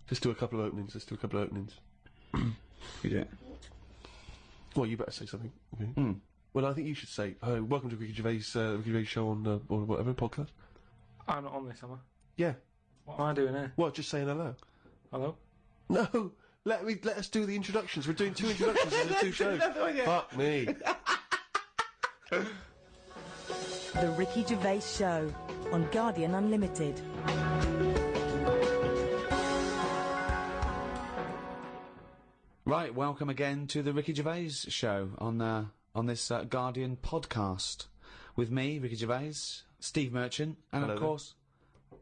Just do a couple of openings. Yeah. Well, you better say something. Okay. Mm. Well, I think you should say, welcome to Ricky Gervais' show on, or whatever, podcast. I'm not on this, am I? Yeah. What am I doing here? Well, just saying hello. Hello? No! Let us do the introductions. We're doing 2 introductions in the 2 shows. Fuck me. The Ricky Gervais Show on Guardian Unlimited. Right, welcome again to the Ricky Gervais Show on this Guardian podcast with me, Ricky Gervais, Steve Merchant, and Hello of course,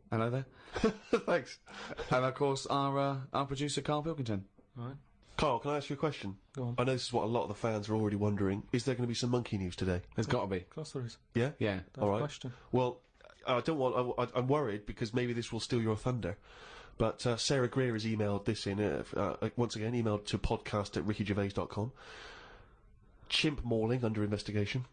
hello there. Thanks. And of course, our producer Karl Pilkington. Right. Karl, can I ask you a question? Go on. I know this is what a lot of the fans are already wondering. Is there going to be some monkey news today? There's got to be. Of course there is. Yeah? Yeah. That's All right. the question. Well, I'm worried because maybe this will steal your thunder. But Sarah Greer has emailed this in, once again, emailed to podcast@rickygervais.com. Chimp mauling under investigation.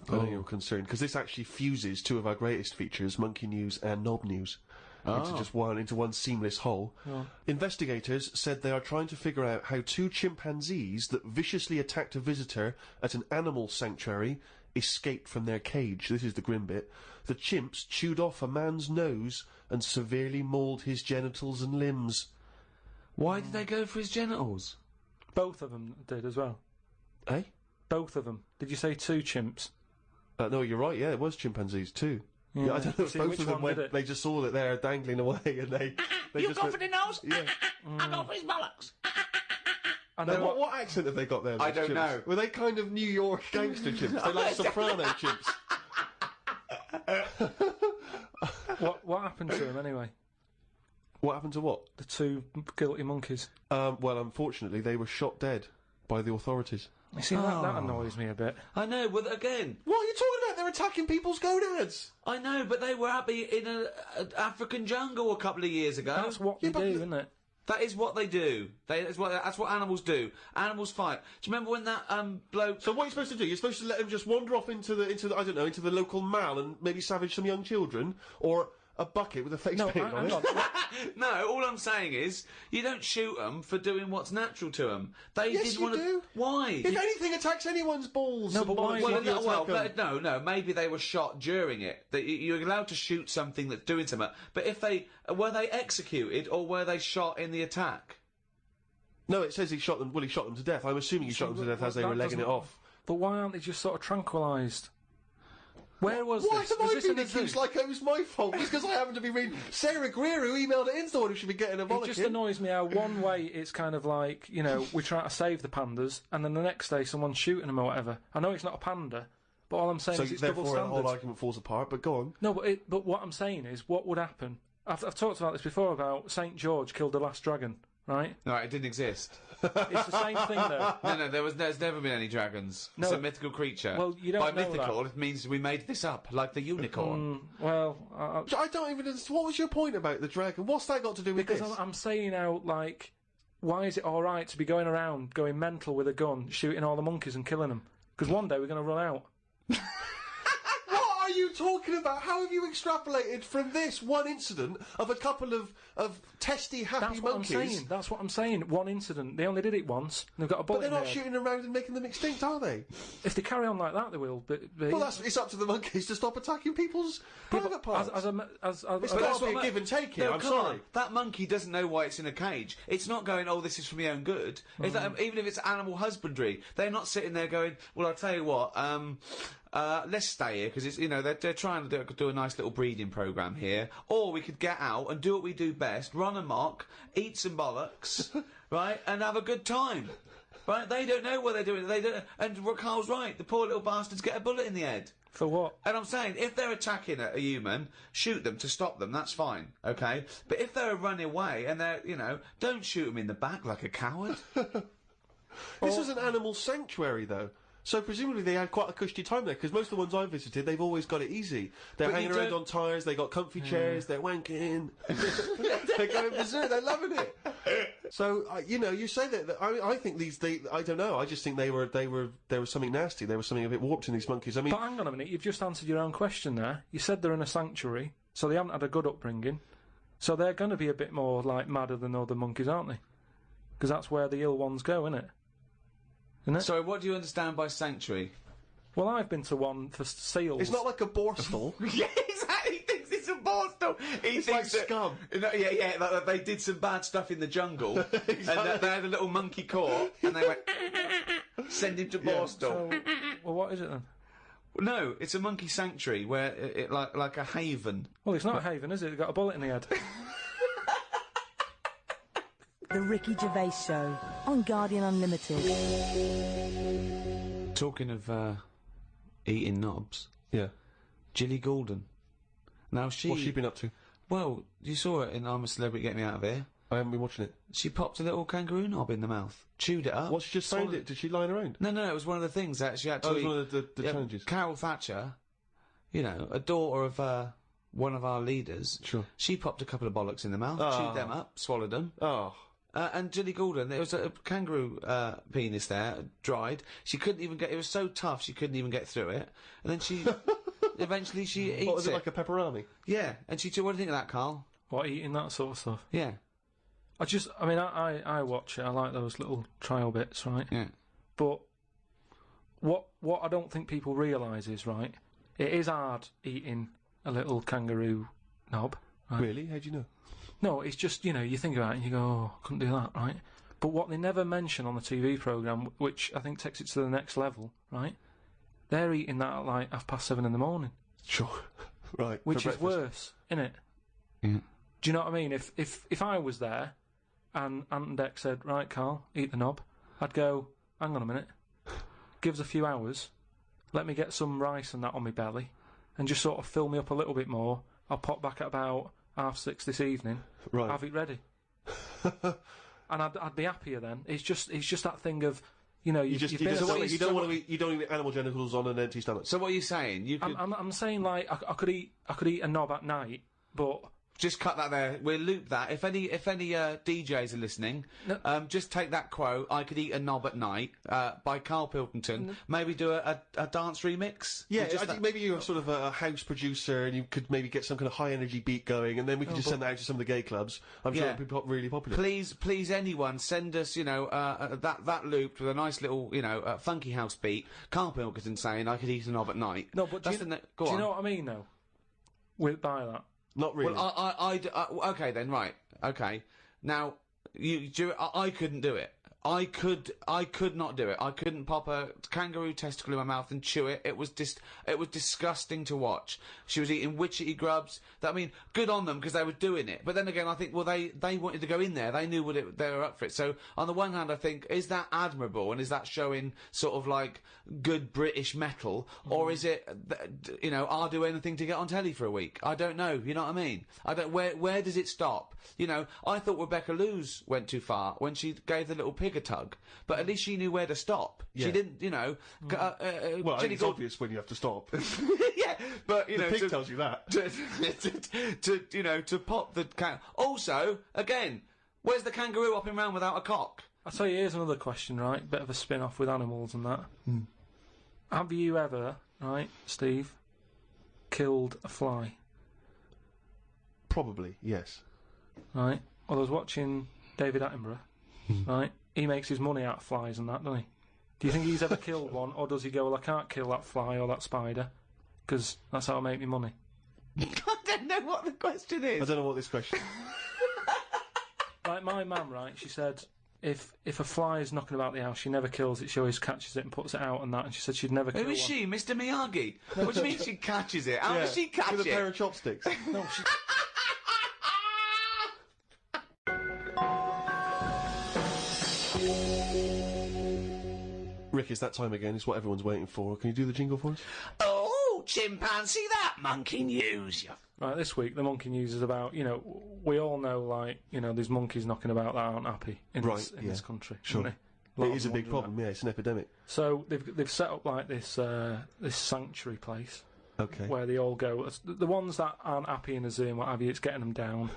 I know you're concerned, because this actually fuses 2 of our greatest features, Monkey News and Knob News, into one seamless whole. Oh. Investigators said they are trying to figure out how 2 chimpanzees that viciously attacked a visitor at an animal sanctuary escaped from their cage. This is the grim bit. The chimps chewed off a man's nose and severely mauled his genitals and limbs. Why did they go for his genitals? Both of them did as well. Eh? Both of them. Did you say 2 chimps? No, you're right, yeah, it was chimpanzees too. Yeah, I don't know if See, both which of them one went, did it? they just saw that they're dangling away and they You just go went, for the nose? Yeah. I go for his bollocks. I Now, know what accent have they got there? I those don't chimps? know. Were they kind of New York gangster chimps? They like soprano chimps. what happened to them anyway? What happened to what? The 2 guilty monkeys. Well, unfortunately, they were shot dead by the authorities. You see, that annoys me a bit. I know, but again, What are you talking about? They're attacking people's gonads! I know, but they were happy in an African jungle a couple of years ago. That's what they do, isn't it? That is what they do. That's what animals do. Animals fight. Do you remember when that bloke? So what are you supposed to do? You're supposed to let them just wander off into the local mall and maybe savage some young children? Or a bucket with a face paint on it? No, all I'm saying is you don't shoot them for doing what's natural to them. They Yes, didn't you want to. do. Why? If anything attacks anyone's balls... No, and but why- bollocks, no. Maybe they were shot during it. You're allowed to shoot something that's doing something. But if were they executed or were they shot in the attack? No, it says he shot them. Well, he shot them to death. I'm assuming he shot them to death as they were legging it off. But why aren't they just sort of tranquilised? Where was Why this? have Was I this in been a zoo? accused like it was my fault? Just because I happen to be reading Sarah Greer, who emailed it in, the one who should be getting a It bollock just in. annoys me how one way it's kind of like, you know, we try to save the pandas, and then the next day someone's shooting them or whatever. I know it's not a panda, but all I'm saying So is it's double therefore the whole standards. argument falls apart, but go on. No, but what I'm saying is, what would happen? I've talked about this before, about St. George killed the last dragon, right? No, it didn't exist. It's the same thing though. No, there's never been any dragons. No. It's a mythical creature. Well, you don't By know mythical, it means we made this up, like the unicorn. Well, I don't even... What was your point about the dragon? What's that got to do with because this? I'm saying out, like, why is it alright to be going around, going mental with a gun, shooting all the monkeys and killing them? Because one day we're going to run out. What are you talking about? How have you extrapolated from this one incident of a couple of testy, happy That's what monkeys? I'm saying. That's what I'm saying. One incident. They only did it once. And they've got a bullet But they're in not their head. shooting around and making them extinct, are they? If they carry on like that, they will. But Well, it's up to the monkeys to stop attacking people's private parts. It's It's got got to be a give and take here, No, I'm come sorry. on. That monkey doesn't know why it's in a cage. It's not going, oh, this is for my own good. It's even if it's animal husbandry, they're not sitting there going, well, I'll tell you what, let's stay here, because it's, you know, they're trying to do a nice little breeding program here. Or we could get out and do what we do best, run amok, eat some bollocks, right, and have a good time. Right? They don't know what they're doing. They don't, and Carl's right. The poor little bastards get a bullet in the head. For what? And I'm saying, if they're attacking a human, shoot them to stop them, that's fine, okay? But if they're running away and they're, you know, don't shoot them in the back like a coward. This was an animal sanctuary, though. So presumably they had quite a cushy time there, because most of the ones I've visited, they've always got it easy. They're But hanging you around don't- on tyres, they got comfy chairs, they're wanking. They're going berserk, they're loving it. So, you know, you say that, I think I don't know, I just think there was something nasty, there was something a bit warped in these monkeys. I mean, But hang on a minute, you've just answered your own question there. You said they're in a sanctuary, so they haven't had a good upbringing. So they're going to be a bit more, like, madder than other monkeys, aren't they? Because that's where the ill ones go, isn't it? Sorry, what do you understand by sanctuary? Well, I've been to one for seals. It's not like a borstal. Yeah, exactly. He thinks it's a borstal. It's like scum. Like they did some bad stuff in the jungle, and they had a little monkey court, and they went send him to Borstal. So, well, what is it then? No, it's a monkey sanctuary where it like a haven. Well, it's not a haven, is it? It's got a bullet in the head. The Ricky Gervais Show on Guardian Unlimited. Talking of eating knobs, Yeah. Jilly Goulden. Now What's she been up to? Well, you saw it in I'm a Celebrity, Get Me Out of Here. I haven't been watching it. She popped a little kangaroo knob in the mouth, chewed it up. What, she just found it? Did she line around? No, it was one of the things that she Oh, actually... it was one of the challenges. Carol Thatcher, you know, a daughter of one of our leaders. Sure. She popped a couple of bollocks in the mouth, Oh. chewed them up, swallowed them. Oh. And Jilly Goulden, there was a kangaroo penis there, dried. She couldn't even get... It was so tough, she couldn't even get through it. And then she... eventually she eats What, was it like a pepperoni? Yeah. And she... What do you think of that, Karl? What, eating that sort of stuff? Yeah. I watch it. I like those little trial bits, right? Yeah. But what I don't think people realise is, right, it is hard eating a little kangaroo knob. Right? Really? How do you know? No, it's just, you know, you think about it and you go, oh, I couldn't do that, right? But what they never mention on the TV programme, which I think takes it to the next level, right, they're eating that at like 7:30 in the morning. Sure. Right. Which for is breakfast. worse, innit? Yeah. Do you know what I mean? If I was there and Ant and Dec said, right, Karl, eat the knob, I'd go, hang on a minute, give us a few hours, let me get some rice and that on my belly, and just sort of fill me up a little bit more. I'll pop back at about 6:30 this evening, Right. have it ready. And I'd be happier then. It's just that thing of, you know, You don't want to eat animal genitals on an empty stomach. So what are you saying? You could I'm saying, like, I could eat a knob at night, but just cut that there. We'll loop that. If any DJs are listening, just take that quote. I could eat a knob at night by Karl Pilkington. Maybe do a dance remix. Yeah, I think maybe you're sort of a house producer and you could maybe get some kind of high energy beat going, and then we can just send that out to some of the gay clubs. I'm sure it'd be really popular. Please, anyone send us, you know, that looped with a nice little, you know, funky house beat. Karl Pilkington saying I could eat a knob at night. no, but do you know what I mean though? By that. Not really. Well, okay then, right. Okay. Now, I couldn't do it. I could not do it. I couldn't pop a kangaroo testicle in my mouth and chew it. It was disgusting to watch. She was eating witchetty grubs. I mean, good on them because they were doing it. But then again, I think, well, they wanted to go in there. They knew they were up for it. So on the one hand, I think, is that admirable and is that showing sort of like good British metal, or is it, you know, I'll do anything to get on telly for a week? I don't know. You know what I mean? I don't. Where does it stop? You know, I thought Rebecca Lewis went too far when she gave the little pig a tug, but at least she knew where to stop. Yeah. She didn't, you know. Well, I think it's obvious when you have to stop. Yeah, but you know, the pig tells you that. To pop the Also, again, where's the kangaroo hopping around without a cock? I'll tell you, here's another question, right? Bit of a spin-off with animals and that. Have you ever, right, Steve, killed a fly? Probably, yes. Right? Well, I was watching David Attenborough, right? He makes his money out of flies and that, doesn't he? Do you think he's ever killed one, or does he go, well, I can't kill that fly or that spider, because that's how I make my money? I don't know what the question is. I don't know what this question is. Like my mum, right, she said, if a fly is knocking about the house, she never kills it, she always catches it and puts it out and that, and she said she'd never kill Who is one. she, Mr. Miyagi? What do you mean she catches it? How does she catch With it? a pair of chopsticks. No, she... Rick, it's that time again. It's what everyone's waiting for. Can you do the jingle for us? Oh, chimpanzee, that monkey news. Right, this week the monkey news is about, you know, we all know, like, you know, there's monkeys knocking about that aren't happy in this country. Sure. Aren't they? It is a big problem, yeah, it's an epidemic. So they've set up like this sanctuary place Okay. where they all go. The ones that aren't happy in the zoo and what have you, it's getting them down.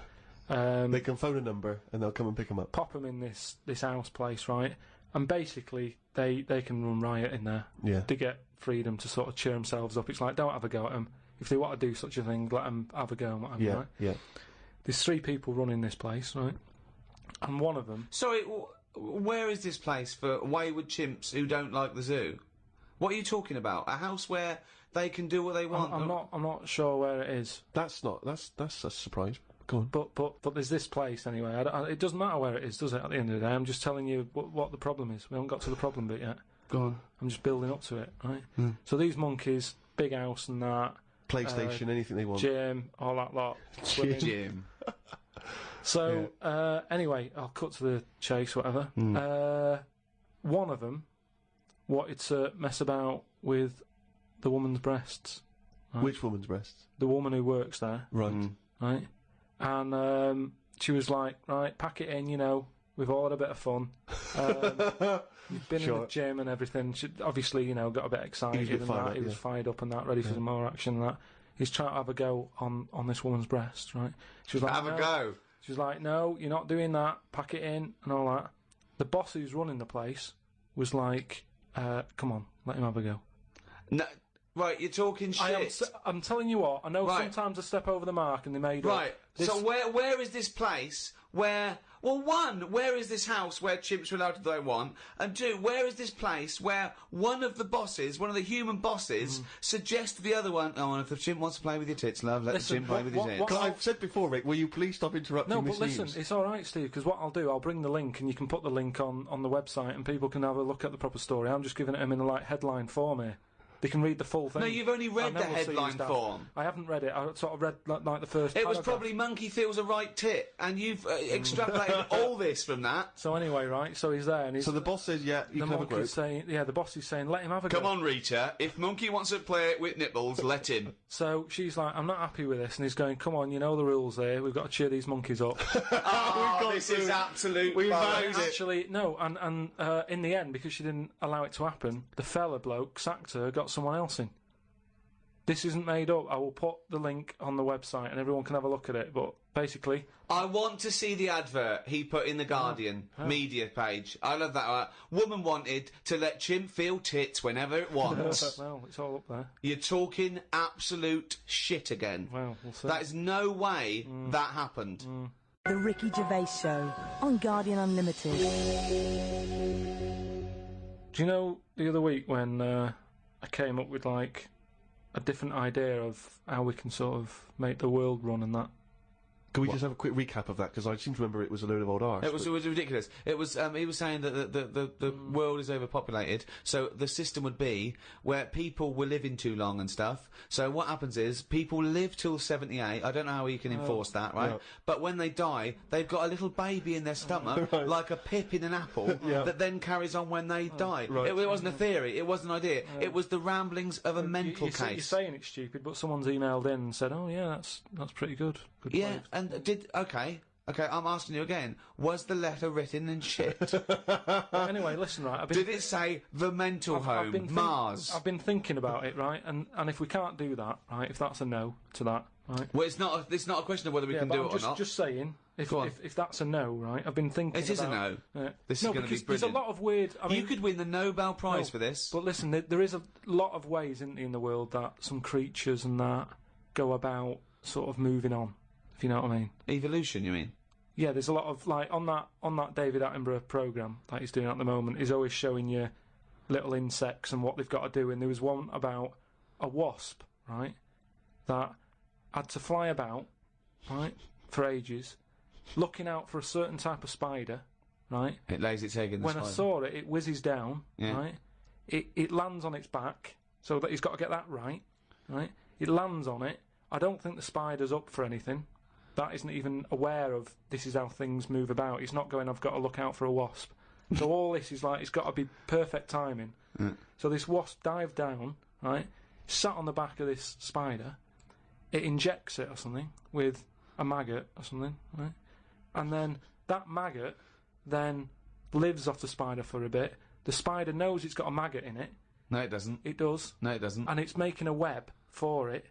They can phone a number and they'll come and pick them up. Pop them in this house place, right? And basically they can run riot in there. Yeah. To get freedom to sort of cheer themselves up. It's like, don't have a go at them. If they want to do such a thing, let them have a go and what have you, Yeah, right? yeah. there's 3 people running this place, right? And one of them... Sorry, where is this place for wayward chimps who don't like the zoo? What are you talking about? A house where they can do what they want? I'm not sure where it is. That's a surprise. Go on. But there's this place anyway. It doesn't matter where it is, does it? At the end of the day, I'm just telling you what the problem is. We haven't got to the problem bit yet. Go on. I'm just building up to it, right? So these monkeys, big house and that, PlayStation, anything they want. gym, all that lot. Swimming. Jim. So anyway, I'll cut to the chase. Whatever. One of them wanted to mess about with the woman's breasts. Right? Which woman's breasts? The woman who works there. Right. Right. And she was like, right, pack it in, you know, we've all had a bit of fun. You've been in the gym and everything. She obviously, you know, got a bit excited and that. He was fired up and that, ready for some more action and that. He's trying to have a go on this woman's breast, right? She was like, Have a go. She was like, no, you're not doing that. Pack it in and all that. The boss who's running the place was like, come on, let him have a go. No, right, you're talking shit. I'm telling you what, I know sometimes I step over the mark and they made Right, so where is this place where... Well, 1, where is this house where chimps are allowed to do what they want? And 2, where is this place where one of the bosses, one of the human bosses, suggests to the other one, oh, and if the chimp wants to play with your tits, love, let the chimp play with his tits. I've said before, Rick, will you please stop interrupting No, Miss but listen, Eames? it's all right, Steve, because what I'll do, I'll bring the link and you can put the link on the website and people can have a look at the proper story. I'm just giving it them in a headline form here. They can read the full thing. No, you've only read the headline form. I haven't read it. I sort of read like the first. It was paragraph. probably monkey feels a right tit, and you've extrapolated all this from that. So anyway, right? So he's there, and he's. So the boss says, "Yeah, you can have a group." The boss is saying, "Let him have a go." Come on, Rita. If monkey wants to play with nipples, let him. So she's like, "I'm not happy with this," and he's going, "Come on, you know the rules here. We've got to cheer these monkeys up." This is absolute. Actually, no, and in the end, because she didn't allow it to happen, the fella bloke sacked her, got someone else in. This isn't made up. I will put the link on the website and everyone can have a look at it, but basically... I want to see the advert he put in the Guardian media page. I love that. Woman wanted to let chimp feel tits whenever it wants. Well, it's all up there. You're talking absolute shit again. Well, we'll see. That is no way that happened. The Ricky Gervais Show on Guardian Unlimited. Do you know the other week when I came up with, like, a different idea of how we can sort of make the world run and that? Can we just have a quick recap of that? Because I seem to remember it was a load of old arse. It was ridiculous. It was he was saying that the world is overpopulated, so the system would be where people were living too long and stuff. So what happens is people live till 78. I don't know how you can enforce that, right? Yeah. But when they die, they've got a little baby in their stomach, like a pip in an apple, that then carries on when they die. Right. It wasn't a theory. It wasn't an idea. It was the ramblings of a mental case. You're saying it's stupid, but someone's emailed in and said, "Oh yeah, that's pretty good." Good Yeah, place. and okay, I'm asking you again. Was the letter written in shit? Anyway, listen, right. Did it say the mental home, Mars? I've been thinking about it, right, and if we can't do that, right, if that's a no to that, right. Well, it's not a question of whether we can do it or not. Just saying, if that's a no, right, I've been thinking. It is a no. This is going to be brilliant. There's a lot of weird. I mean, you could win the Nobel Prize for this. But listen, there is a lot of ways in the world that some creatures and that go about sort of moving on. If you know what I mean. Evolution, you mean? Yeah, there's a lot of, like, on that David Attenborough programme that he's doing at the moment, he's always showing you little insects and what they've got to do, and there was one about a wasp, right, that had to fly about, right, for ages, looking out for a certain type of spider, right? It lays its egg in the When spider. I saw it, it whizzes down, right? It lands on its back, so that he's got to get that right? It lands on it. I don't think the spider's up for anything. That isn't even aware of this is how things move about. He's not going, I've got to look out for a wasp. So all this is like, it's got to be perfect timing. So this wasp dived down, right, sat on the back of this spider, it injects it or something with a maggot or something, right? And then that maggot then lives off the spider for a bit. The spider knows it's got a maggot in it. No, it doesn't. It does. No, it doesn't. And it's making a web for it.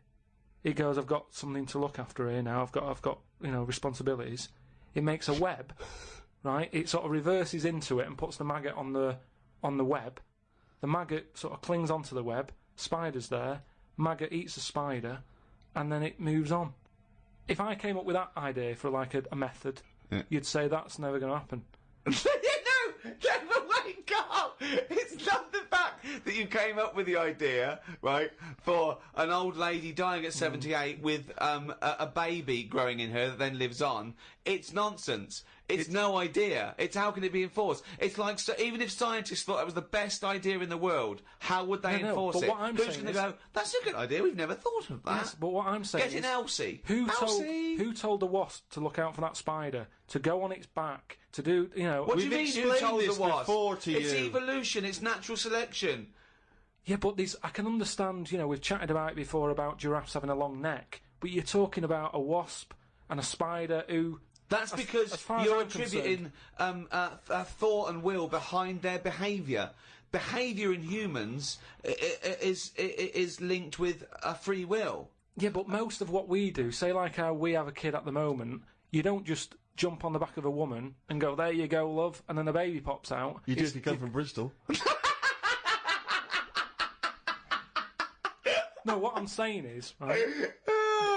It goes, I've got something to look after here now. I've got responsibilities. It makes a web, right? It sort of reverses into it and puts the maggot on the web. The maggot sort of clings onto the web. Spider's there. Maggot eats the spider, and then it moves on. if I came up with that idea for like a method, you'd say that's never going to happen. No, but wait, Carl. It's not the fact that you came up with the idea, right, for an old lady dying at 78 with a baby growing in her that then lives on. It's nonsense. It's no idea. It's how can it be enforced? It's like, so even if scientists thought that was the best idea in the world, how would they enforce but it? what I'm Who's saying going to is- go, that's a good idea, we've never thought of that. Yes, but what I'm saying Get in is, Elsie. who told the wasp to look out for that spider, to go on its back, to do, you know... What do you We've mean who explained told this the wasp? before to It's you. evolution, it's natural selection. Yeah, but I can understand, you know, we've chatted about it before about giraffes having a long neck, but you're talking about a wasp and a spider who... That's because as far as you're I'm attributing thought and will behind their behaviour. Behaviour in humans is linked with a free will. Yeah, but most of what we do, say like how we have a kid at the moment, you don't just jump on the back of a woman and go, there you go, love, and then a baby pops out. You do if you come from Bristol. No, what I'm saying is, right,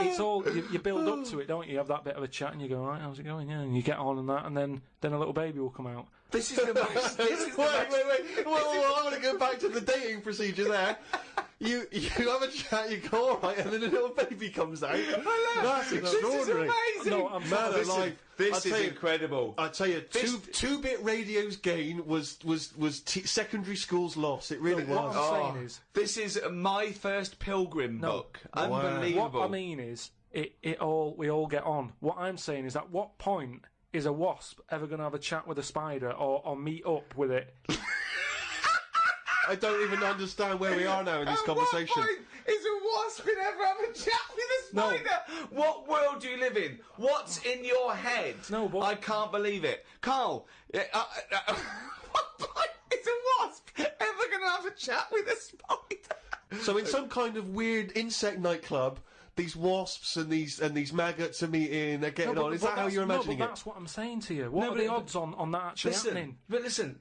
it's all, you build up to it, don't you? You have that bit of a chat and you go, right, how's it going? Yeah, and you get on and that, and then a little baby will come out. This is the most. This is the most. Wait. Well, I want to go back to the dating procedure there. You have a chat, you go alright, and then a little baby comes out. That's This is extraordinary. amazing. No, I'm Man sorry. alive. This I'll is tell you- incredible. I tell you, two-bit radio's gain was secondary school's loss. It really What was. I'm saying is, This is my first Pilgrim book. Wow. Unbelievable. what I mean is, we all get on. What I'm saying is, at what point is a wasp ever going to have a chat with a spider or meet up with it? I don't even understand where we are now in this conversation. What point is a wasp going to ever have a chat with a spider? What world do you live in? What's in your head? No, but- I can't believe it. Carl, what point is a wasp ever going to have a chat with a spider? So in some kind of weird insect nightclub, these wasps and these maggots are meeting, they're getting on. Is that how you're imagining but it? that's what I'm saying to you. What No, are but the it- odds on that actually happening? But listen.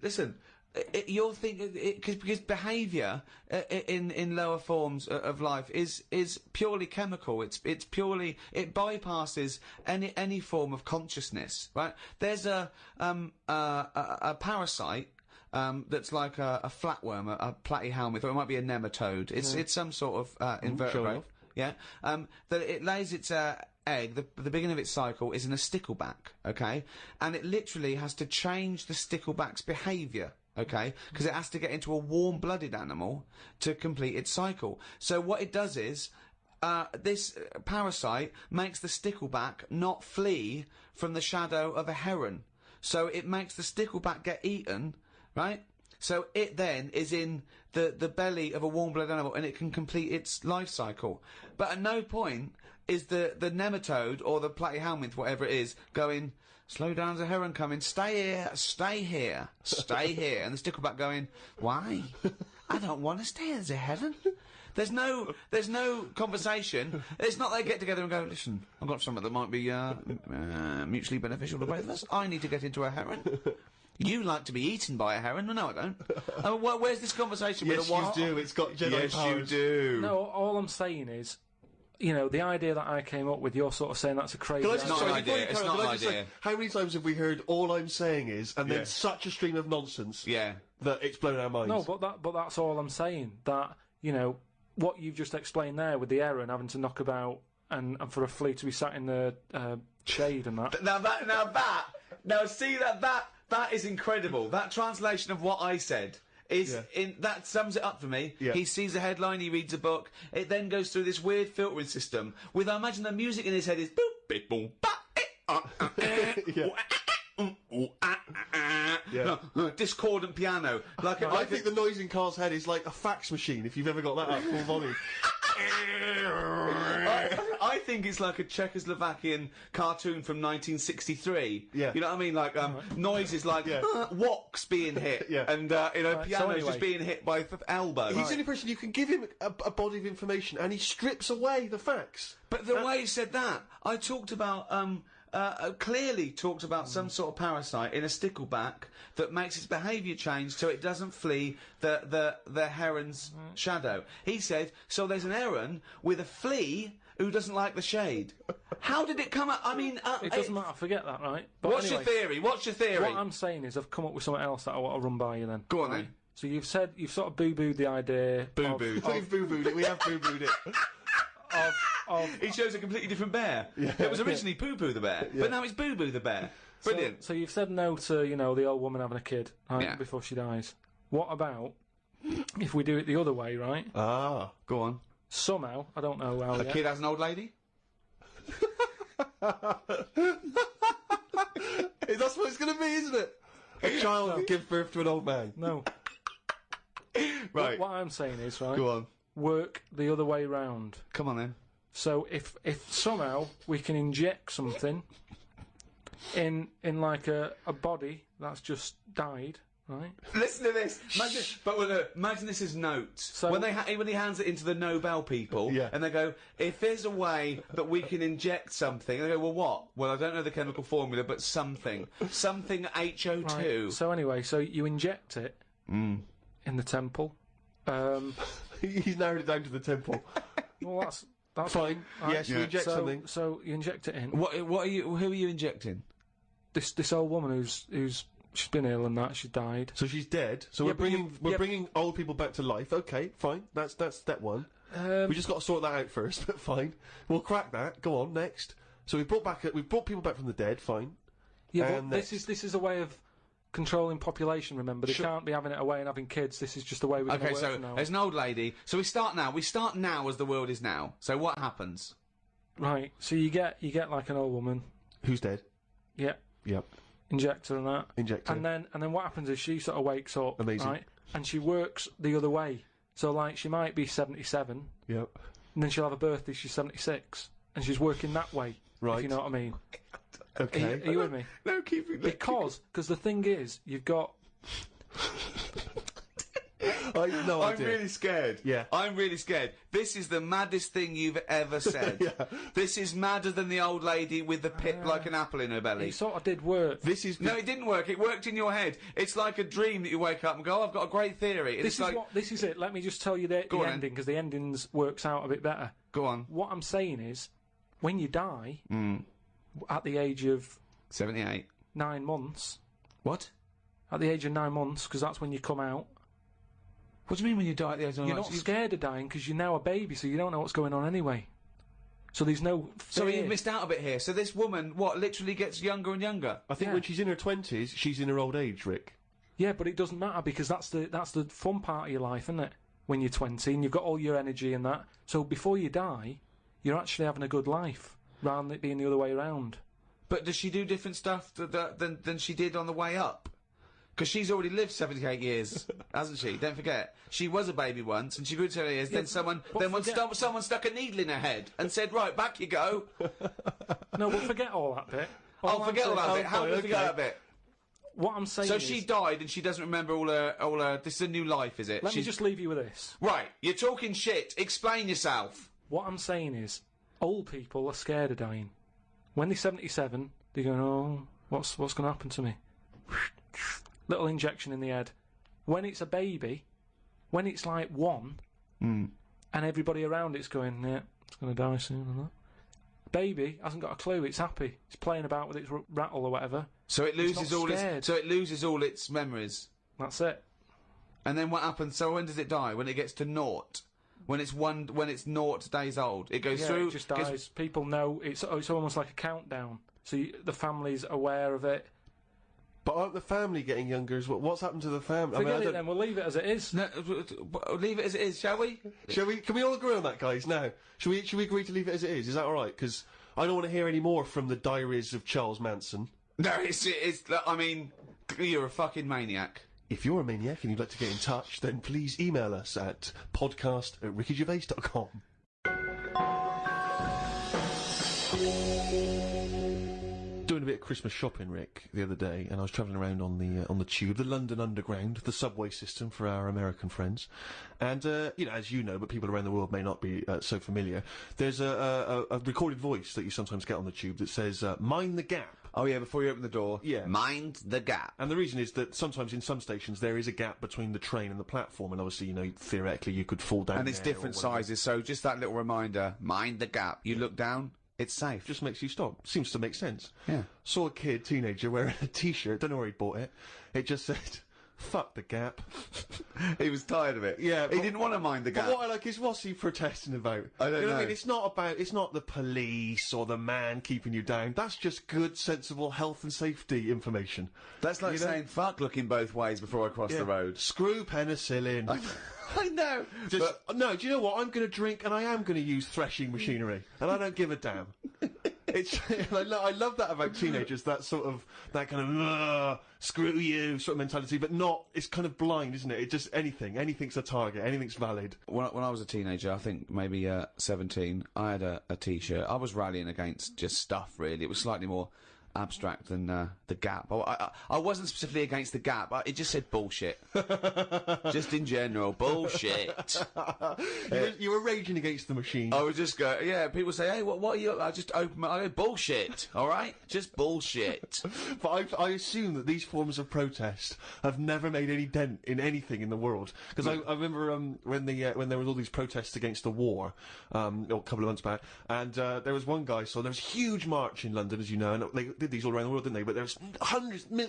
You're thinking because behaviour in lower forms of life is purely chemical. It's purely, it bypasses any form of consciousness. Right? There's a parasite. That's like a flatworm, a platyhelminth, or it might be a nematode. It's some sort of invertebrate. enough. Yeah. That it lays its egg. The beginning of its cycle is in a stickleback. Okay, and it literally has to change the stickleback's behaviour. Okay, because it has to get into a warm-blooded animal to complete its cycle. So what it does is, this parasite makes the stickleback not flee from the shadow of a heron. So it makes the stickleback get eaten, right? So it then is in the belly of a warm-blooded animal and it can complete its life cycle. But at no point is the nematode or the platyhelminth, whatever it is, going, slow down, there's a heron coming, stay here, stay here, stay here. And the stickleback going, why? I don't want to stay, there's a heron. There's no conversation. It's not they get together and go, listen, I've got something that might be mutually beneficial to both of us. I need to get into a heron. You like to be eaten by a heron? No, I don't. Well, where's this conversation with Yes, a wasp? you do. It's got Jedi Yes, powers. you do. No, all I'm saying is, you know, the idea that I came up with, you're sort of saying that's a crazy Can I idea. just, not sorry, an before idea, you it's carry on, not can I an just say, idea. how many times have we heard all I'm saying is, and then Yeah. such a stream of nonsense Yeah. that it's blown our minds? No, but that's all I'm saying. That, you know, what you've just explained there with the heron having to knock about and for a flea to be sat in the shade and that. Now see that is incredible. That translation of what I said is that sums it up for me. Yeah. He sees a headline, he reads a book, it then goes through this weird filtering system with, I imagine the music in his head is boop, beep, boom, ba, discordant piano. Like I think the noise in Carl's head is like a fax machine, if you've ever got that at full volume. I think it's like a Czechoslovakian cartoon from 1963. Yeah. You know what I mean? Like noises like woks being hit, Yeah. and pianos anyway. just being hit by the elbow. He's the only person you can give him a body of information, and he strips away the facts. But the way he said that, I talked about clearly talked about some sort of parasite in a stickleback that makes its behaviour change so it doesn't flee the heron's shadow. He said, so there's an heron with a flea who doesn't like the shade. How did it come up? I mean, It doesn't matter, forget that, right? But what's anyway, your theory? What's your theory? what I'm saying is I've come up with something else that I want to run by you then. Go on, right? then. So you've sort of boo-booed the idea. Boo-booed. We've boo-booed it. We have boo-booed it. He shows a completely different bear. It was originally Poo-Poo the bear, but now it's Boo-Boo the bear. Brilliant. So you've said no to, the old woman having a kid, right, Yeah. before she dies. What about if we do it the other way, right? Ah. Go on. Somehow, I don't know how A yet. kid has an old lady? That's what it's going to be, isn't it? A child that gives birth to an old man. No. Right. What I'm saying is, right, Go on. work the other way round. Come on, then. So if somehow we can inject something in like a body that's just died, right? Listen to this. Imagine this as notes. So- when he hands it into the Nobel people, Yeah. and they go, if there's a way that we can inject something, and they go, well, what? Well, I don't know the chemical formula, but something HO2. Right. So anyway, so you inject it in the temple. He's narrowed it down to the temple. Well, that's Fine. right? Yes, you inject something. So you inject it in. What are you? Who are you injecting? This old woman who's she's been ill and that she died. So she's dead. So Yeah, we're bringing old people back to life. Okay, fine. That's step one. We just got to sort that out first. But fine, we'll crack that. Go on, next. So we've brought people back from the dead. Fine. Yeah, And but this is a way of controlling population. Remember, they can't be having it away and having kids. This is just the way we're going to Okay, work so from now. there's an old lady. So we start now. We start now as the world is now. So what happens? Right. So you get like an old woman. Who's dead? Yeah. Yep. Injector and that. Injector. And then what happens is she sort of wakes up. Amazing. Right. And she works the other way. So like she might be 77, Yep. and then she'll have a birthday. She's 76, and she's working that way. Right. If you know what I mean. Okay. Are you with me? No, keep it. Because the thing is, you've got. No I'm idea. really scared. Yeah. I'm really scared. This is the maddest thing you've ever said. Yeah. This is madder than the old lady with the pip like an apple in her belly. It sort of did work. This is No, it didn't work. It worked in your head. It's like a dream that you wake up and go, oh, I've got a great theory. This is it. Let me just tell you the on then. ending, because the endings works out a bit better. Go on. What I'm saying is, when you die at the age of 78. 9 months, What? at the age of 9 months, because that's when you come out, What do you mean when you die at the age of you're not scared of dying because you're now a baby, so you don't know what's going on anyway. So there's no So fear. you missed out a bit here. So this woman, literally gets younger and younger? I think Yeah. when she's in her 20s, she's in her old age, Rick. Yeah, but it doesn't matter because that's the fun part of your life, isn't it? When you're 20 and you've got all your energy and that. So before you die, you're actually having a good life rather than it being the other way around. But does she do different stuff than she did on the way up? Because she's already lived 78 years, hasn't she? Don't forget. She was a baby once, and she grew to 78 years. Then someone stuck a needle in her head and said, right, back you go. No, but forget all that bit. Forget all that bit. How fine, do we forget okay. that bit? What I'm saying So is... she died and she doesn't remember all her... This is a new life, is it? Let me just leave you with this. Right, you're talking shit. Explain yourself. What I'm saying is, old people are scared of dying. When they're 77, they're going, oh, what's going to happen to me? Little injection in the head. When it's a baby, when it's like 1, and everybody around it's going, yeah, it's going to die soon and that. Baby hasn't got a clue. It's happy. It's playing about with its rattle or whatever. So it loses not all scared. its... So it loses all its memories. That's it. And then what happens? So when does it die? When it gets to naught? When it's 0 days old? It goes Yeah, through... it just dies. People know. It's almost like a countdown. So the family's aware of it. But aren't the family getting younger as well? What's happened to the family? Forget it then. We'll leave it as it is. No, leave it as it is, shall we? Shall we? Can we all agree on that, guys? Now, should we agree to leave it as it is? Is that all right? Because I don't want to hear any more from the diaries of Charles Manson. No, it's. I mean, you're a fucking maniac. If you're a maniac and you'd like to get in touch, then please email us at podcast@rickygervais.com. Doing a bit of Christmas shopping, Rick, the other day, and I was travelling around on the tube, the London Underground, the subway system for our American friends, and as you know, but people around the world may not be so familiar. There's a recorded voice that you sometimes get on the tube that says, "Mind the gap." Oh yeah, before you open the door. Yeah. Mind the gap. And the reason is that sometimes in some stations there is a gap between the train and the platform, and obviously, you know, theoretically you could fall down. And it's there or different whatever. sizes, so just that little reminder, mind the gap. You look down, it's safe. Just makes you stop. Seems to make sense. Yeah. Saw a kid, teenager, wearing a T-shirt. Don't know where he bought it. It just said, "Fuck the gap." He was tired of it. Yeah, He but- didn't want to mind the gap. But what I like is, what's he protesting about? I don't You know what I know. mean? It's not the police or the man keeping you down. That's just good, sensible health and safety information. That's like You know? saying fuck looking both ways before I cross the road. Screw penicillin. I know. Just, no, do you know what? I'm going to drink and I am going to use threshing machinery. And I don't give a damn. It's, I love that about teenagers, that kind of, screw you sort of mentality, but not, it's kind of blind, isn't it? It just, anything's a target, anything's valid. When I was a teenager, I think maybe 17, I had a T-shirt. I was rallying against just stuff, really. It was slightly more abstract than the gap. I wasn't specifically against the gap. It just said bullshit. Just in general, bullshit. You were raging against the machine. I would just go, yeah, people say, hey, what are you, I just open my, I go, bullshit, alright? Just bullshit. But I assume that these forms of protest have never made any dent in anything in the world. Because I remember when there was all these protests against the war, a couple of months back, and there was one guy, so there was a huge march in London, as you know, and they did these all around the world, didn't they? But there was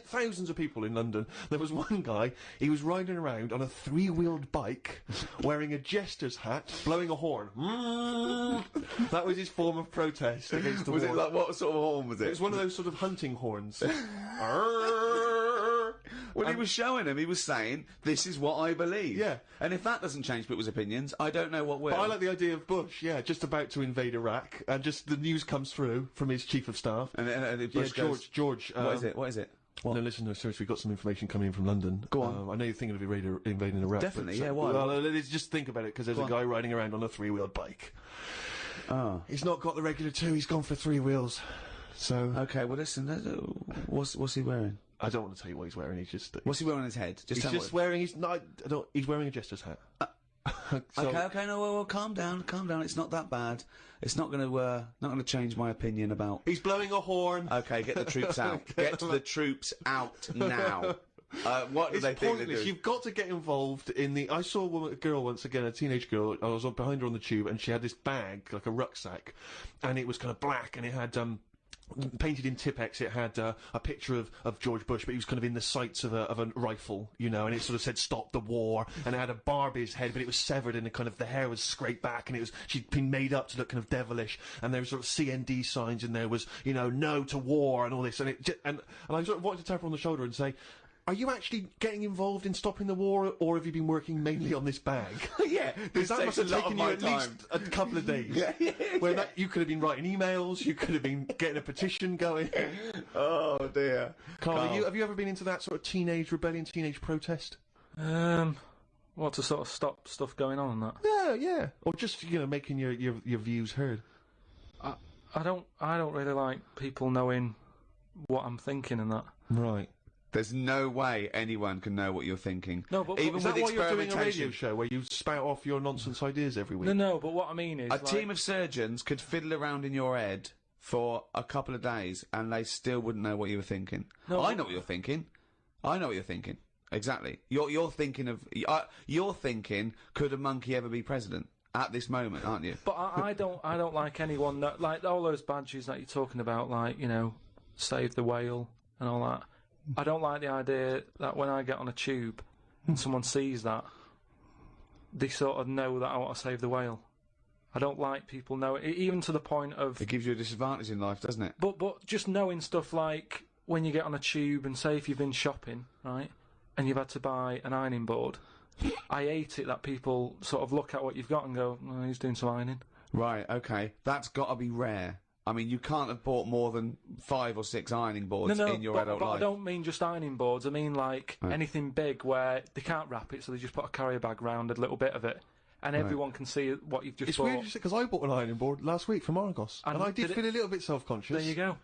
thousands of people in London. There was one guy, he was riding around on a three-wheeled bike, wearing a jester's hat, blowing a horn. That was his form of protest against the war. Was it like, what sort of horn was it? It was one of those sort of hunting horns. Well, he was showing him, he was saying, this is what I believe. Yeah. And if that doesn't change people's opinions, I don't know what will. But I like the idea of Bush, just about to invade Iraq, and just the news comes through from his chief of staff. And Bush goes, George. what is it? No, listen, no, seriously, we've got some information coming in from London. Go on. I know you're thinking of invading Iraq. Definitely, but, yeah, why? Well, let's just think about it, because there's a guy riding around on a three-wheeled bike. Oh. He's not got the regular two, he's gone for three wheels. So... Okay, well listen, what's he wearing? I don't want to tell you what he's wearing, he's just... What's he wearing on his head? He's just wearing... He's wearing a jester's hat. So, Okay, no, well, calm down. It's not that bad. It's not going to change my opinion about. he's blowing a horn. Okay, get the troops out. Get the troops out now. What do It's they think they're pointless. doing? You've got to get involved in the... I saw a girl once again, a teenage girl. I was behind her on the tube, and she had this bag, like a rucksack, and it was kind of black, and it had painted in Tipex. It had a picture of George Bush, but he was kind of in the sights of a rifle, you know, and it sort of said "Stop the War," and it had a Barbie's head, but it was severed, and the hair was scraped back, and she'd been made up to look kind of devilish, and there was sort of CND signs, and there was, you know, "No to war" and all this, and and I sort of wanted to tap her on the shoulder and say, are you actually getting involved in stopping the war, or have you been working mainly on this bag? Yeah, Because that must have taken you at time. least a couple of days. Where That, you could have been writing emails, you could have been getting a petition going. Oh dear. Carl, have you ever been into that sort of teenage rebellion, teenage protest? What, to sort of stop stuff going on and that? Yeah. Or just, you know, making your views heard. I don't really like people knowing what I'm thinking and that. Right. There's no way anyone can know what you're thinking. No, but even Is with that why you're doing a experimentation. radio show where you spout off your nonsense ideas every week? No, but what I mean is, A team of surgeons could fiddle around in your head for a couple of days, and they still wouldn't know what you were thinking. No, I know what you're thinking. I know what you're thinking. Exactly. You're thinking of. You're thinking, could a monkey ever be president? At this moment, aren't you? But I don't like anyone that, like all those badges that you're talking about, like, you know, Save the Whale and all that. I don't like the idea that when I get on a tube and someone sees that, they sort of know that I want to save the whale. I don't like people knowing, even to the point of... It gives you a disadvantage in life, doesn't it? But just knowing stuff like when you get on a tube and say if you've been shopping, right, and you've had to buy an ironing board, I hate it that people sort of look at what you've got and go, oh, he's doing some ironing. Right, okay. That's got to be rare. I mean, you can't have bought more than 5 or 6 ironing boards in your adult but life. I don't mean just ironing boards. I mean, like, anything big where they can't wrap it, so they just put a carrier bag round a little bit of it, and everyone can see what you've just It's bought. weird because I bought an ironing board last week from Argos, and I did feel a little bit self-conscious. There you go.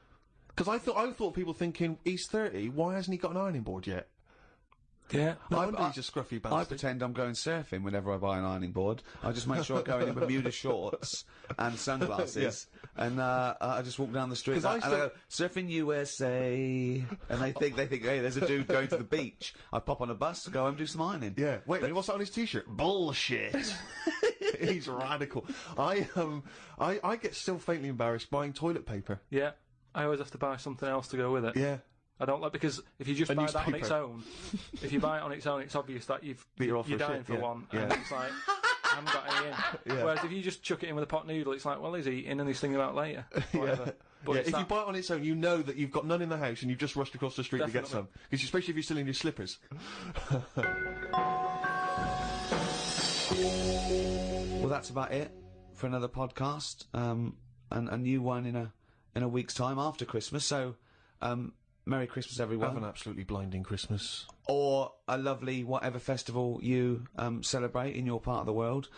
Because I thought people thinking, he's 30, why hasn't he got an ironing board yet? Yeah. No wonder he's a scruffy I bastard. pretend I'm going surfing whenever I buy an ironing board. I just make sure I go in Bermuda shorts and sunglasses, and I just walk down the street. 'Cause I And I go, surfing USA, and they think, hey, there's a dude going to the beach. I pop on a bus, go home, and do some ironing. Yeah. Wait a minute, what's that on his t-shirt? Bullshit. He's radical. I get still faintly embarrassed buying toilet paper. Yeah. I always have to buy something else to go with it. Yeah. I don't like, because if you just A buy that on newspaper. its own, if you buy it on its own, it's obvious that You're off for you're a dying shit, for yeah. one, Yeah. and it's like, I haven't got any in. Yeah. Whereas if you just chuck it in with a pot noodle, it's like, well, he's eating and he's thinking about later. Whatever. But Yeah, it's if you that- buy it on its own, you know that you've got none in the house and you've just rushed across the street to get Definitely. some. Because especially if you're still in your slippers. Well, that's about it for another podcast, and a new one in a week's time after Christmas. So, Merry Christmas, everyone. Have an absolutely blinding Christmas. Or a lovely whatever festival you celebrate in your part of the world,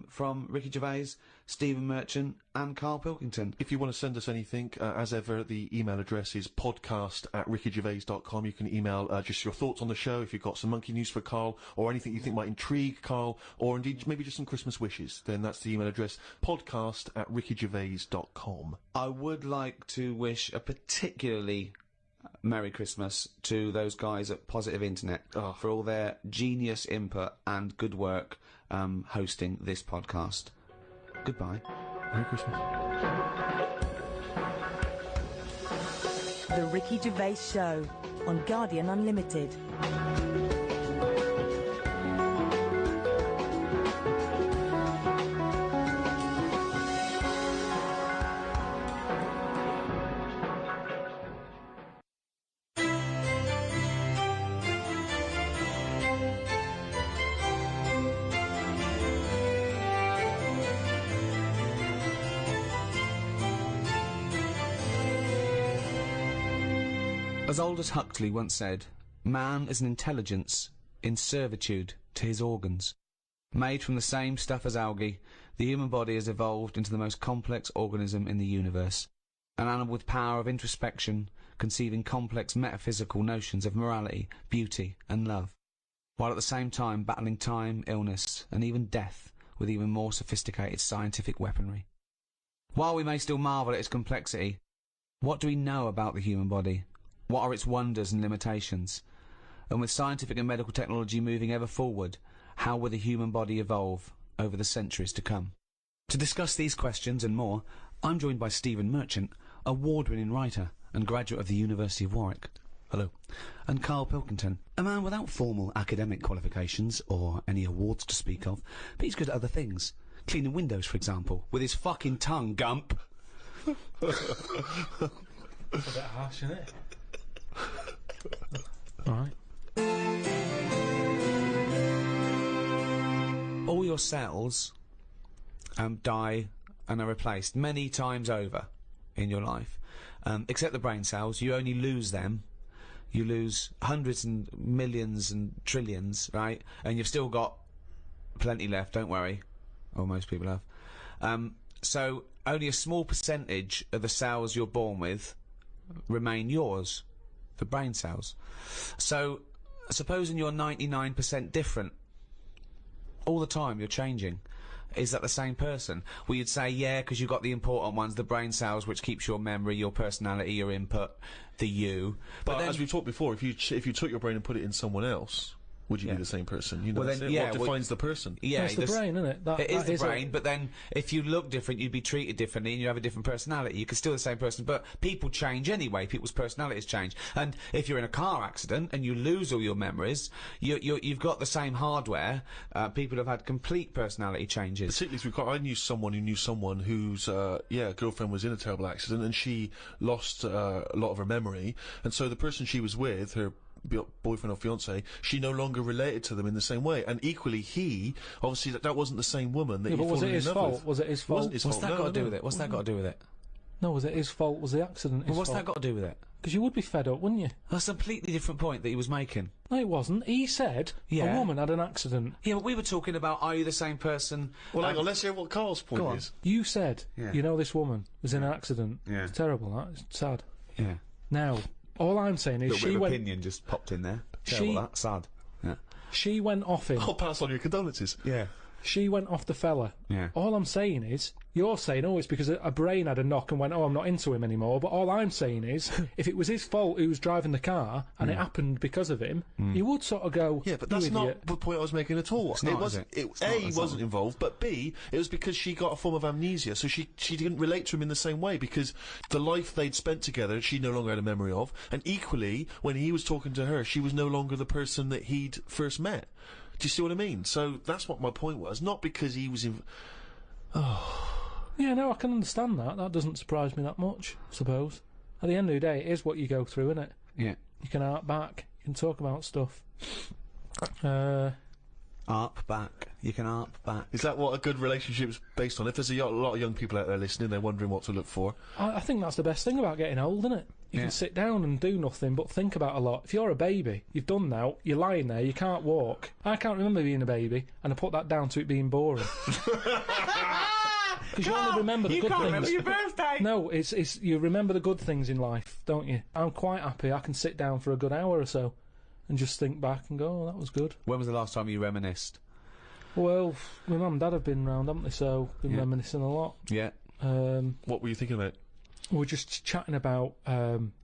from Ricky Gervais, Stephen Merchant and Karl Pilkington. If you want to send us anything, as ever, the email address is podcast@rickygervais.com. You can email just your thoughts on the show, if you've got some monkey news for Karl, or anything you think might intrigue Karl, or indeed maybe just some Christmas wishes. Then that's the email address, podcast@rickygervais.com. I would like to wish a particularly Merry Christmas to those guys at Positive Internet for all their genius input and good work hosting this podcast. Goodbye. Merry Christmas. The Ricky Gervais Show on Guardian Unlimited. As Aldous Huxley once said, man is an intelligence in servitude to his organs. Made from the same stuff as algae, the human body has evolved into the most complex organism in the universe. An animal with power of introspection, conceiving complex metaphysical notions of morality, beauty, and love, while at the same time battling time, illness, and even death with even more sophisticated scientific weaponry. While we may still marvel at its complexity, what do we know about the human body? What are its wonders and limitations? And with scientific and medical technology moving ever forward, how will the human body evolve over the centuries to come? To discuss these questions and more, I'm joined by Stephen Merchant, award-winning writer and graduate of the University of Warwick. Hello. And Karl Pilkington, a man without formal academic qualifications or any awards to speak of, but he's good at other things. Cleaning windows, for example, with his fucking tongue, Gump. It's a bit harsh, isn't it? Alright. All your cells die and are replaced many times over in your life. Except the brain cells, you only lose them. You lose hundreds and millions and trillions, right? And you've still got plenty left, don't worry. Or most people have. So only a small percentage of the cells you're born with remain yours, the brain cells. So supposing you're 99% different all the time, you're changing. Is that the same person? Well, you'd say, yeah, because you've got the important ones, the brain cells, which keeps your memory, your personality, your input, the you. But then, as we've talked before, if you took your brain and put it in someone else, would you be the same person? You know, Well, that's then, it. yeah, What well- defines the person? yeah, It's the brain, isn't it? It is that the brain, but then if you look different, you'd be treated differently, and you have a different personality. You could still be the same person, but people change anyway. People's personalities change, and if you're in a car accident and you lose all your memories, you've got the same hardware. People have had complete personality changes. Particularly through I knew someone whose girlfriend was in a terrible accident and she lost a lot of her memory, and so the person she was with, her boyfriend or fiance, she no longer related to them in the same way. And equally, he obviously that wasn't the same woman that Yeah, he but was fallen it his in love fault? with. Was it his It wasn't fault? his What's fault. that no, got to do no. with it? What's that got to do with it? No, was it his fault? Was the accident his What's fault? that got to do with it? Because you would be fed up, wouldn't you? That's a completely different point that he was making. No, it wasn't. He said Yeah. a woman had an accident. Yeah, but we were talking about, are you the same person? Well, hang on, let's hear what Karl's point Go on. is. You said, Yeah. you know, this woman was in an accident. Yeah. It's terrible, that. It's sad. Yeah. Now, all I'm saying is Little bit she of went... opinion just popped in there. She- Terrible, that. Sad. She went off him. I'll pass on your condolences. Yeah. She went off the fella. Yeah. All I'm saying is, you're saying, oh, it's because a brain had a knock and went, oh, I'm not into him anymore. But all I'm saying is, if it was his fault who was driving the car and it happened because of him, you would sort of go, Yeah, but "You that's idiot." not the point I was making at all. not, It wasn't. is it? It, It's not, A, it's wasn't not. involved, but B, it was because she got a form of amnesia, so she didn't relate to him in the same way, because the life they'd spent together, she no longer had a memory of, and equally, when he was talking to her, she was no longer the person that he'd first met. Do you see what I mean? So that's what my point was. Not because he was in. Yeah, no, I can understand that. That doesn't surprise me that much, I suppose. At the end of the day, it is what you go through, isn't it? Yeah. You can hark back. You can talk about stuff. Arp back. You can arp back. Is that what a good relationship's based on? If there's a lot of young people out there listening, they're wondering what to look for. I think that's the best thing about getting old, isn't it? You Yeah. can sit down and do nothing but think about a lot. If you're a baby, you've done now, you're lying there, you can't walk. I can't remember being a baby, and I put that down to it being boring. Because you only remember the good things. remember your birthday. No, it's you remember the good things in life, don't you? I'm quite happy. I can sit down for a good hour or so and just think back and go, oh, that was good. When was the last time you reminisced? Well, my mum and dad have been round, haven't they? So been Yeah. reminiscing a lot. Yeah. What were you thinking about? We were just chatting about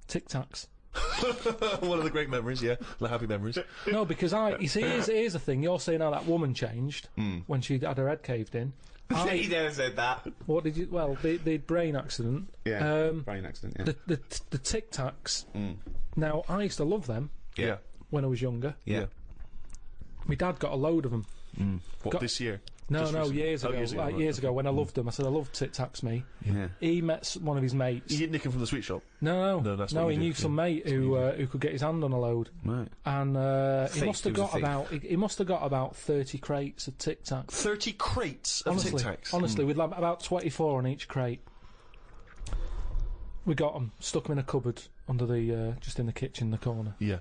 Tic Tacs. One of the great memories, yeah. The happy memories. No, because you see, here's the thing. You're saying how that woman changed when she had her head caved in. He never said that. What did you? Well, the brain accident. Brain accident, yeah. The Tic Tacs. Now, I used to love them Yeah. when I was younger. Yeah. My dad got a load of them. What, Got- this year? No, Just no, recently? years Oh, ago. years ago, Like right, years okay. ago when I loved them. I said I loved Tic Tacs, me. Yeah. He met one of his mates. You didn't nick him from the sweet shop? No, No, that's no. what He you knew do, some mate who could get his hand on a load, Right. and he Thief, must have he was got a thief. about he must have got about 30 crates of Tic Tacs. 30 crates of Tic Honestly, Tacs. honestly, with like about 24 on each crate. We got them, stuck them in a cupboard under the just in the kitchen, in the corner. Yeah.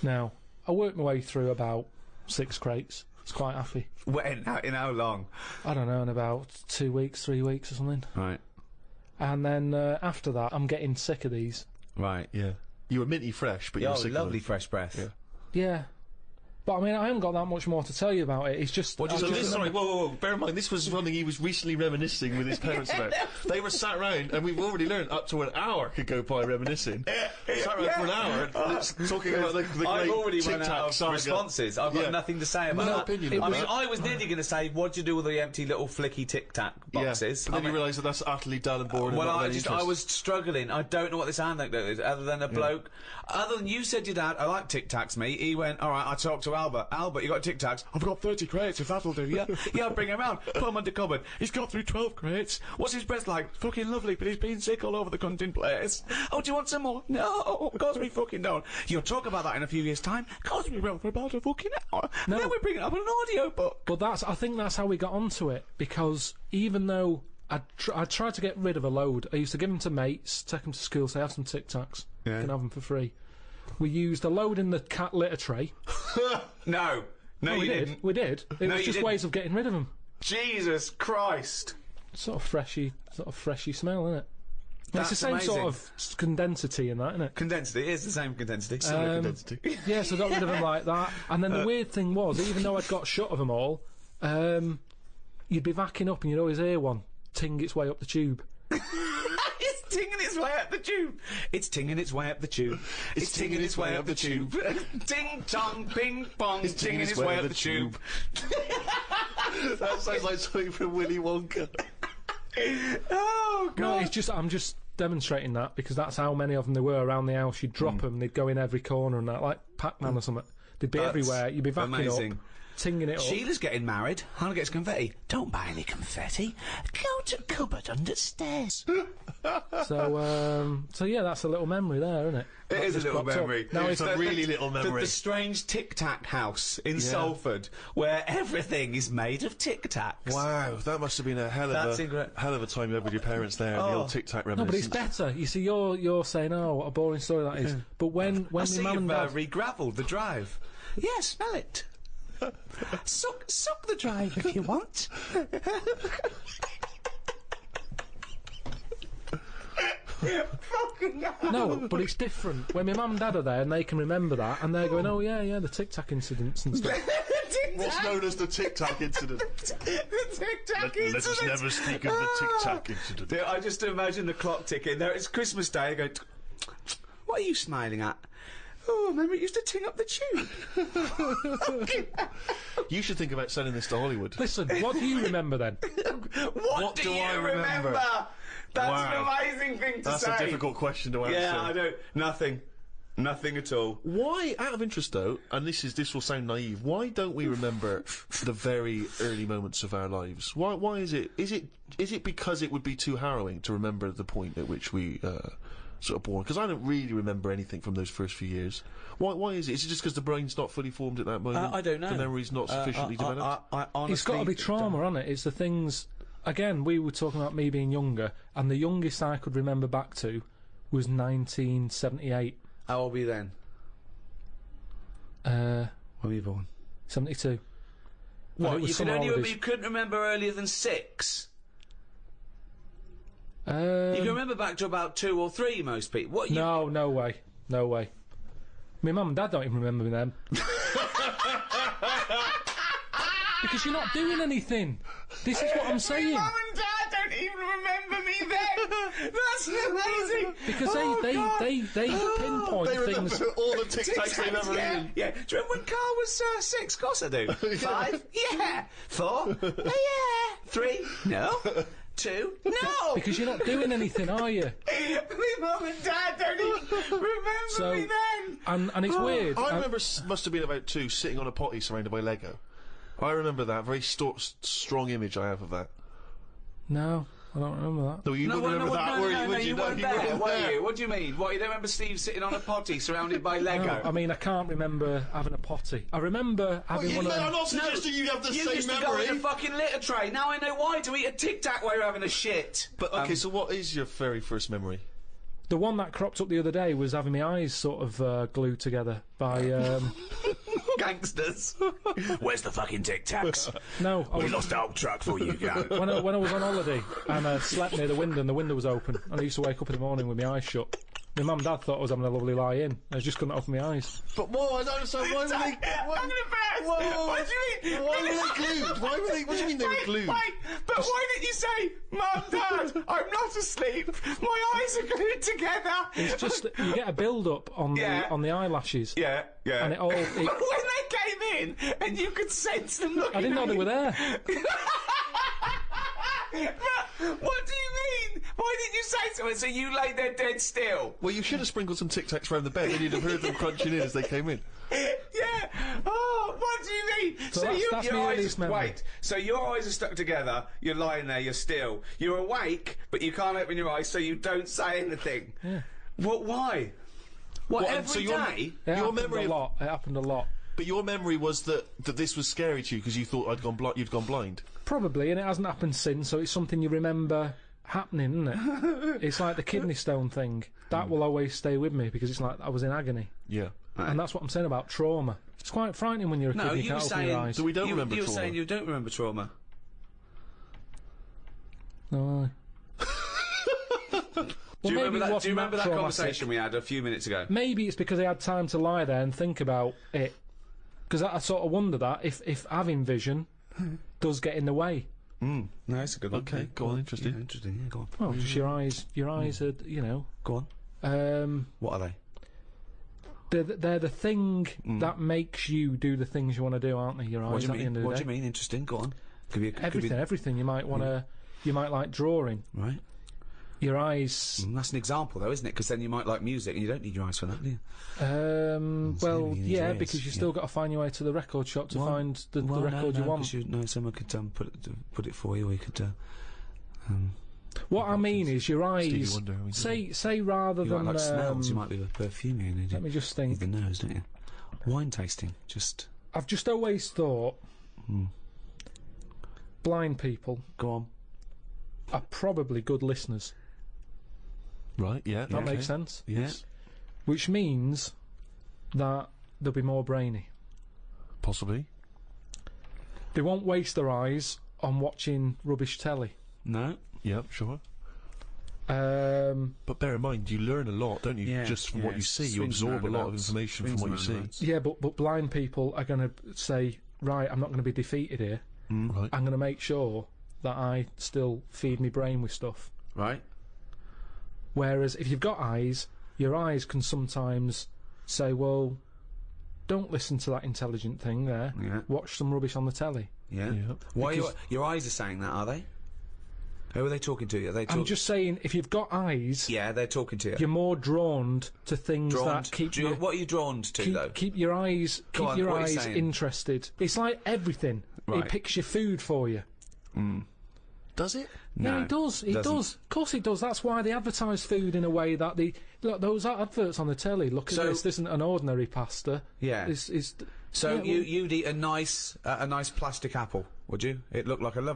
Now I worked my way through about 6 crates. I was quite happy. When? In how long? I don't know, in about 2 weeks, 3 weeks or something. Right. And then after that, I'm getting sick of these. Right. Yeah. You were minty fresh, but you were Oh, sick of lovely them. fresh breath. Yeah. Yeah. But I mean, I haven't got that much more to tell you about it. It's just. What do you I So just this, sorry, remember- whoa. Bear in mind, this was something he was recently reminiscing with his parents about. They were sat round, and we've already learned up to an hour could go by reminiscing. Sat round for an hour, talking about the great I've already Tic run Tac out of saga. responses. I've got Yeah. nothing to say about No that. opinion I on mean, that. I was nearly going to say, what do you do with the empty little flicky Tic Tac boxes? Yeah, but then I you mean, realise that that's utterly dull and boring. well, and not I of any interest. was struggling. I don't know what this anecdote is, other than a bloke. Other than you said your dad, I like Tic Tacs, mate. He went, all right. I talked to Albert. Albert, you got Tic Tacs? I've got 30 crates. If that'll do, yeah, yeah. I'll bring him round. Put him under cupboard. He's got through 12 crates. What's his breath like? Fucking lovely, but he's been sick all over the cunting place. Oh, do you want some more? No, of course we fucking don't. You'll talk about that in a few years' time. Of course we will for about a fucking hour. No. Then we bring it up in an audio book. But I think that's how we got onto it, because even though I tried to get rid of a load, I used to give them to mates, take them to school, say, have some Tic Tacs. You can have them for free. We used a load in the cat litter tray. No. No, we you did. didn't. We did. It No, was you just didn't. ways of getting rid of them. Jesus Christ. Sort of freshy smell, isn't it? It's the That's same amazing. sort of condensity in that, isn't it? Condensity. It is the same condensity. Condensity. Yeah, so I got rid of them like that. And then the weird thing was, even though I'd got shut of them all, you'd be backing up and you'd always hear one ting its way up the tube. It's tinging its way up the tube. It's tinging its way up the tube. It's tinging its way up the tube. Ting tong ping pong. It's tinging its way up the tube. That sounds like something from Willy Wonka. Oh No, God. it's just I'm just demonstrating that because that's how many of them there were around the house. You'd drop them, they'd go in every corner and that, like Pac-Man or something. They'd be That's everywhere. You'd be backing amazing. up, tinging it up. Sheila's getting married. Hannah gets confetti. Don't buy any confetti. Go to cupboard under stairs. So yeah, that's a little memory there, isn't it? It That is a just little cropped up. memory. Now It's it's a really little memory. The strange Tic Tac house in Salford, where everything is made of Tic Tacs. Wow, that must have been a hell That's of incredible. a time you had with your parents there. The old Tic Tac no, but it's reminiscence. better. You see, you're saying, oh, what a boring story that is. But when I my see mum and you've dad, re-gravelled the drive. Yeah, smell it. Suck the drive if you want. Fucking hell. No, but it's different. When my mum and dad are there and they can remember that, and they're going, oh, yeah, the Tic Tac incidents and stuff. What's known as the Tic Tac incident? The Tic Tac incident. Let us never speak of the Tic Tac incident. I just imagine the clock ticking. There, it's Christmas Day. I go, what are you smiling at? Oh, remember it used to ting up the tube. You should think about selling this to Hollywood. Listen, what do you remember then? What do you remember? That's an amazing thing to say. That's a difficult question to answer. Yeah, I don't. Nothing at all. Why, out of interest though, and this will sound naive, why don't we remember the very early moments of our lives? Why is it? Is it because it would be too harrowing to remember the point at which we sort of born? Because I don't really remember anything from those first few years. Why is it? Is it just because the brain's not fully formed at that moment? I don't know. The memory's not sufficiently developed? I honestly, It's got to be trauma, hasn't it? It's the things. Again, we were talking about me being younger, and the youngest I could remember back to was 1978. How old were you then? When were you born? 72. What, you couldn't remember earlier than 6? You can remember back to about 2 or 3, most people. What? No way. My mum and dad don't even remember them. Because you're not doing anything. This is what I'm saying. Mum and Dad don't even remember me then. That's amazing. Because they pinpoint They remember things. all the Tic Tacs they've ever eaten. Yeah. Do you remember when Karl was 6? Of course I do. 5? Yeah. 4? Yeah. 3? No. 2? No. Because you're not doing anything, are you? My mum and Dad don't even remember me then. And it's weird. I remember must have been about 2 sitting on a potty surrounded by Lego. I remember that. Very strong image I have of that. No, I don't remember that. No, you wouldn't remember that, were you? You weren't there, were you? What do you mean? What, you don't remember Steve sitting on a potty surrounded by Lego? No, I mean, I can't remember having a potty. I remember having one of them. I'm not suggesting you have the You same used to memory. go in a fucking litter tray. Now I know why. To eat a Tic Tac while you're having a shit. But, okay, so what is your very first memory? The one that cropped up the other day was having my eyes sort of glued together by... Gangsters. Where's the fucking Tic Tacs? No, I was, lost the old truck for you, guys. when I was on holiday and I slept near the window and the window was open and I used to wake up in the morning with my eyes shut. My mum and dad thought I was having a lovely lie-in. I just couldn't open my eyes. But whoa, I don't understand. Why were they? I'm gonna burst. What do you mean? Why were they glued? Why were they? What do you mean they were glued? Wait, but why didn't you say, Mum, Dad, I'm not asleep. My eyes are glued together. It's just that you get a build-up on the eyelashes. Yeah. And it all... But when they came in and you could sense them looking I didn't know at they were there. But what do you mean? Why didn't you say something? So you lay there dead still? Well, you should have sprinkled some Tic Tacs around the bed, and you'd have heard them crunching in as they came in. Yeah. Oh, what do you mean? So that's your my eyes earliest memory. wait. So your eyes are stuck together. You're lying there. You're still. You're awake, but you can't open your eyes, so you don't say anything. Yeah. What? Why? What? What, Every so your- day? It Your happened memory a of- lot. It happened a lot. But your memory was that this was scary to you because you thought you'd gone blind. Probably, and it hasn't happened since, so it's something you remember happening, isn't it? It's like the kidney stone thing. That will always stay with me because it's like I was in agony. Yeah. And that's what I'm saying about trauma. It's quite frightening when you're a kid and you can't open your eyes. So we don't remember You were trauma. saying you don't remember trauma. No. Do you remember that? wasn't Do you remember that traumatic. conversation we had a few minutes ago? Maybe it's because I had time to lie there and think about it. Because I sort of wonder that if having vision does get in the way. No, it's a good one. Okay, go on, interesting. Yeah, interesting. Yeah, go on. Well, just your eyes are, you know. Go on. What are they? They're the thing that makes you do the things you want to do, aren't they? Your eyes. What do you at the end mean? of the What day. do you mean? Interesting. Go on. Everything. You might want to. You might like drawing. Right. Your eyes. That's an example, though, isn't it? Because then you might like music, and you don't need your eyes for that, do you? Well, you need yeah, your ears, because you still got to find your way to the record shop to find the record you want. Someone could put it for you, or you could. What I mean is your Stevie eyes. Wonder, I mean, Say rather You than. might like smells. You might be a perfume. Let me just think. The nose, don't you? Wine tasting, just. I've just always thought blind people Go on. are probably good listeners. Right, yeah. That makes sense. Yes. Which means that they'll be more brainy. Possibly. They won't waste their eyes on watching rubbish telly. No. Yep, sure. But bear in mind, you learn a lot, don't you? Yeah, Just from yeah, what you see, you swings absorb a lot of roundabouts, information from swings what you see. roundabouts. Yeah, but blind people are going to say, right, I'm not going to be defeated here. Right. I'm going to make sure that I still feed my brain with stuff. Right. Whereas if you've got eyes, your eyes can sometimes say, well, don't listen to that intelligent thing there. Yeah. Watch some rubbish on the telly. Yeah. Yeah. Why Because- your eyes are saying that, are they? Who are they talking to? Are they I'm just saying, if you've got eyes, Yeah, they're talking to you. you're more drawn to things Drawn that keep you... what are you drawn to, though? Keep your eyes, Go keep on, your what are you eyes saying? interested. It's like everything. Right. It picks your food for you. Does it? No, Yeah, it does. It doesn't. does. Of course it does. That's why they advertise food in a way that look, those adverts on the telly. Look at So- this. This isn't an ordinary pasta. Yeah. It's So yeah, you'd eat a nice plastic apple, would you? It looked like an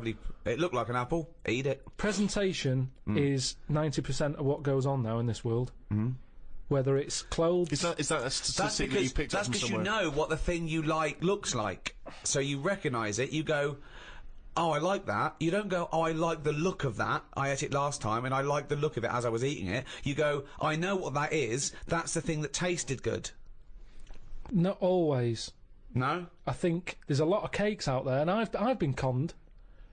apple. Eat it. presentation is 90% of what goes on now in this world. Whether it's clothes, Is that a That's statistic that you because picked up from you somewhere? know what the thing you like looks like. So you recognise it. You go, oh, I like that. You don't go, oh, I like the look of that. I ate it last time and I like the look of it as I was eating it. You go, I know what that is. That's the thing that tasted good. not always. No? I think there's a lot of cakes out there, and I've been conned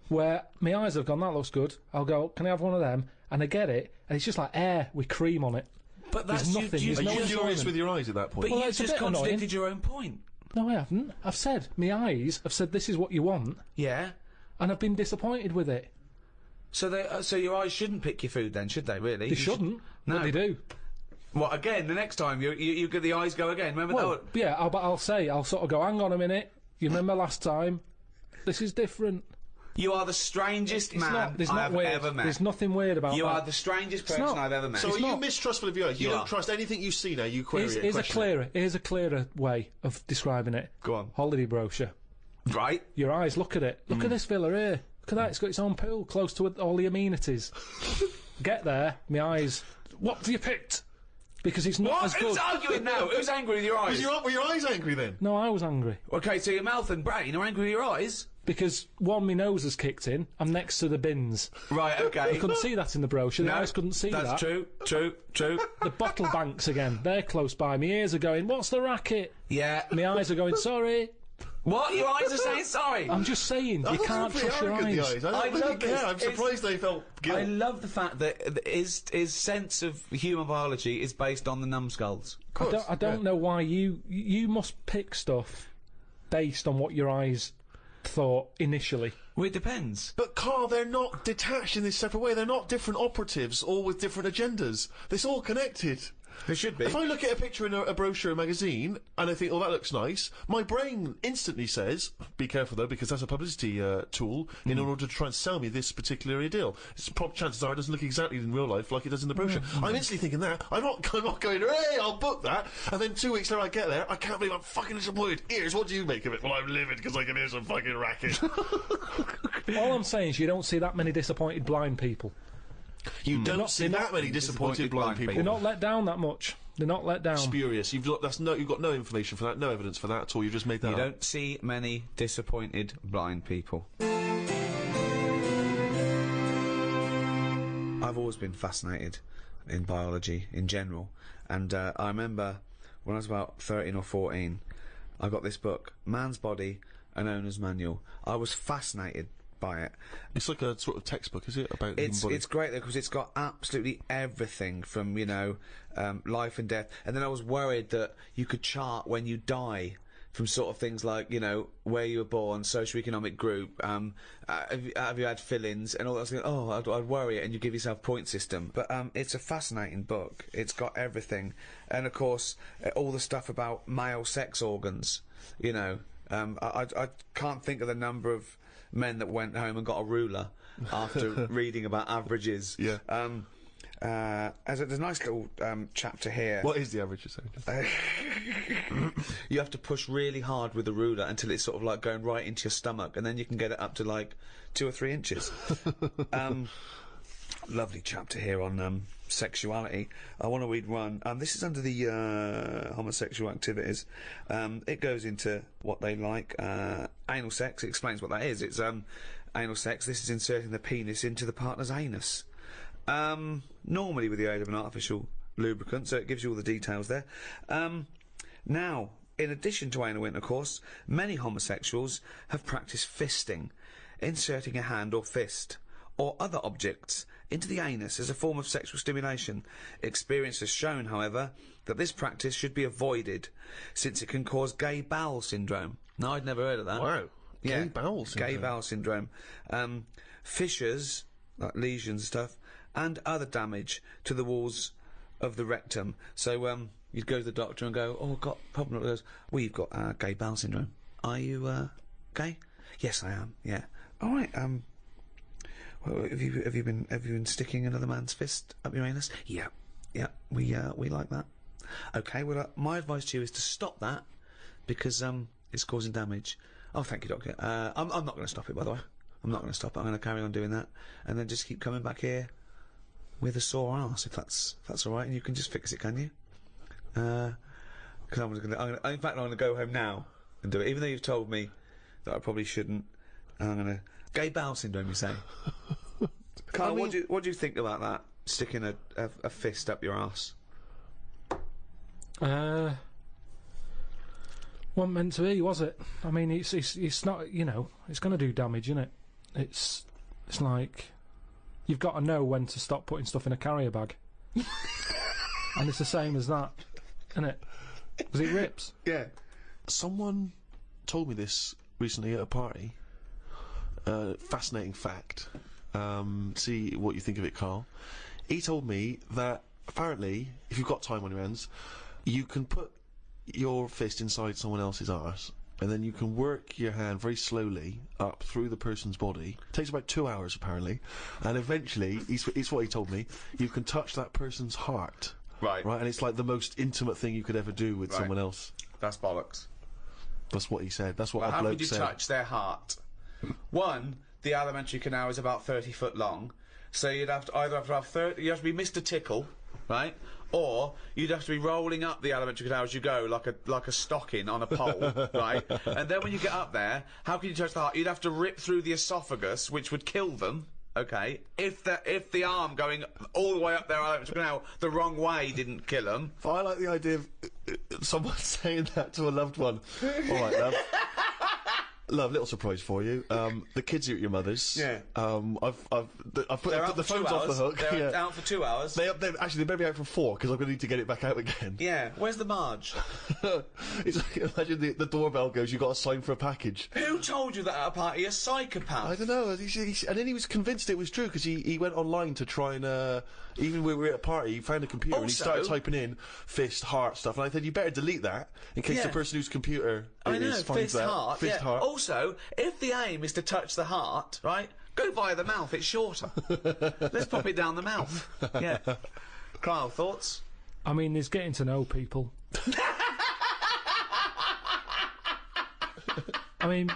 where my eyes have gone, that looks good. I'll go, can I have one of them? And I get it, and it's just like air with cream on it. But There's that's nothing, You, there's Are no you enjoyment. furious with your eyes at that point? but Well, you it's a just bit annoying. contradicted your own point. No, I haven't. I've said my eyes have said this is what you want, Yeah. and I've been disappointed with it. So your eyes shouldn't pick your food then, should they? Really? They shouldn't, No. but they do. What again? The next time you get the eyes go again. Remember Well, that? yeah, I'll sort of go, hang on a minute. You remember last time? This is different. You are the strangest man There's I not have weird. ever met. There's nothing weird about You that. are the strangest person not. I've ever met. So are It's you not. mistrustful of your eyes? You You don't are. trust anything you see now, you query it, question it. Here's a clearer way of describing it. Go on. Holiday brochure. Right? Your eyes, look at it. Look at this villa here. Look at that, it's got its own pool, close to all the amenities. Get there, my eyes. What have you picked? Because it's not as good. Who's arguing now? Who's angry with your eyes? Were your eyes angry then? No, I was angry. Okay, so your mouth and brain are angry with your eyes? Because, one, my nose has kicked in. I'm next to the bins. Right, okay. You couldn't see that in the brochure. The eyes couldn't see that's that. true. The bottle banks again. They're close by. My ears are going, what's the racket? Yeah. My eyes are going, sorry. What? Your eyes are saying sorry? I'm just saying, you can't trust your eyes. I don't I really love this. care. I'm surprised they felt guilt. I love the fact that his sense of human biology is based on the numbskulls. I don't know why you must pick stuff based on what your eyes thought initially. Well, it depends. But Karl, they're not detached in this separate way. They're not different operatives, all with different agendas. It's all connected. It should be. If I look at a picture in a brochure, a magazine, and I think, oh, that looks nice, my brain instantly says, be careful though, because that's a publicity tool in order to try and sell me this particular deal. Chances are it doesn't look exactly in real life like it does in the brochure. I'm instantly thinking that. I'm not going, hey, I'll book that. And then 2 weeks later I get there, I can't believe I'm fucking disappointed. Ears, what do you make of it? Well, I'm livid because I can hear some fucking racket. All I'm saying is you don't see that many disappointed blind people. You don't see that many disappointed blind people. They're not let down that much. They're not let down. Spurious. You've got no information for that, no evidence for that at all. You've just made that You up. don't see many disappointed blind people. I've always been fascinated in biology in general, and I remember when I was about 13 or 14, I got this book, Man's Body, an Owner's Manual. I was fascinated by it. It's like a sort of textbook, is it? About the human body? It's great though because it's got absolutely everything from life and death, and then I was worried that you could chart when you die from sort of things like where you were born, socioeconomic group, have you had fill-ins and all that stuff. Oh, I'd worry it, and you give yourself point system. But it's a fascinating book. It's got everything, and of course all the stuff about male sex organs. I can't think of the number of men that went home and got a ruler after reading about averages. Yeah. There's a nice little chapter here. What is the average? You have to push really hard with the ruler until it's sort of like going right into your stomach, and then you can get it up to like 2 or 3 inches. Lovely chapter here on sexuality. I want to read one. This is under the homosexual activities. It goes into what they like. Anal sex. It explains what that is. It's anal sex. This is inserting the penis into the partner's anus. normally with the aid of an artificial lubricant, so it gives you all the details there. Now, in addition to anal intercourse, many homosexuals have practiced fisting, inserting a hand or fist or other objects into the anus as a form of sexual stimulation. Experience has shown, however, that this practice should be avoided, since it can cause gay bowel syndrome. Now, I'd never heard of that. Wow. Yeah, Gay bowel syndrome. Gay bowel syndrome. Fissures, like lesions and stuff, and other damage to the walls of the rectum. So, you'd go to the doctor and go, "Oh, I've got a problem." He goes, "Well, you've got gay bowel syndrome. Are you gay?" "Yes, I am. Yeah." "All right. Well, have you been sticking another man's fist up your anus?" "Yeah. Yeah. We like that." "Okay. Well, my advice to you is to stop that because it's causing damage." "Oh, thank you, doctor. I'm not going to stop it, by the way. I'm not going to stop it. I'm going to carry on doing that, and then just keep coming back here with a sore arse, if that's all right, and you can just fix it, can you?" Because in fact, I'm going to go home now and do it, even though you've told me that I probably shouldn't. I'm going to gay bowel syndrome, you say? Karl, what do you think about that? Sticking a fist up your arse? Wasn't meant to be, was it? I mean, it's not, you know, it's going to do damage, isn't it? It's like you've got to know when to stop putting stuff in a carrier bag, and it's the same as that, isn't it? Because it rips. Yeah. Someone told me this recently at a party. Fascinating fact. See what you think of it, Karl. He told me that apparently, if you've got time on your hands, you can put your fist inside someone else's arse, and then you can work your hand very slowly up through the person's body. It takes about 2 hours, apparently, and eventually, it's what he told me, you can touch that person's heart. Right. Right, and it's like the most intimate thing you could ever do with someone else. That's bollocks. That's what he said. That's what a How bloke could you said. touch their heart? One, the alimentary canal is about 30 foot long, so you'd have to either you have to be Mr. Tickle, right? Or you'd have to be rolling up the alimentary canal as you go, like a stocking on a pole, right? And then when you get up there, how can you touch the heart? You'd have to rip through the esophagus, which would kill them. Okay, if the arm going all the way up their alimentary canal the wrong way didn't kill them. I like the idea of someone saying that to a loved one. All right, love. Love, little surprise for you. The kids are at your mother's. Yeah. I've put the phone's 2 off the hours. hook. They're out for 2 hours. They better be out for 4 because I'm going to need to get it back out again. Yeah. Where's the Marge? It's like, imagine the doorbell goes. You've got to sign for a package. Who told you that at a party? A psychopath. I don't know. And then he was convinced it was true because he went online to try and even when we were at a party, he found a computer and he started typing in fist, heart stuff. And I said, you better delete that in case the person whose computer finds fist, that. heart. Fist, heart. Also, if the aim is to touch the heart, right, go via the mouth. It's shorter. Let's pop it down the mouth. Yeah. Karl, thoughts? I mean, there's getting to know people. I mean,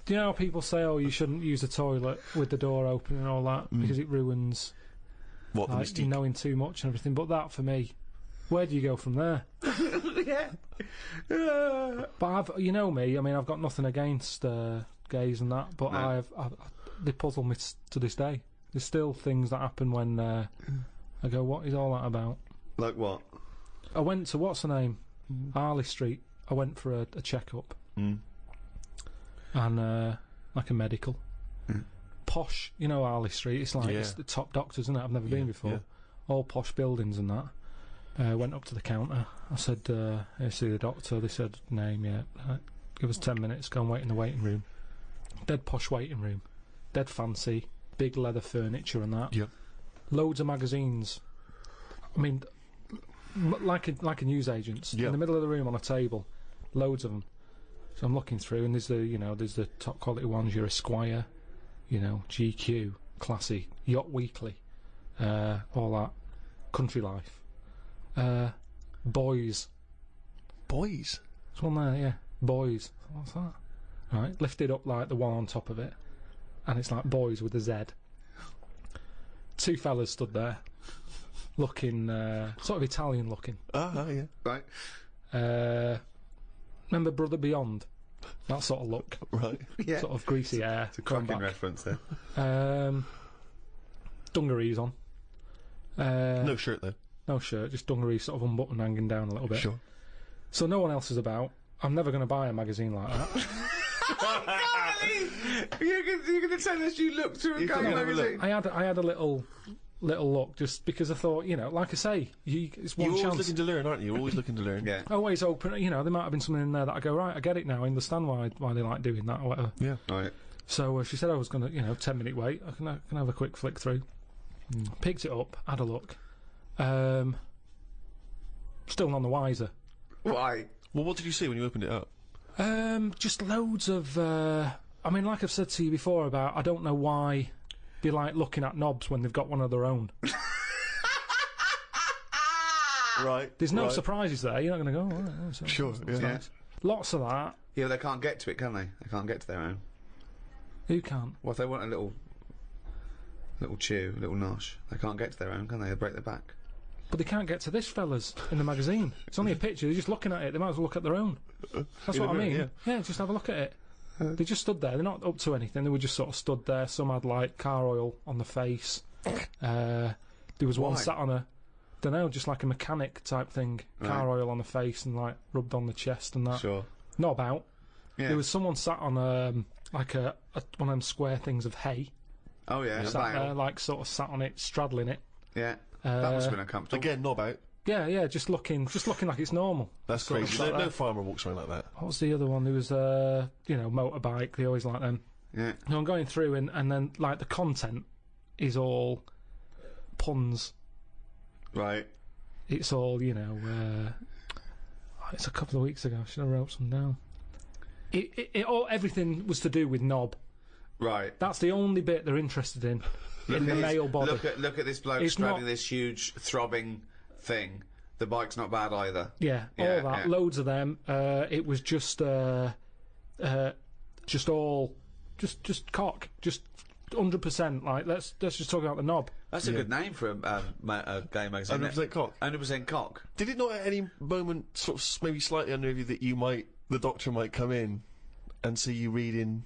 do you know how people say, "Oh, you shouldn't use the toilet with the door open and all that because it ruins What the like, mystique? knowing too much and everything?" But that, for me, where do you go from there? But you know me. I mean, I've got nothing against gays and that, but No. they puzzle me to this day. There's still things that happen when I go, "What is all that about?" Like what? I went to what's her name, Harley Street. I went for a checkup, and like a medical. Posh, you know, Harley Street. It's like it's the top doctors, isn't it? I've never been before. yeah. All posh buildings and that. Went up to the counter. I said, "Here, see the doctor." They said, "Name, yeah." Give us 10 minutes. Go and wait in the waiting room. Dead posh waiting room. Dead fancy. Big leather furniture and that. Yep. Loads of magazines. I mean, like a newsagent's. Yep. In the middle of the room on a table. Loads of them. So I'm looking through, and there's the top quality ones. Your Esquire, GQ, Classy, Yacht Weekly, all that. Country Life. Boys. Boys. There's one there, yeah. Boys. What's that? Right, lifted up like the one on top of it, and it's like Boys with a Z. Two fellas stood there, looking sort of Italian looking. Yeah. Right. Remember Brother Beyond? That sort of look. Right. Yeah. Sort of greasy hair. It's a cracking reference there. Dungarees on. No shirt though. No shirt, just dungarees sort of unbuttoned, hanging down a little bit. Sure. So no one else is about. I'm never going to buy a magazine like that. You're going to tell us you looked through a gay magazine? I had a little look just because I thought, like I say, it's one You're chance. always looking to learn, aren't you? You're always looking to learn. Yeah. Always open. There might have been something in there that I go, right, I get it now. I understand why they like doing that or whatever. Yeah. Right. So she said I was going to, 10-minute wait. I can have a quick flick through. Picked it up, had a look. Still none the wiser. Why? Well, what did you see when you opened it up? Just loads of. Like I've said to you before about, I don't know why they like looking at knobs when they've got one of their own. Right. There's no surprises there. You're not going to go. Oh, right, Sure. Yeah. nice. Lots of that. Yeah, they can't get to it, can they? They can't get to their own. Who can't? Well, if they want a little chew, a little nosh, they can't get to their own, can they? They break their back. But they can't get to this fella's in the magazine. It's only a picture. They're just looking at it. They might as well look at their own. That's what I mean. Yeah, just have a look at it. They just stood there. They're not up to anything. They were just sort of stood there. Some had like car oil on the face. There was one sat on a, don't know, just like a mechanic type thing. Car oil on the face and like rubbed on the chest and that. Sure. Not about. Yeah. There was someone sat on like one of them square things of hay. Oh yeah. Sat there, like sort of sat on it, straddling it. Yeah. That must have been uncomfortable. Again, knob out. Yeah, just looking like it's normal. That's Sort of crazy. like No that. farmer walks around like that. What was the other one? There was motorbike. They always like them. Yeah. No, I'm going through and then like the content is all puns. Right. It's all it's a couple of weeks ago. Should have wrote some down. Everything was to do with knob. Right. That's the only bit they're interested in the male body. Look at this bloke It's straddling not- this huge throbbing thing. The bike's not bad either. Yeah, Yeah, all that, yeah. loads of them. It was just cock, just 100%. Like let's just talk about the knob. That's a good name for a gay magazine. 100% cock. 100% cock. Did it not at any moment sort of maybe slightly unnerve you that the doctor might come in and see you reading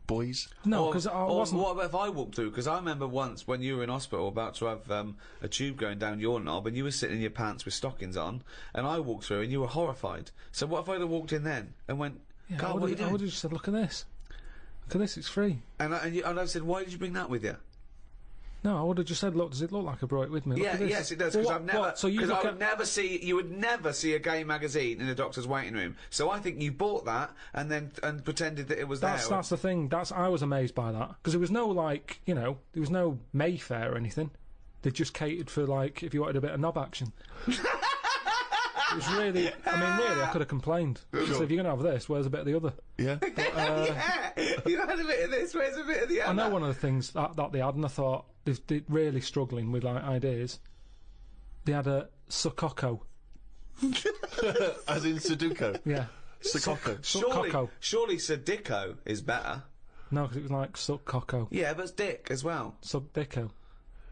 boys? No, Or- because I or wasn't. What if I walked through? Because I remember once when you were in hospital about to have a tube going down your knob, and you were sitting in your pants with stockings on, and I walked through, and you were horrified. So what if I'd have walked in then and went, Yeah, "Carl, I what are you would doing?" have just said, "Look at this. Look at this. It's free." And I said, "Why did you bring that with you?" No, I would have just said, "Look, does it look like I brought it with me?" Look Yeah, at this. yes, it does. Well, Because what- I've never. what? So you Because look I at would never see. You would never see a gay magazine in a doctor's waiting room. So I think you bought that and pretended that it was that's there. the thing. I was amazed by that because there was no there was no Mayfair or anything. They just catered for like if you wanted a bit of knob action. It was really, really, I could have complained. So if you're going to have this, where's a bit of the other? Yeah. Yeah, you had a bit of this. Where's a bit of the other? I know one of the things that they had, and I thought they're really struggling with like ideas. They had a Sukoko. As in Sudoku. Yeah. Sukoko. Sukoko. Surely Sadico is better. No, because it was like Sukoko. Yeah, but it's Dick as well. Subdico.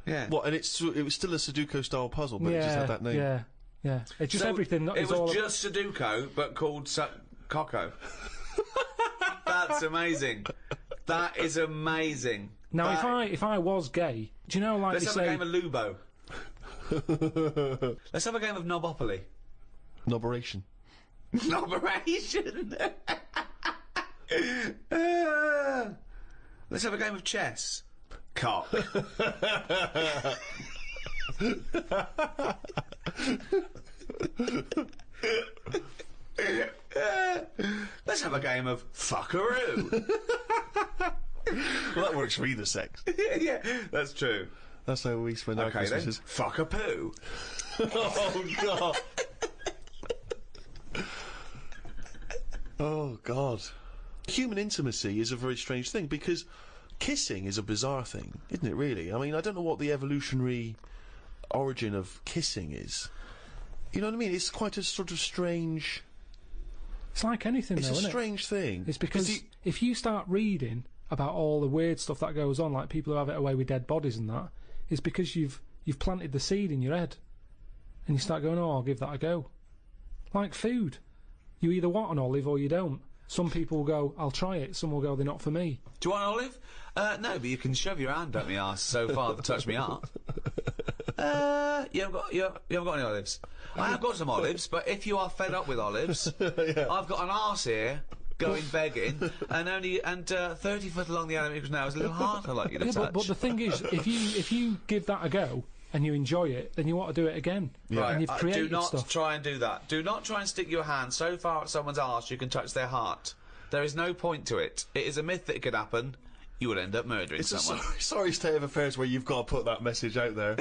Yeah. What? And it was still a Sudoku style puzzle, but it just had that name. Yeah. Yeah. It's just So everything. It is was all just Sudoku, but called Coco. That's amazing. That is amazing. Now, That- if I was gay, do you know like Let's they have say? a game of Lubo. Let's have a game of Knobopoly. Noberation. Operation. Let's have a game of chess. Cock. Let's have a game of fuckaroo. Well, that works for either sex. Yeah, that's true. That's how we spend our Okay then, Christmases. fuck a poo. Oh god. Oh god. Human intimacy is a very strange thing because kissing is a bizarre thing, isn't it? Really. I mean, I don't know what the evolutionary origin of kissing is. You know what I mean? It's quite a sort of strange. It's like anything, It's though, a isn't it? strange thing. It's because if you start reading about all the weird stuff that goes on, like people who have it away with dead bodies and that, it's because you've planted the seed in your head, and you start going, "Oh, I'll give that a go." Like food, you either want an olive or you don't. Some people will go, "I'll try it." Some will go, "They're not for me." Do you want an olive? No, but you can shove your hand up my arse so far to touch me up. You haven't got any olives. I have got some olives, but if you are fed up with olives, I've got an arse here going begging, and 30 foot along the animated now is a little heart I'd like you to touch. But the thing is, if you give that a go and you enjoy it, then you want to do it again. Right, And you've created do not stuff. try and do that. Do not try and stick your hand so far at someone's arse you can touch their heart. There is no point to it. It is a myth that it could happen. You would end up murdering someone. It's a sorry state of affairs where you've got to put that message out there.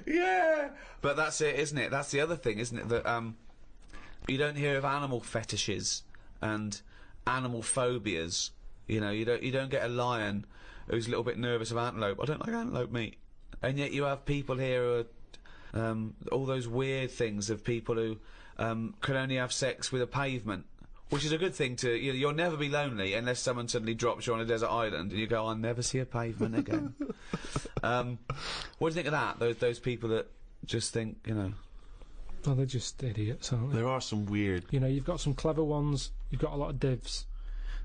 yeah. But that's it, isn't it? That's the other thing, isn't it? That you don't hear of animal fetishes and animal phobias. You know, you don't get a lion who's a little bit nervous of antelope. I don't like antelope meat. And yet you have people here who are all those weird things of people who can only have sex with a pavement. Which is a good thing to... You'll never be lonely unless someone suddenly drops you on a desert island and you go, I'll never see a pavement again. What do you think of that? Those people that just think, you know... Well, they're just idiots, aren't they? There are some weird... You know, you've got some clever ones, you've got a lot of divs.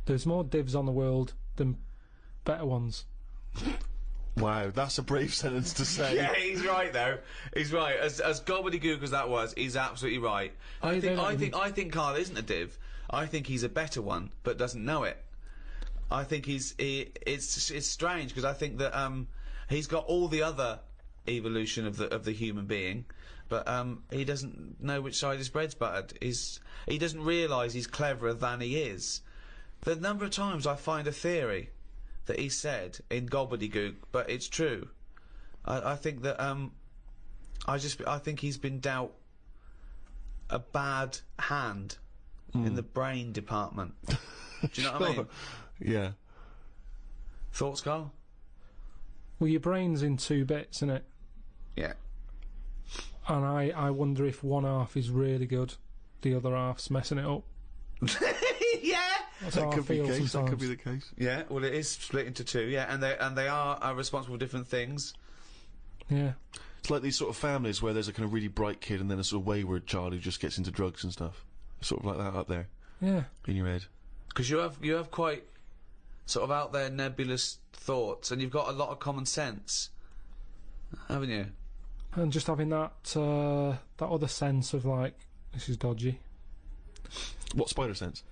There's more divs on the world than better ones. Wow, that's a brave sentence to say. Yeah, he's right though. He's right. As gobbledygook as that was, he's absolutely right. I think Karl isn't a div. I think he's a better one, but doesn't know it. I think it's strange because I think that he's got all the other evolution of the human being, but he doesn't know which side his bread's buttered. He doesn't realise he's cleverer than he is. The number of times I find a theory that he said in gobbledygook, but it's true. I think that I think he's been dealt a bad hand in the brain department. Do you know what I mean? Yeah. Thoughts, Karl? Well, your brain's in two bits, isn't it? Yeah. And I wonder if one half is really good, the other half's messing it up. Yeah. That's how I feel sometimes. That could be the case. Yeah. Well, it is split into two. Yeah, and they are responsible for different things. Yeah. It's like these sort of families where there's a kind of really bright kid and then a sort of wayward child who just gets into drugs and stuff. Sort of like that up there. Yeah. In your head. Because you have quite sort of out there nebulous thoughts, and you've got a lot of common sense, haven't you? And just having that other sense of like, this is dodgy. What spider sense?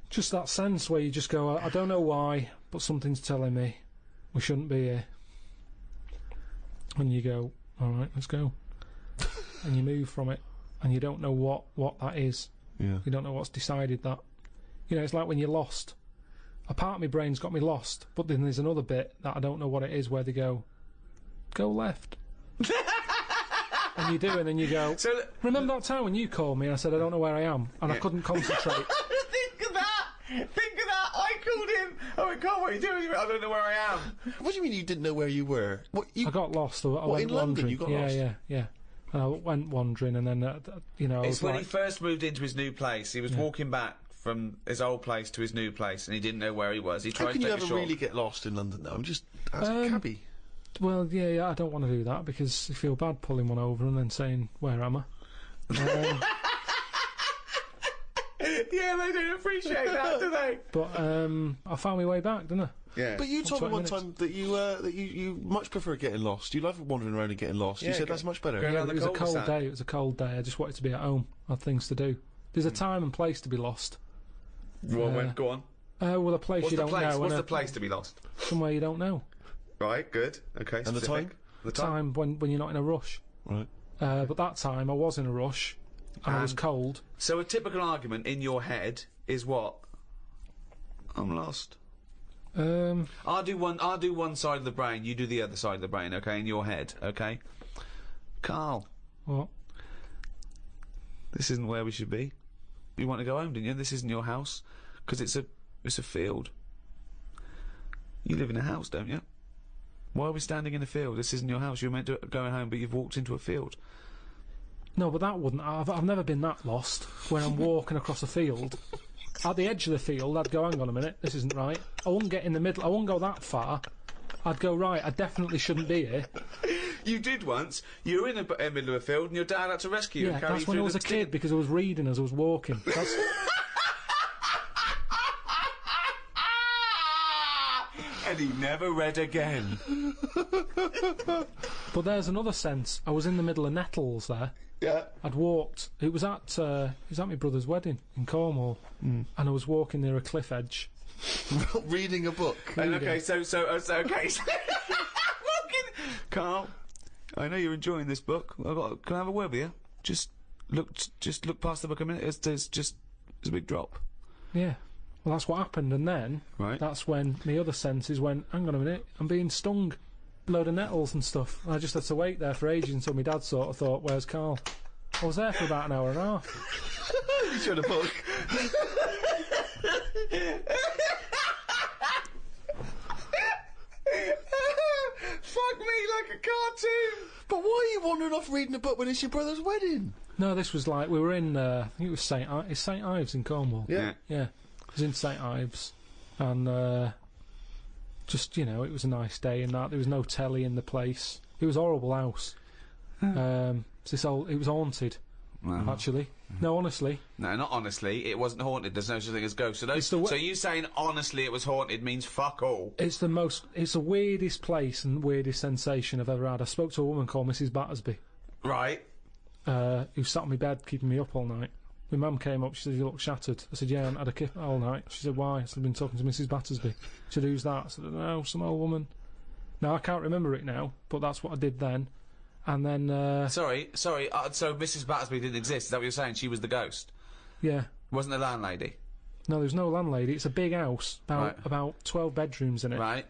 Just that sense where you just go, I don't know why, but something's telling me we shouldn't be here. And you go, all right, let's go. And you move from it, and you don't know what that is. Yeah. You don't know what's decided that. You know, it's like when you're lost. A part of my brain's got me lost, but then there's another bit that I don't know what it is where they go left. And you do, and then you go, so remember that time when you called me and I said I don't know where I am, and I couldn't concentrate. Think of that! I called him. I went, Karl, what are you doing? I don't know where I am. What do you mean you didn't know where you were? I got lost. I went in London wandering. you got lost? Yeah. I went wandering, and then, you know... It's when he first moved into his new place. He was walking back from his old place to his new place, and he didn't know where he was. He tried How can to you take a ever short. really get lost in London, though? I'm just asking Cabby. Well, yeah, I don't want to do that, because you feel bad pulling one over and then saying, where am I? Yeah, they don't appreciate that, do they? But I found my way back, didn't I? Yeah. But you told me 20 one minutes. time that you much prefer getting lost. You love wandering around and getting lost. You Yeah, said that's much better. go Yeah, around it the was a cold cul-de-sac. day. It was a cold day. I just wanted to be at home. I had things to do. There's a time and place to be lost. Well, go on. Well, a place What's you the don't place? know. What's and the place to be lost? Somewhere you don't know. Right, good. Okay. And the specific. time? The time. Time when you're not in a rush. Right. But that time I was in a rush, and I was And- cold. So a typical argument in your head is what? I'm lost. I'll do one side of the brain, you do the other side of the brain, okay, in your head, okay? Karl, What? this isn't where we should be. You want to go home, didn't you? This isn't your house, because it's a field. You live in a house, don't you? Why are we standing in a field? This isn't your house. You're meant to go home, but you've walked into a field. No, but that wouldn't. I've never been that lost. When I'm walking across a field, at the edge of the field, I'd go, hang on a minute, this isn't right. I wouldn't get in the middle. I wouldn't go that far. I'd go, right, I definitely shouldn't be here. You did once. You were in the middle of a field, and your dad had to rescue you Yeah, and carry that's you when I through was the a kid, because I was reading as I was walking. That's, And he never read again. But there's another sense. I was in the middle of nettles there. Yeah. I'd walked. It was at my brother's wedding in Cornwall, and I was walking near a cliff edge. Reading a book. And okay, so okay. Karl, I know you're enjoying this book. Can I have a word with you? Just look past the book a minute. There's a big drop. Yeah. Well, that's what happened, and then that's when my other senses went, hang on a minute, I'm being stung. Load of nettles and stuff. I just had to wait there for ages until my dad sort of thought, where's Karl? I was there for about an hour and a half. You showed a book. Fuck me like a cartoon. But why are you wandering off reading a book when it's your brother's wedding? No, this was like, we were in, I think it was St Ives in Cornwall. Yeah. Yeah. It was in St Ives, and just, you know, it was a nice day and that. There was no telly in the place. It was a horrible house. It was haunted, actually. No, honestly. No, not honestly. It wasn't haunted. There's no such thing as ghosts. So you saying honestly it was haunted means fuck all. It's the weirdest place and weirdest sensation I've ever had. I spoke to a woman called Mrs. Battersby. Right. Who sat on my bed keeping me up all night. My mum came up, she said, you look shattered. I said, yeah, I haven't had a kip all night. She said, why? I said, I've been talking to Mrs. Battersby. She said, who's that? I said, no, some old woman. Now, I can't remember it now, but that's what I did then. And then, Sorry, so Mrs. Battersby didn't exist, is that what you're saying? She was the ghost? Yeah. Wasn't the landlady? No, there's no landlady. It's a big house, about 12 bedrooms in it. Right.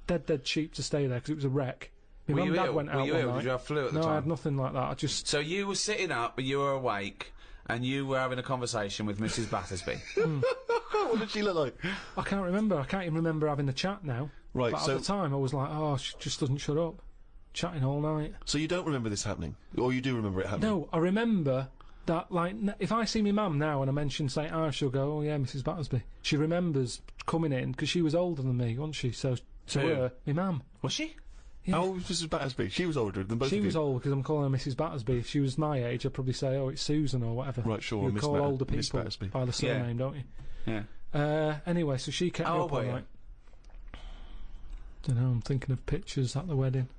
Dead cheap to stay there, because it was a wreck. My Were mum you and dad ill? went out Were you one ill? night. Did you have flu at the No, time? I had nothing like that. I just... So you were sitting up, but you were awake, and you were having a conversation with Mrs. Battersby. What did she look like? I can't remember. I can't even remember having the chat now. Right, But so... at the time, I was like, oh, she just doesn't shut up. Chatting all night. So you don't remember this happening? Or you do remember it happening? No, I remember that, like, if I see my mum now and I mention St. Ives, she'll go, oh yeah, Mrs. Battersby. She remembers coming in, because she was older than me, wasn't she? So, to Who? her, my mum. Was she? Yeah. How old was Mrs. Battersby? She was older than both of you. She was old, because I'm calling her Mrs. Battersby. If she was my age, I'd probably say, oh, it's Susan or whatever. Right, sure, You Miss call older Miss people Battersby. by the surname, don't you? Yeah. Anyway, so she kept me How up old all were you? night. Don't know, I'm thinking of pictures at the wedding.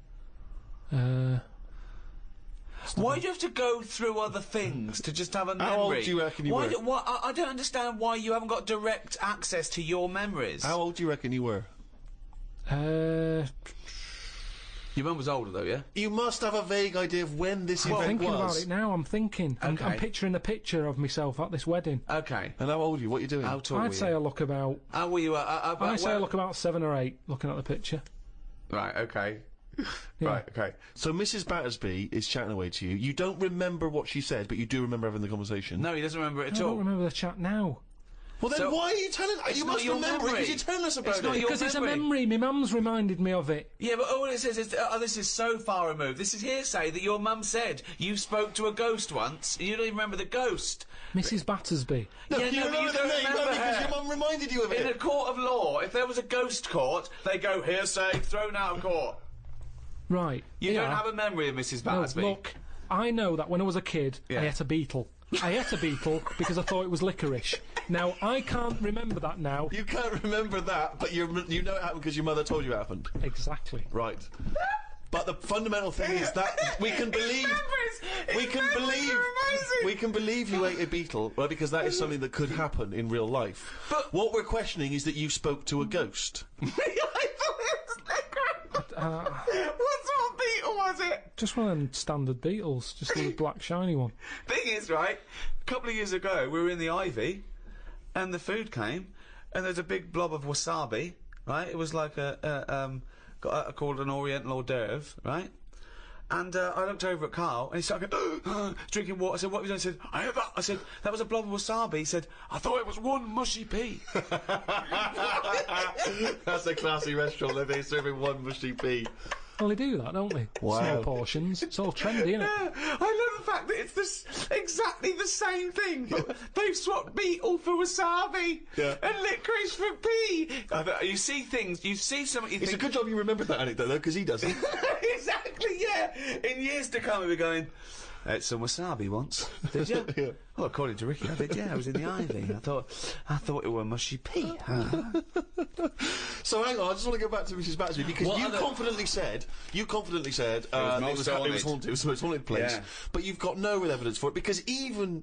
Why do you have to go through other things to just have a memory? How old do you reckon you were? I don't understand why you haven't got direct access to your memories. How old do you reckon you were? Your mum was older, though, yeah? You must have a vague idea of when this I'm event thinking was. about it now, I'm thinking. I'm Okay. picturing a picture of myself at this wedding. Okay. And how old are you? What are you doing? How tall were I'd say you? I look about... How were you? I'd say I look about 7 or 8, looking at the picture. Right, okay. Yeah. Right, okay. So Mrs. Battersby is chatting away to you. You don't remember what she said, but you do remember having the conversation. No, he doesn't remember it I at all. don't remember the chat now. Well, then So- why are you telling? It's You not must your remember it memory. because you're telling us about It's not it. your Because it's a memory. memory. My mum's reminded me of it. Yeah, but all it says is, oh, this is so far removed. This is hearsay that your mum said you spoke to a ghost once, and you don't even remember the ghost. Mrs. Battersby. No, Yeah, you no, but remember you the don't name remember only because her. your mum reminded you of In a it. court of law, if there was a ghost court, they go hearsay, thrown out of court. Right. You yeah. don't have a memory of Mrs. No, Battersby. look, I know that when I was a kid, Yeah. I ate a beetle. I ate a beetle because I thought it was licorice. Now, I can't remember that now. You can't remember that, but you know it happened because your mother told you it happened. Exactly. Right. But the fundamental thing is that we can believe we can believe you ate a beetle, well, because that is something that could happen in real life. But- what we're questioning is that you spoke to a ghost. I thought it was licorice. What sort of beetle was it? Just one of them standard beetles, just a little black shiny one. Thing is, right, a couple of years ago, we were in the Ivy, and the food came, and there's a big blob of wasabi, right? It was like called an Oriental hors d'oeuvre, right? And I looked over at Karl, and he started going, drinking water. I said, what have you done? He said, I had that. I said, that was a blob of wasabi. He said, I thought it was one mushy pea. That's a classy restaurant. They're serving one mushy pea. Well, they do that, don't they? Wow. Small portions. It's all trendy, isn't it? I love the fact that it's exactly the same thing. But they've swapped beetle for wasabi and licorice for pea. You see things, you see something, you It's a think... good job you remembered that anecdote, though, because he doesn't. Exactly, yeah. In years to come, we'll be going, ate some wasabi once, did you? Yeah. Well, according to Ricky, I did. Yeah, I was in the ivy. I thought it were mushy pea. So hang on, I just want to go back to Mrs. Battersby because you confidently said it was haunted. It was the most haunted place. Yeah. But you've got no evidence for it because even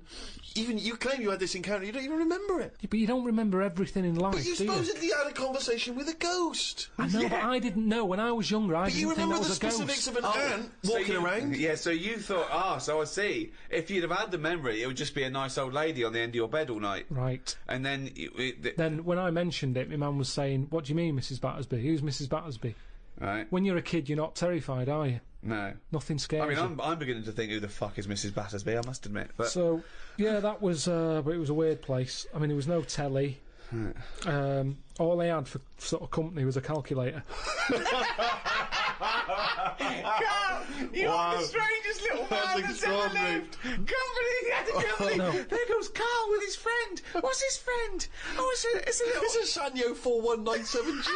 you claim you had this encounter, you don't even remember it. Yeah, but you don't remember everything in life, But you do you? supposedly had a conversation with a ghost. I know, but I didn't know. When I was younger, I But you didn't think remember that the was a ghost. specifics of an ant walking around. Yeah, so you thought, so I see. If you'd have had the memory, it would just be a nice old lady on the end of your bed all night. Right. And then... Then when I mentioned it, my mum was saying, "What do you mean, Mrs. Battersby? Who's Mrs. Battersby?" Right. When you're a kid, you're not terrified, are you? No. Nothing scares I mean, you. I'm beginning to think who the fuck is Mrs. Battersby, I must admit. But So, yeah, that was... but it was a weird place. I mean, there was no telly. All they had for sort of company was a calculator. Carl, you are the strangest little man that's ever lived. Company, There goes Karl with his friend. What's his friend? Oh, it's a little... It's a Sanyo 4197G.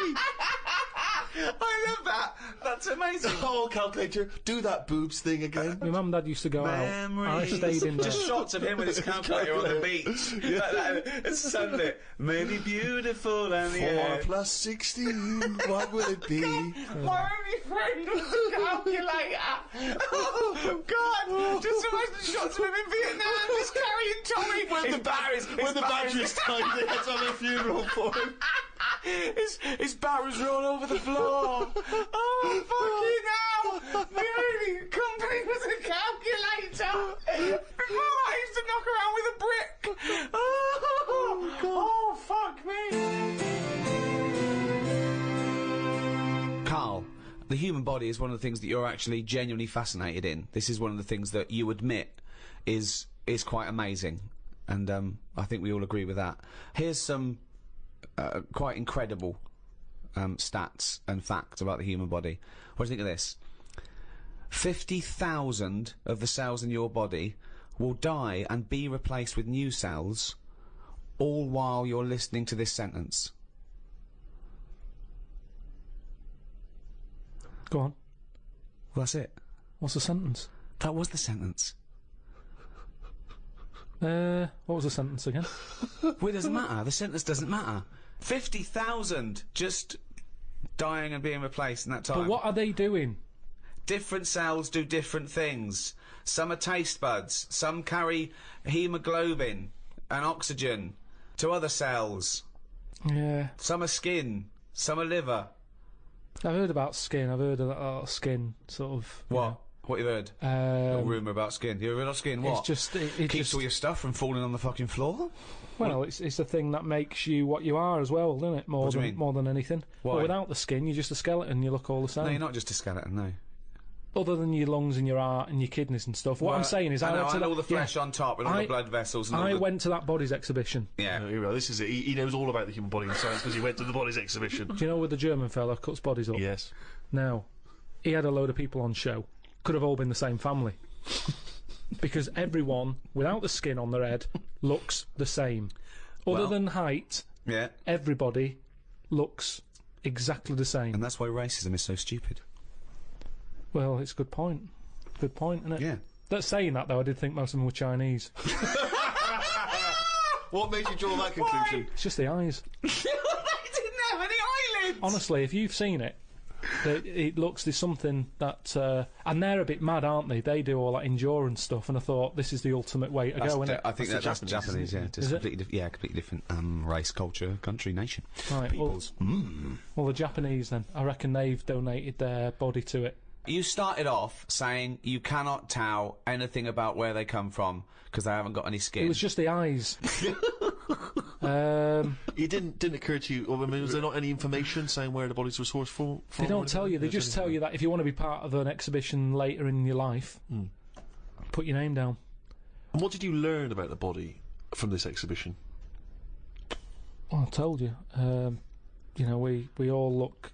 I love that. That's amazing. Oh, calculator, do that boobs thing again. My mum and dad used to go out. I stayed in there. Just shots of him with his calculator on the beach. Like that. It's Sunday. Maybe beautiful and the 4 air. plus 16, what will it be? My only friend was a calculator. Oh, God. Just imagine shots of him in Vietnam just carrying Tommy. When the batteries died, they had to have a funeral for him. His barrels are all over the floor. Oh, fucking hell. The only company was a calculator. Before I used to knock around with a brick. Oh, fuck me. Karl, the human body is one of the things that you're actually genuinely fascinated in. This is one of the things that you admit is quite amazing. And I think we all agree with that. Here's some quite incredible stats and facts about the human body. What do you think of this? 50,000 of the cells in your body will die and be replaced with new cells, all while you're listening to this sentence. Go on. Well, that's it. What's the sentence? That was the sentence. What was the sentence again? Well, it doesn't matter. The sentence doesn't matter. 50,000 just dying and being replaced in that time. But what are they doing? Different cells do different things. Some are taste buds. Some carry hemoglobin and oxygen to other cells. Yeah. Some are skin. Some are liver. I've heard about skin. I've heard about skin, sort of. What? What you heard? A rumour about skin. You heard about skin? What? It's just... It Keeps just, all your stuff from falling on the fucking floor? well, it's the thing that makes you what you are as well, doesn't it? What do you mean? More than anything. Why? Well, without the skin, you're just a skeleton. You look all the same. No, you're not just a skeleton, no. Other than your lungs and your heart and your kidneys and stuff. What I'm saying is, I know, went to and that, all the flesh on top and all the blood vessels and all I the... went to that bodies exhibition. Yeah. This is it. He knows all about the human body and science because he went to the bodies exhibition. Do you know where the German fella cuts bodies up? Yes. Now, he had a load of people on show. Could have all been the same family. Because everyone, without the skin on their head, looks the same. Other than height, Yeah. everybody looks exactly the same. And that's why racism is so stupid. Well, it's a good point. Good point, isn't it? Yeah. That's saying that, though, I did think most of them were Chinese. What made you draw that conclusion? It's just the eyes. They didn't have any eyelids! Honestly, if you've seen it, there's something that... and they're a bit mad, aren't they? They do all that endurance stuff, and I thought, this is the ultimate way to go, isn't it? I think that's Japanese, yeah. Just Is it? completely different race, culture, country, nation. Right, Peoples. well, the Japanese, then, I reckon they've donated their body to it. You started off saying you cannot tell anything about where they come from because they haven't got any skin. It was just the eyes. It didn't occur to you, I mean, was there not any information saying where the bodies were sourced from? They don't tell you, they just tell you that if you want to be part of an exhibition later in your life, put your name down. And what did you learn about the body from this exhibition? Well, I told you. You know, we all look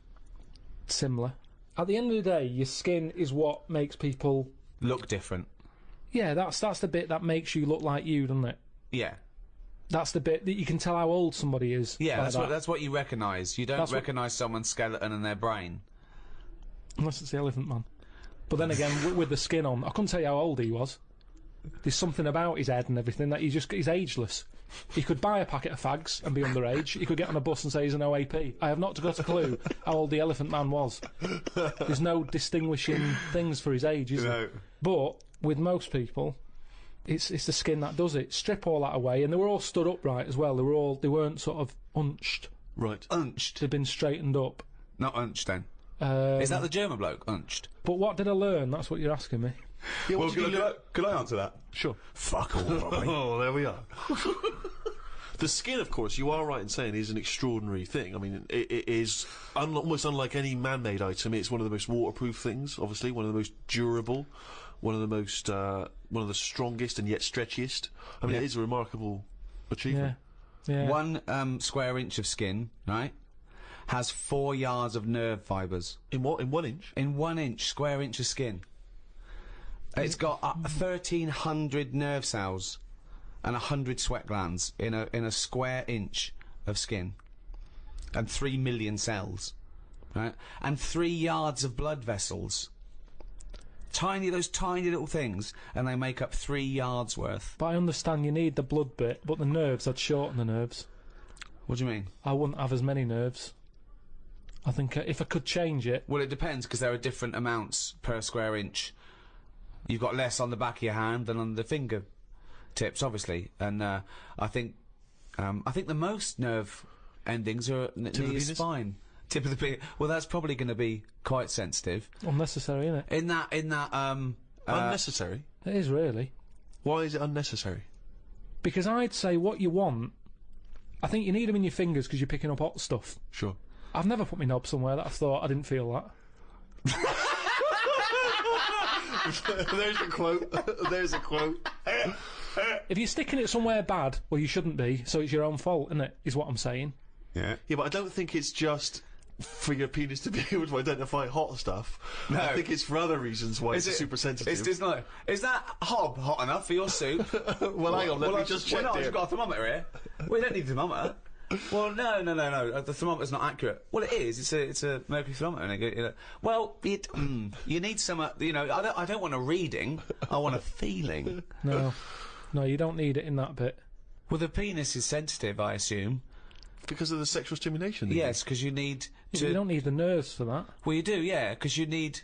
similar. At the end of the day, your skin is what makes people... Look different. Yeah, that's the bit that makes you look like you, doesn't it? Yeah. That's the bit that you can tell how old somebody is. Yeah, like that's what you recognise. You don't recognise someone's skeleton and their brain. Unless it's the Elephant Man. But then again, with the skin on, I couldn't tell you how old he was. There's something about his head and everything that he's ageless. He could buy a packet of fags and be underage. He could get on a bus and say he's an OAP. I have not got a clue how old the Elephant Man was. There's no distinguishing things for his age, is there? But with most people, it's the skin that does it. Strip all that away, and they were all stood upright as well. They weren't sort of unched. Right. Unched. They'd been straightened up. Not unched then. Is that the German bloke? Unched. But what did I learn? That's what you're asking me. Yeah, Well, could I answer that? Sure. Fuck all, probably. Oh, there we are. The skin, of course, you are right in saying, is an extraordinary thing. I mean, it is almost unlike any man-made item. It's one of the most waterproof things, obviously, one of the most durable, one of the strongest and yet stretchiest. I mean, it is a remarkable achievement. Yeah. 1 square inch of skin, right, has 4 yards of nerve fibres. In what? In 1 inch? In 1 inch, square inch of skin. It's got 1,300 nerve cells and 100 sweat glands in a square inch of skin, and 3 million cells, right? And 3 yards of blood vessels. Those tiny little things, and they make up 3 yards worth. But I understand you need the blood bit, but the nerves, I'd shorten the nerves. What do you mean? I wouldn't have as many nerves. I think if I could change it... Well, it depends, because there are different amounts per square inch. You've got less on the back of your hand than on the finger tips, obviously, and I think the most nerve endings are near your spine. Tip of the penis. Well, that's probably going to be quite sensitive. Unnecessary, isn't it? In that Unnecessary? It is, really. Why is it unnecessary? Because I'd say what you want... I think you need them in your fingers because you're picking up hot stuff. Sure. I've never put my knob somewhere that I thought I didn't feel that. There's a quote. There's a quote. If you're sticking it somewhere bad, well, you shouldn't be, so it's your own fault, isn't it? Is what I'm saying. Yeah. Yeah, but I don't think it's just for your penis to be able to identify hot stuff. No. I think it's for other reasons why it's super sensitive. It's not. Is that hob hot enough for your soup? Well, hang on, let me just check I've here. got a thermometer here. We don't need a thermometer. Well, no. The thermometer's not accurate. Well, it is. It's a mercury thermometer. And well, you need some. I don't want a reading. I want a feeling. No, you don't need it in that bit. Well, the penis is sensitive, I assume. Because of the sexual stimulation. Yes, because you need to. You don't need the nerves for that. Well, you do, yeah, because you need.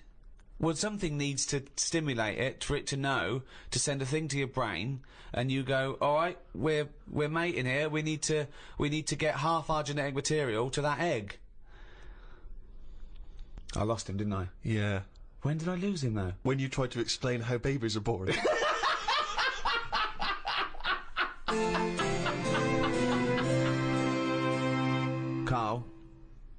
Well, something needs to stimulate it for it to know to send a thing to your brain, and you go, all right, we're mating here. We need to get half our genetic material to that egg. I lost him, didn't I? Yeah. When did I lose him though? When you tried to explain how babies are born. Karl,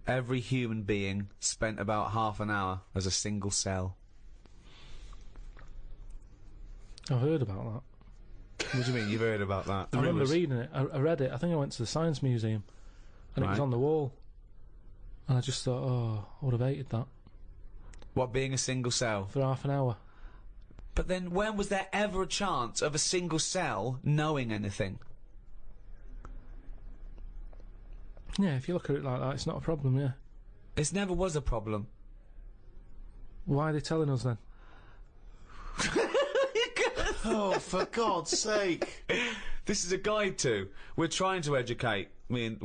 every human being spent about half an hour as a single cell. I heard about that. What do you mean you've heard about that? I remember reading it. I read it. I think I went to the Science Museum, and it was Right. on the wall. And I just thought, oh, I would have hated that What, being a single cell? for half an hour. But then when was there ever a chance of a single cell knowing anything? Yeah, if you look at it like that, it's not a problem, yeah. It never was a problem. Why are they telling us then? Oh, for God's sake! This is a guide to. We're trying to educate. I mean,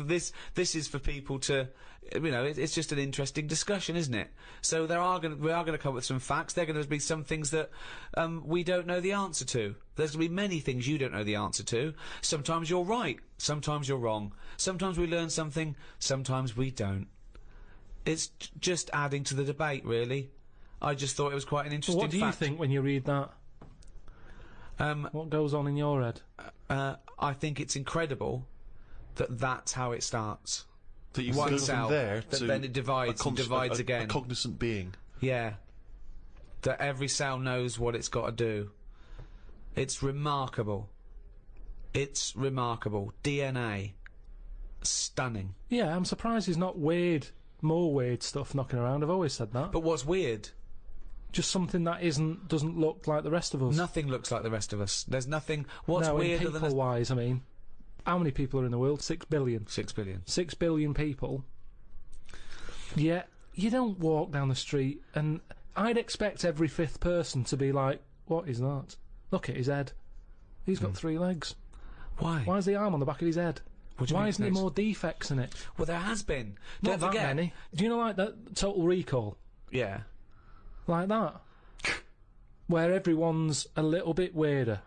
this is for people to, it's just an interesting discussion, isn't it? So we are going to come up with some facts. There are going to be some things that we don't know the answer to. There's going to be many things you don't know the answer to. Sometimes you're right. Sometimes you're wrong. Sometimes we learn something. Sometimes we don't. It's just adding to the debate, really. I just thought it was quite an interesting What do you fact. think when you read that? What goes on in your head? I think it's incredible that that's how it starts. That you One go cell, from there that to then it divides and divides again. A cognizant being. Yeah. That every cell knows what it's got to do. It's remarkable. It's remarkable. DNA. Stunning. Yeah, I'm surprised there's not more weird stuff knocking around. I've always said that. But what's weird? Just something that doesn't look like the rest of us. Nothing looks like the rest of us. There's nothing. What's no, weirder than people-wise, I mean, how many people are in the world? 6 billion. 6 billion. 6 billion people. Yeah, you don't walk down the street, and I'd expect every fifth person to be like, "What is that?" Look at his head. He's got 3 legs. Why? Why is the arm on the back of his head? What do you Why mean isn't there it's- more defects in it? Well, there has been. Not Don't that forget. many. Do you know, like, that Total Recall? Yeah. Like that. Where everyone's a little bit weirder.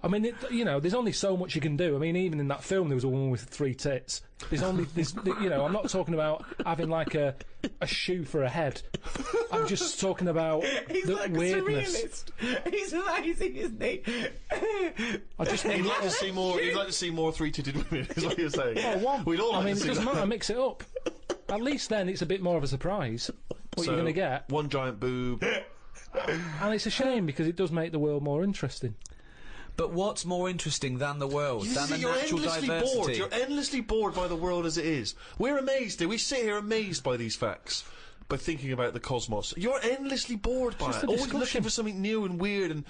I mean, there's only so much you can do. I mean, even in that film, there was a woman with 3 tits. There's only, I'm not talking about having, like, a shoe for a head. I'm just talking about the weirdness. He's amazing, isn't he? I just He'd mean, like to see more. He'd like to see more 3-titted women. Is what you're saying? We'd all like I mean, to it see doesn't that. matter, mix it up. At least then it's a bit more of a surprise what So, you're going to get. one giant boob. And it's a shame because it does make the world more interesting. But what's more interesting than the world, than the You're natural endlessly diversity? bored. You're endlessly bored by the world as it is. We're amazed. We sit here amazed by these facts, by thinking about the cosmos. You're endlessly bored by Just it. a Always discussion. looking for something new and weird and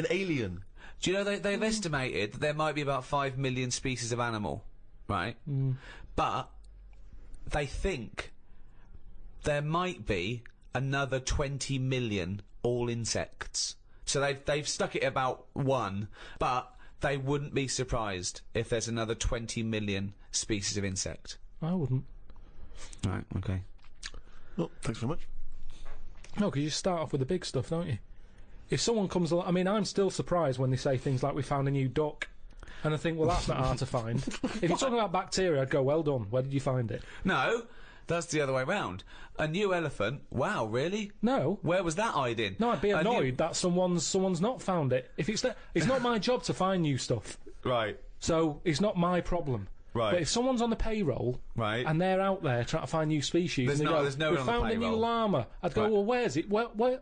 alien. Do you know they've estimated that there might be about 5 million species of animal, right? But they think there might be another 20 million all insects. So they've stuck it at about 1, but they wouldn't be surprised if there's another 20 million species of insect. I wouldn't. Right, okay. Oh, thanks very much. No, because you start off with the big stuff, don't you? If someone comes along... I mean, I'm still surprised when they say things like, we found a new duck. And I think, well, that's not hard to find. If you're talking about bacteria, I'd go, well done. Where did you find it? No, that's the other way round. A new elephant? Wow, really? No. Where was that hiding? No, I'd be A new- annoyed that someone's not found it. If it's not my job to find new stuff, Right. so it's not my problem. Right. But if someone's on the payroll Right. and they're out there trying to find new species, There's and they no- go, there's no we one on the found a new payroll." llama, I'd go, Right. well, where's it? Why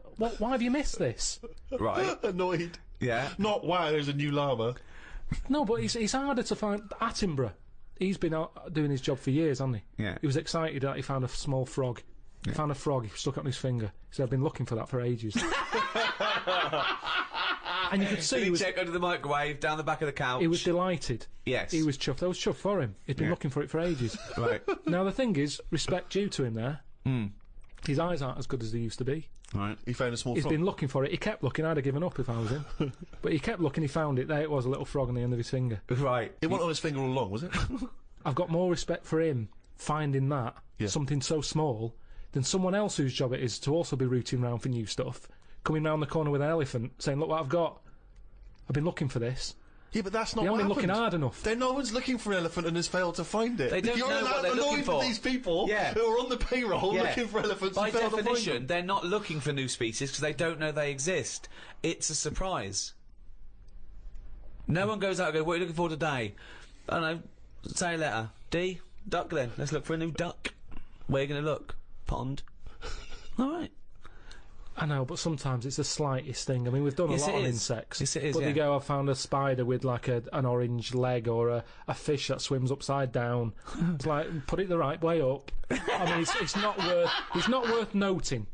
have you missed this? Right. Annoyed. Yeah. Not, wow, there's a new llama. No, but it's harder to find. Attenborough, he's been out doing his job for years, hasn't he? Yeah. He was excited that he found a small frog. He found a frog, he stuck it on his finger. He said, I've been looking for that for ages. And you could see Did he he was, check under the microwave, down the back of the couch? he was delighted. Yes. He was chuffed. I was chuffed for him. He'd been Yeah. looking for it for ages. Right. Now, the thing is, respect due to him there. Hmm. His eyes aren't as good as they used to be. Right. He found a small He's frog. been looking for it. He kept looking. I'd have given up if I was him. But he kept looking. He found it. There it was, a little frog on the end of his finger. Right. It wasn't on his finger all along, was it? I've got more respect for him finding that, Yeah. something so small, than someone else whose job it is to also be rooting round for new stuff, coming round the corner with an elephant, saying, look what I've got. I've been looking for this. Yeah, but that's not You what haven't been happened. looking hard enough. Then no one's looking for an elephant and has failed to find it. They don't You're know what they're looking annoyed for. with these people Yeah. who are on the payroll Yeah. looking for elephants By and failed to find definition, them. they're not looking for new species because they don't know they exist. It's a surprise. No one goes out and goes, what are you looking for today? I don't know. Say a letter. D? Duck then. Let's look for a new duck. Where are you going to look? Pond. All right. I know, but sometimes it's the slightest thing. I mean, we've done Yes, a lot it on is. insects. Yes, it is, But yeah. they go, I found a spider with like an orange leg, or a fish that swims upside down. It's like, put it the right way up. I mean, it's not worth noting.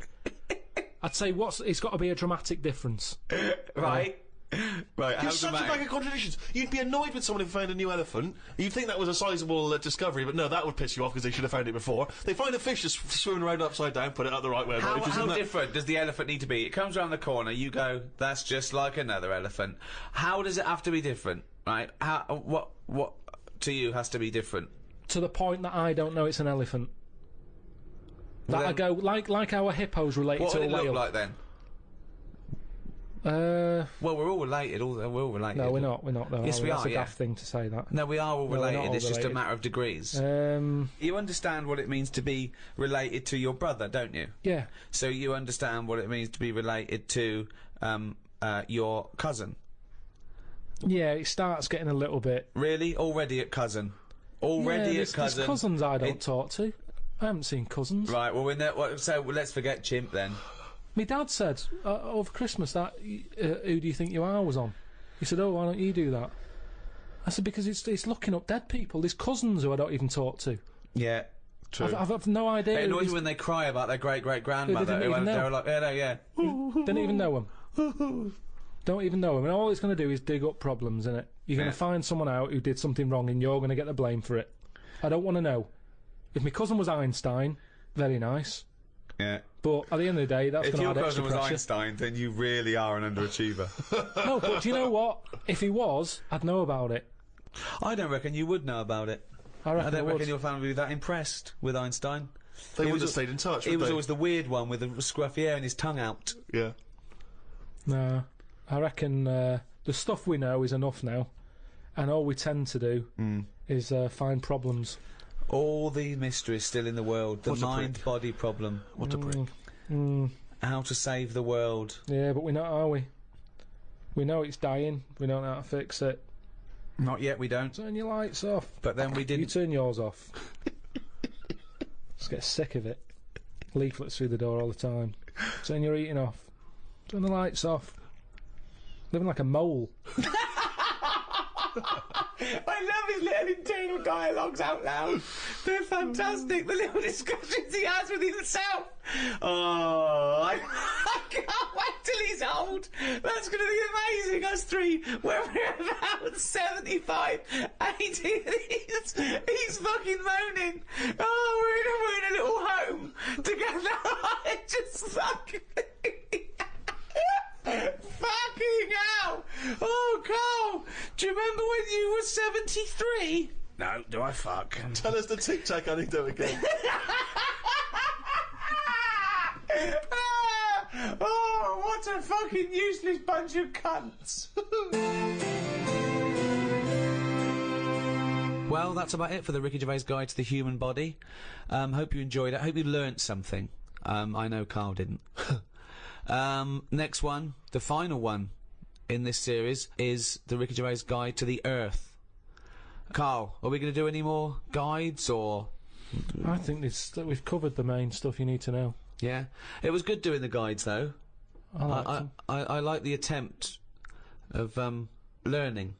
I'd say it's got to be a dramatic difference. Right. Right. You're How such a dramatic. bag of contradictions. You'd be annoyed with someone who found a new elephant. You'd think that was a sizable discovery, but no, that would piss you off because they should have found it before. They find a fish just swimming around upside down, put it out the right way. How Isn't that- different does the elephant need to be? It comes around the corner, you go, that's just like another elephant. How does it have to be different, right? What to you has to be different? To the point that I don't know it's an elephant. That I go, like our hippos related What to would a it look whale. like then? Uh, Well, we're all related. We're all related. no, we're not. We're not. Though, Yes, are we That's are, a yeah. daft thing to say that. No, we are all No, we're not related. all It's just a related. matter of degrees. You understand what it means to be related to your brother, don't you? Yeah. So you understand what it means to be related to your cousin. Yeah, it starts getting a little bit. Really? Already at cousin? Already Yeah, at cousin? there's cousins I don't It- talk to. I haven't seen cousins. Right, well, so let's forget chimp then. My dad said over Christmas that who do you think you are was on. He said, oh, why don't you do that? I said, because it's looking up dead people. There's cousins who I don't even talk to. Yeah, true. I've no idea. It who annoys these- me when they cry about their great-great-grandmother. Who they didn't even They're know. like, yeah, no, yeah. Don't even know them. Don't even know them. And all it's going to do is dig up problems, innit? You're going Yeah. to find someone out who did something wrong and you're going to get the blame for it. I don't want to know. If my cousin was Einstein, very nice. Yeah. But at the end of the day, that's If going to your add extra cousin was pressure. Einstein, then you really are an underachiever. No, but do you know what? If he was, I'd know about it. I don't reckon you would know about it. I reckon I don't I would. reckon your family would be that impressed with Einstein. They He would was have stayed in touch, He would was they? always the weird one with the scruffy hair and his tongue out. Yeah. No, I reckon the stuff we know is enough now, and all we tend to do is find problems. All the mysteries still in the world. The What a prick. mind-body problem. What a prick. How to save the world. Yeah, but we're not, are we? We know it's dying. We don't know how to fix it. Not yet, we don't. Turn your lights off. But then we You didn't. turn yours off. Just get sick of it. Leaflets through the door all the time. Turn your eating off. Turn the lights off. Living like a mole. I love his little internal dialogues out loud. They're fantastic. The little discussions he has with himself. Oh, I can't wait till he's old. That's going to be amazing. Us three, when we're about 75, 80, he's fucking moaning. Oh, we're in a little home together. I just fucking... Fucking hell! Oh, Karl! Do you remember when you were 73? No, do I fuck? Tell us the Tic Tac anecdote again. Oh, what a fucking useless bunch of cunts! Well, that's about it for the Ricky Gervais Guide to the Human Body. Hope you enjoyed it. Hope you learnt something. I know Karl didn't. Next one, the final one in this series, is the Ricky Gervais Guide to the Earth. Karl, are we going to do any more guides, or...? I think we've covered the main stuff you need to know. Yeah? It was good doing the guides, though. I like them. I like the attempt of, learning.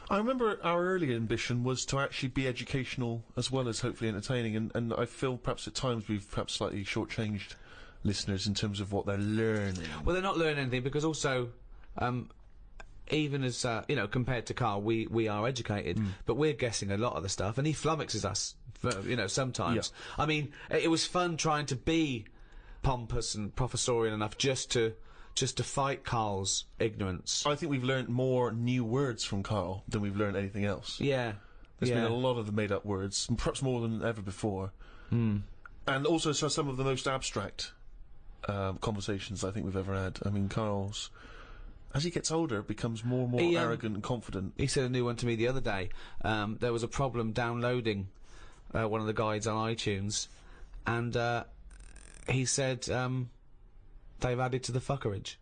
I remember our early ambition was to actually be educational as well as hopefully entertaining, and I feel perhaps at times we've perhaps slightly shortchanged listeners in terms of what they're learning. Well, they're not learning anything, because also, even as, you know, compared to Karl, we are educated, but we're guessing a lot of the stuff, and he flummoxes us, you know, sometimes. Yeah. I mean, it was fun trying to be pompous and professorial enough just to fight Karl's ignorance. I think we've learnt more new words from Karl than we've learnt anything else. Yeah. There's been a lot of the made-up words, and perhaps more than ever before. And also some of the most abstract conversations I think we've ever had. I mean, Karl's, as he gets older, becomes more and more arrogant and confident. He said a new one to me the other day. There was a problem downloading one of the guides on iTunes, and he said they've added to the fuckerage.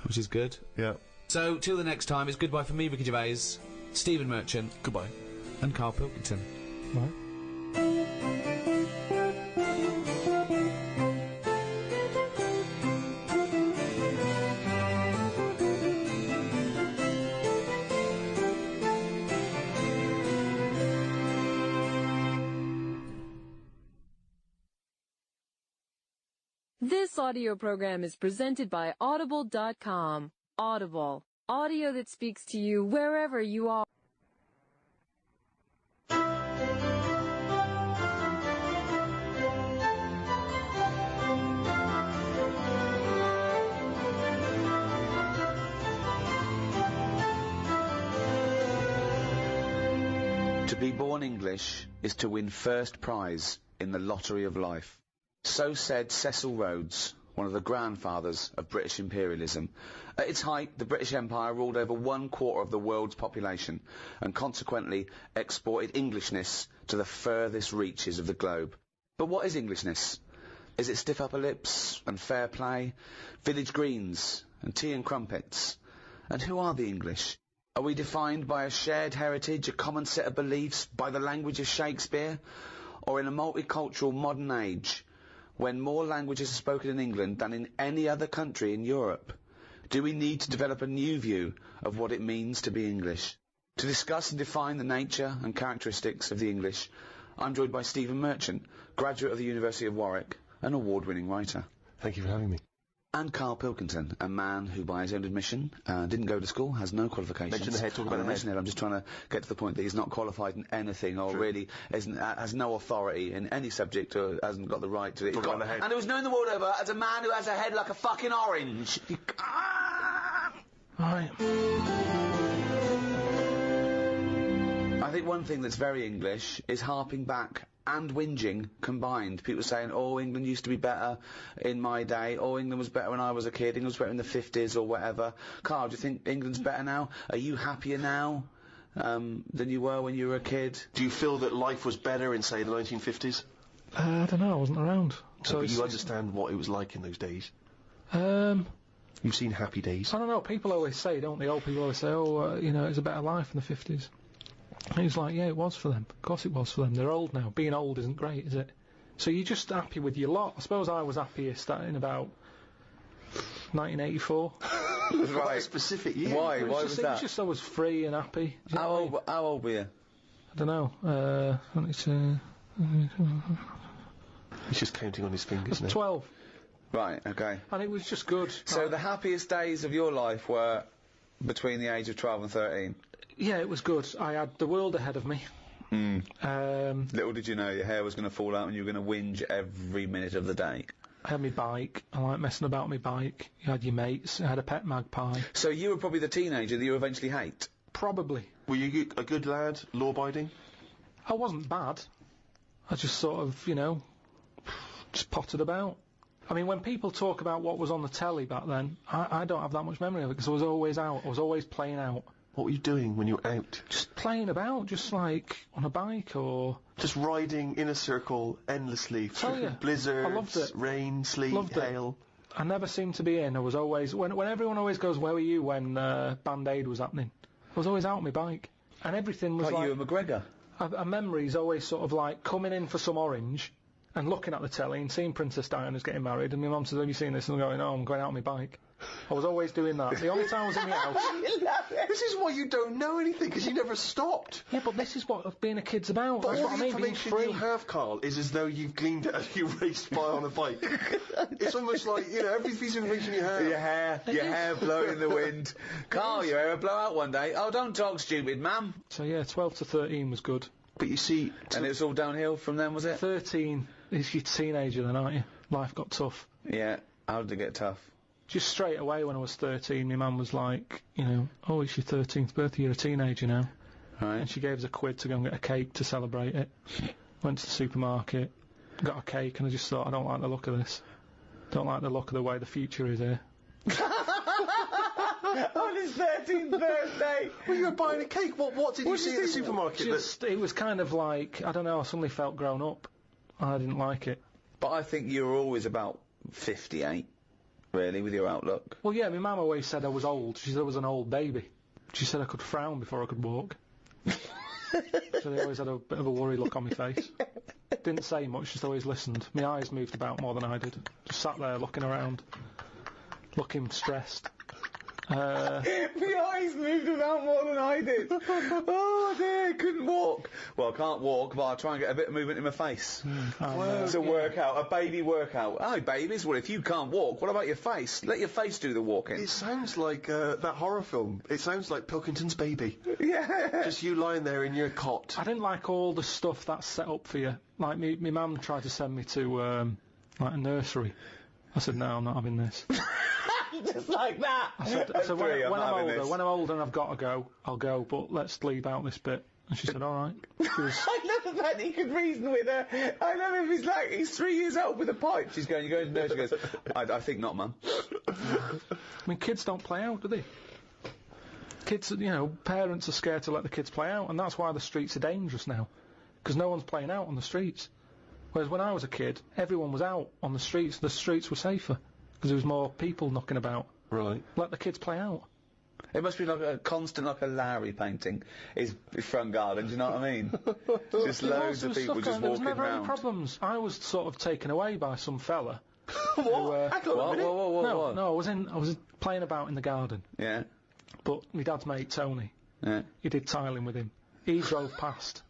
Which is good. Yeah. So, till the next time, it's goodbye from me, Ricky Gervais, Stephen Merchant, Goodbye. and Karl Pilkington. Right. This audio program is presented by Audible.com. Audible. Audio that speaks to you wherever you are. To be born English is to win first prize in the lottery of life. So said Cecil Rhodes, one of the grandfathers of British imperialism. At its height, the British Empire ruled over 1/4 of the world's population and consequently exported Englishness to the furthest reaches of the globe. But what is Englishness? Is it stiff upper lips and fair play, village greens and tea and crumpets? And who are the English? Are we defined by a shared heritage, a common set of beliefs, by the language of Shakespeare? Or in a multicultural modern age, when more languages are spoken in England than in any other country in Europe, do we need to develop a new view of what it means to be English? To discuss and define the nature and characteristics of the English, I'm joined by Stephen Merchant, graduate of the University of Warwick, an award-winning writer. Thank you for having me. And Karl Pilkington, a man who, by his own admission, didn't go to school, has no qualifications. Mention the head, talk about the head. I'm just trying to get to the point that he's not qualified in anything, or really has no authority in any subject, or hasn't got the right to it. Talk about the head. And he was known the world over as a man who has a head like a fucking orange. Right. I think one thing that's very English is harping back and whinging combined. People saying, oh, England used to be better in my day, oh, England was better when I was a kid, England was better in the 50s or whatever. Karl, do you think England's better now? Are you happier now than you were when you were a kid? Do you feel that life was better in, say, the 1950s? I don't know, I wasn't around. So but you understand what it was like in those days? You've seen happy days. I don't know, people always say, don't they? Old people always say, oh, you know, it was a better life in the 50s. And he's like, yeah, it was for them. Of course it was for them. They're old now. Being old isn't great, is it? So you're just happy with your lot. I suppose I was happiest in about 1984. Right. A specific year. Why? Why was It that? was just I was free and happy. Do you know what I mean? How old were you? I don't know. He's just counting on his fingers now. 12. Right, okay. And it was just good. So the happiest days of your life were between the age of 12 and 13? Yeah, it was good. I had the world ahead of me. Little did you know your hair was going to fall out and you were going to whinge every minute of the day. I had my bike. I like messing about my bike. You had your mates. I had a pet magpie. So you were probably the teenager that you eventually hate? Probably. Were you a good lad, law-abiding? I wasn't bad. I just sort of, you know, just potted about. I mean, when people talk about what was on the telly back then, I don't have that much memory of it because I was always out. I was always playing out. What were you doing when you were out? Just playing about, just like on a bike or... Just riding in a circle endlessly through yeah. blizzards, I loved it. rain, sleet, Loved it. hail. I never seemed to be in. I was always... When everyone always goes, where were you when Band Aid was happening? I was always out on my bike. And everything was Like you and McGregor? A memory's always sort of like coming in for some orange and looking at the telly and seeing Princess Diana's getting married, and my mum says, have you seen this? And I'm going, oh, I'm going out on my bike. I was always doing that. The only time I was in the house... This is why you don't know anything, because you never stopped. Yeah, but this is what being a kid's about. But That's all what the I mean, being information free. you have, Karl, is as though you've gleaned it as you raced by on a bike. It's almost like, you know, every piece of information you have. Your hair blowing in the wind. Karl, your hair will blow out one day. Oh, don't talk stupid, ma'am. So yeah, 12 to 13 was good. But you see... And it was all downhill from then, was it? 13 is your teenager then, aren't you? Life got tough. Yeah. How did it get tough? Just straight away when I was 13, my mum was like, you know, oh, it's your 13th birthday, you're a teenager now. Right. And she gave us a quid to go and get a cake to celebrate it. Went to the supermarket, got a cake, and I just thought, I don't like the look of this. Don't like the look of the way the future is here. On his 13th birthday! Well, you were buying a cake. What did you see at the supermarket? Just, it was kind of like, I don't know, I suddenly felt grown up. I didn't like it. But I think you were always about 58, really, with your outlook. Well, yeah, my mum always said I was old. She said I was an old baby. She said I could frown before I could walk. So they always had a bit of a worried look on my face. Didn't say much, just always listened. My eyes moved about more than I did. Just sat there looking around, looking stressed. My eyes moved about more than I did. Oh dear, couldn't walk. Well, I can't walk, but I'll try and get a bit of movement in my face. It's a workout, a baby workout. Oh, babies, well, if you can't walk, what about your face? Let your face do the walking. It sounds like that horror film. It sounds like Pilkington's Baby. Yeah. Just you lying there in your cot. I didn't like all the stuff that's set up for you. Like, my mum tried to send me to, like, a nursery. I said, no, I'm not having this. Just like that. I said when I'm older and I've got to go, I'll go, but let's leave out this bit. And she said, all right. I love the fact he could reason with her. I love him. He's 3 years old with a pipe. She's going, you're going to nursery. She goes, I think not, Mum. I mean, kids don't play out, do they? Kids, you know, parents are scared to let the kids play out, and that's why the streets are dangerous now. Because no one's playing out on the streets. Whereas when I was a kid, everyone was out on the streets. The streets were safer. Because there was more people knocking about. Right. Let the kids play out. It must be like a constant, like a Larry painting, his front garden, do you know what I mean? Just loads of people just there was walking never around. any problems. I was sort of taken away by some fella. What? What? No, I was playing about in the garden. Yeah. But my dad's mate, Tony, Yeah. he did tiling with him. He drove past.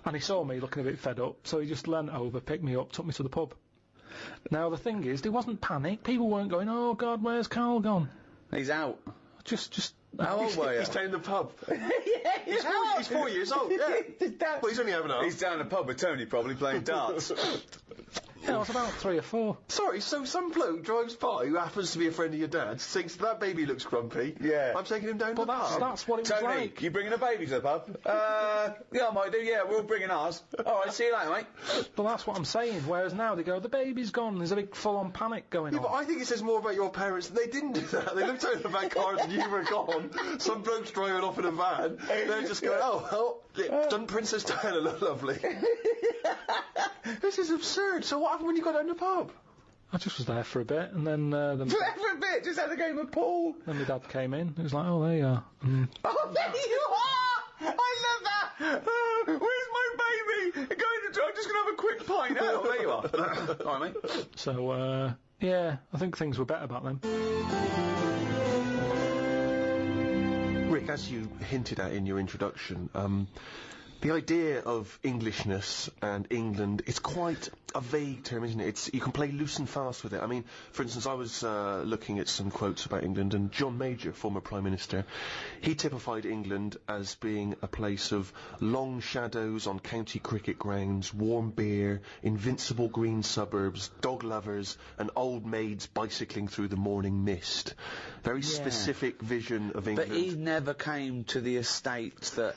And he saw me looking a bit fed up, so he just leant over, picked me up, took me to the pub. Now, the thing is, there wasn't panic. People weren't going, oh, God, where's Karl gone? He's out. Just... How old were you? He's down the pub. Yeah, He's 4 years old, yeah. Well, he's only having a... He's down the pub with Tony, probably playing darts. Yeah, I was about 3 or 4. Sorry, so some bloke drives by who happens to be a friend of your dad's, thinks that baby looks grumpy. Yeah. I'm taking him down to the pub. That's what it was Tony, like. you bringing a baby to the pub? Yeah, I might do, yeah, we're all bringing ours. Alright, see you later, mate. But that's what I'm saying. Whereas now they go, the baby's gone. There's a big full-on panic going Yeah, on. but I think it says more about your parents. They didn't do that. They looked out of the back car and you were gone. Some bloke's driving off in a van. They're just going, oh, doesn't Princess Diana look lovely? This is absurd. So what happened when you got down the pub? I just was there for a bit, and then... For a bit, just had a game of pool. Then my dad came in. It was like, oh, there you are. Oh, there you are! I love that! Where's my baby? I'm just going to have a quick pint. Oh, there you are. All right, mate. So, yeah, I think things were better back then. Rick, as you hinted at in your introduction, the idea of Englishness and England, it's quite a vague term, isn't it? You can play loose and fast with it. I mean, for instance, I was looking at some quotes about England, and John Major, former Prime Minister, he typified England as being a place of long shadows on county cricket grounds, warm beer, invincible green suburbs, dog lovers, and old maids bicycling through the morning mist. Very specific vision of England. But he never came to the estate that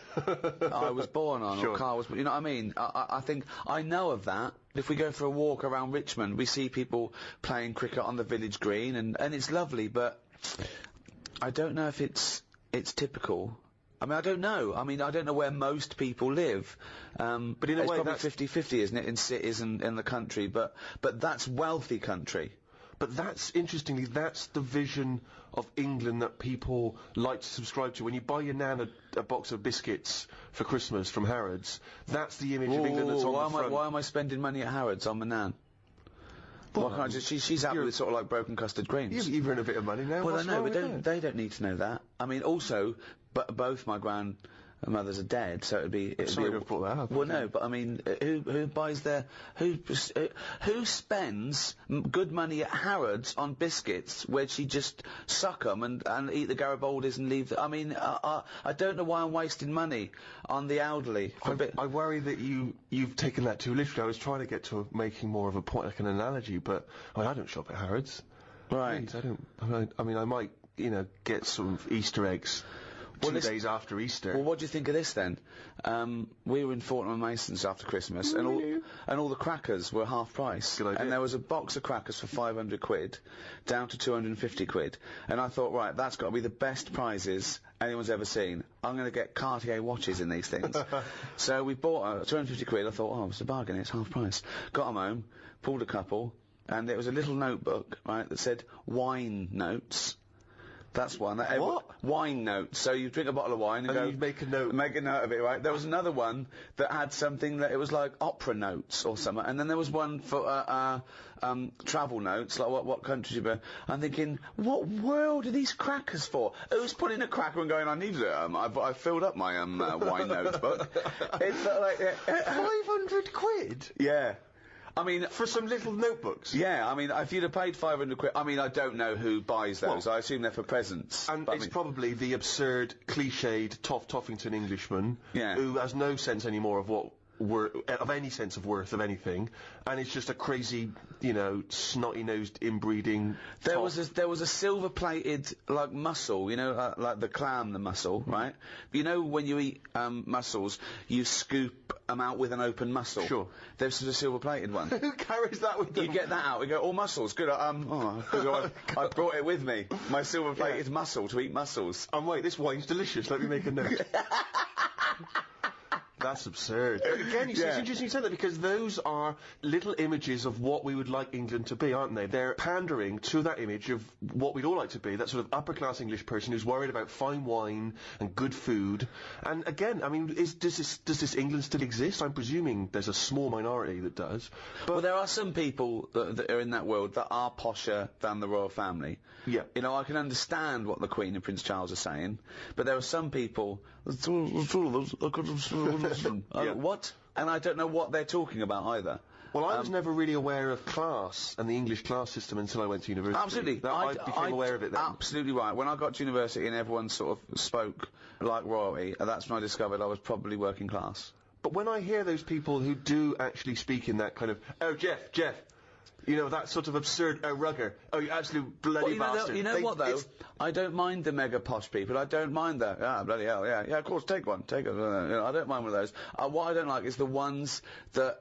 I was born on, Sure. or Karl was, you know what I mean? I think, I know of that. If we go for a walk around Richmond, we see people playing cricket on the village green, and it's lovely, but I don't know if it's typical. I mean, I don't know. I mean, I don't know where most people live. But in a it's way, probably that's 50-50, isn't it, in cities and in the country, but that's wealthy country. But that's, interestingly, that's the vision of England that people like to subscribe to. When you buy your nan a box of biscuits for Christmas from Harrods, that's the image of England that's on the front. Why am I spending money at Harrods on my nan? Why can't I just, she's happy with sort of like broken custard creams. You've earned a bit of money now. Well, What's I know, wrong but with they don't need to know that. I mean, also, both my grandmothers are dead, so it'd be... Sorry to have brought that up. Well, no, but I mean, who buys their... Who spends good money at Harrods on biscuits where she just suck 'em and eat the Garibaldis and leave... I mean, I don't know why I'm wasting money on the elderly. I worry that you've taken that too literally. I was trying to get to making more of a point, like an analogy, but I mean, I don't shop at Harrods. Right. I mean, I might, get some Easter eggs 2 days after Easter. Well, what do you think of this then? We were in Fortnum & Mason's after Christmas, and all the crackers were half price. Good idea. And there was a box of crackers for 500 quid, down to 250 quid. And I thought, right, that's got to be the best prizes anyone's ever seen. I'm going to get Cartier watches in these things. So we bought 250 quid. I thought, oh, it's a bargain. It's half price. Got them home, pulled a couple, and there was a little notebook, right, that said wine notes. That's one. What? Wine notes. So you drink a bottle of wine and go... you make a note. Make a note of it, right? There was another one that had something that it was like opera notes or something. And then there was one for travel notes, like what country you been. I'm thinking, what world are these crackers for? Who's putting a cracker and going, I need it? I filled up my wine notebook. It's like... 500 quid? Yeah. I mean, for some little notebooks. Yeah, I mean, if you'd have paid 500 quid, I mean, I don't know who buys those. I assume they're for presents. And it's probably the absurd, cliched Toffington Englishman who has no sense anymore of of any sense of worth of anything, and it's just a crazy, snotty-nosed inbreeding. There was a silver-plated like mussel, like the clam, the mussel, right? When you eat mussels, you scoop them out with an open mussel. Sure. There's a silver-plated one. Who carries that with them? You get that out. We go, oh, mussels, good. I brought it with me, my silver-plated mussel to eat mussels. And wait, this wine's delicious. Let me make a note. That's absurd. Again, it's interesting you said that, because those are little images of what we would like England to be, aren't they? They're pandering to that image of what we'd all like to be, that sort of upper-class English person who's worried about fine wine and good food. And again, I mean, does this England still exist? I'm presuming there's a small minority that does. But well, there are some people that are in that world that are posher than the royal family. Yeah. I can understand what the Queen and Prince Charles are saying, but there are some people... Yeah. What? And I don't know what they're talking about either. Well, I was never really aware of class and the English class system until I went to university. Absolutely. I became aware of it then. Absolutely right. When I got to university and everyone sort of spoke like royalty, that's when I discovered I was probably working class. But when I hear those people who do actually speak in that kind of, oh, Jeff, you know, that sort of absurd, oh, rugger, oh, you absolute bloody bastard. You know what, though? I don't mind the mega posh people. I don't mind that. Ah, bloody hell, yeah, of course, take one. You know, I don't mind one of those. What I don't like is the ones that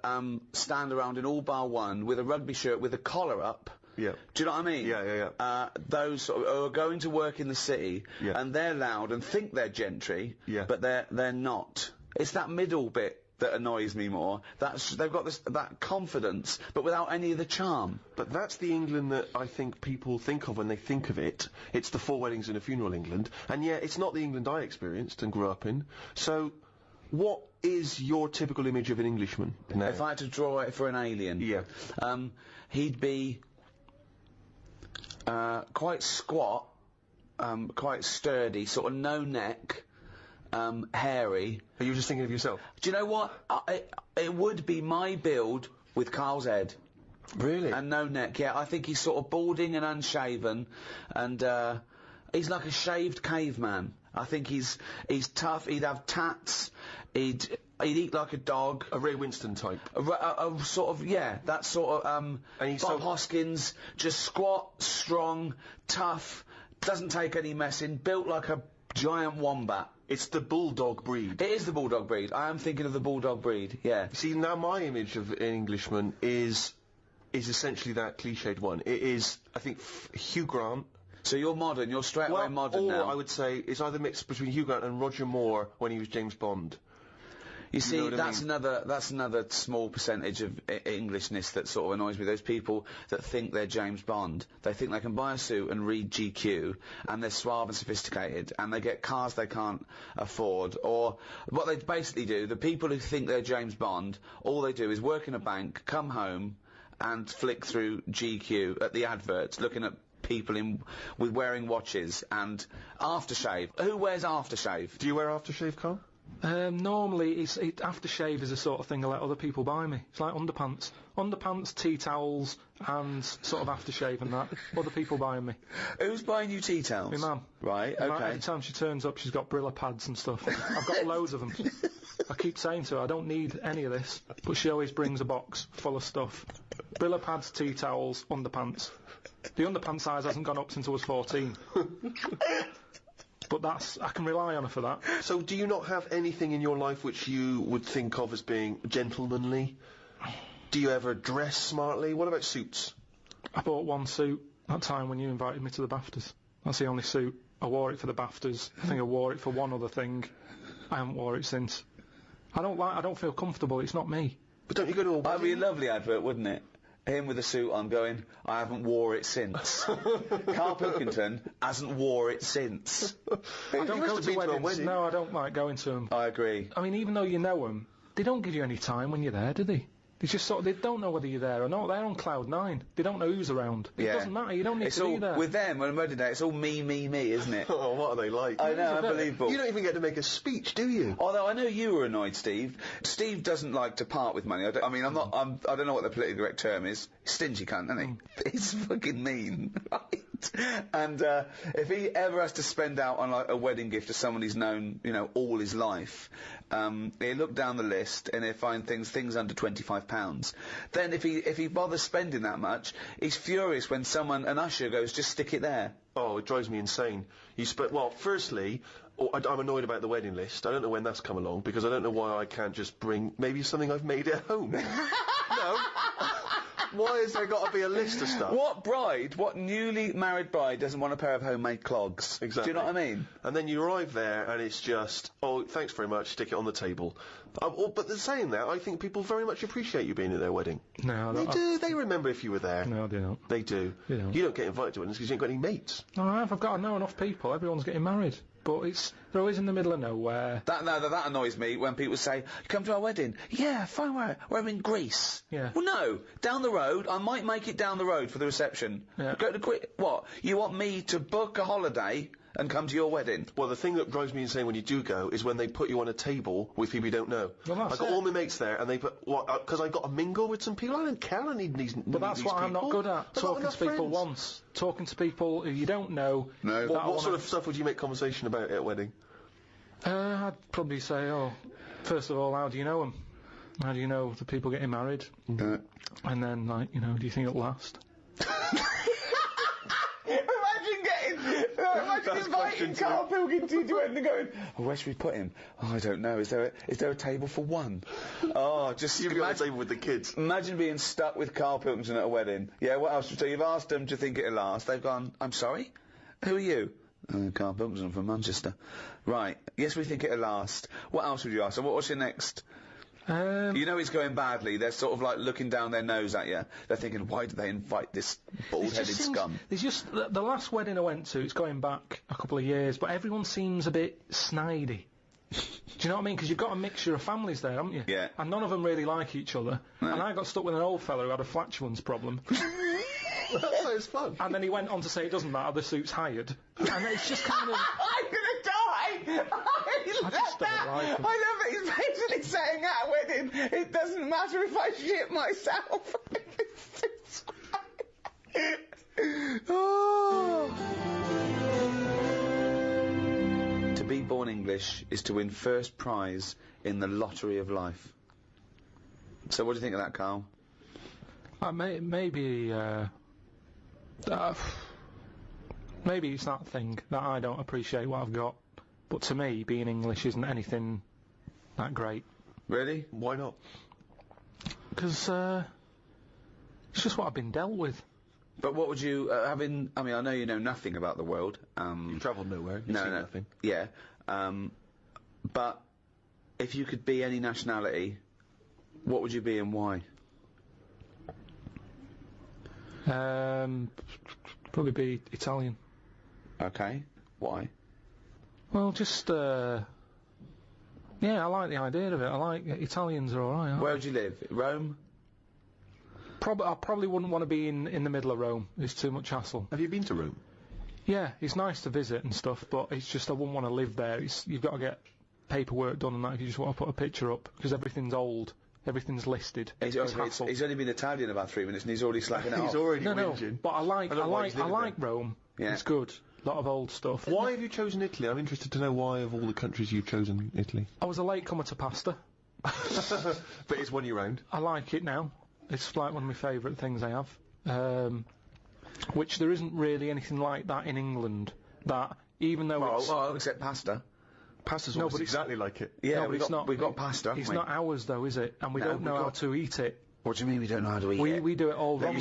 stand around in all bar one with a rugby shirt with a collar up. Yeah. Do you know what I mean? Yeah. Those sort of, who are going to work in the city, and they're loud and think they're gentry, but they're not. It's that middle bit that annoys me more. They've got that confidence, but without any of the charm. But that's the England that I think people think of when they think of it. It's the 4 weddings and a funeral England, and yet it's not the England I experienced and grew up in. So, what is your typical image of an Englishman now? If I had to draw it for an alien, he'd be quite squat, quite sturdy, sort of no neck. Hairy. Are you just thinking of yourself? Do you know what? It would be my build with Karl's head. Really? And no neck, I think he's sort of balding and unshaven, and he's like a shaved caveman. I think he's tough, he'd have tats, he'd eat like a dog. A Ray Winston type. A sort of, that sort of, Bob Hoskins, just squat, strong, tough, doesn't take any messing, built like a giant wombat. It's the bulldog breed. It is the bulldog breed. I am thinking of the bulldog breed, yeah. See, now my image of an Englishman is essentially that cliched one. It is, I think, Hugh Grant. So you're modern, you're straight away modern now. Or I would say it's either mixed between Hugh Grant and Roger Moore when he was James Bond. You see, that's another small percentage of Englishness that sort of annoys me. Those people that think they're James Bond. They think they can buy a suit and read GQ, and they're suave and sophisticated, and they get cars they can't afford. Or what they basically do, the people who think they're James Bond, all they do is work in a bank, come home, and flick through GQ at the adverts, looking at people with wearing watches and aftershave. Who wears aftershave? Do you wear aftershave, Karl? Normally, aftershave is the sort of thing I let other people buy me. It's like underpants, tea towels, and sort of aftershave and that. Other people buying me. Who's buying you tea towels? My mum. Right, okay. okay. Every time she turns up, she's got Brilla pads and stuff. I've got loads of them. I keep saying to her, I don't need any of this, but she always brings a box full of stuff. Brilla pads, tea towels, underpants. The underpants size hasn't gone up since I was 14. But I can rely on her for that. So do you not have anything in your life which you would think of as being gentlemanly? Do you ever dress smartly? What about suits? I bought one suit that time when you invited me to the BAFTAs. That's the only suit. I wore it for the BAFTAs. I think I wore it for one other thing. I haven't wore it since. I don't feel comfortable. It's not me. But don't you go to a wedding? That'd be a lovely advert, wouldn't it? Him with a suit on going, I haven't wore it since. Karl Pilkington hasn't wore it since. I don't go to weddings. No, I don't like going to them. I agree. I mean, even though you know them, they don't give you any time when you're there, do they? They just they don't know whether you're there or not. They're on cloud 9. They don't know who's around. It doesn't matter. You don't need to be there. With them, on a wedding day, it's all me, isn't it? Oh, what are they like? I know, unbelievable. You don't even get to make a speech, do you? Although I know you were annoyed, Steve. Steve doesn't like to part with money. I don't know what the politically correct term is. Stingy cunt, isn't he? He's fucking mean, right? And if he ever has to spend out on like a wedding gift to someone he's known, all his life, he'll look down the list and he'll find things under £25. Then if he bothers spending that much, he's furious when an usher goes, just stick it there. Oh, it drives me insane. Firstly, I'm annoyed about the wedding list. I don't know when that's come along, because I don't know why I can't just bring maybe something I've made at home. No. Why has there got to be a list of stuff? What newly married bride doesn't want a pair of homemade clogs? Exactly. Do you know what I mean? And then you arrive there and it's just, oh, thanks very much, stick it on the table. But saying that, I think people very much appreciate you being at their wedding. No, they do. They remember if you were there. No, they don't. They do. They don't. You don't get invited to weddings because you ain't got any mates. No, I've got to know enough people. Everyone's getting married. But they're always in the middle of nowhere. That annoys me when people say, you come to our wedding? Yeah, fine, we're in Greece. Yeah. Well, no, down the road. I might make it down the road for the reception. Yeah. Go to what? You want me to book a holiday and come to your wedding? Well, the thing that drives me insane when you do go is when they put you on a table with people you don't know. Well, I that's got it. all my mates there, and they put because I got to mingle with some people. I don't care. I need these. But that's what I'm not good at. Talking to people once. Talking to people who you don't know. No. What sort of stuff would you make conversation about at a wedding? I'd probably say, first of all, how do you know them? How do you know the people getting married? And then, like, do you think it'll last? Imagine inviting Karl Pilkington to wedding and going, where should we put him? Oh, I don't know. Is there a table for one? Oh, just You'd be on the table with the kids. Imagine being stuck with Karl Pilkington at a wedding. Yeah, what else? So you've asked them to think it'll last. They've gone, I'm sorry? Who are you? Karl Pilkington from Manchester. Right. Yes, we think it'll last. What else would you ask? So what's your next? You know it's going badly. They're sort of like looking down their nose at you. They're thinking, why did they invite this bald-headed scum? There's just the last wedding I went to. It's going back a couple of years, but everyone seems a bit snidey. Do you know what I mean? Because you've got a mixture of families there, haven't you? Yeah. And none of them really like each other. No. And I got stuck with an old fella who had a flatulence problem. That sounds fun. And then he went on to say it doesn't matter, the suit's hired. And it's just kind of... I'm gonna die! I just don't like him. I love it. He's basically saying at a wedding, it doesn't matter if I shit myself. Oh. To be born English is to win first prize in the lottery of life. So what do you think of that, Karl? Maybe it's that thing that I don't appreciate what I've got. But to me, being English isn't anything that great. Really? Why not? Because it's just what I've been dealt with. But what would you, I mean, I know you know nothing about the world. You've travelled nowhere. You've seen nothing. Yeah. But if you could be any nationality, what would you be and why? Probably be Italian. Okay. Why? Well, just yeah, I like the idea of it. I like Italians are alright. Where would you live? Rome? I probably wouldn't want to be in the middle of Rome. It's too much hassle. Have you been to Rome? Yeah, it's nice to visit and stuff, but it's just I wouldn't want to live there. You've got to get paperwork done and that if you just want to put a picture up, because everything's old. Everything's listed. It's hassle. He's only been Italian about 3 minutes and he's already slacking it off. He's already No, whinging. but I like Rome. Yeah. It's good. A lot of old stuff. Why have you chosen Italy? I'm interested to know why of all the countries you've chosen Italy. I was a late comer to pasta. But it's won you round. I like it now. It's like one of my favourite things I have. Which there isn't really anything like that in England. That even though well, except pasta. Pasta's almost exactly like it. Yeah, No, we've got pasta, haven't It's we? not ours though, is it? And we don't know how to eat it. What do you mean we don't know how to eat it? We do it all wrong. You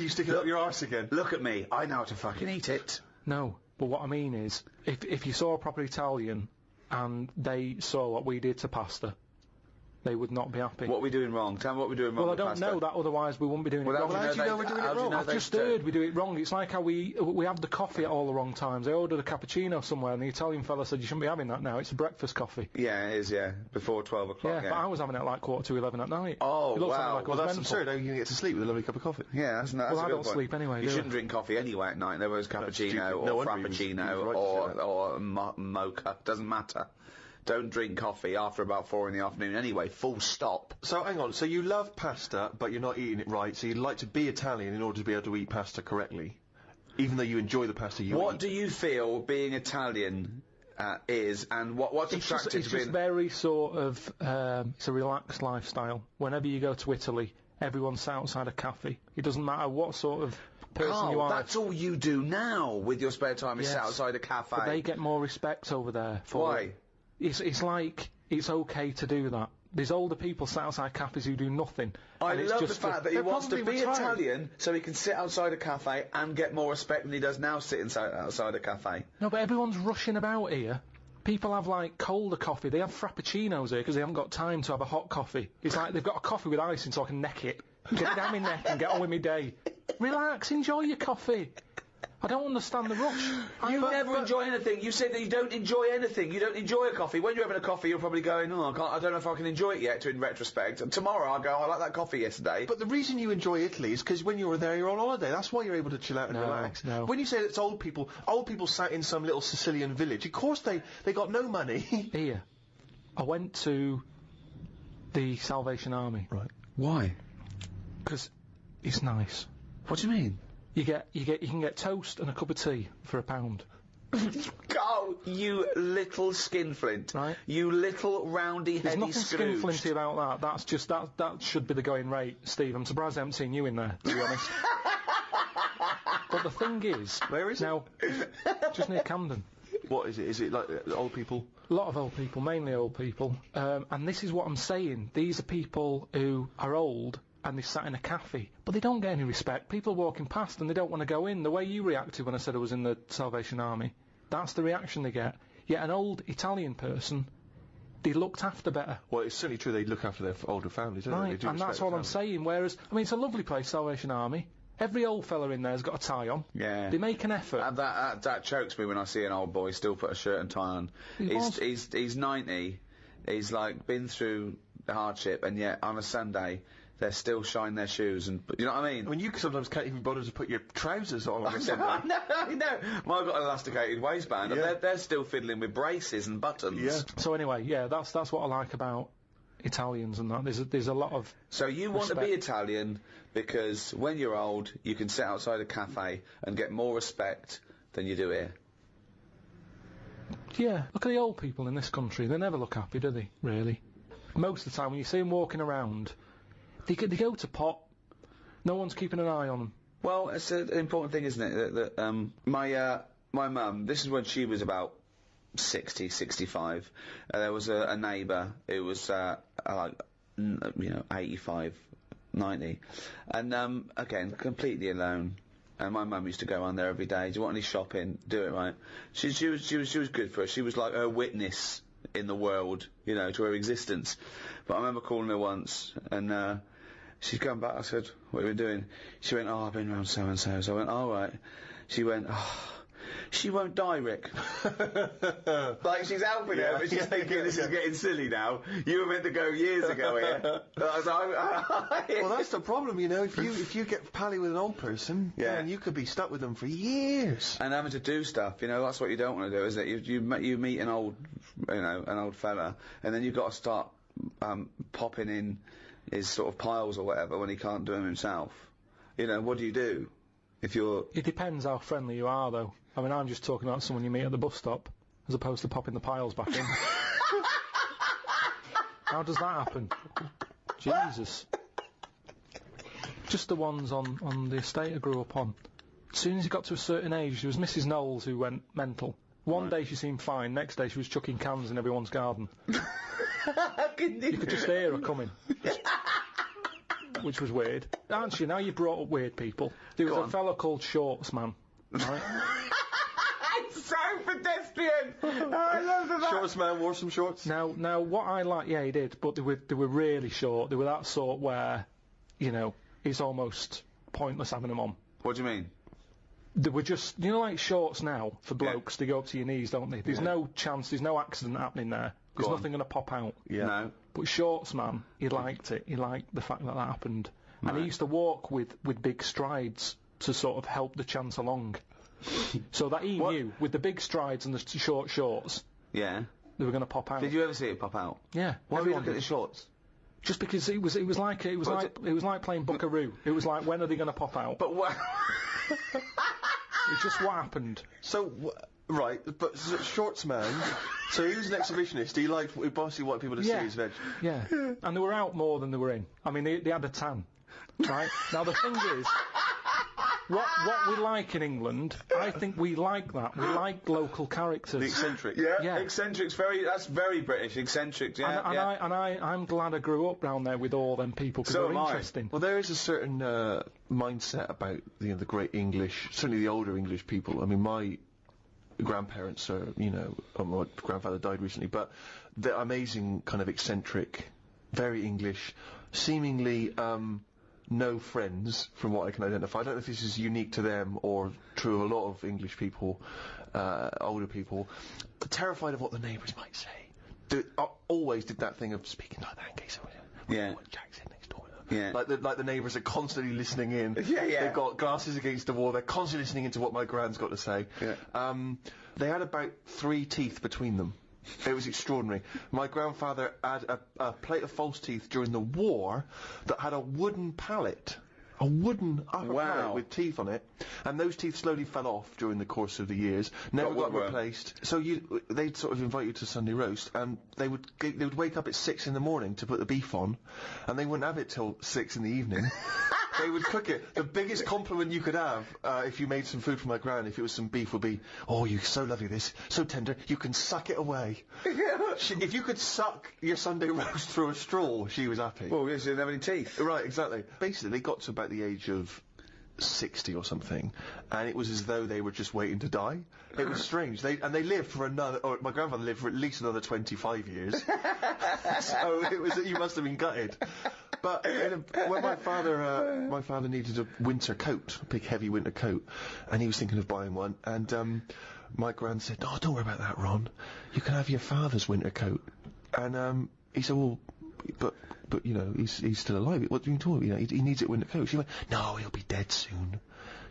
stick it up your arse again. Look at me. I know how to fucking eat it. No, but what I mean is, if you saw a proper Italian and they saw what we did to pasta, they would not be happy. What are we doing wrong? Tell me what we're doing wrong Well, I with don't pasta. know that, otherwise we wouldn't be doing it wrong. how do you know we're doing it wrong? I've just heard we do it wrong. It's like how we have the coffee at all the wrong times. I ordered a cappuccino somewhere and the Italian fella said you shouldn't be having that now, it's a breakfast coffee. Yeah, it is, yeah. Before 12 o'clock, Yeah, but I was having it at like 11:15 at night. Oh, It looks wow. like I Well, was that's mental. absurd. How are you going to get to sleep with a lovely cup of coffee? Yeah, that's a Well, good I don't point. sleep anyway, You do shouldn't I? drink coffee anyway at night. There was stupid. cappuccino No or wonder he was frappuccino right to say or mocha. Doesn't matter. Don't drink coffee after about 4 in the afternoon anyway. Full stop. So, hang on. So you love pasta, but you're not eating it right, so you'd like to be Italian in order to be able to eat pasta correctly, even though you enjoy the pasta you eat. What do you feel being Italian is, and what's It's attractive just to being... very sort of, it's a relaxed lifestyle. Whenever you go to Italy, everyone's sat outside a cafe. It doesn't matter what sort of person you are. That's all you do now with your spare time is sit Yes. outside a cafe. But they get more respect over there. For Why? it. It's like, it's okay to do that. There's older people sat outside cafes who do nothing. I and it's love the just fact that he they're wants to probably be retired. Italian so he can sit outside a cafe and get more respect than he does now sitting outside a cafe. No, but everyone's rushing about here. People have, like, colder coffee. They have frappuccinos here because they haven't got time to have a hot coffee. It's like they've got a coffee with ice in so I can neck it. Get it down my neck and get on with my day. Relax, enjoy your coffee. I don't understand the rush. You never enjoy anything. You said that you don't enjoy anything. You don't enjoy a coffee. When you're having a coffee, you're probably going, oh, I don't know if I can enjoy it yet, in retrospect. And tomorrow I'll go, I like that coffee yesterday. But the reason you enjoy Italy is because when you were there, you're on holiday. That's why you're able to chill out and relax. No. When you say it's old people sat in some little Sicilian village, of course they got no money. Here, I went to the Salvation Army. Right. Why? Because it's nice. What do you mean? You can get toast and a cup of tea for £1. Oh, you little skinflint. Right. You little roundy There's heady nothing Scrooge. skinflinty about that. That's just that should be the going rate, Steve. I'm surprised I haven't seen you in there, to be honest. But the thing is, Where is it? now, just near Camden. What is it? Is it like old people? A lot of old people, mainly old people. And this is what I'm saying. These are people who are old and they sat in a cafe, but they don't get any respect. People are walking past and they don't want to go in. The way you reacted when I said I was in the Salvation Army, that's the reaction they get. Yet an old Italian person, they looked after better. Well, it's certainly true they look after their older families, don't they? Right, They do and that's respect what their I'm family. saying. Whereas, I mean, it's a lovely place, Salvation Army. Every old fella in there's got a tie on. Yeah. They make an effort. That chokes me when I see an old boy still put a shirt and tie on. He's 90. He's like been through the hardship, and yet on a Sunday they're still shining their shoes, and you know what I mean. I mean, you sometimes can't even bother to put your trousers on a Sunday. I know. Mine got an elasticated waistband, Yeah. and they're still fiddling with braces and buttons. Yeah. So anyway, yeah, that's what I like about Italians and that. There's a lot of So you want to be respect. Italian because when you're old, you can sit outside a cafe and get more respect than you do here. Yeah, look at the old people in this country. They never look happy, do they? Really. Most of the time, when you see them walking around, they go to pot. No one's keeping an eye on them. Well, it's an important thing, isn't it? That my mum, this is when she was about 60, 65. There was a neighbour who was like, 85, 90, and again completely alone. And my mum used to go on there every day. Do you want any shopping? Do it, right? She was good for her. She was like her witness in the world, to her existence. But I remember calling her once, and she'd come back. I said, "What are you doing?" She went, "Oh, I've been around so and so." So I went, "All right." She went, "Oh, she won't die, Rick." Like she's helping her, but she's thinking this is getting silly now. You were meant to go years ago here. I was like, Well, that's the problem, if you get pally with an old person, Yeah. then you could be stuck with them for years. and having to do stuff, that's what you don't want to do, is it? You meet an old, an old fella, and then you've got to start popping in his sort of piles or whatever when he can't do them himself. What do you do if you're? It depends how friendly you are, though. I mean, I'm just talking about someone you meet at the bus stop, as opposed to popping the piles back in. How does that happen? Jesus. Just the ones on the estate I grew up on. As soon as he got to a certain age, there was Mrs. Knowles who went mental. One day she seemed fine, next day she was chucking cans in everyone's garden. You could just hear her coming. Which was weird. Aren't you? Now you brought up weird people. There was a fellow called Shorts Man. Right? It's so pedestrian. I love that. Shorts man wore some shorts. Now, what I like, yeah, he did, but they were really short. They were that sort where, it's almost pointless having them on. What do you mean? They were just, like shorts now for blokes. They go up to your knees, don't they? There's no chance. There's no accident happening there. There's nothing going to pop out. Yeah. No. But Shorts Man, he liked it. He liked the fact that happened, and he used to walk with big strides to sort of help the chance along. So that he knew, with the big strides and the short shorts, Yeah. they were going to pop out. Did you ever see it pop out? Yeah. Why were you everyone looking at did. the shorts? Just because it was like playing Buckaroo. It was like, when are they going to pop out? But what? It's just what happened. So, right, but Shorts man, so he was an exhibitionist. He basically wanted people to see his veg. Yeah. And they were out more than they were in. I mean, they had a tan. Right? Now, the thing is, what we like in England, I think we like that. We like local characters. The eccentric. Yeah. Eccentric's that's very British. Eccentric, yeah. I'm glad I grew up down there with all them people, because So they're am I. interesting. Well, there is a certain mindset about the great English, certainly the older English people. I mean, my grandparents are, my grandfather died recently, but they're amazing, kind of eccentric, very English, seemingly no friends, from what I can identify. I don't know if this is unique to them or true of a lot of English people, older people. Terrified of what the neighbours might say. Always did that thing of speaking like that in case Jack's in next door. Yeah. Like the neighbours are constantly listening in. Yeah. They've got glasses against the wall. They're constantly listening into what my gran's got to say. Yeah. They had about 3 teeth between them. It was extraordinary. My grandfather had a plate of false teeth during the war that had a wooden pallet. A wooden upper pallet with teeth on it, and those teeth slowly fell off during the course of the years. Never got replaced. So they'd sort of invite you to Sunday roast, and they would wake up at 6 in the morning to put the beef on, and they wouldn't have it till 6 in the evening. They would cook it. The biggest compliment you could have if you made some food for my gran, if it was some beef, would be, "Oh, you're so lovely, this, so tender, you can suck it away." If you could suck your Sunday roast through a straw, she was happy. Well, yes, she didn't have any teeth. Right, exactly. Basically, they got to about the age of 60 or something, and it was as though they were just waiting to die. It was strange. They lived for my grandfather lived for at least another 25 years. So it was, you must have been gutted. But when my father needed a winter coat, a big heavy winter coat, and he was thinking of buying one, and my gran said, "Oh, don't worry about that, Ron. You can have your father's winter coat." And he said, "Well, but you know, he's still alive. What do you talk? You know, he needs it winter coat." She went, "No, he'll be dead soon.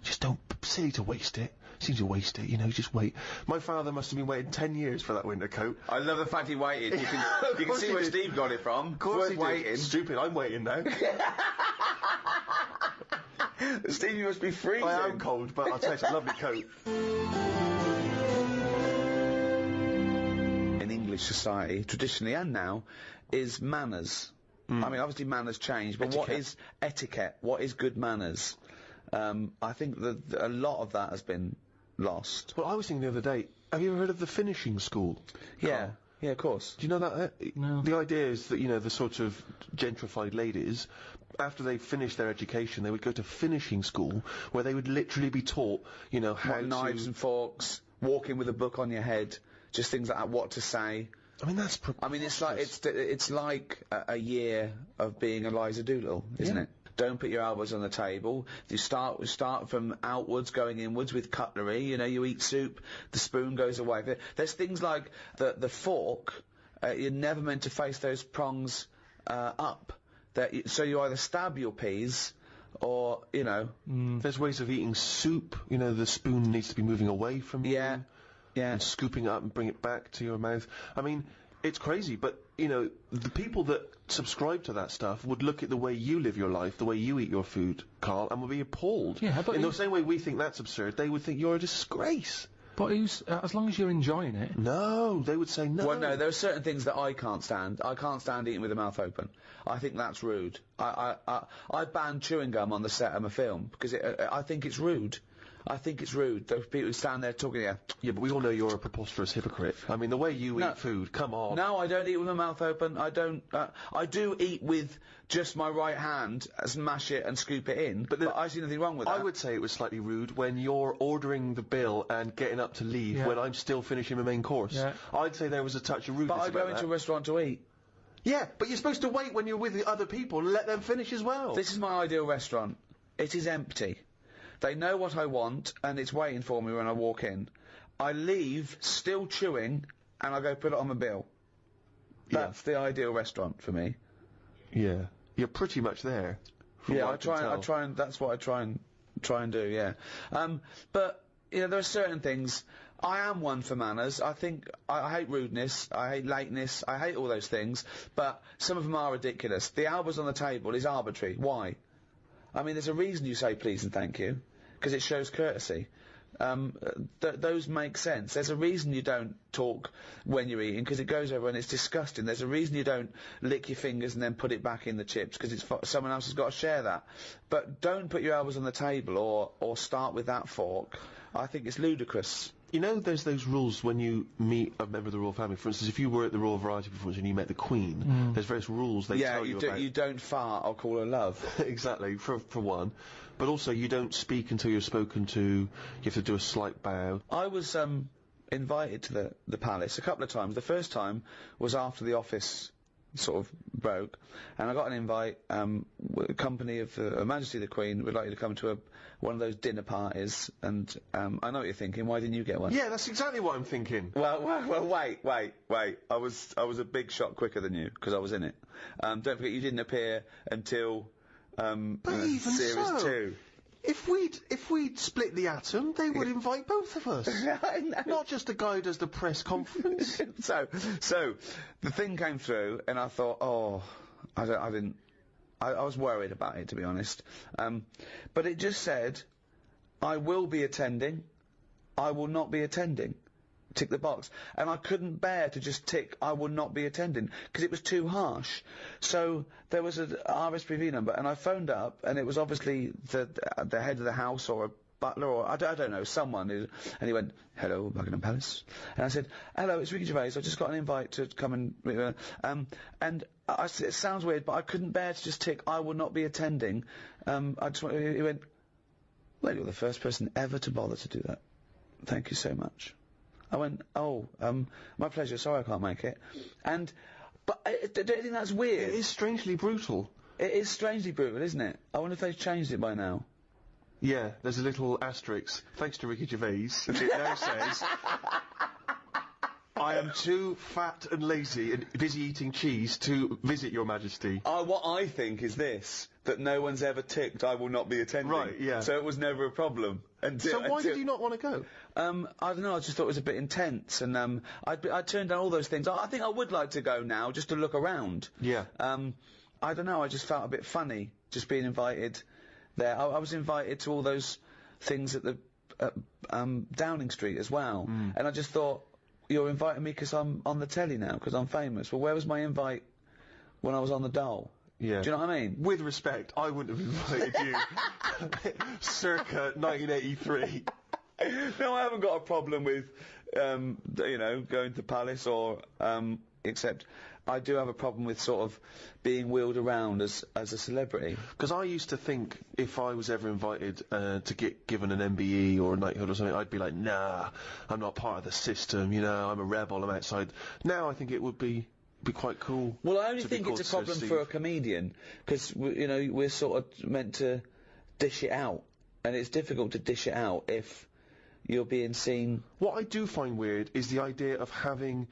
Just don't, silly to waste it. Seems to waste it, you know, just wait." My father must have been waiting 10 years for that winter coat. I love the fact he waited. You can see where Steve got it from. Of course he waiting. did. Stupid, I'm waiting now. Steve, you must be freezing. I am cold, but I'll tell you, it's a lovely coat. In English society, traditionally and now, is manners. I mean, obviously manners change, but what is etiquette? What is good manners? I think that a lot of that has been lost. Well, I was thinking the other day, have you ever heard of the finishing school? Yeah. Karl? Yeah, of course. Do you know that? No. The idea is that, you know, the sort of gentrified ladies, after they finished their education, they would go to finishing school, where they would literally be taught, you know, how to... knives and forks, walking with a book on your head, just things like that, what to say. I mean, that's I mean, it's like a year of being Eliza Doolittle, isn't it? Don't put your elbows on the table. You start from outwards, going inwards with cutlery. You know, you eat soup, the spoon goes away. There's things like the fork. You're never meant to face those prongs up. So you either stab your peas, or you know. There's ways of eating soup. You know, the spoon needs to be moving away from you. Yeah. And scooping it up and bring it back to your mouth. I mean, it's crazy, but, you know, the people that subscribe to that stuff would look at the way you live your life, the way you eat your food, Karl, and would be appalled. Yeah, but in the same way we think that's absurd, they would think you're a disgrace. But as long as you're enjoying it. No, they would say no. Well, no, there are certain things that I can't stand. I can't stand eating with the mouth open. I think that's rude. I banned chewing gum on the set of my film, because I think it's rude. I think it's rude. Those people who stand there talking, yeah, but we all know you're a preposterous hypocrite. I mean, the way you eat food, come on. No, I don't eat with my mouth open. I don't. I do eat with just my right hand, mash it and scoop it in. But I see nothing wrong with that. I would say it was slightly rude when you're ordering the bill and getting up to leave when I'm still finishing my main course. Yeah. I'd say there was a touch of rudeness. But I go into a restaurant to eat. Yeah, but you're supposed to wait when you're with the other people and let them finish as well. This is my ideal restaurant. It is empty. They know what I want, and it's waiting for me when I walk in. I leave, still chewing, and I go put it on my bill. That's the ideal restaurant for me. Yeah, you're pretty much there. Yeah, I try and that's what I try and do. Yeah, but you know, there are certain things. I am one for manners. I think I hate rudeness. I hate lateness. I hate all those things. But some of them are ridiculous. The elbows on the table is arbitrary. Why? I mean, there's a reason you say please and thank you, because it shows courtesy. Those make sense. There's a reason you don't talk when you're eating, because it goes over and it's disgusting. There's a reason you don't lick your fingers and then put it back in the chips, because someone else has got to share that. But don't put your elbows on the table or start with that fork. I think it's ludicrous. You know, there's those rules when you meet a member of the royal family. For instance, if you were at the Royal Variety Performance and you met the Queen, there's various rules they tell you about. You don't fart or call her love. Exactly, for one. But also, you don't speak until you're spoken to. You have to do a slight bow. I was invited to the palace a couple of times. The first time was after The Office sort of broke, and I got an invite, company of Her Majesty the Queen would like you to come to one of those dinner parties, and I know what you're thinking, why didn't you get one? Yeah, that's exactly what I'm thinking. Well, wait. I was a big shot quicker than you, because I was in it. Don't forget, you didn't appear until, even series so. 2. If we'd split the atom, they would invite both of us. I know. Not just the guy who does the press conference. So the thing came through, and I thought, I was worried about it, to be honest. But it just said, I will be attending, I will not be attending. Tick the box. And I couldn't bear to just tick, I will not be attending, because it was too harsh. So there was a RSPV number, and I phoned up, and it was obviously the head of the house, or a butler, or I don't know, someone, and he went, hello, Buckingham Palace. And I said, hello, it's Ricky Gervais, I just got an invite to come and I said, it sounds weird, but I couldn't bear to just tick, I will not be attending. He went, well, you're the first person ever to bother to do that. Thank you so much. I went, my pleasure, sorry I can't make it. But don't you think that's weird? It is strangely brutal. It is strangely brutal, isn't it? I wonder if they've changed it by now. Yeah, there's a little asterisk. Thanks to Ricky Gervais, it now says, I am too fat and lazy and busy eating cheese to visit your majesty. What I think is this, that no one's ever ticked, I will not be attending. Right, yeah. So it was never a problem. So why did you not want to go? I don't know, I just thought it was a bit intense, and I turned down all those things. I think I would like to go now, just to look around. Yeah. I don't know, I just felt a bit funny, just being invited there. I was invited to all those things at the Downing Street as well, and I just thought, you're inviting me because I'm on the telly now, because I'm famous. Well, where was my invite when I was on the dole? Yeah. Do you know what I mean? With respect, I wouldn't have invited you circa 1983. No, I haven't got a problem with, going to Palace or, except I do have a problem with sort of being wheeled around as a celebrity. Because I used to think if I was ever invited to get given an MBE or a knighthood or something, I'd be like, nah, I'm not part of the system, I'm a rebel, I'm outside. Now I think it would be quite cool. Well, I only think it's a problem for a comedian, because, we're sort of meant to dish it out, and it's difficult to dish it out if you're being seen. What I do find weird is the idea of having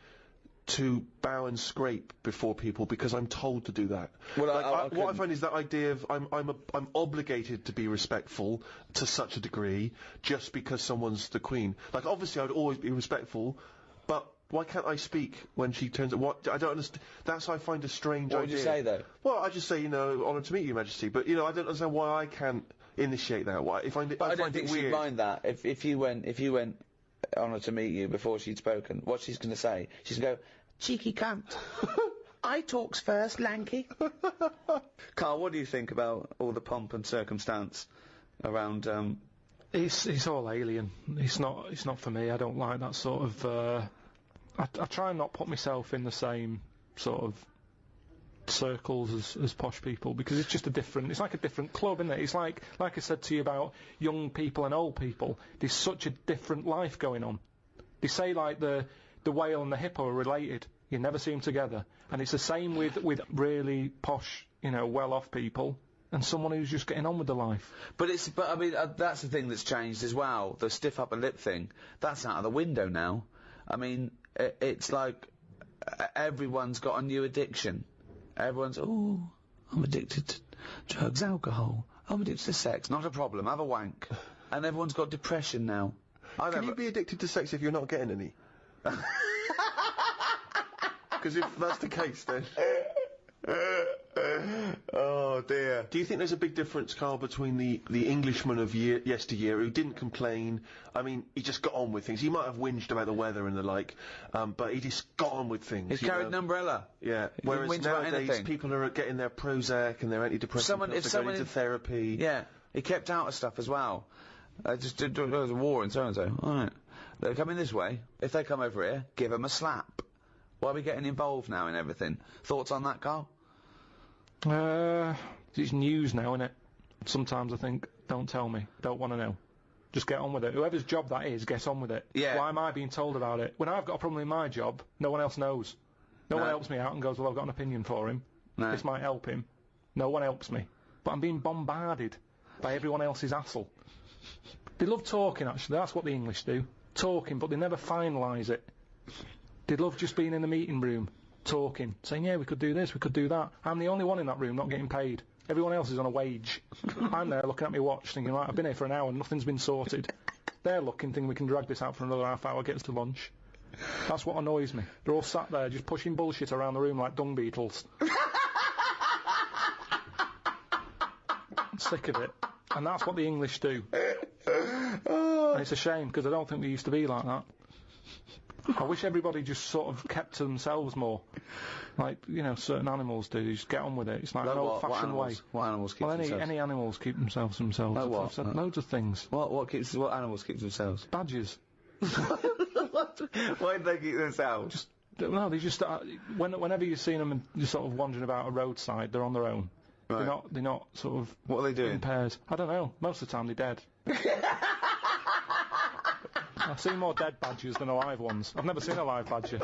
to bow and scrape before people because I'm told to do that. Well, what I find is that idea of I'm obligated to be respectful to such a degree just because someone's the Queen. Like, obviously I'd always be respectful, but why can't I speak when she turns... I don't understand. That's what I find a strange idea. What would you say, though? Well, I just say, honoured to meet you, Majesty, but, I don't understand why I can't initiate that. I don't think she'd mind that. If you went, honoured to meet you before she'd spoken, what she's going to say? She's going to go, cheeky cunt. I talks first, lanky. Karl, what do you think about all the pomp and circumstance around... It's all alien. It's not for me. I don't like that sort of... I try and not put myself in the same sort of circles as posh people, because it's just it's like a different club, isn't it? It's like I said to you about young people and old people. There's such a different life going on. They say like the whale and the hippo are related. You never see them together. And it's the same with really posh, well-off people and someone who's just getting on with their life. But I mean, that's the thing that's changed as well. The stiff upper lip thing, that's out of the window now. I mean, it's like everyone's got a new addiction. Everyone's, I'm addicted to drugs, alcohol. I'm addicted to sex. Not a problem. Have a wank. And everyone's got depression now. Can you be addicted to sex if you're not getting any? Because if that's the case, then... Oh dear. Do you think there's a big difference, Karl, between the Englishman of yesteryear who didn't complain? I mean, he just got on with things. He might have whinged about the weather and the like, but he just got on with things. He carried an umbrella. Yeah. Whereas nowadays people are getting their Prozac and their antidepressants. They're going into therapy. Yeah. He kept out of stuff as well. There was a war in so-and-so. All right. They're coming this way. If they come over here, give them a slap. Why are we getting involved now in everything? Thoughts on that, Karl? It's news now, innit? Sometimes I think, don't tell me, don't want to know. Just get on with it. Whoever's job that is, get on with it. Yeah. Why am I being told about it? When I've got a problem in my job, no one else knows. No one helps me out and goes, well, I've got an opinion for him. No. This might help him. No one helps me. But I'm being bombarded by everyone else's hassle. They love talking, actually. That's what the English do. Talking, but they never finalise it. They love just being in the meeting room, talking, saying, yeah, we could do this, we could do that. I'm the only one in that room not getting paid. Everyone else is on a wage. I'm there looking at my watch, thinking, right, I've been here for an hour and nothing's been sorted. They're looking, thinking we can drag this out for another half hour, get us to lunch. That's what annoys me. They're all sat there just pushing bullshit around the room like dung beetles. I'm sick of it. And that's what the English do. And it's a shame, because I don't think they used to be like that. I wish everybody just sort of kept to themselves more. Like, you know, certain animals do. You just get on with it. It's like an old-fashioned way. What animals keep themselves? Any animals keep themselves to themselves. Like what? I've said loads of things. What animals keep themselves? Badgers. Why do they keep themselves? No, they just whenever you've seen them and just sort of wandering about a roadside, they're on their own. Right. They're not sort of. What are they doing? In pairs. I don't know. Most of the time they're dead. I've seen more dead badgers than alive ones. I've never seen a live badger.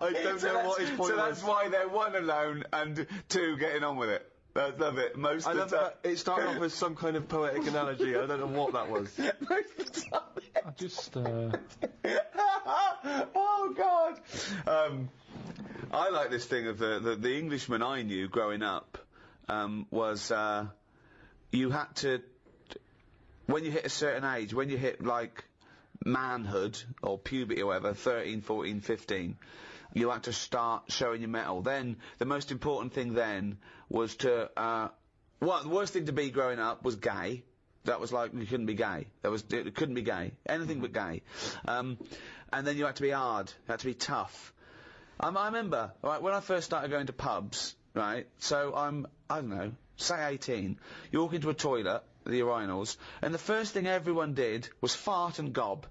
I don't know what his point was. So that's why they're one alone and two getting on with it. I love it. Most I of love the time. that. It started off as some kind of poetic analogy. I don't know what that was. Most of the time. I just. Oh God. I like this thing of the Englishman I knew growing up was you had to, when you hit a certain age, when you hit like manhood or puberty or whatever, 13, 14, 15, you had to start showing your mettle. Then the most important thing then was to well, the worst thing to be growing up was gay. That was like, you couldn't be gay. It couldn't be gay. Anything but gay. And then you had to be hard. You had to be tough. I remember, right, when I first started going to pubs, right, so I don't know, say 18, you walk into a toilet, the urinals, and the first thing everyone did was fart and gob.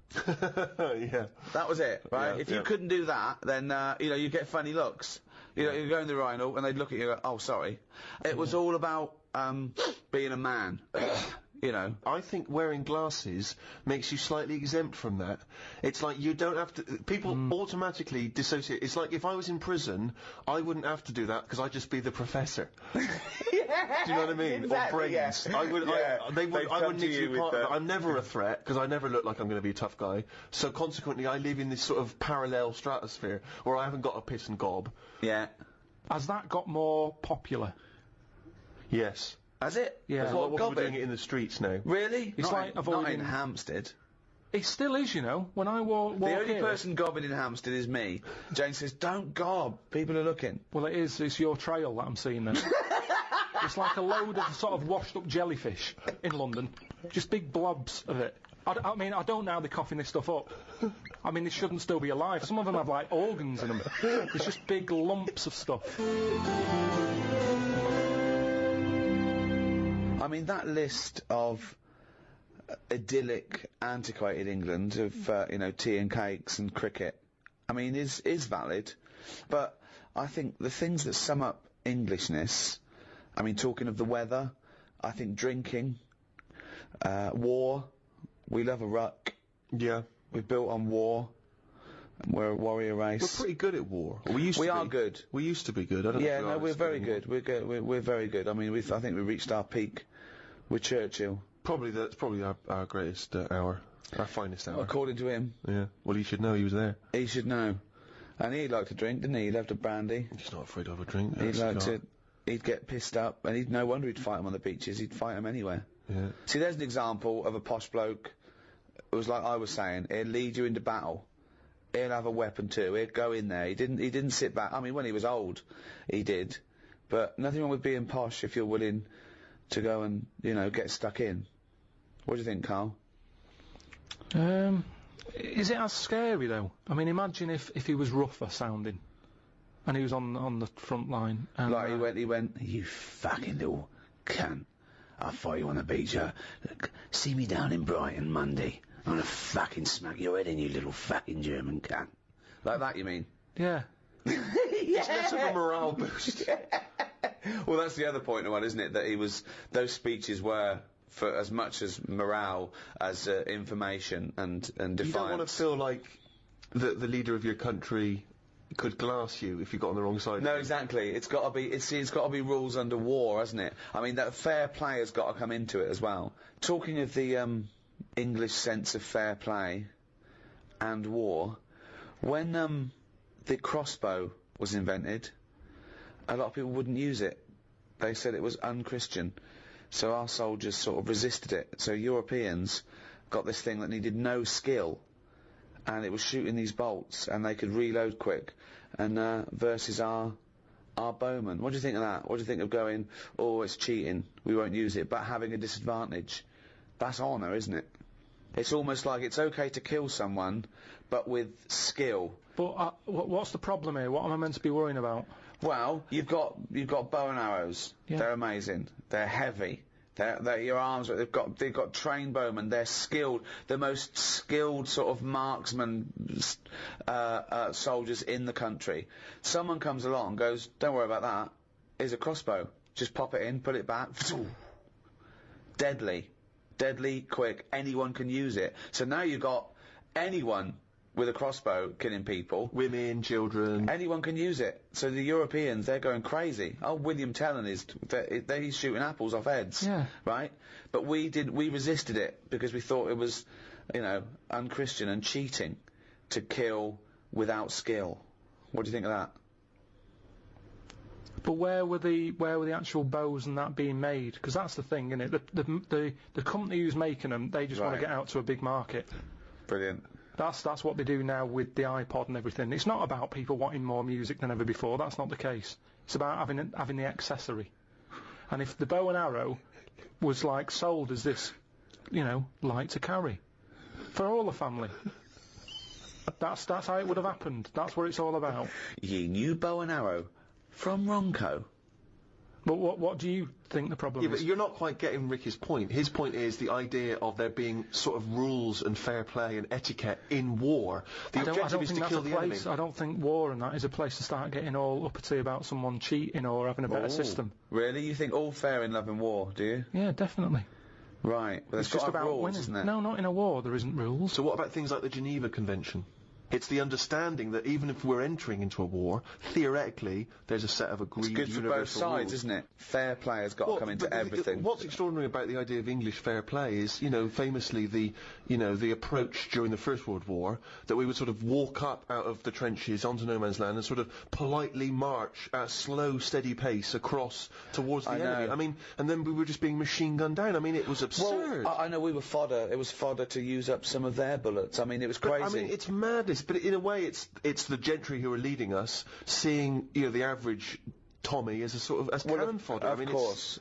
Yeah. That was it, right? Yeah, if you couldn't do that, then, you know, you get funny looks. You know, you go in the urinal and they'd look at you and go, oh, sorry. It was all about, being a man. You know. I think wearing glasses makes you slightly exempt from that. It's like you don't have to. People automatically dissociate. It's like if I was in prison, I wouldn't have to do that because I'd just be the professor. Do you know what I mean? Exactly, or brains. yeah. I would. Yeah. I wouldn't need to be part of it. I'm never a threat because I never look like I'm going to be a tough guy. So consequently, I live in this sort of parallel stratosphere where I haven't got a piss and gob. Yeah. Has that got more popular? Yes. Has it? Yeah. There's a lot of people gobbing? doing it in the streets now. Really? It's not like not avoiding- in Hampstead. It still is, you know. When I walk The only here, person gobbing in Hampstead is me. Jane says, don't gob. People are looking. well, it is. It's your trail that I'm seeing then. It's like a load of sort of washed-up jellyfish in London. Just big blobs of it. I mean, I don't know how they're coughing this stuff up. I mean, they shouldn't still be alive. Some of them have, like, organs in them. It's just big lumps of stuff. I mean, that list of idyllic, antiquated England of, you know, tea and cakes and cricket, I mean, is valid. But I think the things that sum up Englishness, I mean, talking of the weather, I think drinking, war, we love a ruck. Yeah. We're built on war. We're a warrior race. We're pretty good at war. We used to We be. are good. We used to be good. I don't know Yeah, if we no, are we're as very anymore. good. We're good. We're very good. I mean, I think we reached our peak with Churchill, Probably that's probably our greatest hour, our finest hour. according to him. Yeah. Well, he should know he was there. He should know. And he'd like to drink, didn't he? He'd have a brandy. He's not afraid of a drink. He'd like cigar. to. He'd get pissed up, and no wonder he'd fight him on the beaches. He'd fight him anywhere. Yeah. See, there's an example of a posh bloke. It was like I was saying. He'd lead you into battle. He'd have a weapon too. He'd go in there. He didn't sit back. I mean, when he was old, he did. But nothing wrong with being posh if you're willing to go and, you know, get stuck in. What do you think, Karl? Is it as scary though? I mean, imagine if he was rougher sounding, and he was on the front line. And, Like he went, you fucking little cunt. I'll fight you on the beach. See me down in Brighton Monday. I'm gonna fucking smack your head in, you little fucking German cunt. Like that, you mean? Yeah. It's less of a morale boost. Well, that's the other point of one, isn't it? That those speeches were for as much as morale as information and defiance. You don't want to feel like the leader of your country could glass you if you got on the wrong side. No, exactly. It's got to be rules under war, hasn't it? I mean, that fair play has got to come into it as well. Talking of the English sense of fair play and war, when the crossbow was invented, a lot of people wouldn't use it. They said it was unchristian. So our soldiers sort of resisted it. So Europeans got this thing that needed no skill, and it was shooting these bolts, and they could reload quick, and versus our bowmen. What do you think of that? What do you think of going, oh, it's cheating, we won't use it, but having a disadvantage? That's honour, isn't it? It's almost like it's okay to kill someone, but with skill. But what's the problem here? What am I meant to be worrying about? Well, you've got bow and arrows. Yeah. They're amazing. They're heavy. They're your arms. They've got trained bowmen. They're skilled. The most skilled sort of marksman soldiers in the country. Someone comes along, and goes, "Don't worry about that. Here's a crossbow. Just pop it in, put it back. Deadly, quick. Anyone can use it. So now you've got anyone with a crossbow killing people. Women, children. Anyone can use it. So the Europeans, they're going crazy. Oh, William Tell he's shooting apples off heads. Yeah. Right? But we resisted it because we thought it was, unchristian and cheating to kill without skill. What do you think of that? But where were the actual bows and that being made? Because that's the thing, isn't it? The company who's making them, they just want to get out to a big market. Brilliant. That's what they do now with the iPod and everything. It's not about people wanting more music than ever before. That's not the case. It's about having the accessory. And if the bow and arrow was like sold as this, light to carry for all the family, that's how it would have happened. That's what it's all about. Ye new bow and arrow from Ronco. But what do you think the problem is? But you're not quite getting Ricky's point. His point is the idea of there being sort of rules and fair play and etiquette in war. The objective is to kill the enemy. I don't think war and that is a place to start getting all uppity about someone cheating or having a better system. Really? You think all fair in love and war, do you? Yeah, definitely. Right. But It's just about rules, winning. isn't it? No, not in a war. There isn't rules. So what about things like the Geneva Convention? It's the understanding that even if we're entering into a war, theoretically, there's a set of agreed It's good for both sides, rules. isn't it? Fair play has got to come into everything. What's extraordinary about the idea of English fair play is, famously the approach during the First World War, that we would sort of walk up out of the trenches onto no man's land and sort of politely march at a slow, steady pace across towards the enemy. I mean, and then we were just being machine gunned down. I mean, it was absurd. Well, I know we were fodder. It was fodder to use up some of their bullets. I mean, it was crazy. I mean, it's madness. But in a way, it's the gentry who are leading us, seeing the average Tommy as a sort of cannon fodder.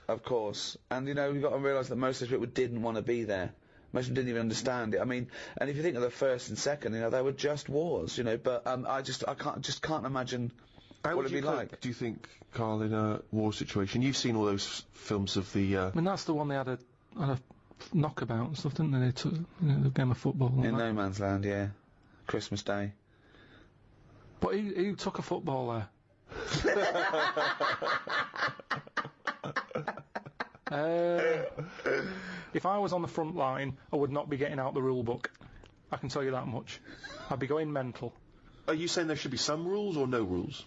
Of course. And you've got to realise that most of the people didn't want to be there. Most of them didn't even understand it. I mean, and if you think of the first and second, they were just wars, But I can't imagine what it'd be like. Do you think, Karl, in a war situation? You've seen all those films of the. I mean, that's the one they had a knockabout and stuff, didn't they? They took the game of football. In no man's land, yeah. Christmas Day. But who took a football there? If I was on the front line, I would not be getting out the rule book. I can tell you that much. I'd be going mental. Are you saying there should be some rules or no rules?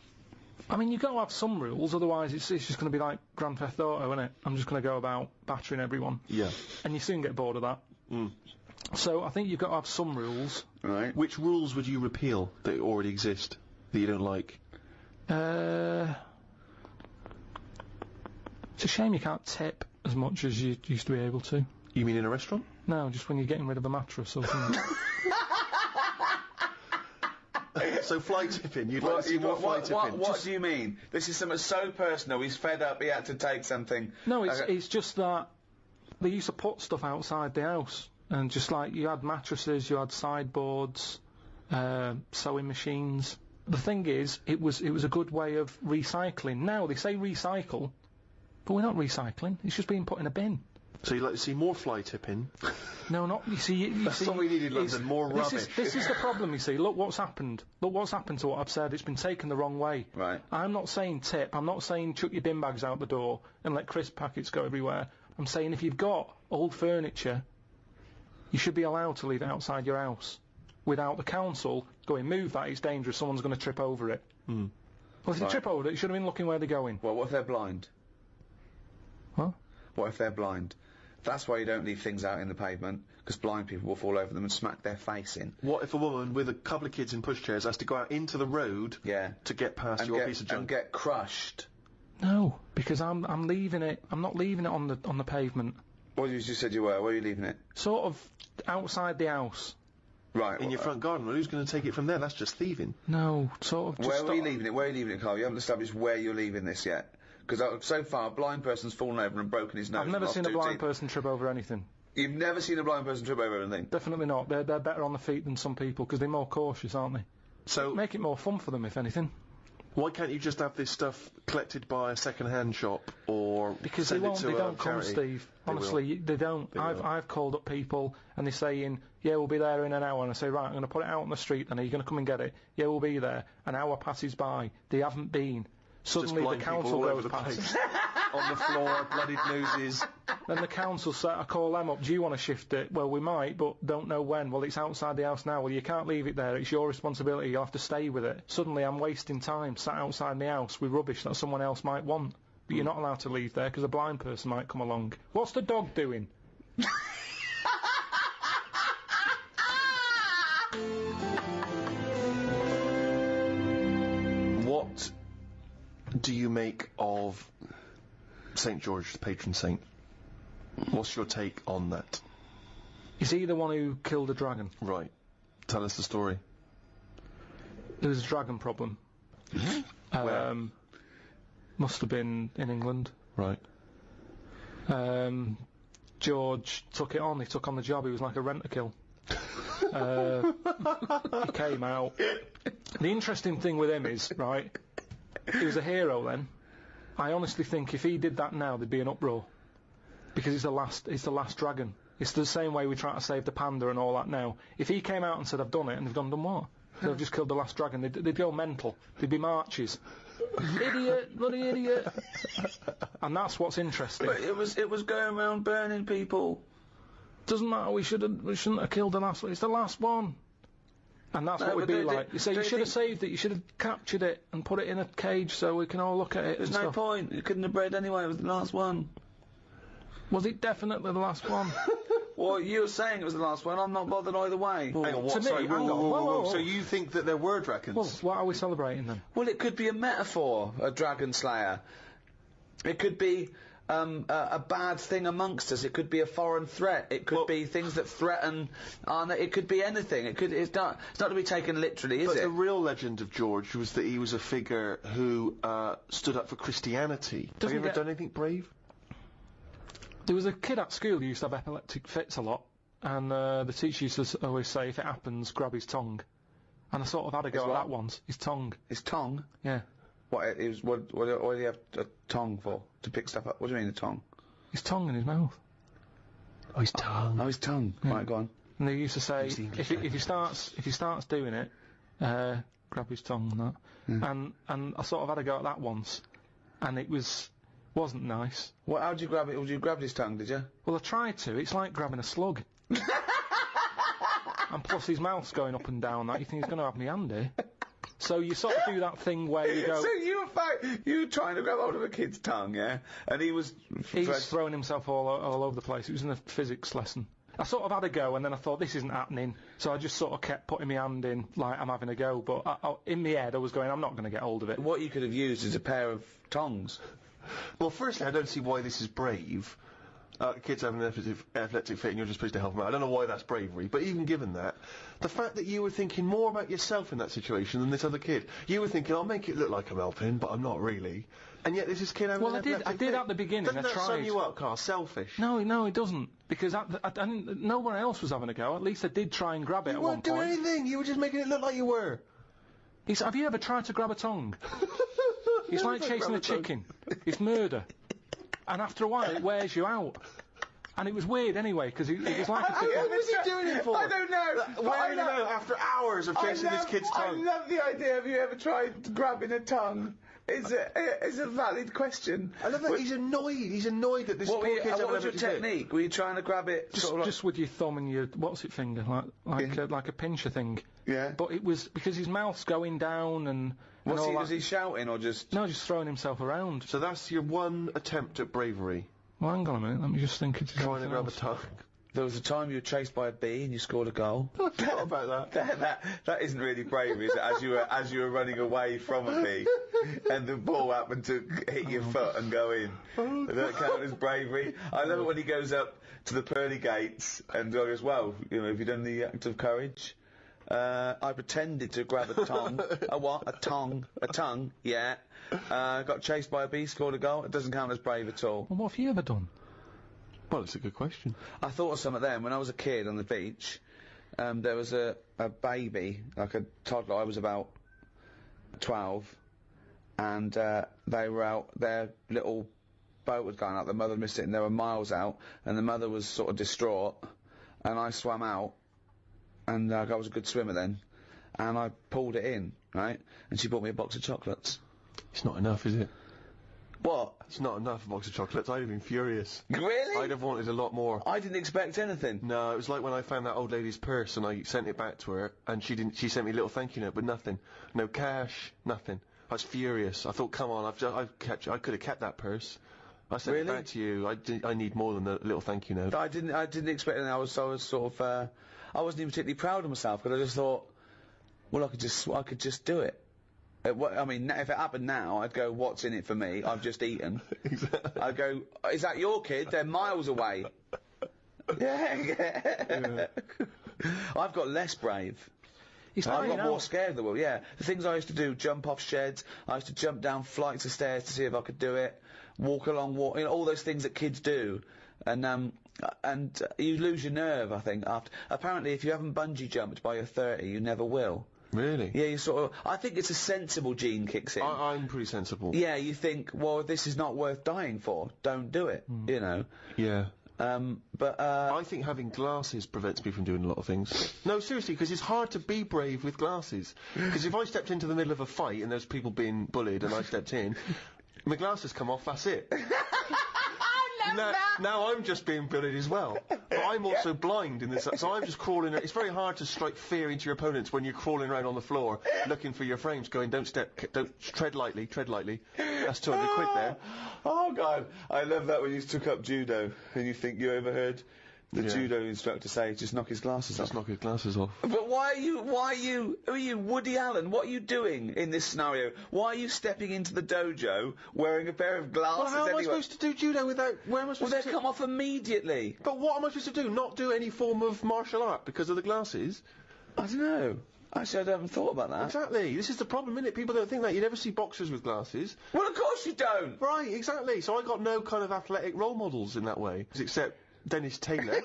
I mean, you've got to have some rules, otherwise it's just going to be like Grand Theft Auto, isn't it? I'm just going to go about battering everyone. Yeah. And you soon get bored of that. Mm. So I think you've got to have some rules. Right. Which rules would you repeal that already exist, that you don't like? It's a shame you can't tip as much as you used to be able to. You mean in a restaurant? No, just when you're getting rid of a mattress or something. So fly tipping, you'd like to see more fly tipping? What do you mean? This is something so personal, he's fed up, he had to take something. No, it's just that they used to put stuff outside the house, and just like you had mattresses, you had sideboards, sewing machines. The thing is, it was a good way of recycling. Now they say recycle, but we're not recycling. It's just being put in a bin. So you'd like to see more fly tipping? No, not you see. That's what we need in London. More rubbish. This is the problem. You see. Look what's happened. Look what's happened to what I've said. It's been taken the wrong way. Right. I'm not saying tip. I'm not saying chuck your bin bags out the door and let crisp packets go everywhere. I'm saying if you've got old furniture, you should be allowed to leave it outside your house. without the council going, move that, it's dangerous, someone's going to trip over it. Well, if they trip over it, you should have been looking where they're going. Well, what if they're blind? What? What if they're blind? That's why you don't leave things out in the pavement, because blind people will fall over them and smack their face in. What if a woman with a couple of kids in pushchairs has to go out into the road to get past your piece of junk? And get crushed? No, because I'm leaving it. I'm not leaving it on the pavement. What you said you were? Where are you leaving it? Sort of outside the house. Right. In your front garden. Well, who's going to take it from there? That's just thieving. No, sort of. Where are you leaving it? Where are you leaving it, Karl? You haven't established where you're leaving this yet. Because so far, a blind person's fallen over and broken his nose. I've never seen a blind person trip over anything. You've never seen a blind person trip over anything? Definitely not. They're better on the feet than some people because they're more cautious, aren't they? So make it more fun for them, if anything. Why can't you just have this stuff collected by a second-hand shop or because send they won't? it to They a don't come, charity? Steve. Honestly, they don't. I've called up people and they're saying, "Yeah, we'll be there in an hour." And I say, "Right, I'm going to put it out on the street. And are you going to come and get it?" "Yeah, we'll be there." An hour passes by. They haven't been. Suddenly the council goes past. On the floor, bloodied noses. Then the council say, I call them up, "Do you want to shift it?" "Well, we might, but don't know when." "Well, it's outside the house now." "Well, you can't leave it there, it's your responsibility, you'll have to stay with it." Suddenly I'm wasting time sat outside my house with rubbish that someone else might want. But you're not allowed to leave there because a blind person might come along. What's the dog doing? What do you make of St. George, the patron saint? What's your take on that? Is he the one who killed a dragon? Right. Tell us the story. There was a dragon problem. Must have been in England. Right. George took it on. He took on the job. He was like a rent-a-kill. He came out. The interesting thing with him is, right, he was a hero then. I honestly think if he did that now, there'd be an uproar. Because it's the last dragon. It's the same way we try to save the panda and all that now. If he came out and said, "I've done it," and they've done what? They've just killed the last dragon, they'd go mental. There'd be marches. Idiot, bloody idiot. And that's what's interesting. But it was going around burning people. Doesn't matter, we shouldn't have killed the last one. It's the last one. And that's what we'd be like. You say you should have saved it, you should have captured it and put it in a cage so we can all look at it. There's no point. You couldn't have bred anyway, it was the last one. Was it definitely the last one? Well, you're saying it was the last one, I'm not bothered either way. Hang on, what? To me, Sorry, hang on. Whoa. So you think that there were dragons? Well, what are we celebrating then? Well, it could be a metaphor, a dragon slayer. It could be a bad thing amongst us. It could be a foreign threat. It could be things that threaten. It could be anything. It's not to be taken literally, is but it? the real legend of George was that he was a figure who stood up for Christianity. Have you ever done anything brave? There was a kid at school who used to have epileptic fits a lot, and the teacher used to always say, if it happens, grab his tongue. And I sort of had a go at that once. His tongue. His tongue? Yeah. What do you have a tongue for? To pick stuff up? What do you mean a tongue? His tongue in his mouth. Oh, his tongue. Oh, his tongue. Yeah. Right, go on. And they used to say, if he starts doing it, grab his tongue and that. Yeah. And I sort of had a go at that once, and it wasn't nice. Well, how did you grab it? You grabbed his tongue, did you? Well, I tried to. It's like grabbing a slug. And plus his mouth's going up and down. That you think he's going to have me hand here. So you sort of do that thing where you go. So you were trying to grab hold of a kid's tongue, yeah? And he's throwing himself all over the place. It was in a physics lesson. I sort of had a go, and then I thought, this isn't happening. So I just sort of kept putting my hand in, like I'm having a go. But in my head, I was going, I'm not going to get hold of it. What you could have used is a pair of tongs. Well, firstly, I don't see why this is brave. Kids have an epileptic fit and you're just supposed to help them out. I don't know why that's bravery, but even given that, the fact that you were thinking more about yourself in that situation than this other kid. You were thinking, I'll make it look like I'm helping, but I'm not really. And yet this is kid having an epileptic fit. I did at the beginning. Doesn't that tried. sum you up, Karl? Selfish. No, it doesn't. Because no one else was having a go. At least I did try and grab it at one point. You weren't doing anything. You were just making it look like you were. Have you ever tried to grab a tongue? It's like chasing a chicken. It's murder. And after a while, it wears you out. And it was weird anyway, because it was like a... What was he doing it for? I don't know. Wearing him out after hours of chasing this kid's tongue. I love the idea of you ever tried grabbing a tongue It's a valid question. I love that he's annoyed. He's annoyed that this What, poor kid's having what was your everything to do. technique? Were you trying to grab it Just, sort of just with your thumb and your what's it finger, like a pincher thing. Yeah. But it was because his mouth's going down and. Was all that. he shouting or just... No, just throwing himself around. So that's your one attempt at bravery. Well, hang on a minute. Let me just think. It's Trying to grab a tongue. There was a time you were chased by a bee and you scored a goal. I forgot about that. That isn't really bravery, is it? As you were running away from a bee, and the ball happened to hit your foot and go in. Does that count as bravery? I love it when he goes up to the pearly gates and goes, "Well, have you done the act of courage?" I pretended to grab a tongue. A what? A tongue. Yeah. Got chased by a bee, scored a goal. It doesn't count as brave at all. Well, what have you ever done? Well, it's a good question. I thought of some of them when I was a kid on the beach. There was a baby, like a toddler. I was about 12, and they were out. Their little boat was going out. The mother missed it, and they were miles out. And the mother was sort of distraught. And I swam out, and I was a good swimmer then. And I pulled it in, right? And she bought me a box of chocolates. It's not enough, is it? What? It's not enough, a box of chocolates. I'd have been furious. Really? I'd have wanted a lot more. I didn't expect anything. No, it was like when I found that old lady's purse and I sent it back to her, and she sent me a little thank you note, but nothing. No cash, nothing. I was furious. I thought, come on, I could have kept that purse. I sent it back to you. I need more than a little thank you note. I didn't expect anything. I was sort of, I wasn't even particularly proud of myself, because I just thought, well, I could just do it. I mean, if it happened now, I'd go, what's in it for me? I've just eaten. Exactly. I'd go, is that your kid? They're miles away. Yeah. I've got less brave. I've got more scared of the world, yeah. The things I used to do, jump off sheds, I used to jump down flights of stairs to see if I could do it, walk along, all those things that kids do. And you lose your nerve, I think, after. Apparently, if you haven't bungee jumped by your 30, you never will. Really? Yeah, you sort of... I think it's a sensible gene kicks in. I'm pretty sensible. Yeah, you think, well, this is not worth dying for. Don't do it, you know. Yeah. But I think having glasses prevents me from doing a lot of things. No, seriously, because it's hard to be brave with glasses. Because if I stepped into the middle of a fight and there's people being bullied and I stepped in, my glasses come off, that's it. Now I'm just being bullied as well. But I'm also blind in this, so I'm just crawling. It's very hard to strike fear into your opponents when you're crawling around on the floor looking for your frames, going, don't tread lightly. That's 200 quid there. Oh, God. I love that when you took up judo and you think you overheard the judo instructor say, just knock his glasses off. Just knock his glasses off. But who are you, Woody Allen? What are you doing in this scenario? Why are you stepping into the dojo wearing a pair of glasses Well, how am I supposed to do judo without, where am I supposed Well, to... they come off immediately. But what am I supposed to do? Not do any form of martial art because of the glasses? I don't know. Actually, I haven't thought about that. Exactly. This is the problem, isn't it? People don't think that. You never see boxers with glasses. Well, of course you don't. Right, exactly. So I got no kind of athletic role models in that way, except Dennis Taylor.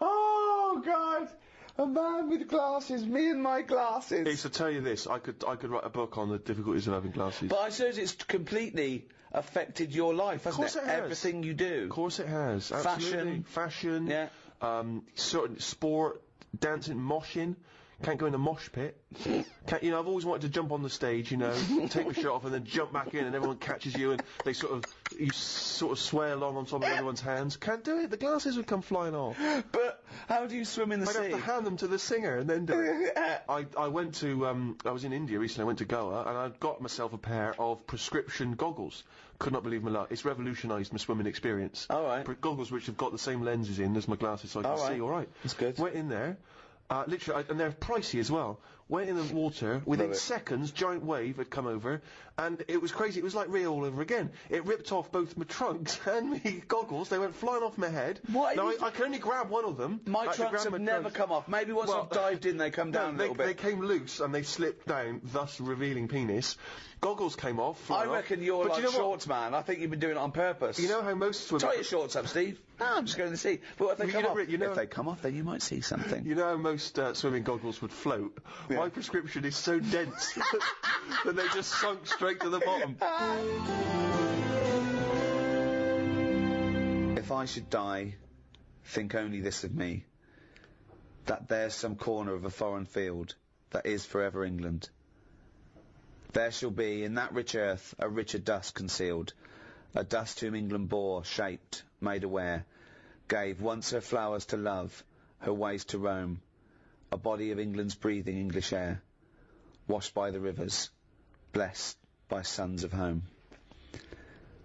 Oh, God. A man with glasses. Me and my glasses. Yes, I tell you this. I could write a book on the difficulties of having glasses. But I suppose it's completely affected your life, hasn't it? Of course it has. Everything you do. Of course it has. Absolutely. Fashion. Yeah. Certain sport, dancing, moshing. Can't go in a mosh pit. I've always wanted to jump on the stage, take my shirt off and then jump back in and everyone catches you and you sort of sway along on top of everyone's hands. Can't do it. The glasses would come flying off. But how do you swim in the sea? I'd have to hand them to the singer and then do it. I went to, I was in India recently, I went to Goa and I got myself a pair of prescription goggles. Could not believe my luck. It's revolutionised my swimming experience. All right. Goggles which have got the same lenses in as my glasses so I can see all right. That's good. Went in there. Literally, and they're pricey as well. Went in the water, within seconds, giant wave had come over, and it was crazy. It was like Rio all over again. It ripped off both my trunks and my goggles. They went flying off my head. What? Now, I can only grab one of them. My trunks have never come off. Maybe once I've dived in, they come down a little bit. They came loose and they slipped down, thus revealing penis. Goggles came off. I reckon you're like shorts, man. I think you've been doing it on purpose. You know how most swimmers... Tie your shorts up, Steve. No, I'm just going to see. But if they come off, if they come off, then you might see something. You know how most swimming goggles would float? Yeah. My prescription is so dense that they just sunk straight to the bottom. If I should die, think only this of me, that there's some corner of a foreign field that is forever England. There shall be in that rich earth a richer dust concealed, a dust whom England bore, shaped, made aware, gave once her flowers to love, her ways to roam, a body of England's breathing English air, washed by the rivers, blessed by sons of home.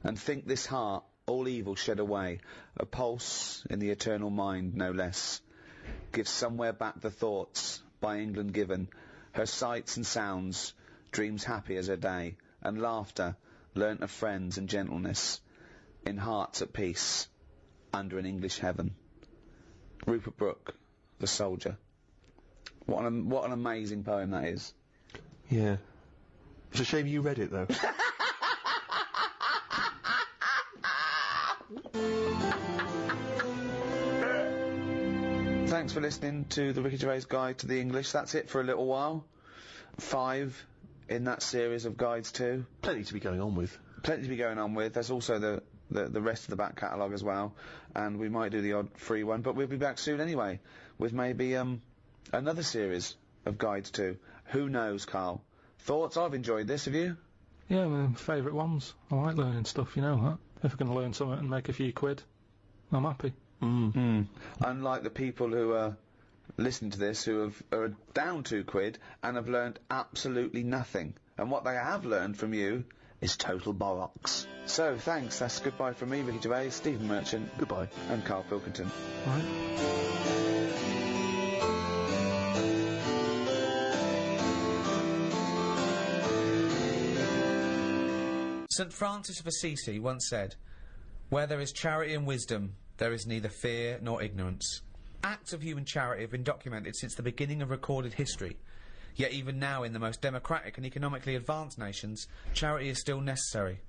And think this heart, all evil shed away, a pulse in the eternal mind, no less, gives somewhere back the thoughts, by England given, her sights and sounds, dreams happy as her day, and laughter, learnt of friends and gentleness, in hearts at peace, under an English heaven. Rupert Brooke, The Soldier. What an amazing poem that is. Yeah. It's a shame you read it, though. Thanks for listening to the Ricky Gervais Guide to the English. That's it for a little while. 5 in that series of guides too. Plenty to be going on with. Plenty to be going on with. There's also the rest of the back catalogue as well, and we might do the odd free one, but we'll be back soon anyway, with maybe another series of guides too. Who knows, Karl? Thoughts? I've enjoyed this, have you? Yeah, my favourite ones. I like learning stuff, you know that. If I can learn something and make a few quid, I'm happy. Unlike the people who are listening to this who are down £2 and have learned absolutely nothing. And what they have learned from you is total bollocks. So, thanks. That's goodbye from me, Ricky Gervais, Stephen Merchant. Goodbye. And Karl Pilkington. Right. St. Francis of Assisi once said, "Where there is charity and wisdom, there is neither fear nor ignorance." Acts of human charity have been documented since the beginning of recorded history. Yet even now, in the most democratic and economically advanced nations, charity is still necessary.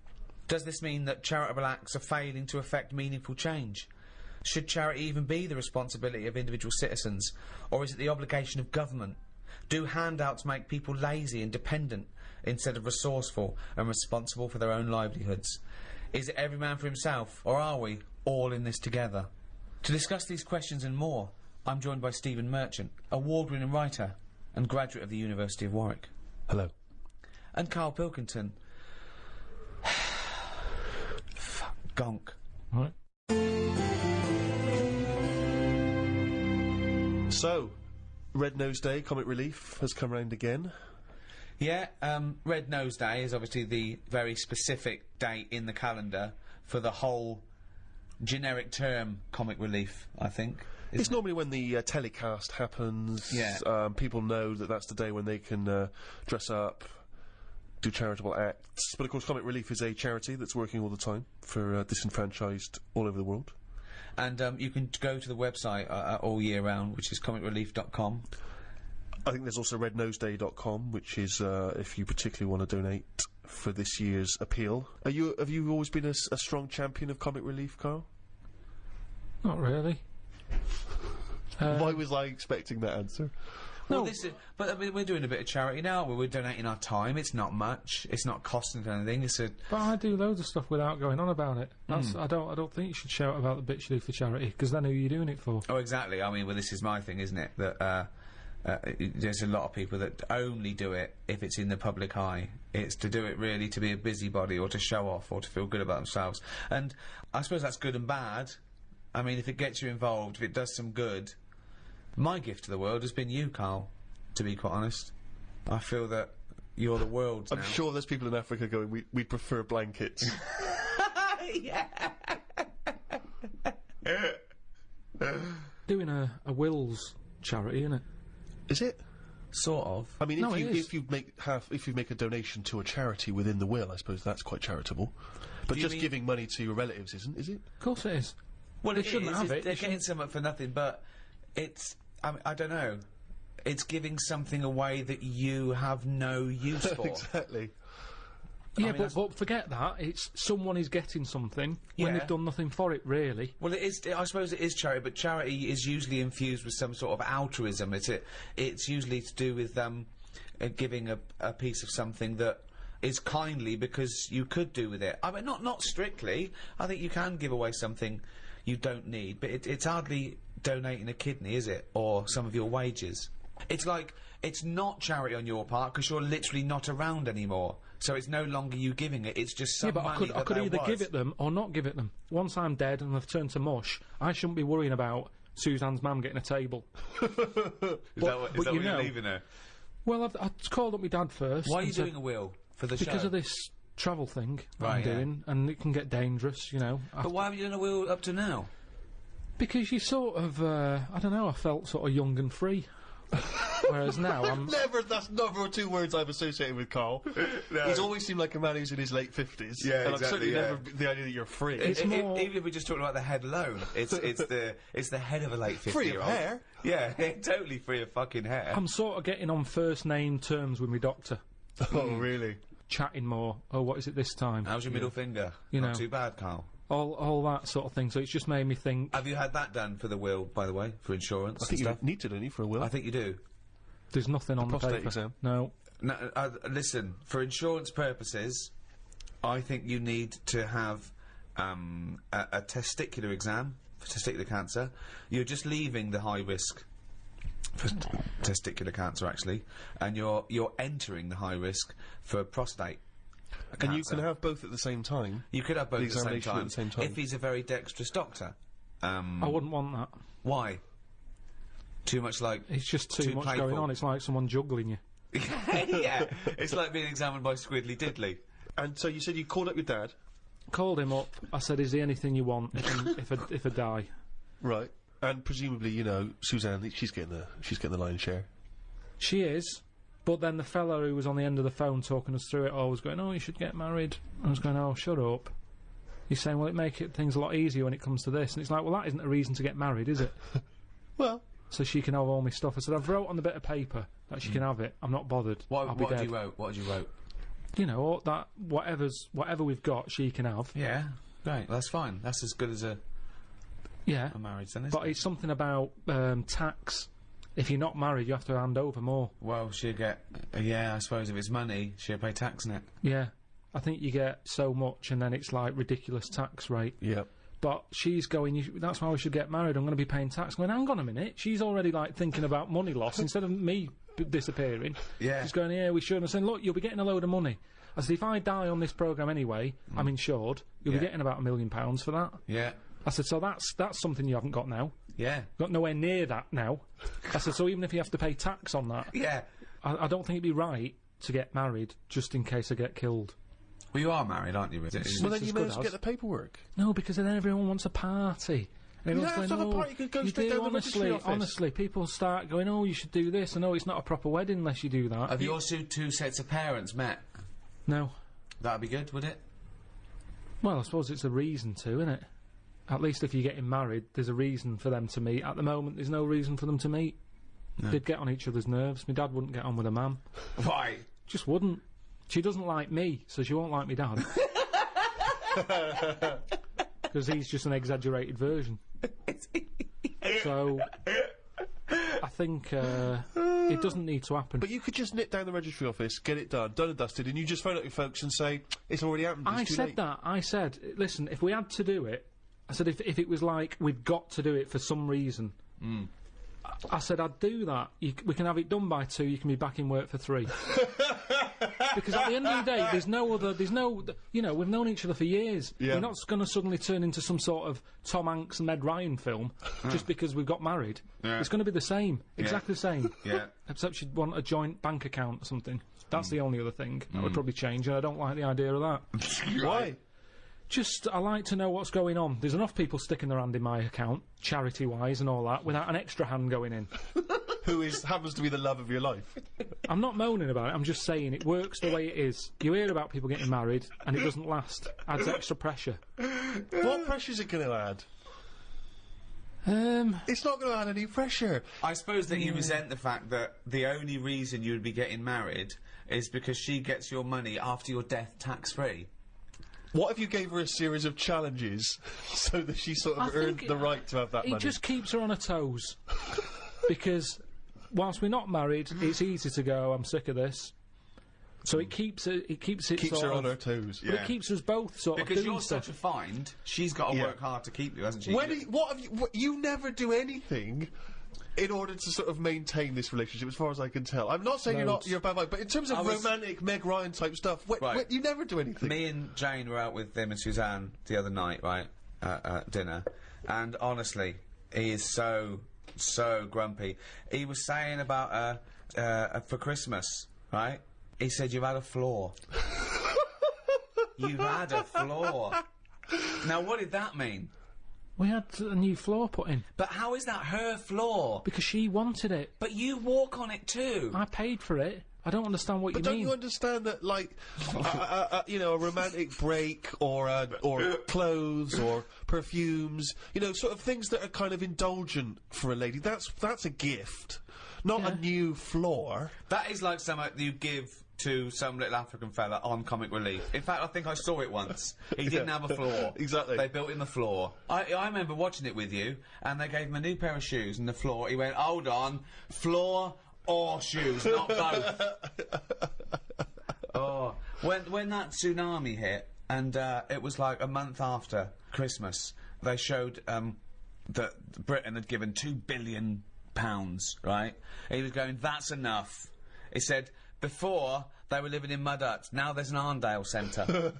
Does this mean that charitable acts are failing to effect meaningful change? Should charity even be the responsibility of individual citizens, or is it the obligation of government? Do handouts make people lazy and dependent instead of resourceful and responsible for their own livelihoods? Is it every man for himself, or are we all in this together? To discuss these questions and more, I'm joined by Stephen Merchant, award-winning writer and graduate of the University of Warwick. Hello. And Karl Pilkington. Fuck, gonk. Right. So, Red Nose Day, Comic Relief, has come round again. Yeah, Red Nose Day is obviously the very specific date in the calendar for the whole generic term Comic Relief, I think. It's normally when the telecast happens. Yeah. People know that that's the day when they can dress up, do charitable acts. But of course, Comic Relief is a charity that's working all the time for disenfranchised all over the world. And you can go to the website all year round, which is comicrelief.com. I think there's also rednoseday.com, which is if you particularly want to donate for this year's appeal. Have you always been a strong champion of Comic Relief, Karl? Not really. Why was I expecting that answer? Well, but I mean, we're doing a bit of charity now. We're donating our time. It's not much. It's not costing us anything. But I do loads of stuff without going on about it. I don't think you should shout about the bits you do for charity, because then who are you doing it for? Oh, exactly. I mean, well, this is my thing, isn't it? That there's a lot of people that only do it if it's in the public eye. It's to do it really to be a busybody or to show off or to feel good about themselves. And I suppose that's good and bad. I mean, if it gets you involved, if it does some good. My gift to the world has been you, Karl, to be quite honest. I feel that you're the world's now. I'm sure there's people in Africa going, we prefer blankets. Yeah. Doing a Wills charity, innit? Is it? Sort of. I mean, No, if you make a donation to a charity within the will, I suppose that's quite charitable. But You just mean- giving money to your relatives isn't, is it? Of course it is. Well, They shouldn't have it. They're They getting something for nothing, but it's... I don't know. It's giving something away that you have no use for. Exactly. Yeah, mean, but forget that. It's someone is getting something when Yeah. they've done nothing for it, really. Well, it is. I suppose it is charity, but charity is usually infused with some sort of altruism. It's usually to do with giving a piece of something that is kindly because you could do with it. I mean, not strictly. I think you can give away something you don't need, but it's hardly donating a kidney, is it, or some of your wages? It's like, it's not charity on your part, because you're literally not around anymore. So it's no longer you giving it, it's just some Yeah, but money I could there either was. give it them or not give it them. Once I'm dead and they've turned to mush, I shouldn't be worrying about Suzanne's mum getting a table. Is that what you you're know- leaving her? Well, I called up my dad first. Why are you and said- doing a will for the show? Because of this travel thing that I'm Right, yeah. doing, and it can get dangerous, you know. But why haven't you done a will up to now? Because you sort of, I don't know, I felt sort of young and free. Whereas now I'm... That's never 2 words I've associated with Karl. He's always seemed like a man who's in his late 50s. Yeah, and exactly, I've certainly yeah. never the idea that you're free. It's more- Even if we're just talking about the head alone, it's the head of a late 50-year-old. Free of hair. Yeah, totally free of fucking hair. I'm sort of getting on first name terms with my doctor. Oh, really? Chatting more. Oh, what is it this time? How's your middle finger? You Not know. too bad, Karl. All that sort of thing. So it's just made me think, Have you had that done for the will, by the way, for insurance I think and you stuff? need to, don't you, for a will? I think you do. there's nothing on the prostate paper. exam. No. No, listen, for insurance purposes, I think you need to have a testicular exam for testicular cancer. You're just leaving the high risk for testicular cancer, actually, and you're entering the high risk for prostate cancer. And you can have both at the same time. You could have both the at the same examination time, at the same time. if he's a very dexterous doctor. I wouldn't want that. Why? Too much like... It's just too Too much playful. going on. It's like someone juggling you. yeah, it's like being examined by Squiddly Diddly. And so you said you called up your dad. Called him up. I said, "Is there anything you want if I die?" Right. And presumably, you know, Suzanne, she's getting the lion's share. She is. But then the fella who was on the end of the phone talking us through it all was going, "Oh, you should get married." I was going, "Oh, shut up." He's saying, "Well, it make things a lot easier when it comes to this." And it's like, well, that isn't a reason to get married, is it? Well, So she can have all my stuff. I said, "I've wrote on the bit of paper that she can have it. I'm not bothered. I'll be What dead." did you wrote? What did you wrote? You know, all that whatever we've got, she can have. Yeah, right. That's fine. That's as good as a Yeah. marriage, then, isn't But it? it's something about tax. If you're not married, you have to hand over more. Well, she'll get... yeah, I suppose if it's money, she'll pay tax on it. Yeah. I think you get so much, and then it's like ridiculous tax rate. yeah. But she's going, that's why we should get married, I'm going to be paying tax. I'm going, hang on a minute. She's already, like, thinking about money loss instead of me disappearing. Yeah. She's going, yeah, we should. And I'm saying, look, you'll be getting a load of money. I said, if I die on this programme anyway, I'm insured, you'll Yeah. be getting about £1 million for that. Yeah. I said, so that's something you haven't got now. Yeah. Got nowhere near that now. I said, so even if you have to pay tax on that, Yeah. I don't think it'd be right to get married just in case I get killed. Well, you are married, aren't you, Richard? Well, then as you good may as well as. get the paperwork. No, because then everyone wants a party. And You everyone's don't have to going, have a "Oh, party, you could go you straight do, down the registry honestly, office." honestly, people start going, oh, you should do this. I know it's not a proper wedding unless you do that. Have your two sets of parents met? No. That'd be good, would it? Well, I suppose it's a reason to, isn't it? At least if you're getting married, there's a reason for them to meet. At the moment, there's no reason for them to meet. They'd get on each other's nerves. My dad wouldn't get on with a mum. Why? Just wouldn't. She doesn't like me, so she won't like me dad. Because he's just an exaggerated version. So, I think it doesn't need to happen. But you could just nip down the registry office, get it done and dusted, and you just phone up your folks and say, it's already happened, it's I too said late. that. I said, listen, if we had to do it, I said if it was like we've got to do it for some reason, I said I'd do that. We can have it done by 2. You can be back in work for 3. Because at the end of the day, there's no, you know, we've known each other for years. Yeah. We're not going to suddenly turn into some sort of Tom Hanks and Meg Ryan film just because we've got married. Yeah. It's going to be the same, exactly the same. Yeah. Except she'd want a joint bank account or something. That's the only other thing that would probably change, and I don't like the idea of that. Why? Just, I like to know what's going on. There's enough people sticking their hand in my account, charity-wise and all that, without an extra hand going in. Who happens to be the love of your life? I'm not moaning about it, I'm just saying it works the way it is. You hear about people getting married, and it doesn't last. Adds extra pressure. What pressure's it going to add? It's not going to add any pressure. I suppose that you resent the fact that the only reason you would be getting married is because she gets your money after your death tax-free. What if you gave her a series of challenges so that she sort of earned the right to have that money? It just keeps her on her toes. Because whilst we're not married, it's easy to go, I'm sick of this. So it keeps it keeps sort her of, on her toes. But it keeps us both sort Because of doing you're stuff. such a find, she's got to Yeah. work hard to keep you, hasn't she? What have you? You never do anything. in order to sort of maintain this relationship, as far as I can tell. I'm not saying you're a bad guy, but in terms of romantic Meg Ryan type stuff, you never do anything. Me and Jane were out with them and Suzanne the other night, right, at dinner, and honestly, he is so grumpy. He was saying about for Christmas, right? He said, "You've had a flaw." You've had a flaw. Now, what did that mean? We had a new floor put in. But how is that her floor? Because she wanted it. But you walk on it too. I paid for it. I don't understand what you mean. But don't you understand that, like, you know, a romantic break or clothes or perfumes, you know, sort of things that are kind of indulgent for a lady. That's a gift, not a new floor. That is like something you give to some little African fella on Comic Relief. In fact, I think I saw it once. He didn't have a floor. Exactly. They built him the floor. I remember watching it with you, and they gave him a new pair of shoes and the floor. He went, "Hold on, floor or shoes, not both." Oh, when that tsunami hit, and it was like a month after Christmas, they showed that Britain had given £2 billion, right? He was going, "That's enough." He said, before, they were living in mud huts. Now there's an Arndale Centre.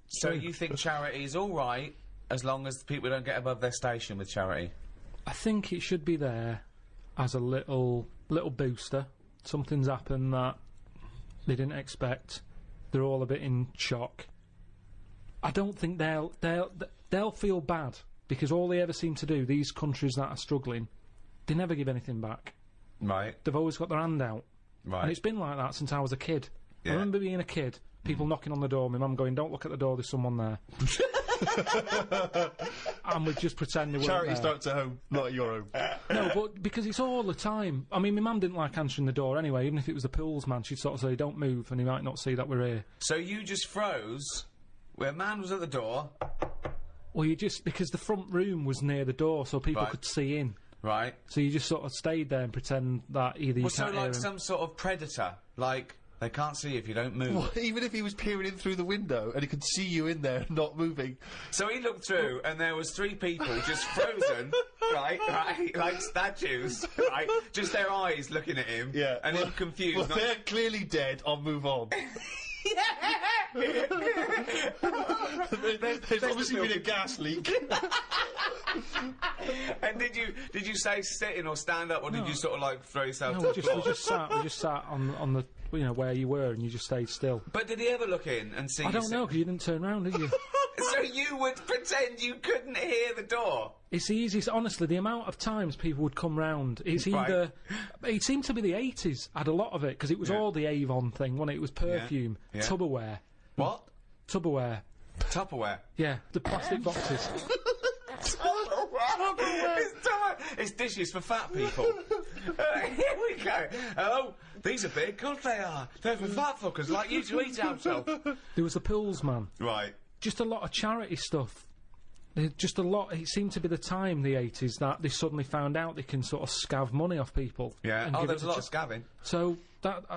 So you think charity is all right as long as people don't get above their station with charity? I think it should be there as a little booster. Something's happened that they didn't expect. They're all a bit in shock. I don't think they'll feel bad because all they ever seem to do, these countries that are struggling, they never give anything back. Right. They've always got their hand out. Right. And it's been like that since I was a kid. Yeah. I remember being a kid, people knocking on the door, my mum going, "Don't look at the door, there's someone there." And we'd just pretend they weren't Charity there. starts at home, not at your home. No, but because it's all the time. I mean, my mum didn't like answering the door anyway, even if it was the pools man, she'd sort of say, "Don't move," and he might not see that we're here. So you just froze where a man was at the door. Well, you just, because the front room was near the door so people could see in. Right. So you just sort of stayed there and pretend that either you can't hear like him. some sort of predator, like they can't see if you don't move. Well, even if he was peering in through the window and he could see you in there not moving. So he looked through and there was 3 people just frozen, right, like statues, right, just their eyes looking at him, and him confused. Well, they're clearly dead, I'll move on. There's obviously been a gas leak. And did you say sitting or stand up, or did you sort of like throw yourself to the floor? We just sat on the, you know, where you were, and you just stayed still. But did he ever look in and see? I don't know, because you didn't turn around, did you? So you would pretend you couldn't hear the door? It's the easiest, honestly, the amount of times people would come round, it's either... It seemed to be the 80s, had a lot of it, because it was all the Avon thing, wasn't it? It was perfume, Tupperware. What? Tupperware. Tupperware? Yeah, the plastic boxes. It's dishes for fat people. Here we go. Oh, these are big. Good they are. They're for fat fuckers like you to eat out of. There was a pools man. Right. Just a lot of charity stuff. Just a lot. It seemed to be the time, the 80s, that they suddenly found out they can sort of scav money off people. Yeah. And Oh, give there's it a lot of scavving. So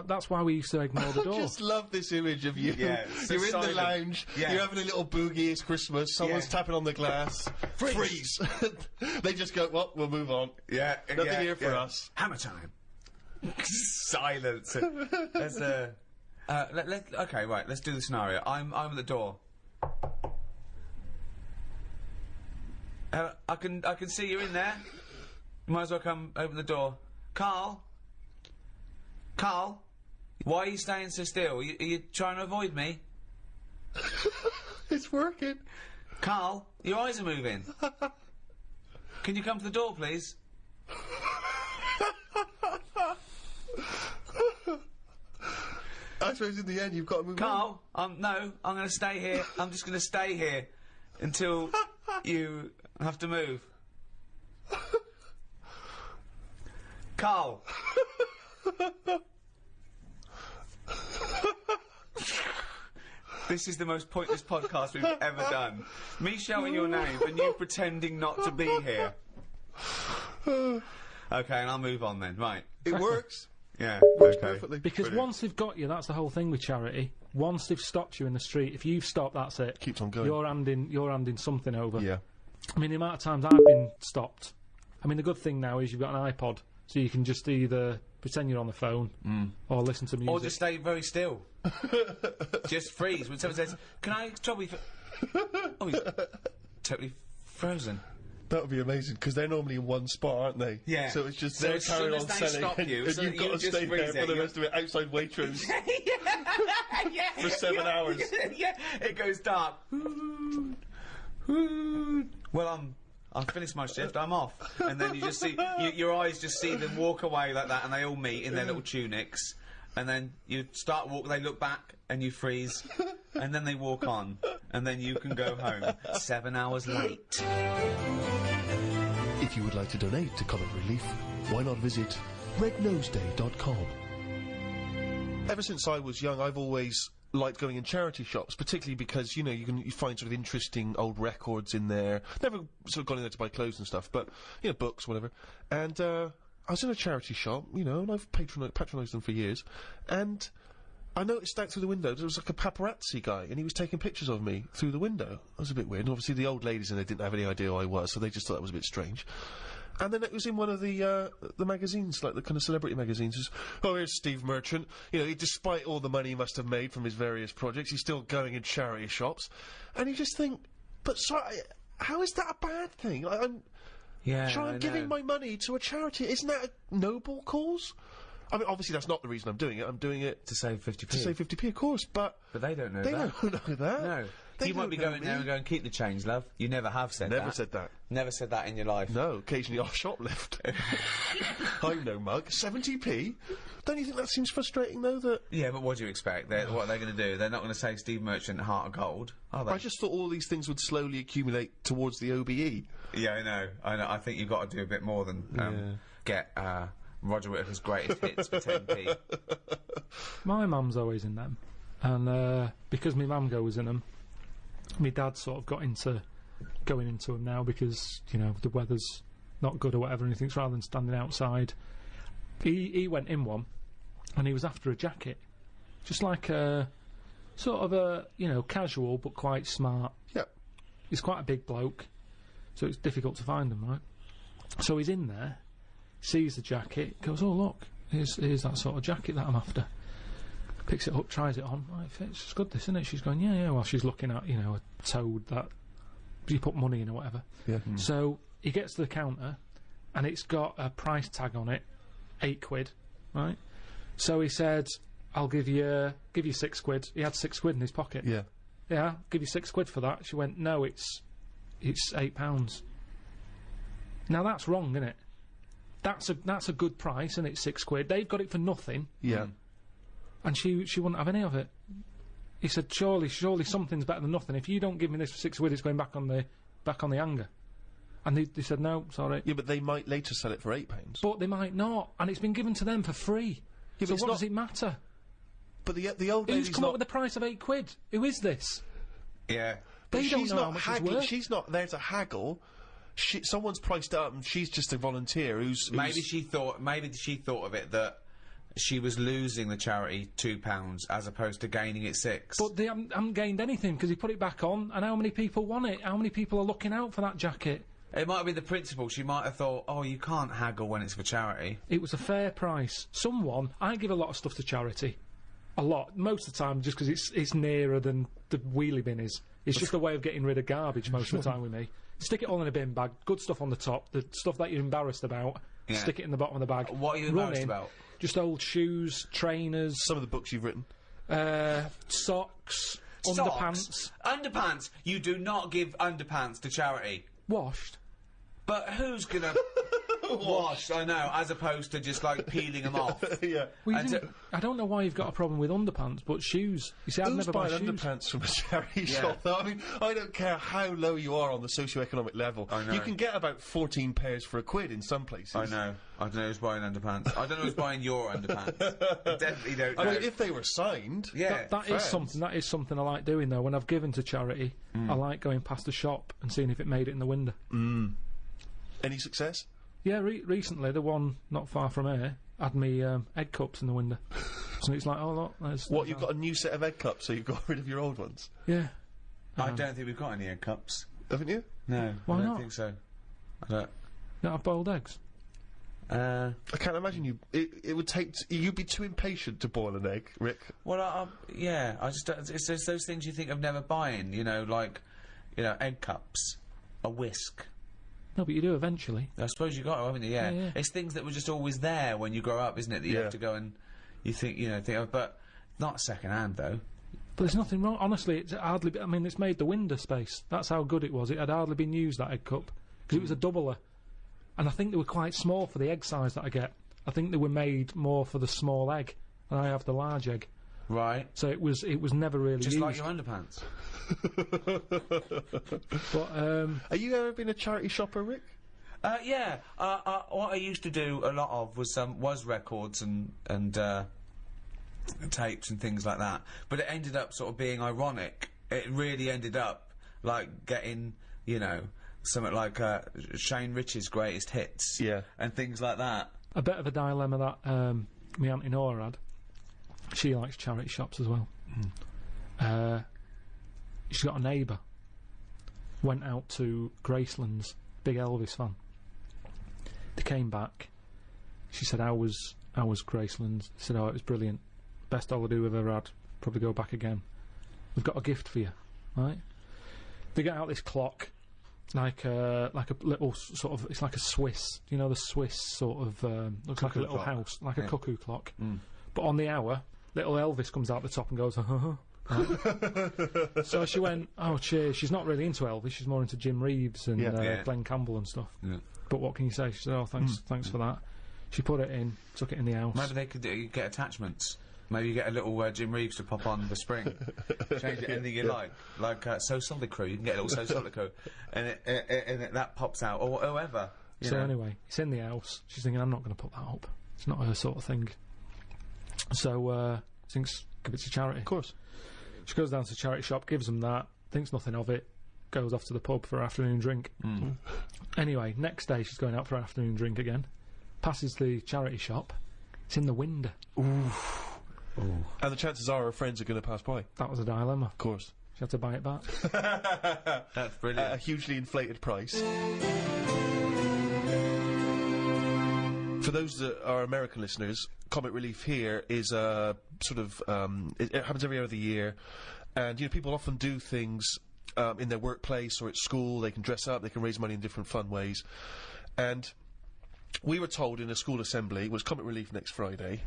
that's why we used to ignore the door. I just love this image of you. Yeah, so you're in silent. the lounge, you're having a little boogie, it's Christmas, someone's tapping on the glass. Freeze! They just go, well, we'll move on. Yeah. Nothing here for us. Hammer time. Silence. There's okay, right, let's do the scenario. I'm at the door. I can see you in there. You might as well come open the door. Karl? Karl? Why are you staying so still? Are you trying to avoid me? It's working. Karl, your eyes are moving. Can you come to the door, please? I suppose in the end you've got to move Karl, no, I'm going to stay here. I'm just going to stay here until you have to move. Karl. This is the most pointless podcast we've ever done. Me shouting your name and you pretending not to be here. Okay, and I'll move on then. Right. It works. Yeah. Works okay. perfectly. Because Brilliant. once they've got you, that's the whole thing with charity. Once they've stopped you in the street, if you've stopped, that's it. Keeps on going. You're handing something over. Yeah. I mean, the amount of times I've been stopped I mean, the good thing now is you've got an iPod, so you can just either pretend you're on the phone or listen to music. Or just stay very still. Just freeze. When someone says, can I trouble you for... Oh, he's totally frozen. That would be amazing, because they're normally in one spot, aren't they? Yeah. So it's just So they're as soon carrying as on they selling, stop you, and so you've that got you to just stay there freeze for it, the you- rest of it, outside Waitrose. Yeah. For 7 hours. Yeah, it goes dark. Well, I've finished my shift, I'm off. And then you just see, your eyes just see them walk away like that, and they all meet in their little tunics. And then you start walk, they look back, and you freeze. And then they walk on. And then you can go home. 7 hours late. If you would like to donate to Comic Relief, why not visit rednoseday.com. Ever since I was young, I've always liked going in charity shops, particularly because, you know, you find sort of interesting old records in there. Never sort of gone in there to buy clothes and stuff, but, you know, books, whatever. And, I was in a charity shop, you know, and I've patronised them for years, and I noticed out through the window there was like a paparazzi guy, and he was taking pictures of me through the window. That was a bit weird, and obviously the old ladies in there didn't have any idea who I was, so they just thought that was a bit strange. And then it was in one of the magazines, like the kind of celebrity magazines. It was, oh, here's Steve Merchant. You know, despite all the money he must have made from his various projects, he's still going in charity shops. And you just think, but sorry, how is that a bad thing? Like, I'm giving my money to a charity. Isn't that a noble cause? I mean, obviously that's not the reason I'm doing it. I'm doing it To save 50p. to save 50p, of course, but But they don't know they that. don't know that. No. They You might be don't know going there and me. going, keep the change, love. You never have said that. Never said that. Never said that in your life. No, occasionally I'll shoplift. I'm no mug. 70p? Don't you think that seems frustrating, though, that... Yeah, but what do you expect? What are they going to do? They're not going to say Steve Merchant Heart of Gold, are they? I just thought all these things would slowly accumulate towards the OBE. Yeah, I know. I think you've got to do a bit more than get Roger Whittaker's greatest hits for 10p. My mum's always in them, and because my mum goes in them, my dad sort of got into going into them now because, you know, the weather's not good or whatever, and he thinks rather than standing outside, he went in one, and he was after a jacket, just like a sort of a, you know, casual but quite smart. Yeah. He's quite a big bloke, so it's difficult to find them, right? So he's in there, sees the jacket, goes, oh look, here's that sort of jacket that I'm after. Picks it up, tries it on. Right, it fits. It's good, this, isn't it? She's going, yeah. While she's looking at, you know, a toad that you put money in or whatever. Yeah. So he gets to the counter, and it's got a price tag on it, £8, right? So he said, "I'll give you £6." He had £6 in his pocket. Yeah. Yeah, I'll give you £6 for that. She went, no, it's £8. Now that's wrong, isn't it? That's a good price, and it's £6. They've got it for nothing. Yeah. And she wouldn't have any of it. He said, surely something's better than nothing. If you don't give me this for £6, it's going back on the hanger. And they said, no, sorry. Yeah, but they might later sell it for £8. But they might not, and it's been given to them for free. Yeah, so but what does it matter? But the old lady's Who's come not... up with the price of £8? Who is this? Yeah. But They don't she's know how not much it's haggling. worth. She's not there to haggle. Someone's priced it up, and she's just a volunteer who's... Maybe she thought of it that she was losing the charity £2 as opposed to gaining it £6. But they haven't gained anything because he put it back on, and how many people want it? How many people are looking out for that jacket? It might have been the principle. She might have thought, oh, you can't haggle when it's for charity. It was a fair price. I give a lot of stuff to charity. A lot. Most of the time, just because it's nearer than the wheelie bin is. It's just a way of getting rid of garbage most of the time with me. Stick it all in a bin bag, good stuff on the top, the stuff that you're embarrassed about, stick it in the bottom of the bag. What are you embarrassed about? Just old shoes, trainers, Some of the books you've written. socks, underpants. Underpants. You do not give underpants to charity. Washed. But who's gonna wash? I know, as opposed to just like peeling them off. Yeah. Well, you And didn't- I don't know why you've got a problem with underpants, but shoes. You see, I've Who's never bought buying shoes. underpants from a charity shop, though? I mean, I don't care how low you are on the socio-economic level. I know. You can get about 14 pairs for £1 in some places. I know. I don't know who's buying underpants. I don't know who's buying your underpants. I definitely don't know. I mean, if they were signed... yeah. That is something. That is something I like doing though. When I've given to charity, I like going past a shop and seeing if it made it in the window. Any success? Yeah, recently the one not far from here had me egg cups in the window. So it's like, oh look, there's What, you've got a new set of egg cups, so you've got rid of your old ones? yeah. I don't think we've got any egg cups. Haven't you? No. Why I don't not? think so. I don't. Don't have boiled eggs. I can't imagine it would take. You'd be too impatient to boil an egg, Rick. Well, yeah, I just don't, it's just those things you think of never buying, you know, like, you know, egg cups, a whisk. No, but you do eventually. I suppose you got to, haven't you? Yeah. Yeah. It's things that were just always there when you grow up, isn't it? That you Yeah. have to go and you think, you know, think of, but not second hand though. But there's nothing wrong. Honestly, it's hardly. I mean, it's made the window space. That's how good it was. It had hardly been used, that egg cup, because it was a doubler, and I think they were quite small for the egg size that I get. I think they were made more for the small egg, and I have the large egg. Right. So it was never really Just used. like your underpants. But Are you ever been a charity shopper, Rick? Yeah. What I used to do a lot of was records and tapes and things like that. But it ended up sort of being ironic. It really ended up like getting, you know, something like Shane Rich's greatest hits. Yeah. And things like that. a bit of a dilemma that my Auntie Nora had. She likes charity shops as well. She's got a neighbour. Went out to Graceland's, big Elvis fan. They came back. She said, "How was Graceland's?" I said, "Oh, it was brilliant. Best holiday we've ever had. Probably go back again. We've got a gift for you." Right? They get out this clock, like a little sort of. It's like a Swiss. You know, the Swiss sort of looks like a little clock. house, like a cuckoo clock. But on the hour, little Elvis comes out the top and goes, "Right?" So she went, "Oh, cheers." She's not really into Elvis. She's more into Jim Reeves and Yeah. Glenn Campbell and stuff. Yeah. But what can you say? She said, "Oh, thanks for that." She put it in, took it in the house. Maybe they could get attachments. Maybe you get a little Jim Reeves to pop on the spring. Change it anything you like So Solid Crew. You can get a little So Solid Crew, and that pops out, or whoever. You So know. anyway, it's in the house. She's thinking, "I'm not going to put that up. It's not her sort of thing." So thinks, give it to charity. Of course. She goes down to the charity shop, gives them that, thinks nothing of it, goes off to the pub for afternoon drink. Anyway, next day she's going out for afternoon drink again. Passes the charity shop. It's in the window. And the chances are her friends are going to pass by. That was a dilemma. Of course. She had to buy it back. That's brilliant. At a hugely inflated price. For those that are American listeners, Comic Relief here is a sort of it happens every other year, and you know people often do things in their workplace or at school. They can dress up, they can raise money in different fun ways, and we were told in a school assembly, it was Comic Relief next Friday,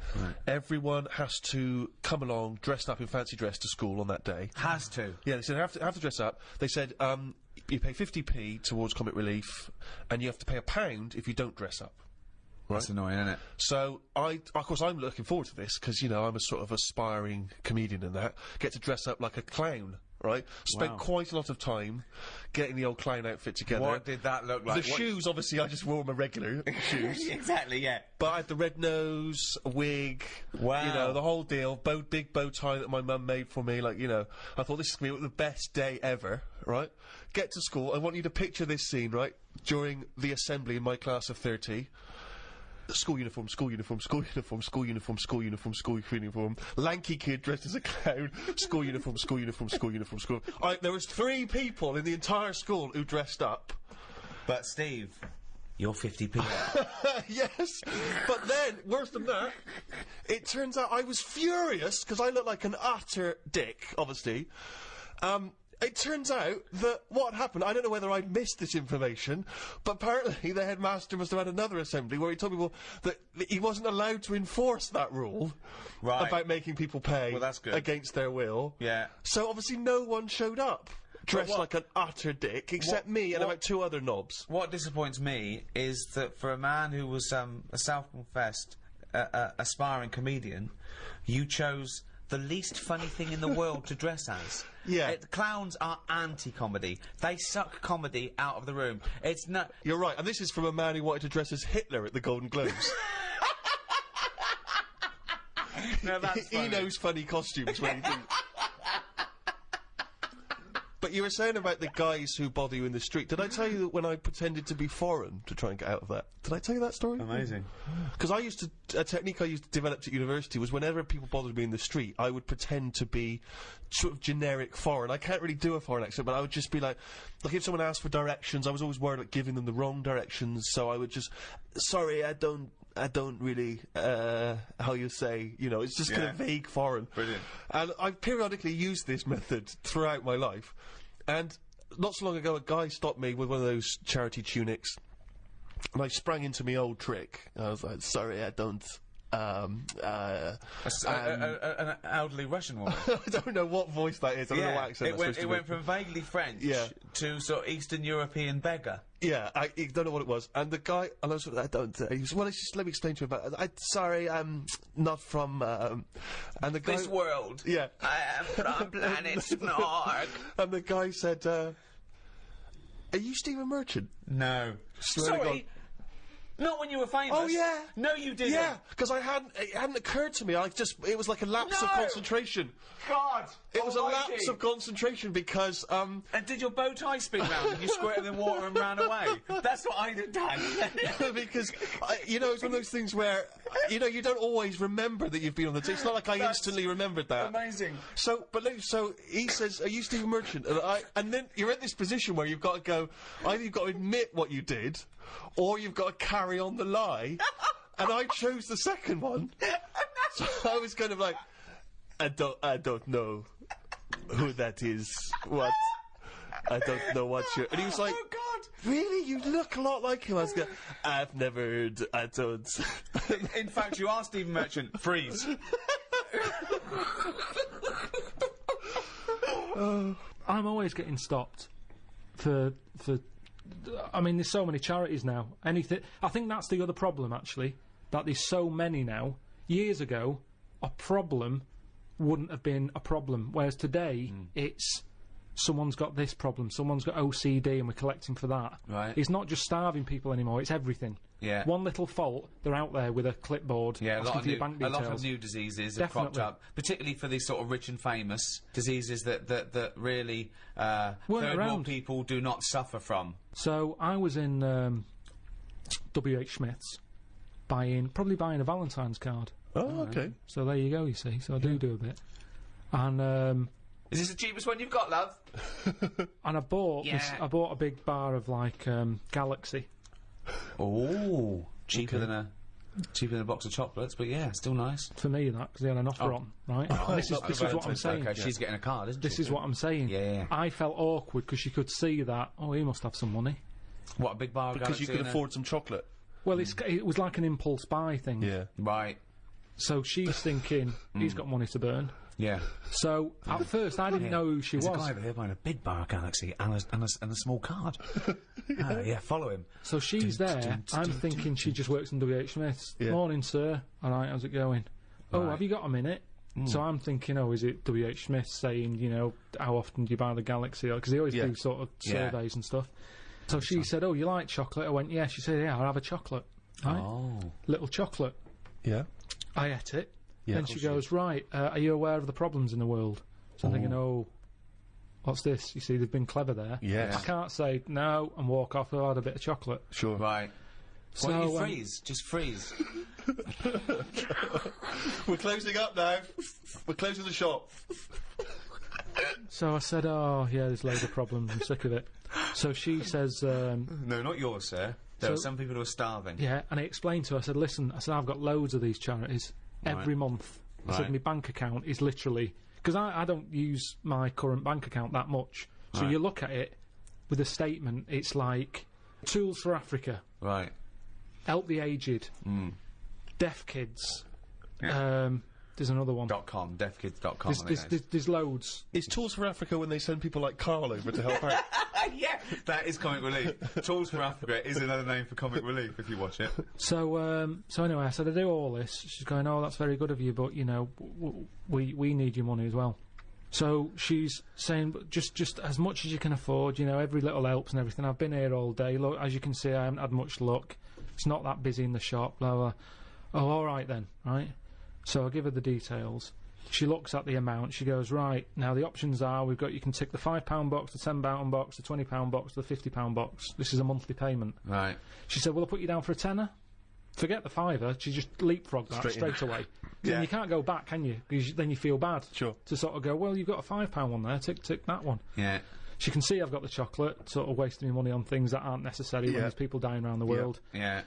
everyone has to come along dressed up in fancy dress to school on that day. Has to. Yeah, they said have to dress up. They said you pay 50p towards Comic Relief, and you have to pay £1 if you don't dress up. That's annoying, isn't it? So of course, I'm looking forward to this because you know I'm a sort of aspiring comedian and that get to dress up like a clown, right? Spent Wow. quite a lot of time getting the old clown outfit together. What did that look like? The shoes, obviously, I just wore my regular shoes. Exactly, yeah. But I had the red nose, a wig, Wow. you know, the whole deal, big bow tie that my mum made for me, like, you know, I thought this is going to be the best day ever, right? Get to school, I want you to picture this scene, right, during the assembly in my class of 30. School uniform, school uniform, school uniform, school uniform, school uniform, school uniform. Lanky kid dressed as a clown. School uniform, school uniform, school uniform, school. There was 3 people in the entire school who dressed up. But Steve, you're 50p. Yes, but then, worse than that, it turns out I was furious, because I look like an utter dick, obviously. It turns out that what happened, I don't know whether I missed this information, but apparently the headmaster must have had another assembly where he told people that he wasn't allowed to enforce that rule Right. about making people pay Well, that's good. against their will. Yeah. So obviously no one showed up dressed what- like an utter dick, except me and what- about 2 other knobs. What disappoints me is that for a man who was a self-confessed aspiring comedian, you chose the least funny thing in the world to dress as. Yeah. Clowns are anti-comedy. They suck comedy out of the room. It's not... You're right, and this is from a man who wanted to dress as Hitler at the Golden Globes. No, that's He funny. knows funny costumes when he thinks. But you were saying about the guys who bother you in the street. Did I tell you that when I pretended to be foreign to try and get out of that? Did I tell you that story? Amazing. Because a technique I used to develop at university was whenever people bothered me in the street, I would pretend to be sort of generic foreign. I can't really do a foreign accent, but I would just be like if someone asked for directions, I was always worried about giving them the wrong directions, so I would just, sorry, I don't really, how you say, you know, it's just kind of vague foreign. Brilliant. And I've periodically used this method throughout my life, and not so long ago a guy stopped me with one of those charity tunics, and I sprang into my old trick. I was like, sorry, I don't, An elderly Russian woman. I don't know what voice that is, I don't know what accent it went from vaguely French to sort of Eastern European beggar. Yeah, I don't know what it was. And the guy, and I was sort of, I don't, he was, well, just let me explain to you about it. Sorry, I'm not from, and the guy... This world. Yeah. I am from planet Snork. And the guy said, are you Stephen Merchant? No. Swear to God. Sorry. Not when you were famous. Oh, yeah. No, you didn't. Yeah, because it hadn't occurred to me. It was like a lapse of No! concentration. God. It was a lapse of concentration because, And did your bow tie spin round and you squirted in the water and ran away? That's what I'd have done. because, you know, it's one of those things where, you know, you don't always remember that you've been on the It's not like I instantly remembered that. Amazing. So he says, are you Stephen Merchant? And then you're at this position where you've got to go, either you've got to admit what you did, or you've got to carry on the lie. And I chose the second one. So I was kind of like, I don't know who that is. What? I don't know what you're... And he was like, Oh, God. really? You look a lot like him. I was going, I've never heard... I don't... In fact, you are Stephen Merchant. Freeze. I'm always getting stopped for I mean, there's so many charities now. Anything. I think that's the other problem, actually, that there's so many now. Years ago, a problem wouldn't have been a problem, whereas today it's someone's got this problem, someone's got OCD, and we're collecting for that. Right. It's not just starving people anymore; it's everything. Yeah. One little fault, they're out there with a clipboard. Yeah, asking for your bank a details. lot of new diseases have cropped Definitely. up, particularly for these sort of rich and famous diseases that really Weren't third world around. people do not suffer from. So I was in W.H. Smith's probably buying a Valentine's card. Oh, okay. So there you go, you see. So I do a bit. And Is this the cheapest one you've got, love? I bought Yeah. I bought a big bar of like Galaxy. Oh, cheaper than a box of chocolates, but yeah, still nice. For me, that, because they had an offer on, right? And this is what I'm saying. Okay, she's getting a card, isn't This she? is what I'm saying. Yeah. I felt awkward because she could see that, oh, he must have some money. What, a big bar of Because you Galaxy could and a- afford some chocolate. Well, it was like an impulse buy thing. Yeah. Right, So she's thinking, he's got money to burn. yeah. So at first, I didn't know who she There's was. a guy over here buying a big bar of Galaxy and a small card. Yeah, follow him. So she's there. I'm thinking she just works in W.H. Smith's. Yeah. Morning, sir. All right, how's it going? Oh, Right. have you got a minute? So I'm thinking, oh, is it W.H. Smith saying, you know, how often do you buy the Galaxy? Because they always do sort of Yeah. surveys and stuff. So she said, oh, you like chocolate? I went, yeah. She said, yeah, I'll have a chocolate. Right? Oh. Little chocolate. Yeah. I ate it. Yeah, Then of she course you goes, right, are you aware of the problems in the world? So I'm thinking, oh, what's this? You see, they've been clever there. Yes. I can't say no and walk off without a bit of chocolate. Sure. Right. So, Why don't you freeze? Just freeze. We're closing up now. We're closing the shop. So I said, oh, yeah, there's loads of problems. I'm sick of it. So she says, No, not yours, sir. There are So- some people who are starving. yeah, and I explained to her, I said, listen, I said, I've got loads of these charities every month. I said, Right. my bank account is literally, because I don't use my current bank account that much. So Right. you look at it with a statement, it's like, Tools for Africa, Right. Help the Aged, Deaf Kids, Yeah. there's another one. .com, deafkids.com. There's loads. It's Tools for Africa when they send people like Karl over to help out. Yeah, that is Comic Relief. Tools for Africa is another name for Comic Relief if you watch it. So anyway, I said, I do all this. She's going, oh, that's very good of you, but, you know, we need your money as well. So she's saying, but just as much as you can afford, you know, every little helps and everything. I've been here all day. Look, as you can see, I haven't had much luck. It's not that busy in the shop, blah, blah. Oh, all right then, right? So I give her the details. She looks at the amount. She goes, right, now the options are, you can tick the £5 box, the £10 box, the £20 box, the £50 box. This is a monthly payment. Right. She said, well, I'll put you down for a tenner. Forget the fiver. She just leapfrogged that straight away. Yeah. And you can't go back, can you? Because then you feel bad. Sure. To sort of go, well, you've got a £5 one there, tick that one. Yeah. She can see I've got the chocolate, sort of wasting my money on things that aren't necessary when there's people dying around the world. Yeah.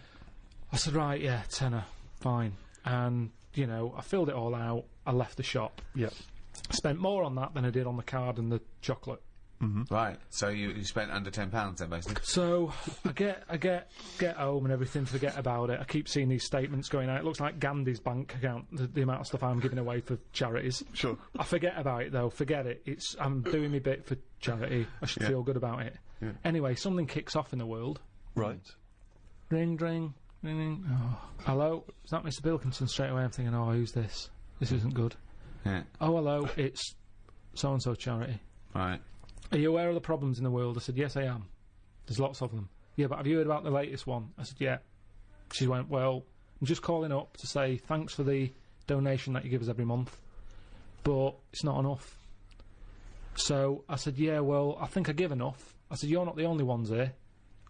I said, right, yeah, tenner, fine. And, you know, I filled it all out. I left the shop. Yeah. Spent more on that than I did on the card and the chocolate. Right. So you spent under £10 then, basically. So I get home and everything. Forget about it. I keep seeing these statements going out. It looks like Gandhi's bank account. The amount of stuff I'm giving away for charities. Sure. I forget about it though. Forget it. I'm doing my bit for charity. I should feel good about it. Yeah. Anyway, something kicks off in the world. Right. Ring, ring, ring, ring. Oh, hello. Is that Mr. Pilkington? Straight away, I'm thinking, oh, who's this? This isn't good. Yeah. Oh, hello. It's so and so charity. Right. Are you aware of the problems in the world? I said, yes, I am. There's lots of them. Yeah, but have you heard about the latest one? I said, yeah. She went, well, I'm just calling up to say thanks for the donation that you give us every month, but it's not enough. So I said, yeah, well, I think I give enough. I said, you're not the only ones here.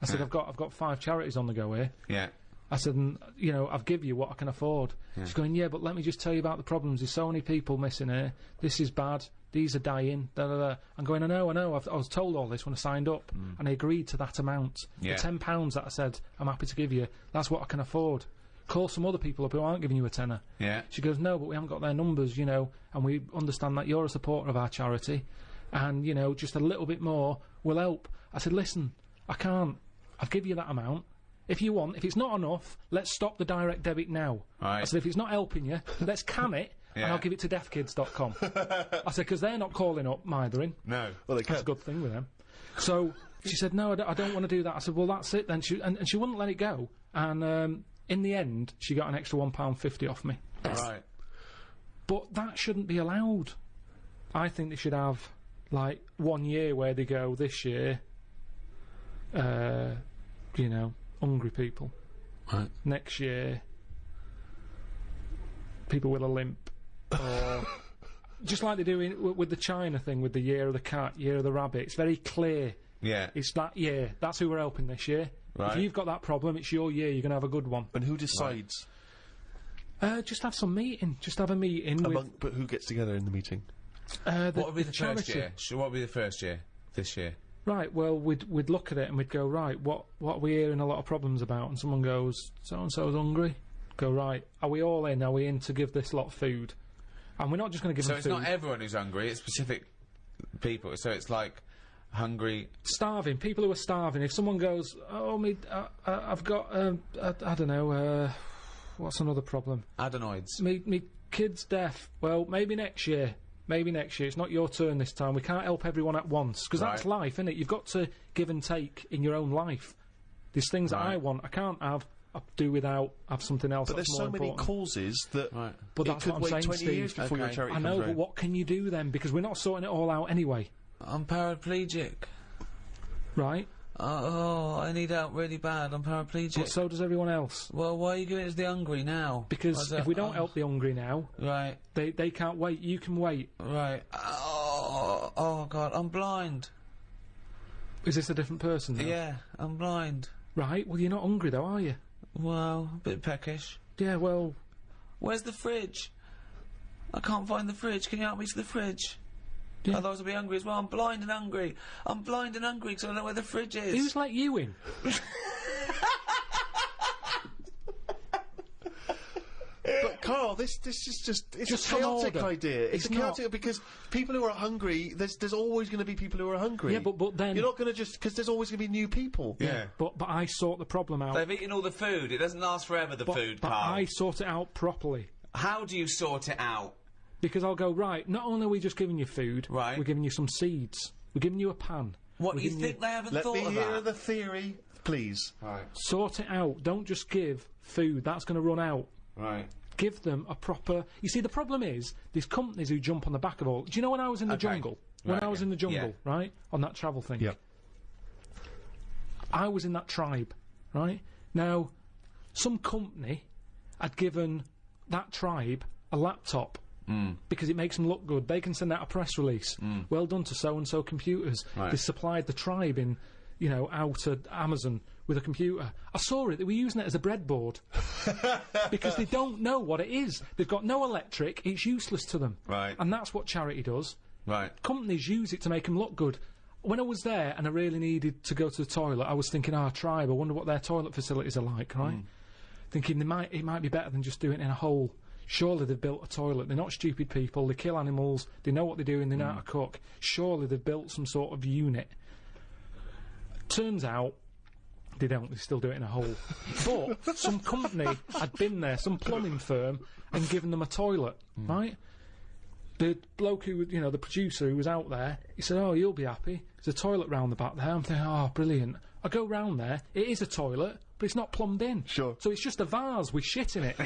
I said, I've got 5 charities on the go here. Yeah. I said, and, you know, I've give you what I can afford. She's going, yeah, but let me just tell you about the problems. There's so many people missing here. This is bad. These are dying. Da, da, da. I'm going, I know. I was told all this when I signed up, and I agreed to that amount. Yeah. The £10 that I said I'm happy to give you, that's what I can afford. Call some other people up who aren't giving you a tenner. Yeah. She goes, no, but we haven't got their numbers, you know, and we understand that you're a supporter of our charity, and, you know, just a little bit more will help. I said, listen, I can't. I'll give you that amount. If you want, if it's not enough, let's stop the direct debit now. Right. I said, if it's not helping you, let's can it, and I'll give it to deafkids.com. I said, because they're not calling up mithering. No. Well, they That's a good thing with them. So she said, no, I don't want to do that. I said, well, that's it then. And she wouldn't let it go. And in the end, she got an extra £1.50 off me. Right. But that shouldn't be allowed. I think they should have, like, 1 year where they go, this year, you know, hungry people. Right. Next year, people with a limp. Or just like they do with the China thing, with the year of the cat, year of the rabbit. It's very clear. Yeah. It's that year. That's who we're helping this year. Right. If you've got that problem, it's your year. You're going to have a good one. And who decides? Just have some meeting. Just have a meeting with... But who gets together in the meeting? What would be the first charity. year? What would be the first year? This year? Right, well, we'd look at it and we'd go, right, what are we hearing a lot of problems about? And someone goes, so-and-so's hungry. Go, right, are we all in? Are we in to give this lot food? And we're not just going to give them food. So it's not everyone who's hungry, it's specific people. So it's like hungry... Starving, people who are starving. If someone goes, oh, I've got, I don't know, what's another problem? Adenoids. Me kid's deaf. Well, maybe next year. Maybe next year. It's not your turn this time. We can't help everyone at once. Because that's life, isn't it? You've got to give and take in your own life. There's things that I want. I can't have. I do without. Have something else. But that's there's more so many important. causes that But it that's could what I'm wait saying, 20 years Steve. before your charity I know, comes but round. what can you do then? Because we're not sorting it all out anyway. I'm paraplegic. Right? Oh, I need help really bad. I'm paraplegic. But so does everyone else. Well, why are you giving it to the hungry now? Because if we don't help the hungry now, Right. they can't wait. You can wait. Right. Oh, God, I'm blind. Is this a different person now? Yeah, I'm blind. Right, well, you're not hungry though, are you? Well, a bit peckish. Yeah, well... Where's the fridge? I can't find the fridge. Can you help me to the fridge? Yeah. Otherwise I'll be hungry as well. I'm blind and hungry. I'm blind and hungry because I don't know where the fridge is. Who's let you in? But Karl, this is just Just a some chaotic order. idea. It's It's chaotic because people who are hungry, there's always going to be people who are hungry. Yeah, but then... You're not going to just... Because there's always going to be new people. Yeah. But I sort the problem out. They've eaten all the food. It doesn't last forever, the food, But Karl. I sort it out properly. How do you sort it out? Because I'll go, right, not only are we just giving you food, Right. we're giving you some seeds. We're giving you a pan. What, We're you giving think they haven't Let thought me of hear that? the theory, please. Right. Sort it out. Don't just give food. That's going to run out. Right. Give them a proper... You see, the problem is, there's companies who jump on the back of all... Do you know when I was in the Okay. jungle? When Right, I was yeah. in the jungle, Yeah. right? On that travel thing. Yeah. I was in that tribe, right? Now, some company had given that tribe a laptop because it makes them look good. They can send out a press release. Well done to so-and-so computers. Right. They supplied the tribe in, out at Amazon with a computer. I saw it. They were using it as a breadboard because they don't know what it is. They've got no electric. It's useless to them. Right. And that's what charity does. Right. Companies use it to make them look good. When I was there and I really needed to go to the toilet, I was thinking, tribe, I wonder what their toilet facilities are like, right? Thinking it might be better than just doing it in a hole. Surely they've built a toilet. They're not stupid people. They kill animals. They know what they're doing. They know how to cook. Surely they've built some sort of unit. Turns out they don't. They still do it in a hole. But some company had been there, some plumbing firm, and given them a toilet, right? The bloke who, the producer who was out there, he said, you'll be happy. There's a toilet round the back there. I'm thinking, brilliant. I go round there. It is a toilet, but it's not plumbed in. Sure. So it's just a vase with shit in it.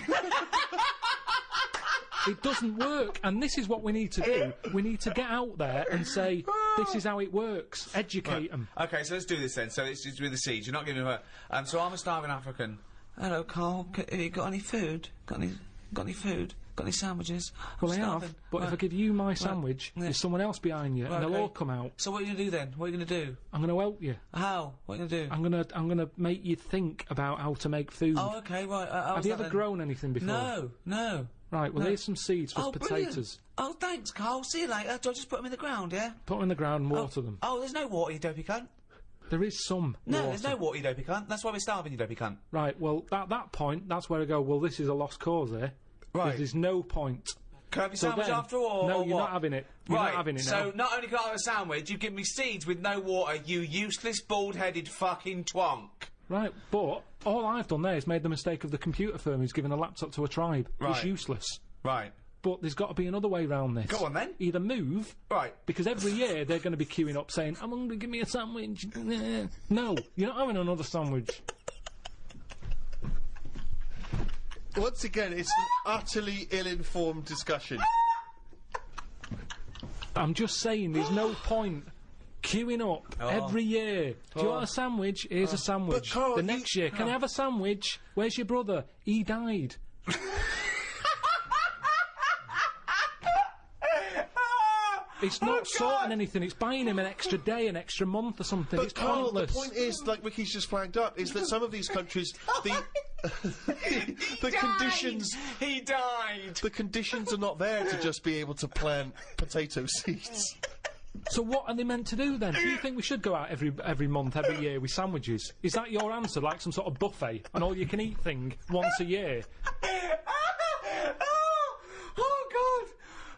It doesn't work, and this is what we need to do. We need to get out there and say, this is how it works. Educate them. Okay, so let's do this then. So it's with the seeds. You're not giving her. So I'm a starving African. Hello, Karl. Have you got any food? Got any food? Got any sandwiches? Well, I starving. have, but if I give you my sandwich, there's someone else behind you, and they'll all come out. So what are you going to do then? What are you going to do? I'm going to help you. How? What are you going to do? I'm gonna make you think about how to make food. Oh, okay, right. Have you ever grown anything before? No. Right, well, here's some seeds for potatoes. Brilliant. Oh, thanks, Karl. See you later. Do I just put them in the ground, yeah? Put them in the ground and water them. Oh, there's no water, you dopey cunt. There is some No, water. there's no water, you dopey cunt. That's why we're starving, you dopey cunt. Right, well, at that point, that's where I go, well, this is a lost cause here. Right. There's no point. Can I have your sandwich after all? No, or you're what? not having it. You're not having it now. So not only can I have a sandwich, you give me seeds with no water, you useless, bald-headed fucking twonk. Right, but all I've done there is made the mistake of the computer firm who's given a laptop to a tribe. Right. It's useless. Right. But there's got to be another way round this. Go on, then. Either move... Right. Because every year they're going to be queuing up saying, I'm hungry, give me a sandwich. No, you're not having another sandwich. Once again, it's an utterly ill-informed discussion. I'm just saying, there's no point queuing up every year. Do you want a sandwich? Here's a sandwich. But Karl, the next year, can I have a sandwich? Where's your brother? He died. It's not sorting anything, it's buying him an extra day, an extra month or something. But It's Karl, the pointless. point is, like Ricky's just flagged up, is that some of these countries, the conditions... He died! The conditions are not there to just be able to plant potato seeds. So what are they meant to do then? Do you think we should go out every month, every year with sandwiches? Is that your answer, like some sort of buffet, an all-you-can-eat thing once a year? Oh, God!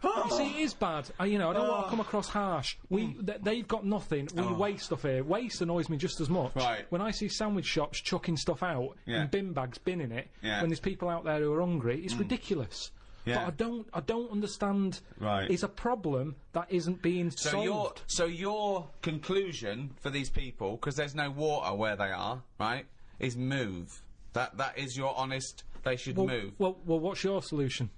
You see, it is bad. I don't want to come across harsh. They've got nothing. We waste stuff here. Waste annoys me just as much. Right. When I see sandwich shops chucking stuff out in bin bags, binning it, Yeah. when there's people out there who are hungry, it's ridiculous. Yeah. But I don't understand. Right. It's a problem that isn't being solved. So your conclusion for these people, because there's no water where they are, right, is move. That is your honest. They should move. Well, what's your solution?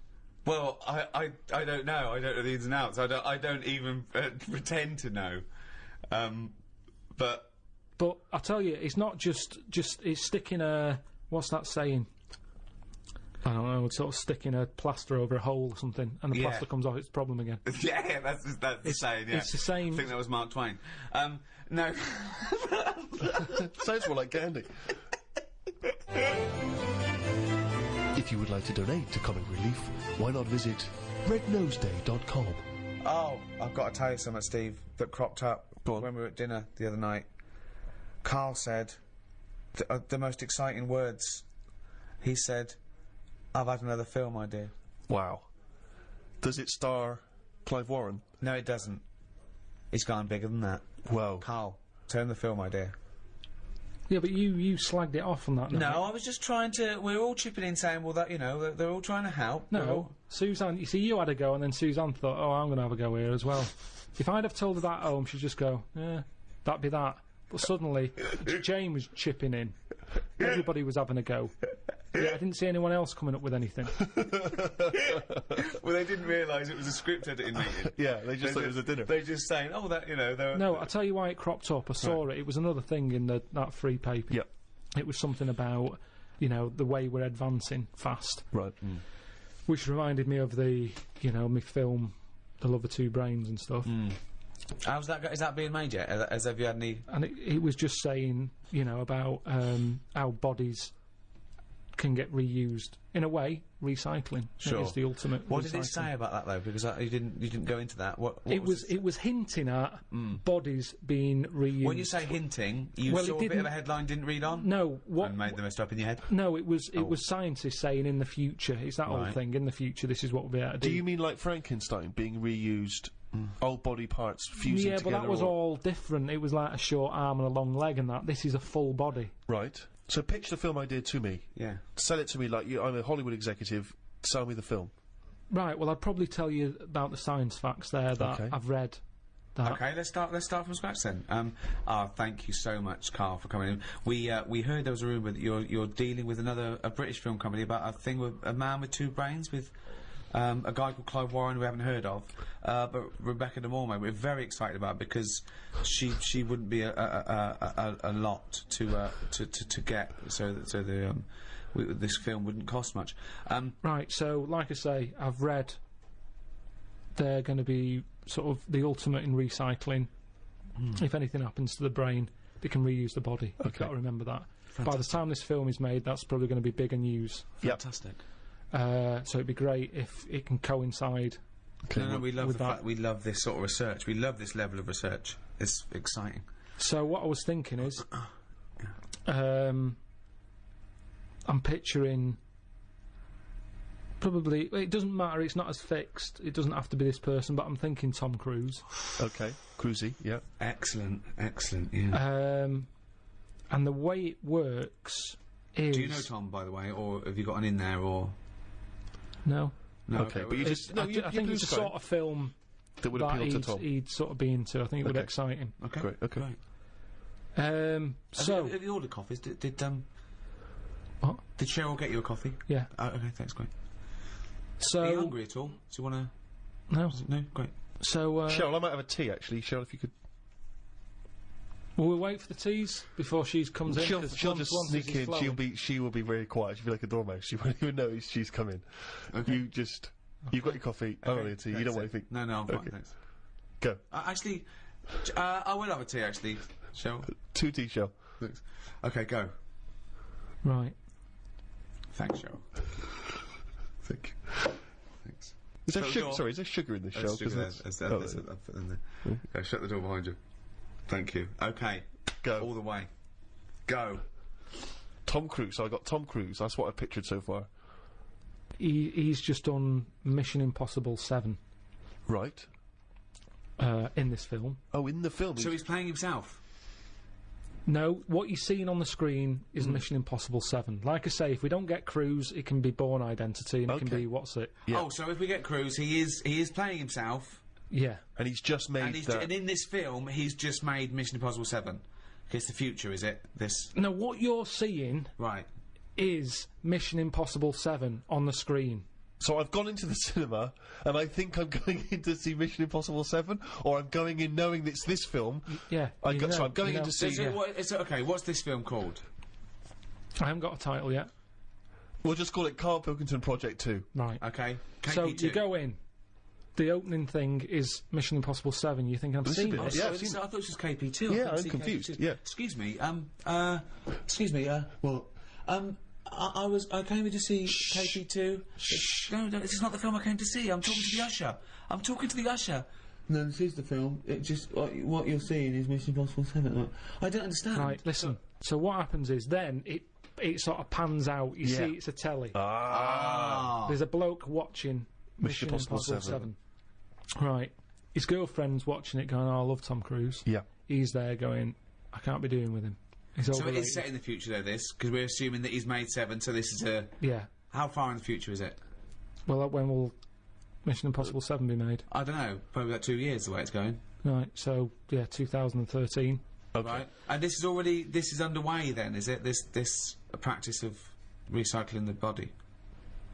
Well, I don't know. I don't know the ins and outs. I don't even pretend to know. But I tell you, it's not just it's sticking a, what's that saying? I don't know, it's sort of sticking a plaster over a hole or something, and the plaster comes off, it's a problem again. yeah, that's the saying. Yeah, it's the same. I think that was Mark Twain. No. Sounds more like Gandhi. If you would like to donate to Comic Relief, why not visit rednoseday.com. Oh, I've got to tell you something, Steve, that cropped up when we were at dinner the other night. Karl said the most exciting words. He said, I've had another film idea. Wow. Does it star Clive Warren? No, it doesn't. It's gone bigger than that. Well, Karl, turn the film idea. Yeah, but you slagged it off on that. No, I was just trying to... We're all chipping in saying, well, that, they're all trying to help. No, Suzanne, you see, you had a go, and then Suzanne thought, oh, I'm going to have a go here as well. If I'd have told her that at home, she'd just go, yeah, that'd be that. But suddenly, Jane was chipping in. Everybody was having a go. Yeah, I didn't see anyone else coming up with anything. Well, they didn't realise it was a script editing meeting. yeah, they just thought it was a dinner. They're just saying, oh, that, they're... No, I'll tell you why it cropped up. I saw it. It was another thing in that free paper. Yep. It was something about, the way we're advancing fast. Right. which reminded me of the, me film, The Love of Two Brains and stuff. How's that? Is that being made yet? Have you had any? And it was just saying, about how bodies can get reused in a way. Recycling is the ultimate. What did it recycling. say about that though? Because you didn't go into that. What It was hinting at bodies being reused. When you say hinting, you Well, saw it a bit of didn't- a headline, didn't read on. No, what? And made the rest up in your head. No, it was scientists saying in the future. It's that old Right. thing. In the future, this is what we'll be able to do. Do you mean like Frankenstein being reused, old body parts fusing Yeah, together? but that was all different. It was like a short arm and a long leg, and that. This is a full body. Right. So pitch the film idea to me. Yeah. Sell it to me like I'm a Hollywood executive. Sell me the film. Right. Well, I'd probably tell you about the science facts there that Okay. I've read. That. Okay, let's start from scratch then. Thank you so much, Karl, for coming in. We heard there was a rumour that you're dealing with a British film company about a thing with a man with two brains with a guy called Clive Warren we haven't heard of, but Rebecca De Mormay we're very excited about because she wouldn't be a lot to get, so this film wouldn't cost much. Right. So, like I say, I've read they're going to be sort of the ultimate in recycling. If anything happens to the brain, they can reuse the body. You've got to remember that. By the time this film is made, that's probably going to be bigger news. Fantastic. So it'd be great if it can coincide. No, we love with the that. fact we love this sort of research. We love this level of research. It's exciting. So what I was thinking is, I'm picturing probably. It doesn't matter. It's not as fixed. It doesn't have to be this person. But I'm thinking Tom Cruise. Okay. Cruisy. Yeah. Excellent. Yeah. And the way it works is. Do you know Tom, by the way, or have you got an in there, or No. no? Okay, but you It's- just no. I think it's the sort of film that would that appeal to Tom. he'd sort of be into. I think it would Okay. excite him. Okay, Great. Okay. Great. So have you ordered coffees? Did what? Did Cheryl get you a coffee? Yeah. Okay, thanks, great. So Are you hungry at all? Do you want to? no. No, great. So Cheryl, I might have a tea actually. Cheryl, if you could. will we wait for the teas before she comes in? She'll 'Cause just once sneak this is in. flowing- She will be very quiet. She'll be like a dormouse. She won't even know she's coming. Okay. You've got your coffee. I don't need a tea. You don't want anything. No, I'm fine, Okay. thanks. Go. Actually, I will have a tea. Actually, Cheryl. 2 tea, Cheryl. Thanks. Okay, go. Right. Thanks, Cheryl. Thank you. Thanks. Is there Shut the sugar? door. Sorry, is there sugar in this show? Let's do 'Cause this. that's- I'll oh, put it in there. Okay, shut the door behind you. Thank you. Okay. Go. All the way. Go. Tom Cruise. So I got Tom Cruise. That's what I've pictured so far. He's just done Mission Impossible 7 Right. in this film. Oh, in the film. So he's playing himself. No, what you're seeing on the screen is Mission Impossible 7. Like I say, if we don't get Cruise, it can be Bourne Identity, and it can Okay. be what's it? Yeah. Oh, so if we get Cruise, he is playing himself, Yeah. and he's just made that. and in this film, he's just made Mission Impossible 7. It's the future, is it? This Now, what you're seeing right? is Mission Impossible 7 on the screen. So I've gone into the cinema, and I think I'm going in to see Mission Impossible 7, or I'm going in knowing it's this film. Yeah. So you know, I'm going you in know. to see. Okay, what's this film called? I haven't got a title yet. We'll just call it Karl Pilkington Project 2. Right. Okay, So KP2. you go in. The opening thing is Mission Impossible 7. You think I've This is a seen bit- this? yeah, So I've seen I thought it was KP2. Yeah, I couldn't I'm see confused, KP2. yeah. Excuse me. I came in to see KP2. No, this is not the film I came to see. I'm talking to the usher. I'm talking to the usher. No, this is the film. It just what you're seeing is Mission Impossible 7. I don't understand. Right, listen. So what happens is then it sort of pans out. You Yeah. see it's a telly. Ah. There's a bloke watching Mission Impossible 7. Right. His girlfriend's watching it going, oh, I love Tom Cruise. Yeah. He's there going, I can't be doing with him. He's So it overrated. is set in the future, though, this, because we're assuming that he's made 7, so this is a... Yeah. How far in the future is it? Well, when will Mission Impossible 7 be made? I don't know. Probably about 2 years, the way it's going. Right, so, yeah, 2013. Okay. Right? And this is underway then, is it? This practice of recycling the body?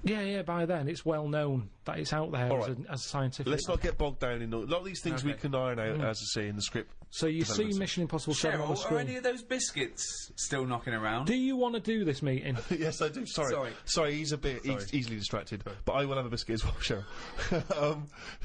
Yeah, by then it's well known that it's out there All as, right. as scientific. Let's not get bogged down in a lot of these things we Okay. can iron out, as I say, in the script So you see developments. Mission Impossible 7 on the Cheryl, are screen. any of those biscuits still knocking around? Do you want to do this meeting? Yes, I do. Sorry, he's a bit easily distracted, but I will have a biscuit as well, sure.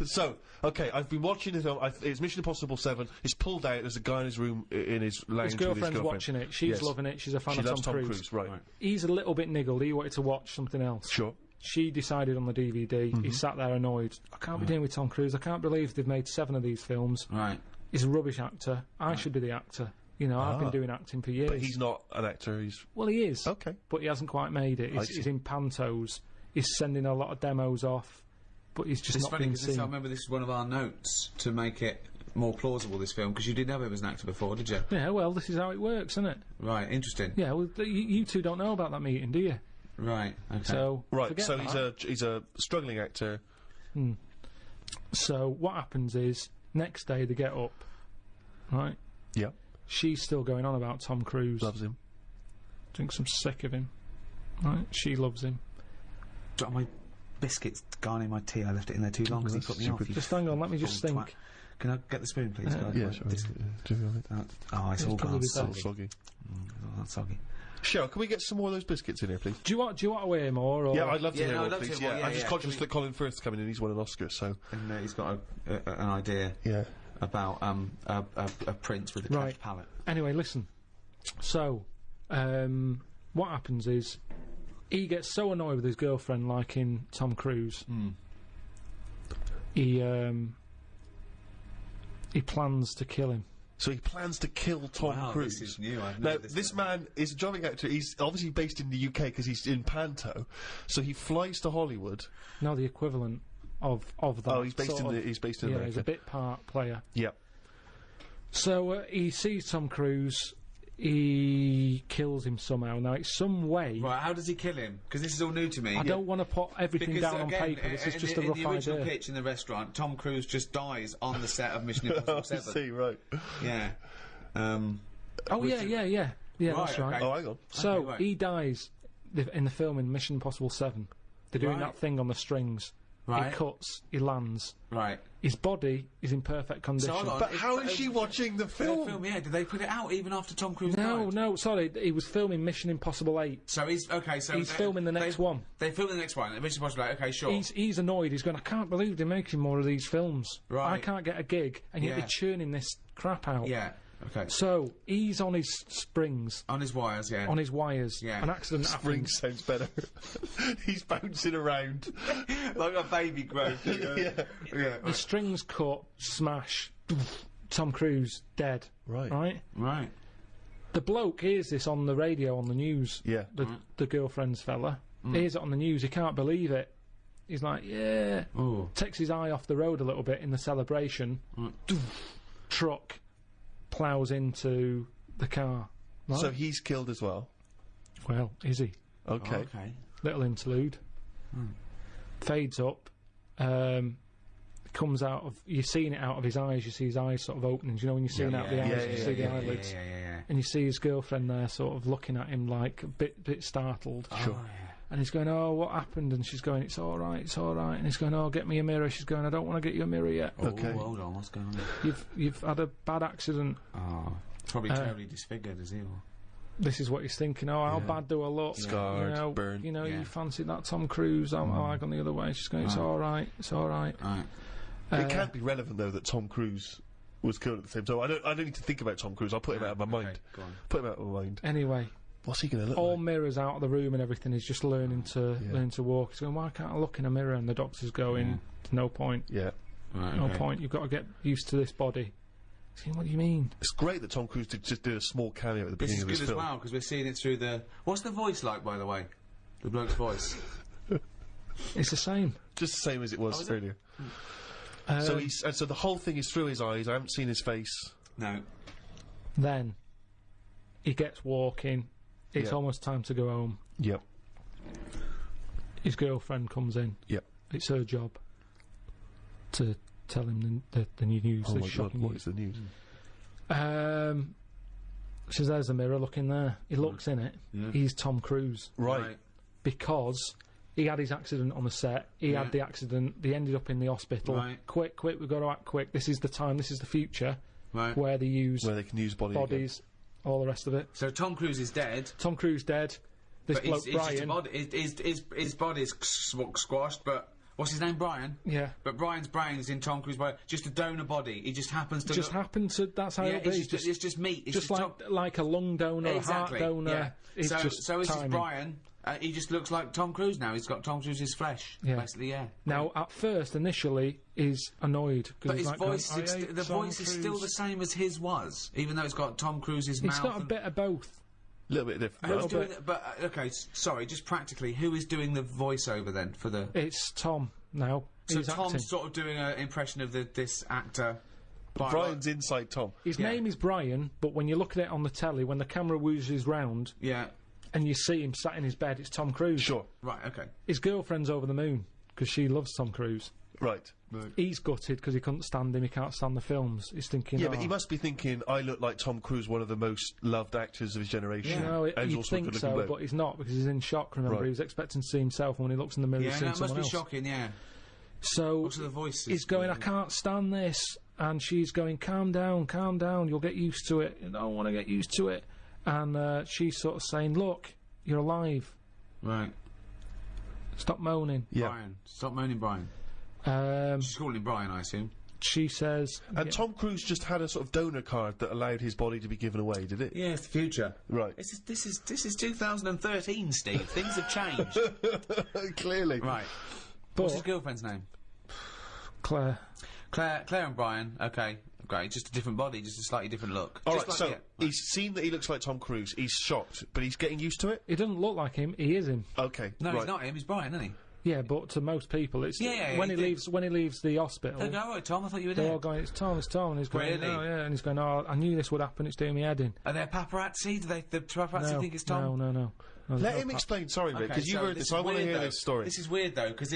So, okay, I've been watching the film. It's Mission Impossible 7. It's pulled out. There's a guy in his room, in his lounge His with girlfriend's his girlfriend. watching it. She's Yes. loving it. She's a fan She of loves Tom Cruise. right. He's a little bit niggled. He wanted to watch something else. Sure. She decided on the DVD. He sat there annoyed. I can't be dealing with Tom Cruise. I can't believe they've made 7 of these films. Right. He's a rubbish actor. I should be the actor. You know, I've been doing acting for years. But he's not an actor, he's... Well, he is. Okay. But he hasn't quite made it. He's in pantos. He's sending a lot of demos off. But he's just It's not funny being because seen. I remember this is one of our notes to make it more plausible, this film, because you didn't know him as an actor before, did you? Yeah, well, this is how it works, isn't it? Right, interesting. Yeah, well, you two don't know about that meeting, do you? Right, okay. So, Right, forget so that. he's a struggling actor. So what happens is, next day they get up, right? Yeah. She's still going on about Tom Cruise. Loves him. Thinks I'm sick of him. Right? She loves him. Got my biscuits gone in my tea. I left it in there too long because he put me off. stupid. Just hang on, let me just Full think. twat. Can I get the spoon, please? guys? Yeah, My sure. biscuit- Do you have it? Oh, it's all probably gone the soggy. best. Soggy. Oh, that's soggy. Cheryl, can we get some more of those biscuits in here, please? Do you want to weigh more? Or? Yeah, I'd love to Yeah, hear no, more, I'd love to please. hear more, Yeah, yeah, I'm just yeah. conscious Can we- that Colin Firth's coming in. He's won an Oscar, so And he's got an idea yeah. about a prince with a Right. cleft palate. Anyway, listen. So, what happens is, he gets so annoyed with his girlfriend liking Tom Cruise. He plans to kill him. So he plans to kill Tom Wow, Cruise. this is new. I've Now, never this man is a jobbing actor. He's obviously based in the UK because he's in Panto. So he flies to Hollywood. No, the equivalent of that. Oh, he's based sort in of- the, he's based in yeah, America. he's a bit part player. Yeah. So he sees Tom Cruise. He kills him somehow. Now it's some way. Right, how does he kill him? Because this is all new to me. I don't want to put everything Because down on again, paper. This is in just the, a in rough the original idea. pitch in the restaurant, Tom Cruise just dies on the set of Mission I Impossible 7. see, right. Yeah. Oh yeah, yeah. Yeah, that's right. okay. Oh, hang on. So Okay, right. he dies in the film in Mission Impossible 7. They're doing Right. that thing on the strings. Right. He cuts. He lands. Right. His body is in perfect condition. hold on. But how is she watching the The film? film, yeah. Did they put it out even after Tom Cruise No, died? no, sorry. He was filming Mission Impossible 8. So he's okay. So He's filming the next one. They film the next one. Mission Impossible. Okay, sure. He's annoyed. He's going, I can't believe they're making more of these films. Right. I can't get a gig, and yet Yeah. they're churning this crap out. Yeah. Okay. So he's on his springs, On his wires, yeah. on his wires. Yeah. An accident Spring happens. sounds better. He's bouncing around. like a baby growth. Yeah. Yeah. The strings cut, smash. Tom Cruise dead. Right. Right. Right. The bloke hears this on the radio, on the news. Yeah. The girlfriend's fella hears it on the news. He can't believe it. He's like, yeah. Ooh. Takes his eye off the road a little bit in the celebration. Truck ploughs into the car. Right? So he's killed as well. Well, is he? Okay. Okay. Little interlude. Fades up. Comes out of. You're seeing it out of his eyes. You see his eyes sort of opening. You know when you're seeing out the eyes, you see the eyelids, Yeah. and you see his girlfriend there, sort of looking at him like a bit startled. Sure. And he's going, "Oh, what happened?" And she's going, "It's all right, it's all right." And he's going, "Oh, get me a mirror." She's going, "I don't want to get you a mirror yet. Okay. Oh, hold on. What's going on? You've had a bad accident." Oh, probably terribly disfigured, is he? Or... This is what he's thinking. Oh, how bad do I look? Scarred, you know, burnt. You know, Yeah. you fancy that Tom Cruise? I've gone the other way. She's going, "It's all right, it's all right." Right. It can't be relevant though that Tom Cruise was killed at the same time. I don't need to think about Tom Cruise. I'll put him out of my mind. Go on. Put him out of my mind. Anyway, What's he going to look all like? mirrors out of the room and everything. He's just learning to walk. He's going, "Why can't I look in a mirror?" And the doctor's going, "No point. Yeah. Right, No okay. point. You've got to get used to this body." He's going, "What do you mean?" It's great that Tom Cruise just did a small cameo at the This beginning is of good this as film. well because we're seeing it through the. What's the voice like, by the way? The bloke's voice. It's the same. Just the same as it was is it? earlier. So the whole thing is through his eyes. I haven't seen his face. No. Then he gets walking. It's Yeah. almost time to go home. Yep. His girlfriend comes in. Yep. It's her job to tell him the new news. Oh the my God! shocking What news. is the news? She says, "There's a mirror. Look in there." He looks in it. He's Tom Cruise Right. because he had his accident on the set. He had the accident. They ended up in the hospital. Right. Quick! We've got to act quick. This is the time. This is the future. Right. where they use Where they can use bodies, all the rest of it. So Tom Cruise is dead. Tom Cruise dead. This But bloke he's just a Brian. body. His body's squashed, but what's his name? Brian. Yeah. But Brian's brain is in Tom Cruise's body. Just a donor body. He just happens to. Just look, happened to. That's how yeah, it'll be. it's just meat. It's just Tom- like a lung donor, exactly. a heart donor. Yeah. It's just so this is timing. Brian. He just looks like Tom Cruise now. He's got Tom Cruise's flesh. Yeah. Basically, yeah. Now, at first, initially, he's annoyed But he's his like voice, going, "I hate the Tom voice is still Cruise." the same as his was, even though it's got Tom Cruise's mouth. It's got a and- bit of both. A little bit different. Who's right? doing it? But okay, sorry. Just practically, who is doing the voiceover then for the? It's Tom now. So He's Tom's acting. sort of doing an impression of this actor. By- Brian's inside Tom. His yeah. name is Brian, but when you look at it on the telly, when the camera whoozes round Yeah. and you see him sat in his bed, it's Tom Cruise. Sure. Right. Okay. His girlfriend's over the moon because she loves Tom Cruise. Right. He's gutted because he couldn't stand him. He can't stand the films. He's thinking, Yeah, oh. but he must be thinking, I look like Tom Cruise, one of the most loved actors of his generation. Yeah. No, And he's you'd also a think good-looking so, bloke. but he's not because he's in shock. Remember, Right. he was expecting to see himself, and when he looks in the mirror, Yeah, he's no, seeing it must someone be else. shocking. Yeah. So Also, the voice. he's going, I can't stand this, and she's going, calm down, you'll get used to it. I don't want to get used to it. And she's sort of saying, look, you're alive. Right. Stop moaning. Yeah. Brian, stop moaning, Brian. She's calling him Brian, I assume. She says, And Tom Cruise just had a sort of donor card that allowed his body to be given away, did it? Yeah, it's the future. Right. This is 2013, Steve. Things have changed. Clearly. Right. but What's his girlfriend's name? Claire. Claire and Brian. Okay. Great. Just a different body, just a slightly different look. All Just right, like- so yeah. he's seen that he looks like Tom Cruise. He's shocked, but he's getting used to it? He doesn't look like him. He is him. Okay. No, right. he's not him. He's Brian, isn't he? Yeah, but to most people, it's Yeah, when he he did. leaves the hospital. They go, all right, Tom. I thought you were They're all dead. going, it's Tom, and he's going, Really? oh, yeah, and he's going, oh, I knew this would happen, it's doing me head in. Are there paparazzi? Do the paparazzi No, think it's Tom? no. Let him explain. Sorry, Rick, because you heard this. I want to hear this story. This is weird though, because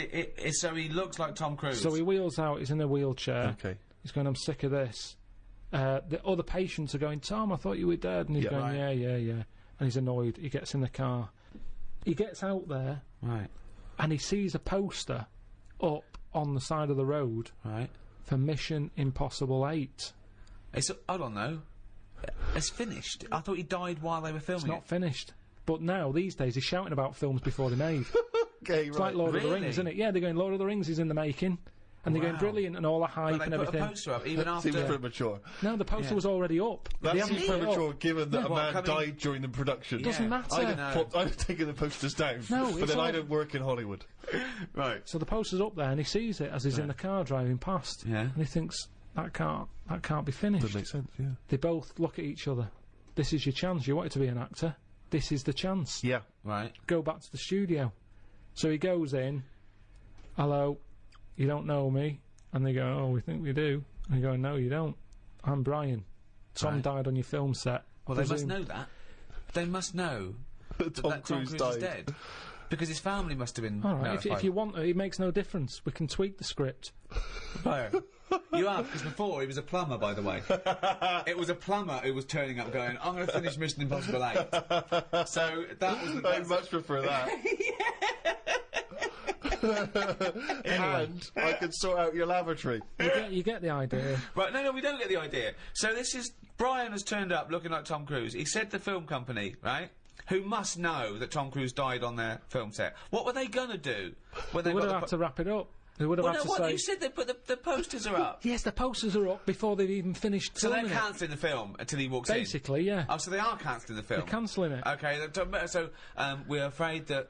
so he looks like Tom Cruise. So he wheels out, he's in a wheelchair. Okay. He's going, I'm sick of this. The other patients are going, Tom, I thought you were dead. And he's Yeah. going, Right. yeah. And he's annoyed. He gets in the car. He gets out there right, and he sees a poster up on the side of the road right. for Mission Impossible 8. It's hold on though. It's finished. I thought he died while they were filming It's not finished. But now, these days, he's shouting about films before they're made. Okay, It's like Lord of the Really? Rings, isn't it? Yeah, they're going, Lord of the Rings is in the making. And they're going, Wow. brilliant, and all the hype But they and put everything. a poster up even Seems after. premature. No, the poster Yeah. was already up. That They seems haven't put it premature, up. given that a What, man coming- died during the production. Doesn't matter. I've taken the posters down, No, but it's then I all- don't work in Hollywood. Right. So the poster's up there, and he sees it as he's in the car driving past. Yeah. And he thinks, that can't be finished. That makes sense, yeah. They both look at each other. This is your chance. You wanted to be an actor. This is the chance. Yeah. Right. Go back to the studio. So he goes in. Hello, you don't know me? And they go, oh, we think we do. And he go, no, you don't. I'm Brian. Tom Right. died on your film set. Well, they must Presume- know that. They must know that Tom Cruise is dead. Because his family must have been. All right, notified. if you want, it makes no difference. We can tweak the script. No. You have, because before he was a plumber, by the way. It was a plumber who was turning up going, I'm going to finish Mission Impossible 8. So that was the I'd much prefer that. And I can sort out your lavatory. You get the idea. Right, no, we don't get the idea. So this is... Brian has turned up looking like Tom Cruise. He said the film company, right, who must know that Tom Cruise died on their film set. What were they going to do when They they would got have had to wrap it up. They would have Well, had no, to what? say... You said they put the posters are up. Yes, the posters are up before they've even finished So they're filming it. cancelling the film until he walks in? Basically, yeah. Oh, so they are cancelling the film? They're cancelling it. Okay, so we're afraid that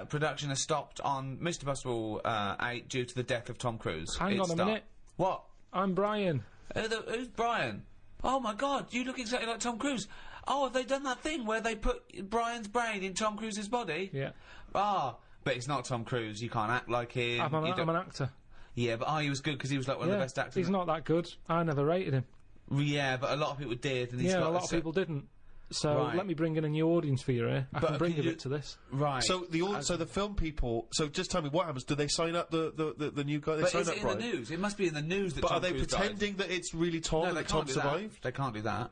production has stopped on Mr. Impossible 8 due to the death of Tom Cruise. Hang on a minute. What? I'm Brian. Who's Brian? Oh my God, you look exactly like Tom Cruise. Oh, have they done that thing where they put Brian's brain in Tom Cruise's body? Yeah. Ah, but it's not Tom Cruise. You can't act like him. I'm an actor. Yeah, but he was good because he was like one of the best actors. He's not that good. I never rated him. Yeah, but a lot of people did. And he's Yeah, got a lot of people didn't. So Right. let me bring in a new audience for you here. I But can bring can a you- bit to this. Right. So the film people. So just tell me what happens. Do they sign up the new guy? They But sign is up it in Brian? the news? It must be in the news that But Tom are they Cruise pretending that it's really Tom died. and No, that they Tom can't do that. survived? They can't do that.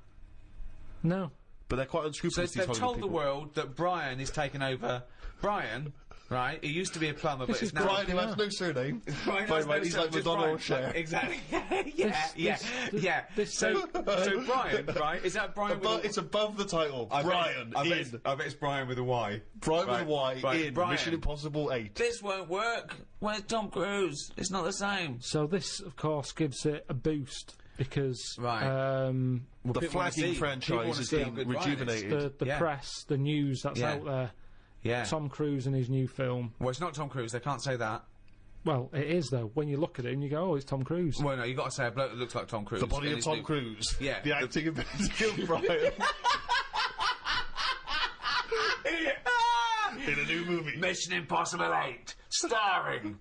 No. But they're quite So unscrupulous. they've these told Hollywood the people. world that Brian is taking over. Brian, right? He used to be a plumber, but is it's now... Brian, who has no surname. Brian Fine, has right, no he's surname, like just Madonna or Brian. Cher. Exactly. Yeah. this- So Brian, right? Is that Brian with It's above the title. Brian, I bet in. it's Brian with a Y. Brian with a Y, Right, in Brian. Mission Impossible 8. This won't work. Where's Tom Cruise? It's not the same. So this, of course, gives it a boost because Right. The people wanna flagging see- people franchise wanna has see how been good Brian is. rejuvenated. the Yeah. press, the news that's Yeah. out there, Yeah. Tom Cruise and his new film. Well, it's not Tom Cruise. They can't say that. Well, it is though. When you look at it and you go, "Oh, it's Tom Cruise." Well, no, you got to say a bloke that looks like Tom Cruise. The body in of his Tom new- Cruise. Yeah. The acting ability of Brian. In a new movie. Mission Impossible 8, starring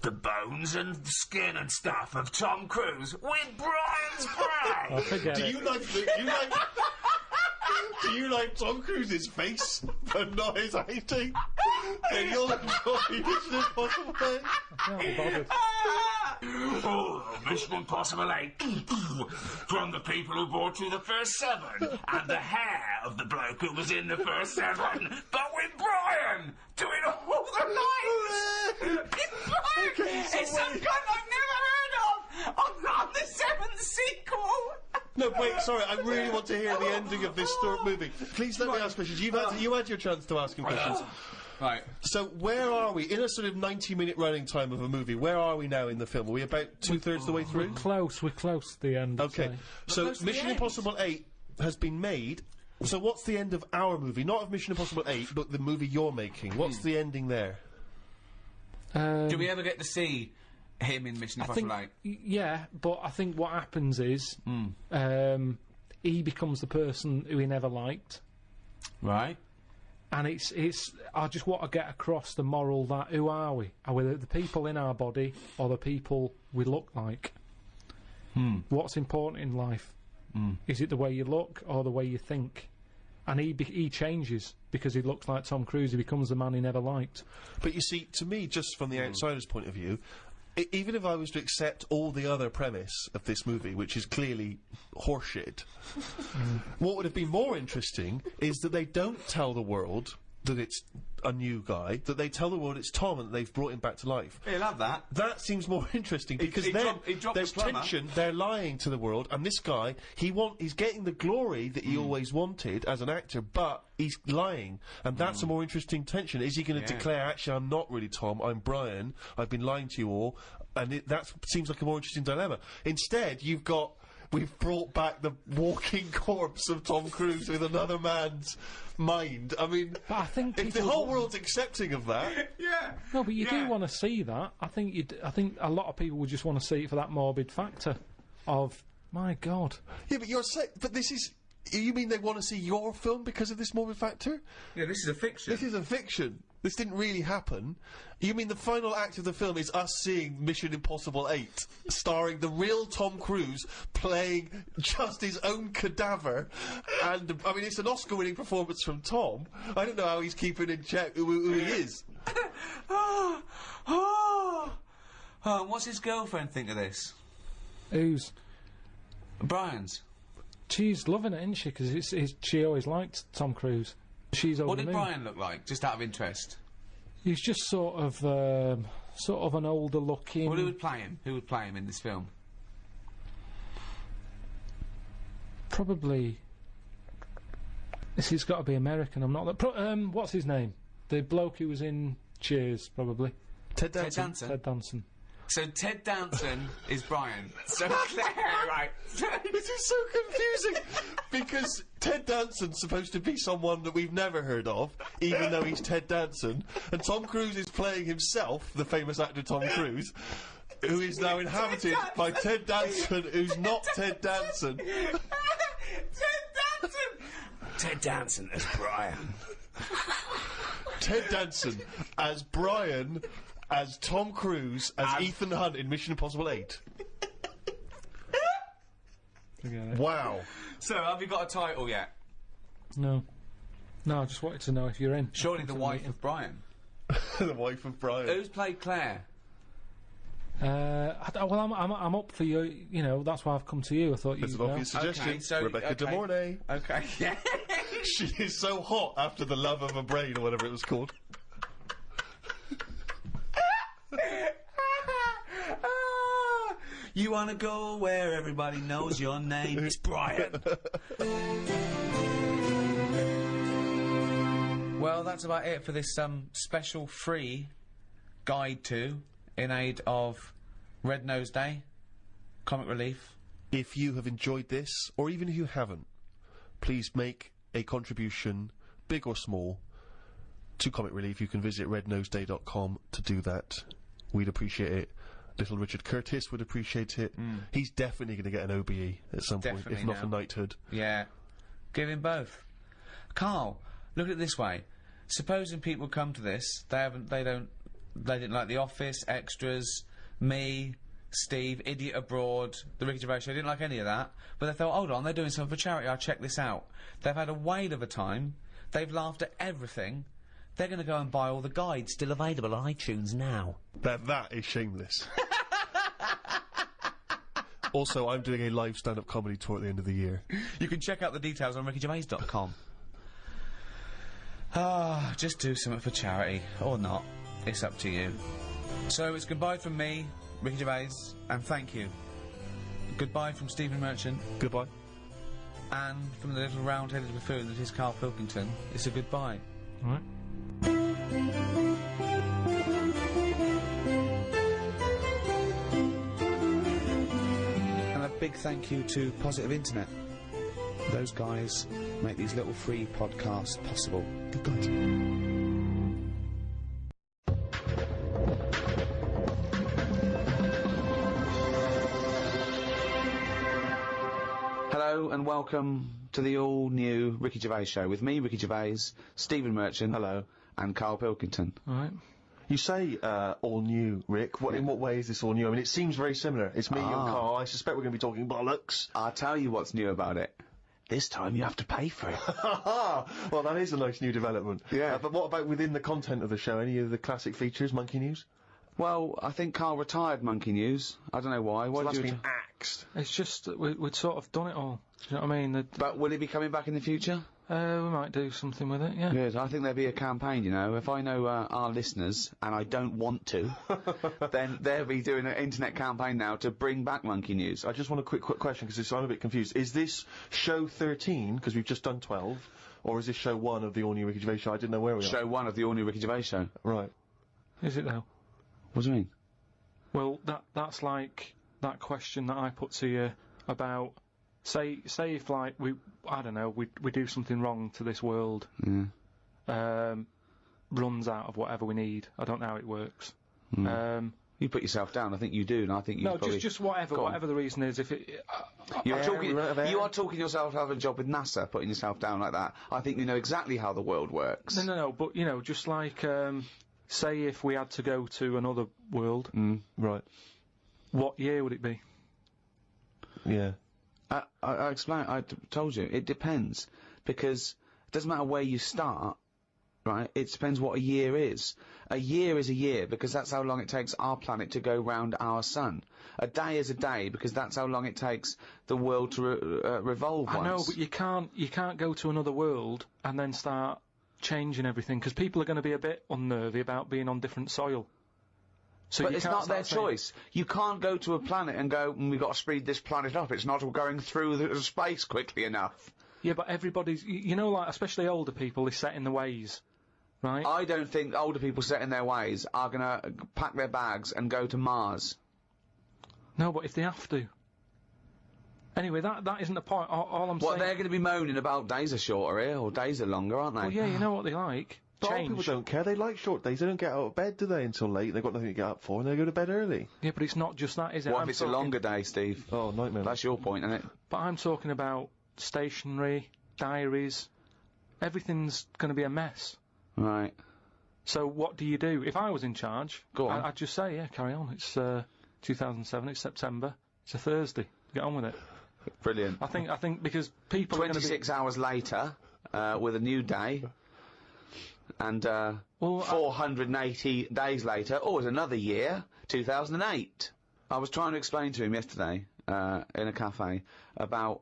the bones and skin and stuff of Tom Cruise with Brian's I prey. forget Do it. you like do you like Tom Cruise's face but not his acting? Then you'll enjoy Mission Impossible 8. Can't be bothered. Oh, Mission Impossible 8. From the people who brought you the first 7 and the hair of the bloke who was in the first 7, but with Brian doing all the lines. It's Brian. It's some guy I've never heard of on the 7th sequel. No, wait, sorry, I really want to hear the ending of this movie. Please let me ask questions. You had your chance to ask him questions. Right. So where are we? In a sort of 90-minute running time of a movie, where are we now in the film? Are we about two-thirds of the way through? We're close to the end. I'd Okay, say. so close to the Mission end. Impossible 8 has been made. So what's the end of our movie? Not of Mission Impossible 8, but the movie you're making. What's the ending there? Do we ever get to see him in Mission I think, Impossible 8? yeah, but I think what happens is he becomes the person who he never liked, Right. and it's. I just want to get across the moral that who are we? Are we the people in our body or the people we look like? What's important in life? Is it the way you look or the way you think? And he changes because he looks like Tom Cruise. He becomes the man he never liked. But you see, to me, just from the outsider's point of view, even if I was to accept all the other premise of this movie, which is clearly horseshit, what would have been more interesting is that they don't tell the world that it's a new guy, that they tell the world it's Tom and that they've brought him back to life. He'll have that. That seems more interesting because he then dropped there's the plumber. tension. They're lying to the world, and this guy, he's getting the glory that he always wanted as an actor, but he's lying, and that's a more interesting tension. Is he going to declare, actually, I'm not really Tom, I'm Brian, I've been lying to you all, and that seems like a more interesting dilemma. Instead, we've brought back the walking corpse of Tom Cruise with another man's mind. I mean, But I think if the people whole world's accepting of that, Yeah. No, but you do want to see that. I think a lot of people would just want to see it for that morbid factor of my God. yeah, but this is. You mean they want to see your film because of this morbid factor? Yeah, this is a fiction. This is a fiction. This didn't really happen. You mean the final act of the film is us seeing Mission Impossible 8, starring the real Tom Cruise playing just his own cadaver, and I mean it's an Oscar-winning performance from Tom. I don't know how he's keeping in check who he is. What's his girlfriend think of this? Who's Brian's. she's loving it, isn't she? Because she always liked Tom Cruise. She's over What the did moon. Brian look like, just out of interest? He's just sort of an older looking. Well, who would play him? Who would play him in this film? Probably. He's got to be American. I'm not that. What's his name? The bloke who was in Cheers, probably. Ted Ted Danson. Danson. Ted Danson. So Ted Danson is Brian. So Claire, right? This is so confusing because Ted Danson's supposed to be someone that we've never heard of, even though he's Ted Danson, and Tom Cruise is playing himself, the famous actor Tom Cruise, who is now inhabited by Ted Danson, who's not Ted Danson. Ted Danson. Ted Danson as Brian. Ted Danson as Brian, as Tom Cruise, as Ethan Hunt in Mission Impossible 8. Wow. So have you got a title yet? No, I just wanted to know if you're in. Surely the wife of Brian. The wife of Brian. Who's played Claire? Well, I'm up for you. You know, that's why I've come to you. I thought It's you'd an know. obvious suggestion. Okay, so- Rebecca okay. De Mornay. Okay. Yeah. She is so hot after The Love of a Brain, or whatever it was called. You wanna go where everybody knows your name? It's Brian. Well, that's about it for this special free guide to in aid of Red Nose Day, Comic Relief. If you have enjoyed this, or even if you haven't, please make a contribution, big or small, to Comic Relief. You can visit rednoseday.com to do that. We'd appreciate it. Little Richard Curtis would appreciate it. He's definitely going to get an OBE at some point, if not for knighthood. Yeah. Give him both. Karl, look at it this way. Supposing people come to this, they didn't like The Office, Extras, me, Steve, Idiot Abroad, The Ricky Gervais Show, didn't like any of that, but they thought, hold on, they're doing something for charity, I'll check this out. They've had a whale of a time, they've laughed at everything, they're going to go and buy all the guides, still available on iTunes now. That is shameless. Also, I'm doing a live stand-up comedy tour at the end of the year. You can check out the details on rickygervais.com. Just do something for charity, or not. It's up to you. So it's goodbye from me, Ricky Gervais, and thank you. Goodbye from Stephen Merchant. Goodbye. And from the little round-headed buffoon that is Karl Pilkington, it's a goodbye. All right. And a big thank you to Positive Internet. Those guys make these little free podcasts possible. Good guys. Hello and welcome to the all-new Ricky Gervais Show with me, Ricky Gervais, Stephen Merchant, hello, and Karl Pilkington. All right. You say, all new, Rick. In what way is this all new? I mean, it seems very similar. It's me and Karl. I suspect we're going to be talking bollocks. I'll tell you what's new about it. This time you have to pay for it. Well, that is a nice new development. Yeah. But what about within the content of the show? Any of the classic features, Monkey News? Well, I think Karl retired Monkey News. I don't know why. Why That's did you been axed. It's just that we'd sort of done it all. Do you know what I mean? But will he be coming back in the future? We might do something with it, yeah. Good. I think there'd be a campaign, you know. If I know our listeners, and I don't want to, then they'll be doing an internet campaign now to bring back Monkey News. I just want a quick question, because I'm a bit confused. Is this show 13, because we've just done 12, or is this show 1 of the all-new Ricky Gervais Show? I didn't know where we are. Show 1 of the all-new Ricky Gervais Show. Right. Is it though? What do you mean? Well, that's like that question that I put to you about, say if, like, we do something wrong to this world, runs out of whatever we need. I don't know how it works. You put yourself down. I think you do, and I think you No, just whatever the reason is. If it, you are talking yourself out of a job with NASA, putting yourself down like that. I think you know exactly how the world works. No, but you know, just like say if we had to go to another world, Right. what year would it be? Yeah. I explained. I told you it depends, because it doesn't matter where you start, right? It depends what a year is. A year is a year because that's how long it takes our planet to go round our sun. A day is a day because that's how long it takes the world to revolve once. I know, but you can't go to another world and then start changing everything, because people are going to be a bit unnervy about being on different soil. So but it's not their choice. You can't go to a planet and go, we've got to speed this planet up. It's not going through the space quickly enough. Yeah, but everybody's, you know, like, especially older people, is set in the ways, right? I don't think older people set in their ways are going to pack their bags and go to Mars. No, but if they have to. Anyway, that isn't the point. All I'm saying... What, they're going to be moaning about days are shorter here, or days are longer, aren't they? Well, yeah, you know what they like. But Change. people don't care. They like short days. They don't get out of bed, do they, until late? They've got nothing to get up for, and they go to bed early. Yeah, but it's not just that, is it? What if it's a longer day, Steve? Oh, nightmare. That's your point, isn't it? But I'm talking about stationery, diaries. Everything's going to be a mess. Right. So what do you do? If I was in charge, Go on. I'd just say, yeah, carry on. It's 2007. It's September. It's a Thursday. Get on with it. Brilliant. I think because people 26 hours later, with a new day, and 480 days later, it's another year, 2008. I was trying to explain to him yesterday, in a cafe, about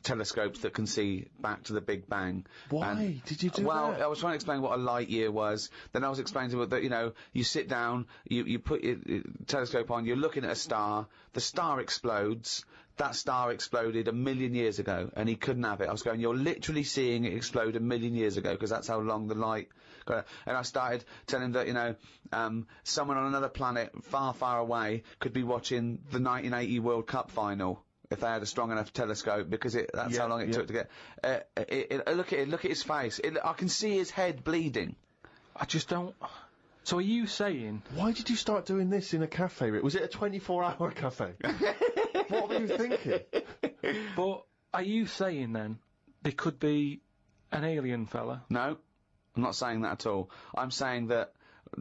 telescopes that can see back to the Big Bang. Why did you do well, that? I was trying to explain what a light year was. Then I was explaining to him that, you know, you sit down, you put your telescope on, you're looking at a star, the star explodes, that star exploded 1 million years ago, and he couldn't have it. I was going, you're literally seeing it explode 1 million years ago, because that's how long the light got. And I started telling him that, you know, someone on another planet far, far away could be watching the 1980 World Cup final if they had a strong enough telescope, because that's how long it took to get. Look at his face. I can see his head bleeding. I just don't. So are you saying? Why did you start doing this in a cafe? Was it a 24-hour cafe? What were you thinking? But are you saying then there could be an alien fella? No, I'm not saying that at all. I'm saying that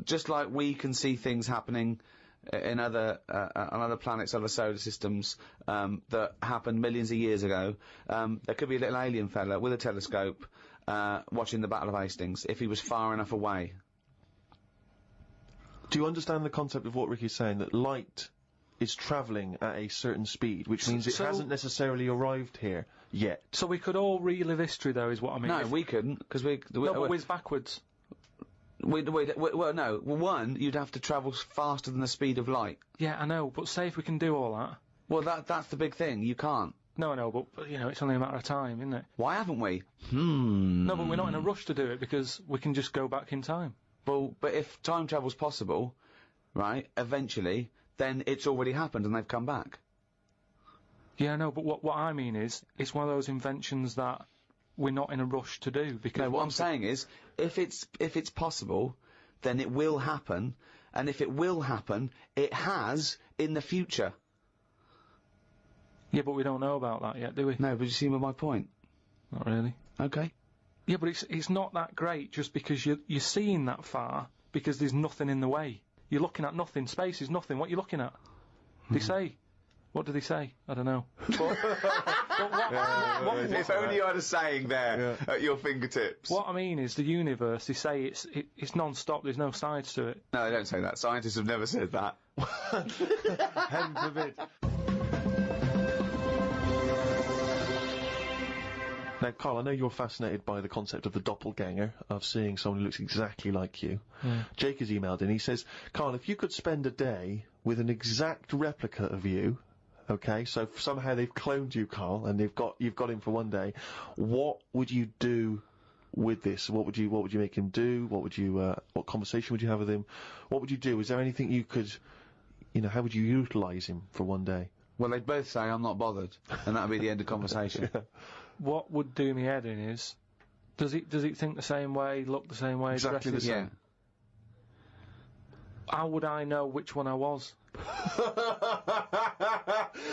just like we can see things happening in other on other planets, other solar systems that happened millions of years ago, there could be a little alien fella with a telescope watching the Battle of Hastings if he was far enough away. Do you understand the concept of what Ricky's saying, that light is travelling at a certain speed, which means it hasn't necessarily arrived here yet? So we could all relive history, though, is what I mean. No, we couldn't, because no, but whiz backwards. Well, no. One, you'd have to travel faster than the speed of light. Yeah, I know, but say if we can do all that. Well, that's the big thing. You can't. No, I know, but, you know, it's only a matter of time, isn't it? Why haven't we? No, but we're not in a rush to do it, because we can just go back in time. Well, but if time travel's possible, right, eventually, then it's already happened and they've come back. Yeah, I know, but what I mean is, it's one of those inventions that we're not in a rush to do, because... No, what I'm saying is, if it's possible, then it will happen, and if it will happen, it has in the future. Yeah, but we don't know about that yet, do we? No, but you see my point? Not really. Okay. Yeah, but it's not that great just because you're seeing that far, because there's nothing in the way. You're looking at nothing. Space is nothing. What are you looking at? They say. What do they say? I don't know. If only you had a saying there at your fingertips. What I mean is the universe, they say it's non-stop, there's no sides to it. No, they don't say that. Scientists have never said that. Heaven forbid. Now, Karl, I know you're fascinated by the concept of the doppelganger, of seeing someone who looks exactly like you. Yeah. Jake has emailed in. He says, Karl, if you could spend a day with an exact replica of you, okay, so somehow they've cloned you, Karl, and you've got him for one day, what would you do with this? What would you make him do? What conversation would you have with him? What would you do? Is there anything you could, you know, how would you utilise him for one day? Well, they'd both say, I'm not bothered, and that would be the end of conversation. What would do me head in is, does it think the same way, look the same way, Exactly the same. How would I know which one I was?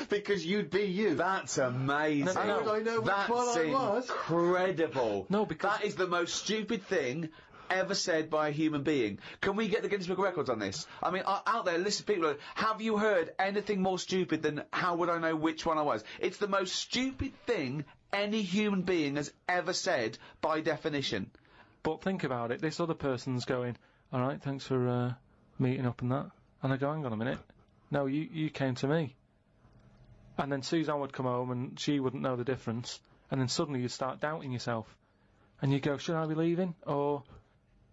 Because you'd be you. That's amazing. How would I know which one I was? Incredible. No, because... That is the most stupid thing ever said by a human being. Can we get the Guinness Book of Records on this? I mean, out there, listen, people, have you heard anything more stupid than how would I know which one I was? It's the most stupid thing any human being has ever said by definition. But think about it, this other person's going, alright, thanks for meeting up and that. And I go, hang on a minute. No, you came to me. And then Suzanne would come home and she wouldn't know the difference. And then suddenly you'd start doubting yourself. And you go, should I be leaving? Or...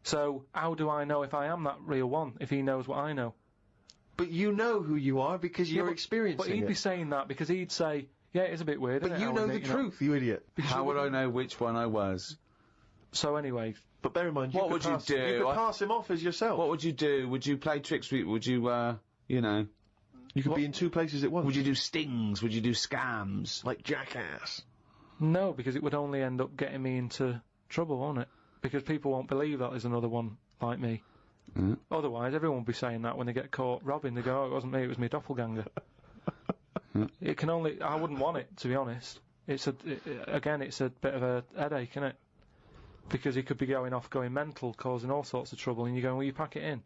So, how do I know if I am that real one, if he knows what I know? But you know who you are because you're experiencing it. But he'd be saying that because he'd say, yeah, it's a bit weird, But isn't it? you know the truth, you idiot. How would I know which one I was? So anyway... But bear in mind, what would you do? You could pass him off as yourself. What would you do? Would you play tricks? Would you, you know... You could be in two places at once. Would you do stings? Would you do scams? Like Jackass? No, because it would only end up getting me into trouble, won't it? Because people won't believe that there's another one like me. Mm. Otherwise, everyone would be saying that when they get caught robbing. They go, oh, it wasn't me, it was my doppelganger. It can only... I wouldn't want it, to be honest. Again, it's a bit of a headache, isn't it? Because he could be going off, going mental, causing all sorts of trouble, and you're going, well, you pack it in.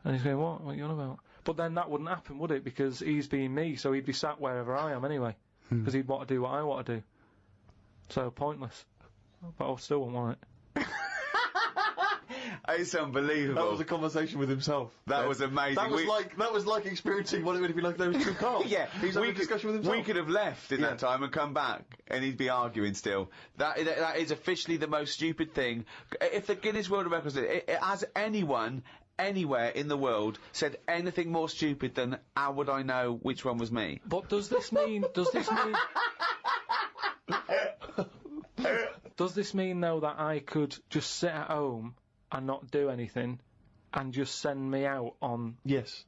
And he's going, what? What are you on about? But then that wouldn't happen, would it? Because he's being me, so he'd be sat wherever I am anyway. Because he'd want to do what I want to do. So, pointless. But I still wouldn't want it. It's unbelievable. That was a conversation with himself. That was amazing. That was like experiencing what it would be like if there was two Karls. Yeah, he's having a discussion with himself. We could have left in that time and come back, and he'd be arguing still. That is officially the most stupid thing. If the Guinness World Records has anyone anywhere in the world said anything more stupid than "How would I know which one was me?" But does this mean? Does this mean though that I could just sit at home and not do anything, and just send me out on? Yes.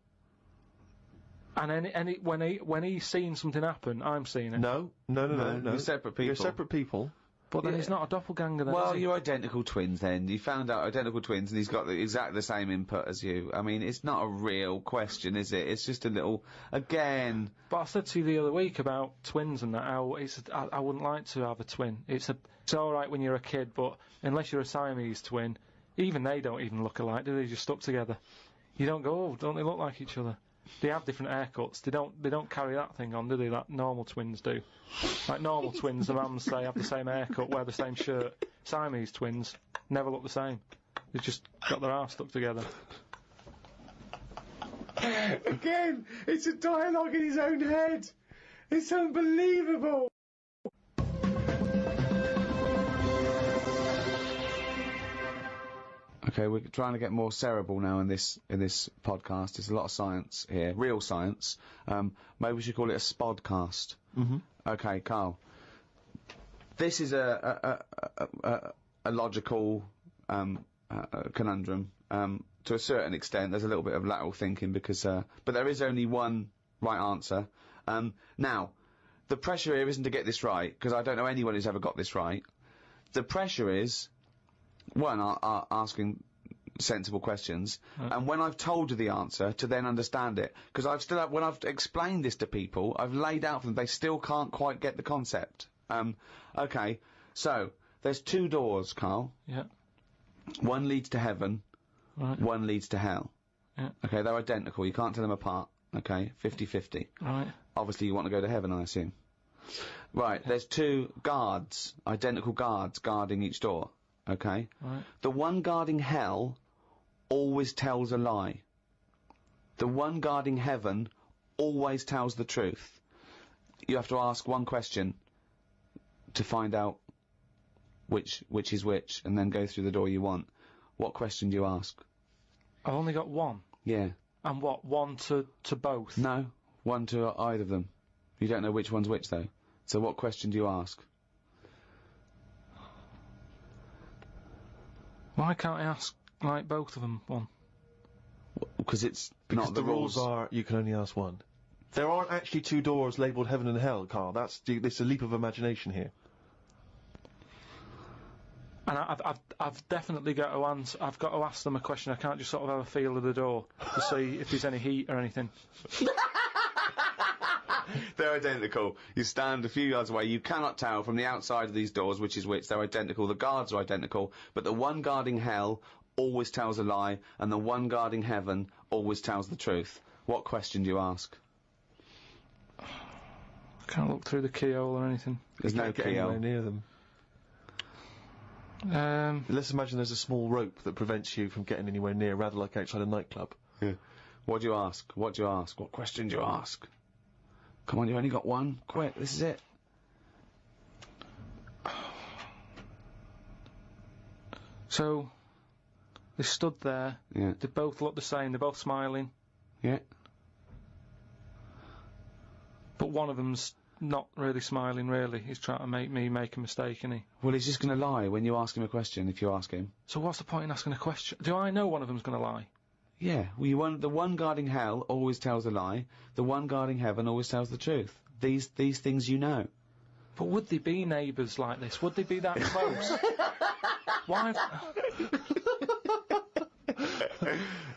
And when he's seen something happen, I'm seeing it. No. You're separate people. You're separate people. But then he's not a doppelganger then, Well, is he? you're identical twins then. You found out identical twins and he's got exactly the same input as you. I mean, it's not a real question, is it? It's just a little, again... But I said to you the other week about twins and that, how I wouldn't like to have a twin. It's alright when you're a kid, but unless you're a Siamese twin, even they don't even look alike, do they? Just stuck together. You don't go, oh, don't they look like each other? They have different haircuts. They don't carry that thing on, do they? That normal twins do. Like normal twins, the mums say have the same haircut, wear the same shirt. Siamese twins never look the same. They've just got their arse stuck together. Again, it's a dialogue in his own head. It's unbelievable. Okay, we're trying to get more cerebral now in this podcast. There's a lot of science here, real science. Maybe we should call it a spodcast. Mm-hmm. Okay, Karl. This is a logical conundrum. To a certain extent, there's a little bit of lateral thinking because, but there is only one right answer. Now, the pressure here isn't to get this right because I don't know anyone who's ever got this right. The pressure is. One, asking sensible questions, and when I've told you the answer, to then understand it. Because when I've explained this to people, I've laid out for them, they still can't quite get the concept. Okay, so, there's two doors, Karl. Yeah. One leads to heaven, Right. one leads to hell. Yeah. Okay, they're identical, you can't tell them apart. Okay, 50-50. Right. Obviously you want to go to heaven, I assume. Right, there's two guards, identical guards, guarding each door. Okay? Right. The one guarding hell always tells a lie. The one guarding heaven always tells the truth. You have to ask one question to find out which is which, and then go through the door you want. What question do you ask? I've only got one. Yeah. And what? One to both? No. One to either of them. You don't know which one's which, though. So what question do you ask? Why can't I ask, like, both of them one? Because it's Because not the rules are you can only ask one. There aren't actually two doors labelled heaven and hell, Karl. It's a leap of imagination here. And I've definitely got to answer. I've got to ask them a question. I can't just sort of have a feel of the door to see if there's any heat or anything. They're identical. You stand a few yards away. You cannot tell from the outside of these doors which is which. They're identical. The guards are identical. But the one guarding hell always tells a lie, and the one guarding heaven always tells the truth. What question do you ask? I can't look through the keyhole or anything. There's no Get anywhere keyhole. near them. Let's imagine there's a small rope that prevents you from getting anywhere near, rather like outside a nightclub. Yeah. What do you ask? What do you ask? What question do you ask? Come on, you've only got one. Quick, this is it. So, they stood there. Yeah. They both look the same. They're both smiling. Yeah. But one of them's not really smiling, really. He's trying to make me make a mistake, isn't he? Well, he's just going to lie when you ask him a question, if you ask him. So what's the point in asking a question? Do I know one of them's going to lie? Yeah, well, the one guarding hell always tells a lie. The one guarding heaven always tells the truth. These things you know. But would they be neighbours like this? Would they be that close? Why?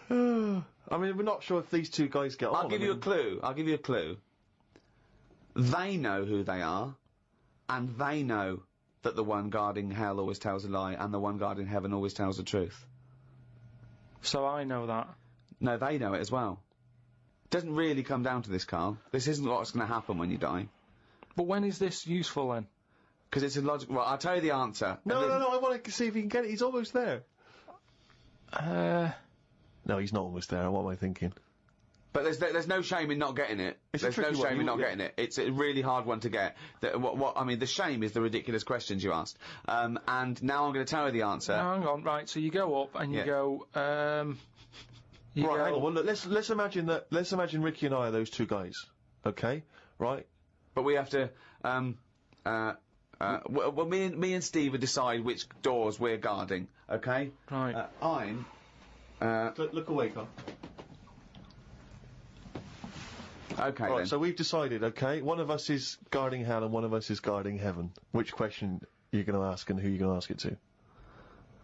I mean, we're not sure if these two guys get on. I'll give you a clue. I'll give you a clue. They know who they are, and they know that the one guarding hell always tells a lie, and the one guarding heaven always tells the truth. So I know that. No, they know it as well. Doesn't really come down to this, Karl. This isn't what's going to happen when you die. But when is this useful then? Because it's a logical... Well, I'll tell you the answer. No, I want to see if he can get it. He's almost there. No, he's not almost there. What am I thinking? But there's no shame in not getting it. It's a There's no tricky one, shame in not yeah. getting it. It's a really hard one to get. I mean, the shame is the ridiculous questions you asked. And now I'm going to tell you the answer. No, hang on, right, so you go up and you Yeah. go, you Right, go, hang on. Well, look, let's imagine that. Let's imagine Ricky and I are those two guys. Okay, right? But we have to, well, me and Steve will decide which doors we're guarding, okay? right. Look away, Carl. Okay Right, then. so we've decided. Okay, one of us is guarding hell and one of us is guarding heaven. Which question are you going to ask and who are you going to ask it to?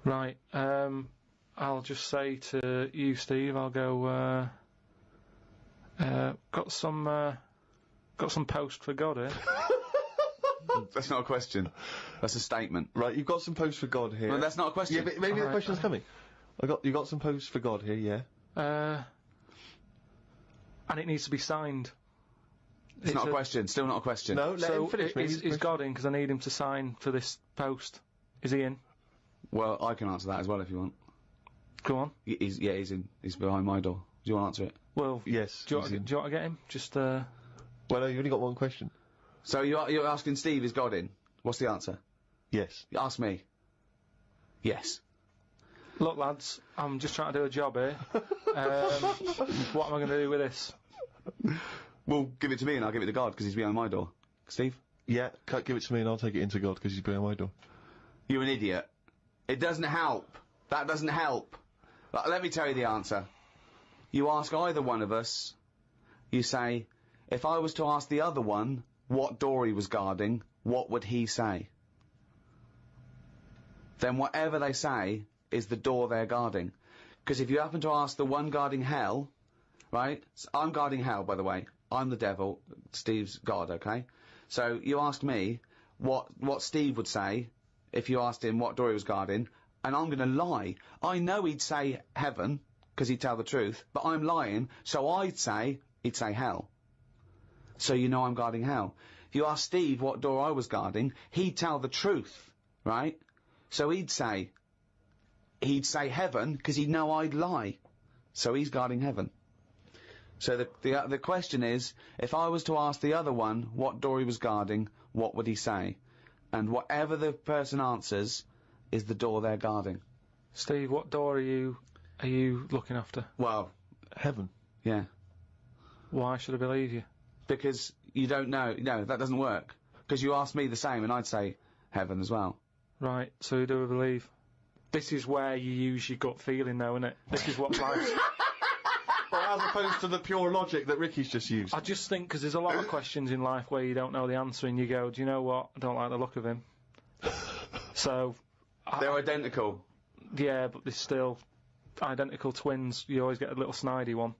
Right, I'll just say to you, Steve, I'll go, got some post for God here. That's not a question. That's a statement. Right, you've got some posts for God here. No, that's not a question. Yeah, but maybe the Alright, question's coming. You got some posts for God here, yeah. And it needs to be signed. It's not a question. Still not a question. No, let So, him finish. is God in? Because I need him to sign for this post. Is he in? Well, I can answer that as well if you want. Go on. He's in. He's behind my door. Do you want to answer it? Well, Yes. do you he's want in. to get him? Just, Well, no, you've only got one question. So you're asking Steve, is God in? What's the answer? Yes. Ask me. Yes. look, lads, I'm just trying to do a job here. What am I going to do with this? Well, give it to me and I'll give it to God because he's behind my door. Steve? Yeah, give it to me and I'll take it into God because he's behind my door. You're an idiot. It doesn't help. That doesn't help. Let me tell you the answer. You ask either one of us, you say, if I was to ask the other one what door he was guarding, what would he say? Then whatever they say is the door they're guarding. Because if you happen to ask the one guarding hell, right? I'm guarding hell, by the way. I'm the devil. Steve's God, okay? So you asked me what Steve would say if you asked him what door he was guarding, and I'm going to lie. I know he'd say heaven, because he'd tell the truth, but I'm lying, so he'd say hell. So you know I'm guarding hell. If you ask Steve what door I was guarding, he'd tell the truth, right? So he'd say heaven, because he'd know I'd lie. So he's guarding heaven. So the question is, if I was to ask the other one what door he was guarding, what would he say? And whatever the person answers is the door they're guarding. Steve, what door are you looking after? Well, Heaven. yeah. Why should I believe you? Because you don't know. No, that doesn't work. Because you asked me the same and I'd say heaven as well. Right, so who do I believe? This is where you use your gut feeling, though, isn't it? This is what life's... Well, as opposed to the pure logic that Ricky's just used. I just think, because there's a lot of questions in life where you don't know the answer and you go, do you know what? I don't like the look of him. So... They're identical. Yeah, but they're still identical twins. You always get a little snidey one.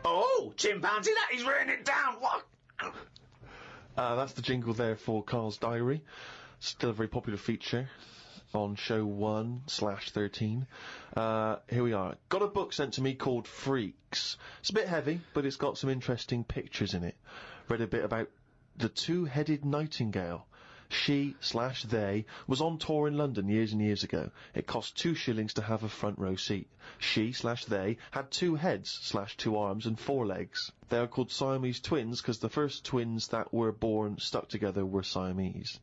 Oh, chimpanzee, that is written it down. What? That's the jingle there for Karl's Diary. Still a very popular feature on show 1/13. Here we are. Got a book sent to me called Freaks. It's a bit heavy, but it's got some interesting pictures in it. Read a bit about the two-headed nightingale. She/they was on tour in London years and years ago. It cost 2 shillings to have a front row seat. She/they had 2 heads/2 arms and 4 legs. They are called Siamese twins because the first twins that were born stuck together were Siamese.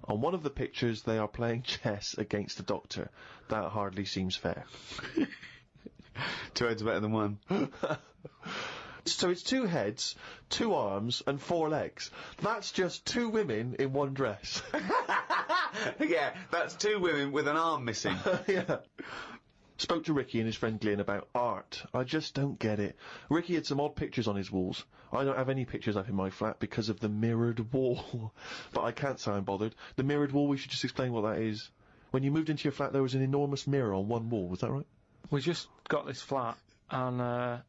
On one of the pictures, they are playing chess against the doctor. That hardly seems fair. 2 heads are better than 1. So it's 2 heads, 2 arms, and 4 legs. That's just 2 women in one dress. Yeah, that's 2 women with an arm missing. Yeah. Spoke to Ricky and his friend Glyn about art. I just don't get it. Ricky had some odd pictures on his walls. I don't have any pictures up in my flat because of the mirrored wall. But I can't say I'm bothered. The mirrored wall, we should just explain what that is. When you moved into your flat, there was an enormous mirror on one wall. Was that right? We just got this flat, and,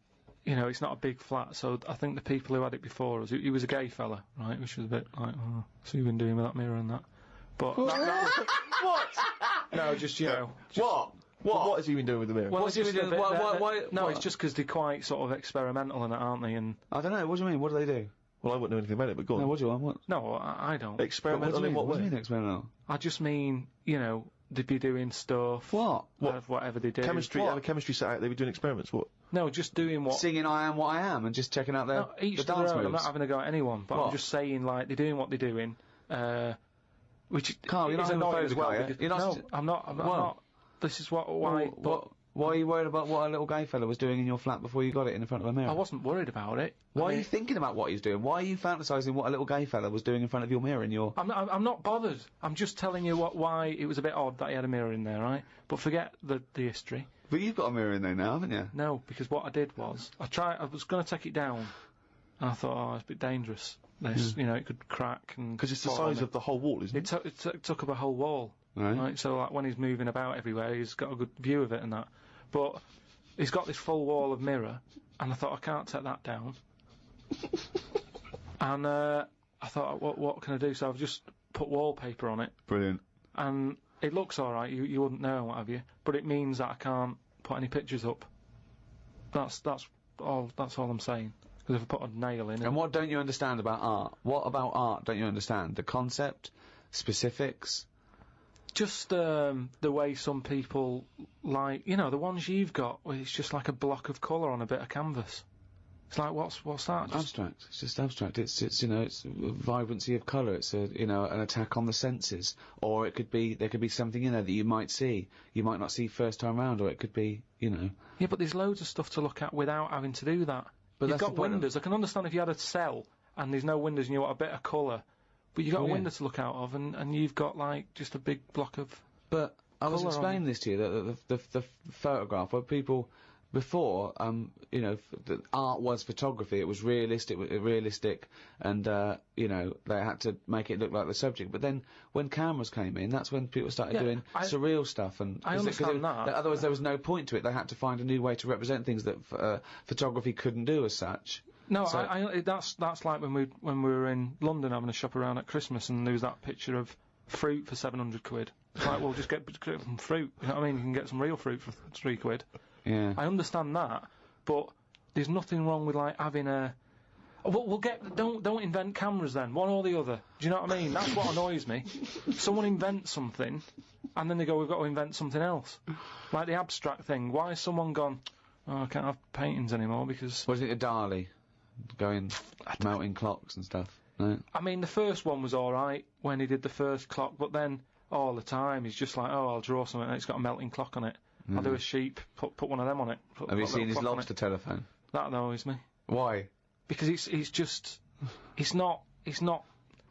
you know, it's not a big flat, so I think the people who had it before us, he was a gay fella, right, which was a bit like, oh, so you've been doing with that mirror and that. But... What? No, just, you know... What? What has he been doing with the mirror? Well, What's he just been a doing? bit- Why- no, what? it's just because they're quite sort of experimental in it, aren't they? And I don't know, what do you mean? What do they do? Well, I wouldn't know anything about it, but go on. No, what do you want? What? No, I don't. Experimental in what What do way? you mean experimental? I just mean, you know, they'd be doing stuff. What? Of whatever they do. Chemistry, have a chemistry set out, they were doing experiments, what? No, just doing what. Singing I Am What I Am and just checking out No, each the to their dance own. I'm not moves. having a go at anyone, but What? I'm just saying, like, they're doing what they're doing. Which Carl, you're not is having a annoying phone as well. go, yeah? Because, You're not no, st- I'm not. I'm What? not. This is why. Why are you worried about what a little gay fella was doing in your flat before you got it in front of a mirror? I wasn't worried about it. Why I are mean, you thinking about what he's doing? Why are you fantasising what a little gay fella was doing in front of your mirror in your... I'm not bothered. I'm just telling you why it was a bit odd that he had a mirror in there, right? But forget the history. But you've got a mirror in there now, haven't you? No, because what I did was I was going to take it down, and I thought, oh, it's a bit dangerous. This, you know, it could crack and. Because it's the fall on size me. of the whole wall, isn't it? It took up a whole wall. Right. So like when he's moving about everywhere, he's got a good view of it and that. But he's got this full wall of mirror, and I thought I can't take that down. And I thought, what can I do? So I've just put wallpaper on it, Brilliant. and it looks all right. You wouldn't know, what have you? But it means that I can't put any pictures up. That's all I'm saying. Because if I put a nail in, And what don't you understand about art? What about art don't you understand? The concept? Specifics? just the way some people like, you know, the ones you've got, where it's just like a block of colour on a bit of canvas. It's like, what's that? Just Abstract. It's just abstract. It's you know, it's vibrancy of colour. It's a, you know, an attack on the senses. Or it could be, there could be something in there that you might see. You might not see first time round, or it could be, you know. Yeah, but there's loads of stuff to look at without having to do that. But You've that's got the point of- windows. I can understand if you had a cell and there's no windows and you want a bit of colour, but you've got a Yeah. window to look out of, and you've got like just a big block of. But I was Colour on explaining this to you, that the photograph where people before, you know, the art was photography. It was realistic, and you know, they had to make it look like the subject. But then when cameras came in, that's when people started Yeah, doing surreal stuff. And I understand that. Otherwise, there was no point to it. They had to find a new way to represent things that photography couldn't do as such. No, So- that's like when we were in London having a shop around at Christmas, and there was that picture of fruit for £700. It's like, well, just get some fruit. You know what I mean? You can get some real fruit for £3. Yeah. I understand that, but there's nothing wrong with like having a. We'll get. Don't invent cameras then. One or the other. Do you know what I mean? That's what annoys me. Someone invents something, and then they go, "We've got to invent something else." Like the abstract thing. Why has someone gone? Oh, I can't have paintings anymore because. What do you think of Dali? Going melting clocks and stuff. No. I mean, the first one was all right when he did the first clock, but then all the time he's just like, "Oh, I'll draw something and it's got a melting clock on it. I'll do a sheep. Put one of them on it." Have you put a seen little his clock on lobster it. telephone? That annoys me. Why? Because it's not.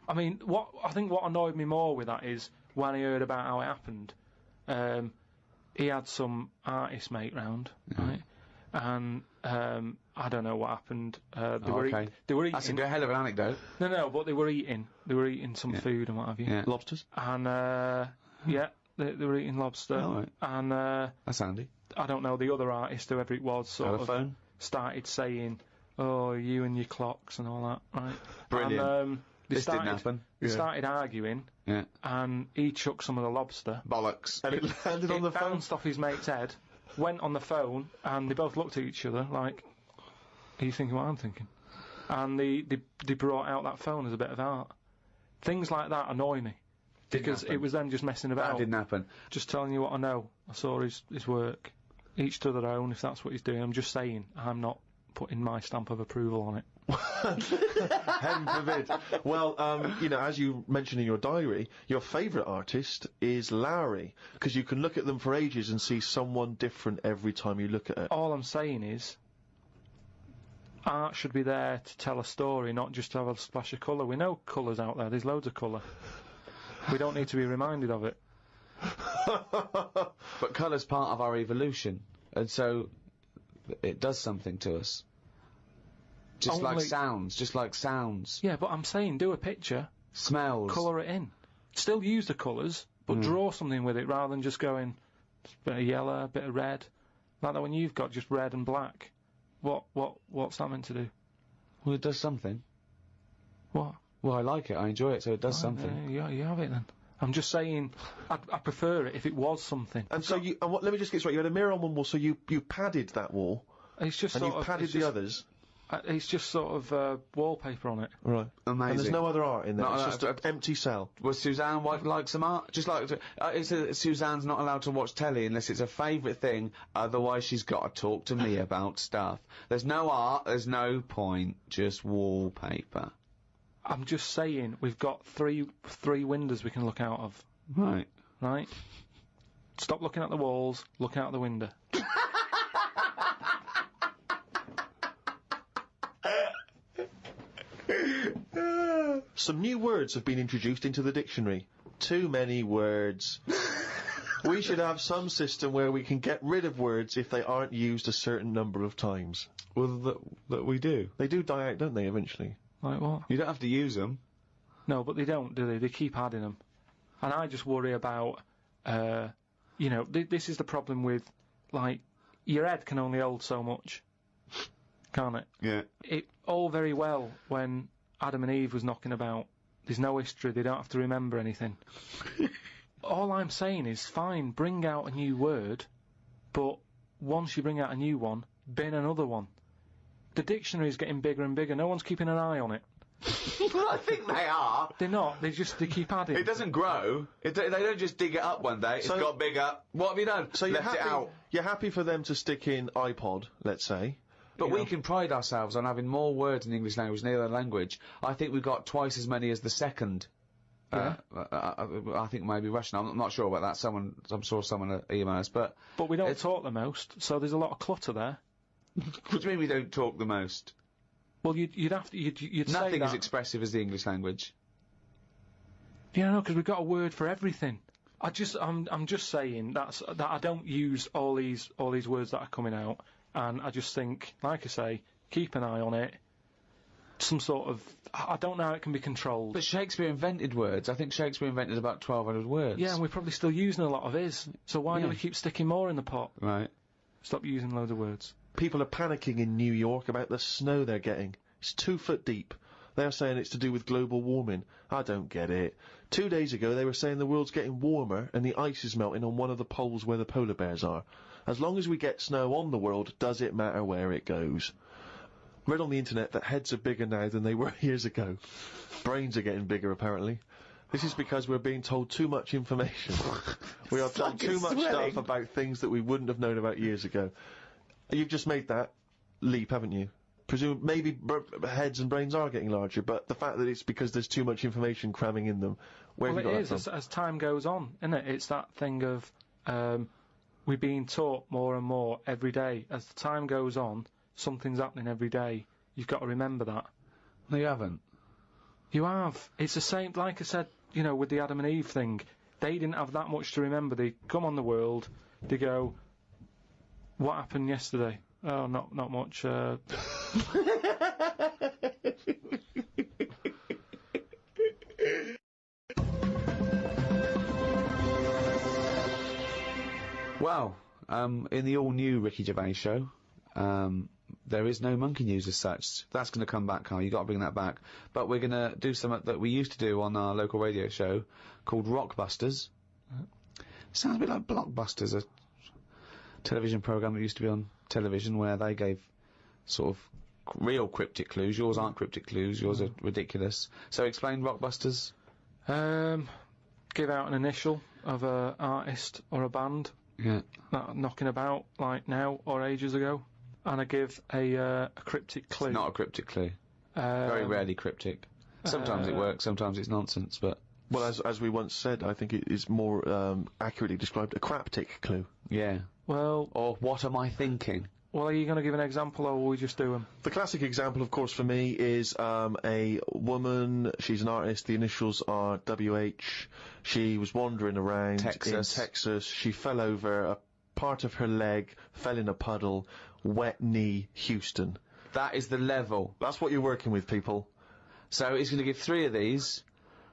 I mean, I think what annoyed me more with that is when I heard about how it happened. He had some artist mate round, right? And I don't know what happened. They were okay. they were eating. That's a hell of an anecdote. No, but they were eating. They were eating some food and what have you. Yeah. Lobsters? And yeah, they were eating lobster. Oh, right. And That's handy. I don't know, the other artist, whoever it was, sort of Telephone? started saying, "Oh, you and your clocks and all that," right? Brilliant. And, they This didn't started, happen. They started arguing, Yeah. and he chucked some of the lobster. Bollocks. And it landed on the It phone. bounced off his mate's head, went on the phone, and they both looked at each other like, "Are you thinking what I'm thinking?" And they brought out that phone as a bit of art. Things like that annoy me. Because happen. it was them just messing That about. didn't happen. Just telling you what I know. I saw his work. Each to their own, if that's what he's doing. I'm just saying, I'm not putting my stamp of approval on it. Heaven forbid. Well, you know, as you mentioned in your diary, your favourite artist is Lowry, because you can look at them for ages and see someone different every time you look at it. All I'm saying is, art should be there to tell a story, not just to have a splash of colour. We know colours out there. There's loads of colour. We don't need to be reminded of it. But colour's part of our evolution, and so it does something to us. Just like sounds. Yeah, but I'm saying, do a picture, Smells. colour it in. Still use the colours, but draw something with it rather than just going, a bit of yellow, a bit of red. Like that one you've got, just red and black. What's that meant to do? Well, it does something. What? Well, I like it. I enjoy it, so it does something. You have it then. I'm just saying, I prefer it if it was something. And so let me just get straight. You had a mirror on one wall, so you padded that wall, It's just and sort you of, padded it's the just- others. It's just sort of wallpaper on it. Right. Amazing. And there's no other art in there. No, It's no, just an empty cell. Well, Suzanne likes some art. Just like Suzanne's not allowed to watch telly unless it's a favourite thing. Otherwise, she's got to talk to me about stuff. There's no art. There's no point. Just wallpaper. I'm just saying, we've got three windows we can look out of. Right. Right? Stop looking at the walls. Look out the window. Some new words have been introduced into the dictionary. Too many words. We should have some system where we can get rid of words if they aren't used a certain number of times. Well, that we do. They do die out, don't they, eventually? Like what? You don't have to use them. No, but they don't, do they? They keep adding them. And I just worry about, you know, this is the problem with, like, your head can only hold so much. Can't it? Yeah. It all very well when Adam and Eve was knocking about. There's no history, they don't have to remember anything. All I'm saying is, fine, bring out a new word, but once you bring out a new one, bin another one. The dictionary's getting bigger and bigger, no one's keeping an eye on it. Well, I think they are. They're not, they keep adding. It doesn't grow. They don't just dig it up one day. It's got bigger. What have you done? So you're Left happy, it out. You're happy for them to stick in iPod, let's say. But we can pride ourselves on having more words in the English language than any other language. I think we've got twice as many as the second. Yeah. I think maybe Russian. I'm not sure about that. I'm sure someone email us, but we don't talk the most, so there's a lot of clutter there. What do you mean we don't talk the most? Well, you'd have to, you'd say Nothing that. as expressive as the English language. Yeah, no, because we've got a word for everything. I'm just saying that I don't use all these words that are coming out, and I just think, like I say, keep an eye on it. Some sort of, I don't know how it can be controlled. But Shakespeare invented words. I think Shakespeare invented about 1,200 words. Yeah, and we're probably still using a lot of his. So why do we keep sticking more in the pot? Right. Stop using loads of words. People are panicking in New York about the snow they're getting. It's 2 foot deep. They're saying it's to do with global warming. I don't get it. 2 days ago they were saying the world's getting warmer and the ice is melting on one of the poles where the polar bears are. As long as we get snow on the world, does it matter where it goes? Read on the internet that heads are bigger now than they were years ago. Brains are getting bigger, apparently. This is because we're being told too much information. We are told too much stuff about things that we wouldn't have known about years ago. You've just made that leap, haven't you? Maybe heads and brains are getting larger, but the fact that it's because there's too much information cramming in them. Where have you got that from? As time goes on, isn't it? It's that thing of we're being taught more and more every day. As the time goes on, something's happening every day. You've got to remember that. No, you haven't. You have. It's the same, like I said, you know, with the Adam and Eve thing. They didn't have that much to remember. They come on the world, they go, what happened yesterday? Oh, not much. Well, in the all-new Ricky Gervais show, there is no monkey news as such. That's going to come back, Karl. You've got to bring that back. But we're going to do something that we used to do on our local radio show called Rockbusters. Sounds a bit like Blockbusters, a television programme that used to be on television where they gave sort of real cryptic clues. Yours aren't cryptic clues. Yours are ridiculous. So explain Rockbusters. Give out an initial of a artist or a band. Yeah. Knocking about, like now or ages ago. And I give a cryptic clue. It's not a cryptic clue. Very rarely cryptic. Sometimes it works, sometimes it's nonsense, but... Well, as we once said, I think it is more accurately described a craptic clue. Yeah. Well... Or what am I thinking? Well, are you going to give an example, or will we just do them? The classic example, of course, for me is a woman. She's an artist. The initials are WH. She was wandering around in Texas. She fell over. A part of her leg fell in a puddle. Wet knee, Houston. That is the level. That's what you're working with, people. So he's going to give 3 of these.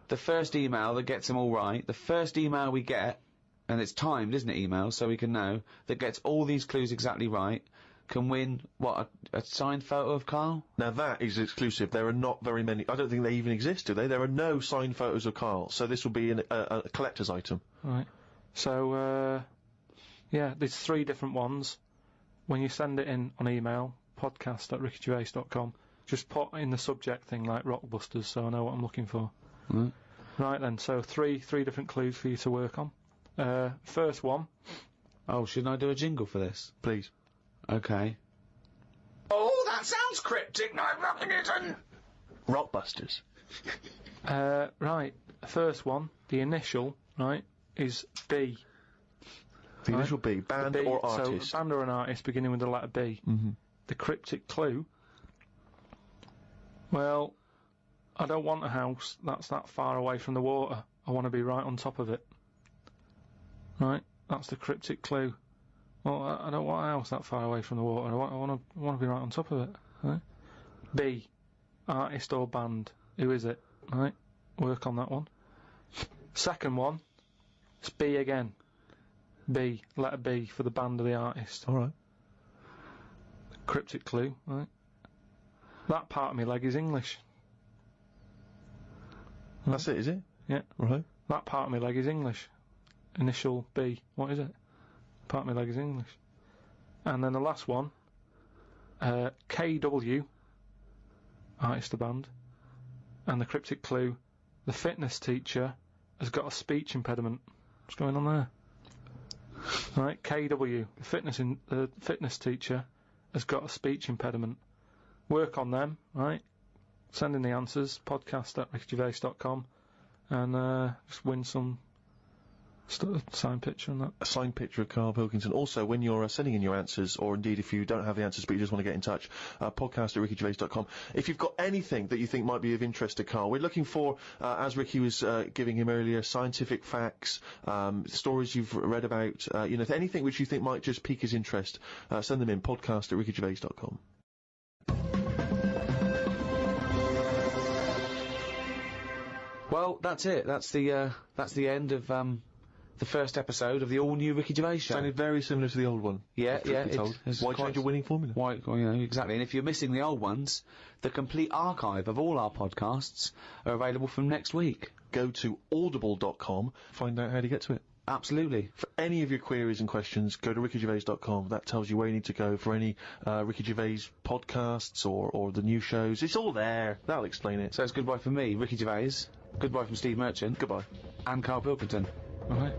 The first email that gets them all right, the first email we get, and it's timed, isn't it, email, so we can know, that gets all these clues exactly right, can win, what, a signed photo of Karl? Now that is exclusive. There are not very many. I don't think they even exist, do they? There are no signed photos of Karl, so this will be a collector's item. Right. So, yeah, there's 3 different ones. When you send it in on email, podcast at rickygervais.com. Just put in the subject thing like Rockbusters so I know what I'm looking for. Mm. Right then, so three different clues for you to work on. First one. Oh, shouldn't I do a jingle for this? Please. Okay. Oh, that sounds cryptic, no Pilkington! Rockbusters. Right, first one, the initial, right, is B. The initial B, band B, or artist. So, band or an artist beginning with the letter B. Mm-hmm. The cryptic clue. Well, I don't want a house that's that far away from the water. I want to be right on top of it. Right, that's the cryptic clue. Well, I don't want a house that far away from the water. I want to be right on top of it. Right? B, artist or band. Who is it? Right, work on that one. Second one, it's B again. B, letter B for the band or the artist. All right. Cryptic clue, right? That part of my leg is English. That's it, is it? Yeah. Right. That part of my leg is English. Initial B. What is it? Part of my leg is English. And then the last one, KW, artist or band. And the cryptic clue, the fitness teacher has got a speech impediment. What's going on there? Right, KW, the fitness teacher has got a speech impediment. Work on them, right? Send in the answers, podcast at rickygervais.com, and just win some signed picture and that. A signed picture of Karl Pilkington. Also, when you're sending in your answers, or indeed if you don't have the answers but you just want to get in touch, podcast at rickygervais.com. If you've got anything that you think might be of interest to Karl, we're looking for, as Ricky was giving him earlier, scientific facts, stories you've read about, anything which you think might just pique his interest, send them in, podcast at rickygervais.com. Well, that's it. That's the end of the first episode of the all-new Ricky Gervais show. Sounded very similar to the old one. Yeah, yeah. Why change a winning formula? Why, exactly. And if you're missing the old ones, the complete archive of all our podcasts are available from next week. Go to audible.com, find out how to get to it. Absolutely. For any of your queries and questions, go to rickygervais.com. That tells you where you need to go for any Ricky Gervais podcasts or the new shows. It's all there. That'll explain it. So it's goodbye from me, Ricky Gervais. Goodbye from Steve Merchant. Goodbye. And Karl Pilkington. All right.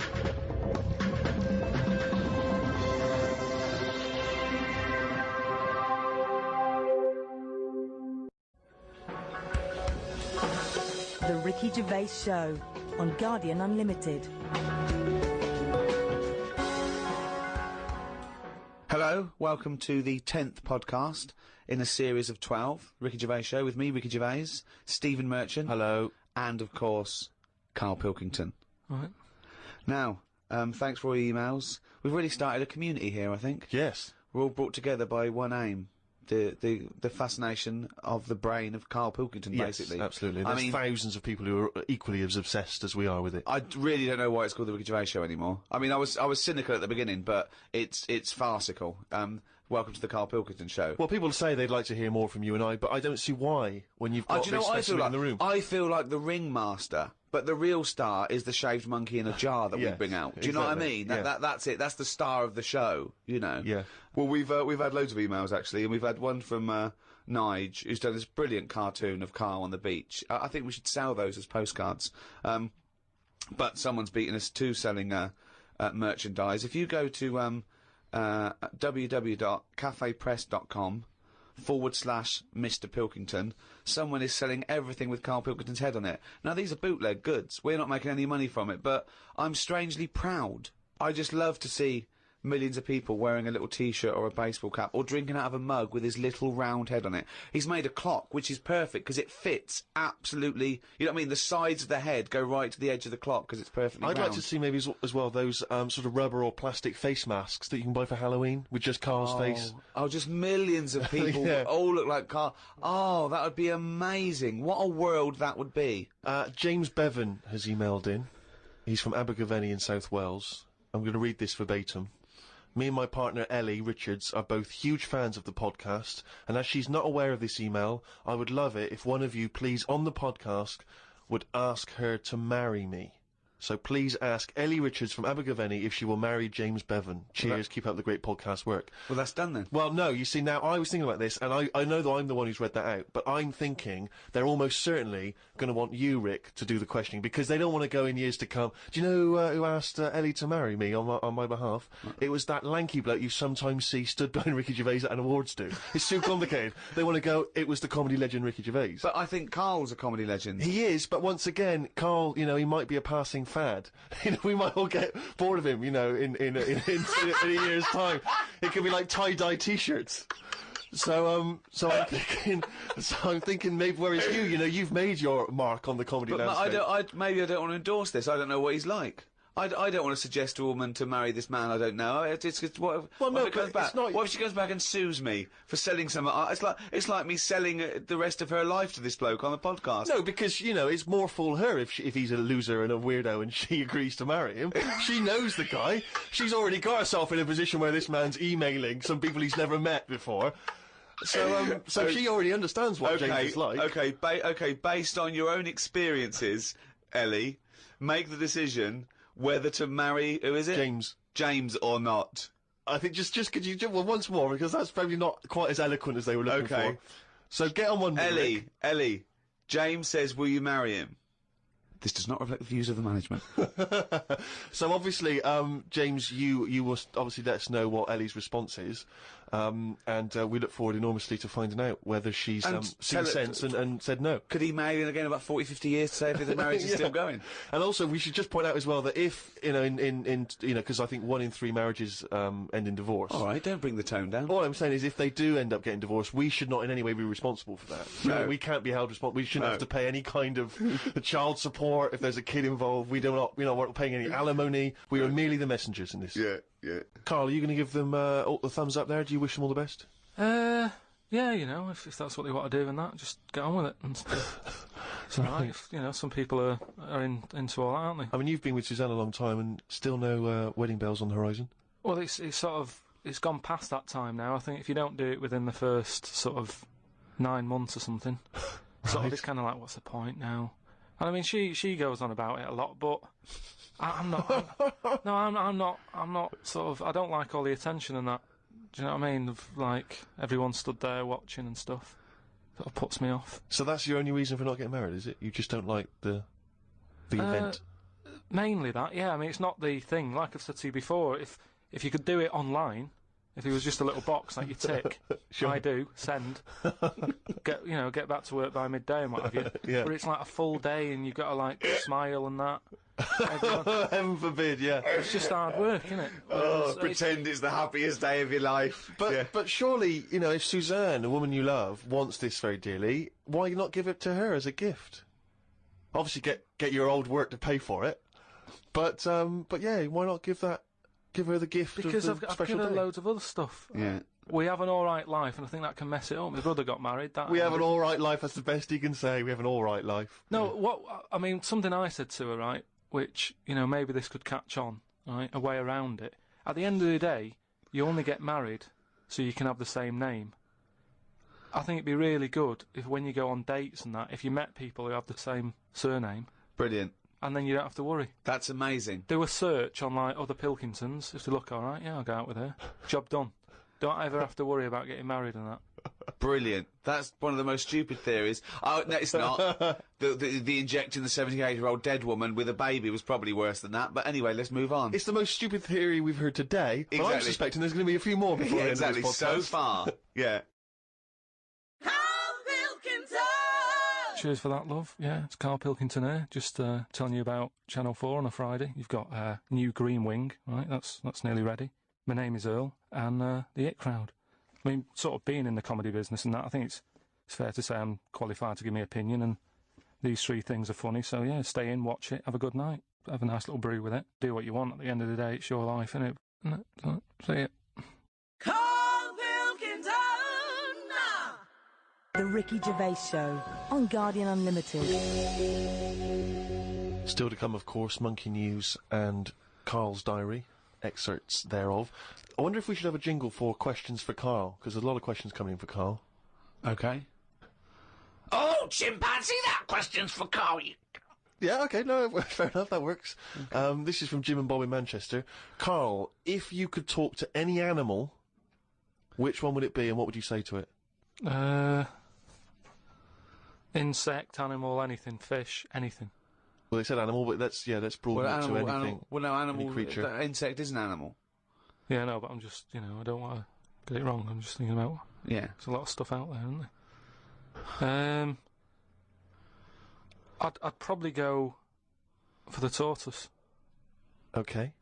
The Ricky Gervais Show on Guardian Unlimited. Hello, welcome to the 10th podcast in a series of 12. Ricky Gervais Show with me, Ricky Gervais, Stephen Merchant. Hello. And, of course, Karl Pilkington. All right. Now, thanks for all your emails. We've really started a community here, I think. Yes. We're all brought together by one aim. The fascination of the brain of Karl Pilkington, basically. Yes, absolutely. There's thousands of people who are equally as obsessed as we are with it. I really don't know why it's called the Ricky Gervais Show anymore. I mean, I was cynical at the beginning, but it's farcical. Welcome to the Karl Pilkington Show. Well, people say they'd like to hear more from you and I, but I don't see why when you've got this specimen in the room. I feel like the ringmaster, but the real star is the shaved monkey in a jar that we bring out. Do you know what I mean? Yeah. That's it. That's the star of the show. You know. Yeah. Well, we've had loads of emails actually, and we've had one from Nige, who's done this brilliant cartoon of Karl on the beach. I think we should sell those as postcards. But someone's beaten us to selling merchandise. If you go to www.cafepress.com/Mr. Pilkington, someone is selling everything with Karl Pilkington's head on it. Now, these are bootleg goods. We're not making any money from it, but I'm strangely proud. I just love to see millions of people wearing a little T-shirt or a baseball cap or drinking out of a mug with his little round head on it. He's made a clock, which is perfect because it fits absolutely. You know what I mean? The sides of the head go right to the edge of the clock because it's perfectly round. I'd like to see maybe as well those sort of rubber or plastic face masks that you can buy for Halloween with just Karl's face. Oh, just millions of people all look like Karl. Oh, that would be amazing. What a world that would be. James Bevan has emailed in. He's from Abergavenny in South Wales. I'm going to read this verbatim. Me and my partner Ellie Richards are both huge fans of the podcast, and as she's not aware of this email, I would love it if one of you, please, on the podcast, would ask her to marry me. So please ask Ellie Richards from Abergavenny if she will marry James Bevan. Cheers, keep up the great podcast work. Well, that's done then. Well, no, you see, now, I was thinking about this, and I know that I'm the one who's read that out, but I'm thinking they're almost certainly going to want you, Rick, to do the questioning, because they don't want to go in years to come. Do you know who asked Ellie to marry me on my behalf? It was that lanky bloke you sometimes see stood behind Ricky Gervais at an awards do. It's too complicated. They want to go, it was the comedy legend Ricky Gervais. But I think Karl's a comedy legend. He is, but once again, Karl, you know, he might be a passing fad. You know, we might all get bored of him, you know, in a year's time. It could be like tie-dye t-shirts. So I'm thinking maybe, whereas you know, you've made your mark on the comedy landscape. Maybe I don't want to endorse this. I don't know what he's like. I don't want to suggest to a woman to marry this man I don't know. What if she goes back and sues me for selling some? It's like me selling the rest of her life to this bloke on the podcast. No, because you know it's more fool her if he's a loser and a weirdo and she agrees to marry him. She knows the guy. She's already got herself in a position where this man's emailing some people he's never met before. So she already understands what James is like. Okay. Based on your own experiences, Ellie, make the decision whether to marry, who is it? James or not. I think just could you, well, once more, because that's probably not quite as eloquent as they were looking for. So get on one minute. Ellie, James says, will you marry him? This does not reflect the views of the management. So obviously, James, you will obviously let us know what Ellie's response is, and we look forward enormously to finding out whether she's seen sense and said no. Could he marry in again about 40, 50 years to say if the marriage is still going? And also, we should just point out as well that if, you know, because I think 1 in 3 marriages end in divorce. All right, don't bring the tone down. All I'm saying is if they do end up getting divorced, we should not in any way be responsible for that. No. You know, we can't be held responsible. We shouldn't have to pay any kind of child support if there's a kid involved. We're not paying any alimony. We are merely the messengers in this. Yeah. Carl, are you going to give them all the thumbs up there? Do you wish them all the best? Yeah, you know, if that's what they want to do and that, just get on with it. And so, right, you know, some people are into all that, aren't they? I mean, you've been with Suzanne a long time and still no wedding bells on the horizon? Well, it's gone past that time now. I think if you don't do it within the first sort of 9 months or something, it's kind of like, what's the point now? And I mean, she goes on about it a lot, but I'm not sort of, I don't like all the attention and that. Do you know what I mean? Of, like, everyone stood there watching and stuff. Sort of puts me off. So that's your only reason for not getting married, is it? You just don't like the event? Mainly that, yeah. I mean, it's not the thing. Like I've said to you before, if you could do it online, if it was just a little box like you tick, Sure. I do, send, get back to work by midday and what have you. Yeah. But it's like a full day and you've got to, like, smile and that. Heaven forbid, yeah. It's just hard work, isn't it? Pretend it's the happiest day of your life. But surely, you know, if Suzanne, a woman you love, wants this very dearly, why not give it to her as a gift? Obviously, get your old work to pay for it. But yeah, why not give her the gift because of the I've special given day? her loads of other stuff. Yeah. We have an all right life, and I think that can mess it up. My brother got married. We have an all right life. That's the best you can say. We have an all right life. No, something I said to her, right, which, you know, maybe this could catch on, right, a way around it. At the end of the day, you only get married so you can have the same name. I think it'd be really good if when you go on dates and that, if you met people who have the same surname. Brilliant. And then you don't have to worry. That's amazing. Do a search on, like, other Pilkingtons. If they look all right, yeah, I'll go out with her. Job done. Don't ever have to worry about getting married and that. Brilliant. That's one of the most stupid theories. Oh, no, it's not. the injecting the 78-year-old dead woman with a baby was probably worse than that. But anyway, let's move on. It's the most stupid theory we've heard today. But I'm suspecting there's going to be a few more before the end of this podcast. So far. Yeah. Cheers for that, love. Yeah, it's Karl Pilkington here, just telling you about Channel 4 on a Friday. You've got new Green Wing, right? That's nearly ready. My name is Earl, and the It Crowd. I mean, sort of being in the comedy business and that, I think it's fair to say I'm qualified to give me opinion, and these 3 things are funny, so yeah, stay in, watch it, have a good night, have a nice little brew with it, do what you want. At the end of the day, it's your life, innit? See it. The Ricky Gervais Show on Guardian Unlimited. Still to come, of course, Monkey News and Karl's diary, excerpts thereof. I wonder if we should have a jingle for questions for Karl, because there's a lot of questions coming in for Karl. Okay. Oh, chimpanzee, that question's for Karl. Yeah, okay, no, fair enough, that works. This is from Jim and Bob in Manchester. Karl, if you could talk to any animal, which one would it be and what would you say to it? Insect, animal, anything, fish, anything. Well, they said animal, but that's broaden it to anything. Animal, creature. Insect is an animal. Yeah, no, but I'm just, I don't want to get it wrong. I'm just thinking about. Yeah. There's a lot of stuff out there, isn't there? I'd probably go for the tortoise. Okay.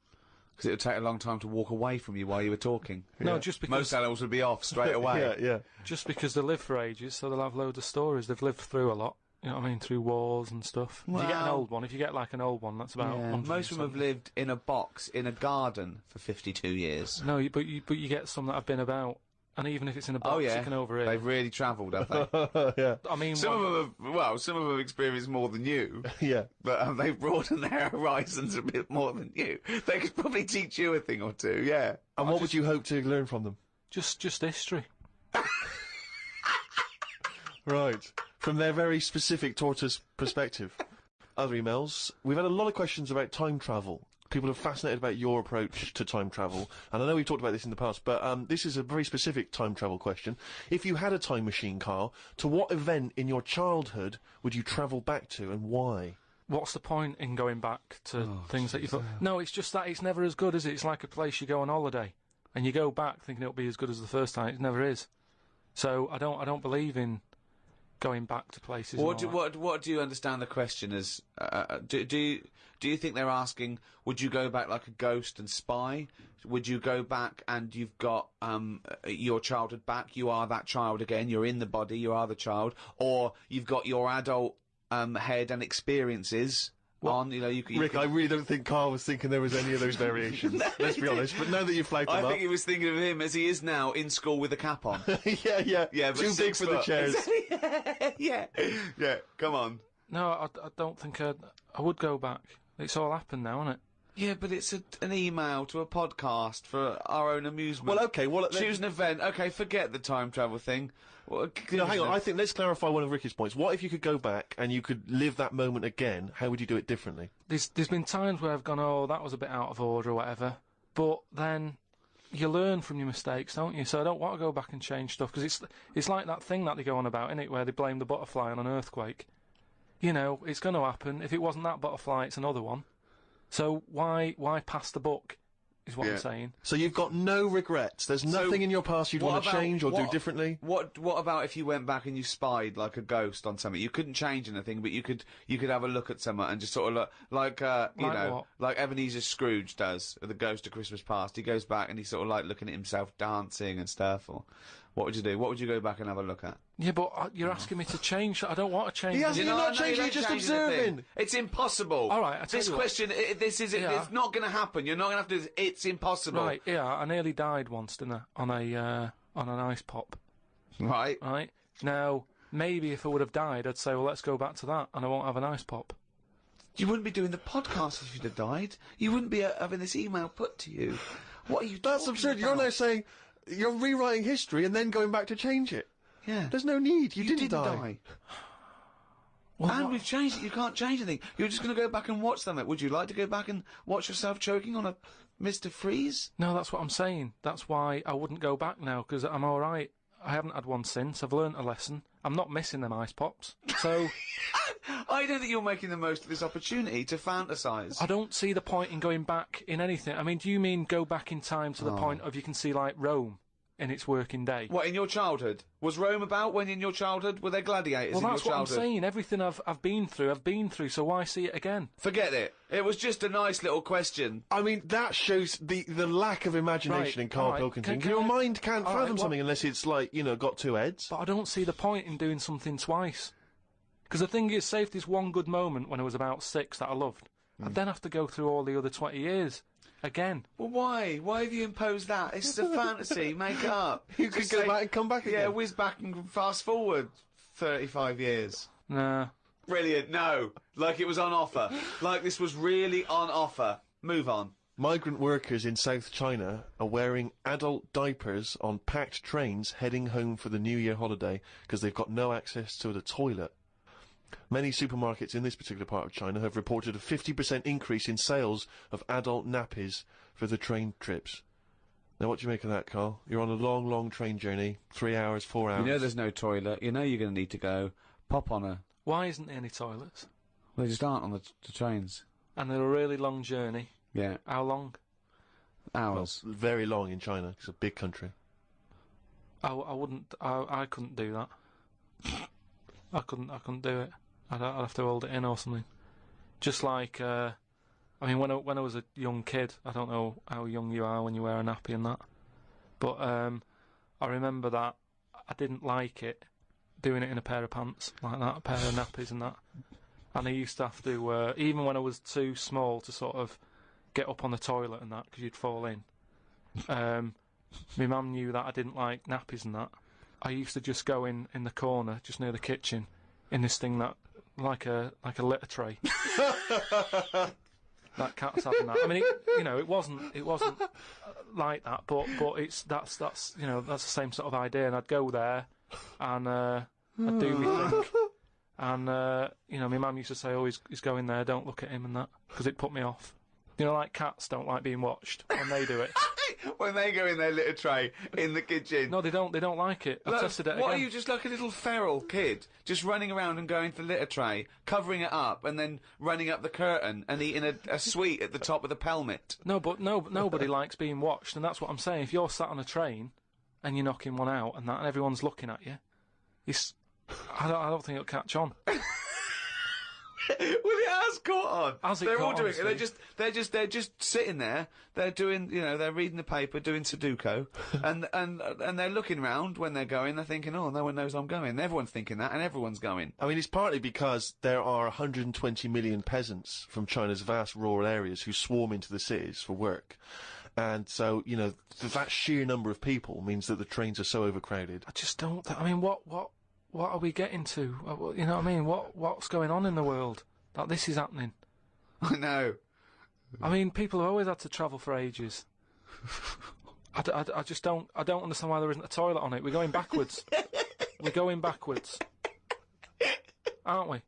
Because it would take a long time to walk away from you while you were talking. No, just because Most animals would be off straight away. Yeah. Just because they live for ages, so they'll have loads of stories. They've lived through a lot. You know what I mean? Through wars and stuff. If you get an old one, an old one, that's about. Yeah. Most of them have lived in a box in a garden for 52 years. No, but you get some that have been about, and even if it's in a box, you can overhear. They've really travelled, have they? Yeah. I mean, some of them have experienced more than you. Yeah. But they've broadened their horizons a bit more than you. They could probably teach you a thing or two, yeah. And what would you hope to learn from them? Just history. Right. From their very specific tortoise perspective. Other emails. We've had a lot of questions about time travel. People are fascinated about your approach to time travel. And I know we've talked about this in the past, but this is a very specific time travel question. If you had a time machine, Karl, to what event in your childhood would you travel back to and why? What's the point in going back to things that you thought? No, it's just that it's never as good, is it? It's like a place you go on holiday and you go back thinking it'll be as good as the first time. It never is. So I don't believe in going back to places. What do you understand the question as? Do you think they're asking, would you go back like a ghost and spy? Would you go back and you've got your childhood back? You are that child again. You're in the body. You are the child, or you've got your adult head and experiences. Rick, I really don't think Karl was thinking there was any of those variations. Let's be honest. But now that you've flagged him up, I think he was thinking of him as he is now in school with a cap on. yeah. But Too big for the chairs. yeah. Come on. No, I don't think I would go back. It's all happened now, isn't it? Yeah, but it's an email to a podcast for our own amusement. Well, okay. Choose an event. Okay, forget the time travel thing. Hang on. I think let's clarify one of Ricky's points. What if you could go back and you could live that moment again? How would you do it differently? There's been times where I've gone, oh, that was a bit out of order or whatever. But then you learn from your mistakes, don't you? So I don't want to go back and change stuff because it's like that thing that they go on about, innit, where they blame the butterfly on an earthquake. It's going to happen. If it wasn't that butterfly, it's another one. So why pass the buck, is what I'm saying. So you've got no regrets. There's nothing in your past you'd want to change or do differently? What about if you went back and you spied like a ghost on something? You couldn't change anything, but you could have a look at someone and just sort of look, like Ebenezer Scrooge does, the Ghost of Christmas Past. He goes back and he's sort of like looking at himself dancing and stuff, or what would you do? What would you go back and have a look at? Yeah, but you're asking me to change. I don't want to change. You're not changing, you're just observing. It's impossible. All right, this question, it's not going to happen. You're not going to have to do this. It's impossible. Right, yeah, I nearly died once, didn't I, on an ice pop. Right. Right. Now, maybe if I would have died, I'd say, well, let's go back to that, and I won't have an ice pop. You wouldn't be doing the podcast if you'd have died. You wouldn't be having this email put to you. What are you That's absurd. about? You're now saying you're rewriting history and then going back to change it. Yeah. There's no need. You didn't die. Well, we've changed it. You can't change anything. You're just going to go back and watch something. Would you like to go back and watch yourself choking on a Mr. Freeze? No, that's what I'm saying. That's why I wouldn't go back now, because I'm all right. I haven't had one since. I've learnt a lesson. I'm not missing them ice pops. So I don't think you're making the most of this opportunity to fantasise. I don't see the point in going back in anything. I mean, do you mean go back in time to the point of you can see, like, Rome in its working day? What, in your childhood? Was Rome about when in your childhood? Were there gladiators in your childhood? Well, that's what I'm saying. Everything I've been through, so why see it again? Forget it. It was just a nice little question. I mean, that shows the lack of imagination in Karl Pilkington. Your mind can't fathom something unless it's, like, got two heads. But I don't see the point in doing something twice. Because the thing is, say if there's one good moment when I was about 6 that I loved, I'd then have to go through all the other 20 years. Again. Well, why? Why have you imposed that? It's a fantasy. Make it up. You could go back and come back again. Yeah, whiz back and fast forward 35 years. Nah. Brilliant. No. Like it was on offer. Like this was really on offer. Move on. Migrant workers in South China are wearing adult diapers on packed trains heading home for the New Year holiday because they've got no access to the toilet. Many supermarkets in this particular part of China have reported a 50% increase in sales of adult nappies for the train trips. Now, what do you make of that, Karl? You're on a long, long train journey, 3 hours, 4 hours. You know there's no toilet. You know you're going to need to go. Pop on a... Why isn't there any toilets? They just aren't on the trains. And they're a really long journey. Yeah. How long? Hours. Well, very long in China. It's a big country. I wouldn't. I couldn't do that. I couldn't do it. I'd have to hold it in or something. Just like, I mean, when I was a young kid, I don't know how young you are when you wear a nappy and that, but I remember that I didn't like it, doing it in a pair of pants like that, a pair of nappies and that. And I used to have to, even when I was too small to sort of get up on the toilet and that, because you'd fall in. My mum knew that I didn't like nappies and that. I used to just go in the corner, just near the kitchen, in this thing that, like a litter tray. That cat's having that. I mean, it wasn't like that, but that's the same sort of idea. And I'd go there, and I'd do my thing, and my mum used to say, "Oh, he's going there. Don't look at him," and that, because it put me off. Like cats don't like being watched when they do it. When they go in their litter tray in the kitchen. No, they don't like it. I've tested it again. What are you, just like a little feral kid, just running around and going to the litter tray, covering it up, and then running up the curtain and eating a sweet at the top of the pelmet? No, but nobody likes being watched, and that's what I'm saying. If you're sat on a train and you're knocking one out and everyone's looking at you, I don't think it'll catch on. Well, it has caught on. They're all doing it. They're just sitting there. They're doing, they're reading the paper, doing Sudoku, and they're looking round when they're going. They're thinking, oh, no one knows I'm going. Everyone's thinking that, and everyone's going. I mean, it's partly because there are 120 million peasants from China's vast rural areas who swarm into the cities for work. And so, that sheer number of people means that the trains are so overcrowded. I just don't... I mean, what are we getting to? You know what I mean? What's going on in the world that this is happening? I know. I mean, people have always had to travel for ages. I just don't... I don't understand why there isn't a toilet on it. We're going backwards. We're going backwards. Aren't we?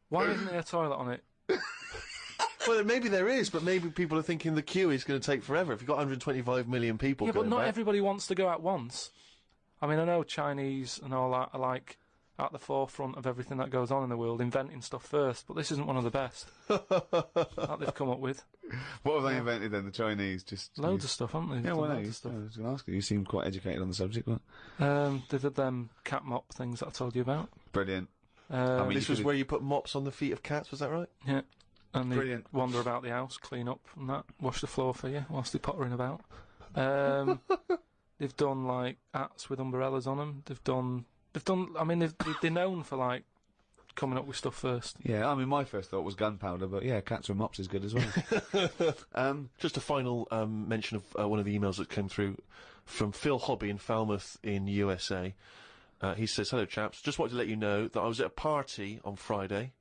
Why isn't there a toilet on it? Well, maybe there is, but maybe people are thinking the queue is going to take forever. If you've got 125 million people but not back. everybody wants to go at once. I mean, I know Chinese and all that are, like, at the forefront of everything that goes on in the world, inventing stuff first, but this isn't one of the best that they've come up with. What have they invented then, the Chinese? Just loads of stuff, haven't they? Yeah, well, loads of stuff. I was going to ask you. You seemed quite educated on the subject, what? They did them cat mop things that I told you about. Brilliant. This was where you put mops on the feet of cats, was that right? Yeah. And they Brilliant. wander about the house, clean up and that, wash the floor for you whilst they're pottering about. They've done, like, hats with umbrellas on them. They've done. I mean, they're known for, like, coming up with stuff first. Yeah, I mean, my first thought was gunpowder, but yeah, cats with mops is good as well. Just a final mention of one of the emails that came through from Phil Hobby in Falmouth in USA. He says, "Hello, chaps. Just wanted to let you know that I was at a party on Friday,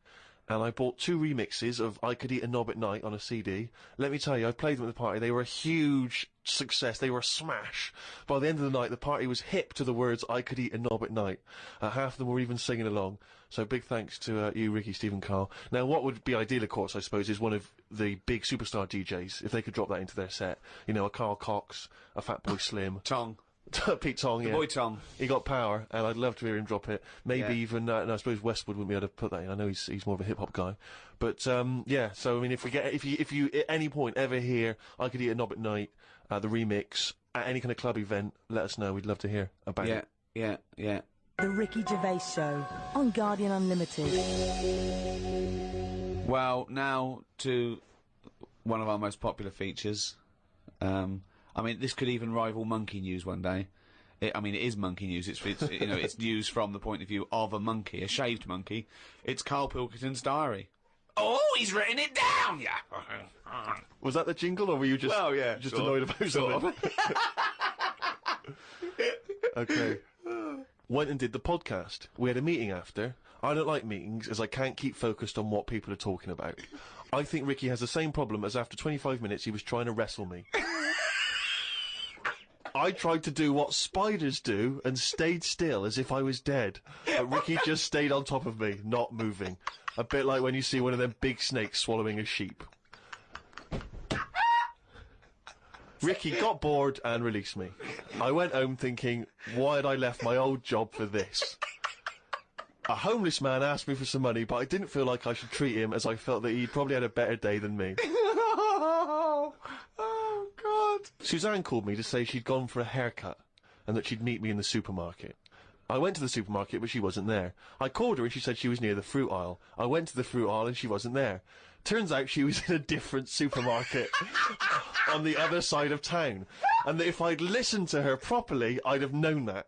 and I bought 2 remixes of I Could Eat a Knob at Night on a CD. Let me tell you, I played them at the party. They were a huge success. They were a smash. By the end of the night, the party was hip to the words I Could Eat a Knob at Night. Half of them were even singing along. So big thanks to you, Ricky, Stephen, Karl. Now, what would be ideal, of course, I suppose, is one of the big superstar DJs, if they could drop that into their set. A Carl Cox, a Fatboy Slim. Tong. Pete Tong, yeah. The boy Tong. He got power, and I'd love to hear him drop it. Maybe even, and I suppose Westwood wouldn't be able to put that in. I know he's more of a hip hop guy, but yeah. So I mean, if you at any point ever hear I Could Eat a Knob at Night, the remix at any kind of club event, let us know. We'd love to hear about it. Yeah. The Ricky Gervais Show on Guardian Unlimited. Well, now to one of our most popular features. I mean, this could even rival Monkey News one day. It is Monkey News. It's it's news from the point of view of a monkey, a shaved monkey. It's Karl Pilkington's diary. Oh, he's written it down, yeah. Was that the jingle, or were you just annoyed about something? Okay. Went and did the podcast. We had a meeting after. I don't like meetings, as I can't keep focused on what people are talking about. I think Ricky has the same problem as after 25 minutes he was trying to wrestle me. I tried to do what spiders do and stayed still as if I was dead. But Ricky just stayed on top of me, not moving. A bit like when you see one of them big snakes swallowing a sheep. Ricky got bored and released me. I went home thinking, why had I left my old job for this? A homeless man asked me for some money, but I didn't feel like I should treat him as I felt that he'd probably had a better day than me. Oh, God. Suzanne called me to say she'd gone for a haircut and that she'd meet me in the supermarket. I went to the supermarket, but she wasn't there. I called her and she said she was near the fruit aisle. I went to the fruit aisle and she wasn't there. Turns out she was in a different supermarket on the other side of town. And that if I'd listened to her properly, I'd have known that.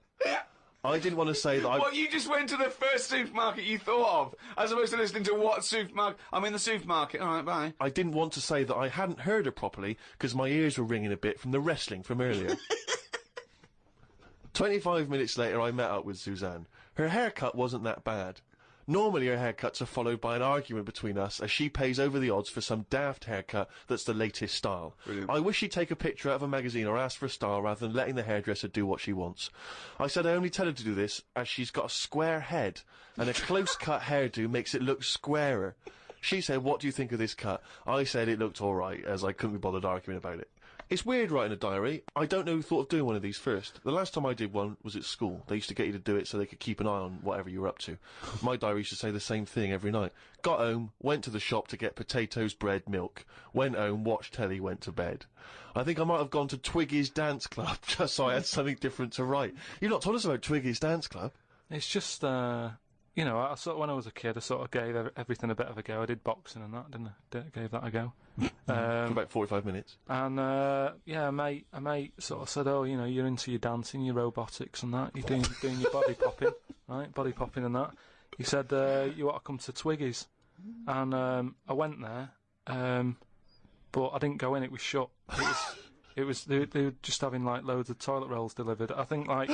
I didn't want to say that I... What, you just went to the first supermarket you thought of, as opposed to listening to what supermarket... I'm in the supermarket, alright, bye. I didn't want to say that I hadn't heard her properly, because my ears were ringing a bit from the wrestling from earlier. 25 minutes later, I met up with Suzanne. Her haircut wasn't that bad. Normally her haircuts are followed by an argument between us as she pays over the odds for some daft haircut that's the latest style. Brilliant. I wish she'd take a picture out of a magazine or ask for a style rather than letting the hairdresser do what she wants. I said I only tell her to do this as she's got a square head and a close-cut hairdo makes it look squarer. She said, what do you think of this cut? I said it looked alright as I couldn't be bothered arguing about it. It's weird writing a diary. I don't know who thought of doing one of these first. The last time I did one was at school. They used to get you to do it so they could keep an eye on whatever you were up to. My diary used to say the same thing every night. Got home, went to the shop to get potatoes, bread, milk. Went home, watched telly, went to bed. I think I might have gone to Twiggy's Dance Club just so I had something different to write. You've not told us about Twiggy's Dance Club. It's just, you know, I sort of, when I was a kid, I sort of gave everything a bit of a go. I did boxing and that, didn't I? Gave that a go. For about 45 minutes. And, yeah, a mate sort of said, oh, you know, you're into your dancing, your robotics and that. You're doing your body popping, right? Body popping and that. He said, you ought to come to Twiggy's. And, I went there, but I didn't go in, it was shut. They were just having, like, loads of toilet rolls delivered. I think, like,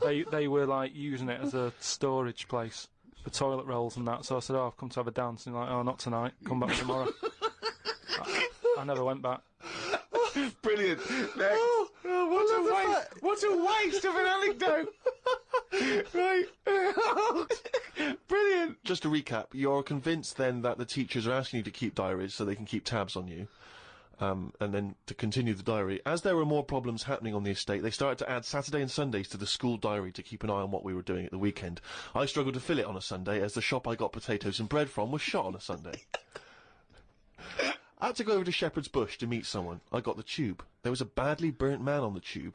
they were, like, using it as a storage place for toilet rolls and that. So I said, oh, I've come to have a dance. And like, oh, not tonight. Come back tomorrow. I never went back. Brilliant. Next. What a waste of an anecdote. Right. Brilliant. Just to recap, you're convinced then that the teachers are asking you to keep diaries so they can keep tabs on you. And then to continue the diary, as there were more problems happening on the estate, they started to add Saturday and Sundays to the school diary to keep an eye on what we were doing at the weekend. I struggled to fill it on a Sunday, as the shop I got potatoes and bread from was shut on a Sunday. I had to go over to Shepherd's Bush to meet someone. I got the tube. There was a badly burnt man on the tube.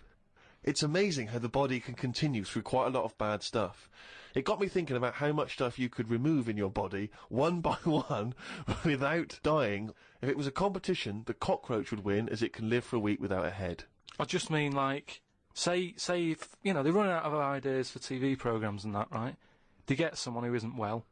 It's amazing how the body can continue through quite a lot of bad stuff. It got me thinking about how much stuff you could remove in your body, one by one, without dying. If it was a competition, the cockroach would win, as it can live for a week without a head. I just mean, like, say if, you know, they're running out of ideas for TV programmes and that, right? They get someone who isn't well.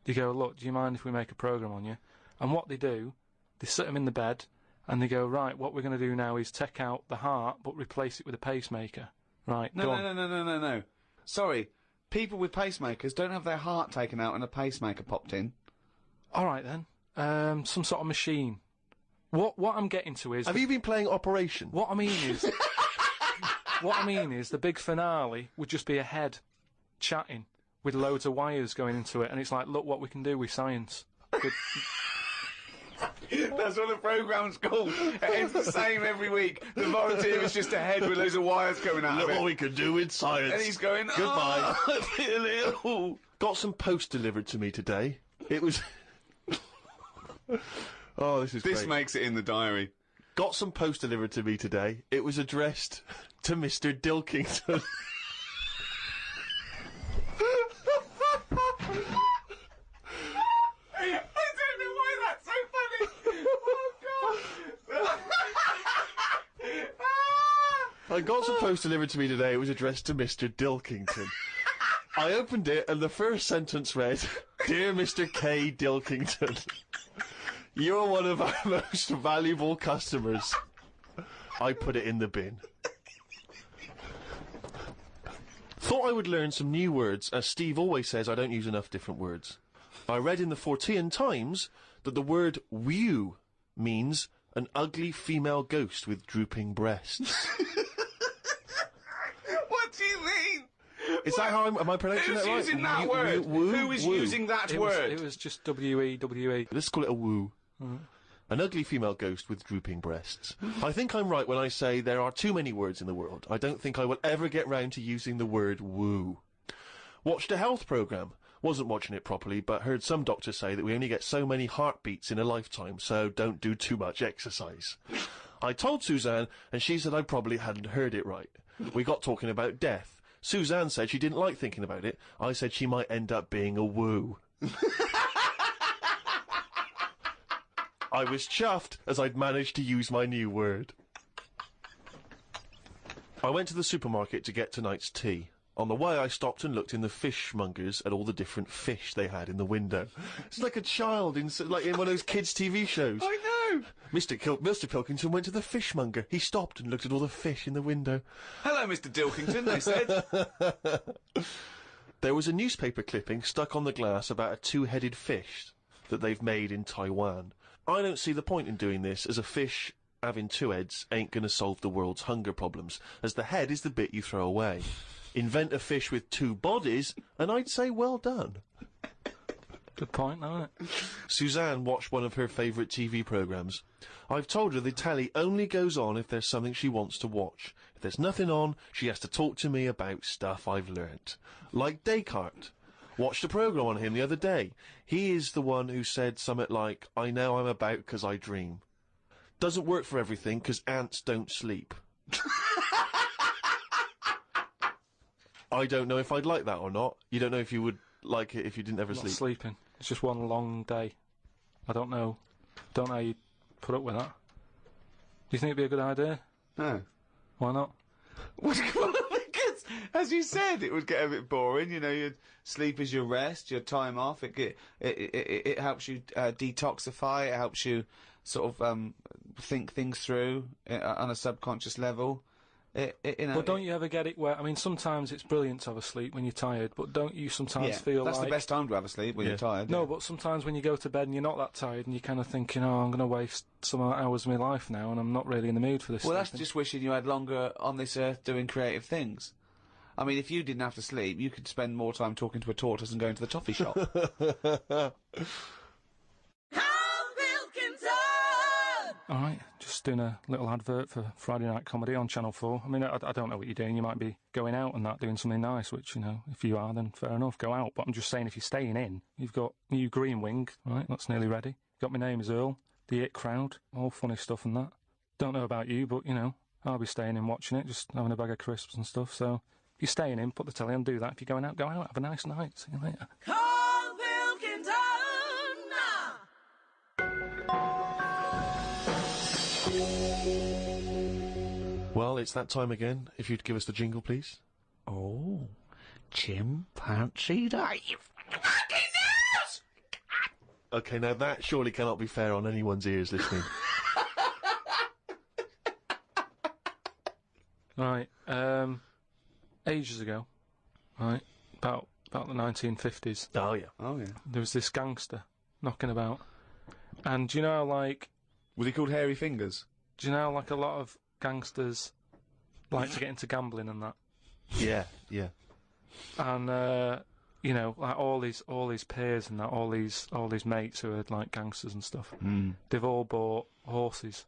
They go, look, do you mind if we make a programme on you? And what they do, they sit them in the bed, and they go, right, what we're going to do now is take out the heart, but replace it with a pacemaker. Right, go on. No. Sorry. People with pacemakers don't have their heart taken out and a pacemaker popped in. All right, then. Some sort of machine. What I'm getting to is... Have you been playing Operation? What I mean is the big finale would just be a head chatting with loads of wires going into it, and it's like, look what we can do with science. That's what the programme's called. It's the same every week. The volunteer is just a head with loads of wires coming out Look of it. what we can do with science. And he's going, Goodbye. Oh, I feel ill. Got some post delivered to me today. It was... Oh, this is This great. makes it in the diary. Got some post delivered to me today. It was addressed to Mr. Dilkington. I got some post delivered to me today. It was addressed to Mr. Dilkington. I opened it, and the first sentence read, Dear Mr. K. Dilkington, you're one of our most valuable customers. I put it in the bin. Thought I would learn some new words, as Steve always says I don't use enough different words. I read in the Fortean Times that the word whew means an ugly female ghost with drooping breasts. Is that how am I pronouncing Who's that right? using that word? Who is using that word? It was just W-E-W-E. Let's call it a woo. An ugly female ghost with drooping breasts. I think I'm right when I say there are too many words in the world. I don't think I will ever get round to using the word woo. Watched a health programme. Wasn't watching it properly, but heard some doctors say that we only get so many heartbeats in a lifetime, so don't do too much exercise. I told Suzanne, and she said I probably hadn't heard it right. We got talking about death. Suzanne said she didn't like thinking about it. I said she might end up being a woo. I was chuffed as I'd managed to use my new word. I went to the supermarket to get tonight's tea. On the way, I stopped and looked in the fishmongers at all the different fish they had in the window. It's like a child in one of those kids' TV shows. I know. Mr. Pilkington went to the fishmonger. He stopped and looked at all the fish in the window. Hello, Mr. Dilkington, they said. There was a newspaper clipping stuck on the glass about a two-headed fish that they've made in Taiwan. I don't see the point in doing this, as a fish having two heads ain't going to solve the world's hunger problems, as the head is the bit you throw away. Invent a fish with two bodies, and I'd say well done. Good point, isn't it? Suzanne watched one of her favourite TV programmes. I've told her the telly only goes on if there's something she wants to watch. If there's nothing on, she has to talk to me about stuff I've learnt. Like Descartes. Watched a programme on him the other day. He is the one who said something like, I know I'm about 'cause I dream. Doesn't work for everything 'cause ants don't sleep. I don't know if I'd like that or not. You don't know if you would like it if you didn't ever Not sleep. sleeping. It's just one long day. I don't know. Don't know how you put up with that. Do you think it'd be a good idea? No. Why not? Because, as you said, it would get a bit boring. You know, your sleep is your rest, your time off. It helps you detoxify. It helps you sort of think things through on a subconscious level. You know, But don't you ever get it where, I mean, sometimes it's brilliant to have a sleep when you're tired, but don't you sometimes feel that's like... the best time to have a sleep when you're tired. No, but sometimes when you go to bed and you're not that tired and you're kind of thinking, oh, I'm going to waste some hours of my life now and I'm not really in the mood for this. Well, that's sleeping. just wishing you had longer on this earth doing creative things. I mean, if you didn't have to sleep, you could spend more time talking to a tortoise and going to the toffee shop. All right, just doing a little advert for Friday Night Comedy on Channel 4. I mean, I don't know what you're doing. You might be going out and that, doing something nice, which, you know, if you are, then fair enough, go out. But I'm just saying, if you're staying in, you've got new Green Wing, right, that's nearly ready. Got My Name Is Earl, The It Crowd, all funny stuff and that. Don't know about you, but, you know, I'll be staying in watching it, just having a bag of crisps and stuff. So if you're staying in, put the telly on, do that. If you're going out, go out, have a nice night. See you later. Well, it's that time again. If you'd give us the jingle, please. Oh, chimpanzee day. Okay, now that surely cannot be fair on anyone's ears listening. Right, ages ago, right, about the 1950s, Oh, yeah. Oh, yeah. there was this gangster knocking about. And do you know, like, Was he called Hairy Fingers? do you know, like, a lot of gangsters like to get into gambling and that? Yeah, yeah. And, you know, like, all these peers and that, all these mates who are, like, gangsters and stuff, they've all bought horses,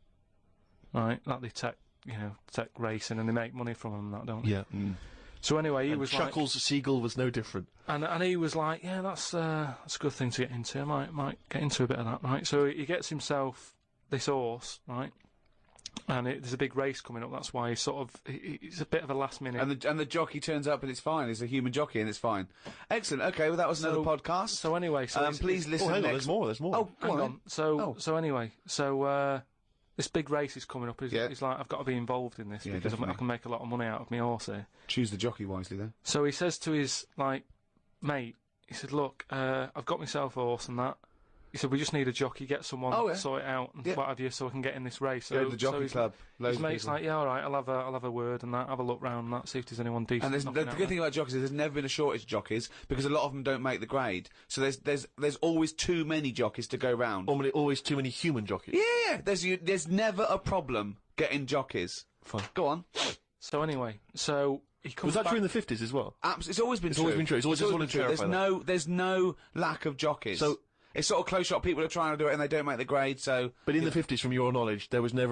right, that they take racing and they make money from them and that, don't they? Yeah. So anyway, he And was Chuckles the Seagull was no different. like... And he was like, yeah, that's a good thing to get into. I might get into a bit of that, right? So he gets himself this horse, right? And there's a big race coming up. That's why he's a bit of a last minute. And the jockey turns up and it's fine. He's a human jockey and it's fine. Excellent. Okay, well that was another podcast. So anyway, please listen. Oh, hang on, next. there's more. Oh, go hang on. on. So anyway, this big race is coming up. He's like, I've got to be involved in this Yeah, because I definitely. can make a lot of money out of my horse here. Choose the jockey wisely, then. So he says to his mate, he said, look, I've got myself a horse and that. He said, we just need a jockey, get someone, sort it out and what have you, so I can get in this race. Go to the jockey club. His mate's like, yeah, all right, I'll have a word and that, have a look round and that, see if there's anyone decent. And the good thing about jockeys is there's never been a shortage of jockeys because a lot of them don't make the grade. So there's always too many jockeys to go round. Always too many human jockeys. Yeah, there's never a problem getting jockeys. Fine. Go on. So anyway, so he comes Was that back, true in the 50s as well? It's always been It's true. always been true. It's always just wanted to There's clarify there's no lack of jockeys. So- it's sort of close shot. People are trying to do it and they don't make the grade. So, But in the 50s, from your knowledge, there was not,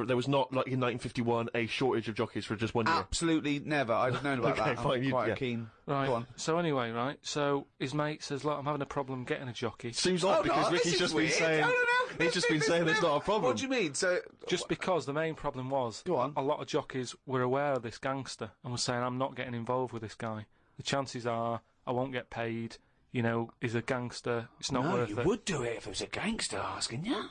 like in 1951, a shortage of jockeys for just 1 year. absolutely never. I'd have known about Okay, that. fine, I'm you- quite yeah. keen. Right. Go on. So anyway, right. So his mate says, "Look, I'm having a problem getting a jockey." Seems odd because no, Ricky's this is just weird. been saying. No. He's just been saying there's not a problem. What do you mean? So, Just because the main problem was, Go on. a lot of jockeys were aware of this gangster and were saying, "I'm not getting involved with this guy. The chances are I won't get paid. You know, he's a gangster. It's not no, worth you it." would do it if it was a gangster asking you.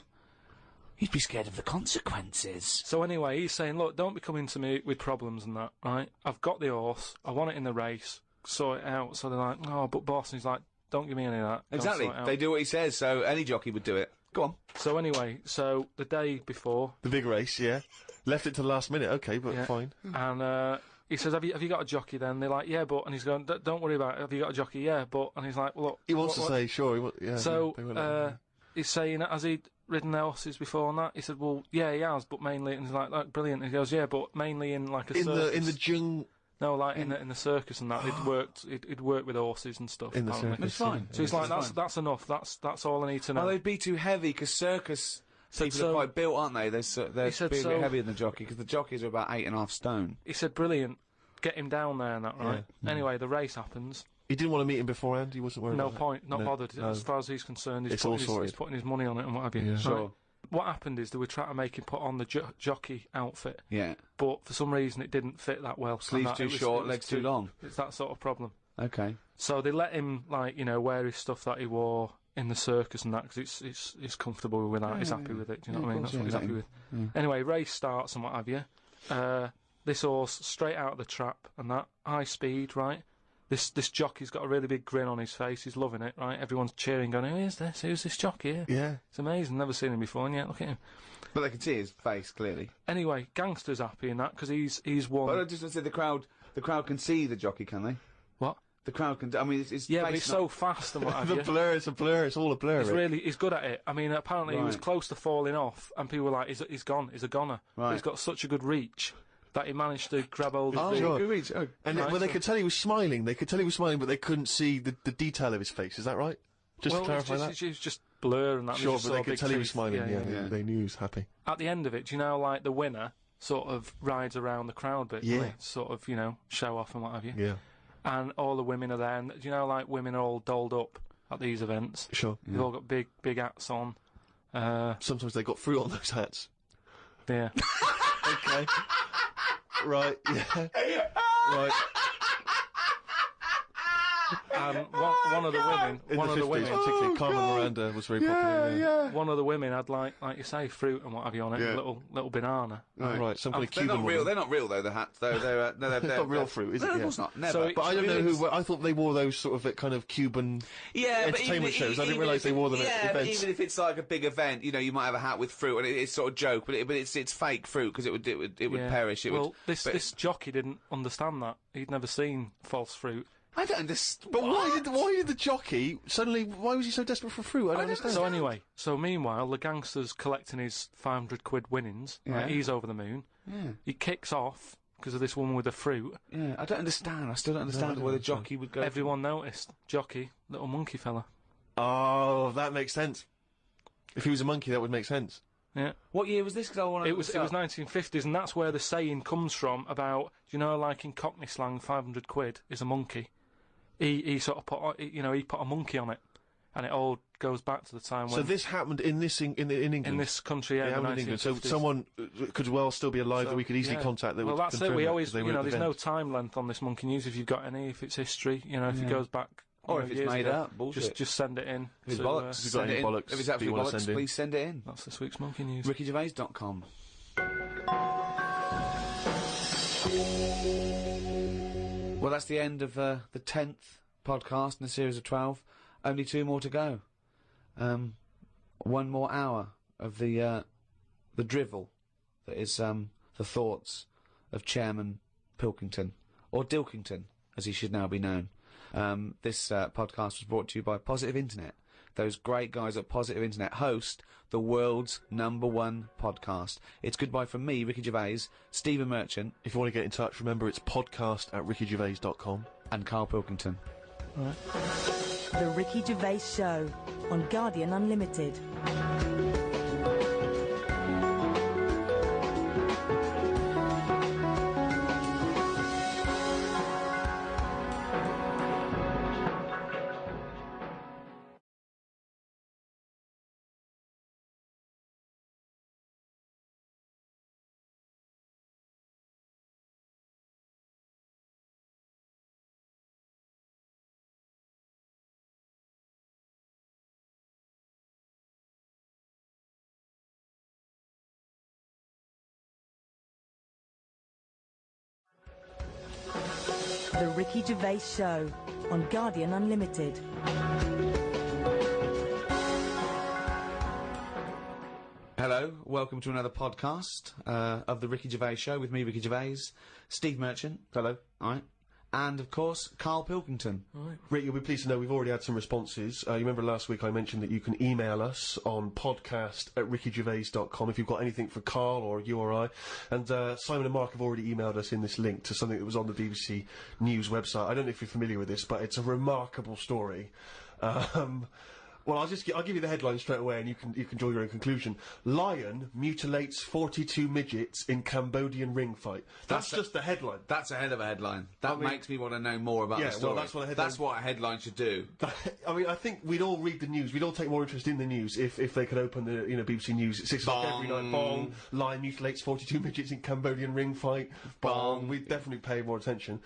You'd be scared of the consequences. So anyway, he's saying, "Look, don't be coming to me with problems and that, right? I've got the horse. I want it in the race. Sort it out." So they're like, "Oh, but boss," and he's like, "Don't give me any of that. Go Exactly. sort it out." They do what he says, so any jockey would do it. Go on. So anyway, so the day before, The big race, yeah. Left it to the last minute, okay, but Yeah. fine. and he says, have you got a jockey then? They're like, "Yeah, but," and he's going, "Don't worry about it. Have you got a jockey?" "Yeah, but," and he's like, "Well, look." He wants what- to say, sure, yeah. So, they won't let him. he's saying, has he ridden their horses before and that? He said, "Well, yeah, he has, but mainly," and he's like brilliant. And he goes, "Yeah, but mainly in like a circus." in the jung. No, like in the circus and that. He'd worked with horses and stuff. In the apparently. circus. It's fine. So he's like, It's fine. that's enough. That's all I need to know. Well, they'd be too heavy because circus people so- are quite built, aren't they? They're said a bit so- heavier than the jockey because the jockeys are about 8.5 stone. He said, "Brilliant, get him down there and that, right?" Anyway, the race happens. He didn't want to meet him beforehand, he wasn't worried No about point, not No, bothered. no. As far as he's concerned, It's all he's sorted. putting his money on it and what have you. Yeah. Right. Sure. What happened is they were trying to make him put on the jockey outfit, Yeah. but for some reason it didn't fit that well. And Sleeves that- too it was- short, it was legs too long. It's that sort of problem. Okay. So they let him, like, you know, wear his stuff that he wore in the circus and that, because it's comfortable with that. He's happy with it. Do you know what I mean? That's what he's happy with. Anyway, race starts and what have you. This horse straight out of the trap and that, high speed, right? This jockey's got a really big grin on his face. He's loving it, right? Everyone's cheering, going, "Who is this? Who's this jockey?" Yeah. It's amazing. Never seen him before, and yet look at him. But they can see his face clearly. Anyway, Gangster's happy in that because he's won. But I just want to say the crowd can see the jockey, can they? What? The crowd can. I mean, it's Yeah, face but it's not- so fast and what have The you. blur, it's a blur, it's all a blur. Rick. He's good at it. I mean, apparently he was Right. close to falling off, and people were like, he's gone, he's a goner. But Right. he's got such a good reach that he managed to grab hold of Oh, the... Sure. good reach. Oh. And Right, well, they so- could tell he was smiling. They could tell he was smiling, but they couldn't see the detail of his face. Is that right? Just well, to clarify that. It was just blur and that. Sure, just but saw they a could big tell he was teeth. smiling. Yeah, yeah. They knew he was happy. At the end of it, do you know, like, the winner sort of rides around the crowd bit, doesn't Yeah. he? Sort of, you know, show off and what have you. Yeah, And all the women are there, and do you know, like, women are all dolled up at these events. sure. They've all got big hats on. Sometimes they got fruit on those hats. Yeah. Okay. Right. Yeah. Right. And one of the women, In one the of the 50s, women, particularly Carmen Miranda was very popular. Yeah. one of the women had like you say, fruit and what have you on it, Yeah. little banana. Right. Some kind of They're Cuban not real. woman. They're not real though. The hats though. They're Not real fruit, is it? No, of Yeah. course not. Never. So it- But I don't know Really? who. I thought they wore those sort of kind of Cuban Yeah, but entertainment shows. I didn't realise they wore them at Yeah, but events. even if it's like a big event, you know, you might have a hat with fruit, and it's sort of joke, but it's fake fruit because it would Yeah. perish. It well, would. this but- this jockey didn't understand that. He'd never seen false fruit. I don't understand. But why did the jockey suddenly? Why was he so desperate for fruit? I don't understand. So anyway, meanwhile, the gangster's collecting his 500 quid winnings. Right, Yeah. he's over the moon. Yeah. He kicks off because of this woman with the fruit. Yeah, I don't understand. I still don't understand why the jockey would go. Everyone noticed. Jockey, little monkey fella. Oh, that makes sense. If he was a monkey, that would make sense. Yeah. What year was this? Because I want to. It was 1950s, and that's where the saying comes from about, you know, like in Cockney slang, 500 quid is a monkey. He sort of put, you know, he put a monkey on it, and it all goes back to the time when So this happened in England. in this country, yeah, It in the happened in England. So 1950s. someone could well still be alive that we could easily yeah. contact. That Well, would that's it. confirm We that, always, 'cause they you were know, at the there's no event. time length on this monkey news. If you've got any, if it's history, you know, if it Yeah. goes back, Or you if know, it's years made ago, up, bullshit. just send it in. If it's to, bollocks, If you've got send any it in. bollocks If it's that you absolute wanna bollocks, send in. please send it in. That's this week's monkey news. RickyGervais.com. Well, that's the end of the 10th podcast in a series of 12. Only 2 more to go. 1 more hour of the drivel that is the thoughts of Chairman Pilkington, or Dilkington, as he should now be known. This podcast was brought to you by Positive Internet. those great guys at Positive Internet, host the world's #1 podcast. It's goodbye from me, Ricky Gervais, Stephen Merchant, If you want to get in touch, remember it's podcast@rickygervais.com. and Karl Pilkington. The Ricky Gervais Show on Guardian Unlimited. The Ricky Gervais Show on Guardian Unlimited. Hello, welcome to another podcast of the Ricky Gervais Show with me, Ricky Gervais, Steve Merchant. Hello. All right. And, of course, Karl Pilkington. Rick, you'll be pleased to know we've already had some responses. You remember last week I mentioned that you can email us on podcast@rickygervais.com if you've got anything for Karl or you or I. And Simon and Mark have already emailed us in this link to something that was on the BBC News website. I don't know if you're familiar with this, but it's a remarkable story. Well, I'll give you the headline straight away, and you can draw your own conclusion. Lion mutilates 42 midgets in Cambodian ring fight. That's just the headline. That's a hell of a headline. That makes me want to know more about Yeah, the story. well, that's what a headline should do. I mean, I think we'd all read the news. We'd all take more interest in the news if they could open the BBC News at 6 o'clock every night. Bong. Lion mutilates 42 midgets in Cambodian ring fight. Bong. We'd definitely pay more attention.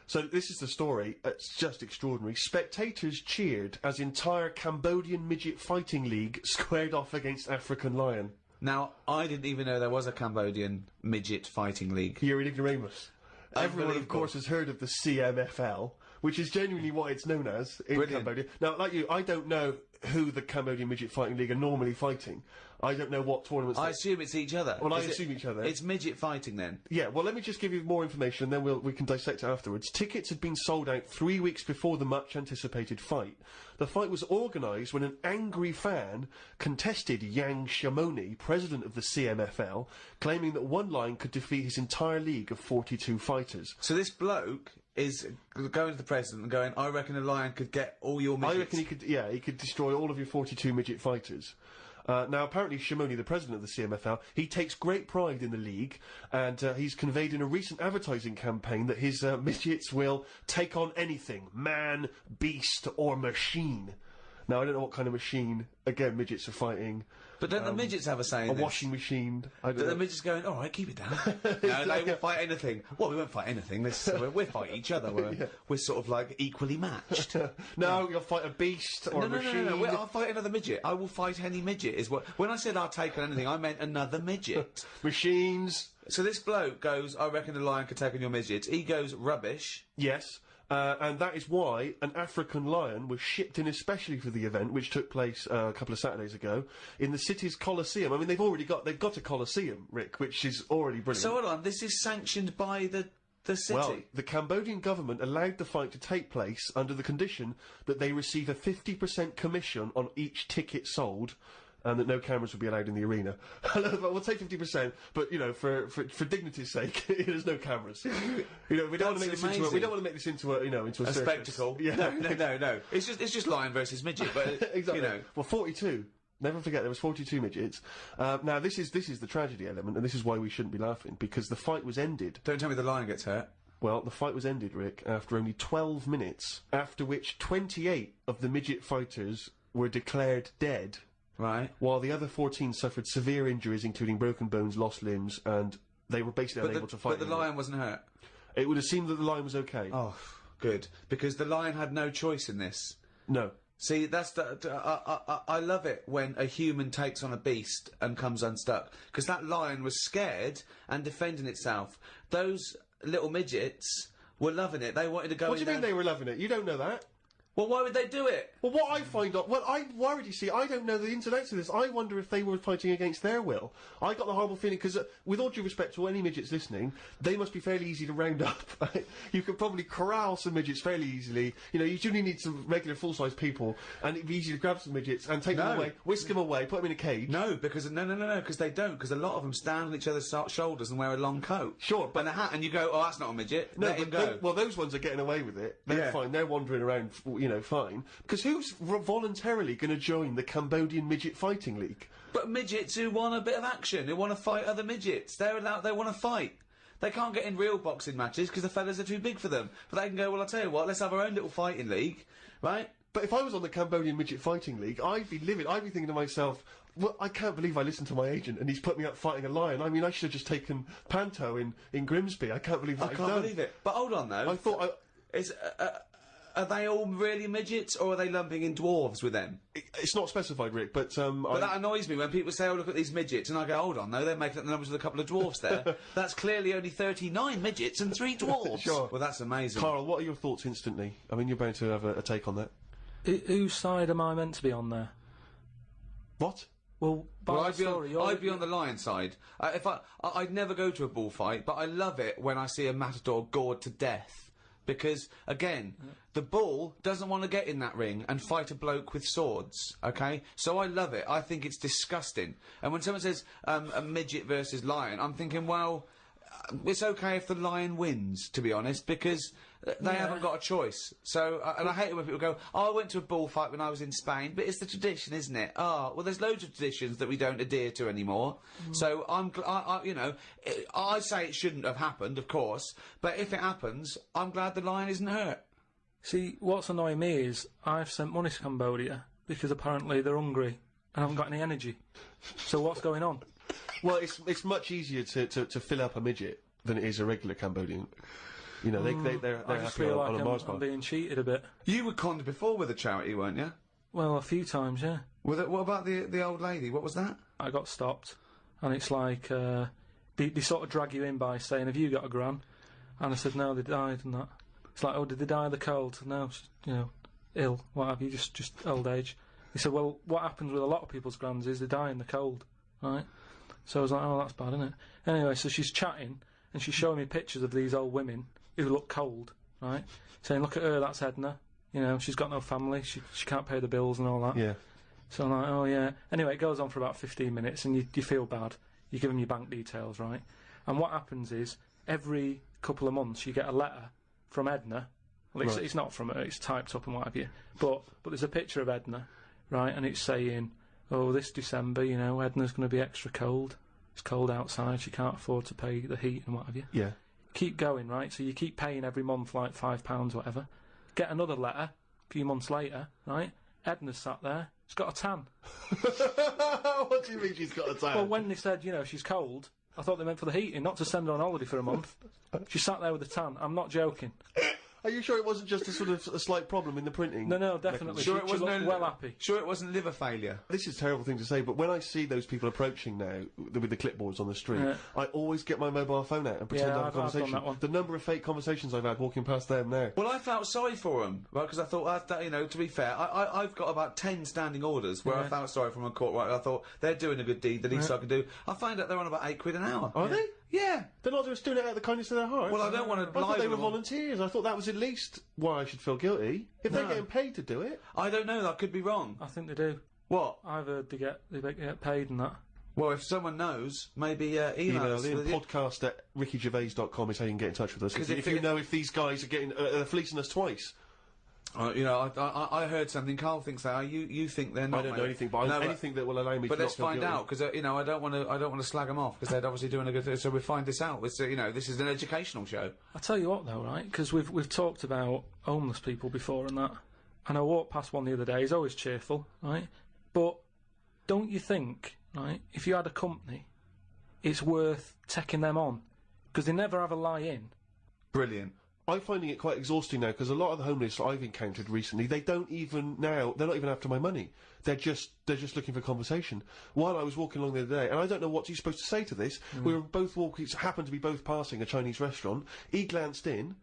So this is the story. It's just extraordinary. Spectators cheered as entire Cambodian midget fighting league squared off against African lion. Now, I didn't even know there was a Cambodian midget fighting league. You're an ignoramus. Everyone, of course, has heard of the CMFL, which is genuinely what it's known as in Cambodia. Now, like you, I don't know who the Cambodian Midget Fighting League are normally fighting. I don't know what tournaments... I assume it's each other. Well, I assume each other. It's midget fighting, then? Yeah, well, let me just give you more information, and then we can dissect it afterwards. Tickets had been sold out 3 weeks before the much-anticipated fight. The fight was organised when an angry fan contested Yang Shamoni, president of the CMFL, claiming that one lion could defeat his entire league of 42 fighters. So this bloke is going to the president and going, I reckon a lion could get all your midgets. I reckon he could destroy all of your 42 midget fighters. Now, apparently, Shamoni, the president of the CMFL, he takes great pride in the league, and he's conveyed in a recent advertising campaign that his midgets will take on anything, man, beast, or machine. Now, I don't know what kind of machine, again, midgets are fighting. But don't the midgets have a say in A this? washing machine. I don't know. The midgets going, all right, keep it down. No, they will fight anything. Well, we won't fight anything. We'll fight each other. We're sort of like equally matched. No, you'll fight a beast or a machine. No. I'll fight another midget. I will fight any midget. Is what. When I said I'll take on anything, I meant another midget. Machines. So this bloke goes, I reckon the lion could take on your midgets. He goes, rubbish. Yes. And that is why an African lion was shipped in especially for the event, which took place a couple of Saturdays ago, in the city's Colosseum. I mean, they've got a Colosseum, Rick, which is already brilliant. So hold on, this is sanctioned by the city? Well, the Cambodian government allowed the fight to take place under the condition that they receive a 50% commission on each ticket sold, and that no cameras would be allowed in the arena. We'll take 50%, but for dignity's sake, there's no cameers. We don't want to make this into a spectacle. Yeah. No. It's just lion versus midget, but exactly. Well, 42. Never forget there was 42 midgets. Now this is the tragedy element, and this is why we shouldn't be laughing, because the fight was ended. Don't tell me the lion gets hurt. Well, the fight was ended, Rick, after only 12 minutes, after which 28 of the midget fighters were declared dead. Right. While the other 14 suffered severe injuries, including broken bones, lost limbs, and they were basically unable to fight. But the lion wasn't hurt? It would have seemed that the lion was okay. Oh, good. Because the lion had no choice in this. No. See, that's I love it when a human takes on a beast and comes unstuck. Because that lion was scared and defending itself. Those little midgets were loving it. They wanted to go in. What do you mean they were loving it? You don't know that. Well, why would they do it? Well, what I find out, well, I'm worried, you see, I don't know the ins and outs of this. I wonder if they were fighting against their will. I got the horrible feeling, because with all due respect to any midgets listening, they must be fairly easy to round up. You could probably corral some midgets fairly easily. You know, you only need some regular full-size people, and it'd be easy to grab some midgets and take them away, whisk them away, put them in a cage. No, because because they don't, because a lot of them stand on each other's shoulders and wear a long coat. Sure, but and a hat, and you go, oh, that's not a midget. No, Let him but go. well, those ones are getting away with it. They're fine. They're wandering around, you know, fine. Because who's voluntarily going to join the Cambodian Midget Fighting League? But midgets who want a bit of action, who want to fight other midgets, they're allowed. They want to fight. They can't get in real boxing matches because the fellas are too big for them. But they can go, well, I'll tell you what, let's have our own little fighting league, right? But if I was on the Cambodian Midget Fighting League, I'd be livid. I'd be thinking to myself, well, I can't believe I listened to my agent and he's put me up fighting a lion. I mean, I should have just taken Panto in Grimsby. I can't believe that I can't believe it. But hold on, though. I thought Are they all really midgets, or are they lumping in dwarves with them? It's not specified, Rick, but But that annoys me when people say, oh, look at these midgets, and I go, hold on, no, they're making up the numbers with a couple of dwarves there. That's clearly only 39 midgets and 3 dwarves. Sure. Well, that's amazing. Karl, what are your thoughts instantly? I mean, you're bound to have a take on that. Whose side am I meant to be on there? What? Well, I'd be on the lion side. I'd never go to a bullfight, but I love it when I see a matador gored to death. Because, again, the bull doesn't want to get in that ring and fight a bloke with swords, okay? So I love it. I think it's disgusting. And when someone says a midget versus lion, I'm thinking, well, it's okay if the lion wins, to be honest, because they haven't got a choice. So, and I hate it when people go, oh, I went to a bullfight when I was in Spain, but it's the tradition, isn't it? Oh, well, there's loads of traditions that we don't adhere to anymore. So I say it shouldn't have happened, of course, but if it happens, I'm glad the lion isn't hurt. See, what's annoying me is I've sent money to Cambodia because apparently they're hungry and haven't got any energy. So what's going on? Well, it's much easier to fill up a midget than it is a regular Cambodian. You know, they're I just happy feel on like a Mars bar. I'm being cheated a bit. You were conned before with a charity, weren't you? Well, a few times, yeah. What about the old lady? What was that? I got stopped, and it's like they sort of drag you in by saying, "Have you got a gran?" And I said, "No, they died," and that. It's like, "Oh, did they die of the cold?" No, you know, ill. What have you? Just old age. They said, "Well, what happens with a lot of people's grans is they die in the cold, right?" So I was like, "Oh, that's bad, isn't it?" Anyway, so she's chatting and she's showing me pictures of these old women who look cold, right? Saying, "Look at her, that's Edna. You know, she's got no family. She can't pay the bills and all that." Yeah. So I'm like, "Oh yeah." Anyway, it goes on for about 15 minutes, and you feel bad. You give them your bank details, right? And what happens is every couple of months you get a letter from Edna. Well, it's not from her; it's typed up and what have you. But there's a picture of Edna, right? And it's saying, "Oh, this December, you know, Edna's going to be extra cold. It's cold outside. She can't afford to pay the heat and what have you." Yeah. Keep going, right? So you keep paying every month like £5, whatever. Get another letter a few months later, right? Edna's sat there. She's got a tan. What do you mean she's got a tan? Well, when they said, you know, she's cold, I thought they meant for the heating, not to send her on holiday for a month. She sat there with a tan. I'm not joking. Are you sure it wasn't just a sort of a slight problem in the printing? No, definitely. Sure, she looked well happy. Sure, it wasn't liver failure. This is a terrible thing to say, but when I see those people approaching now with the clipboards on the street, I always get my mobile phone out and pretend to have a conversation. I've done that one. The number of fake conversations I've had walking past them now. Well, I felt sorry for them, right? Because I thought, you know, to be fair, I've got about 10 standing orders where I felt sorry for them in court. Right, I thought they're doing a good deed. The least I can do. I find out they're on about £8 an hour. Are they? Yeah. They're not just doing it out of the kindness of their heart. Well, I don't want to I lie thought they with were them. volunteers. I thought that was at least why I should feel guilty. If they're getting paid to do it. I don't know. I could be wrong. I think they do. What? I've heard they get paid and that. Well, if someone knows, maybe email us. in podcast at rickygervais.com is how you can get in touch with us. If you know if these guys are getting fleecing us twice. You know, I heard something. Karl thinks that. You think they're not. I don't know anything, but anything that will allow me. But to let's not feel find guilty. out, because you know, I don't want to slag them off because they're obviously doing a good thing. So we find this out. It's, you know, this is an educational show. I tell you what, though, right? Because we've talked about homeless people before and that. And I walked past one the other day. He's always cheerful, right? But don't you think, right? If you had a company, it's worth taking them on because they never have a lie in. Brilliant. I'm finding it quite exhausting now because a lot of the homeless I've encountered recently, they're not even after my money. They're just looking for conversation. While I was walking along the other day, and I don't know what you're supposed to say to this, we were both happened to be both passing a Chinese restaurant. He glanced in.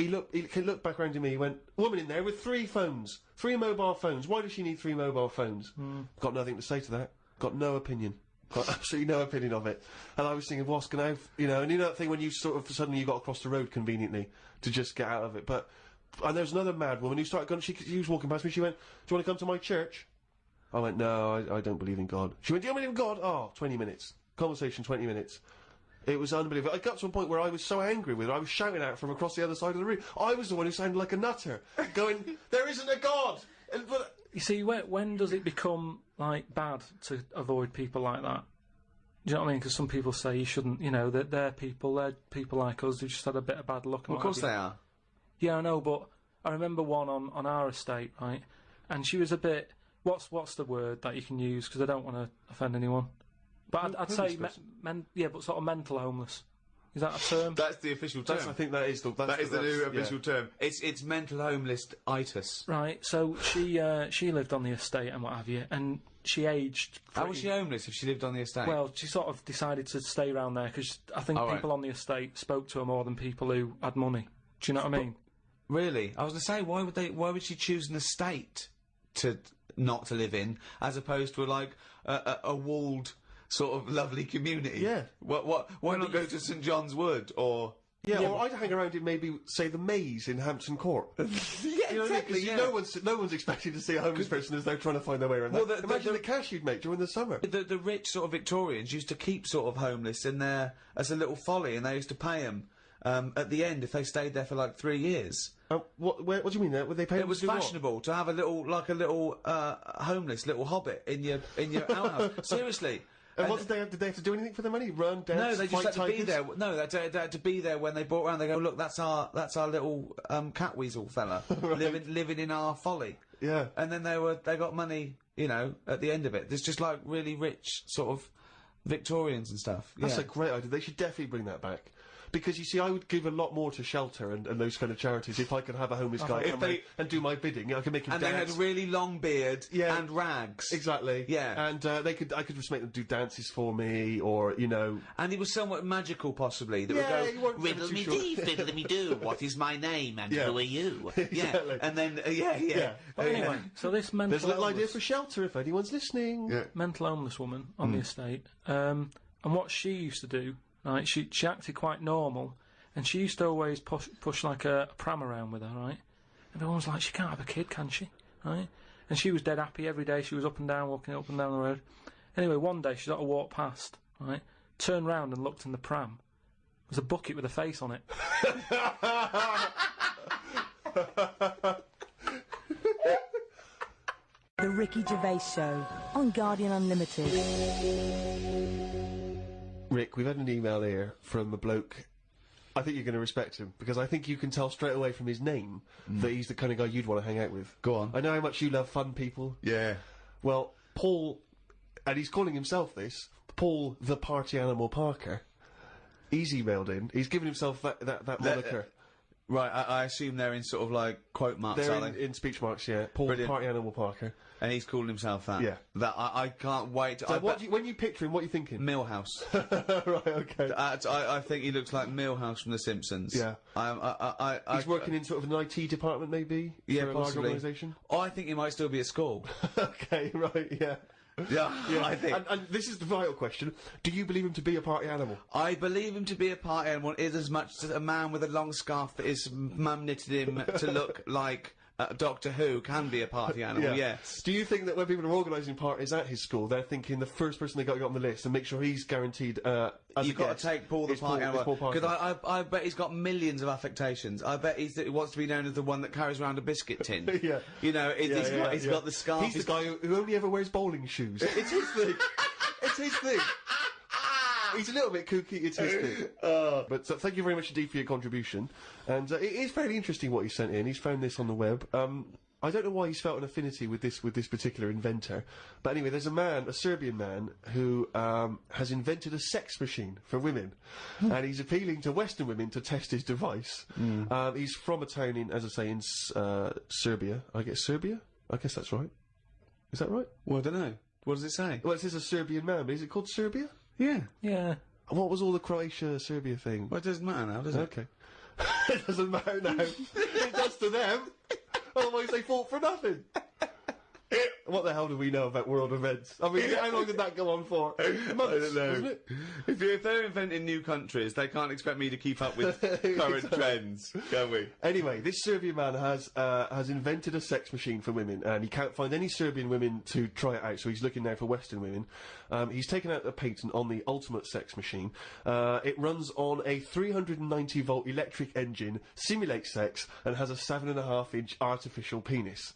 he looked back around to me, he went, woman in there with 3 phones. 3 mobile phones. Why does she need 3 mobile phones? Got nothing to say to that. Got no opinion. Got absolutely no opinion of it. And I was thinking, what's going to, you know, and you know that thing when you sort of, suddenly you got across the road conveniently to just get out of it. But, and there was another mad woman who started going, she was walking past me, she went, do you want to come to my church? I went, no, I don't believe in God. She went, do you believe in God? Oh, 20 minutes. Conversation, 20 minutes. It was unbelievable. I got to a point where I was so angry with her, I was shouting at her from across the other side of the room. I was the one who sounded like a nutter, going, there isn't a God! But You see, when does it become, like, bad to avoid people like that? Do you know what I mean? Because some people say you shouldn't, you know, that they're people like us who just had a bit of bad luck. And Well, of course they are. Yeah, I know, but I remember one on our estate, right? And she was a bit, what's the word that you can use? Because I don't want to offend anyone. But I'd say, but sort of mental homeless. Is that a term? That's the official term. I think that is the new official term. It's mental homeless-itis. Right, so she lived on the estate and what have you, and she aged. How was she homeless if she lived on the estate? Well, she sort of decided to stay around there because I think people on the estate spoke to her more than people who had money. Do you know what I mean? Really? I was going to say, why would she choose an estate to not to live in, as opposed to like a walled sort of lovely community? Yeah. Why not go to St John's Wood or? Yeah, or I'd hang around in maybe, say, the Maze in Hampton Court. Yeah, You know, exactly. because no one's expecting to see a homeless person as they're trying to find their way around. Well, Imagine the cash you'd make during the summer. The rich sort of Victorians used to keep sort of homeless in there as a little folly, and they used to pay them at the end if they stayed there for like 3 years. What do you mean? Would they pay? It was fashionable to have a little homeless little hobbit in your outhouse. Seriously. And what did they have to do anything for the money? Run, dance, No, they just had fight to be tigers? there. No, they had to be there when they brought around. They go, look, that's our little cat weasel fella living in our folly. Yeah. And then they got money, you know, at the end of it. There's just like really rich sort of Victorians and stuff. That's yeah. a great idea. They should definitely bring that back. Because, you see, I would give a lot more to shelter and those kind of charities if I could have a homeless guy come in and do my bidding. I could make him And dance. they had a really long beard Yeah. and rags. Exactly. Yeah. And I could just make them do dances for me, or, you know... And he was somewhat magical, possibly. That Yeah, would you go, weren't riddle too me sure. dee, fiddle me do, what is my name and Yeah. who are you? Exactly. Yeah. And then, yeah. But anyway, so this mental There's a little idea homeless, for shelter if anyone's listening. Yeah. mental homeless woman on the estate, and what she used to do, right? She acted quite normal, and she used to always push like a pram around with her, right? And everyone was like, she can't have a kid, can she? Right? And she was dead happy every day. She was up and down, walking up and down the road. Anyway, one day she sort of walked past, right? Turned round and looked in the pram. There was a bucket with a face on it. The Ricky Gervais Show on Guardian Unlimited. Rick, we've had an email here from a bloke. I think you're going to respect him, because I think you can tell straight away from his name that he's the kind of guy you'd want to hang out with. Go on. I know how much you love fun people. Yeah. Well, Paul, and he's calling himself this, Paul the Party Animal Parker. He's emailed in. He's given himself that moniker. Right, I assume they're in sort of like quote marks, They're are they? in speech marks, yeah. Paul Brilliant. the Party Animal Parker. And he's called himself that. Yeah. That I can't wait. So when you picture him, what are you thinking? Millhouse. Right, okay. I think he looks like Millhouse from The Simpsons. Yeah. He's working in sort of an IT department, maybe? Yeah, for a large possibly. organisation? I think he might still be at school. Okay, right, yeah. Yeah, I think. And this is the vital question. Do you believe him to be a party animal? I believe him to be a party animal is as much as a man with a long scarf that his mum knitted him to look like Doctor Who can be a party animal, yes. Do you think that when people are organising parties at his school, they're thinking the first person they got to get on the list and make sure he's guaranteed as You've got to take Paul the party animal. Because I bet he's got millions of affectations. I bet he wants to be known as the one that carries around a biscuit tin. Yeah. You know, he's got the scarf. He's the guy who only ever wears bowling shoes. It's his thing. It's his thing. He's a little bit kooky, it's his thing. But thank you very much indeed for your contribution. And it is very interesting what he sent in. He's found this on the web. I don't know why he's felt an affinity with this particular inventor. But anyway, there's a Serbian man, who has invented a sex machine for women. And he's appealing to Western women to test his device. He's from a town in, as I say, in Serbia. Serbia? I guess that's right. Is that right? Well, I don't know. What does it say? Well, it says a Serbian man, but is it called Serbia? Yeah. Yeah. What was all the Croatia-Serbia thing? Well, it doesn't matter now, does it? Okay. It doesn't matter now. It does to them. Otherwise they fought for nothing. What the hell do we know about world events? I mean, how long did that go on for? Months, I don't know. wasn't it? If they're inventing new countries, they can't expect me to keep up with current trends, can we? Anyway, this Serbian man has invented a sex machine for women, and he can't find any Serbian women to try it out, so he's looking now for Western women. He's taken out a patent on the ultimate sex machine. It runs on a 390-volt electric engine, simulates sex, and has a 7.5-inch artificial penis.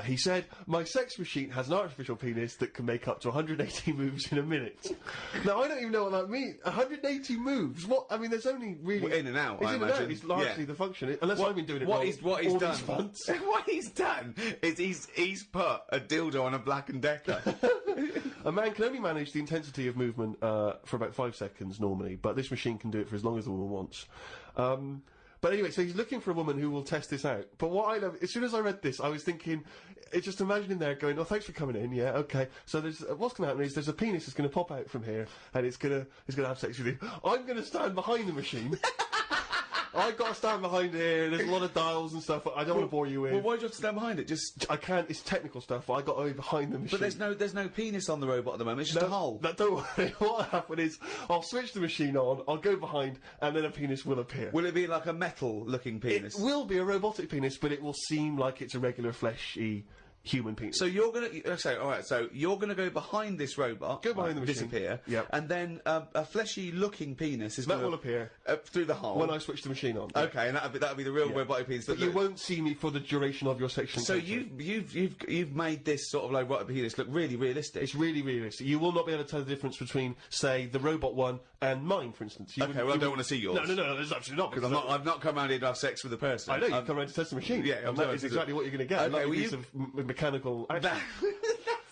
He said, "My sex machine has an artificial penis that can make up to 180 moves in a minute." Now, I don't even know what that means. 180 moves? What? I mean, there's only really... Well, in and out, It's I in and out. imagine. It's largely Yeah. the function. Unless I've been doing it what wrong. he's all done. these months. What he's done is he's put a dildo on a Black and Decker. A man can only manage the intensity of movement for about 5 seconds normally, but this machine can do it for as long as the woman wants. But anyway, so he's looking for a woman who will test this out. But what I love, as soon as I read this, I was thinking, just imagining there going, "Oh, thanks for coming in, yeah, okay." So there's, what's going to happen is there's a penis that's going to pop out from here, and it's going to have sex with you. I'm going to stand behind the machine. I've got to stand behind here, there's a lot of dials and stuff, I don't want to bore you in. Well, why do you have to stand behind it? Just... I can't, it's technical stuff, but I got to be behind the machine. But there's no penis on the robot at the moment, it's just a hole. No, don't worry. What'll happen is, I'll switch the machine on, I'll go behind, and then a penis will appear. Will it be like a metal-looking penis? It will be a robotic penis, but it will seem like it's a regular fleshy human penis. So you're gonna so you're gonna go behind this robot, Go behind the machine. disappear, Yep. and then a fleshy-looking penis is That gonna will appear through the hole when I switch the machine on. Okay, and that'll be the real robotic penis. But you won't see me for the duration of your section. So you've made this sort of like robotic penis look really realistic. It's really realistic. You will not be able to tell the difference between, say, the robot one and mine, for instance. You Okay, wouldn't- well, I you don't wouldn't- want to see yours. No, there's absolutely not. Because I've not come around here to have sex with a person. I know, you've come around to test the machine. Yeah, and that is exactly what you're going to get. Okay, a lovely well, piece of mechanical action.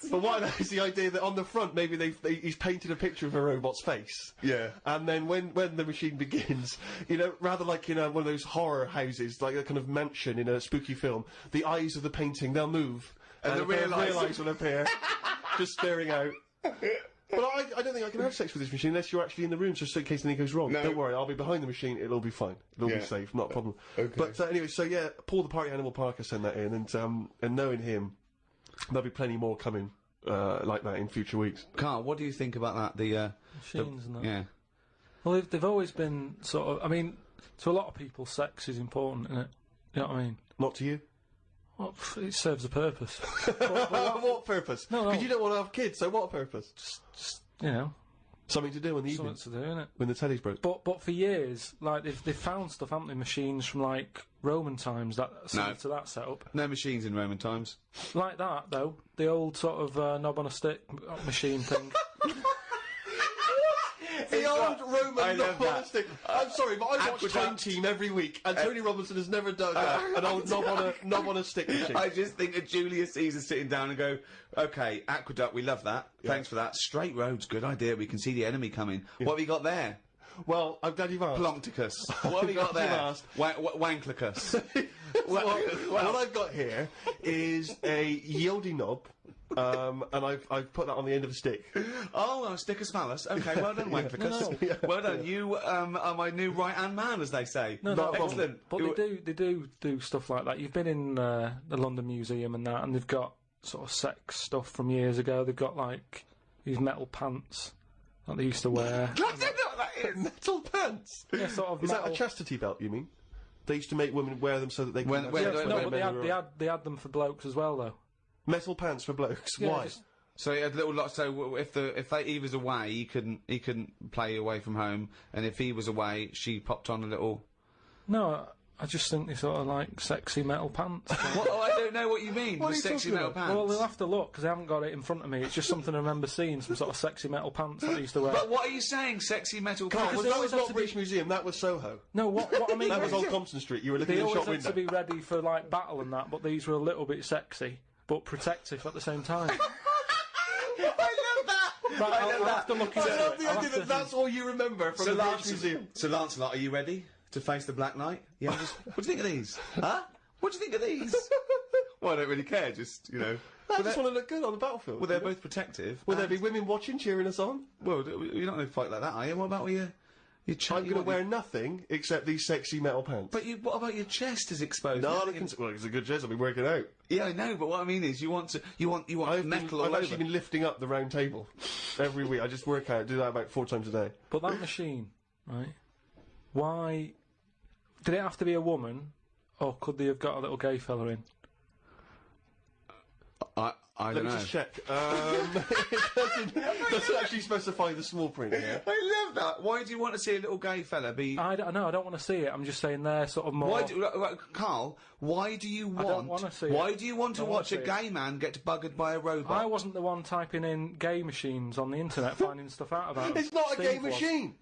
But what I know is the idea that on the front, maybe he's painted a picture of a robot's face. Yeah. And then when the machine begins, you know, rather like in one of those horror houses, like a kind of mansion in a spooky film, the eyes of the painting, they'll move. And the a pair of real eyes. eyes will appear, just staring out. But I don't think I can have sex with this machine unless you're actually in the room, just in case anything goes wrong. No. Don't worry, I'll be behind the machine, it'll be fine. It'll be safe, not a problem. Okay. But anyway, so yeah, Paul the Party Animal Parker sent that in, and knowing him, there'll be plenty more coming like that in future weeks. Carl, what do you think about that? The Machines and that. yeah. Well, they've always been sort of. I mean, to a lot of people, sex is important, isn't it? You know what I mean? Not to you? Well, it serves a purpose. What purpose? No. Because you don't want to have kids, so what purpose? Just, you know, Something to do in the something evening, to do, innit? when the telly's broke. But for years, like they've found stuff, haven't they? Machines from like Roman times that similar to that setup. No machines in Roman times. Like that though, the old sort of knob on a stick machine thing. The old I Roman love that. knob I'm sorry, but I watch Time Aqueduct. Team every week, and Tony Robinson has never done an old knob on a stick machine. I just think of Julius Caesar sitting down and go, okay, aqueduct, we love that. Thanks for that. Straight roads, good idea. We can see the enemy coming. What have you got there? Well, I'm glad you've asked. Ploncticus. What have you got Glad you've there? asked. Wanklicus. What I've got here is a Yodi knob, and I've put that on the end of a stick. Oh, a stick of phallus. Okay, well done, Wanklicus. No. Well done. You are my new right-hand man, as they say. No, Excellent. But they do stuff like that. You've been in the London Museum and that, and they've got sort of sex stuff from years ago. They've got like these metal pants that they used to wear. I don't know what that is. Metal pants. Yeah, sort of Is metal. that a chastity belt? You mean? They used to make women wear them so that they could. When- have when- sex when- when No, they but were- they had them for blokes as well, though. metal pants for blokes. Yeah, Why? just- So he had little lots. So if he was away, he couldn't play away from home, and if he was away, she popped on a little. No, I just think they sort of like sexy metal pants. What? Oh, I don't know what you mean. What with are you sexy talking metal about? pants. Well, they'll have to look because I haven't got it in front of me. It's just something I remember seeing, some sort of sexy metal pants that they used to wear. But what are you saying? Sexy metal Carl, pants? they that always was have not to British Museum. That was Soho. No, what I mean That was on Compton Street. You were looking they in the always shop had window. to be ready for like battle and that, but these were a little bit sexy but protective at the same time. I love that. Right, I love I'll that. have to look into I love it. the I'll idea have to- that that's all you remember from the British Museum. So Lancelot, are you ready to face the Black Knight? Yeah. What do you think of these? Huh? What do you think of these? Well, I don't really care. Just I just want to look good on the battlefield. Well, they're both protective. Will there and- be women watching, cheering us on? Well, you're not going to fight like that, are you? What about with your I'm going to wear nothing except these sexy metal pants. But what about your chest is exposed? No, well, it's a good chest. I'll be working out. Yeah, I know, but what I mean is, you want metal all I've over. actually been lifting up the round table every week. I just work out, do that about 4 times a day. But that machine, right? Why did it have to be a woman, or could they have got a little gay fella in? I Let don't me know. just check. It doesn't actually specify the small print here. I love that. Why do you want to see a little gay fella be? I don't know. I don't want to see it. I'm just saying they're sort of more. Carl, why do you want? I don't wanna see why it. do you want to Don't wanna watch a see it. gay man get buggered by a robot? I wasn't the one typing in gay machines on the internet, finding stuff out about them. It's not a Steve gay was. machine.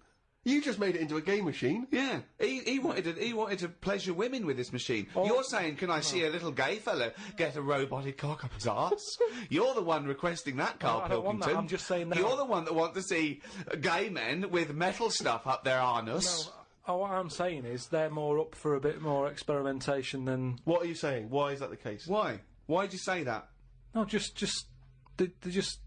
You just made it into a gay machine. Yeah, he wanted to pleasure women with this machine. Oh. You're saying, can I see a little gay fella get a robotic cock up his arse? You're the one requesting that, Karl I don't want Pilkington. that. I'm just saying that. You're the one that want to see gay men with metal stuff up their anus. What I'm saying is they're more up for a bit more experimentation than. What are you saying? Why is that the case? Why? Why'd you say that? No, just they just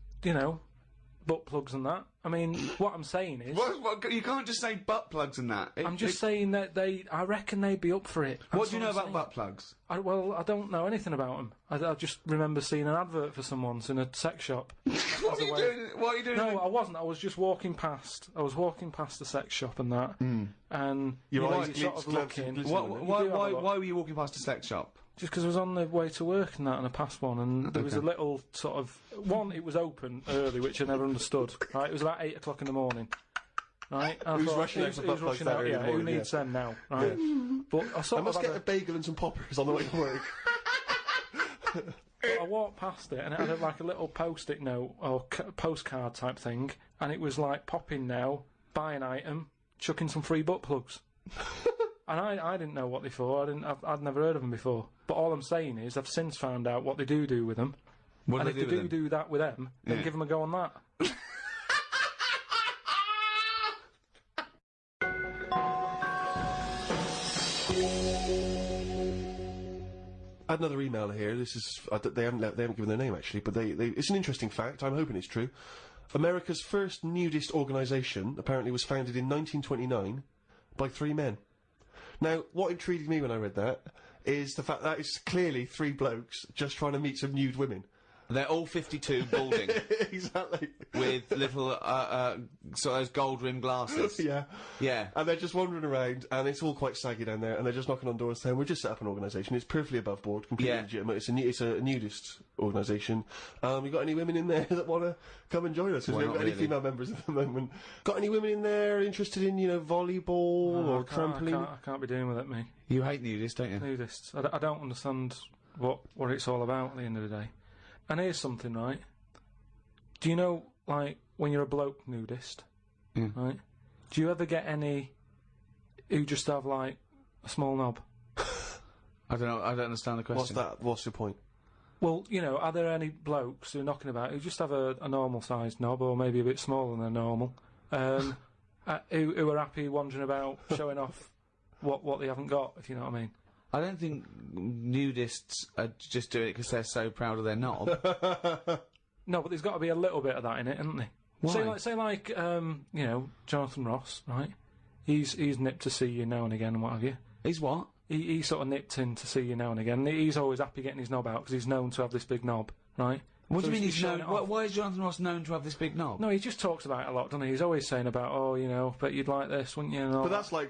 butt plugs and that. I mean, what I'm saying is. What, you can't just say butt plugs and that. I'm just saying that I reckon they'd be up for it. What do you know I'm about saying. butt plugs? I don't know anything about them. I just remember seeing an advert for some once in a sex shop. What are you doing? No, I wasn't. I was just walking past. I was walking past the sex shop and that, and Your you eyes know, sort of glitz, looking. glitz, Why were you walking past a sex shop? Just because I was on the way to work and that, and I passed one, and there was a little sort of one. It was open early, which I never understood. Right, it was about 8 o'clock in the morning. Right, and I Who's thought, rushing out for butt who's plugs rushing that out? early in Yeah, the who morning, needs them now? Right, but I I sort must of get had a bagel and some poppers on the way to work. but I walked past it, and it had like a little post-it note or postcard type thing, and it was like popping now, buy an item, chucking some free butt plugs. And I didn't know what they for. I'd never heard of them before. But all I'm saying is I've since found out what they do with them. What And if they do that with them, then Yeah. give them a go on that. I had another email here. This is they haven't given their name actually, but it's an interesting fact. I'm hoping it's true. America's first nudist organisation apparently was founded in 1929 by 3 men. Now, what intrigued me when I read that is the fact that it's clearly 3 blokes just trying to meet some nude women. They're all 52, balding, Exactly. with little sort of those gold-rimmed glasses. Yeah. Yeah. And they're just wandering around, and it's all quite saggy down there, and they're just knocking on doors saying, we've just set up an organisation, it's perfectly above board, completely Yeah. legitimate, it's a nudist organisation. You got any women in there that want to come and join us? Because we Well, haven't got not any really. female members at the moment. Got any women in there interested in, volleyball or trampoline? I can't be doing with it, me. You hate nudists, don't you? Nudists. I don't understand what it's all about at the end of the day. And here's something, right? Do you know, like, when you're a bloke nudist, right? Do you ever get any who just have, like, a small knob? I don't know. I don't understand the question. What's that? What's your point? Well, are there any blokes who are knocking about who just have a normal-sized knob, or maybe a bit smaller than normal, who are happy wandering about showing off what they haven't got, if you know what I mean? I don't think nudists are just doing it because they're so proud of their knob. No, but there's got to be a little bit of that in it, isn't there? Why? Say like Jonathan Ross, right? He's nipped to see you now and again and what have you. He's what? He sort of nipped in to see you now and again. He's always happy getting his knob out because he's known to have this big knob, right? What So do you mean he's showing known? it off. Why is Jonathan Ross known to have this big knob? No, he just talks about it a lot, doesn't he? He's always saying about, but you'd like this, wouldn't you? And all But that. that's like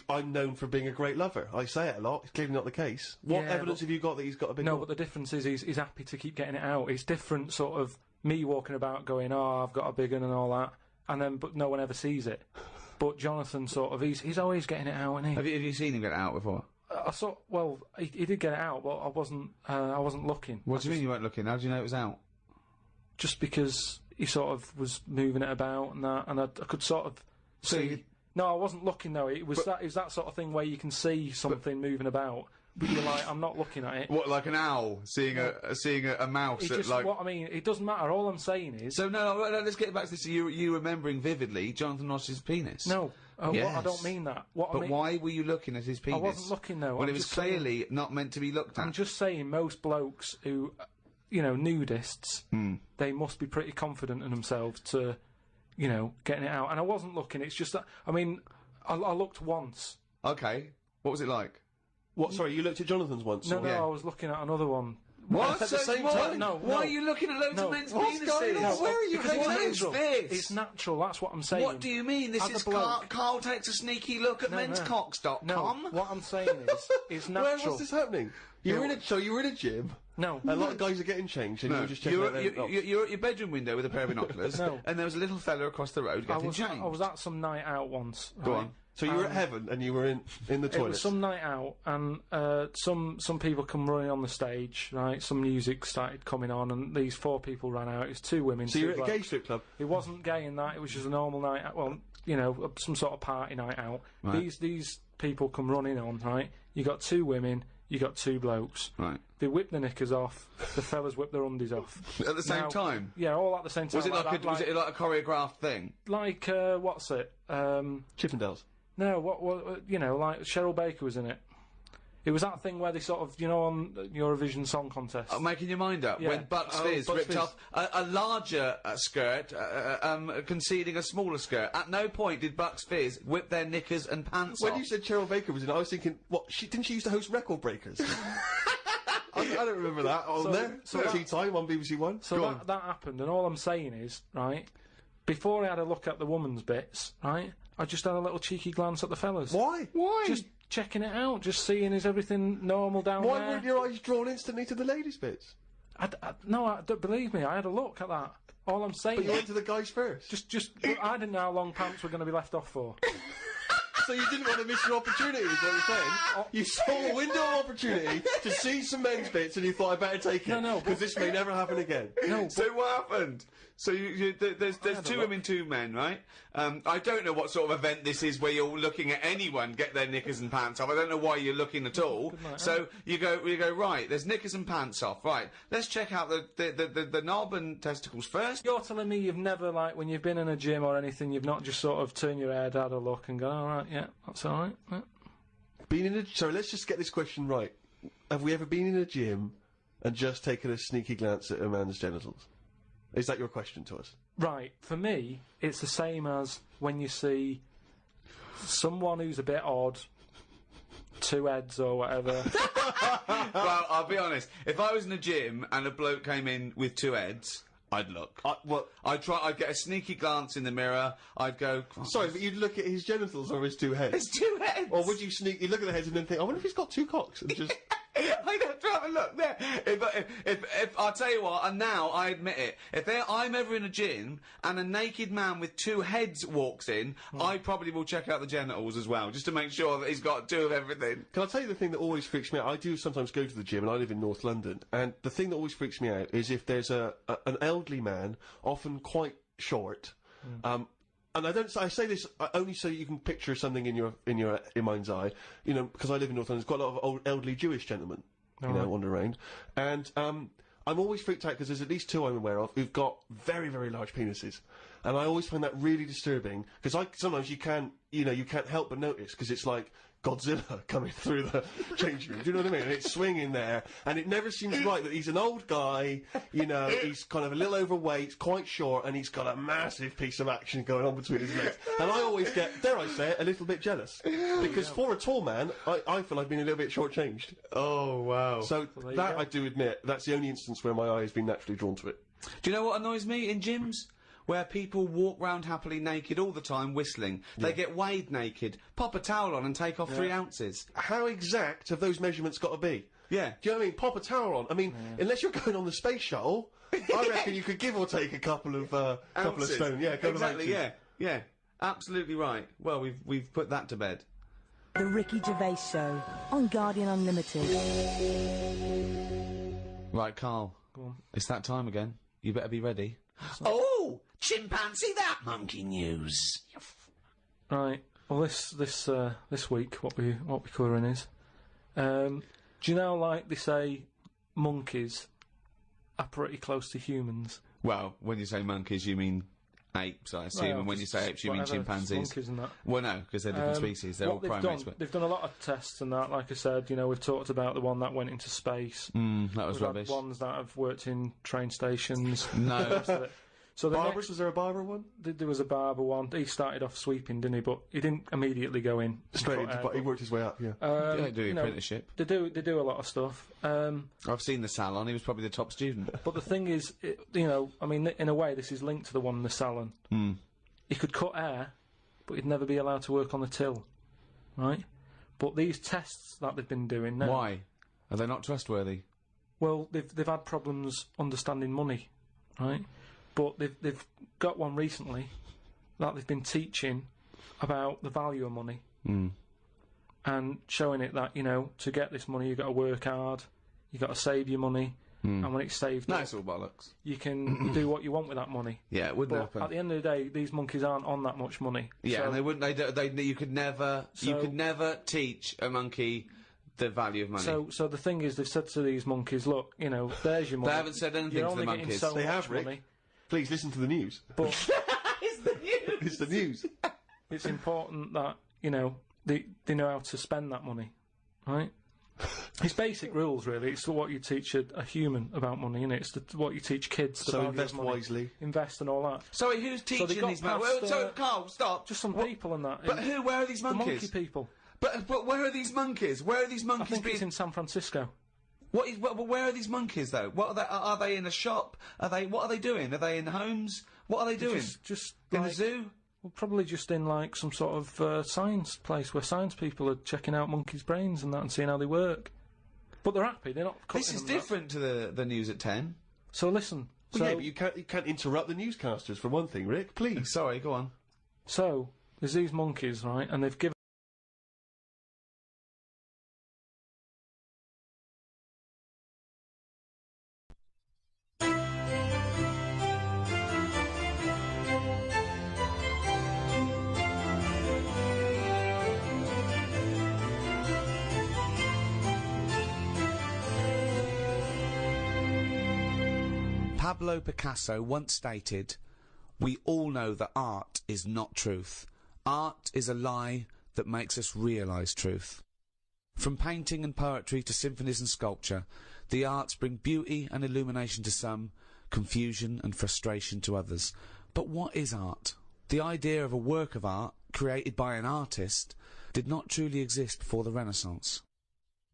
I'm known for being a great lover. I say it a lot. It's clearly not the case. What Yeah, evidence but- have you got that he's got a big No, knob? but the difference is he's happy to keep getting it out. It's different, sort of me walking about going, I've got a big one and all that, but no one ever sees it. But Jonathan sort of he's always getting it out, isn't he? Have you seen him get it out before? I saw. Well, he did get it out, but I wasn't looking. What do you mean you weren't looking? How do you know it was out? Just because he sort of was moving it about and that, and I could sort of So see. you- No, I wasn't looking though. It was that sort of thing where you can see something moving about, but you're like, I'm not looking at it. What, like an owl seeing a mouse? It That, just, like... what I mean, it doesn't matter. All I'm saying is, So no, let's get back to this. You remembering vividly Jonathan Ross's penis? no, Yes. I don't mean that. What But I mean, why were you looking at his penis? I wasn't looking though. Well, I'm it was just saying- clearly not meant to be looked at. I'm just saying, most blokes who, nudists, they must be pretty confident in themselves to you know, getting it out. And I wasn't looking. It's just that I mean, I looked once. Okay. What was it like? What? Sorry, you looked at Jonathan's once? No, or- no, Yeah. I was looking at another one. What? At the same what? time? No, Why no. are you looking at loads No. of men's What's going penises? on? Where are you Because hanging What out? is this? It's natural. That's what I'm saying. What do you mean? This As a is bloke- Carl takes a sneaky look at No. menscocks.com. No, what I'm saying is, it's Where natural. was this happening? You were in a gym. No, A lot of guys are getting changed, and you No, were just checking out their you're at your bedroom window with a pair of binoculars, No. and there was a little fella across the road I getting changed. was at some night out once. Go right? on. So you were at heaven, and you were in the It was toilet. some night out, and some people come running on the stage, right? Some music started coming on, and these 4 people ran out. It was 2 women. So 2 you're at a gay blokes. strip club. It wasn't gay in that. It was just a normal night out. Well, you know, some sort of party night out. Right. These people come running on, right? You got 2 women. You got 2 blokes. Right. They whip the knickers off. The fellas whip their undies off. At the same Now- time? Yeah, all at the same time. Was it like, that, was it like a choreographed thing? like what's it? Chippendales. No, what you know, like Cheryl Baker was in it. It was that thing where they sort of, you know, on Eurovision Song Contest. Making your mind up Yeah. when Bucks Oh, Fizz Bucks ripped Fizz. off a larger skirt, conceding a smaller skirt. At no point did Bucks Fizz whip their knickers and pants When off. you said Cheryl Baker was in it, I was thinking, what? Didn't she used to host Record Breakers? I don't remember that on there. so Tea that- Time on BBC One. So that happened, and all I'm saying is, right, before I had a look at the woman's bits, right, I just had a little cheeky glance at the fellas. Why? Why? Just checking it out, just seeing is everything normal down Why there. weren't your eyes drawn instantly to the ladies' bits? No, don't believe me, I had a look at that. All I'm saying But you is, went to the guys first. just I didn't know how long pants were going to be left off for. So you didn't want to miss your opportunity, is what you're saying? You saw a window of opportunity to see some men's bits, and you thought, I better take it. No, because this may never happen again. No, So what happened? So there's had a 2 look. women, 2 men, right? I don't know what sort of event this is where you're looking at anyone get their knickers and pants off. I don't know why you're looking at all. night, So you go right. There's knickers and pants off. Right. Let's check out the knob and testicles first. You're telling me you've never, like, when you've been in a gym or anything, you've not just sort of turned your head, had a look, and gone, all right, yeah, that's all right. Yeah. Been in a... Sorry, let's just get this question right. Have we ever been in a gym and just taken a sneaky glance at a man's genitals? Is that your question to us? Right, for me, it's the same as when you see someone who's a bit odd, 2 heads or whatever. Well, I'll be honest. If I was in a gym and a bloke came in with 2 heads, I'd look. What? I'd get a sneaky glance in the mirror. I'd go. "Oh, Sorry, but you'd look at his genitals or his 2 heads? There's 2 heads. Or would you sneaky look at the heads and then think, I wonder if he's got 2 cocks? And just... I'd have to have a look there. If I'll tell you what, and now I admit it, if I'm ever in a gym and a naked man with 2 heads walks in, I probably will check out the genitals as well, just to make sure that he's got 2 of everything. Can I tell you the thing that always freaks me out? I do sometimes go to the gym, and I live in North London, and the thing that always freaks me out is if there's an elderly man, often quite short, and I say this only so you can picture something in your mind's eye, you know, because I live in North London. There's quite a lot of old elderly Jewish gentlemen, you know, wander around, and I'm always freaked out because there's at least 2 I'm aware of who've got very, very large penises, and I always find that really disturbing because sometimes you can't help but notice because it's like Godzilla coming through the changing room. Do you know what I mean? And it's swinging there, and it never seems right that he's an old guy, you know, he's kind of a little overweight, quite short, and he's got a massive piece of action going on between his legs. And I always get, dare I say it, a little bit jealous. Because for a tall man, I feel I've been a little bit shortchanged. Oh, wow. So there you that, go. I do admit, that's the only instance where my eye has been naturally drawn to it. Do you know what annoys me in gyms? Where people walk round happily naked all the time whistling. They get weighed naked, pop a towel on and take off 3 ounces. How exact have those measurements got to be? Yeah. Do you know what I mean? Pop a towel on. I mean, unless you're going on the space shuttle, I reckon you could give or take a couple of stone. Yeah, a couple exactly, of ounces. yeah. Absolutely right. Well, we've put that to bed. The Ricky Gervais Show on Guardian Unlimited. Right, Carl. Go on. It's that time again. You better be ready. Oh, chimpanzee that monkey news. Right. Well, this week, what we covering is, do you know, like they say, monkeys are pretty close to humans. Well, when you say monkeys, you mean apes, I assume, Well, and when you say apes, you mean whatever, chimpanzees. monkeys and that. Well, no, because they're different species. They're all What they've primates. done, they've done a lot of tests and that. Like I said, you know, we've talked about the one that went into space. That was We've rubbish. had ones that have worked in train stations. No. The rest of it. So the Barbers, next, was there a barber one? there was a barber one. He started off sweeping, didn't he? But he didn't immediately go in. Straight into, but he worked his way up, yeah. Yeah, do you know, apprenticeship. They do a lot of stuff. I've seen the salon. He was probably the top student. But the thing is, I mean, in a way, this is linked to the one in the salon. He could cut hair, but he'd never be allowed to work on the till, right? But these tests that they've been doing now... Why? Are they not trustworthy? Well, they've had problems understanding money, right? But they've got one recently that they've been teaching about the value of money and showing it that, to get this money you've got to work hard, you've got to save your money, and when it's saved up, It's all bollocks. you can do what you want with that money. Yeah, it wouldn't But happen. at the end of the day, these monkeys aren't on that much money. Yeah, So- and they wouldn't. You could never teach a monkey the value of money. So the thing is, they've said to these monkeys, look, there's your money. They haven't said anything You're to the only getting monkeys. so They much have, Rick. money, Please listen to the news. but It's the news. It's the news. it's important that, they know how to spend that money, right? It's basic rules, really. It's what you teach a human about money, innit? It's what you teach kids. The So value of invest money. wisely. Invest and all that. Sorry, who's they teaching got these monkeys? past, So, Carl, stop. Just some people and that. But who? Where are these The monkey monkeys? people. But where are these monkeys? Where are these I monkeys think being? it's in San Francisco. Where are these monkeys though? What are they? Are they in a shop? What are they doing? Are they in homes? What are they doing? Just in like, the zoo? Well, probably just in like some sort of science place where science people are checking out monkeys' brains and that and seeing how they work. But they're happy. They're not. This is cutting them that. different to the news at 10. So listen. Well, yeah, but you can't interrupt the newscasters for one thing, Rick. Please. Sorry, go on. So there's these monkeys, right? And they've given. Pablo Picasso once stated, "We all know that art is not truth. Art is a lie that makes us realise truth." From painting and poetry to symphonies and sculpture, the arts bring beauty and illumination to some, confusion and frustration to others. But what is art? The idea of a work of art, created by an artist, did not truly exist before the Renaissance.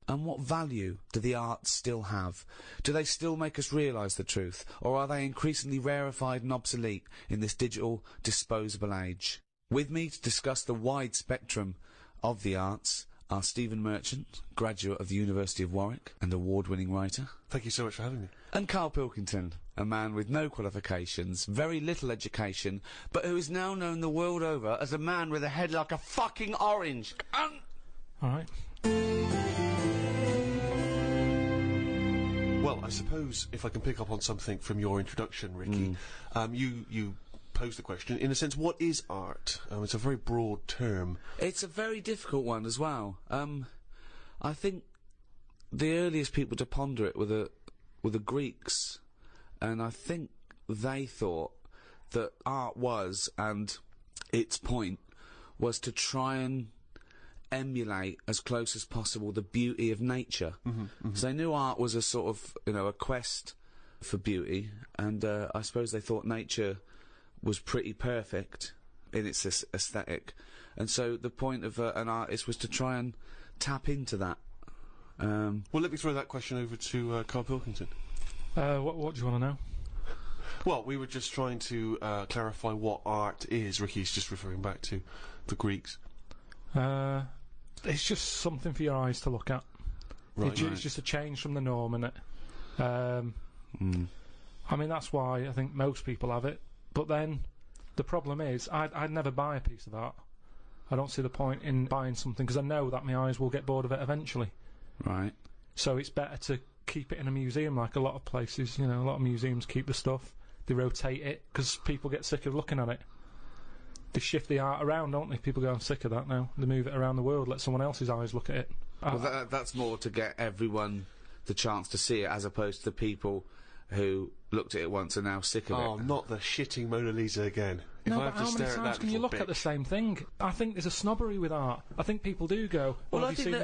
And what value do the arts still have? Do they still make us realise the truth, or are they increasingly rarefied and obsolete in this digital, disposable age? With me to discuss the wide spectrum of the arts are Stephen Merchant, graduate of the University of Warwick and award-winning writer, Thank you so much for having me. and Karl Pilkington, a man with no qualifications, very little education, but who is now known the world over as a man with a head like a fucking orange. All right. Well, I suppose if I can pick up on something from your introduction, Ricky, you posed the question, in a sense, what is art? It's a very broad term. It's a very difficult one as well. I think the earliest people to ponder it were the Greeks, and I think they thought that art was, and its point was to try and emulate as close as possible the beauty of nature. So they knew art was a sort of, a quest for beauty, and I suppose they thought nature was pretty perfect in its aesthetic, and so the point of an artist was to try and tap into that. Well, let me throw that question over to Karl Pilkington. What do you want to know? Well, we were just trying to clarify what art is. Ricky's just referring back to the Greeks. It's just something for your eyes to look at. Right. It's just a change from the norm, innit? I mean, that's why I think most people have it. But then, the problem is, I'd never buy a piece of art. I don't see the point in buying something, because I know that my eyes will get bored of it eventually. Right. So it's better to keep it in a museum, like a lot of places. A lot of museums keep the stuff. They rotate it, because people get sick of looking at it. They shift the art around, don't they? People go, I'm sick of that now. They move it around the world, let someone else's eyes look at it. Well, that's more to get everyone the chance to see it, as opposed to the people who looked at it once and now sick of Oh, it. not the shitting Mona Lisa again. If No, I but have to how many stare at times that can you little look at the bitch. same thing? I think there's a snobbery with art. I think people do go, Well, I have you think seen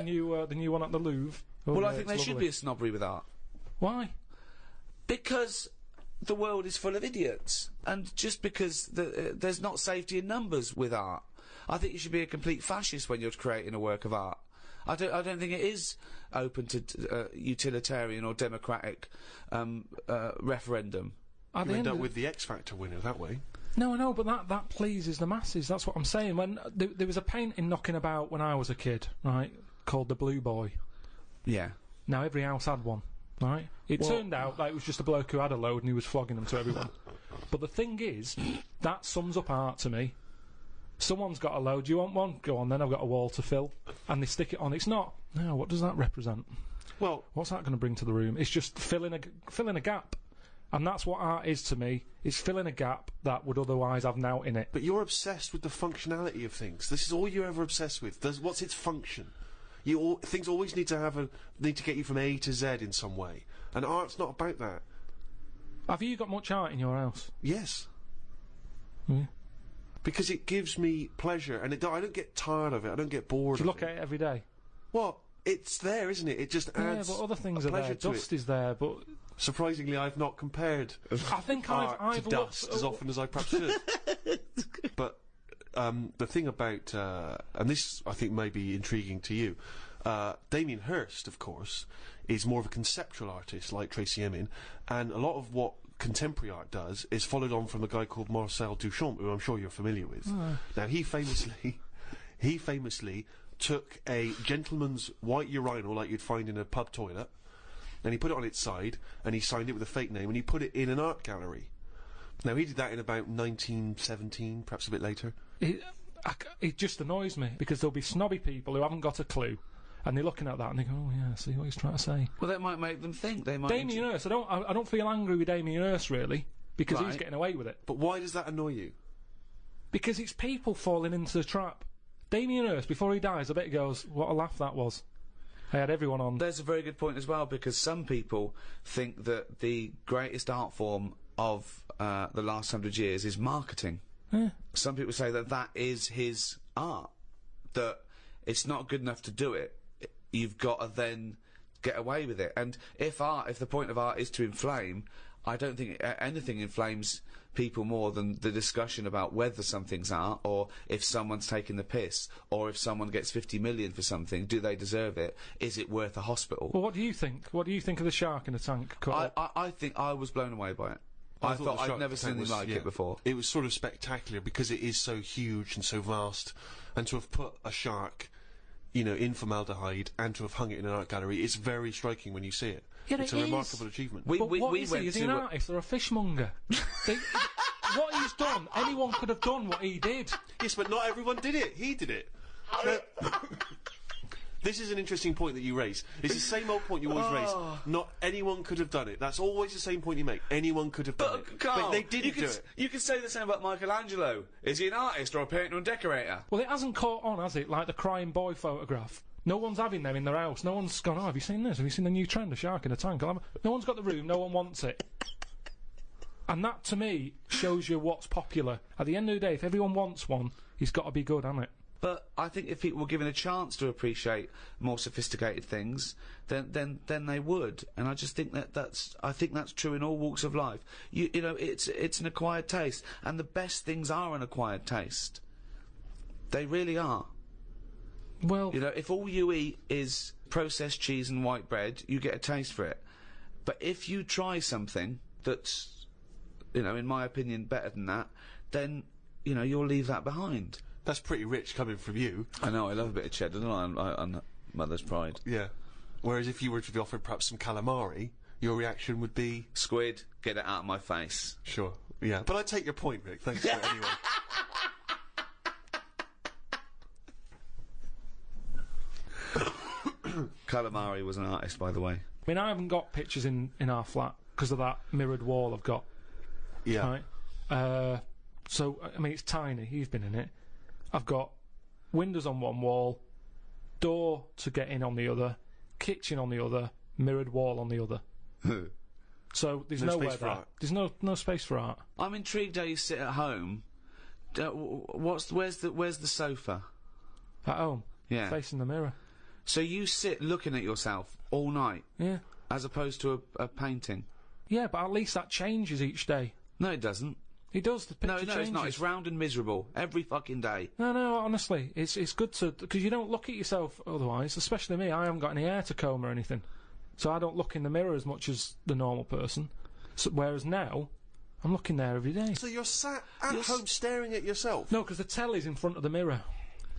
the new one at the Louvre? Oh, Well, yeah, I think it's there should lovely. be a snobbery with art. Why? Because the world is full of idiots, and just because there's not safety in numbers with art, I think you should be a complete fascist when you're creating a work of art. I don't think it is open to utilitarian or democratic referendum. You end up with the X Factor winner that way. No, but that pleases the masses. That's what I'm saying. When there was a painting knocking about when I was a kid, right, called the Blue Boy. Yeah. Now every house had one, right? It turned out that it was just a bloke who had a load and he was flogging them to everyone. But the thing is, that sums up art to me. Someone's got a load. Do you want one? Go on, then I've got a wall to fill, and they stick it on. It's not. No, what does that represent? Well, what's that going to bring to the room? It's just filling a gap. And that's what art is to me. It's filling a gap that would otherwise have nought in it. But you're obsessed with the functionality of things. This is all you're ever obsessed with. What's its function? Things always need to get you from A to Z in some way. And art's not about that. Have you got much art in your house? Yes. Yeah. Because it gives me pleasure, and I don't get tired of it. I don't get bored. Do you look at it every day? Well, it's there, isn't it? It just adds. Yeah, but other things are there. Dust is there, but surprisingly, I've not compared. I think I've to dust as often as I perhaps should. But the thing about, and this I think may be intriguing to you, Damien Hirst, of course, is more of a conceptual artist like Tracy Emin, and a lot of what contemporary art does is followed on from a guy called Marcel Duchamp, who I'm sure you're familiar with. Now he famously took a gentleman's white urinal like you'd find in a pub toilet, and he put it on its side, and he signed it with a fake name, and he put it in an art gallery. Now he did that in about 1917, perhaps a bit later. It just annoys me, because there'll be snobby people who haven't got a clue, and they're looking at that and they go, oh yeah, see what he's trying to say. Well, that might make them think. They might. Damien Hirst, I don't feel angry with Damien Hirst really, because he's getting away with it. But why does that annoy you? Because it's people falling into the trap. Damien Hirst, before he dies, I bet he goes, what a laugh that was. I had everyone on. There's a very good point as well, because some people think that the greatest art form of the last 100 years is marketing. Yeah. Some people say that is his art, that it's not good enough to do it. You've got to then get away with it. And if the point of art is to inflame, I don't think anything inflames people more than the discussion about whether something's art, or if someone's taking the piss, or if someone gets 50 million for something, do they deserve it? Is it worth a hospital? Well, what do you think? What do you think of the shark in the tank? I think I was blown away by it. I thought I'd never seen anything like it before. It was sort of spectacular because it is so huge and so vast, and to have put a shark, you know, in formaldehyde and to have hung it in an art gallery, it's very striking when you see it. Yeah, it's a remarkable achievement. Is he an artist or a fishmonger? What he's done, anyone could have done what he did. Yes, but not everyone did it. He did it. This is an interesting point that you raise. It's the same old point you always raise. Not anyone could have done it. That's always the same point you make. Anyone could have done it. Karl, but they didn't do it. You could say the same about Michelangelo. Is he an artist or a painter and decorator? Well, it hasn't caught on, has it? Like the crying boy photograph. No one's having them in their house. No one's gone, oh, have you seen this? Have you seen the new trend, a shark in a tank? No one's got the room. No one wants it. And that, to me, shows you what's popular. At the end of the day, if everyone wants one, he's got to be good, hasn't it? But I think if people were given a chance to appreciate more sophisticated things, then they would. And I just think that's true in all walks of life. You know, it's an acquired taste, and the best things are an acquired taste. They really are. Well, you know, if all you eat is processed cheese and white bread, you get a taste for it. But if you try something that's, you know, in my opinion, better than that, then, you know, you'll leave that behind. That's pretty rich coming from you. I know, I love a bit of cheddar, don't I, on Mother's Pride. Yeah. Whereas if you were to be offered perhaps some calamari, your reaction would be... Squid, get it out of my face. Sure, yeah. But I take your point, Rick. Thanks for it anyway. Calamari was an artist, by the way. I mean, I haven't got pictures in our flat because of that mirrored wall I've got. Yeah. Right? So, I mean, it's tiny. You've been in it. I've got windows on one wall, door to get in on the other, kitchen on the other, mirrored wall on the other. So there's nowhere there. There's no space for art. I'm intrigued how you sit at home. Where's the sofa? At home? Yeah. Facing the mirror. So you sit looking at yourself all night? Yeah. As opposed to a painting? Yeah, but at least that changes each day. No, it doesn't. It does. The picture No, changes. it's not. It's round and miserable every fucking day. No, honestly, it's good to, because you don't look at yourself otherwise. Especially me, I haven't got any hair to comb or anything, so I don't look in the mirror as much as the normal person. So, whereas now, I'm looking there every day. So you're sat at home staring at yourself? No, because the telly's in front of the mirror.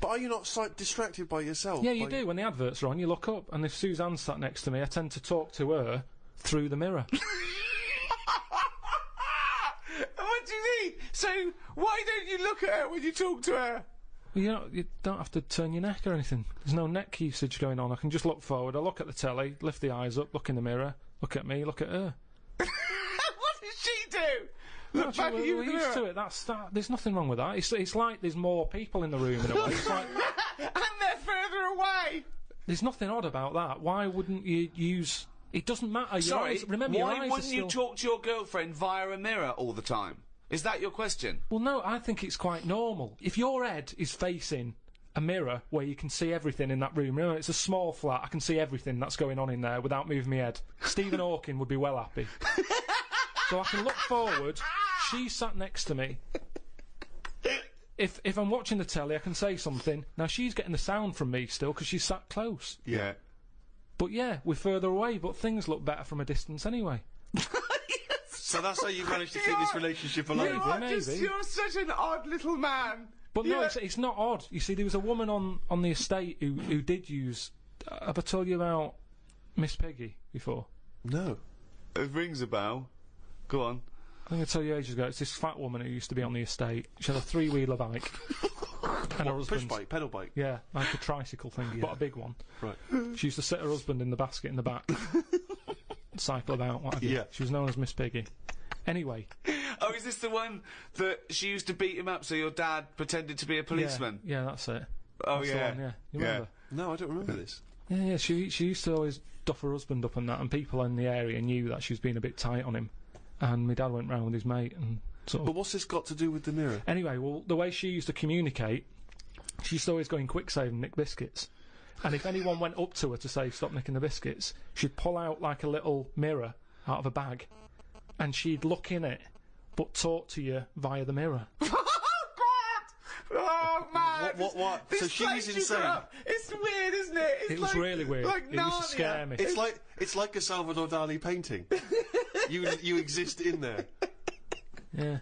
But are you not distracted by yourself? Yeah, you do. When the adverts are on, you look up, and if Suzanne's sat next to me, I tend to talk to her through the mirror. What do you mean? So why don't you look at her when you talk to her? Well, you don't have to turn your neck or anything. There's no neck usage going on. I can just look forward. I look at the telly, lift the eyes up, look in the mirror, look at me, look at her. What does she do? Look back at you we're in the used mirror. to it. There's nothing wrong with that. It's like there's more people in the room in a way. It's like, And they're further away. there's nothing odd about that. Why wouldn't you use... It doesn't matter. Your Sorry, eyes, remember, your why eyes wouldn't are you still... talk to your girlfriend via a mirror all the time? Is that your question? Well, no, I think it's quite normal. If your head is facing a mirror where you can see everything in that room, you know, it's a small flat, I can see everything that's going on in there without moving my head. Stephen Hawking would be well happy. So I can look forward, she's sat next to me. If I'm watching the telly, I can say something. Now, she's getting the sound from me still because she's sat close. Yeah. But yeah, we're further away, but things look better from a distance anyway. So that's how you managed to keep this relationship alive? Maybe. You're such an odd little man. But no, it's not odd. You see, there was a woman on the estate who did use... have I told you about Miss Peggy before? No. It rings a bell. Go on. I think I told you ages ago, it's this fat woman who used to be on the estate. She had a three-wheeler bike. And her Push husband's... bike, pedal bike? Yeah, like a tricycle thing, but a big one. Right. She used to sit her husband in the basket in the back. Cycle about, what have you. Yeah. She was known as Miss Piggy. Anyway. Oh, is this the one that she used to beat him up so your dad pretended to be a policeman? Yeah, that's it. Oh, That's yeah. the one, yeah. You remember? No, I don't remember this. Yeah, she used to always duff her husband up and that, and people in the area knew that she was being a bit tight on him. And my dad went round with his mate and sort of... But what's this got to do with the mirror? Anyway, well, the way she used to communicate, she used to always go in quick save and nick biscuits. And if anyone went up to her to say, stop nicking the biscuits, she'd pull out like a little mirror out of a bag, and she'd look in it, but talk to you via the mirror. Oh, man! What? This So she place was you insane? grew up, it's weird, isn't it? It's It was like, really weird. Like It used to scare me. It's like a Salvador Dali painting. you exist in there. Yeah.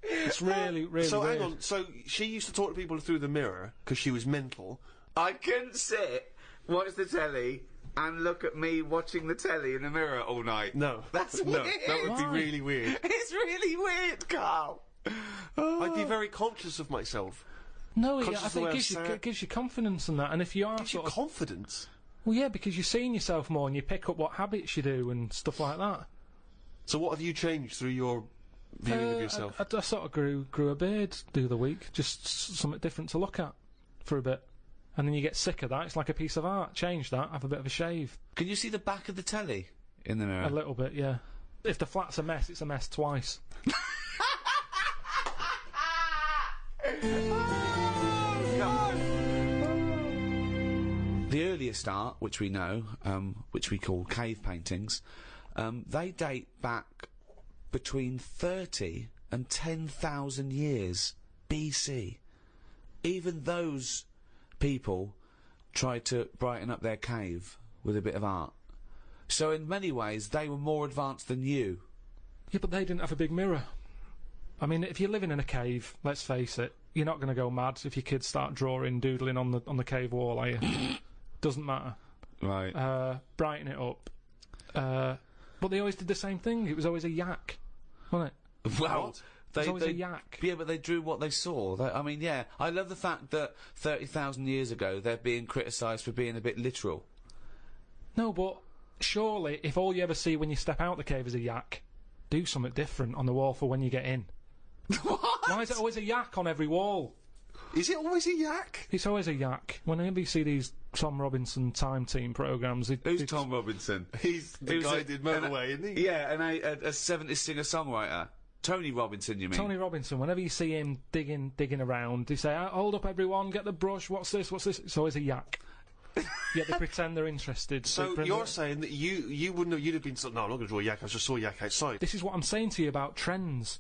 It's really, really So weird. hang on. So she used to talk to people through the mirror because she was mental. I couldn't sit, watch the telly, and look at me watching the telly in the mirror all night. No, That's no, weird. that would be Why? really weird. It's really weird, Carl. I'd be very conscious of myself. No, Conscious I of the think way it gives I'm you, sat. it gives you confidence and that, and if you are Gives you sort of... confidence. Well, yeah, because you're seeing yourself more and you pick up what habits you do and stuff like that. So what have you changed through your viewing of yourself? I sort of grew a beard the other week, just something different to look at for a bit. And then you get sick of that, it's like a piece of art. Change that, have a bit of a shave. Can you see the back of the telly in the mirror? A little bit, yeah. If the flat's a mess, it's a mess twice. The earliest art, which we know, which we call cave paintings, they date back between 30 and 10,000 years BC. Even those people tried to brighten up their cave with a bit of art. So in many ways, they were more advanced than you. Yeah, but they didn't have a big mirror. I mean, if you're living in a cave, let's face it, you're not going to go mad if your kids start drawing, doodling on the cave wall, are you? Doesn't matter. Right. Brighten it up. But they always did the same thing. It was always a yak, wasn't it? Well, It was always a yak. Yeah, but they drew what they saw. I mean, yeah, I love the fact that 30,000 years ago they're being criticised for being a bit literal. No, but surely, if all you ever see when you step out the cave is a yak, do something different on the wall for when you get in. What? Why is it always a yak on every wall? Is it always a yak? It's always a yak. Whenever you see these Tom Robinson Time Team programmes... Who's Tom Robinson? He's the Who's guy a- who did Motorway, isn't he? Yeah, and a 70s singer-songwriter. Tony Robinson, you mean? Tony Robinson, whenever you see him digging around, he say, hold up everyone, get the brush, what's this? It's always a yak. Yet they pretend they're interested. So you're saying that you wouldn't have, you'd have been no, I'm not going to draw a yak, I just saw a yak outside. This is what I'm saying to you about trends.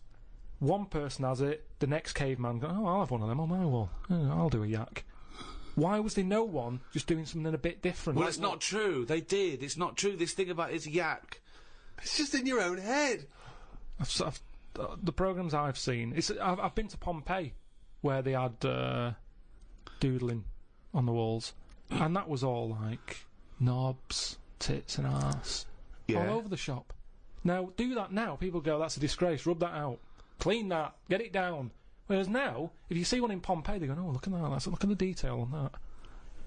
One person has it, the next caveman goes, oh, I'll have one of them on my wall. Oh, I'll do a yak. Why was there no one just doing something a bit different? Well, it's not true. They did. It's not true. This thing about his yak. It's just in your own head. The programmes I've seen, I've been to Pompeii, where they had doodling on the walls, and that was all like knobs, tits and arse, all over the shop. Now, do that now, people go, that's a disgrace, rub that out, clean that, get it down. Whereas now, if you see one in Pompeii, they go, oh, look at that, look at the detail on that.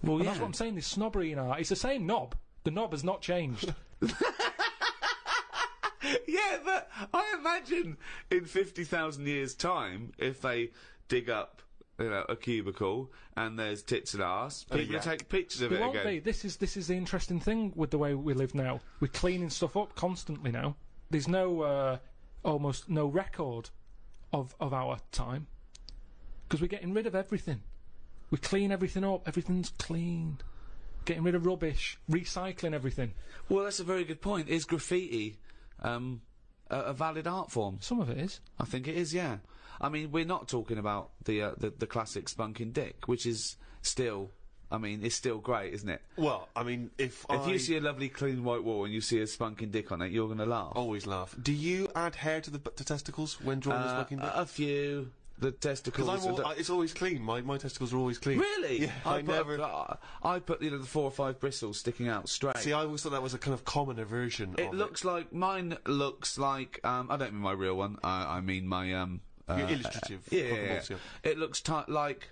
Well, and that's what I'm saying, there's snobbery in art. It's the same knob. The knob has not changed. Yeah, but I imagine in 50,000 years' time, if they dig up, a cubicle and there's tits and arse, people will take pictures of it won't again. Be. This is the interesting thing with the way we live now. We're cleaning stuff up constantly now. There's no almost no record of our time because we're getting rid of everything. We clean everything up. Everything's clean. Getting rid of rubbish. Recycling everything. Well, that's a very good point. Is graffiti a valid art form? Some of it is. I think it is, yeah. I mean, we're not talking about the classic spunking dick, which is still, it's still great, isn't it? Well, I mean, if you see a lovely clean white wall and you see a spunking dick on it, you're going to laugh. Always laugh. Do you add hair to the testicles when drawing a spunking dick? A few. The testicles. Because it's always clean. My testicles are always clean. Really? Yeah, I put the 4 or 5 bristles sticking out straight. See, I always thought that was a kind of commoner version. It looks like mine looks like. I don't mean my real one. I mean my your illustrative. Yeah. It looks like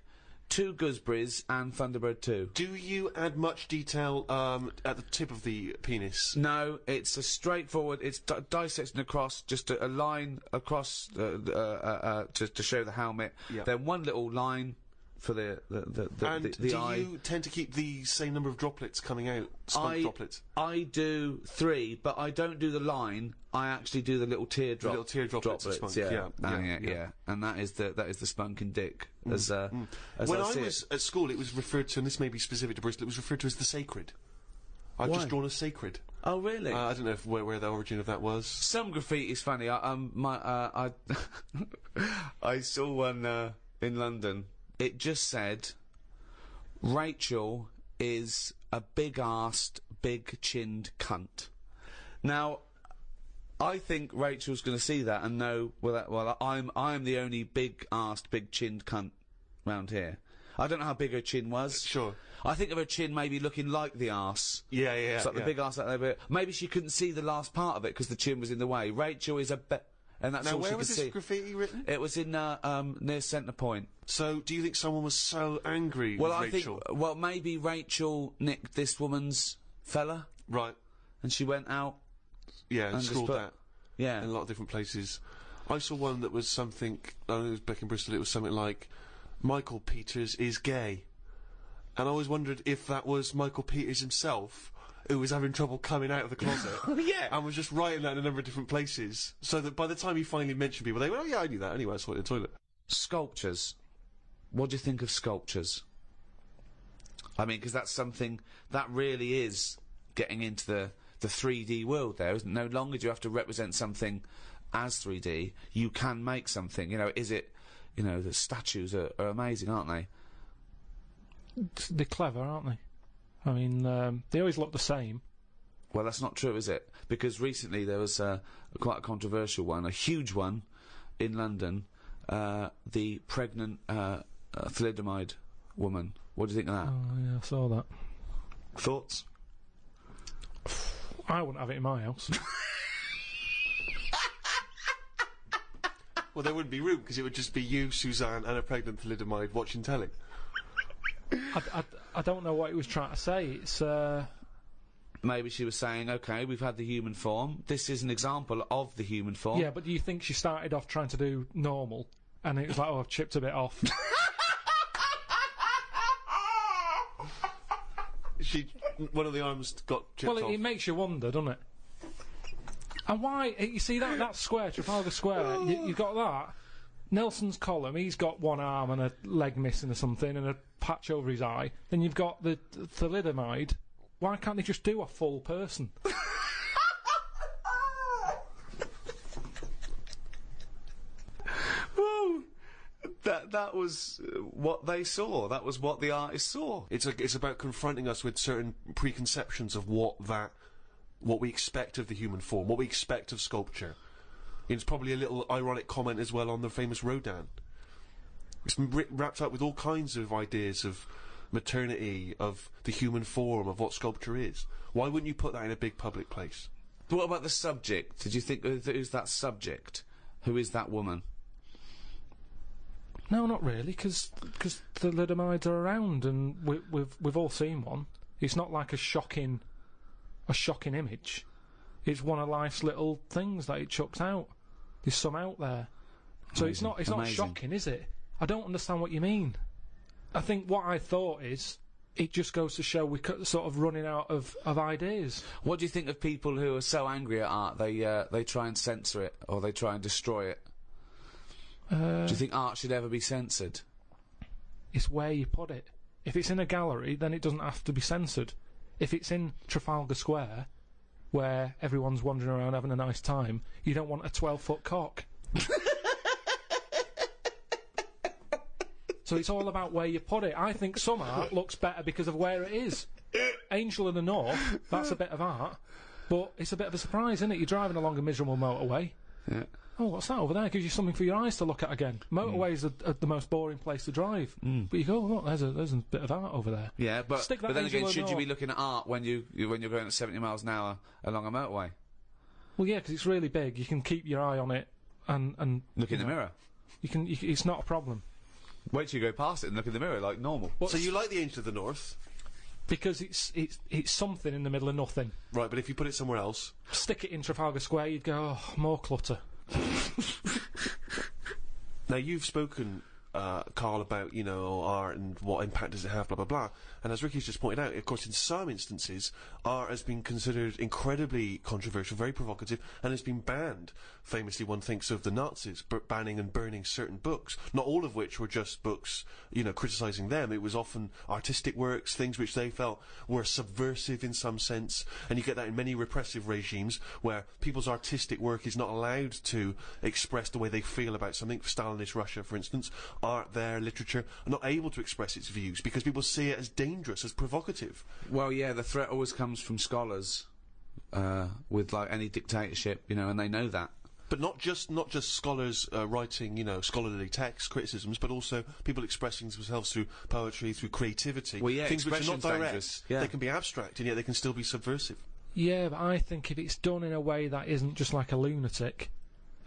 2 gooseberries and Thunderbird 2. Do you add much detail at the tip of the penis? No, it's a straightforward. It's dissecting across, just a line across to show the helmet. Yep. Then one little line for the eye. Do you tend to keep the same number of droplets coming out? Droplets. I do 3, but I don't do the line. I actually do the little teardrop. The little teardrop droplets. Yeah. And that is the spunking dick. As when I was at school, it was referred to, and this may be specific to Bristol, it was referred to as the sacred. I've just drawn a sacred. Oh, really? I don't know where the origin of that was. Some graffiti is funny. I saw one in London. It just said, Rachel is a big-arsed, big-chinned cunt. Now, I think Rachel's going to see that and know, well, I'm the only big-arsed, big-chinned cunt round here. I don't know how big her chin was. Sure. I think of her chin maybe looking like the arse. Yeah. It's like the big arse out there, but maybe she couldn't see the last part of it because the chin was in the way. Rachel is and that's now, all she where could was this see. graffiti written? It was in near Centre Point. So, do you think someone was so angry with Rachel? Maybe Rachel nicked this woman's fella. Right. And she went out. Yeah, and scrawled that. Yeah. In a lot of different places. I saw one that was something, I don't know, it was back in Bristol, it was something like, Michael Peters is gay. And I always wondered if that was Michael Peters himself, who was having trouble coming out of the closet. Yeah. And was just writing that in a number of different places. So that by the time he finally mentioned people, they went, oh yeah, I knew that anyway, I saw it in the toilet. Sculptures. What do you think of sculptures? I mean, because that's something that really is getting into the 3D world there, isn't it? No longer do you have to represent something as 3D. You can make something. The statues are amazing, aren't they? They're clever, aren't they? I mean, they always look the same. Well, that's not true, is it? Because recently there was quite a controversial one, a huge one, in London. The pregnant thalidomide woman. What do you think of that? Oh, yeah, I saw that. Thoughts? I wouldn't have it in my house. Well, there wouldn't be room, because it would just be you, Suzanne, and a pregnant thalidomide watching telly. I don't know what he was trying to say. It's maybe she was saying, okay, we've had the human form. This is an example of the human form. Yeah, but do you think she started off trying to do normal, and it was like, oh, I've chipped a bit off? One of the arms got chipped off. Well, it makes you wonder, doesn't it? And why? You see that square, Trafalgar Square, you got that? Nelson's column, he's got one arm and a leg missing or something and a patch over his eye. Then you've got the thalidomide. Why can't they just do a full person? Well, that was what they saw. That was what the artist saw. It's about confronting us with certain preconceptions of what we expect of the human form, what we expect of sculpture. It's probably a little ironic comment as well on the famous Rodin. It's been wrapped up with all kinds of ideas of maternity, of the human form, of what sculpture is. Why wouldn't you put that in a big public place? But what about the subject? Did you think who's that subject? Who is that woman? No, not really, because thalidomides are around and we've all seen one. It's not like a shocking image. It's one of life's little things that it chucks out. There's some out there. So it's not shocking, is it? I don't understand what you mean. I think what I thought is, it just goes to show we're sort of running out of ideas. What do you think of people who are so angry at art they try and censor it, or they try and destroy it? Do you think art should ever be censored? It's where you put it. If it's in a gallery, then it doesn't have to be censored. If it's in Trafalgar Square, where everyone's wandering around having a nice time, you don't want a 12-foot cock. So it's all about where you put it. I think some art looks better because of where it is. Angel of the North, that's a bit of art, but it's a bit of a surprise, isn't it? You're driving along a miserable motorway. Yeah. Oh, what's that over there? Gives you something for your eyes to look at again. Motorways are the most boring place to drive. But you go, oh, look, there's a bit of art over there. Yeah, but then again, should you North. be looking at art when you're going at 70 miles an hour along a motorway? Well, yeah, because it's really big. You can keep your eye on it and Look in the mirror. It's not a problem. Wait till you go past it and look in the mirror like normal. So you like the Angel of the North? Because it's something in the middle of nothing. Right, but if you put it somewhere else... Stick it in Trafalgar Square, you'd go, oh, more clutter. Now, you've spoken, Karl, about, art and what impact does it have, blah, blah, blah. And as Ricky's just pointed out, of course, in some instances, art has been considered incredibly controversial, very provocative, and has been banned. Famously, one thinks of the Nazis banning and burning certain books, not all of which were just books, criticising them. It was often artistic works, things which they felt were subversive in some sense, and you get that in many repressive regimes, where people's artistic work is not allowed to express the way they feel about something. Stalinist Russia, for instance, art there, literature, are not able to express its views, because people see it as dangerous, as provocative. Well, yeah, the threat always comes from scholars, with, like, any dictatorship, and they know that. But not just scholars writing, scholarly texts, criticisms, but also people expressing themselves through poetry, through creativity. Well, yeah, things which are not direct. dangerous. Yeah. They can be abstract, and yet they can still be subversive. Yeah, but I think if it's done in a way that isn't just like a lunatic,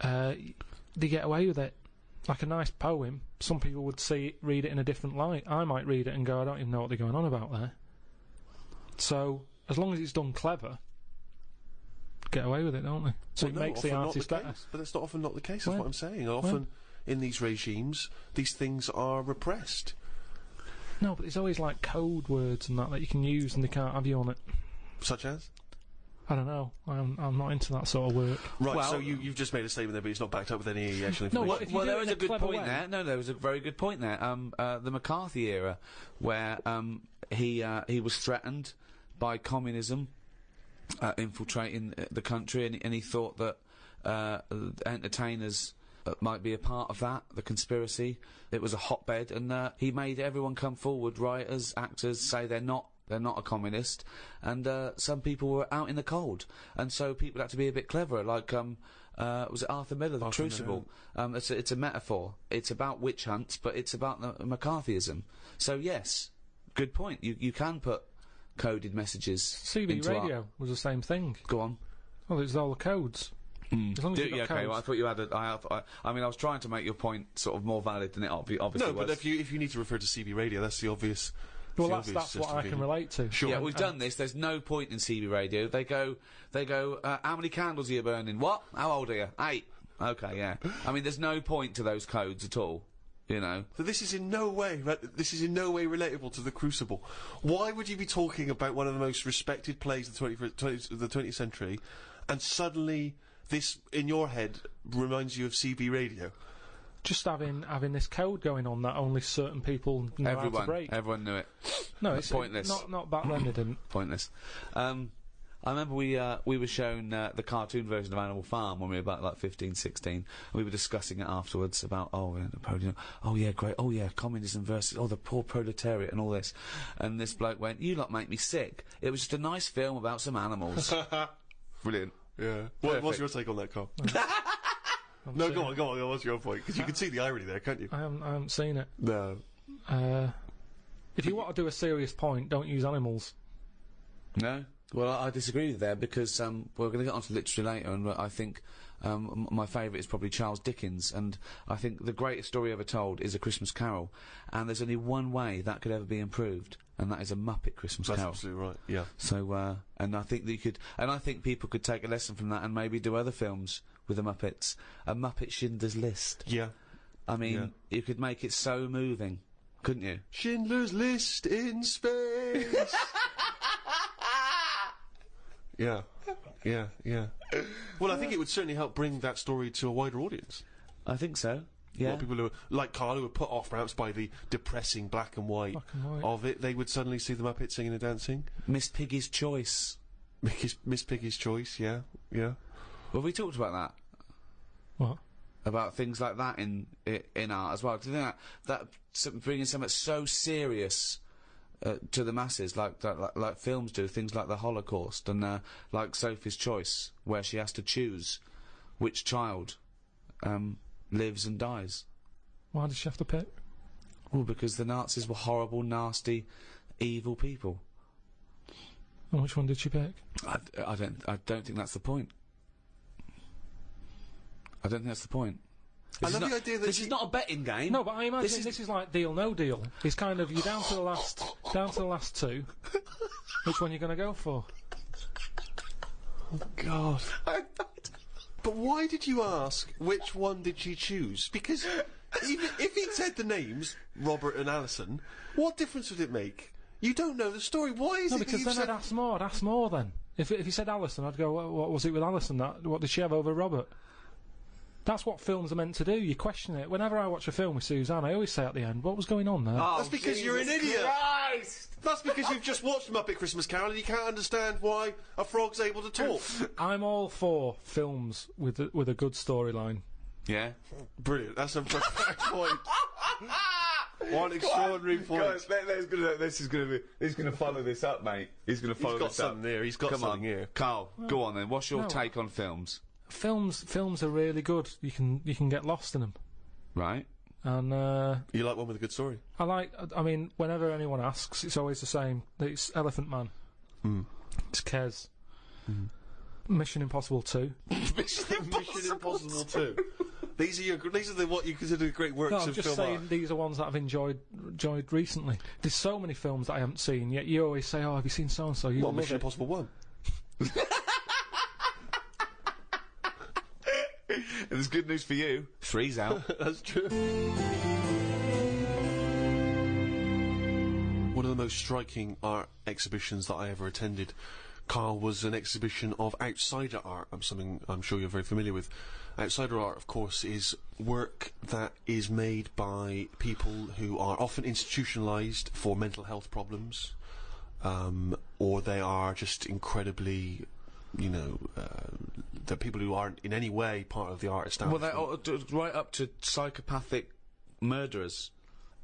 they get away with it. Like a nice poem, some people would read it in a different light. I might read it and go, I don't even know what they're going on about there. So, as long as it's done clever, get away with it, don't they? So Well, it no, makes the often not artist the better. case. But that's not often not the case, that's When? what I'm saying. Often, in these regimes, these things are repressed. No, but there's always like code words and that you can use and they can't have you on it. Such as? I don't know. I'm not into that sort of work. Right, Well- so you've just made a statement there, but it's not backed up with any actual No, information. what if you Well, do there it was in a good clever point way? there. No, there was a very good point there. The McCarthy era, where he was threatened by communism infiltrating the country, and he thought that entertainers might be a part of that, the conspiracy. It was a hotbed, and he made everyone come forward, writers, actors, say they're not a communist, and some people were out in the cold, and so people had to be a bit cleverer, like, was it Arthur Miller, The Crucible? It's a metaphor. It's about witch hunts, but it's about the McCarthyism. So yes, good point. You can put coded messages CB into radio art. was the same thing. Go on. Well, it's all the codes. As long as you've got Okay, codes. well, I thought you had I mean, I was trying to make your point sort of more valid than it obviously No, was. but if you need to refer to CB radio, that's the obvious... Well, it's the that's obvious what I can system. relate to. Sure. Yeah, we've done this. There's no point in CB radio. They go. How many candles are you burning? What? How old are you? 8. Okay, yeah. I mean, there's no point to those codes at all. So this is in no way relatable to The Crucible. Why would you be talking about one of the most respected plays of the 20th century, and suddenly this in your head reminds you of CB radio? just having this code going on that only certain people know how to break. Everyone knew it. No, it's pointless. Not back then. They didn't. Pointless. I remember we were shown the cartoon version of Animal Farm when we were about like 15, 16. We were discussing it afterwards about communism versus the poor proletariat and all this. And this bloke went, "You lot make me sick. It was just a nice film about some animals." Brilliant. Yeah. What's your take on that, Carl? No, go on. What's your point? Because you can see the irony there, can't you? I haven't seen it. No. If you want to do a serious point, don't use animals. No? Well, I disagree with you there because we're going to get onto literature later, and I think my favourite is probably Charles Dickens, and I think the greatest story ever told is A Christmas Carol, and there's only one way that could ever be improved, and that is a Muppet Christmas Carol. That's absolutely right, yeah. So, and I think that you could, and I think people could take a lesson from that and maybe do other films with the Muppets. A Muppet Schindler's List. Yeah. I mean, you could make it so moving, couldn't you? Schindler's List in space. Yeah. Well, I think it would certainly help bring that story to a wider audience. I think so. A lot of people who, like Karl, who were put off perhaps by the depressing black and white of it, they would suddenly see the Muppets singing and dancing. Miss Piggy's Choice. Miss Piggy's Choice, yeah. Well, we talked about that. What? About things like that in art as well. Do you think that bringing something so serious to the masses, like films do, things like the Holocaust and like Sophie's Choice, where she has to choose which child lives and dies. Why does she have to pick? Well, because the Nazis were horrible, nasty, evil people. And which one did she pick? I don't think that's the point. I don't think that's the point. I love the idea that this is not a betting game. No, but I imagine this is like Deal No Deal. It's kind of, you're down to the last two. Which one are you going to go for? Oh, God. But why did you ask which one did she choose? Because even if he'd said the names, Robert and Alison, what difference would it make? You don't know the story. Why is it because that then I'd ask more then. If he said Alison, I'd go, what was it with Alison? What did she have over Robert? That's what films are meant to do. You question it. Whenever I watch a film with Suzanne, I always say at the end, what was going on there? That's because you're an idiot. Christ! That's because you've just watched Muppet Christmas Carol and you can't understand why a frog's able to talk. I'm all for films with a good storyline. Yeah. Brilliant. That's a perfect point. One extraordinary point. Guys, he's going to follow this up, mate. He's going to follow this up. He's got something here. Carl, go on then. What's your take on films? Films are really good. You can get lost in them. Right. And you like one with a good story? I mean, whenever anyone asks, it's always the same. It's Elephant Man. It's Kes. Mission Impossible 2. Mission Impossible 2. These are what you consider great works no, I'm of just film saying art. These are ones that I've enjoyed recently. There's so many films that I haven't seen, yet you always say, "Oh, have you seen so and so?" Well, Mission Impossible 1. There's good news for you. 3's out. That's true. One of the most striking art exhibitions that I ever attended, Karl, was an exhibition of outsider art. Something I'm sure you're very familiar with. Outsider art, of course, is work that is made by people who are often institutionalised for mental health problems, or they are just incredibly, the people who aren't in any way part of the art establishment. Well, they're right up to psychopathic murderers,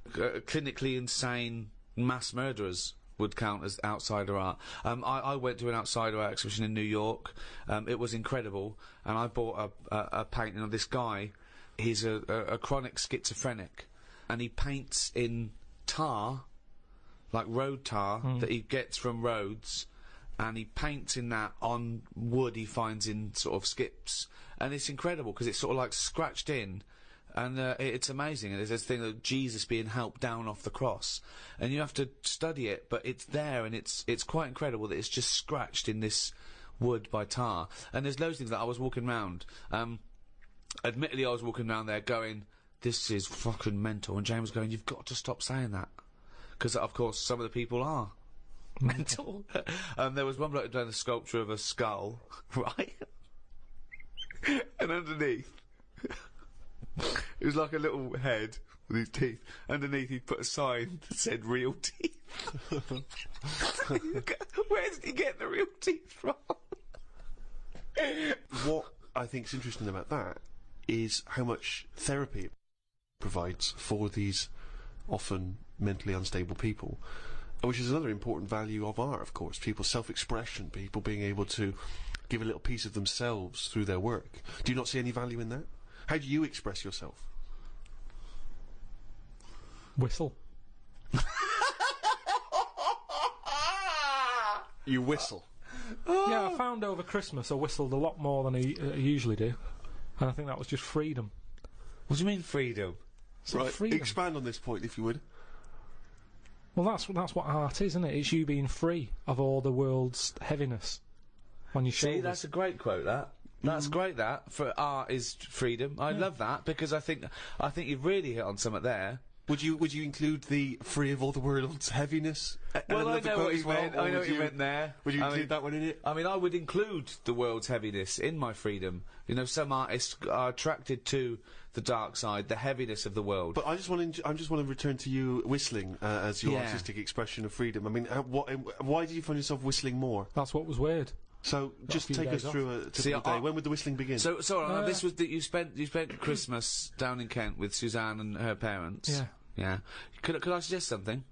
clinically insane mass murderers would count as outsider art. I went to an outsider art exhibition in New York. It was incredible, and I bought a painting of this guy. He's a chronic schizophrenic, and he paints in tar, like road tar, that he gets from roads, and he paints in that on wood he finds in sort of skips, and it's incredible because it's sort of like scratched in. And it's amazing. And there's this thing of Jesus being helped down off the cross, and you have to study it, but it's there, and it's quite incredible that it's just scratched in this wood by tar. And there's loads of things that I was walking around. Admittedly, I was walking around there going, "This is fucking mental." And James was going, "You've got to stop saying that," because of course some of the people are mental. There was one bloke doing a sculpture of a skull, right? And underneath. It was like a little head with his teeth. Underneath, he'd put a sign that said "real teeth." Where did he get the real teeth from? What I think is interesting about that is how much therapy it provides for these often mentally unstable people, which is another important value of art, of course. People's self-expression, people being able to give a little piece of themselves through their work. Do you not see any value in that? How do you express yourself? Whistle. You whistle. Yeah, I found over Christmas I whistled a lot more than I usually do, and I think that was just freedom. What do you mean freedom? Right, freedom. expand on this point if you would. Well, that's what art is, isn't it? It's you being free of all the world's heaviness on your shoulders. See, that's a great quote, that. That's great, that. For art is freedom. I love that, because I think you've really hit on something there. Would you include the free of all the world's heaviness? Well, I know what you meant. I know what you meant there. Would you include that one in it? I mean, I would include the world's heaviness in my freedom. You know, some artists are attracted to the dark side, the heaviness of the world. But I just want to return to you whistling as your artistic expression of freedom. I mean, why do you find yourself whistling more? That's what was weird. So just take us through a typical day. When would the whistling begin? So this was that you spent Christmas down in Kent with Suzanne and her parents. Yeah. Yeah. Could I suggest something?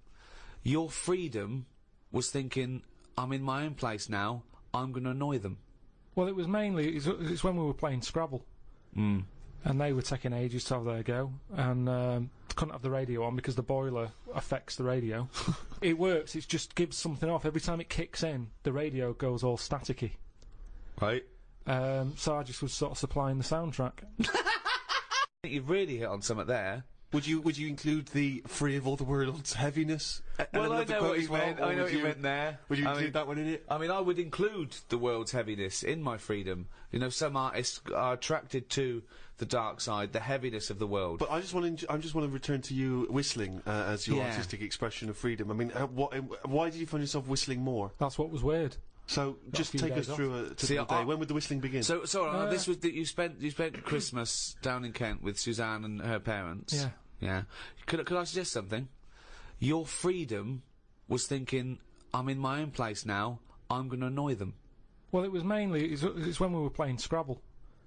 Your freedom was thinking, I'm in my own place now, I'm going to annoy them. Well, it was mainly, it's when we were playing Scrabble. Mm. And they were taking ages to have their go, and couldn't have the radio on because the boiler affects the radio. It works, it just gives something off. Every time it kicks in, the radio goes all staticky. Right. So I just was sort of supplying the soundtrack. I think you've really hit on something there. Would you include the free of all the world's heaviness? Well, I know what you meant. I know what you meant there. Would you include that one in it? I mean, I would include the world's heaviness in my freedom. You know, some artists are attracted to the dark side, the heaviness of the world. But I just want to return to you whistling as your artistic expression of freedom. I mean, why did you find yourself whistling more? That's what was weird. So just take us through a typical day. When would the whistling begin? So this was that you spent Christmas down in Kent with Suzanne and her parents. Yeah. Yeah. Could I suggest something? Your freedom was thinking, I'm in my own place now, I'm going to annoy them. Well, it was mainly, it's when we were playing Scrabble.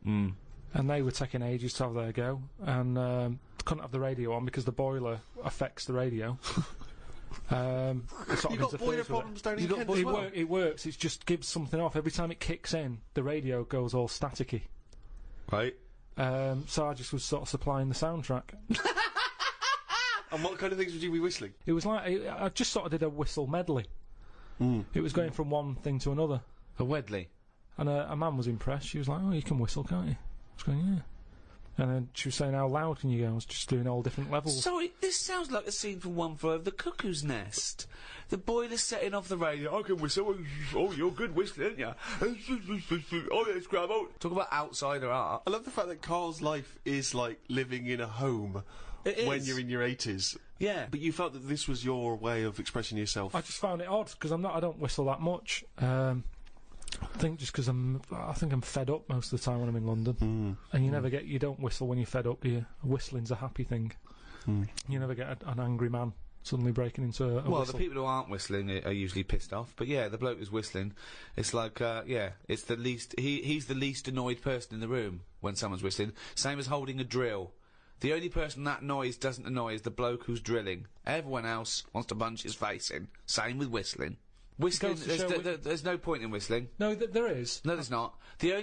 Mm. And they were taking ages to have their go, and couldn't have the radio on because the boiler affects the radio. You've got boiler problems down in Kent as well? It works, it just gives something off. Every time it kicks in, the radio goes all staticky. Right. So I just was sort of supplying the soundtrack. And what kind of things would you be whistling? It was like, I just sort of did a whistle medley. Mm. It was going from one thing to another. A Wedley. And a man was impressed. She was like, oh, you can whistle, can't you? I was going, yeah. And then she was saying, how loud can you go? I was just doing all different levels. Sorry, this sounds like a scene from One Flew Over the Cuckoo's Nest. The boiler's setting off the radio. I can whistle. Oh, you're good whistling, aren't you? Oh, let's grab out. Talk about outsider art. I love the fact that Karl's life is like living in a home when you're in your 80s. Yeah. But you felt that this was your way of expressing yourself. I just found it odd because I don't whistle that much. I think just because I think I'm fed up most of the time when I'm in London. And you don't whistle when you're fed up, do you? Whistling's a happy thing. You never get an angry man suddenly breaking into a well, whistle. the people who aren't whistling are usually pissed off. But yeah, the bloke who's whistling, it's like, it's the least, he's the least annoyed person in the room when someone's whistling. Same as holding a drill. The only person that noise doesn't annoy is the bloke who's drilling. Everyone else wants to punch his face in. Same with whistling. Whistling, there's no point in whistling. No, there is. No, there's not. The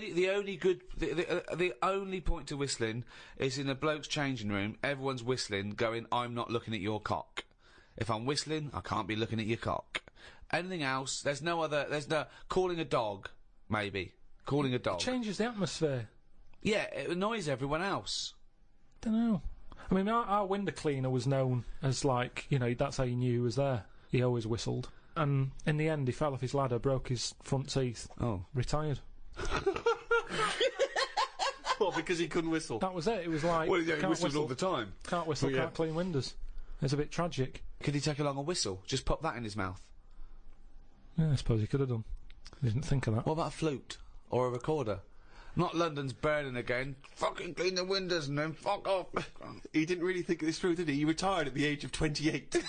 only point to whistling is in a bloke's changing room. Everyone's whistling, going, "I'm not looking at your cock." If I'm whistling, I can't be looking at your cock. Anything else? There's no calling a dog. Maybe calling a dog. It changes the atmosphere. Yeah, it annoys everyone else. Don't know. I mean, our window cleaner was known as like, that's how you knew he was there. He always whistled. And in the end, he fell off his ladder, broke his front teeth. Oh. Retired. What, because he couldn't whistle? That was it. It was like... Well, yeah, he whistled all the time. Can't whistle, can't clean windows. It's a bit tragic. Could he take along a whistle? Just pop that in his mouth? Yeah, I suppose he could have done. He didn't think of that. What about a flute? Or a recorder? Not London's burning again. Fucking clean the windows and then fuck off. He didn't really think this through, did he? He retired at the age of 28.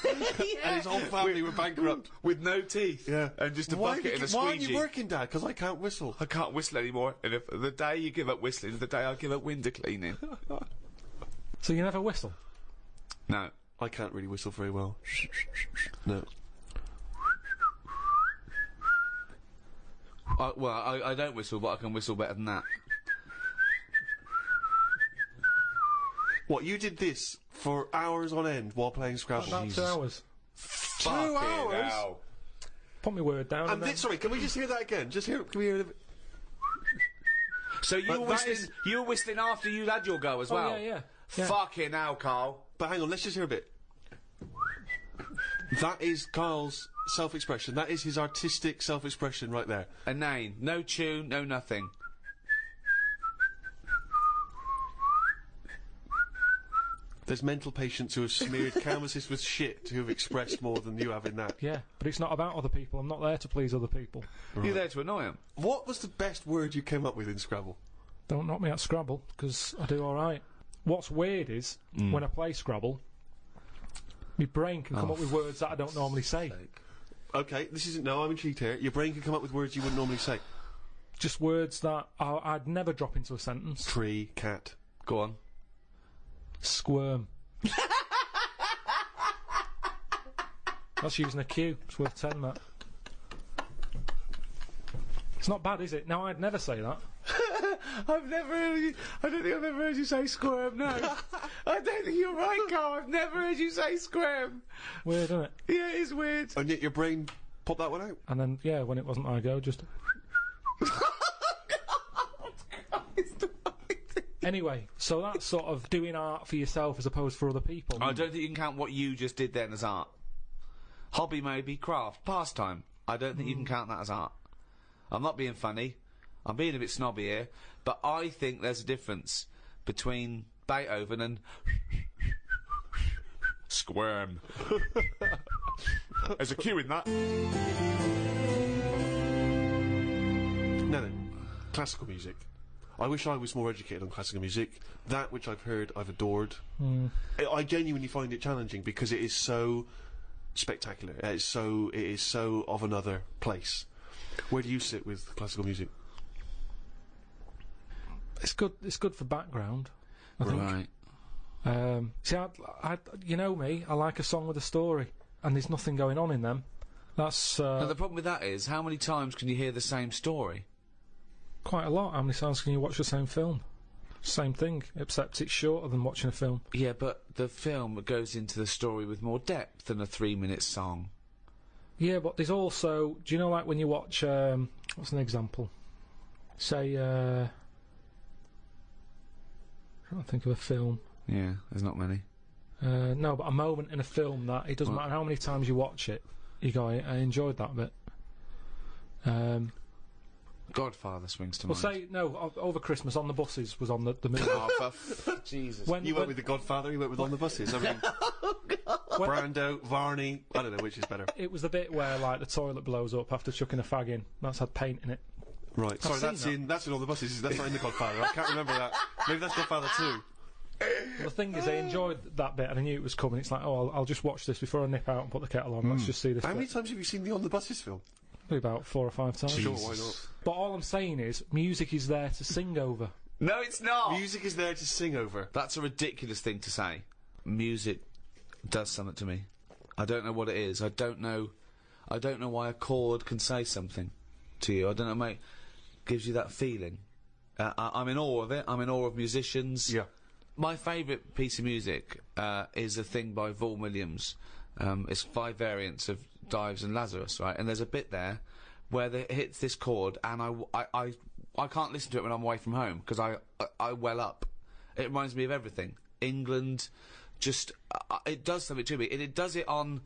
And his whole family were bankrupt. With no teeth. Yeah. And just a Why bucket and a why aren't squeegee. you working, Dad? Because I can't whistle. I can't whistle anymore, and if the day you give up whistling is the day I give up window cleaning. So you never whistle? No. I can't really whistle very well. No. I don't whistle, but I can whistle better than that. What, you did this for hours on end while playing Scrabble? About 2 hours. 2 hours? Hell. Put my word down. And sorry, can we just hear that again? Just hear. Can we hear it? So you were that whistling. You were whistling after you had your go as Oh, well. yeah. Fucking hell, Carl. But hang on, let's just hear a bit. That is Karl's self-expression. That is his artistic self-expression right there. A name, no tune, no nothing. There's mental patients who have smeared canvases with shit who have expressed more than you have in that. Yeah, but it's not about other people. I'm not there to please other people. You're there to annoy him. What was the best word you came up with in Scrabble? Don't knock me at Scrabble, because I do all right. What's weird is, when I play Scrabble, my brain can come up with words that I don't normally say. Okay, this isn't... No, I'm intrigued here. Your brain can come up with words you wouldn't normally say. Just words that I'd never drop into a sentence. Tree, cat. Go on. Squirm. That's using a Q. It's worth 10, that. It's not bad, is it? Now, I'd never say that. I've never heard you... I don't think I've ever heard you say squirm, no. I don't think you're right, Carl. I've never heard you say squirm. Weird, isn't it? Yeah, it is weird. And yet your brain popped that one out. And then, yeah, when it wasn't I go, just... Anyway, so that's sort of doing art for yourself as opposed for other people. I don't think you can count what you just did then as art. Hobby maybe, craft, pastime. I don't think you can count that as art. I'm not being funny. I'm being a bit snobby here. But I think there's a difference between Beethoven and... Squirm. There's a Q in that. No. Classical music. I wish I was more educated on classical music. That which I've heard, I've adored. I genuinely find it challenging because it is so spectacular. It is so of another place. Where do you sit with classical music? It's good. It's good for background, I think. Right. See, you know me. I like a song with a story, and there's nothing going on in them. That's Now the problem with that is, how many times can you hear the same story? quite a lot. How many times can you watch the same film? Same thing, except it's shorter than watching a film. Yeah, but the film goes into the story with more depth than a 3-minute song. Yeah, but there's also... Do you know, like, when you watch... what's an example? Say, I can't think of a film. Yeah, there's not many. No, but a moment in a film that it doesn't matter how many times you watch it, you go, I enjoyed that bit. Godfather swings to Well, mind. say, no, over Christmas, On the Buses was on the movie. Oh, Jesus. You went with The Godfather, you went with On the Buses. I mean, Brando, Varney, I don't know which is better. It was the bit where, like, the toilet blows up after chucking a fag in. That's had paint in it. Right, sorry, seen that's in On the Buses, that's not in The Godfather. I can't remember that. Maybe that's Godfather 2. Well, the thing is, I enjoyed that bit and I knew it was coming. It's like, oh, I'll just watch this before I nip out and put the kettle on. Let's just see this How bit. many times have you seen the On the Buses film? Probably about 4 or 5 times. Sure, why not? But all I'm saying is, music is there to sing over. No, it's not! Music is there to sing over. That's a ridiculous thing to say. Music does something to me. I don't know what it is. I don't know why a chord can say something to you. I don't know, mate. Gives you that feeling. I'm in awe of it. I'm in awe of musicians. Yeah. My favourite piece of music is a thing by Vaughan Williams. It's 5 variants of Dives and Lazarus, right? And there's a bit there where it hits this chord, and I can't listen to it when I'm away from home because I well up. It reminds me of everything. England, just it does something to me, and it does it on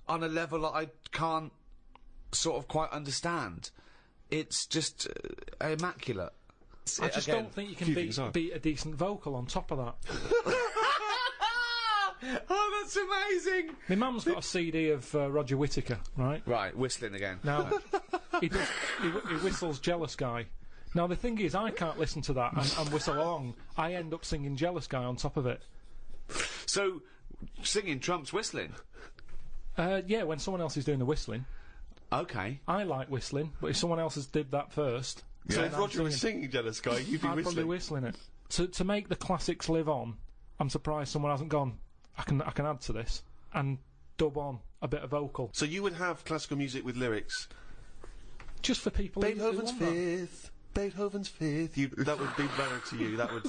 a level that I can't sort of quite understand. It's just immaculate. I just don't think you can beat a decent vocal on top of that. Oh, that's amazing! My mum's got a CD of Roger Whittaker, right? Right, whistling again. Now, he whistles Jealous Guy. Now, the thing is, I can't listen to that and whistle along. I end up singing Jealous Guy on top of it. So, singing trumps whistling? Yeah, when someone else is doing the whistling. Okay. I like whistling, but if someone else has did that first... So then if I'm Roger was singing Jealous Guy, you'd be I'd probably whistling. whistling it. To make the classics live on, I'm surprised someone hasn't gone, I can add to this, and dub on a bit of vocal. So you would have classical music with lyrics. Just for people who Beethoven's want that. Fifth. Beethoven's Fifth. That would be better to you. That would.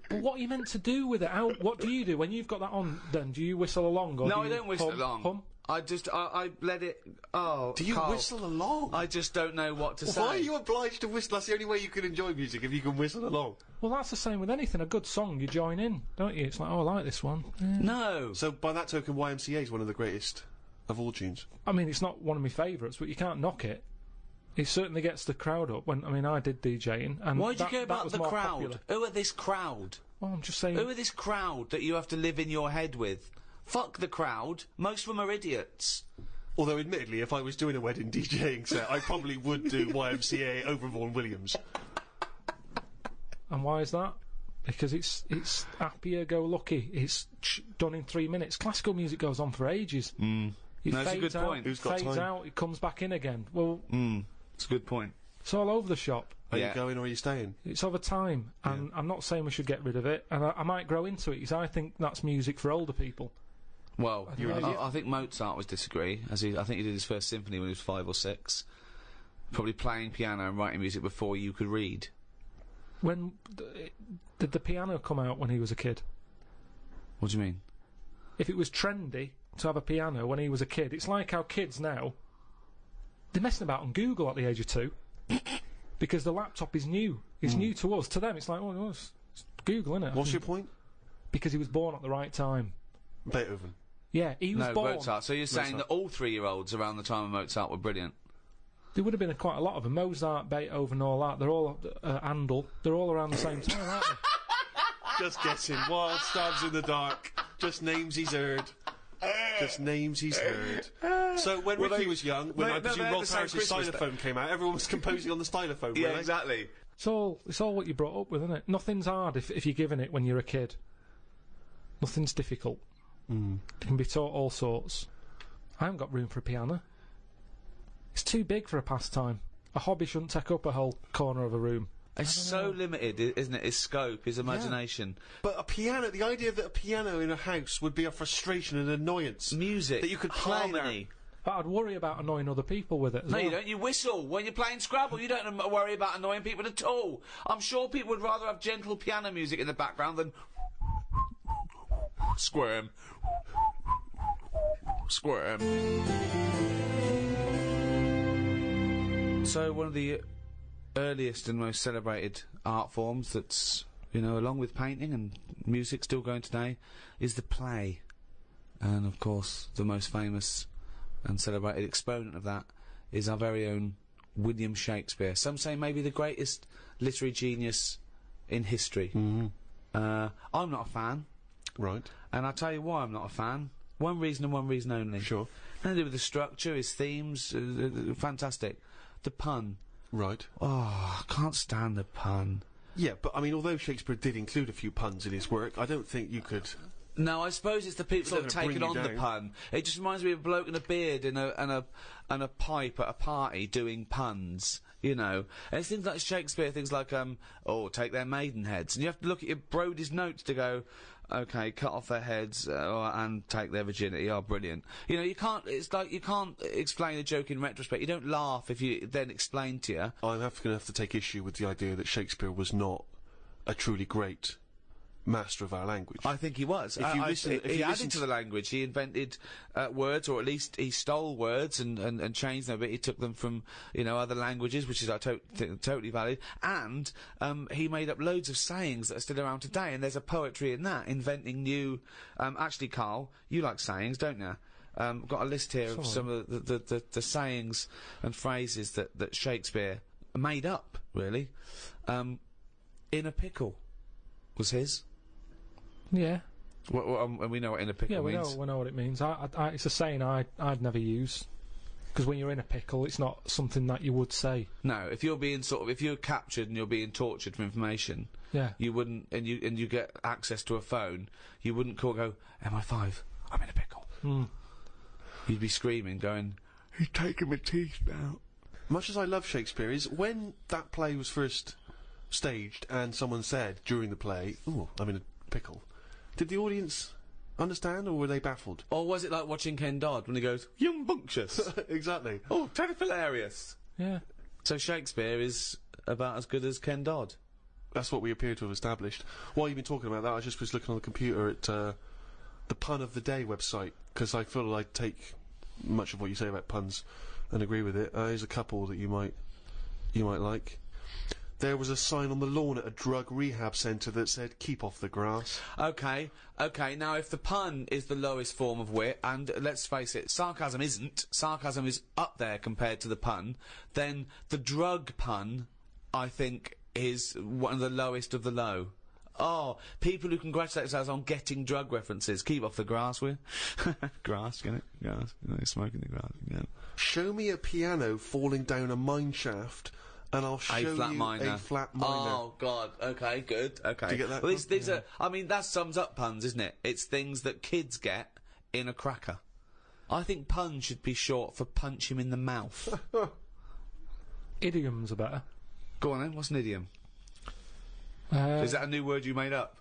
But what are you meant to do with it? What do you do when you've got that on? Then do you whistle along? Or No, do I you don't whistle hum, along. Hum? I let it... Oh, Do you Karl, whistle along? I just don't know what to say. Why are you obliged to whistle? That's the only way you can enjoy music, if you can whistle along. Well, that's the same with anything. A good song, you join in, don't you? It's like, oh, I like this one. Yeah. No. So by that token, YMCA is one of the greatest of all tunes. I mean, it's not one of my favourites, but you can't knock it. It certainly gets the crowd up. I did DJing, and Why do you care that about was the more crowd? popular. Who are this crowd? Well, I'm just saying. Who are this crowd that you have to live in your head with? Fuck the crowd. Most of them are idiots. Although, admittedly, if I was doing a wedding DJing set, I probably would do YMCA over Vaughan Williams. And why is that? Because it's happier-go-lucky. It's done in 3 minutes. Classical music goes on for ages. It No, that's a fades good out, point. Who's got fades time? out, it comes back in again. Well, It's a good point. it's all over the shop. Are Yeah. you going or are you staying? It's over time, and I'm not saying we should get rid of it, and I might grow into it, because I think that's music for older people. Well, don't know. I think Mozart would disagree. I think he did his first symphony when he was 5 or 6. Probably playing piano and writing music before you could read. When did the piano come out when he was a kid? What do you mean? If it was trendy to have a piano when he was a kid, it's like how kids now, they're messing about on Google at the age of 2 because the laptop is new. It's new to us. To them, it's like, well, it's Google, innit? What's your point? Because he was born at the right time. Beethoven. Yeah, he was No, born. Mozart. So you're saying that all 3-year-olds around the time of Mozart were brilliant? There would have been quite a lot of them. Mozart, Beethoven, all that. They're all Handel. They're all around the same time, aren't they? Just guessing. Wild stabs in the dark. Just names he's heard. Just names he's heard. So when Ricky was young, when I presume they had Rolf the same Harris's Christmas xylophone came out, everyone was composing on the stylophone, weren't they? exactly. It's all what you brought up with, isn't it? Nothing's hard if you're given it when you're a kid. Nothing's difficult. It can be taught all sorts. I haven't got room for a piano. It's too big for a pastime. A hobby shouldn't take up a whole corner of a room. It's so limited, isn't it? His scope, his imagination. But a piano, the idea that a piano in a house would be a frustration and annoyance. Music. That you could play harmony. But I'd worry about annoying other people with it as No, well. you don't. You whistle. When you're playing Scrabble, you don't worry about annoying people at all. I'm sure people would rather have gentle piano music in the background than... Squirm. Squirm. So, one of the earliest and most celebrated art forms that's, along with painting and music still going today, is the play. And, of course, the most famous and celebrated exponent of that is our very own William Shakespeare. Some say maybe the greatest literary genius in history. I'm not a fan. Right. And I'll tell you why I'm not a fan. One reason and one reason only. Sure. Nothing to do with the structure, his themes, fantastic. The pun. Right. Oh, I can't stand the pun. Yeah, but I mean, although Shakespeare did include a few puns in his work, I don't think you could... No, I suppose it's the people It's that not have gonna taken bring on you the down. pun. It just reminds me of a bloke in a beard and a pipe at a party doing puns, And it's things like Shakespeare, things like, take their maidenheads. And you have to look at your Brody's notes to go, okay, cut off their heads and take their virginity. Oh, brilliant. You can't, it's like you can't explain a joke in retrospect. You don't laugh if you then explain to you. I'm going to have to take issue with the idea that Shakespeare was not a truly great master of our language. I think he was. If you listen- if he you added listen to to- the language. He invented words, or at least he stole words and changed them a bit. He took them from other languages, which is totally valid. And he made up loads of sayings that are still around today. And there's a poetry in that, inventing new. Actually, Karl, you like sayings, don't you? I've got a list here of some of the sayings and phrases that Shakespeare made up. Really, in a pickle was his. Yeah. And we know what in a pickle Yeah, we means. know what it means. It's a saying I'd never use. Because when you're in a pickle, it's not something that you would say. No, if you're captured and you're being tortured for information, Yeah. you wouldn't, and you get access to a phone, you wouldn't go, MI5, I'm in a pickle. You'd be screaming, going, he's taking my teeth out. Much as I love Shakespeare, is when that play was first staged and someone said during the play, "Ooh, I'm in a pickle," did the audience understand, or were they baffled? Or was it like watching Ken Dodd when he goes, young bunctious? Exactly. Oh, totally hilarious. Yeah. So Shakespeare is about as good as Ken Dodd. That's what we appear to have established. While you've been talking about that, I just was looking on the computer at the Pun of the Day website, because I feel I take much of what you say about puns and agree with it. Here's a couple that you might like. There was a sign on the lawn at a drug rehab centre that said, "Keep off the grass." Okay, now if the pun is the lowest form of wit, and let's face it, sarcasm isn't, sarcasm is up there compared to the pun, then the drug pun, I think, is one of the lowest of the low. Oh, people who congratulate themselves on getting drug references. Keep off the grass, will you? Grass, get it? Grass. You know, smoking the grass, yeah. Show me a piano falling down a mine shaft, and I'll show you a flat minor. Oh, God. Okay, good. Okay. Do you get that? Well, these are... I mean, that sums up puns, isn't it? It's things that kids get in a cracker. I think pun should be short for punch him in the mouth. Idioms are better. Go on, then. What's an idiom? Is that a new word you made up?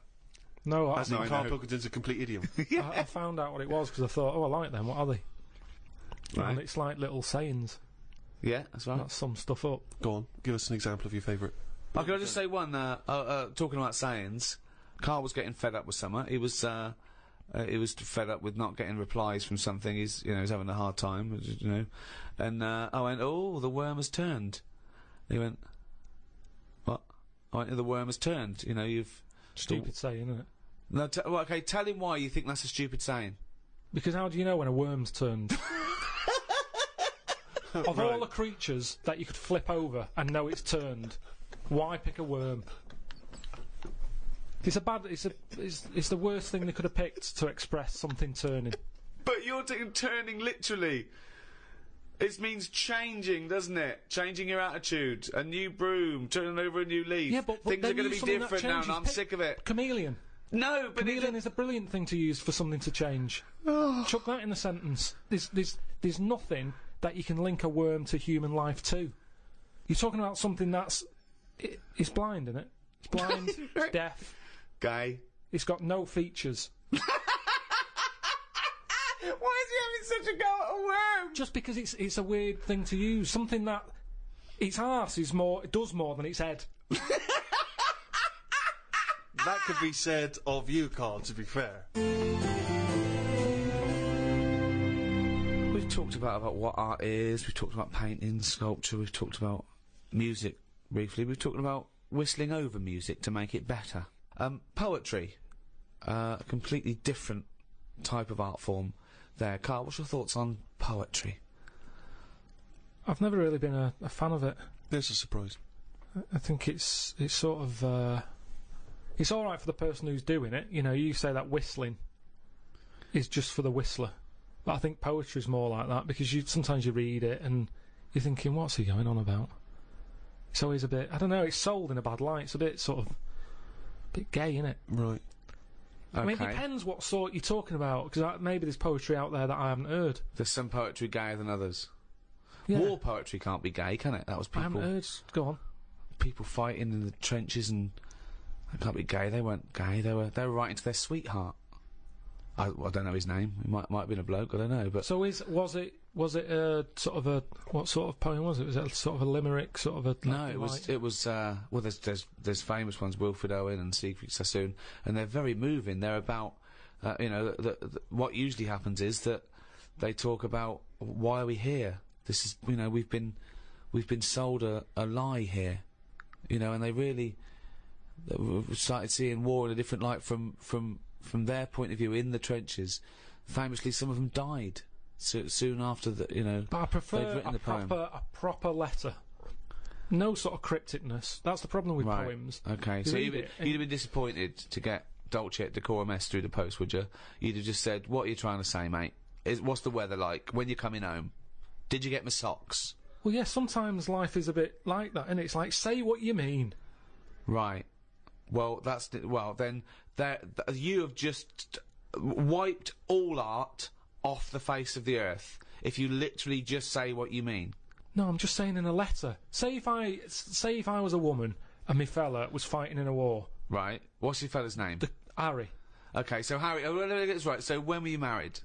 No, As in Karl Pilkington's a complete idiom. I found out what it was because I thought, oh, I like them. What are they? Right. And it's like little sayings. Yeah, that's right. That sum stuff up. Go on, give us an example of your favourite. Oh, can I just say one? Talking about sayings, Karl was getting fed up with something. He was fed up with not getting replies from something. He's having a hard time, And I went, "Oh, the worm has turned." He went, "What?" I went, "The worm has turned. You've..." Stupid saying, isn't it? No, okay, tell him why you think that's a stupid saying. Because how do you know when a worm's turned? Of all the creatures that you could flip over and know it's turned, why pick a worm? It's the worst thing they could have picked to express something turning. But you're taking turning literally. It means changing, doesn't it? Changing your attitude. A new broom, turning over a new leaf. Yeah, but things are going to be different now, and I'm sick of it. Chameleon. No, but Chameleon is a brilliant thing to use for something to change. Chuck that in a sentence. There's nothing that you can link a worm to human life to. You're talking about something that's... It's blind, isn't it? It's blind, it's deaf. Gay. It's got no features. Why is he having such a go at a worm? Just because it's a weird thing to use. Something that... Its arse is more... It does more than its head. That could be said of you, Karl, to be fair. We've talked about what art is, we've talked about painting, sculpture, we've talked about music briefly, we've talked about whistling over music to make it better. Poetry. A completely different type of art form there. Karl, what's your thoughts on poetry? I've never really been a fan of it. There's a surprise. I think it's sort of... It's alright for the person who's doing it. You say that whistling is just for the whistler. But I think poetry's more like that, because sometimes you read it and you're thinking, what's he going on about? It's always a bit... I don't know, it's sold in a bad light. It's a bit sort of... a bit gay, innit? Right. Okay. I mean, it depends what sort you're talking about, because maybe there's poetry out there that I haven't heard. There's some poetry gayer than others. Yeah. War poetry can't be gay, can it? That was people... I haven't heard... Go on. People fighting in the trenches and... They can't be gay. They weren't gay. They were writing to their sweetheart. I don't know his name. It might have been a bloke. I don't know. But so was it a sort of a... What sort of poem was it? Was it sort of a limerick? Sort of a... No, it was. Well, there's famous ones, Wilfred Owen and Siegfried Sassoon, and they're very moving. They're about what usually happens is that they talk about why are we here. This is we've been sold a lie here, and they really. We've started seeing war in a different light from their point of view in the trenches. Famously, some of them died soon after the But I prefer they'd written a proper letter. No sort of crypticness. That's the problem with poems. Okay, so you'd have been disappointed to get Dulce et Decorum Est through the post, would you? You'd have just said, "What are you trying to say, mate? What's the weather like when you're coming home? Did you get my socks? Well, yeah, sometimes life is a bit like that, and it's like, say what you mean. Right. Well, then you have just wiped all art off the face of the earth if you literally just say what you mean. No, I'm just saying in a letter. Say if I was a woman and my fella was fighting in a war. Right. What's your fella's name? Harry. Okay, so Harry. Oh, let me get this right. So when were you married?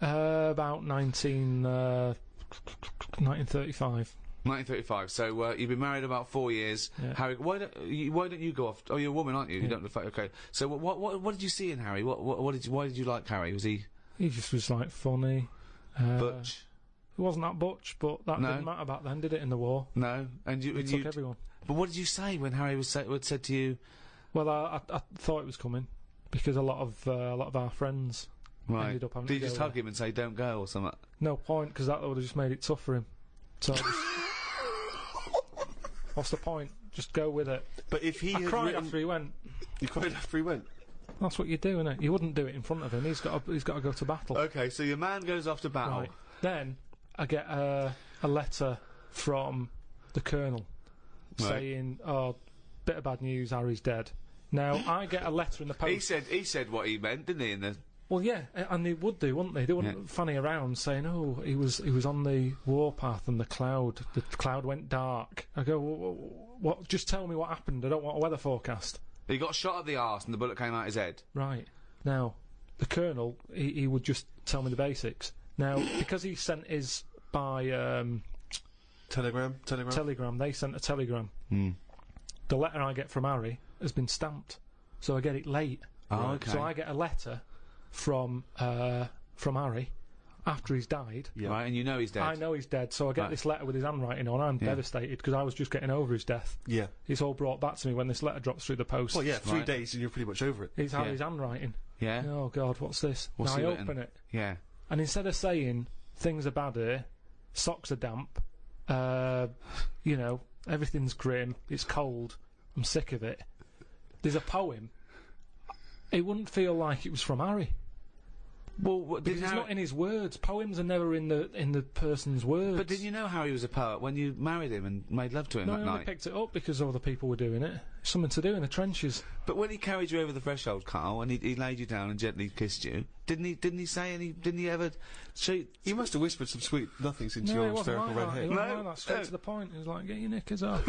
About 1935. 1935. So you've been married about 4 years. Yeah. Harry, why don't you go off? Oh, you're a woman, aren't you? You don't look like. Okay. So what did you see in Harry? Why did you like Harry? Was he? He just was like funny. Butch. He wasn't that butch, but that didn't matter back then, did it? In the war. No. And you took everyone. But what did you say when Harry was said to you? Well, I thought it was coming because a lot of our friends ended up having to Did you just go hug him and say don't go or something? No point, because that would have just made it tough for him. So what's the point? Just go with it. But if he I cried after he went. You cried after he went? That's what you do, innit? You wouldn't do it in front of him. He's got to go to battle. Okay, so your man goes off to battle. Right. Then I get a letter from the Colonel saying, "Oh, bit of bad news. Harry's dead." Now I get a letter in the post. He said what he meant, didn't he? In the Well, yeah, and they would do, wouldn't they? They wouldn't fanny around saying, "Oh, he was on the warpath and the cloud went dark." I go, "What? Just tell me what happened. I don't want a weather forecast." He got shot at the arse and the bullet came out his head. Right. Now, the Colonel, he would just tell me the basics. Now, because he sent his by Telegram. They sent a telegram. The letter I get from Harry has been stamped, so I get it late. Oh, okay. So I get a letter from Harry after he's died. Yeah. Right, and you know he's dead. I know he's dead, so I get this letter with his handwriting on. I'm devastated because I was just getting over his death. Yeah. It's all brought back to me when this letter drops through the post. Well, yeah, 3 days and you're pretty much over it. It's Harry's handwriting. Yeah. Oh, God, what's this? What's now he I written? open it. Yeah. And instead of saying, things are bad here, socks are damp, everything's grim, it's cold, I'm sick of it, there's a poem. It wouldn't feel like it was from Harry. Well, because it's not in his words. Poems are never in the person's words. But didn't you know Harry was a poet when you married him and made love to him no, that I night? only picked it up because other people were doing it. It's something to do in the trenches. But when he carried you over the threshold, Karl, and he laid you down and gently kissed you, didn't he say any? Didn't he ever? He must have whispered some sweet nothings into your hysterical red head. He wasn't like that. Straight to the point. He was like, "Get your knickers off."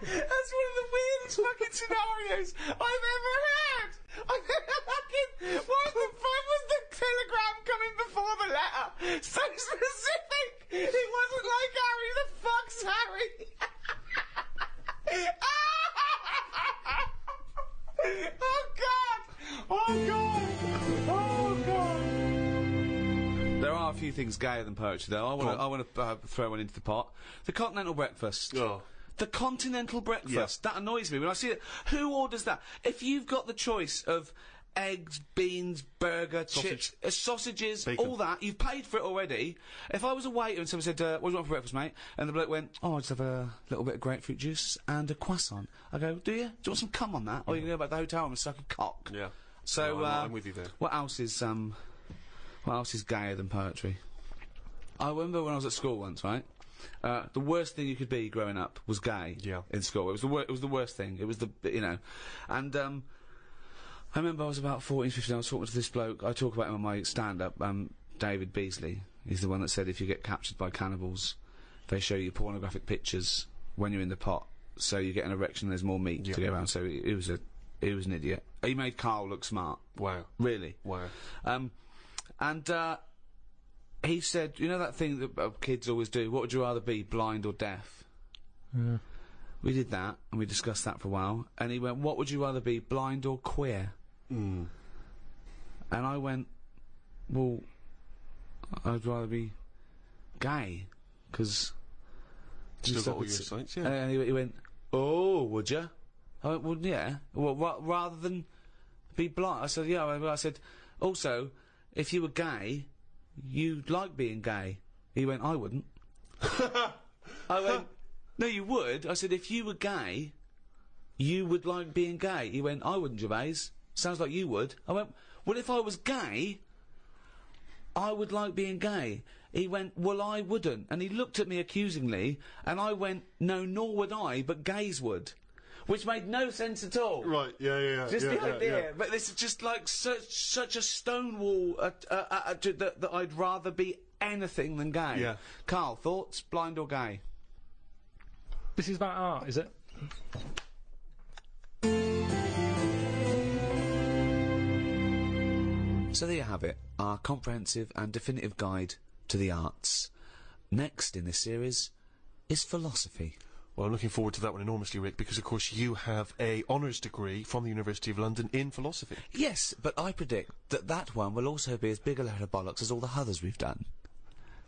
That's one of the weirdest fucking scenarios I've ever heard. Why the fuck was the telegram coming before the letter? So specific. It wasn't like Harry. The fuck's Harry? Oh God! Oh God! Oh God! There are a few things gayer than poetry, though. I want to throw one into the pot. The continental breakfast. Oh. The continental breakfast. That annoys me when I see it. Who orders that? If you've got the choice of eggs, beans, burger, chips, sausages, bacon, all that, you've paid for it already. If I was a waiter and someone said, "What do you want for breakfast, mate?" and the bloke went, "Oh, I just have a little bit of grapefruit juice and a croissant," I go, "Do you? Do you want some cum on that? Or you can go back to the hotel room and suck a cock?" Yeah. So No, I'm with you there. What else is gayer than poetry? I remember when I was at school once, right? The worst thing you could be growing up was gay. Yeah. In school, it was the worst thing. It was and I remember I was about 14, 15. I was talking to this bloke. I talk about him on my stand-up. David Beasley. He's the one that said if you get captured by cannibals, they show you pornographic pictures when you're in the pot, so you get an erection. And there's more meat to go around. So he was an idiot. He made Karl look smart. Wow. Really. Wow. He said, you know that thing that kids always do, what would you rather be, blind or deaf? Yeah. We did that, and we discussed that for a while, and he went, what would you rather be, blind or queer? Mm. And I went, well, I'd rather be gay, because... Still got all your sights, yeah. And he went, oh, would you? I went, well, yeah. Well, rather than be blind. I said, yeah. I said, also, if you were gay... you'd like being gay. He went, I wouldn't. I went, No, you would. I said, if you were gay, you would like being gay. He went, I wouldn't, Gervais. Sounds like you would. I went, well, if I was gay, I would like being gay. He went, well, I wouldn't. And he looked at me accusingly, and I went, no, nor would I, but gays would. Which made no sense at all. Right, yeah. Just the idea. But this is just like such a stonewall that I'd rather be anything than gay. Yeah. Karl, thoughts? Blind or gay? This is about art, is it? So there you have it, our comprehensive and definitive guide to the arts. Next in this series is philosophy. Well, I'm looking forward to that one enormously, Rick, because, of course, you have a honours degree from the University of London in philosophy. Yes, but I predict that one will also be as big a load of bollocks as all the others we've done.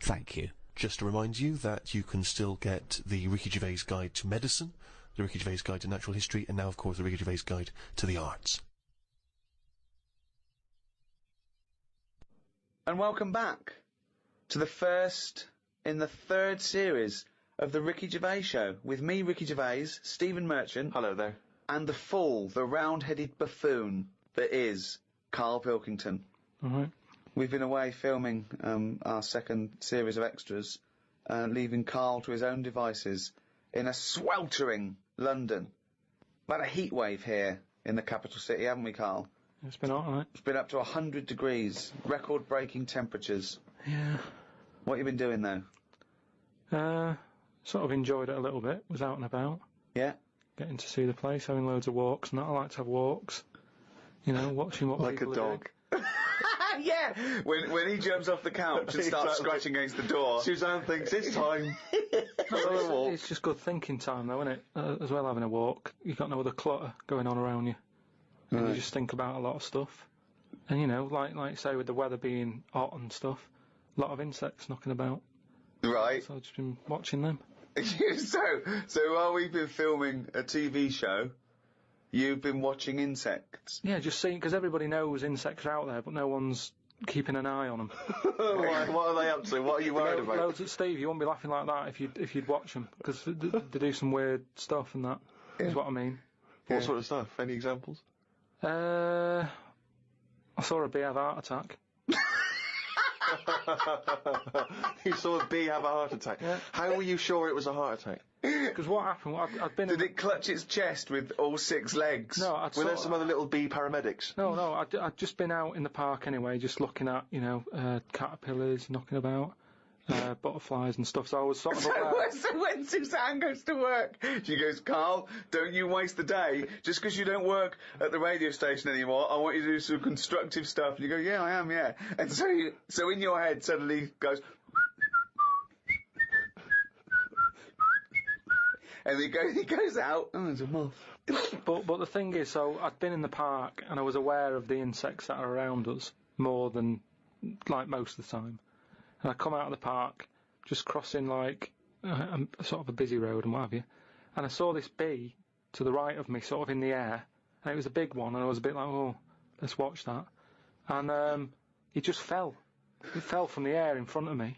Thank you. Just to remind you that you can still get the Ricky Gervais Guide to Medicine, the Ricky Gervais Guide to Natural History, and now, of course, the Ricky Gervais Guide to the Arts. And welcome back to the first in the third series of the Ricky Gervais Show, with me, Ricky Gervais, Stephen Merchant, Hello there. and the fool, the round-headed buffoon that is Karl Pilkington. Alright. We've been away filming our second series of extras, leaving Karl to his own devices in a sweltering London. We've had a heat wave here in the capital city, haven't we, Karl? It's been alright. It's been up to 100 degrees, record-breaking temperatures. Yeah. What have you been doing, though? Sort of enjoyed it a little bit. Was out and about. Yeah? Getting to see the place, having loads of walks and that. I like to have walks. You know, watching what Like a people dog. Yeah! When he jumps off the couch and starts Exactly. scratching against the door. Suzanne thinks it's time. It's just good thinking time, though, isn't it? As well, having a walk. You've got no other clutter going on around you. And you just think about a lot of stuff. And, you know, like say, with the weather being hot and stuff, a lot of insects knocking about. Right. So I've just been watching them. so while we've been filming a TV show, you've been watching insects. Yeah, just seeing, because everybody knows insects are out there, but no one's keeping an eye on them. What are they up to? What are you worried about? Loads of Steve, you won't be laughing like that if you'd watch them, because they do some weird stuff and that, is what I mean. What sort of stuff? Any examples? I saw a bee have a heart attack. You saw a bee have a heart attack. Yeah. How were you sure it was a heart attack? Because what happened, I'd been... Did it clutch its chest with all 6 legs? No, Were there some other little bee paramedics? No, I'd just been out in the park anyway, just looking at, you know, caterpillars knocking about, butterflies and stuff, so I was sort of aware. So when Suzanne goes to work, she goes, Karl, don't you waste the day. Just because you don't work at the radio station anymore, I want you to do some constructive stuff. And you go, yeah, I am, yeah. And so in your head suddenly goes... and he goes out, oh, there's a moth. But the thing is, so I'd been in the park and I was aware of the insects that are around us more than, like, most of the time. And I come out of the park, just crossing, like, a sort of a busy road and what have you, and I saw this bee to the right of me, sort of in the air, and it was a big one, and I was a bit like, oh, let's watch that. And it just fell. It fell from the air in front of me,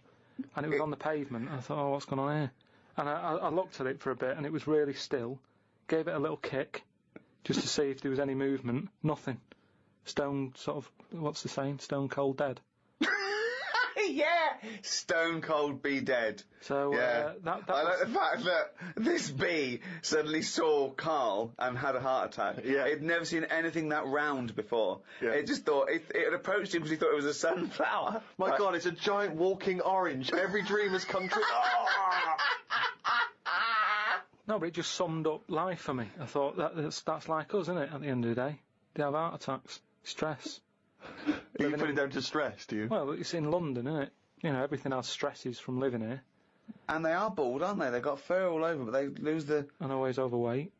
and it was on the pavement, and I thought, oh, what's going on here? And I looked at it for a bit, and it was really still, gave it a little kick, just to see if there was any movement. Nothing. Stone, sort of, what's the saying? Stone cold dead. Yeah! Stone cold bee dead. So, yeah. that I was... like the fact that this bee suddenly saw Karl and had a heart attack. Yeah. It'd never seen anything that round before. Yeah. It just thought, it had approached him because he thought it was a sunflower. My God, it's a giant walking orange. Every dream has come true. No, but it just summed up life for me. I thought that's like us, isn't it, at the end of the day? They have heart attacks, stress. You put it down to stress, do you? Well, it's in London, isn't it? You know, everything has stresses from living here. And they are bald, aren't they? They've got fur all over, but they lose the... And always overweight.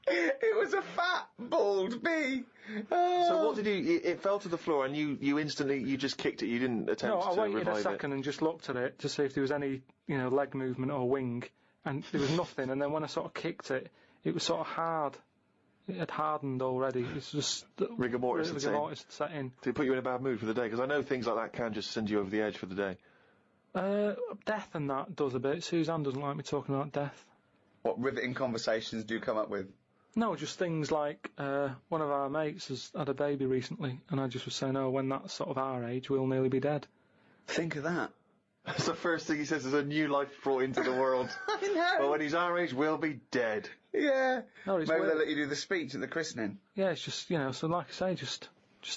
It was a fat, bald bee. Oh. So what did you... It fell to the floor and you instantly... You just kicked it. You didn't attempt No, to I waited revive a second and just looked at it to see if there was any, you know, leg movement or wing. And there was nothing. And then when I sort of kicked it, it was sort of hard. It had hardened already. It's just... Rigor mortis had rigor mortis had set in. Did it put you in a bad mood for the day? Because I know things like that can just send you over the edge for the day. Death and that does a bit. Suzanne doesn't like me talking about death. What riveting conversations do you come up with? No, just things like one of our mates has had a baby recently, and I just was saying, oh, when that's sort of our age, we'll nearly be dead. Think of that. That's the first thing he says, is a new life brought into the world. I know. But when he's our age, we'll be dead. Yeah. No, it's Maybe weird. they'll let you do the speech at the christening. Yeah, it's just, so like I say, just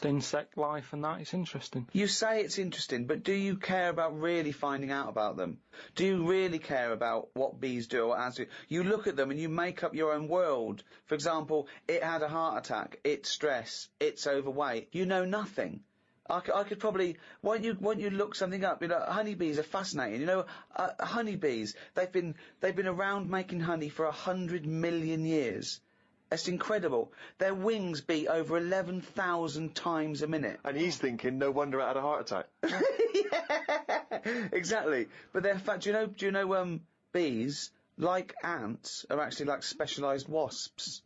insect life and that, it's interesting. You say it's interesting, but do you care about really finding out about them? Do you really care about what bees do or what ants do? You look at them and you make up your own world. For example, it had a heart attack, it's stress, it's overweight. You know nothing. I could probably, won't you look something up? Honeybees are fascinating. Honeybees, they've been around making honey for 100 million years. It's incredible. Their wings beat over 11,000 times a minute. And he's thinking, no wonder it had a heart attack. Yeah, exactly. But they're do you know bees, like ants, are actually like specialised wasps.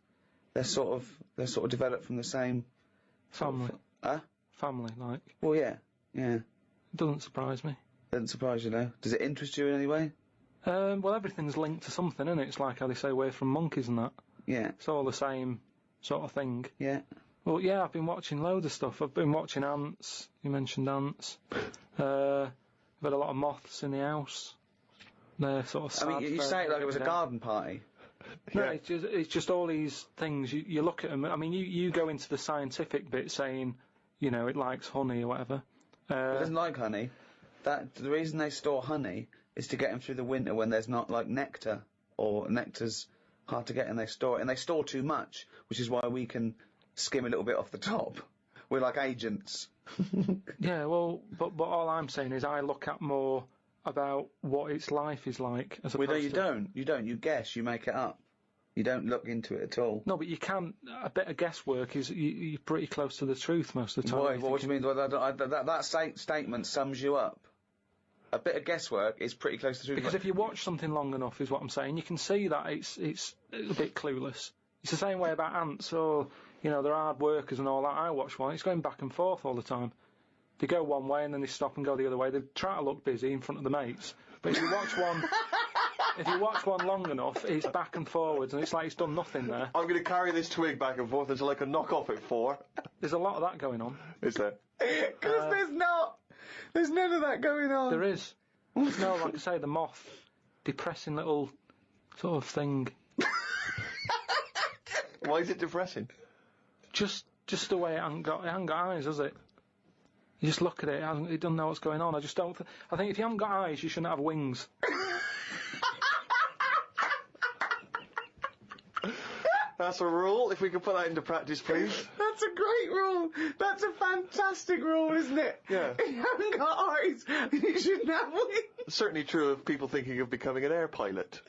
They're sort of developed from the same Family. Family, like. Well, yeah. It doesn't surprise me. Doesn't surprise you, though. Does it interest you in any way? Well, everything's linked to something, isn't it? It's like how they say away from monkeys and that. Yeah. It's all the same sort of thing. Yeah. Well, yeah, I've been watching loads of stuff. I've been watching ants. You mentioned ants. I've had a lot of moths in the house. They're sort of sad. I mean, you say it like it was a garden party. No, it's just all these things. You look at them. I mean, you go into the scientific bit saying, it likes honey or whatever. It doesn't like honey. The reason they store honey is to get them through the winter when there's not, like, nectar, or nectar's hard to get, and they store it. And they store too much, which is why we can skim a little bit off the top. We're like agents. Yeah, well, but all I'm saying is I look at more about what its life is like. As Well, no, opposed you to... don't. You don't. You guess. You make it up. You don't look into it at all. No, but you can. A bit of guesswork is you're pretty close to the truth most of the time. Why? What do you mean? That statement sums you up. A bit of guesswork is pretty close to the truth. Because if you watch something long enough, is what I'm saying, you can see that it's a bit clueless. It's the same way about ants, or they're hard workers and all that. I watch one; it's going back and forth all the time. They go one way and then they stop and go the other way. They try to look busy in front of the mates, but if you watch one. If you watch one long enough, it's back and forwards, and it's like it's done nothing there. I'm going to carry this twig back and forth until I can knock off at 4. There's a lot of that going on. Is there? Because there's not. There's none of that going on. There is. No, like I say, the moth. Depressing little sort of thing. Why is it depressing? Just the way it hasn't got eyes, has it? You just look at it, it doesn't know what's going on. I just don't... I think if you haven't got eyes, you shouldn't have wings. That's a rule. If we could put that into practice, please. That's a great rule. That's a fantastic rule, isn't it? Yeah. If you haven't got eyes, you shouldn't have wings. Certainly true of people thinking of becoming an air pilot.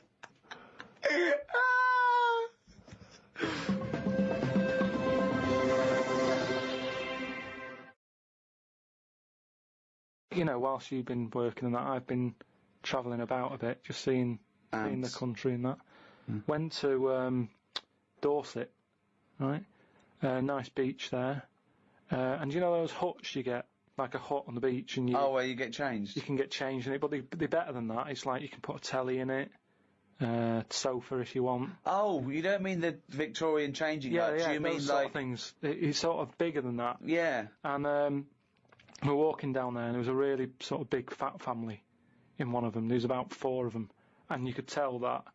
Whilst you've been working on that, I've been travelling about a bit, just seeing the country and that. Went to Dorset, right? Nice beach there. And those huts you get, like a hut on the beach, and where you get changed? You can get changed in it, but they're better than that. It's like you can put a telly in it, sofa if you want. Oh, you don't mean the Victorian changing huts? Yeah, you mean those like sort of things. It's sort of bigger than that. Yeah. And we were walking down there, and there was a really sort of big fat family in one of them. There was about 4 of them, and you could tell that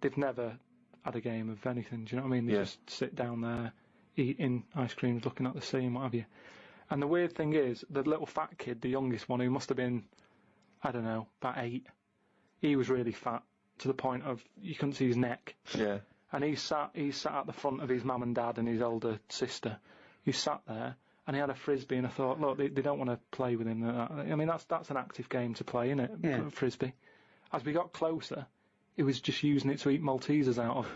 they've never had a game of anything. Do you know what I mean? They just sit down there, eating ice creams, looking at the sea and what have you. And the weird thing is, the little fat kid, the youngest one, who must have been, I don't know, about 8, he was really fat to the point of you couldn't see his neck. Yeah. And he sat at the front of his mum and dad and his older sister. He sat there, and he had a frisbee, and I thought, look, they don't want to play with him. I mean, that's an active game to play, isn't it? Yeah. Frisbee. As we got closer, he was just using it to eat Maltesers out of.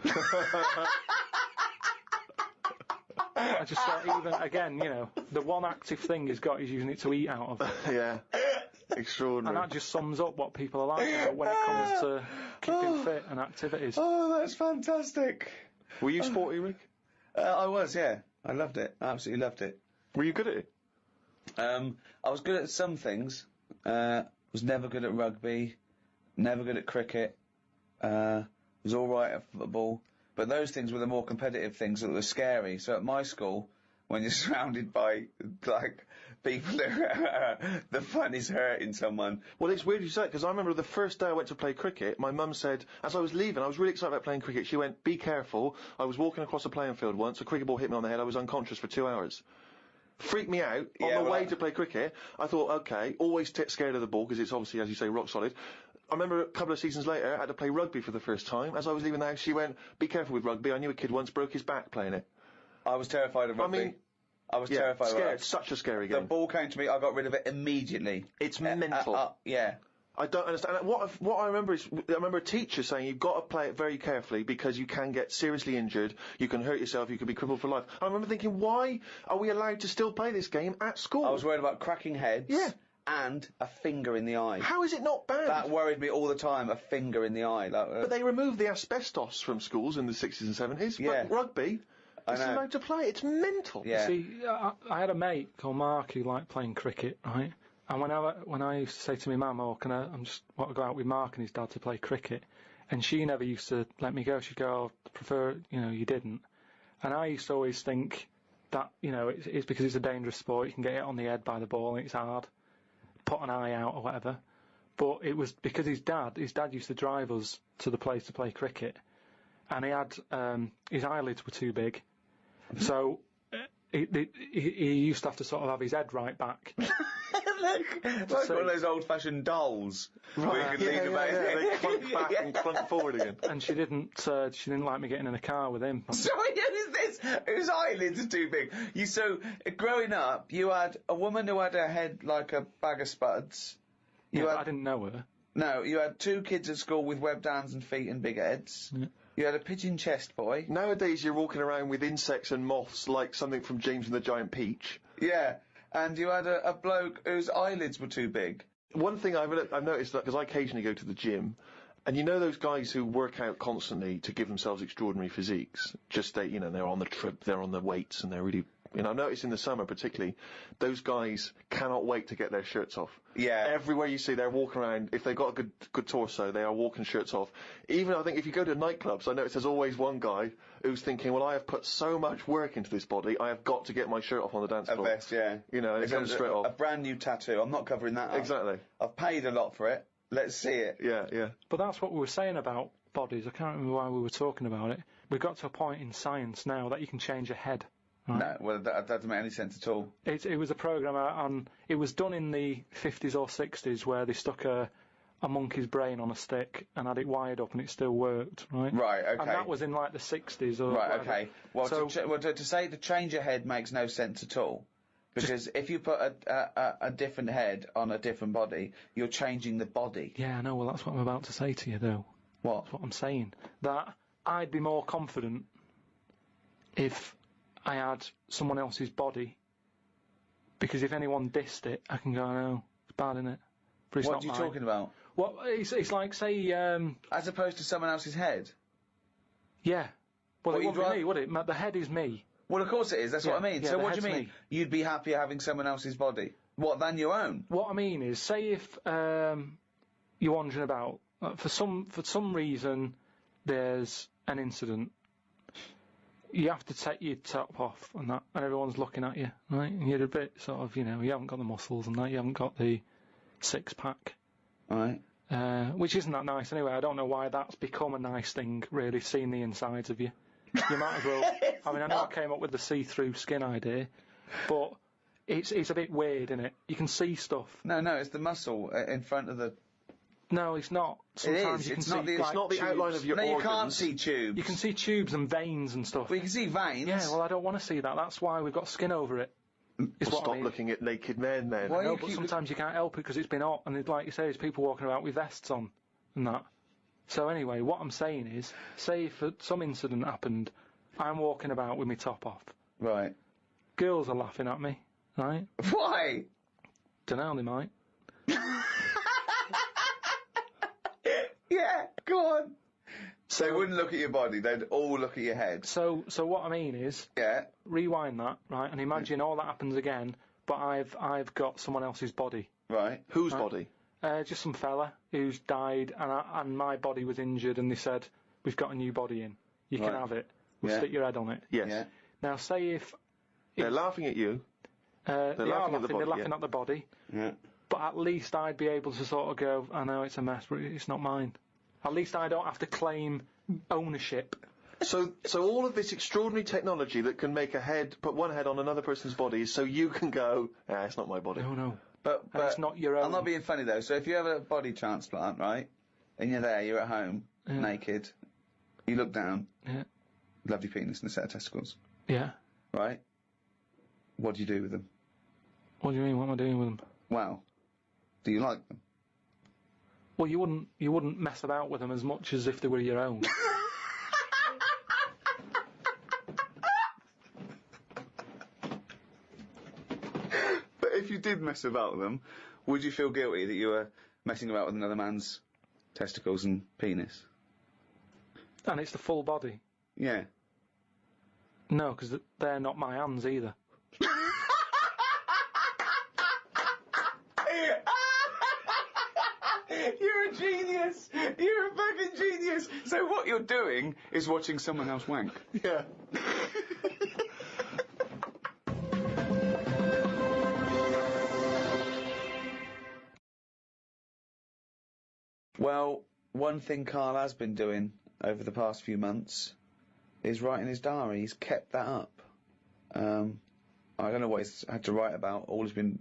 I just thought, even again, the one active thing he's got is using it to eat out of. Yeah. Extraordinary. And that just sums up what people are like when it comes to keeping fit and activities. Oh, that's fantastic. Were you sporty, Rick? I was, yeah. I loved it. I absolutely loved it. Were you good at it? I was good at some things. was never good at rugby, never good at cricket, was alright at football, but those things were the more competitive things that were scary. So at my school, when you're surrounded by, like, people the fun is hurting someone. Well, it's weird you say it, because I remember the first day I went to play cricket, my mum said, as I was leaving, I was really excited about playing cricket, she went, be careful. I was walking across a playing field once, a cricket ball hit me on the head, I was unconscious for 2 hours. Freaked me out. On the way to play cricket, I thought, okay, always scared of the ball, because it's obviously, as you say, rock solid. I remember a couple of seasons later, I had to play rugby for the first time. As I was leaving the house, she went, be careful with rugby. I knew a kid once broke his back playing it. I was terrified of rugby. I was terrified of it. Such a scary game. The ball came to me, I got rid of it immediately. It's mental. Yeah. I don't understand. What I remember is, I remember a teacher saying you've got to play it very carefully because you can get seriously injured, you can hurt yourself, you could be crippled for life. I remember thinking, why are we allowed to still play this game at school? I was worried about cracking heads. Yeah. And a finger in the eye. How is it not bad? That worried me all the time, a finger in the eye. But they removed the asbestos from schools in the 60s and 70s. Yeah. But rugby, it's allowed to play. It's mental. Yeah. See, I had a mate called Mark who liked playing cricket, right? And when I used to say to my mum, oh, I just want to go out with Mark and his dad to play cricket, and she never used to let me go. She'd go, oh, I prefer, you didn't. And I used to always think that, it's because it's a dangerous sport. You can get hit on the head by the ball and it's hard. Put an eye out or whatever. But it was because his dad used to drive us to the place to play cricket, and he had, his eyelids were too big. So, he used to have to sort of have his head right back. Look, like one of those old-fashioned dolls. Right. They clunk back and clunk forward again. And she didn't like me getting in a car with him. Sorry, who's this? Whose eyelids are too big? Growing up, you had a woman who had her head like a bag of spuds. I didn't know her. No, you had 2 kids at school with webbed hands and feet and big heads. Yeah. You had a pigeon chest boy. Nowadays, you're walking around with insects and moths like something from James and the Giant Peach. Yeah. And you had a bloke whose eyelids were too big. One thing I've noticed, because I occasionally go to the gym, and those guys who work out constantly to give themselves extraordinary physiques, they're on the trip, they're on the weights, and they're really, I've noticed in the summer particularly, those guys cannot wait to get their shirts off. Yeah. Everywhere you see, they're walking around, if they've got a good torso, they are walking shirts off. Even, I think, if you go to nightclubs, I notice there's always one guy who's thinking, well, I have put so much work into this body, I have got to get my shirt off on the dance floor. A vest, yeah. And it comes straight off. A brand new tattoo. I'm not covering that up. Exactly. I've paid a lot for it. Let's see it. Yeah. But that's what we were saying about bodies. I can't remember why we were talking about it. We've got to a point in science now that you can change your head. Right? No, well, that doesn't make any sense at all. It was a programme, it was done in the 50s or 60s where they stuck a monkey's brain on a stick and had it wired up and it still worked, right? Right, okay. And that was in, like, the 60s or Right, whatever. okay. Well, to say to change your head makes no sense at all. Because if you put a different head on a different body, you're changing the body. Yeah, I know. Well, that's what I'm about to say to you, though. What? That's what I'm saying. That I'd be more confident if I had someone else's body, because if anyone dissed it, I can go, no, it's bad, isn't it? But it's What not are you mine. talking about? Well, it's like, say, As opposed to someone else's head? yeah. Well, What, it you'd wouldn't be me, would it? The head is me. Well, of course it is. That's what I mean. Yeah, So the what do you head's mean? me. You'd be happier having someone else's body? What, than your own? What I mean is, say if you're wandering about, for some reason, there's an incident. You have to take your top off and that, and everyone's looking at you, right? And you're a bit sort of, you haven't got the muscles and that, you haven't got the six-pack. Right. Which isn't that nice anyway. I don't know why that's become a nice thing, really, seeing the insides of you. You might as well... I mean, I know I came up with the see-through skin idea, but it's a bit weird, isn't it? You can see stuff. No, it's the muscle in front of the... No, it's not. Sometimes is. you can It's see... not the- It's like, not the tubes. outline of your No, organs. you can't see tubes. You can see tubes and veins and stuff. Well, you can see veins. Yeah, well, I don't want to see that. That's why we've got skin over it. Is what Stop I mean. looking at naked men, then. Why No, you but keep- sometimes you can't help it because it's been hot, and like you say, there's people walking about with vests on and that. So anyway, what I'm saying is, say if some incident happened, I'm walking about with my top off. Right. Girls are laughing at me, right? Why? Dunno, they might. Yeah, go on. So they wouldn't look at your body, they'd all look at your head. So what I mean is, Yeah. rewind that, right, and imagine all that happens again, but I've got someone else's body. Right. Whose body? Just some fella who's died, and my body was injured, and they said, we've got a new body in. You can Right. have it. We'll Yeah. stick your head on it. Yes. Yeah. Now, say if... They're laughing at you. they are laughing at the laughing, body, they're laughing yeah. at the body, Yeah. but at least I'd be able to sort of go, I know it's a mess, but it's not mine. At least I don't have to claim ownership. So all of this extraordinary technology that can make put one head on another person's body is so you can go, it's not my body. No, no. But it's not your own. I'm not being funny though. So if you have a body transplant, right, and you're there, you're at home, naked, you look down, Yeah. lovely penis and a set of testicles, Yeah. right? What do you do with them? What do you mean? What am I doing with them? Well, do you like them? Well, you wouldn't mess about with them as much as if they were your own. But if you did mess about with them, would you feel guilty that you were messing about with another man's testicles and penis? And it's the full body. Yeah. No, because they're not my hands either. You're a genius! You're a fucking genius! So what you're doing is watching someone else wank. Yeah. Well, one thing Karl has been doing over the past few months is writing his diary. He's kept that up. I don't know what he's had to write about. All he's been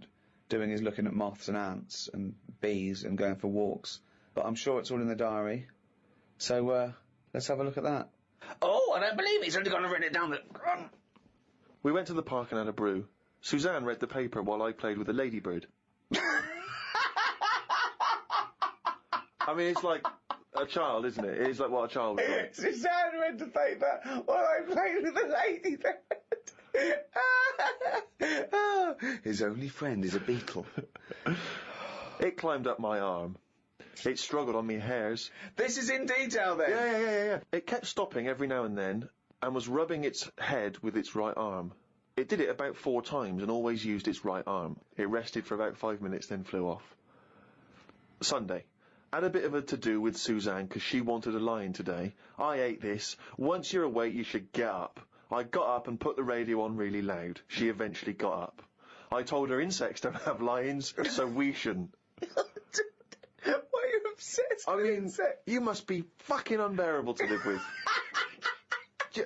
doing is looking at moths and ants and bees and going for walks. But I'm sure it's all in the diary. So, let's have a look at that. Oh, I don't believe he's only gone and written it down the... We went to the park and had a brew. Suzanne read the paper while I played with a ladybird. I mean, it's like a child, isn't it? It's like what a child would do. Suzanne read the paper while I played with the ladybird. His only friend is a beetle. It climbed up my arm. It struggled on me hairs. This is in detail then. Yeah. It kept stopping every now and then and was rubbing its head with its right arm. It did it about 4 times and always used its right arm. It rested for about 5 minutes, then flew off. Sunday. Had a bit of a to-do with Suzanne because she wanted a lion today. I ate this. Once you're awake, you should get up. I got up and put the radio on really loud. She eventually got up. I told her insects don't have lions, so we shouldn't. Why are you obsessed with insects? You must be fucking unbearable to live with.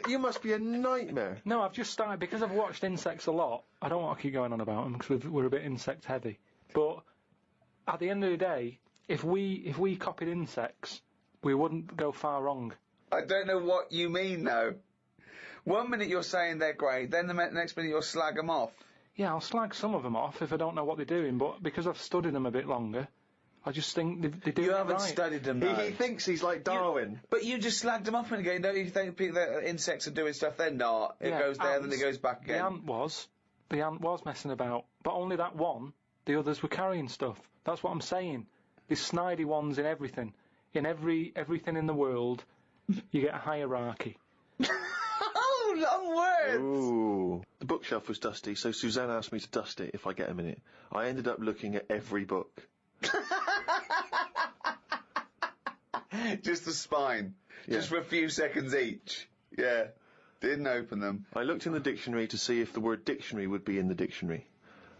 You must be a nightmare. No, I've just started, because I've watched insects a lot, I don't want to keep going on about them because we're a bit insect heavy. But at the end of the day, if we copied insects, we wouldn't go far wrong. I don't know what you mean though. 1 minute you're saying they're great, then the next minute you'll slag them off. Yeah, I'll slag some of them off if I don't know what they're doing, but because I've studied them a bit longer, I just think they do You it haven't right. studied them though. He thinks he's like Darwin. But you just slagged them off again, don't you think that insects are doing stuff? They're not. It Yeah, goes there, ants. then it goes back The again. ant was messing about, but only that one. The others were carrying stuff. That's what I'm saying. There's snidey ones in everything. In everything in the world, you get a hierarchy. Oh, long words! Ooh. The bookshelf was dusty, so Suzanne asked me to dust it if I get a minute. I ended up looking at every book. Just the spine. Yeah. Just for a few seconds each. Yeah. Didn't open them. I looked in the dictionary to see if the word dictionary would be in the dictionary.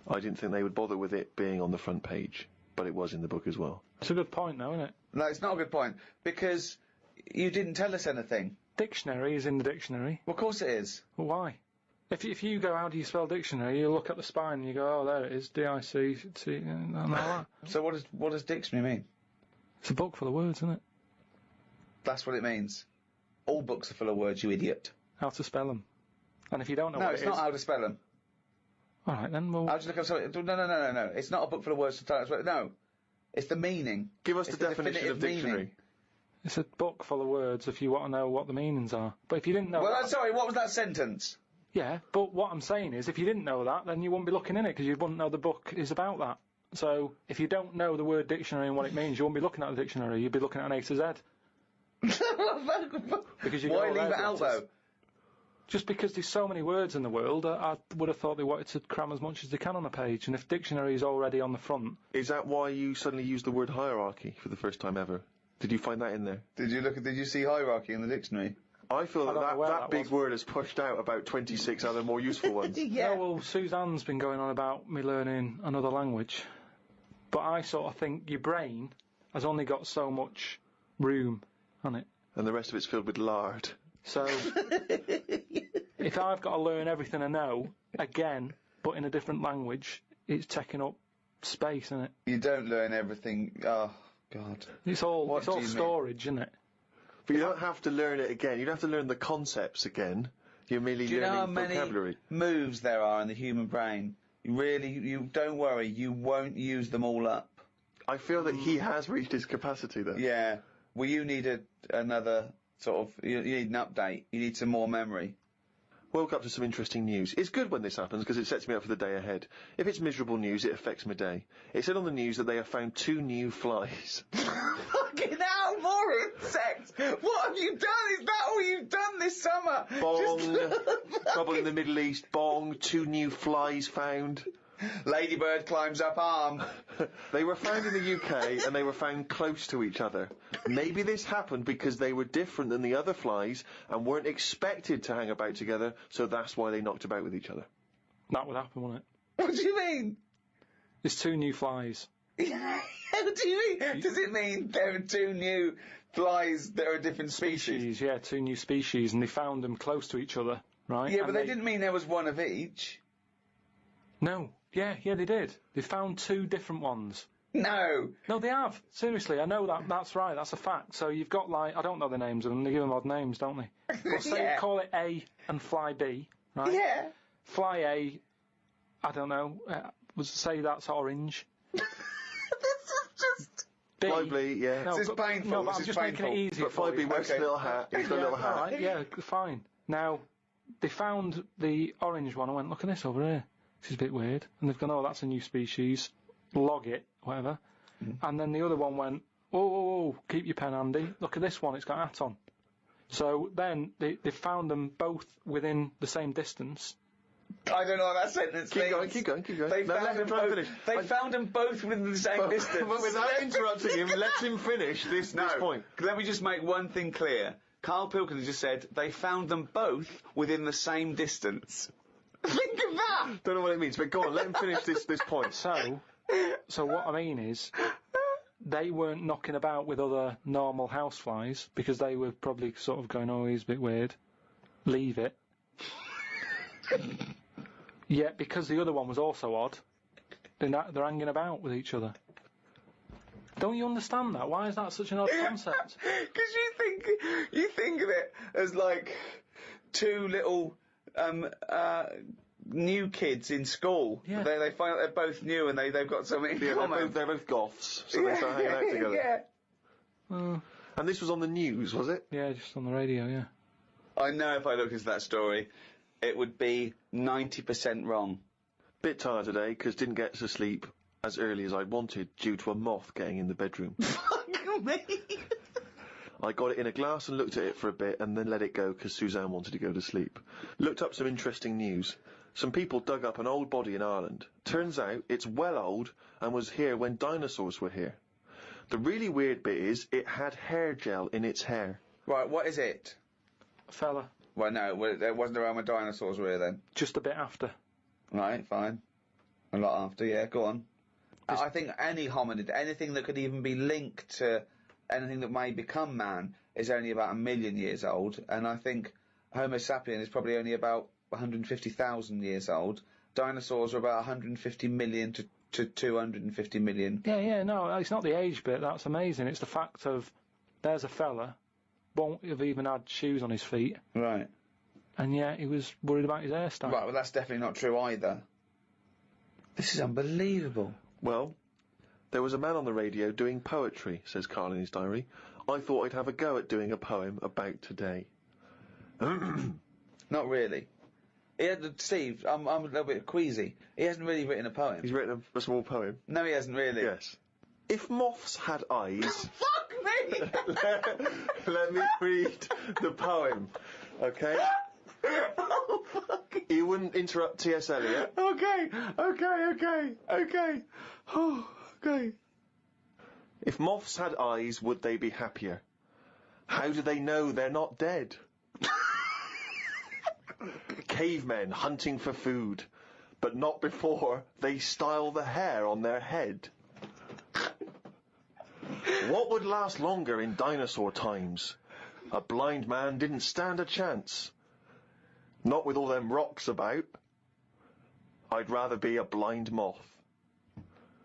I didn't think they would bother with it being on the front page, but it was in the book as well. It's a good point, though, isn't it? No, it's not a good point. Because you didn't tell us anything. Dictionary is in the dictionary. Well, of course it is. Well, why? If you go, how do you spell dictionary? You look at the spine and you go, oh, there it is, D-I-C-C, and all that. So what does dictionary mean? It's a book full of words, isn't it? That's what it means. All books are full of words, you idiot. How to spell them. And if you don't know No, what it's it not is... how to spell them. All right, then, well... I'll just look up something. No. It's not a book full of words to tell us. No. It's the meaning. Give us It's the definition of definitive dictionary. meaning. It's a book full of words if you want to know what the meanings are. But if you didn't know... Well, that, I'm sorry, what was that sentence? Yeah, but what I'm saying is, if you didn't know that, then you wouldn't be looking in it, because you wouldn't know the book is about that. So, if you don't know the word dictionary and what it means, you wouldn't be looking at the dictionary, you'd be looking at an A to Z. Because you Why go, leave "Oh, it out, letters." though? just because there's so many words in the world, I would have thought they wanted to cram as much as they can on a page, and if dictionary is already on the front... Is that why you suddenly used the word hierarchy for the first time ever? Did you find that in there? Did you see hierarchy in the dictionary? I feel I don't know where that big was. word has pushed out about 26 other more useful ones. Yeah, well, Suzanne's been going on about me learning another language, but I sort of think your brain has only got so much room on it. And the rest of it's filled with lard. So, if I've got to learn everything I know, again, but in a different language, it's taking up space, isn't it? You don't learn everything. Oh, God. It's all What do you mean? storage, isn't it? But you don't have to learn it again. You don't have to learn the concepts again. You're merely Do you know how learning many vocabulary. moves there are in the human brain? You don't worry, you won't use them all up. I feel that he has reached his capacity, though. Yeah. Well, you need another sort of... You need an update. You need some more memory. Woke up to some interesting news. It's good when this happens because it sets me up for the day ahead. If it's miserable news, it affects my day. It said on the news that they have found 2 new flies. Fucking hell, more insects! What have you done? Is that all you've done this summer? Bong. Trouble in the Middle East. Bong. 2 new flies found. Ladybird climbs up arm. They were found in the UK and they were found close to each other. Maybe this happened because they were different than the other flies and weren't expected to hang about together, so that's why they knocked about with each other. That would happen, wouldn't it? What do you mean? There's 2 new flies. What do you mean? Does it mean there are 2 new flies that are a different species? Yeah, 2 new species, and they found them close to each other, right? Yeah, and but they didn't mean there was one of each. No. Yeah, they did. They found 2 different ones. No. No, they have. Seriously, I know that. That's right. That's a fact. So you've got, like, I don't know the names of them. They give them odd names, don't they? Well, say Yeah. call it A and Fly B, right? Yeah. Fly A, I don't know. Say that's orange. This is just... B. Probably, yeah. No, This is but- painful. No, but This I'm is just making it painful. easier But for 5B you. wears a little hat. He's got a little hat. All right, yeah, fine. Now, they found the orange one. I went, look at this over here. This is a bit weird. And they've gone, oh, that's a new species. Log it, whatever. And then the other one went, oh, keep your pen handy. Look at this one, it's got a hat on. So then they found them both within the same distance. I don't know what that sentence means. Keep going. They No, found let him them try and both. finish. They found them both within the same distance. But without interrupting him, let him finish this point. Let me just make one thing clear. Karl Pilkington just said they found them both within the same distance. Think of that! Don't know what it means, but go on, let him finish this point. So what I mean is, they weren't knocking about with other normal houseflies because they were probably sort of going, oh, he's a bit weird. Leave it. Yet, because the other one was also odd, they're hanging about with each other. Don't you understand that? Why is that such an odd concept? Because you think of it as like 2 little new kids in school. Yeah. They find out they're both new and they've got something in common. They're both goths, so they start hanging out together. Yeah. And this was on the news, was it? Yeah, just on the radio, yeah. I know if I looked into that story, it would be 90% wrong. Bit tired today, because didn't get to sleep as early as I'd wanted due to a moth getting in the bedroom. Fuck me! I got it in a glass and looked at it for a bit and then let it go because Suzanne wanted to go to sleep. Looked up some interesting news. Some people dug up an old body in Ireland. Turns out it's well old and was here when dinosaurs were here. The really weird bit is it had hair gel in its hair. Right, what is it? Fella, Well, no, it wasn't around when dinosaurs were here then. just a bit after. Right, fine. A lot after, yeah, go on. I think any hominid, anything that could even be linked to anything that may become man, is only about 1 million years old, and I think Homo sapien is probably only about 150,000 years old. Dinosaurs are about 150 million to 250 million. Yeah, no, it's not the age bit, that's amazing. It's the fact of, there's a fella, won't have even had shoes on his feet, Right. and yet he was worried about his hairstyle. Right, well that's definitely not true either. This is unbelievable. Well, there was a man on the radio doing poetry, says Karl in his diary. I thought I'd have a go at doing a poem about today. Not really. Steve, I'm a little bit queasy. He hasn't really written a poem. He's written a small poem. No, he hasn't really. Yes. If moths had eyes... Fuck me! Let me read the poem, okay? Oh, fuck. You wouldn't interrupt T.S. Eliot. Okay. Oh, okay. If moths had eyes, would they be happier? How do they know they're not dead? Cavemen hunting for food, but not before they style the hair on their head. What would last longer in dinosaur times? A blind man didn't stand a chance. Not with all them rocks about. I'd rather be a blind moth.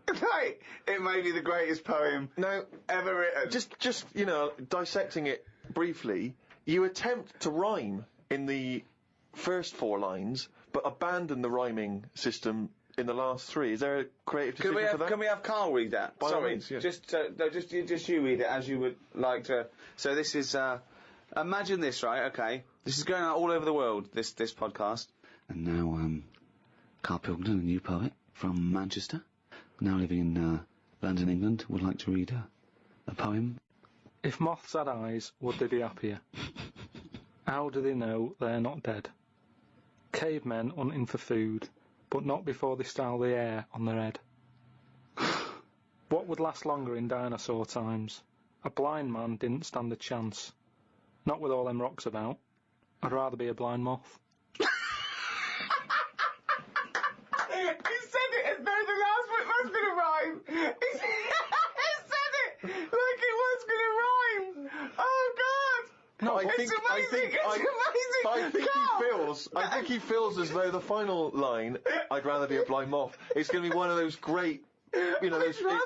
Right, it may be the greatest poem Now, ever written. just you know, dissecting it briefly, you attempt to rhyme in the first 4 lines, but abandon the rhyming system in the last 3. Is there a creative decision for that? Can we have Karl read that? By all Sorry, means, yeah. just you read it as you would like to. So this is imagine this, right? Okay, this is going out all over the world. This podcast. And now, Karl Pilkington, a new poet from Manchester, now living in London, England, would like to read a poem. If moths had eyes, would they be happier? How do they know they're not dead? Cavemen hunting for food, but not before they style the hair on their head. What would last longer in dinosaur times? A blind man didn't stand a chance. Not with all them rocks about. I'd rather be a blind moth. He said it as though the last bit was going to rhyme. He said it like it was going to rhyme. Oh God! No, it's amazing. I think he feels as though the final line, I'd rather be a blind moth, is going to be one of those great, you know,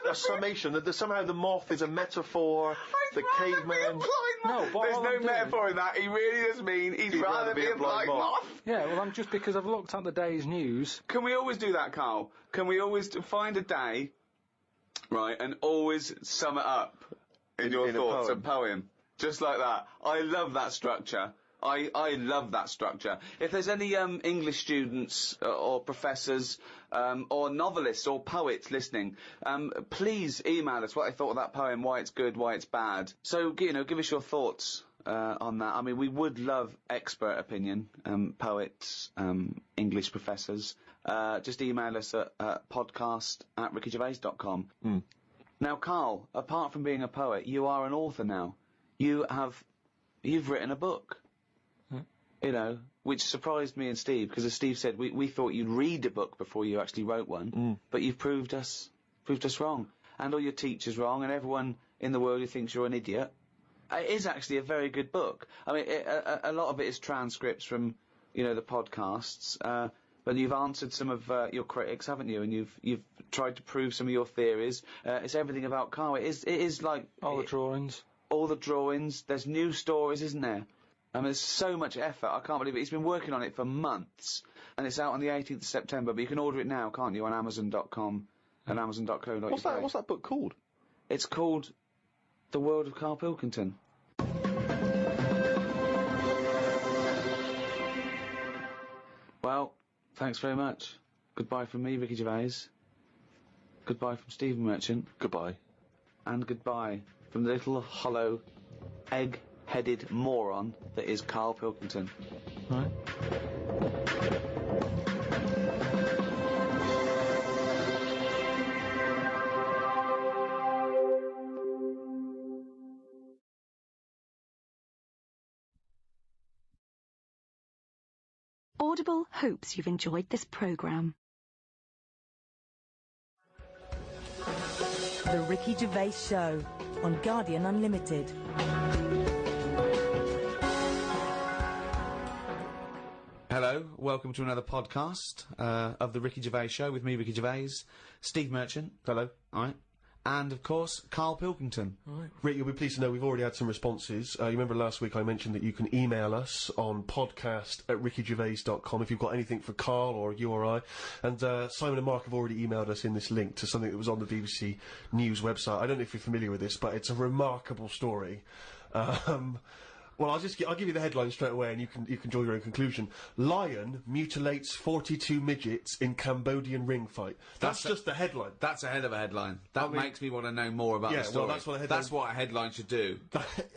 a summation that somehow the moth is a metaphor, the caveman. No, but there's all no I'm doing- metaphor in that. He really does mean he'd rather be a blind moth. Yeah, well, I'm just because I've looked at the day's news. Can we always do that, Karl? Can we always find a day, right, and always sum it up in your in a thoughts, poem. a poem? Just like that. I love that structure. I love that structure. If there's any English students or professors or novelists or poets listening, please email us what they thought of that poem, why it's good, why it's bad. So, you know, give us your thoughts on that. I mean, we would love expert opinion, poets, English professors. Just email us at podcast@rickygervais.com. Now, Karl, apart from being a poet, you are an author now. You've written a book. You know, which surprised me and Steve, because as Steve said, we thought you'd read a book before you actually wrote one, but you've proved us wrong, and all your teachers wrong, and everyone in the world who thinks you're an idiot. It is actually a very good book. I mean, a lot of it is transcripts from, you know, the podcasts, but you've answered some of your critics, haven't you? And you've tried to prove some of your theories. It's everything about Karl. It is like All the drawings. all the drawings. There's new stories, isn't there? I mean, there's so much effort. I can't believe it. He's been working on it for months, and it's out on the 18th of September. But you can order it now, can't you, on Amazon.com and Amazon.co.uk. What's that book called? It's called The World of Karl Pilkington. Well, thanks very much. Goodbye from me, Ricky Gervais. Goodbye from Stephen Merchant. Goodbye. And goodbye from the little hollow, egg-headed moron that is Karl Pilkington. Right. Audible hopes you've enjoyed this programme. The Ricky Gervais Show on Guardian Unlimited. Hello, welcome to another podcast of the Ricky Gervais Show with me, Ricky Gervais, Steve Merchant. Hello. All right. And, of course, Karl Pilkington. Rick, you'll be pleased to know we've already had some responses. You remember last week I mentioned that you can email us on podcast@rickygervais.com if you've got anything for Karl or you or I. And Simon and Mark have already emailed us in this link to something that was on the BBC News website. I don't know if you're familiar with this, but it's a remarkable story. Well, I'll give you the headline straight away, and you can draw your own conclusion. Lion mutilates 42 midgets in Cambodian ring fight. That's just the headline. That's a hell of a headline. That makes me want to know more about the story. Well, that's what a headline should do.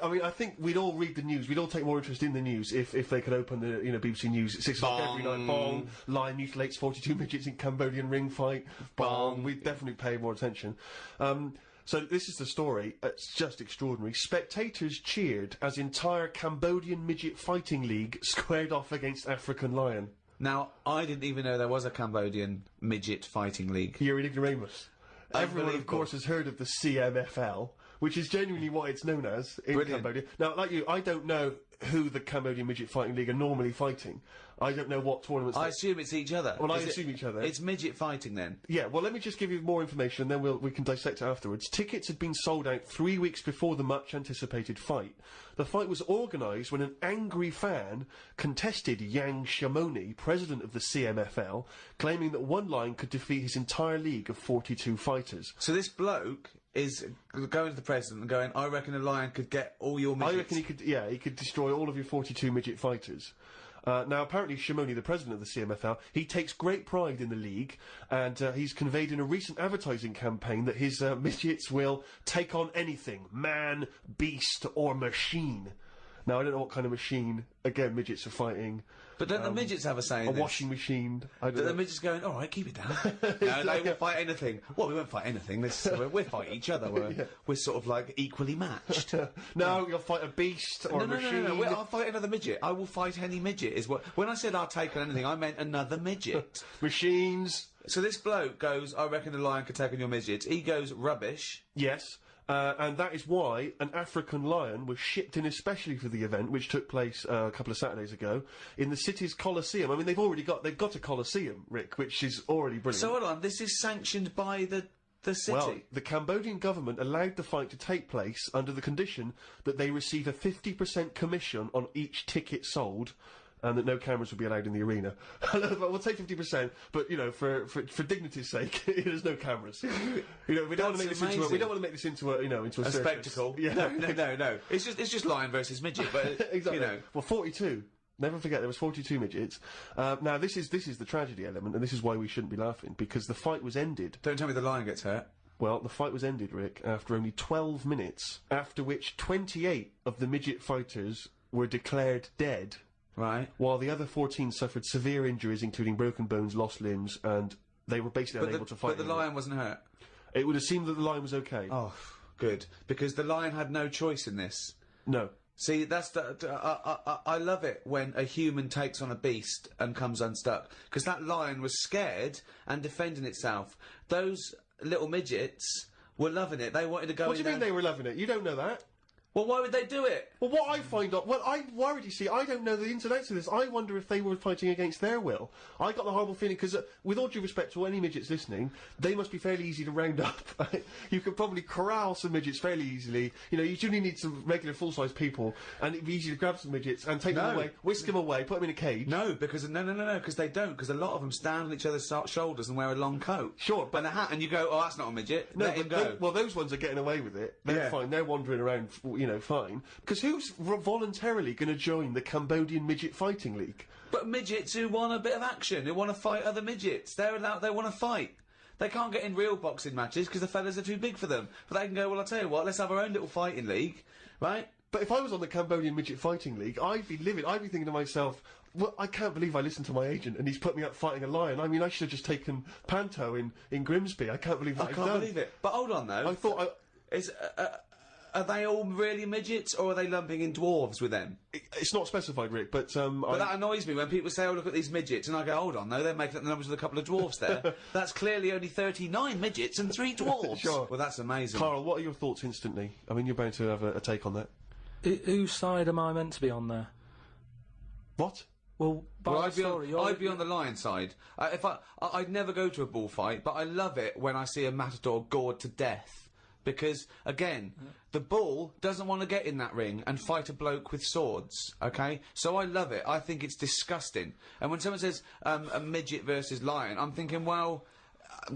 I mean, I think we'd all read the news. We'd all take more interest in the news if they could open the BBC News at 6 o'clock every night. Bong. Lion mutilates 42 midgets in Cambodian ring fight. Bong. We'd definitely pay more attention. So this is the story. It's just extraordinary. Spectators cheered as entire Cambodian midget fighting league squared off against African lion. Now, I didn't even know there was a Cambodian midget fighting league. You're an ignoramus. Everyone, of course, has heard of the CMFL, which is genuinely what it's known as in Cambodia. Now, like you, I don't know who the Cambodian Midget Fighting League are normally fighting. I don't know what tournaments... I assume it's each other. Well, I assume each other. It's midget fighting, then? Yeah, well, let me just give you more information, then we can dissect it afterwards. Tickets had been sold out 3 weeks before the much-anticipated fight. The fight was organised when an angry fan contested Yang Shamoni, president of the CMFL, claiming that one lion could defeat his entire league of 42 fighters. So this bloke is going to the president and going, I reckon a lion could get all your midgets. I reckon he could destroy all of your 42 midget fighters. Now, apparently, Shamoni, the president of the CMFL, he takes great pride in the league, and he's conveyed in a recent advertising campaign that his midgets will take on anything, man, beast, or machine. Now, I don't know what kind of machine, again, midgets are fighting. But don't the midgets have a say in a this? washing machine. Don't the midgets going, all right, keep it down. No, they won't fight anything. Well, we won't fight anything. We'll fight each other. We're sort of like equally matched. No, you'll fight a beast or a machine. No. I'll fight another midget. I will fight any midget. Is what. When I said I'll take on anything, I meant another midget. Machines. So this bloke goes, I reckon a lion could take on your midgets. He goes, rubbish. Yes. And that is why an African lion was shipped in especially for the event, which took place a couple of Saturdays ago, in the city's Colosseum. I mean, they've got a Colosseum, Rick, which is already brilliant. So hold on, this is sanctioned by the city? Well, the Cambodian government allowed the fight to take place under the condition that they receive a 50% commission on each ticket sold, and that no cameras would be allowed in the arena. We'll take 50%, but, you know, for dignity's sake, there's no cameras. You know, we don't want to make this into a spectacle. Yeah. No. It's just lion versus midget, but, exactly. You know. Well, 42. Never forget, there was 42 midgets. Now, this is the tragedy element, and this is why we shouldn't be laughing, because the fight was ended. Don't tell me the lion gets hurt. Well, the fight was ended, Rick, after only 12 minutes, after which 28 of the midget fighters were declared dead. Right. While the other 14 suffered severe injuries, including broken bones, lost limbs, and they were basically unable to fight. But the lion wasn't hurt? It would have seemed that the lion was okay. Oh, good. Because the lion had no choice in this. No. See, that's I love it when a human takes on a beast and comes unstuck. Because that lion was scared and defending itself. Those little midgets were loving it. They wanted to go in. What do you mean they were loving it? You don't know that. Well, why would they do it? Well, what I find out... Well, I'm worried, you see. I don't know the ins and outs of this. I wonder if they were fighting against their will. I got the horrible feeling, because with all due respect to any midgets listening, they must be fairly easy to round up. You could probably corral some midgets fairly easily. You know, you only need some regular full-size people, and it'd be easy to grab some midgets and take them away, whisk them away, put them in a cage. No, because... No, because they don't. Because a lot of them stand on each other's shoulders and wear a long coat. Sure, but... And a hat, and you go, oh, that's not a midget. No, let him go. Well, those ones are getting away with it. They're fine. They're wandering around, you know, fine. Because who's voluntarily going to join the Cambodian Midget Fighting League? But midgets who want a bit of action, who want to fight other midgets. They want to fight. They can't get in real boxing matches because the fellas are too big for them. But they can go, well, I'll tell you what, let's have our own little fighting league, right? But if I was on the Cambodian Midget Fighting League, I'd be livid. I'd be thinking to myself, well, I can't believe I listened to my agent and he's put me up fighting a lion. I mean, I should have just taken Panto in Grimsby. I can't believe that I can't believe it. But hold on, though. I thought are they all really midgets, or are they lumping in dwarves with them? It's not specified, Rick, but... But that annoys me when people say, oh, look at these midgets, and I go, hold on, no, they're making up the numbers with a couple of dwarves there. That's clearly only 39 midgets and 3 dwarves. Sure. Well, that's amazing. Karl, what are your thoughts instantly? I mean, you're bound to have a take on that. Whose side am I meant to be on there? What? Well, I'd be on the lion side. I'd never go to a bullfight, but I love it when I see a matador gored to death. Because, again, the bull doesn't want to get in that ring and fight a bloke with swords, okay? So I love it. I think it's disgusting. And when someone says a midget versus lion, I'm thinking, well,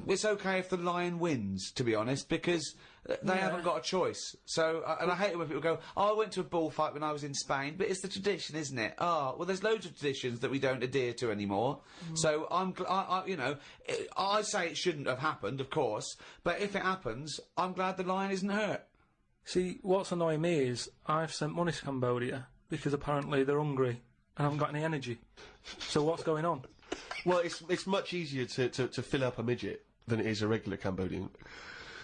it's okay if the lion wins, to be honest, because they haven't got a choice. So, and I hate it when people go, "Oh, I went to a bullfight when I was in Spain," but it's the tradition, isn't it? Oh, well, there's loads of traditions that we don't adhere to anymore. So I say it shouldn't have happened, of course, but if it happens, I'm glad the lion isn't hurt. See, what's annoying me is I've sent money to Cambodia because apparently they're hungry and haven't got any energy. So what's going on? Well, it's much easier to fill up a midget than it is a regular Cambodian.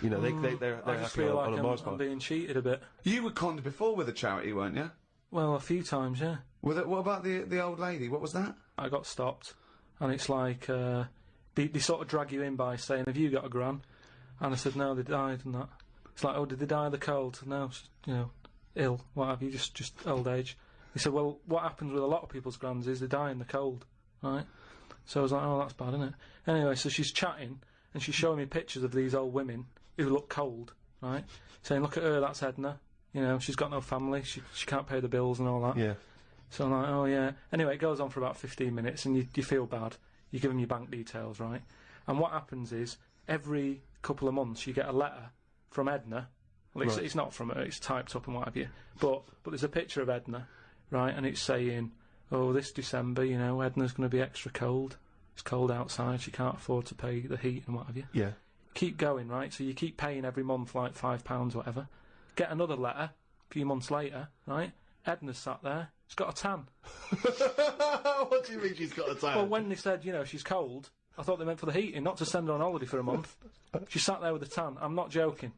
You know, they're I just happy feel on like a Mars I'm bar. being cheated a bit. You were conned before with a charity, weren't you? Well, a few times, yeah. What about the old lady? What was that? I got stopped, and it's like they sort of drag you in by saying, "Have you got a gran?" And I said, "No, they died," and that. It's like, "Oh, did they die of the cold?" No, ill. What have you? Just old age. He said, "Well, what happens with a lot of people's grans is they die in the cold, right?" So I was like, "Oh, that's bad, isn't it?" Anyway, so she's chatting and she's showing me pictures of these old women who look cold, right? Saying, "Look at her, that's Edna. You know, she's got no family. She can't pay the bills and all that." Yeah. So I'm like, "Oh yeah." Anyway, it goes on for about 15 minutes, and you feel bad. You give them your bank details, right? And what happens is every couple of months you get a letter from Edna. Well, it's not from her; it's typed up and what have you. But there's a picture of Edna, right? And it's saying, "Oh, this December, you know, Edna's going to be extra cold. It's cold outside. She can't afford to pay the heat and what have you." Yeah. Keep going, right? So you keep paying every month like £5, whatever. Get another letter a few months later, right? Edna's sat there. She's got a tan. What do you mean she's got a tan? Well, when they said, she's cold, I thought they meant for the heating, not to send her on holiday for a month. She sat there with a tan. I'm not joking.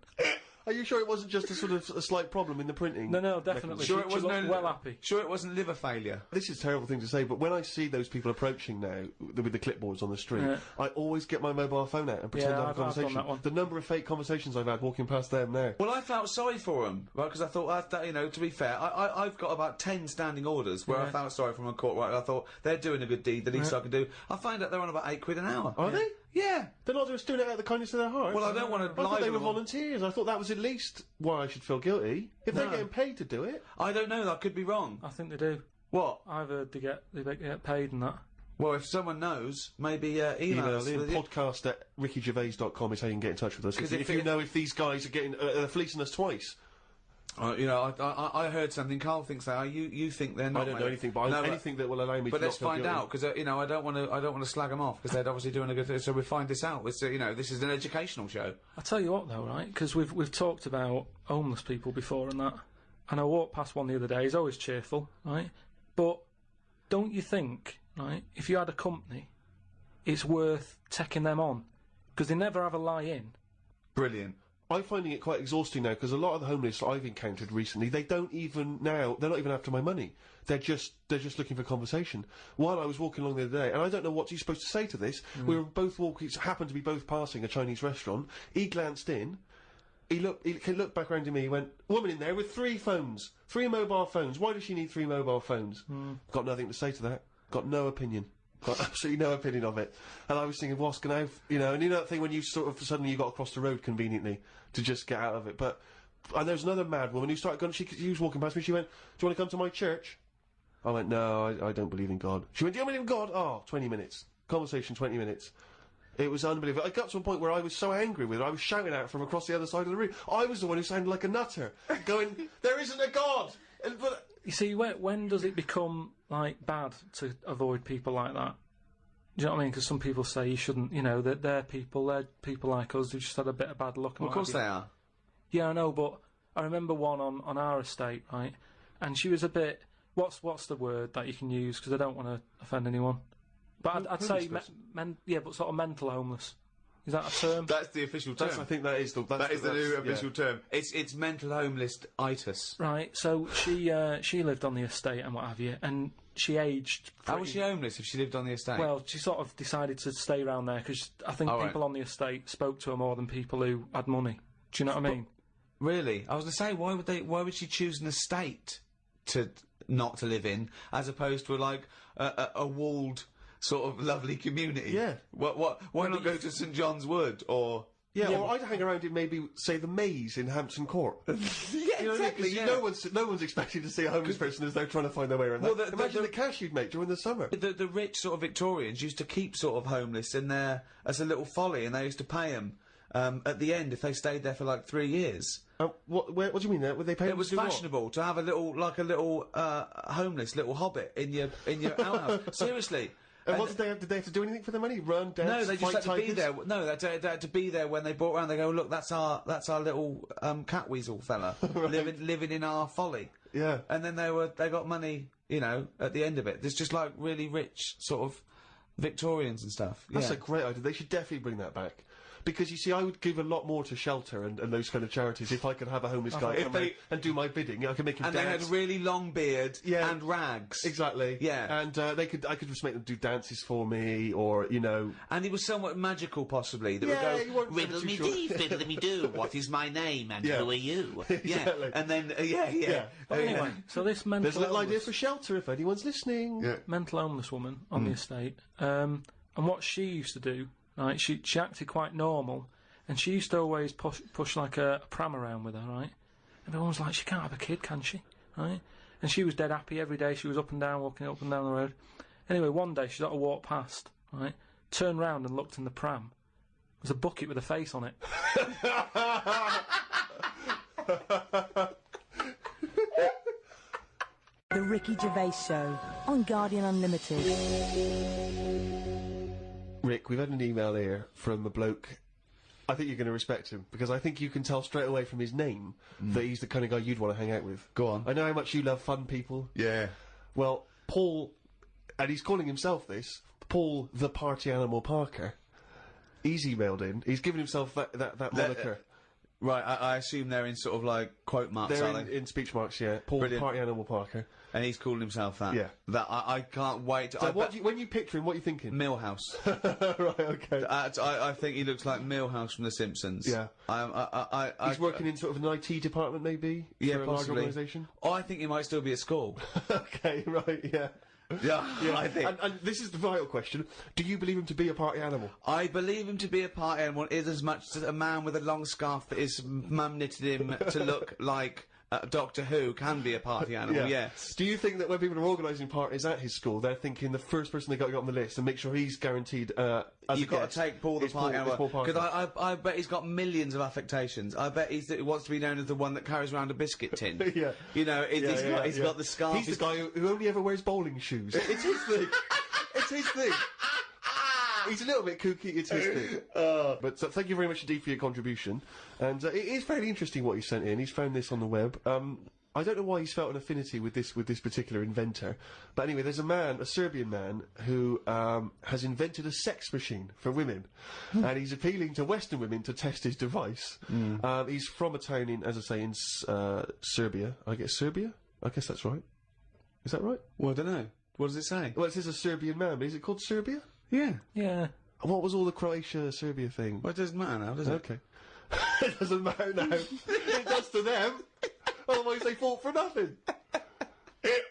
Are you sure it wasn't just a sort of a slight problem in the printing? No, definitely. Sure, she looked well happy. Sure, it wasn't liver failure. This is a terrible thing to say, but when I see those people approaching now with the clipboards on the street, I always get my mobile phone out and pretend to have a conversation. I've done that one. The number of fake conversations I've had walking past them now. Well, I felt sorry for them, right? Because I thought, to be fair, I've got about 10 standing orders where I felt sorry for them in court. Right, I thought they're doing a good deed. The least I can do. I find out they're on about £8 an hour. Are they? Yeah. They're not just doing it out of the kindness of their hearts. Well, I don't want to I lie thought they with were them. volunteers. I thought that was at least why I should feel guilty. If they're getting paid to do it. I don't know. I could be wrong. I think they do. What? I've heard they get paid and that. Well, if someone knows, maybe email us. Podcast at rickygervais.com is how you can get in touch with us. If you know if these guys are getting fleecing us twice. I heard something. Karl thinks that. You think they're not. I don't know anything, but anything that will allow me. But to let's find out because I don't want to slag them off because they're obviously doing a good thing. So we find this out. It's this is an educational show. I tell you what, though, right? Because we've talked about homeless people before and that, and I walked past one the other day. He's always cheerful, right? But don't you think, right? If you had a company, it's worth taking them on because they never have a lie in. Brilliant. I'm finding it quite exhausting now because a lot of the homeless I've encountered recently, they're not even after my money. They're just looking for conversation. While I was walking along the other day, and I don't know what you're supposed to say to this, we were both walking, happened to be both passing a Chinese restaurant. He glanced in, he looked back around to me, he went, "Woman in there with 3 phones, 3 mobile phones. Why does she need 3 mobile phones?" Got nothing to say to that. Got no opinion. Got absolutely no opinion of it. And I was thinking, what's going to and you know that thing when you sort of suddenly you got across the road conveniently to just get out of it. But and there was another mad woman who started going. She was walking past me. She went, "Do you want to come to my church?" I went, "No, I don't believe in God." She went, "Do you believe in God?" Oh, 20 minutes conversation, 20 minutes. It was unbelievable. I got to a point where I was so angry with her, I was shouting at her from across the other side of the room. I was the one who sounded like a nutter, going, "There isn't a God." But you see, when does it become like bad to avoid people like that? Do you know what I mean? Because some people say you shouldn't. That they're people like us who just had a bit of bad luck. Well, of course they are. Yeah, I know, but I remember one on our estate, right? And she was a bit. What's the word that you can use? Because I don't want to offend anyone. But I'd say but sort of mental homeless. Is that a term? That's the official term. I think that is the new official term. It's mental homeless-itis. Right. So she lived on the estate and what have you, and she aged. How was she homeless if she lived on the estate? Well, she sort of decided to stay around there because I think people on the estate spoke to her more than people who had money. Do you know what I mean? Really? I was going to say, why would she choose an estate not to live in as opposed to like a walled sort of lovely community? Yeah. Why not go to St John's Wood or Yeah, or I'd hang around in maybe, say, the maze in Hampton Court. Yeah, You know, exactly. Yeah. no one's expecting to see a homeless person as they're trying to find their way around. Well, Imagine the cash you'd make during the summer. The rich sort of Victorians used to keep sort of homeless in there as a little folly, and they used to pay them at the end if they stayed there for like 3 years. What do you mean? Would they pay? It was fashionable to have a little homeless little hobbit in your outhouse. Seriously. And what did they have to do anything for the money? Run, dance, No, they just fight had to be tigers? there. No, they had to be there when they brought around. They go, look, that's our little cat weasel fella living in our folly. Yeah. And then they got money, you know, at the end of it. There's just like really rich sort of Victorians and stuff. That's yeah. a great idea. They should definitely bring that back. Because, you see, I would give a lot more to shelter and those kind of charities if I could have a homeless guy come around and do my bidding. I could make him And dance. they had a really long beard and rags. Exactly. Yeah. And I could just make them do dances for me, or, you know... And he was somewhat magical, possibly. That Yeah, would you go, weren't Riddle too me sure. dee, fiddle me do. What is my name and Yeah. who are you? Exactly. And then, yeah. But anyway, so this mental There's a little idea illness- for shelter if anyone's listening. Yeah. mental homeless woman on the estate, and what she used to do, right? She acted quite normal, and she used to always push like a pram around with her, right? And everyone was like, she can't have a kid, can she? Right? And she was dead happy every day. She was up and down, walking up and down the road. Anyway, one day she got to walk past, right? Turned round and looked in the pram. There was a bucket with a face on it. The Ricky Gervais Show on Guardian Unlimited. Rick, we've had an email here from a bloke. I think you're going to respect him, because I think you can tell straight away from his name that he's the kind of guy you'd want to hang out with. Go on. I know how much you love fun people. Yeah. Well, Paul, and he's calling himself this, Paul the Party Animal Parker, he's emailed in. He's given himself that moniker. Right, I assume they're in sort of like quote marks, They're are they? in speech marks, yeah. Paul the Brilliant. Party Animal Parker. And he's called himself that. Yeah. That I can't wait. To, So I what bet- when you picture him, what are you thinking? Millhouse. Right, okay. I think he looks like Millhouse from The Simpsons. Yeah. He's I working in sort of an IT department, maybe? Yeah, for a large possibly. organisation? I think he might still be at school. Okay, right, yeah. Yeah, I think. And this is the vital question. Do you believe him to be a party animal? I believe him to be a party animal is as much as a man with a long scarf that his mum knitted him to look like Doctor Who can be a party animal, yes. Do you think that when people are organising parties at his school, they're thinking the first person they got to get on the list and make sure he's guaranteed as You've got to take Paul the party animal. Because I bet he's got millions of affectations. I bet he wants to be known as the one that carries around a biscuit tin. Yeah. You know, he's got the scarf. He's the guy who only ever wears bowling shoes. It's his thing. It's his thing. He's a little bit kooky, it's his thing. But thank you very much indeed for your contribution. And it is very interesting what he sent in. He's found this on the web. I don't know why he's felt an affinity with this particular inventor. But anyway, there's a Serbian man, who has invented a sex machine for women. And he's appealing to Western women to test his device. He's from a town in, as I say, in Serbia. I guess Serbia? I guess that's right. Is that right? Well, I don't know. What does it say? Well, it says a Serbian man, but is it called Serbia? Yeah. Yeah. What was all the Croatia-Serbia thing? Well, it doesn't matter now, does it? Okay. It doesn't matter now. It does to them. Otherwise they fought for nothing.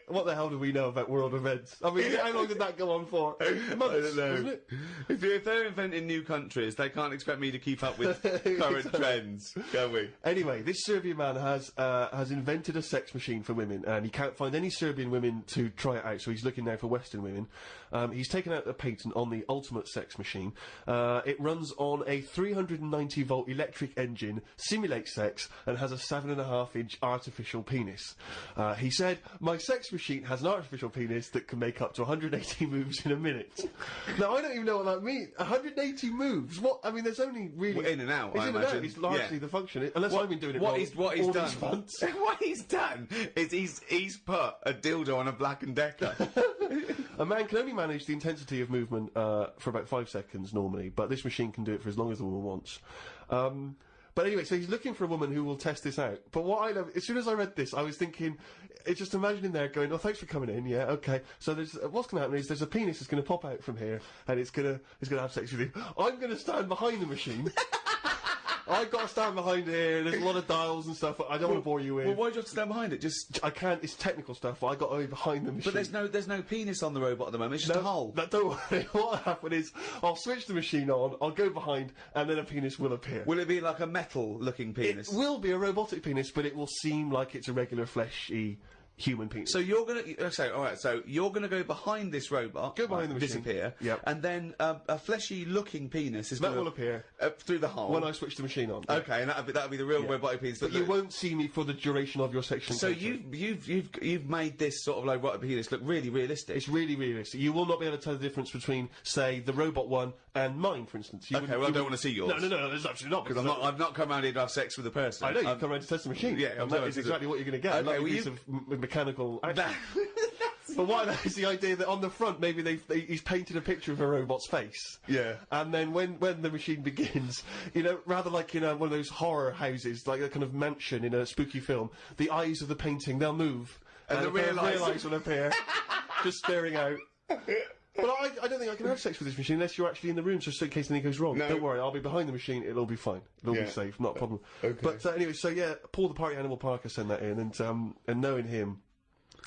What the hell do we know about world events? I mean, how long did that go on for? Months, I don't know. wasn't it? If they're inventing new countries, they can't expect me to keep up with current trends, can we? Anyway, this Serbian man has invented a sex machine for women, and he can't find any Serbian women to try it out, so he's looking now for Western women. He's taken out a patent on the ultimate sex machine. It runs on a 390-volt electric engine, simulates sex, and has a 7.5-inch artificial penis. He said, "My sex machine has an artificial penis that can make up to 180 moves in a minute." Now, I don't even know what that means. 180 moves? What? I mean, there's only really... Well, in and out, It's I in and out. imagine. It's largely Yeah. the function. Unless I've been doing it what wrong. he's all done. these months. What he's done is he's put a dildo on a Black and Decker. A man can only manage the intensity of movement for about 5 seconds normally, but this machine can do it for as long as the woman wants. But anyway, so he's looking for a woman who will test this out. But what I love, as soon as I read this, I was thinking, it's just imagining there going, "Oh, thanks for coming in, yeah, okay." So there's, what's going to happen is there's a penis that's going to pop out from here, and it's going to have sex with you. I'm going to stand behind the machine. I've got to stand behind here. There's a lot of dials and stuff. I don't want to bore you with. Well, why do you have to stand behind it? Just. I can't. It's technical stuff. But I got to be behind the machine. But there's no penis on the robot at the moment. It's just a hole. Don't worry. What'll happen is I'll switch the machine on. I'll go behind, and then a penis will appear. Will it be like a metal-looking penis? It will be a robotic penis, but it will seem like it's a regular fleshy human penis. So you're gonna so you're gonna go behind this robot, Go behind the machine. disappear, Yep. and then a fleshy-looking penis is That gonna will appear through the hole when I switch the machine on. Okay, and that'll be the real robotic penis. But you won't see me for the duration of your section. So you've made this sort of like robotic penis look really realistic. It's really realistic. You will not be able to tell the difference between, say, the robot one and mine, for instance. Okay, well, I don't want to see yours. No, there's absolutely not. Because I've not come around here to have sex with a person. I know, you've come around to test the machine. Yeah, and that is exactly what you're going to get. Okay, a well, piece of mechanical action. But why is the idea that on the front maybe he's painted a picture of a robot's face. Yeah. And then when the machine begins, you know, rather like in one of those horror houses, like a kind of mansion in a spooky film, the eyes of the painting, they'll move. And the real eyes will appear, just staring out. But I don't think I can have sex with this machine unless you're actually in the room, just in case anything goes wrong. No. Don't worry, I'll be behind the machine, it'll be fine. It'll be safe, not a problem. Okay. But anyway, so yeah, Paul the Party Animal Parker sent that in, and knowing him,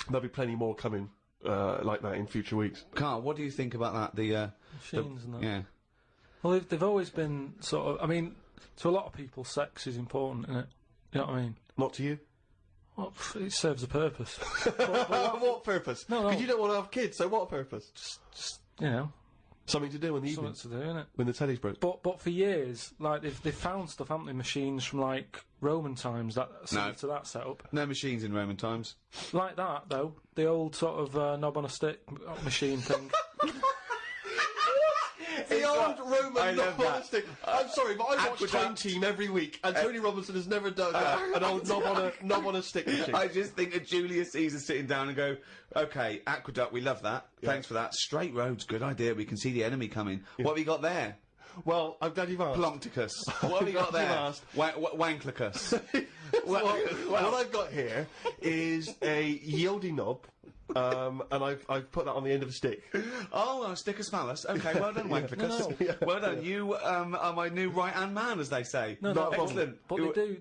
there'll be plenty more coming like that in future weeks. Karl, what do you think about that? The Machines and that. Yeah. Well, they've always been sort of. I mean, to a lot of people, sex is important, isn't it? You know what I mean? Not to you? Well, it serves a purpose. What purpose? No. Because you don't want to have kids, so what purpose? Just you know, Something to do in the something evening, to do, innit? when the telly's broke. But for years, like they've found stuff, haven't they? Machines from like Roman times that similar to that setup. No machines in Roman times. Like that though, the old sort of knob on a stick machine thing. The old I Roman love knob on a stick. I'm sorry, but I watch Aqueduct. Time Team every week, and Tony Robinson has never done an old knob on a stick machine. I just think of Julius Caesar sitting down and go, okay, Aqueduct, we love that. Thanks for that. Straight roads, good idea. We can see the enemy coming. What have you got there? Well, I'm glad you've asked. Plumpticus. What have you got there? Glad you've Wanklicus. What I've got here is a Yieldy knob, and I've put that on the end of a stick. Oh, a stick of phallus. Okay, well done, Wanklicus. No. Well done. You are my new right-hand man, as they say. No, excellent. But they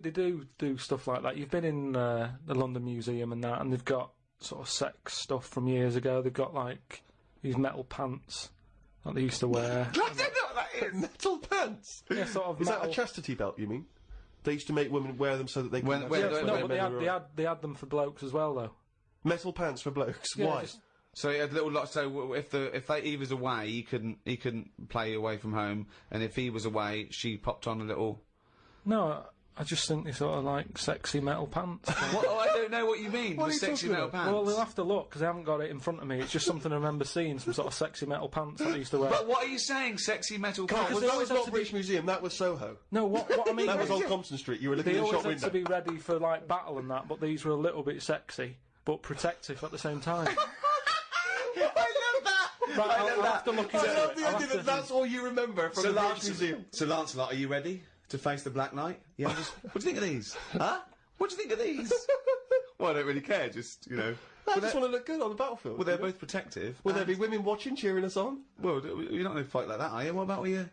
do stuff like that. You've been in the London Museum and that, and they've got sort of sex stuff from years ago. They've got like these metal pants that they used to wear. I don't know what that is. Metal pants. Yeah, sort of Is metal. that a chastity belt? You mean? They used to make women wear them so that they could. When- Yeah, when- no, when but they had them for blokes as well, though. Metal pants for blokes. Yeah, Why? just- So he had a little lot. So if he was away, he couldn't play away from home, and if he was away, she popped on a little. No, I just think they sort of like sexy metal pants. What? Oh, I don't know what you mean. What are The you sexy talking metal about? pants. Well, they'll have to look because I haven't got it in front of me. It's just something I remember seeing, some sort of sexy metal pants that they used to wear. But what are you saying? Sexy metal Carl, pants? they that always was have not to British Museum. That was Soho. No, what I mean That was is on Compton Street. You were looking they in the always shop had to window. be ready for like battle and that, but these were a little bit sexy but protective at the same time. I love that. Right, I I'll love have to look I into love it. the I'll idea have to- that that's all you remember from the British Museum. So Lancelot, are you ready to face the Black Knight? Yeah. What do you think of these? Huh? What do you think of these? Well, I don't really care. Just I just want to look good on the battlefield. Well, they're both protective. Will there be women watching, cheering us on? Well, you're not going to fight like that, are you? What about your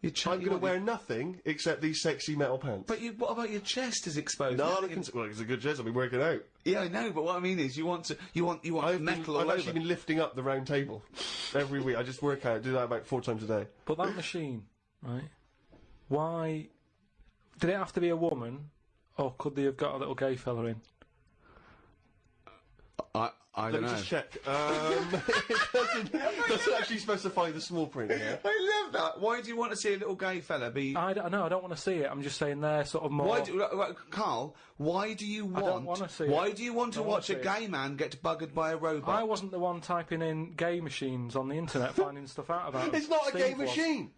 I'm going to wear nothing except these sexy metal pants. But what about your chest is exposed? No, You- well, it's a good chest. I'll be working out. Yeah, I know. But what I mean is, you want metal I've all actually over. been lifting up the round table every week. I just work out, do that about 4 times a day. But that machine, right? Why did it have to be a woman, or could they have got a little gay fella in? I I Let don't me know. just check. It doesn't actually specify the small print here. I love that. Why do you want to see a little gay fella be? I don't know. I don't want to see it. I'm just saying they're sort of more. Why do, Carl? Why do you want? don't wanna see why it. do you want to I don't wanna watch a see it. gay man get buggered by a robot? I wasn't the one typing in gay machines on the internet, finding stuff out about them. It's not a Steve gay was. machine.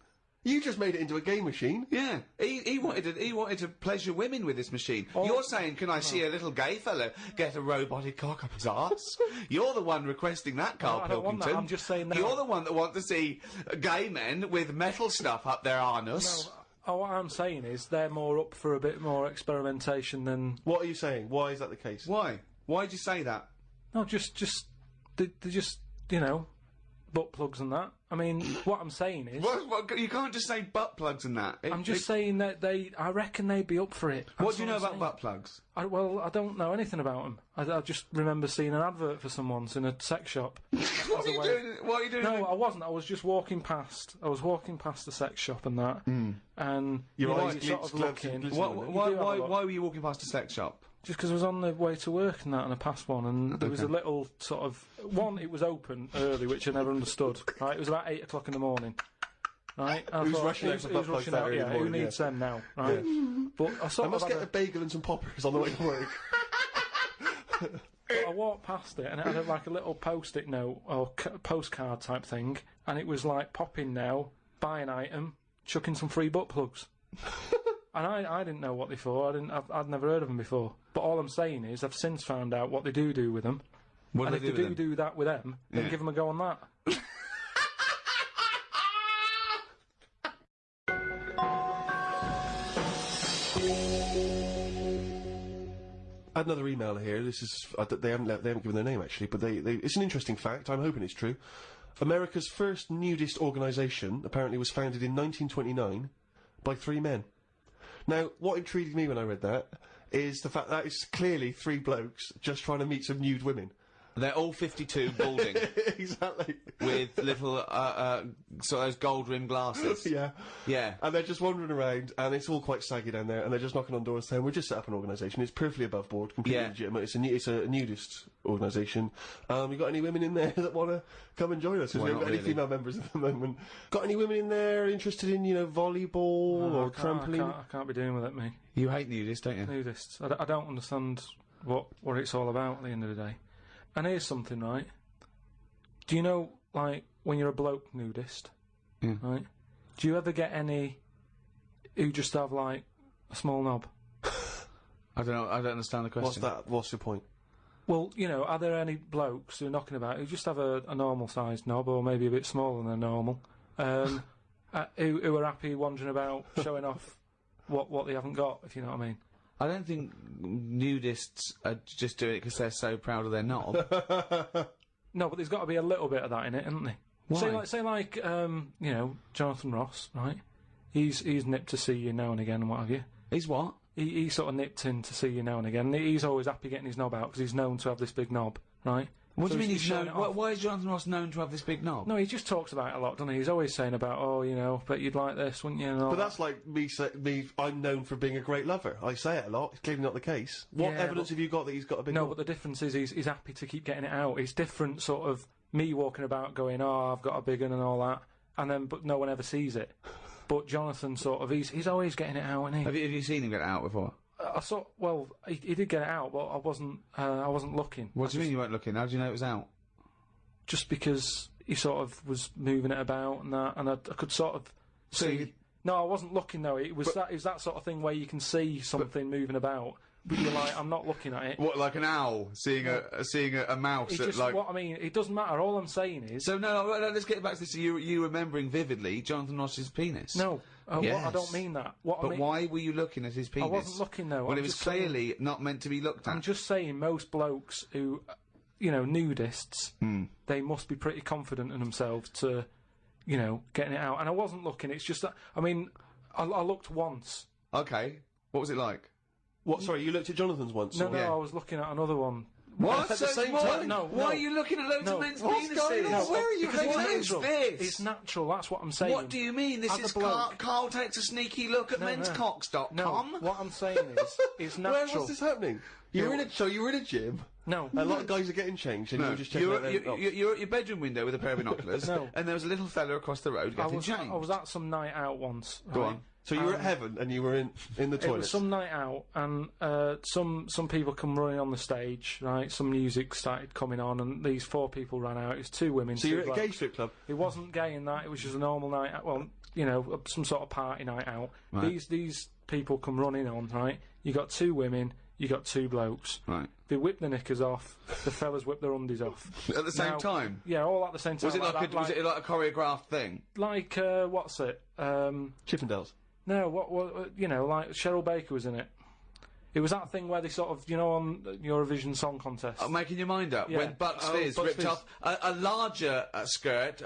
You just made it into a gay machine. Yeah, he wanted to pleasure women with this machine. Oh. You're saying, can I see a little gay fella get a robotic cock up his arse? You're the one requesting that, Karl I don't want Pilkington. that. I'm just saying that. You're the one that want to see gay men with metal stuff up their anus. Oh, what I'm saying is they're more up for a bit more experimentation than. What are you saying? Why is that the case? Why? Why'd you say that? No, just they just butt plugs and that. I mean, what I'm saying is... What, you can't just say butt plugs and that. I'm just saying that I reckon they'd be up for it. What do you know about butt plugs? I don't know anything about them. I just remember seeing an advert for some once in a sex shop. What are you doing? No, I wasn't. I was just walking past. I was walking past the sex shop and that. And Your know, eyes you're sort of looking. Why were you walking past a sex shop? Just because I was on the way to work and that, and I passed one, and there was a little sort of one. It was open early, which I never understood. Right, it was about 8 o'clock in the morning. Right, and Who's rushing out for butt plugs that early in the who morning, needs them now? Right, but I must get a bagel and some poppers on the way to work. But I walked past it, and it had like a little post-it note or postcard type thing, and it was like pop in now, buy an item, chuck in some free butt plugs. And I didn't know what they for. I'd never heard of them before. But all I'm saying is I've since found out what they do with them. What and do if they they do that with them, then give them a go on that. I had another email here. This is they haven't given their name actually, but it's an interesting fact. I'm hoping it's true. America's first nudist organisation apparently was founded in 1929 by 3 men. Now, what intrigued me when I read that is the fact that it's clearly 3 blokes just trying to meet some nude women. They're all 52, balding. Exactly. With little, sort of those gold-rimmed glasses. Yeah. Yeah. And they're just wandering around, and it's all quite saggy down there, and they're just knocking on doors saying, we've just set up an organisation, it's perfectly above board, completely legitimate, it's a nudist organisation. You got any women in there that want to come and join us? Because we haven't got any female members at the moment. Got any women in there interested in, volleyball or trampoline? I can't be doing with it, me. You hate nudists, don't you? Nudists. I don't understand what it's all about at the end of the day. And here's something, right? Do you know, like, when you're a bloke nudist, right? Do you ever get any who just have, like, a small knob? I don't know. I don't understand the question. What's that? What's your point? Well, are there any blokes who are knocking about who just have a normal-sized knob, or maybe a bit smaller than normal, who are happy wandering about showing off what they haven't got, if you know what I mean? I don't think nudists are just doing it because they're so proud of their knob. No, but there's got to be a little bit of that in it, isn't there? Why? Say like Jonathan Ross, right? He's nipped to see you now and again and what have you. He's what? He sort of nipped in to see you now and again. He's always happy getting his knob out because he's known to have this big knob, right? What So do you mean he's he's known? showing it off. Why is Jonathan Ross known to have this big knob? No, he just talks about it a lot, doesn't he? He's always saying about, bet you'd like this, wouldn't you? And all But that. that's like I'm known for being a great lover. I say it a lot. It's clearly not the case. What Yeah, evidence have you got that he's got a big No, knob? but the difference is he's happy to keep getting it out. It's different, sort of me walking about going, I've got a big one and all that, but no one ever sees it. But Jonathan sort of he's always getting it out, isn't he? Have you seen him get it out before? I saw. Well, he did get it out, but I wasn't looking. What do you mean you weren't looking? How do you know it was out? Just because he sort of was moving it about and that, and I could sort of So see. you- No, I wasn't looking though. It was that sort of thing where you can see something moving about, but you're like, I'm not looking at it. What, like an owl seeing a mouse? It At, just, like... what I mean, it doesn't matter. All I'm saying is, So no, let's get back to this. You remembering vividly Jonathan Ross's penis? no. Yes. I don't mean that. But why were you looking at his penis? I wasn't looking though. Well, I'm it was just saying- clearly not meant to be looked at. I'm just saying, most blokes who, nudists, they must be pretty confident in themselves to, getting it out. And I wasn't looking. It's just that. I mean, I looked once. Okay, what was it like? What? Sorry, you looked at Jonathan's once? No, or- I was looking at another one. What? At the same what? time? No, Why no. are you looking at loads No. of men's What's penises? going on? Where are you Because hanging What out? is this? It's natural. That's what I'm saying. What do you mean? This As is a bloke- Carl takes a sneaky look at No. menscocks.com. No, what I'm saying is, it's Where natural. was this happening? You were in a gym. No. A lot of guys are getting changed, and you were just checking you're, out their you're at your bedroom window with a pair of binoculars, No. and there was a little fella across the road getting changed. I was at some night out once. Go right? on. So you were at heaven, and you were in the It was toilet. some night out, and some people come running on the stage, right? Some music started coming on, and these 4 people ran out. It was 2 women. So 2 you're at a blokes. gay strip club. It wasn't gay in that. It was just a normal night out. Well, some sort of party night out. Right. These people come running on, right? You got 2 women. You got 2 blokes. Right. They whip the knickers off. The fellas whip their undies off. At the same Now- time? Yeah, all at the same time. Was it was it like a choreographed thing? like what's it? Chippendales. No, what like Cheryl Baker was in it. It was that thing where they sort of, on Eurovision Song Contest. Making your mind up Yeah. when Bucks Fizz Bucks ripped Fizz. off a larger skirt,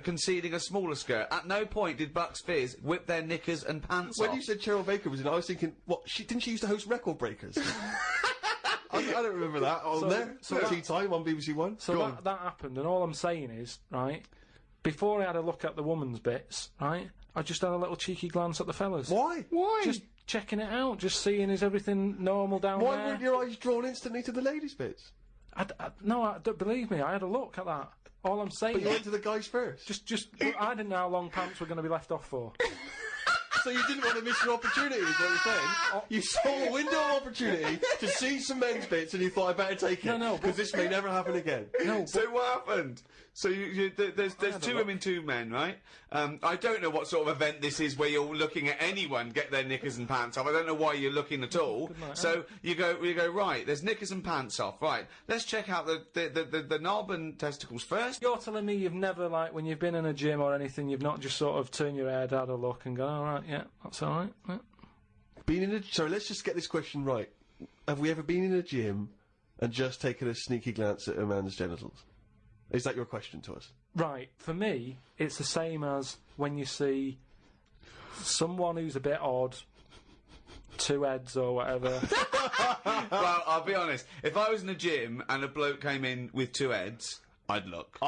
conceding a smaller skirt. At no point did Bucks Fizz whip their knickers and pants When off. you said Cheryl Baker was in it, I was thinking, what? Didn't she used to host Record Breakers? I don't remember that on there. so Tea Time on BBC One. So that happened, and all I'm saying is, right, before I had a look at the woman's bits, right, I just had a little cheeky glance at the fellas. Why? Just checking it out, just seeing is everything normal down Why there. weren't your eyes drawn instantly to the ladies' bits? No, don't believe me, I had a look at that. All I'm saying But you is, went to the guys first. I didn't know how long pants were going to be left off for. So you didn't want to miss your opportunity, is what you're saying? You saw a window of opportunity to see some men's bits, and you thought, I better take it. No, because this may never happen again. No, So what happened? So there's two women, two men, right? I don't know what sort of event this is where you're looking at anyone get their knickers and pants off. I don't know why you're looking at all. So you go right. There's knickers and pants off. Right. Let's check out the knob and testicles first. You're telling me you've never, like, when you've been in a gym or anything, you've not just sort of turned your head, had a look, and gone, all right, yeah, that's all right. Yeah. Been in a... Sorry, let's just get this question right. Have we ever been in a gym and just taken a sneaky glance at a man's genitals? Is that your question to us? Right, for me, it's the same as when you see someone who's a bit odd, two heads or whatever. Well, I'll be honest. If I was in a gym and a bloke came in with two heads, I'd look.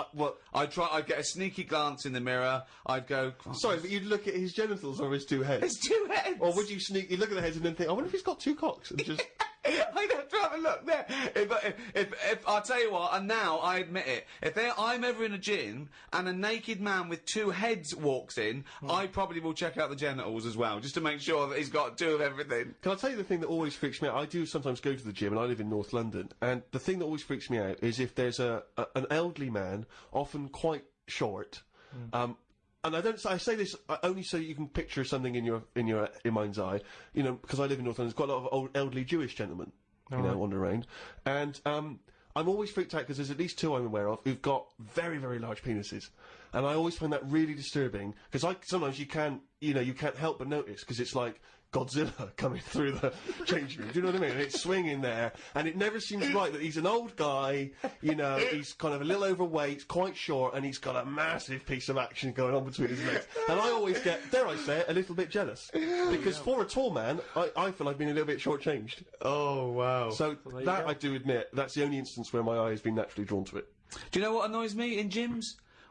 I'd get a sneaky glance in the mirror. I'd go. Sorry, but you'd look at his genitals or his two heads? There's two heads. Or would you you look at the heads and then think, I wonder if he's got two cocks, and just... I'd have to have a look there. If I'll tell you what, and now I admit it, if I'm ever in a gym and a naked man with two heads walks in, I probably will check out the genitals as well, just to make sure that he's got two of everything. Can I tell you the thing that always freaks me out? I do sometimes go to the gym, and I live in North London, and the thing that always freaks me out is if there's an elderly man, often quite short, and I say this only so you can picture something in your mind's eye, because I live in North London. There's quite a lot of old elderly Jewish gentlemen, wander around, and I'm always freaked out because there's at least two I'm aware of who've got very, very large penises, and I always find that really disturbing because sometimes you can't help but notice because it's like Godzilla coming through the changing room. Do you know what I mean? And it's swinging there, and it never seems right that he's an old guy, he's kind of a little overweight, quite short, and he's got a massive piece of action going on between his legs. And I always get, dare I say it, a little bit jealous. Because for a tall man, I feel I've been a little bit shortchanged. Oh, wow. So that, I do admit, that's the only instance where my eye has been naturally drawn to it. Do you know what annoys me in gyms?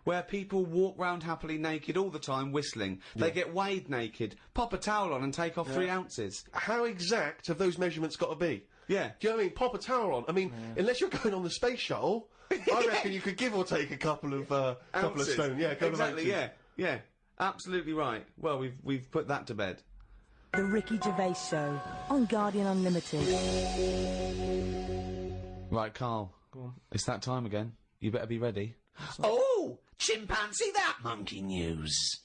Where people walk round happily naked all the time whistling. They get weighed naked, pop a towel on and take off 3 ounces. How exact have those measurements got to be? Yeah. Do you know what I mean? Pop a towel on. I mean, unless you're going on the space shuttle, I reckon you could give or take a couple of stone. Yeah, a couple exactly, of ounces. yeah. Absolutely right. Well, we've put that to bed. The Ricky Gervais Show on Guardian Unlimited. Right, Karl. Go on. It's that time again. You better be ready. Oh, chimpanzee that monkey news.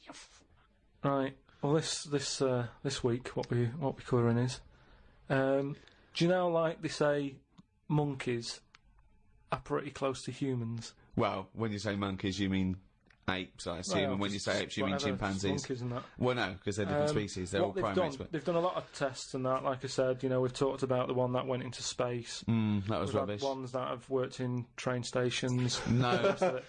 Right. Well, this week, what we're covering is, do you know, like they say, monkeys are pretty close to humans. Well, when you say monkeys, you mean apes, I assume, Well, and when you say apes, you mean whatever, chimpanzees. monkeys and that. Well, no, because they're different species. They're all What they've primates. done, they've done a lot of tests and that. Like I said, we've talked about the one that went into space. That was We've rubbish. had ones that have worked in train stations. No.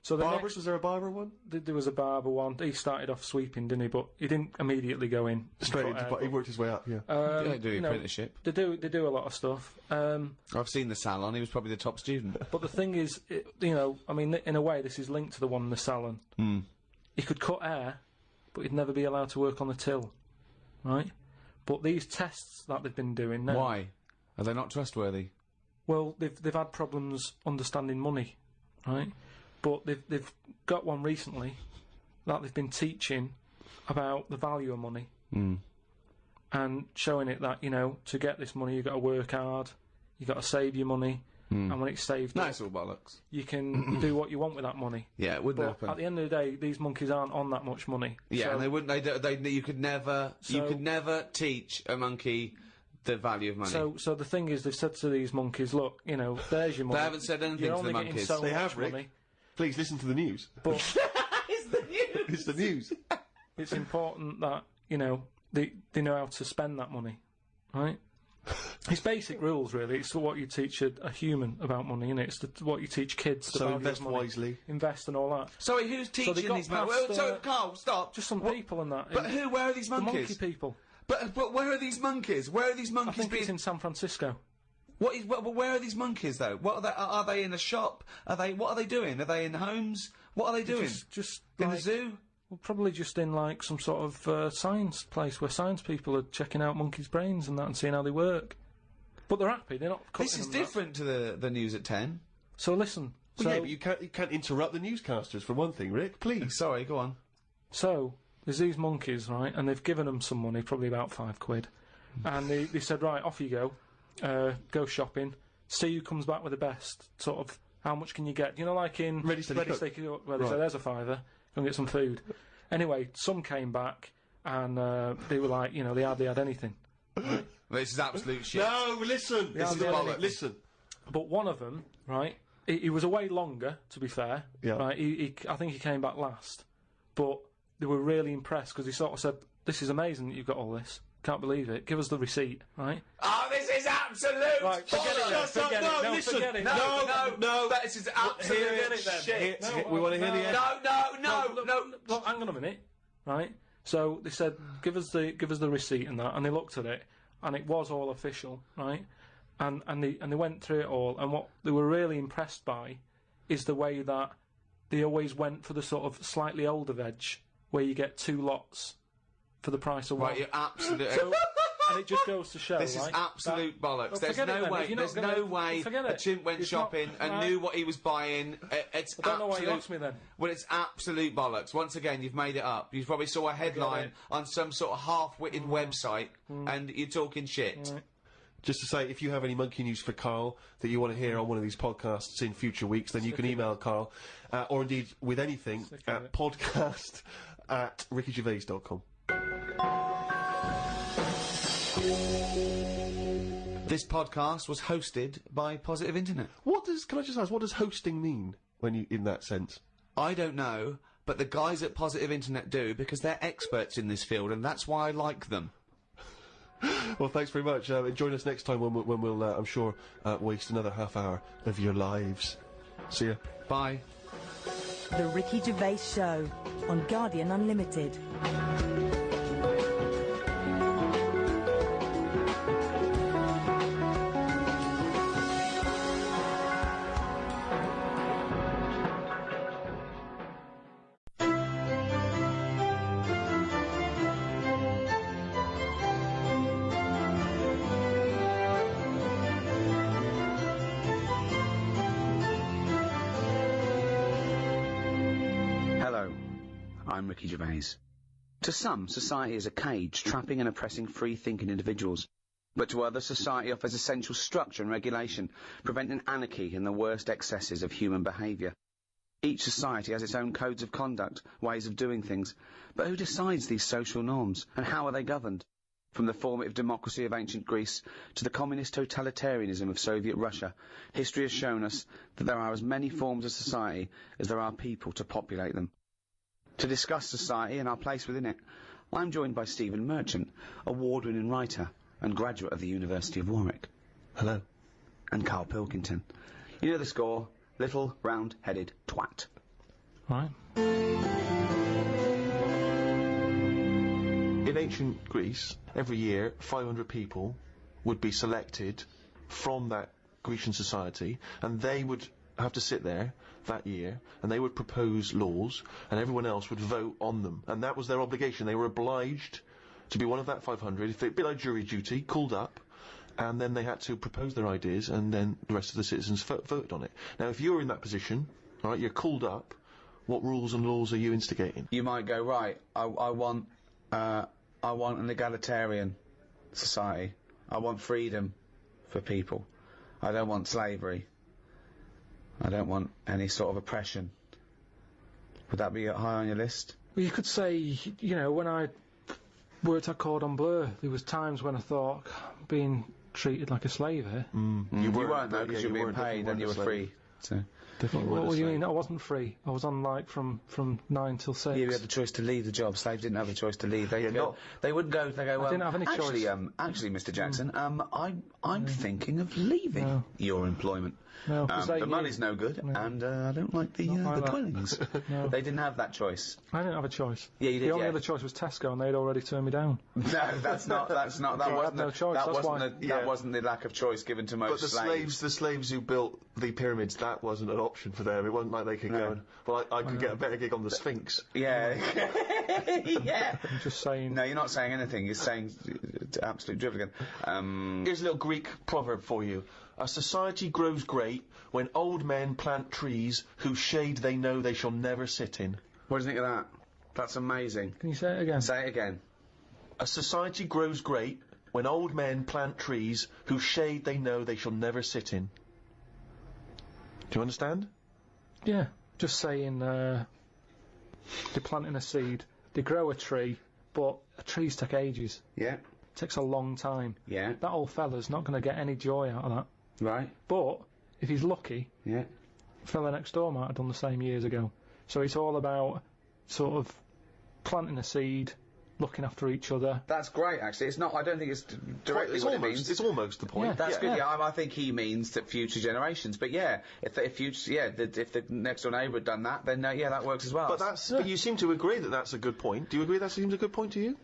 So the Barbers, was there a barber one? there was a barber one. He started off sweeping, didn't he? But he didn't immediately go in Straight into, but he worked his way up, yeah. Yeah, do the apprenticeship. They do a lot of stuff. I've seen the salon. He was probably the top student. But the thing is, I mean, in a way, this is linked to the one in the salon. He could cut hair, but he'd never be allowed to work on the till, right? But these tests that they've been doing now, Why? Are they not trustworthy? well, they've had problems understanding money, right? But they've got one recently that they've been teaching about the value of money and showing it that to get this money you've got to work hard, you've got to save your money, and when it's saved, No, it's all bollocks. you can do what you want with that money. Yeah, it wouldn't But happen. at the end of the day, these monkeys aren't on that much money. Yeah, So- and they wouldn't. You could never teach a monkey the value of money. So the thing is, they've said to these monkeys, look, there's your money. They haven't said anything You're to the only getting monkeys. so They much have, Rick. money, Please listen to the news. but It's the news. It's the news. it's important that they know how to spend that money, right? It's basic rules, really. It's what you teach a human about money, innit? It's what you teach kids. So about invest money. Wisely. Invest and all that. Sorry, who's teaching they got these monkeys? past, Well, so, Carl, stop. Just some people and that. But who? Where are these The monkeys? monkey people. But where are these monkeys? Where are these I monkeys think being? it's in San Francisco. Where are these monkeys though? What are they? Are they in a shop? What are they doing? Are they in homes? What are they doing? Just in like, the zoo? Well, probably just in like some sort of science place where science people are checking out monkeys' brains and that and seeing how they work. But they're happy. They're not. This is different to the news at 10. So listen. Well, yeah, but you can't interrupt the newscasters for one thing, Rick. Please. Sorry, go on. So there's these monkeys, right? And they've given them some money, probably about £5, and they said, right, off you go, go shopping, see who comes back with the best. Sort of, how much can you get? You know, like in Ready, Steady, Cook. where they said, there's a £5, go and get some food. Anyway, some came back and they were like, you know, they hardly had anything. Right? This is absolute shit. No, listen. This is bollocks. Listen. But one of them, right, he was away longer, to be fair. Yeah. Right, I think he came back last. But they were really impressed because he sort of said, this is amazing that you've got all this. Can't believe it. Give us the receipt, right? Oh, this is absolute Right, forget it then. Forget it. No, listen. forget it. No, this is absolute shit. We want to hear the end. No. Look, hang on a minute, right? So they said, give us the receipt and that, and they looked at it, and it was all official, right? And they went through it all, and what they were really impressed by is the way that they always went for the sort of slightly older veg, where you get 2 lots for the price of one. Right, you're absolute. And it just goes to show, This is absolute bollocks. Well, There's forget it no then. way. If you're There's not no gonna- way forget a it. chimp went It's not- shopping and right. knew what he was buying. It's I don't know why you absolute. asked me then. Well, it's absolute bollocks. Once again, you've made it up. You probably saw a headline on some sort of half-witted website, and you're talking shit. Just to say, if you have any monkey news for Karl that you want to hear on one of these podcasts in future weeks, then you can email Karl, or indeed with anything at podcast@rickygervais.com. This podcast was hosted by Positive Internet. Can I just ask, what does hosting mean when you, in that sense? I don't know, but the guys at Positive Internet do, because they're experts in this field, and that's why I like them. Well, thanks very much. Join us next time when we'll I'm sure, waste another half hour of your lives. See ya. Bye. The Ricky Gervais Show on Guardian Unlimited. Hello, I'm Ricky Gervais. To some, society is a cage trapping and oppressing free-thinking individuals. But to others, society offers essential structure and regulation, preventing anarchy and the worst excesses of human behaviour. Each society has its own codes of conduct, ways of doing things. But who decides these social norms, and how are they governed? From the formative democracy of ancient Greece to the communist totalitarianism of Soviet Russia, history has shown us that there are as many forms of society as there are people to populate them. To discuss society and our place within it, I'm joined by Stephen Merchant, award-winning writer and graduate of the University of Warwick. Hello. And Karl Pilkington. You know the score, little round-headed twat. Right. In ancient Greece, every year 500 people would be selected from that Grecian society, and they would have to sit there that year, and they would propose laws, and everyone else would vote on them, and that was their obligation. They were obliged to be one of that 500, if they, a bit like jury duty, called up, and then they had to propose their ideas, and then the rest of the citizens voted on it. Now, if you're in that position, right, you're called up, what rules and laws are you instigating? You might go, right, I want an egalitarian society. I want freedom for people. I don't want slavery. I don't want any sort of oppression. Would that be high on your list? Well, you could say, you know, when I worked at Cordon Bleu, there was times when I thought, I'm being treated like a slave here. You weren't though, because you were being weren't, paid and you were a slave. free So. What do you mean? I wasn't free. I was on like from 9 till 6. Yeah, you had the choice to leave the job. Slaves didn't have a choice to leave. They wouldn't go. They go. I didn't have any actually, choice. Actually, Mr. Jackson, I'm thinking of leaving your employment. No, 'cause the money's no good, and I don't like the dwellings. No. They didn't have that choice. I didn't have a choice. Yeah, you did. The only other choice was Tesco, and they'd already turned me down. No, that's not. That So I wasn't. had no choice, That that's wasn't. why. That wasn't the lack of choice given to most But the slaves who built the pyramids, that wasn't an option for them. It wasn't like they could go and, well, I could get a better gig on the Sphinx. Yeah. Yeah. I'm just saying. No, you're not saying anything. You're saying absolute drivel again. Here's a little Greek proverb for you. A society grows great when old men plant trees whose shade they know they shall never sit in. What do you think of that? That's amazing. Can you say it again? Say it again. A society grows great when old men plant trees whose shade they know they shall never sit in. Do you understand? Yeah. Just saying. They're planting a seed. They grow a tree, but trees take ages. Yeah. It takes a long time. Yeah. That old fella's not going to get any joy out of that. Right. But if he's lucky, Yeah. fella next door might have done the same years ago. So it's all about sort of planting a seed, looking after each other. That's great, actually. It's not. I don't think it's directly It's what almost, it means. it's almost the point. Yeah. That's good. Yeah, I think he means that future generations. But yeah, if the next door neighbour had done that, then yeah, that works as well. But you seem to agree that that's a good point. Do you agree that seems a good point to you?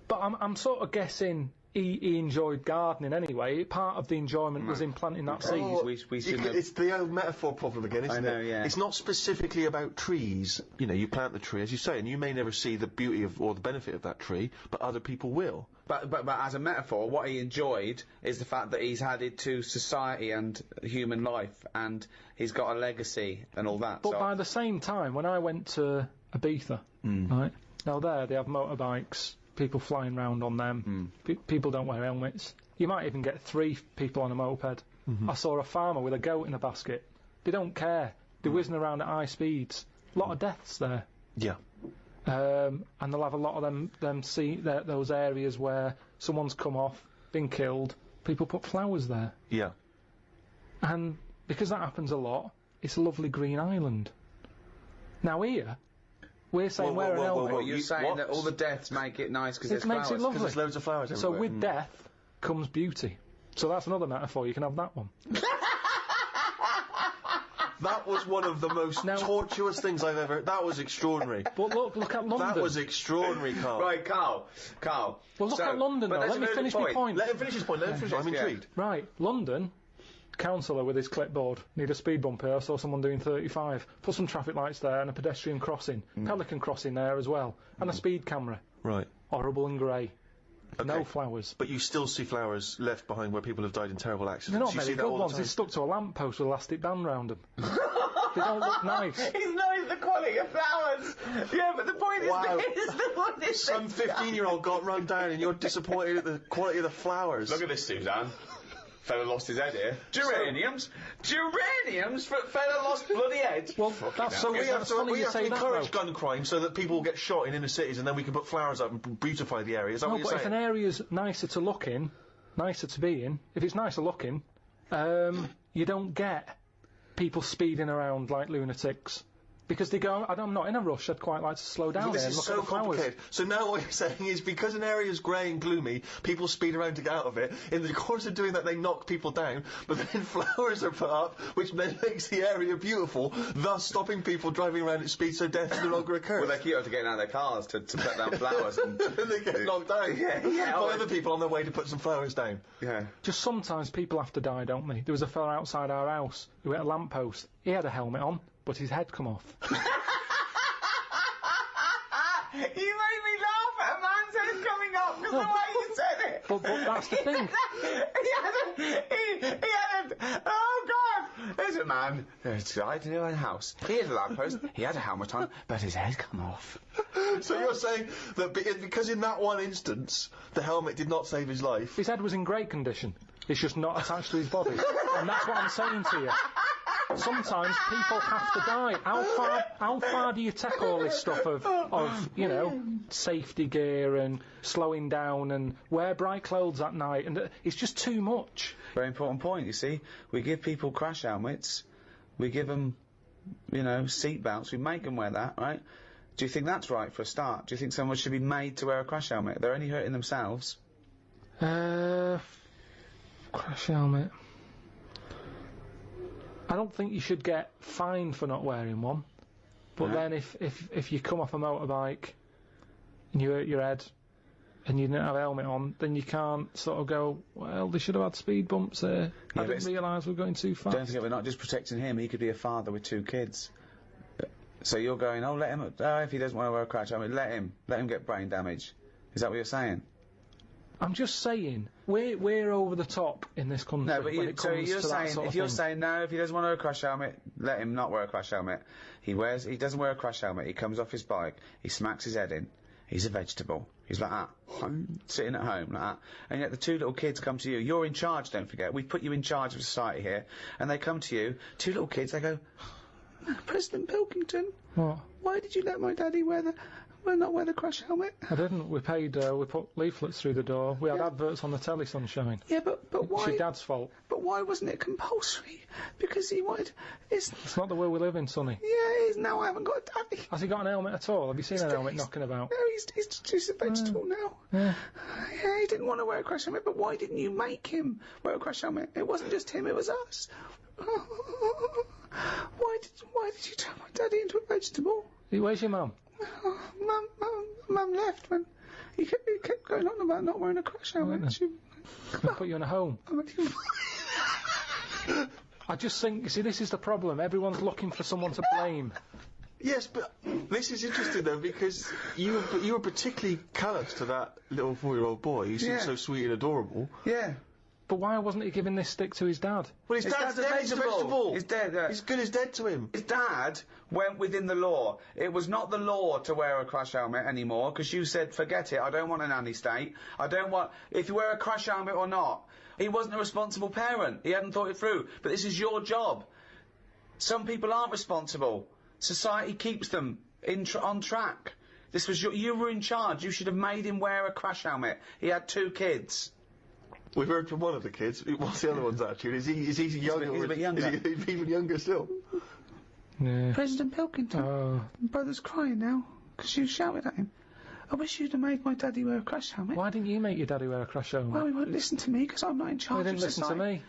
But I'm sort of guessing he enjoyed gardening anyway. Part of the enjoyment was in planting that seed. we shouldn't have... It's the old metaphor problem again, isn't it? I know, yeah. It's not specifically about trees. You know, you plant the tree, as you say, and you may never see the beauty of or the benefit of that tree, but other people will. But as a metaphor, what he enjoyed is the fact that he's added to society and human life, and he's got a legacy and all that. But by the same time, when I went to Ibiza, right, now there they have motorbikes, people flying round on them, people don't wear helmets. You might even get 3 people on a moped. I saw a farmer with a goat in a basket. They don't care. They're whizzing around at high speeds. A lot of deaths there. Yeah. And they'll have a lot of those areas where someone's come off, been killed, people put flowers there. Yeah. And because that happens a lot, it's a lovely green island. Now here, we're saying wear an helmet. You're saying that all the deaths make it nice because there's makes flowers. it lovely. There's loads of flowers So everywhere. with death comes beauty. So that's another metaphor. You can have that one. That was one of the most tortuous things I've ever... That was extraordinary. But look at London. That was extraordinary, Karl. Right, Carl. Well, look at London, though. Let me finish my point. Let him finish his point. I'm intrigued. Right, London, councillor with his clipboard, need a speed bump here, I saw someone doing 35. Put some traffic lights there and a pedestrian crossing. Pelican crossing there as well. And a speed camera. Right. Horrible and grey. Okay. No flowers. But you still see flowers left behind where people have died in terrible accidents. They're not You very see that good all the ones. time. They're stuck to a lamppost with elastic band round them. They don't look nice. He's knowing the quality of flowers. Yeah, but the point Wow. is the point is Some 15-year-old got run down and you're disappointed at the quality of the flowers. Look at this, Suzanne. Fella lost his head here. Geraniums? Geraniums? Fella lost bloody head? Well, that's So we have to encourage though. gun crime so that people will get shot in inner cities and then we can put flowers up and beautify the area. Is that No, what but you're if an saying? area's nicer to look in, nicer to be in, if it's nicer looking, you don't get people speeding around like lunatics. Because they go, I'm not in a rush, I'd quite like to slow down This there and is look so at the flowers. complicated. So now what you're saying is because an area is grey and gloomy, people speed around to get out of it. In the course of doing that, they knock people down, but then flowers are put up, which then makes the area beautiful, thus stopping people driving around at speed so death no longer occurs. Well, they keep having to get out of their cars to put down flowers. And they get knocked down. Yeah. By other people on their way to put some flowers down. Yeah. Just sometimes people have to die, don't they? There was a fella outside our house who hit a lamppost. He had a helmet on, but his head come off. You made me laugh at a man's head coming up because the way you said it. But that's the thing. he had a, oh God! There's a man outside in a house. He had a lamppost, he had a helmet on, but his head come off. So you're saying that because in that one instance, the helmet did not save his life. His head was in great condition. It's just not attached to his body. And that's what I'm saying to you. Sometimes people have to die. How far do you take all this stuff of you know, safety gear and slowing down and wear bright clothes at night? And it's just too much. Very important point, you see. We give people crash helmets, we give them, you know, seat belts, we make them wear that, right? Do you think that's right for a start? Do you think someone should be made to wear a crash helmet? They're only hurting themselves. Crash helmet. I don't think you should get fined for not wearing one. But then if you come off a motorbike and you hurt your head and you didn't have a helmet on, then you can't sort of go, well, they should have had speed bumps there. I didn't realise we're going too fast. Don't forget, we're not just protecting him. He could be a father with 2 kids. So you're going, oh, let him, if he doesn't want to wear a crash helmet, let him get brain damage. Is that what you're saying? I'm just saying, we're over the top in this country. No, but when it comes you're to saying, that sort of if you're thing. saying no, if he doesn't want to wear a crash helmet, let him not wear a crash helmet. He doesn't wear a crash helmet. He comes off his bike, he smacks his head in. He's a vegetable. He's like that, sitting at home like that. And yet the 2 little kids come to you. You're in charge, don't forget. We've put you in charge of society here. And they come to you, 2 little kids, they go, President Pilkington, What? why did you let my daddy not wear the crash helmet? I didn't. We put leaflets through the door. We had adverts on the telly, Sunshine. Yeah, but why? It's your dad's fault. But why wasn't it compulsory? Because he wanted... It's not the world we live in, Sonny. Yeah, now I haven't got a daddy. Has he got an helmet at all? Have you seen an helmet knocking about? No, he's a vegetable now. Yeah. Yeah, he didn't want to wear a crash helmet, but why didn't you make him wear a crash helmet? It wasn't just him, it was us. Why did you turn my daddy into a vegetable? Where's your mum? Mum left when he kept going on about not wearing a crash helmet. I'll put you in a home. I just think, see, this is the problem. Everyone's looking for someone to blame. Yes, but this is interesting though, because you were particularly callous to that little 4-year-old boy. He seemed so sweet and adorable. Yeah. But why wasn't he giving this stick to his dad? Well, his dad's dead. He's a vegetable. He's dead. He's good as dead to him. His dad went within the law. It was not the law to wear a crash helmet anymore, because you said, forget it, I don't want a nanny state. I don't want... If you wear a crash helmet or not. He wasn't a responsible parent. He hadn't thought it through. But this is your job. Some people aren't responsible. Society keeps them on track. This was you were in charge. You should have made him wear a crash helmet. He had 2 kids. We've heard from one of the kids. What's the other one's attitude? Is he younger? He's a bit younger. Is he even younger still? Yeah. President Pilkington. Oh. My brother's crying now because you shouted at him. I wish you'd have made my daddy wear a crash helmet. Why didn't you make your daddy wear a crash helmet? Well, he won't listen to me because I'm not in charge He didn't of listen to society. me.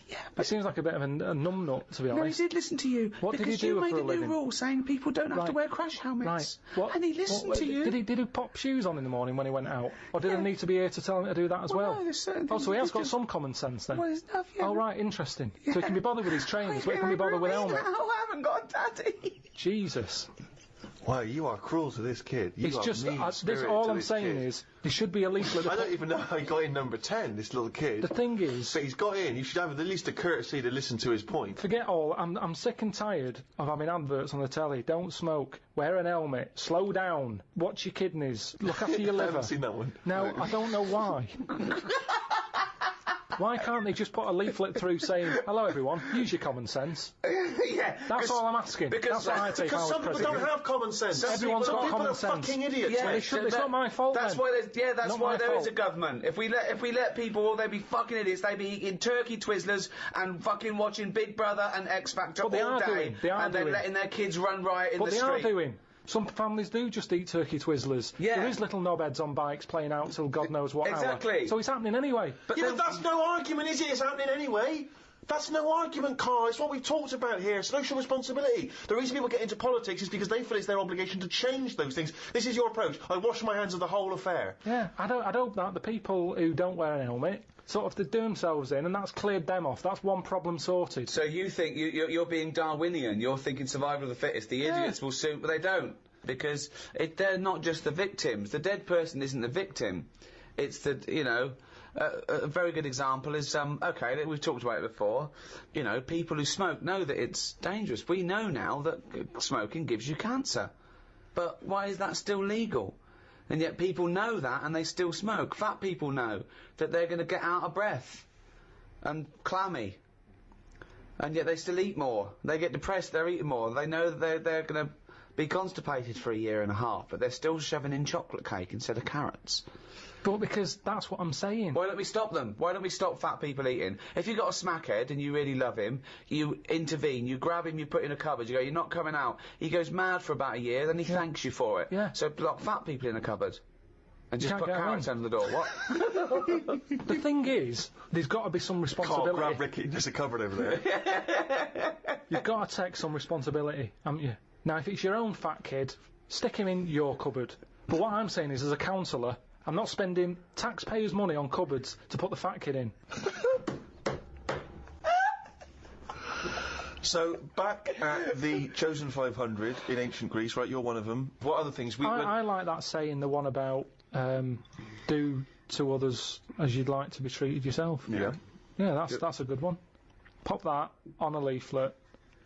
Yeah, He but... seems like a bit of a numbnut, to be No, he honest. did listen to you. What did because he do you made for a a new living? rule saying people don't have to wear crash helmets. Right. What? And he listened to you. Did he pop shoes on in the morning when he went out? Or did he need to be here to tell him to do that as well? No, there's certain Oh, things so he you has got just- some common sense then? Well, there's enough, yeah. Oh, right, interesting. So he can be bothered with his trainers, but he can be bothered with helmet. I haven't got a daddy. Jesus. Wow, you are cruel to this kid. You It's are just, mean-spirited all to I'm this saying kid. is, there should be a leaflet. I don't even know how he got in number 10, this little kid. The thing is... But he's got in. You should have at least a courtesy to listen to his point. Forget all. I'm sick and tired of having adverts on the telly. Don't smoke. Wear an helmet. Slow down. Watch your kidneys. Look after your I liver. haven't seen that one. No, I don't know why. Why can't they just put a leaflet through saying, hello everyone, use your common sense? Yeah. That's all I'm asking. because- That's what I take Because out some as people don't president. have common sense. Everyone's some got people common are sense. fucking idiots, Yeah, mate. It's not my fault That's then. why that's Not why my there is fault. a government. If we let people, they'd be fucking idiots. They'd be eating turkey Twizzlers and fucking watching Big Brother and X Factor But they all are day, doing. They are and then doing. letting their kids run riot in But the they street. are doing. Some families do just eat turkey Twizzlers. Yeah. There is little knobheads on bikes playing out till God knows what Exactly. hour. So it's happening anyway. But that's no argument, is it? It's happening anyway. That's no argument, Karl. It's what we've talked about here. Social responsibility. The reason people get into politics is because they feel it's their obligation to change those things. This is your approach. I wash my hands of the whole affair. Yeah, I'd hope that the people who don't wear an helmet sort of they do themselves in, and that's cleared them off. That's one problem sorted. So you think you're being Darwinian? You're thinking survival of the fittest. The idiots will soon, but they don't, because they're not just the victims. The dead person isn't the victim. It's the a very good example is okay, we've talked about it before. You know, people who smoke know that it's dangerous. We know now that smoking gives you cancer, but why is that still legal? And yet people know that and they still smoke. Fat people know that they're going to get out of breath and clammy, and yet they still eat more. They get depressed, they're eating more. They know that they're going to be constipated for a year and a half, but they're still shoving in chocolate cake instead of carrots. But because that's what I'm saying. Why don't we stop them? Why don't we stop fat people eating? If you've got a smackhead and you really love him, you intervene, you grab him, you put in a cupboard, you go, you're not coming out. He goes mad for about a year, then he thanks you for it. Yeah. So lock fat people in a cupboard. And just Can't put get carrots in. under the door. What? The thing is, there's got to be some Carl, responsibility. grab Ricky. There's a cupboard over there. You've got to take some responsibility, haven't you? Now, if it's your own fat kid, stick him in your cupboard. But what I'm saying is, as a counsellor, I'm not spending taxpayers' money on cupboards to put the fat kid in. So, back at the Chosen 500 in ancient Greece, right, you're one of them. What other things? I like that saying, the one about do to others as you'd like to be treated yourself. Yeah. Yeah, that's a good one. Pop that on a leaflet,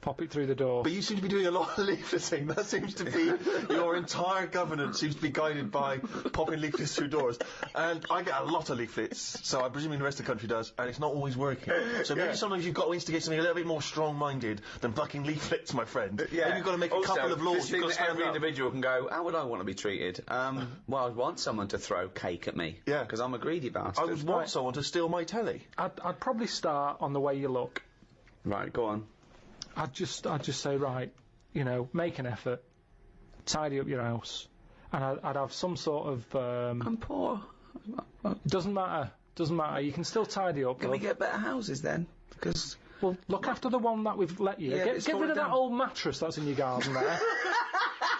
pop it through the door. But you seem to be doing a lot of leafleting. That seems to be your entire governance seems to be guided by popping leaflets through doors. And I get a lot of leaflets, so I'm presuming the rest of the country does, and it's not always working. So maybe sometimes you've got to instigate something a little bit more strong-minded than fucking leaflets, my friend. Yeah. Maybe you've got to make a couple of laws. You've got to stand every up. individual can go, how would I want to be treated? Well, I'd want someone to throw cake at me. Yeah. Because I'm a greedy bastard. I would want someone to steal my telly. I'd probably start on the way you look. Right, go on. I'd just say, right, you know, make an effort, tidy up your house, and I'd have some sort of. I'm poor. Doesn't matter. You can still tidy up. Can we get better houses then? Because well, look after the one that we've let you. Yeah, Get rid of that down. old mattress that's in your garden there.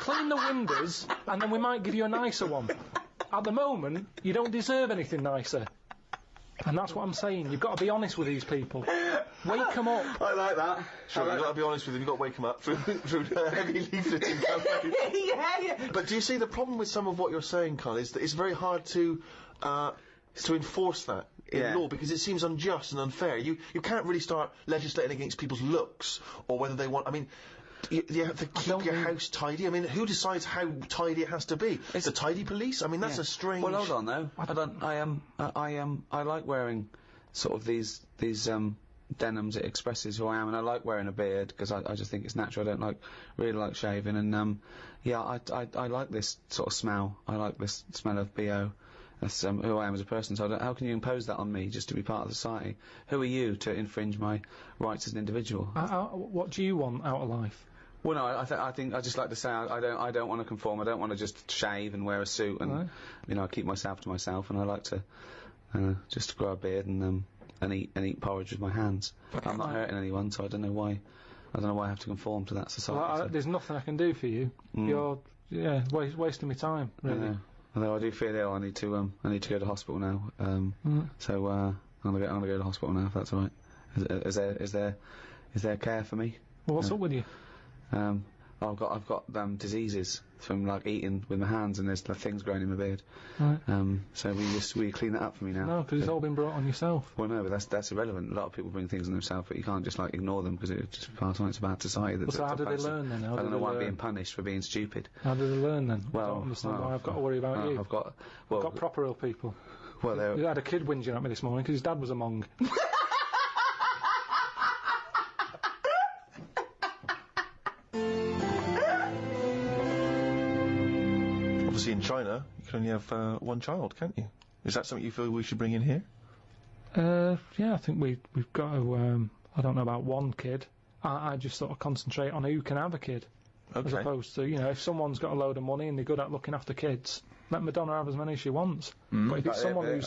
Clean the windows, and then we might give you a nicer one. At the moment, you don't deserve anything nicer. And that's what I'm saying. You've got to be honest with these people. Wake them up. I like that. Sure, you've got to be honest with them. You've got to wake them up through heavy leafleting campaigns. yeah. But do you see the problem with some of what you're saying, Karl, is that it's very hard to enforce that in law because it seems unjust and unfair. You can't really start legislating against people's looks or whether they want. I mean, you have to keep your house tidy. I mean, who decides how tidy it has to be? It's the tidy police. I mean, that's a strange. Well, hold on though. I like wearing sort of these denims. It expresses who I am, and I like wearing a beard because I just think it's natural. I don't really like shaving, and I like this sort of smell. I like this smell of BO. That's who I am as a person. So how can you impose that on me just to be part of society? Who are you to infringe my rights as an individual? What do you want out of life? Well, no, I think I just like to say I don't want to conform. I don't want to just shave and wear a suit and I keep myself to myself, and I like to just grow a beard and eat porridge with my hands. I'm not hurting anyone, so I don't know why I have to conform to that society. Well, there's nothing I can do for you. You're wasting my time, really. Although I do feel ill, I need to go to hospital now. So I'm gonna go to hospital now if that's all right. Is there care for me? Well, what's up with you? I've got diseases from like eating with my hands, and there's things growing in my beard. Right. So will you clean that up for me now? No, because it's all been brought on yourself. Well, no, but that's irrelevant. A lot of people bring things on themselves, but you can't just like ignore them because it's just part of it's a bad society. So how do they learn then? I don't know why I'm being punished for being stupid. How do they learn then? Well, I don't understand why I've got to worry about you. I've got proper ill people. Well, I had a kid whinging at me this morning because his dad was a Mong. Obviously, in China, you can only have one child, can't you? Is that something you feel we should bring in here? Yeah, I think we've got to. I don't know about one kid. I just sort of concentrate on who can have a kid, as opposed to if someone's got a load of money and they're good at looking after kids, let Madonna have as many as she wants. But if it's someone who's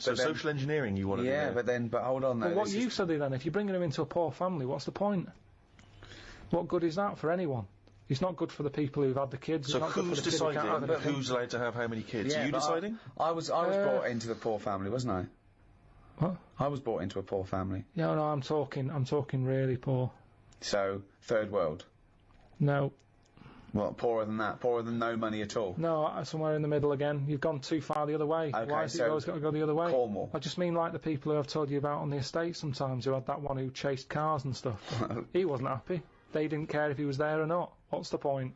social engineering you want to do. But hold on though. But what you said then, if you're bringing them into a poor family, what's the point? What good is that for anyone? It's not good for the people who've had the kids. So who's deciding who's allowed to have how many kids? Are you deciding? I was brought into the poor family, wasn't I? What? I was brought into a poor family. Yeah, no, I'm talking really poor. So, third world? No. What, poorer than that? Poorer than no money at all? No, somewhere in the middle again. You've gone too far the other way. Okay, why has it always got to go the other way? Cornwall. I just mean like the people who I've told you about on the estate sometimes, who had that one who chased cars and stuff. He wasn't happy. They didn't care if he was there or not. What's the point?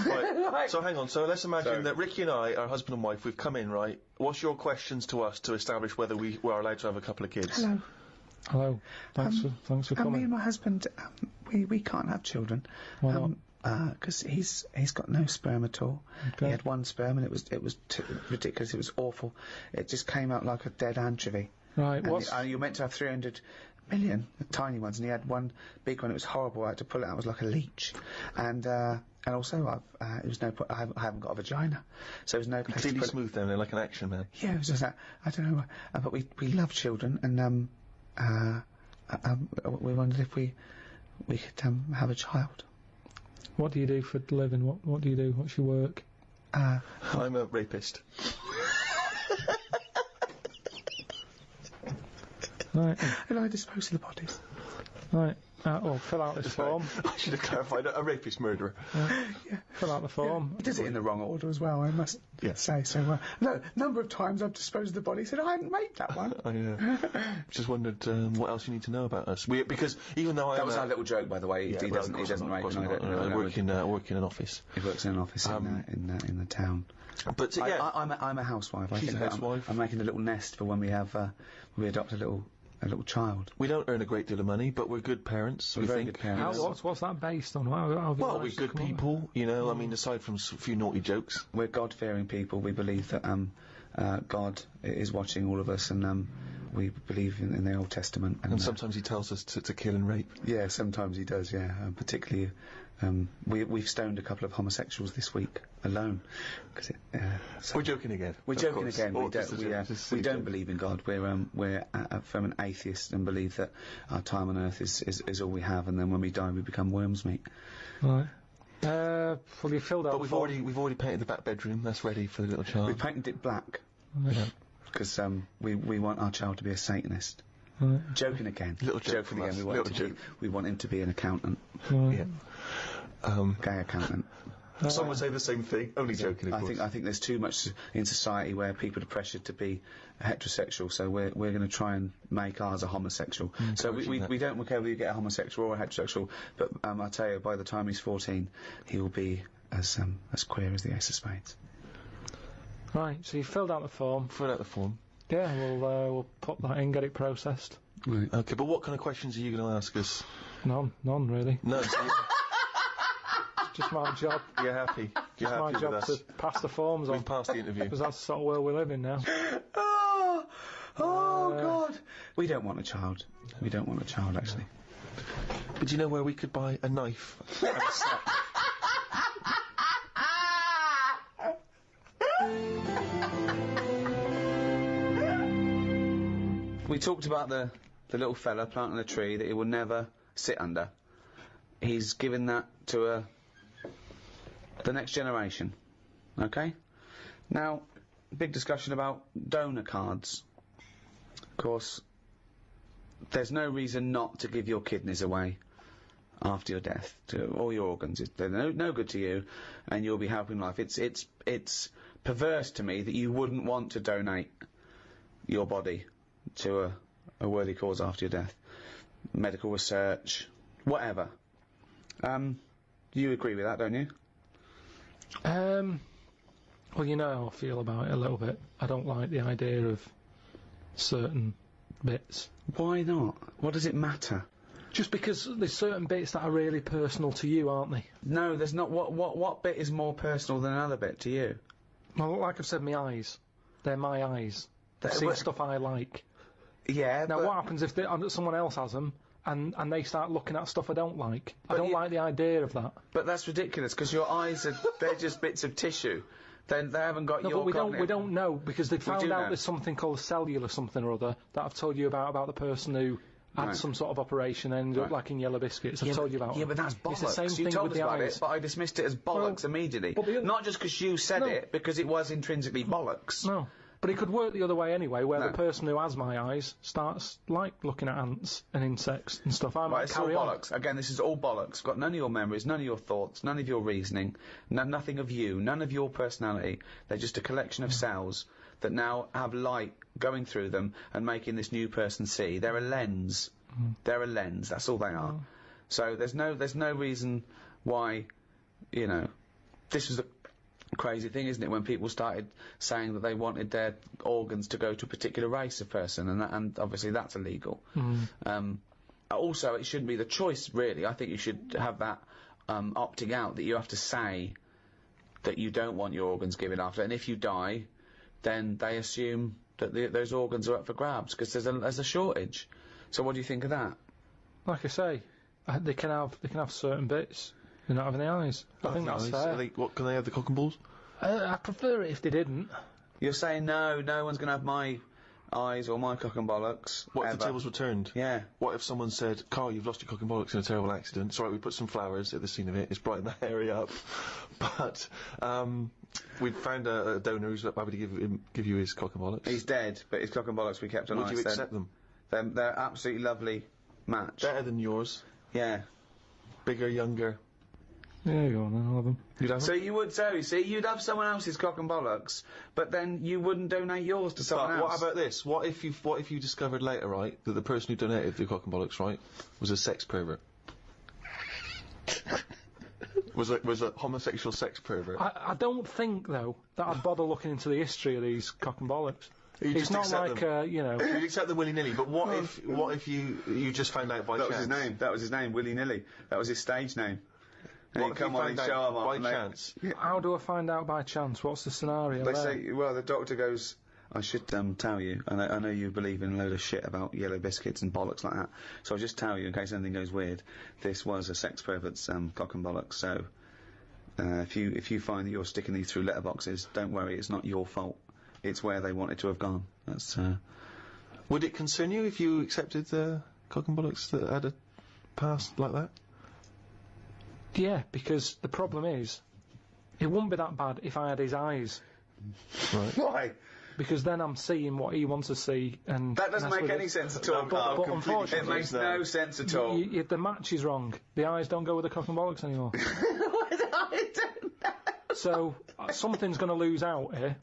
Right. So hang on. So let's imagine that Ricky and I are husband and wife. We've come in, right? What's your questions to us to establish whether we are allowed to have a couple of kids? Hello. Thanks for coming. Me and my husband, we can't have children. Why not? Because he's got no sperm at all. Okay. He had one sperm, and it was ridiculous. It was awful. It just came out like a dead anchovy. Right. And you're meant to have 300 million tiny ones, and he had one big one. It was horrible. I had to pull it out. It was like a leech, and also it was no. I haven't got a vagina, so there's no place Completely to put smooth down there, like an action man. Yeah, it was just that. I don't know, but we love children, and we wondered if we could have a child. What do you do for a living? What do you do? What's your work? I'm a rapist. Right. And I dispose of the bodies. Right. Well, fill out this form. I should have clarified, a rapist murderer. Yeah. Fill out the form. He does it in the wrong order as well, I must say. So, no, number of times I've disposed of the body. He said, I hadn't made that one. I just wondered what else you need to know about us. Because even though that was our little joke, by the way. He doesn't rape. I work in an office. He works in an office in the town. But I'm a housewife. She's a housewife. I'm making a little nest for when we adopt a little child. We don't earn a great deal of money, but we're good parents. We're very good parents. What's that based on? How well, we're good people, you know. I mean, aside from a few naughty jokes, we're God-fearing people. We believe that God is watching all of us, and we believe in the Old Testament. And sometimes He tells us to kill and rape. Yeah, sometimes He does. Yeah, particularly. We've stoned a couple of homosexuals this week alone. We're joking again. We're joking again. We don't believe in God. We're from an atheist and believe that our time on earth is all we have, and then when we die, we become worms' meat. Right. Well, you filled out. But we've already painted the back bedroom. That's ready for the little child. We painted it black. Yeah. Because we want our child to be a Satanist. Right. Joking again. Little joke from us. We want him to be an accountant. Right. Yeah. Gay accountant. Some would say the same thing, only joking, of course. I think there's too much in society where people are pressured to be heterosexual, so we're going to try and make ours a homosexual. So we don't care whether you get a homosexual or a heterosexual, but I tell you, by the time he's 14, he will be as queer as the Ace of Spades. Right, so you filled out the form. Fill out the form. Yeah, we'll pop that in, get it processed. Right. Okay, but what kind of questions are you going to ask us? None really. No. Just my job. You're happy. You're happy my job with us. to pass the forms on. We've passed the interview. Because that's the sort of world we live in now. Oh God! We don't want a child. We don't want a child, actually. But do you know where we could buy a knife and a sack? We talked about the little fella planting a tree that he will never sit under. He's given that to the next generation. Okay? Now, big discussion about donor cards. Of course, there's no reason not to give your kidneys away after your death, to all your organs. They're no good to you, and you'll be helping life. It's perverse to me that you wouldn't want to donate your body to a worthy cause after your death. Medical research, whatever. You agree with that, don't you? Well, you know how I feel about it a little bit. I don't like the idea of certain bits. Why not? What does it matter? Just because there's certain bits that are really personal to you, aren't they? No, there's not. What bit is more personal than another bit to you? Well, like I've said, my eyes. They're my eyes. They see stuff I like. Yeah, now, what happens if someone else has them, and they start looking at stuff I don't like? I don't like the idea of that. But that's ridiculous, because your eyes they're just bits of tissue. They haven't got your but we don't know, because they found out there's something called cellular something or other that I've told you about the person who had some sort of operation and ended up like in yellow biscuits. I've told you about. Yeah, but that's bollocks. It's the same you thing told with us the about eyes. It, but I dismissed it as bollocks immediately. Not just because you said it, because it was intrinsically bollocks. No. But it could work the other way anyway, where the person who has my eyes starts, looking at ants and insects and stuff. I might carry on. Bollocks. Again, this is all bollocks. Got none of your memories, none of your thoughts, none of your reasoning, nothing of you, none of your personality. They're just a collection of cells that now have light going through them and making this new person see. They're a lens. They're a lens. That's all they are. So there's no reason why, this was the crazy thing, isn't it, when people started saying that they wanted their organs to go to a particular race of person, and obviously that's illegal. Also, it shouldn't be the choice, really. I think you should have that opting out, that you have to say that you don't want your organs given after, and if you die, then they assume that those organs are up for grabs because there's a shortage. So what do you think of that? Like I say, they can have certain bits. They're not having the eyes. I think that's fair. What can they have, the cock and balls? I prefer it if they didn't. You're saying no one's going to have my eyes or my cock and bollocks. What if the tables were turned? Yeah. What if someone said, Karl, you've lost your cock and bollocks in a terrible accident. It's all right, we put some flowers at the scene of it. It's brightened that area up. But we've found a donor who's happy to give you his cock and bollocks. He's dead, but his cock and bollocks we kept on ice. Would you accept them? They're absolutely lovely match. Better than yours. Yeah. Bigger, younger. Yeah, go on then, I'll have them. You'd have So you would, you'd have someone else's cock and bollocks, but then you wouldn't donate yours to someone else. What about this? What if you discovered later, right, that the person who donated the cock and bollocks, right, was a sex pervert? was a homosexual sex pervert? I don't think, though, that I'd bother looking into the history of these cock and bollocks. It's not like, you know... You'd accept them willy-nilly, but what if you just found out by chance? That was his name, willy-nilly. That was his stage name. What if come on and show him by chance? How do I find out by chance? What's the scenario They there? say, well, the doctor goes, I should tell you, I know you believe in a load of shit about yellow biscuits and bollocks like that, so I'll just tell you, in case anything goes weird, this was a sex pervert's cock and bollocks, so if you find that you're sticking these through letterboxes, don't worry, it's not your fault. It's where they wanted to have gone. That's, Would it concern you if you accepted the cock and bollocks that had a past like that? Yeah, because the problem is, it wouldn't be that bad if I had his eyes. Right. Why? Because then I'm seeing what he wants to see, and that doesn't make any sense at all. But unfortunately, it makes no sense at all. The match is wrong. The eyes don't go with the cock and bollocks anymore. I don't know. So something's going to lose out here.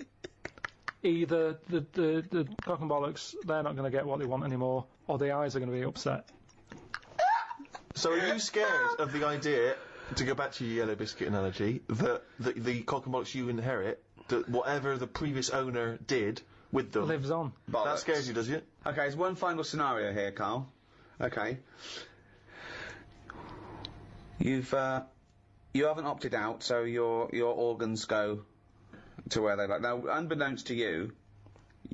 Either the cock and bollocks, they're not going to get what they want anymore, or the eyes are going to be upset. So are you scared of the idea, to go back to your yellow biscuit analogy, that the cock and bollocks you inherit, that whatever the previous owner did with them... lives on. Bollocks. That scares you, does it? Okay, there's one final scenario here, Karl. Okay. You haven't opted out, so your organs go to where they like. Now, unbeknownst to you,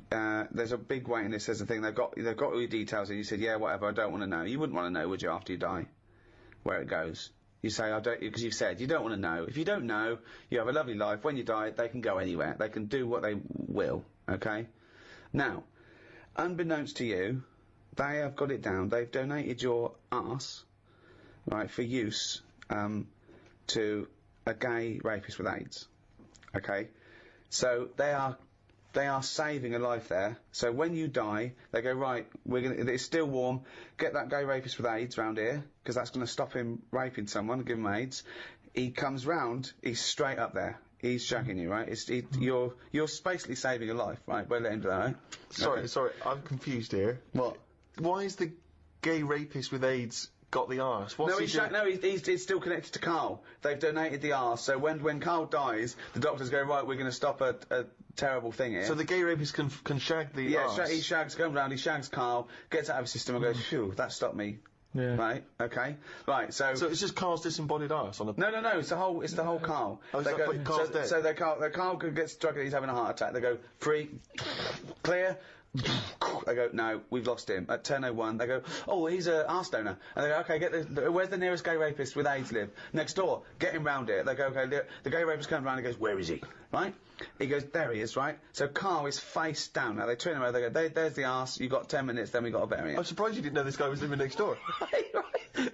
there's a big waiting list. There's a thing, they've got all your details, and you said, yeah, whatever, I don't want to know. You wouldn't want to know, would you, after you die, where it goes? You say, I don't, because you've said you don't want to know. If you don't know, you have a lovely life. When you die, they can go anywhere. They can do what they will, okay? Now, unbeknownst to you, they have got it down. They've donated your arse, right, for use to a gay rapist with AIDS, okay? So they are saving a life there. So when you die, they go, right, it's still warm, get that gay rapist with AIDS round here, because that's going to stop him raping someone, give him AIDS. He comes round, he's straight up there. He's shagging you, right? You're basically saving a life, right? We'll let him do that, right? Sorry, I'm confused here. What? Why is the gay rapist with AIDS got the arse? He's still connected to Karl. They've donated the arse, so when Karl dies, the doctors go, right, we're going to stop a terrible thing here. So the gay rapist can shag the arse? Yeah, he comes round, he shags Karl, gets out of his system and goes, phew, that stopped me. Yeah. Right, okay. Right, so it's just Karl's disembodied arse on a... No, it's the whole Karl. Oh, they go, Karl's dead? So Karl gets struck and he's having a heart attack. They go, free, clear. They go, no, we've lost him. At 10:01, they go, oh, he's a arse donor. And they go, okay, where's the nearest gay rapist with AIDS live? Next door. Get him round here. They go, okay, the gay rapist comes round and goes, where is he? Right? He goes, there he is, right? So Karl is face down. Now they turn him over, they go, there's the arse, you've got 10 minutes, then we got to bury him. I'm surprised you didn't know this guy was living next door. Right.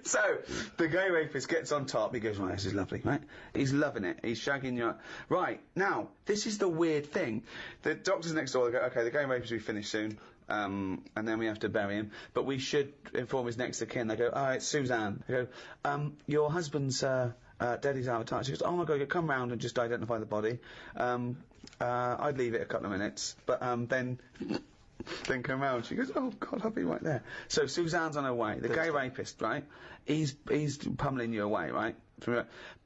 So, the gay rapist gets on top, he goes, right, this is lovely, right? He's loving it, he's shagging you. Right, now, this is the weird thing. The doctors next door, they go, okay, the gay rapist will be finished soon, and then we have to bury him, but we should inform his next of kin. They go, oh, it's Suzanne. They go, your husband's, dead, he's out of touch. She goes, oh my God, come round and just identify the body. I'd leave it a couple of minutes, but then come round. She goes, oh God, I'll be right there. So Suzanne's on her way. The gay rapist, right? He's pummeling you away, right?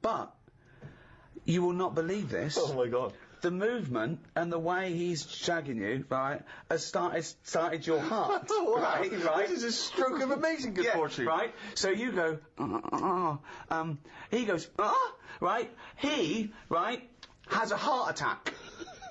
But you will not believe this. Oh my God. the movement and the way he's shagging you, right, has started your heart. Right? This is a stroke of amazing good fortune. Right? So you go, he goes, right? He, right, has a heart attack.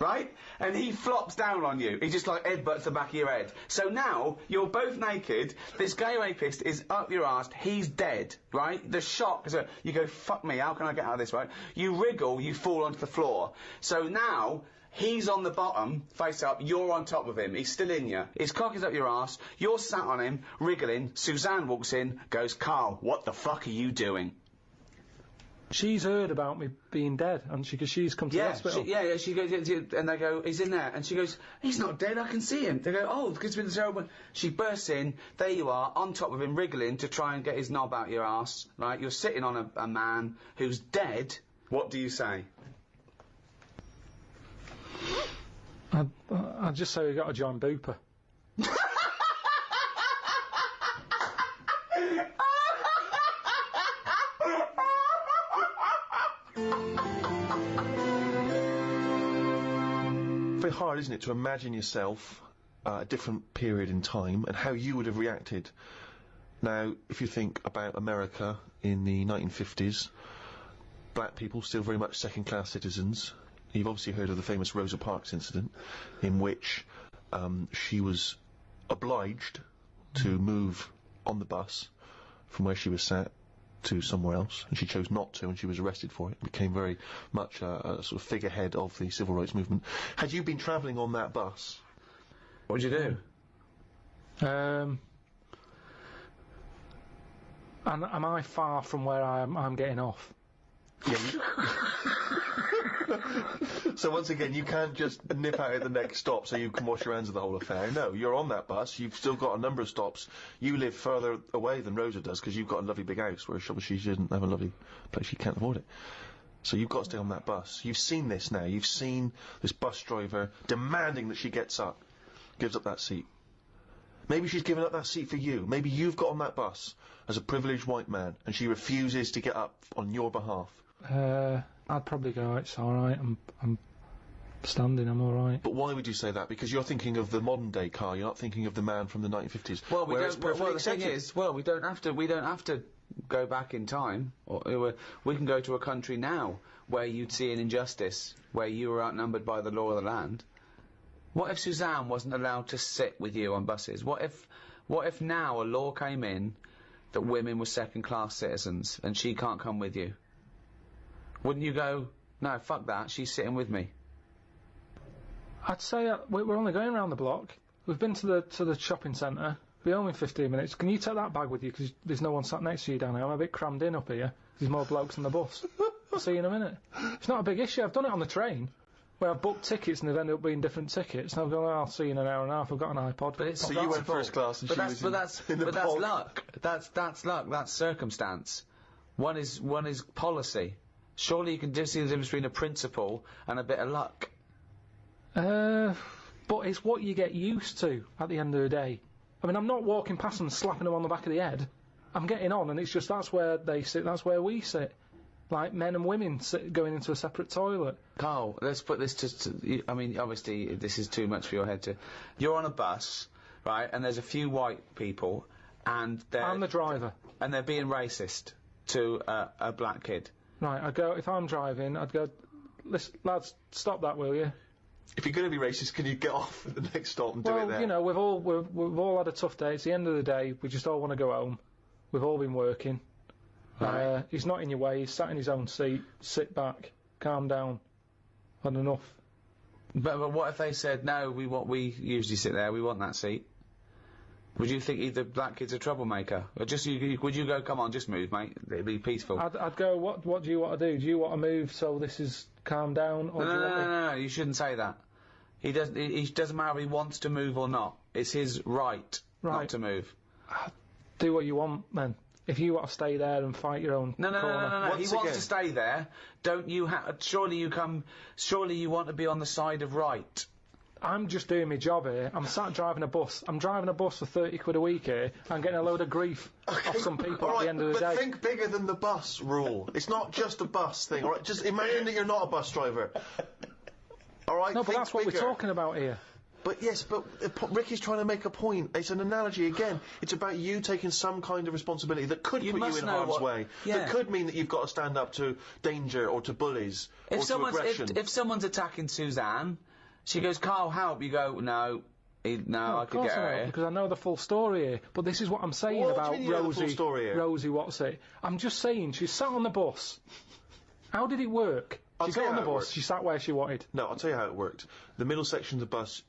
Right? And he flops down on you. He just like headbutts the back of your head. So now, you're both naked, this gay rapist is up your arse, he's dead, right? The shock is you go, fuck me, how can I get out of this, right? You wriggle, you fall onto the floor. So now, he's on the bottom, face up, you're on top of him, he's still in you. His cock is up your arse, you're sat on him, wriggling, Suzanne walks in, goes, Karl, what the fuck are you doing? She's heard about me being dead, and because she's come to the hospital. She goes, and they go, he's in there, and she goes, he's not dead, I can see him. They go, oh, because it's been terrible. She bursts in, there you are, on top of him, wriggling to try and get his knob out your arse, right? You're sitting on a man who's dead. What do you say? I'd just say we got to join Booper. Very hard, isn't it, to imagine yourself a different period in time and how you would have reacted. Now, if you think about America in the 1950s, black people still very much second-class citizens. You've obviously heard of the famous Rosa Parks incident, in which she was obliged to move on the bus from where she was sat to somewhere else, and she chose not to, and she was arrested for it. Became very much a sort of figurehead of the civil rights movement. Had you been travelling on that bus, what would you do? And am I far from where I'm getting off? Yeah. So once again, you can't just nip out at the next stop so you can wash your hands of the whole affair. No, you're on that bus. You've still got a number of stops. You live further away than Rosa does because you've got a lovely big house, whereas obviously she doesn't have a lovely place. She can't afford it. So you've got to stay on that bus. You've seen this now. You've seen this bus driver demanding that she gets up, gives up that seat. Maybe she's given up that seat for you. Maybe you've got on that bus as a privileged white man and she refuses to get up on your behalf. I'd probably go, it's alright, I'm standing, I'm alright. But why would you say that? Because you're thinking of the modern day Karl, you're not thinking of the man from the 1950s. Well, the thing is, we don't have to go back in time. We can go to a country now where you'd see an injustice, where you were outnumbered by the law of the land. What if Suzanne wasn't allowed to sit with you on buses? What if now a law came in that women were second-class citizens and she can't come with you? Wouldn't you go, no, fuck that, she's sitting with me? I'd say we're only going around the block. We've been to the shopping centre. We're only 15 minutes. Can you take that bag with you? Because there's no one sat next to you down here. I'm a bit crammed in up here. There's more blokes on the bus. I'll see you in a minute. It's not a big issue. I've done it on the train, where I've booked tickets and they've ended up being different tickets. And I've gone, I'll see you in an hour and a half. I've got an iPod. But so you went first class and she was in the that's luck. That's luck. That's circumstance. One is policy. Surely you can just see the difference between a principle and a bit of luck. But it's what you get used to at the end of the day. I mean, I'm not walking past them and slapping them on the back of the head. I'm getting on, and it's just that's where they sit, that's where we sit. Like men and women going into a separate toilet. Karl, let's put this to I mean, obviously, this is too much for your head to... You're on a bus, right, and there's a few white people, and they're... I'm the driver. And they're being racist to a black kid. Right, I'd go, if I'm driving, I'd go, listen, lads, stop that, will you? If you're going to be racist, can you get off at the next stop and do it there? Well, you know, we've all had a tough day. It's the end of the day. We just all want to go home. We've all been working. Right. He's not in your way. He's sat in his own seat. Sit back. Calm down. Had enough. But what if they said, no, we usually sit there, we want that seat? Would you think either black kid's a troublemaker? Or would you go, come on, just move, mate, it'd be peaceful? I'd go, what do you want to do? Do you want to move so this is calm down? Or No, you shouldn't say that. He doesn't matter if he wants to move or not. It's his right not to move. Do what you want, then. If you want to stay there and fight your own corner. No. He wants to stay there. Don't you surely you want to be on the side of right. I'm just doing my job here. I'm sat driving a bus. I'm driving a bus for 30 quid a week here. I'm getting a load of grief off some people at the end of the day. But think bigger than the bus rule. It's not just a bus thing, alright? Just imagine that you're not a bus driver. All right. No, but think that's what bigger. we're talking about here. But yes, but Ricky's trying to make a point. It's an analogy again. It's about you taking some kind of responsibility that could put you in harm's way. Yeah. That could mean that you've got to stand up to danger or to bullies or to aggression. If someone's attacking Suzanne, she goes, "Carl, help!" You go, "No, I could get her here." Because I know the full story here. But this is what I'm saying What about do you mean you know the full Rosie. story here? Rosie, what's it? I'm just saying she sat on the bus. How did it work? She tell got you on the how it bus. worked. She sat where she wanted. No, I'll tell you how it worked. The middle section of the bus,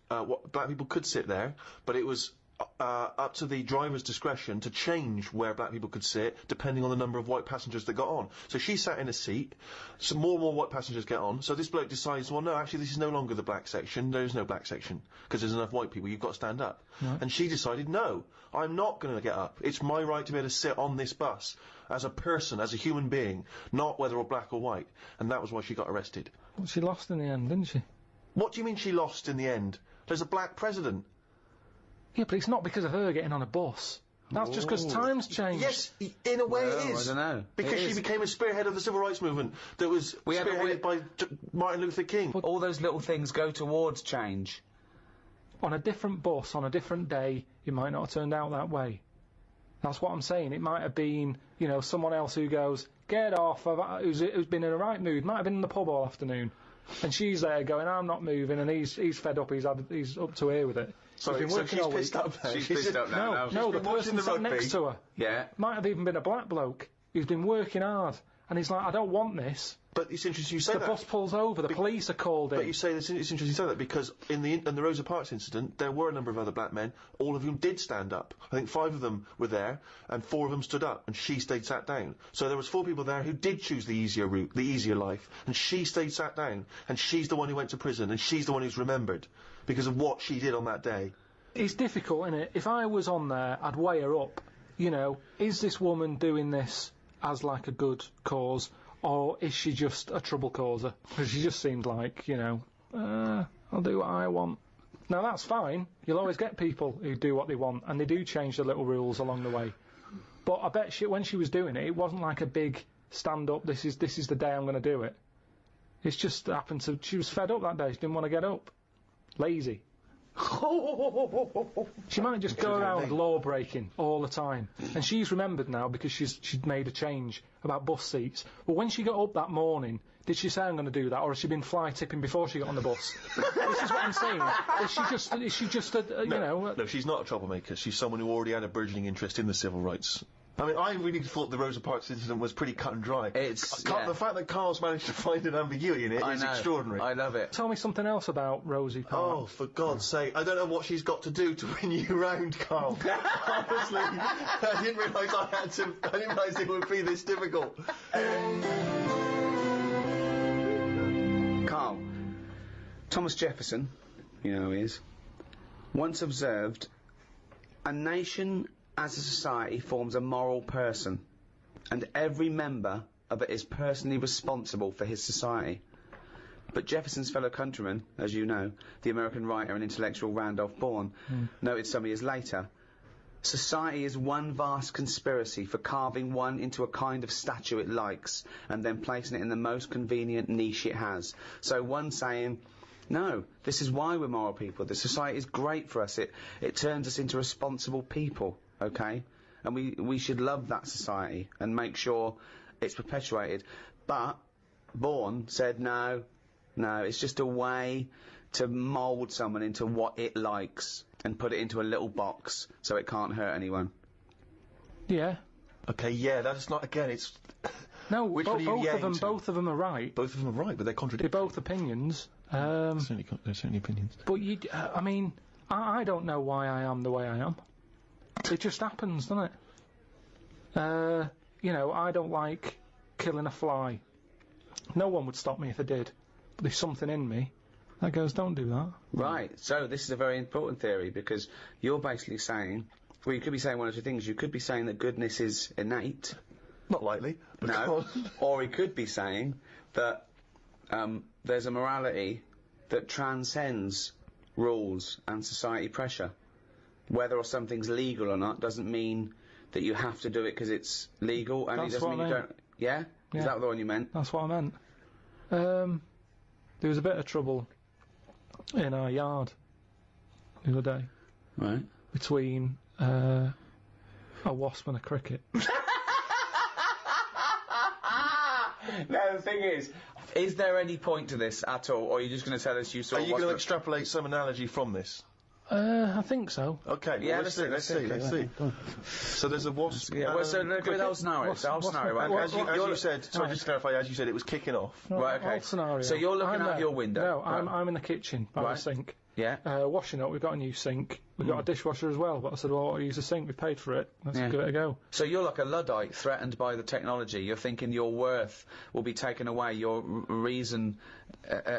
black people could sit there, but it was up to the driver's discretion to change where black people could sit, depending on the number of white passengers that got on. So she sat in a seat, so more and more white passengers get on, so this bloke decides, well, no, actually, this is no longer the black section, there is no black section, because there's enough white people, you've got to stand up. Right. And she decided, no, I'm not going to get up. It's my right to be able to sit on this bus, as a person, as a human being, not whether or black or white. And that was why she got arrested. Well, she lost in the end, didn't she? What do you mean she lost in the end? There's a black president. Yeah, but it's not because of her getting on a bus. That's just because times changed. Yes, in a way it is. I don't know. Because she became a spearhead of the civil rights movement that was spearheaded by Martin Luther King. But all those little things go towards change. On a different bus, on a different day, it might not have turned out that way. That's what I'm saying. It might have been, someone else who goes, get off, who's been in a right mood, might have been in the pub all afternoon. And she's there going, I'm not moving, and he's fed up, he's up to here with it. Sorry, he's been working she's all pissed week. up now. She's pissed up now. No, the person sat next to her. Yeah. Might have even been a black bloke. He's been working hard. And he's like, I don't want this. But it's interesting you say The that. bus pulls over, the police are called in. But you say it's interesting you say that because in the Rosa Parks incident, there were a number of other black men, all of whom did stand up. I think 5 of them were there, and 4 of them stood up, and she stayed sat down. So there was 4 people there who did choose the easier route, the easier life, and she stayed sat down, and she's the one who went to prison, and she's the one who's remembered because of what she did on that day. It's difficult, isn't it? If I was on there, I'd weigh her up. Is this woman doing this as like a good cause, or is she just a trouble causer? Because she just seemed like, I'll do what I want. Now that's fine. You'll always get people who do what they want, and they do change the little rules along the way. But I bet when she was doing it, it wasn't like a big stand up. This is the day I'm going to do it. It's just happened to. She was fed up that day. She didn't want to get up. Lazy. She might just go around law breaking all the time, and she's remembered now because she'd made a change about bus seats. But when she got up that morning, did she say I'm going to do that, or has she been fly tipping before she got on the bus? This is what I'm saying. Is she just No, she's not a troublemaker. She's someone who already had a burgeoning interest in the civil rights. I mean, I really thought the Rosa Parks incident was pretty cut and dry. The fact that Karl's managed to find an ambiguity in it is extraordinary. I love it. Tell me something else about Rosie Parks. Oh, for God's sake. I don't know what she's got to do to win you round, Karl. Honestly, I didn't realise it would be this difficult. Karl, Thomas Jefferson, you know who he is, once observed, a nation as a society forms a moral person, and every member of it is personally responsible for his society. But Jefferson's fellow countryman, as you know, the American writer and intellectual Randolph Bourne, noted some years later, society is one vast conspiracy for carving one into a kind of statue it likes, and then placing it in the most convenient niche it has. So one saying, no, this is why we're moral people. The society is great for us. It turns us into responsible people. Okay, and we should love that society and make sure it's perpetuated. But Bourne said no, it's just a way to mould someone into what it likes and put it into a little box so it can't hurt anyone. Yeah. Okay, yeah, that's not, again, it's... No, both of them are right. Both of them are right, but they're contradictory. They're both opinions. They're certainly opinions. But I don't know why I am the way I am. It just happens, doesn't it? I don't like killing a fly. No one would stop me if I did. But there's something in me that goes, don't do that. Right, so this is a very important theory, because you're basically saying, well, you could be saying one of two things. You could be saying that goodness is innate. Not likely. No. Or he could be saying that there's a morality that transcends rules and society pressure. Whether or something's legal or not doesn't mean that you have to do it because it's legal, and it doesn't mean you don't. Yeah? Is that the one you meant? That's what I meant. There was a bit of trouble in our yard the other day. Right. Between a wasp and a cricket. Now, the thing is there any point to this at all, or are you just going to tell us you saw Are you going to extrapolate some analogy from this? I think so. Okay, Yeah, well, let's see. So there's a wasp. Yeah, well, so look at the whole scenario. The whole scenario, right? As you said, sorry, just to clarify, as you said, it was kicking off. Right, okay. Whole scenario. So you're looking out your window. No, Right. I'm in the kitchen by the sink. Yeah. Washing up. We've got a new sink. We've got a dishwasher as well. But I said, well, I'll use a sink. We've paid for it. Let's give it a go. So you're like a Luddite threatened by the technology. You're thinking your worth will be taken away, your reason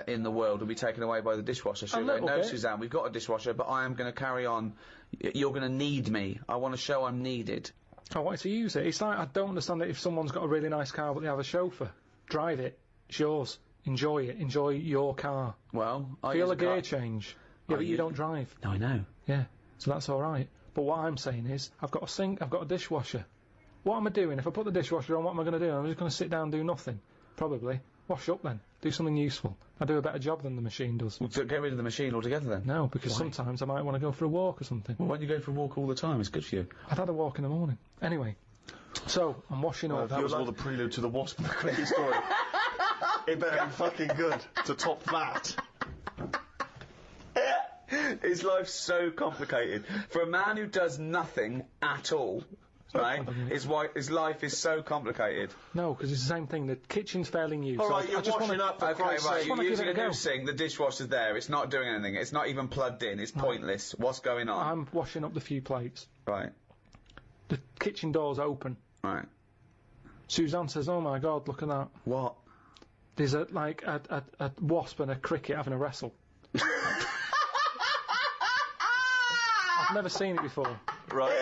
in the world will be taken away by the dishwasher. So no, bit. Suzanne, we've got a dishwasher, but I am going to carry on. You're going to need me. I want to show I'm needed. I wanted to use it. It's like, I don't understand it if someone's got a really nice car but they have a chauffeur. Drive it. It's yours. Enjoy it. Enjoy your car. Well, Feel a gear change. Yeah, but you don't drive. No, I know. Yeah, so that's all right. But what I'm saying is, I've got a sink, I've got a dishwasher. What am I doing? If I put the dishwasher on, what am I going to do? I'm just going to sit down and do nothing. Probably. Wash up then. Do something useful. I do a better job than the machine does. Well, get rid of the machine altogether then? No, because sometimes I might want to go for a walk or something. Well, why don't you go for a walk all the time? It's good for you. I've had a walk in the morning. Anyway, so I'm washing up. That was all the prelude to the wasp and the cricket story. It better be fucking good to top that. His life's so complicated. For a man who does nothing at all, right, his life is so complicated. No, because it's the same thing. The kitchen's fairly new. Alright, so you're I just washing wanna, up for Okay, Christ's right, sake. you're give using it a a new go. sink, the dishwasher's there, it's not doing anything, it's not even plugged in, it's pointless. What's going on? I'm washing up the few plates. Right, The kitchen door's open. right. Suzanne says, "Oh my God, look at that! What? There's a wasp and a cricket having a wrestle." I've never seen it before. Right,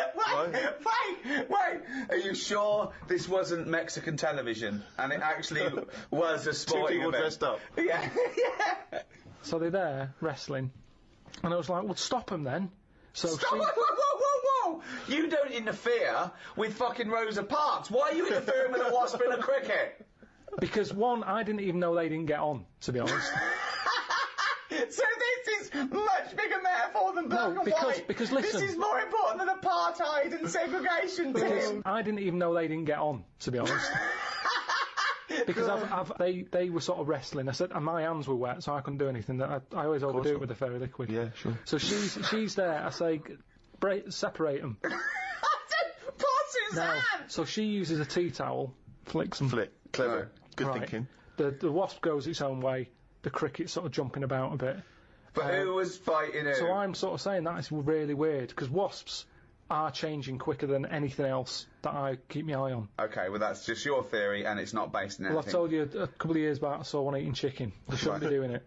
Wait! Are you sure this wasn't Mexican television and it actually was a Two sporting people event? dressed up. Yeah, yeah. So they're there wrestling, and I was like, "Well, stop them then." So Stop, she, whoa! You don't interfere with fucking Rosa Parks. Why are you interfering with a wasp in a cricket? because one, I didn't even know they didn't get on, to be honest. So this is much bigger metaphor than black and white. Because listen, this is more important than apartheid and segregation, Tim. I didn't even know they didn't get on, to be honest. Because they were sort of wrestling. I said, and my hands were wet, so I couldn't do anything. I always overdo it with the fairy liquid. Yeah, sure. So she's there. I say, separate them. Poor Suzanne! So she uses a tea towel, flicks them. Flick. Clever. Good Right. thinking. The wasp goes its own way. The cricket's sort of jumping about a bit. But who was fighting who? So I'm sort of saying that is really weird, because wasps are changing quicker than anything else that I keep my eye on. Okay, well that's just your theory and it's not based on Well, anything. I told you a couple of years back I saw one eating chicken. They shouldn't be doing it.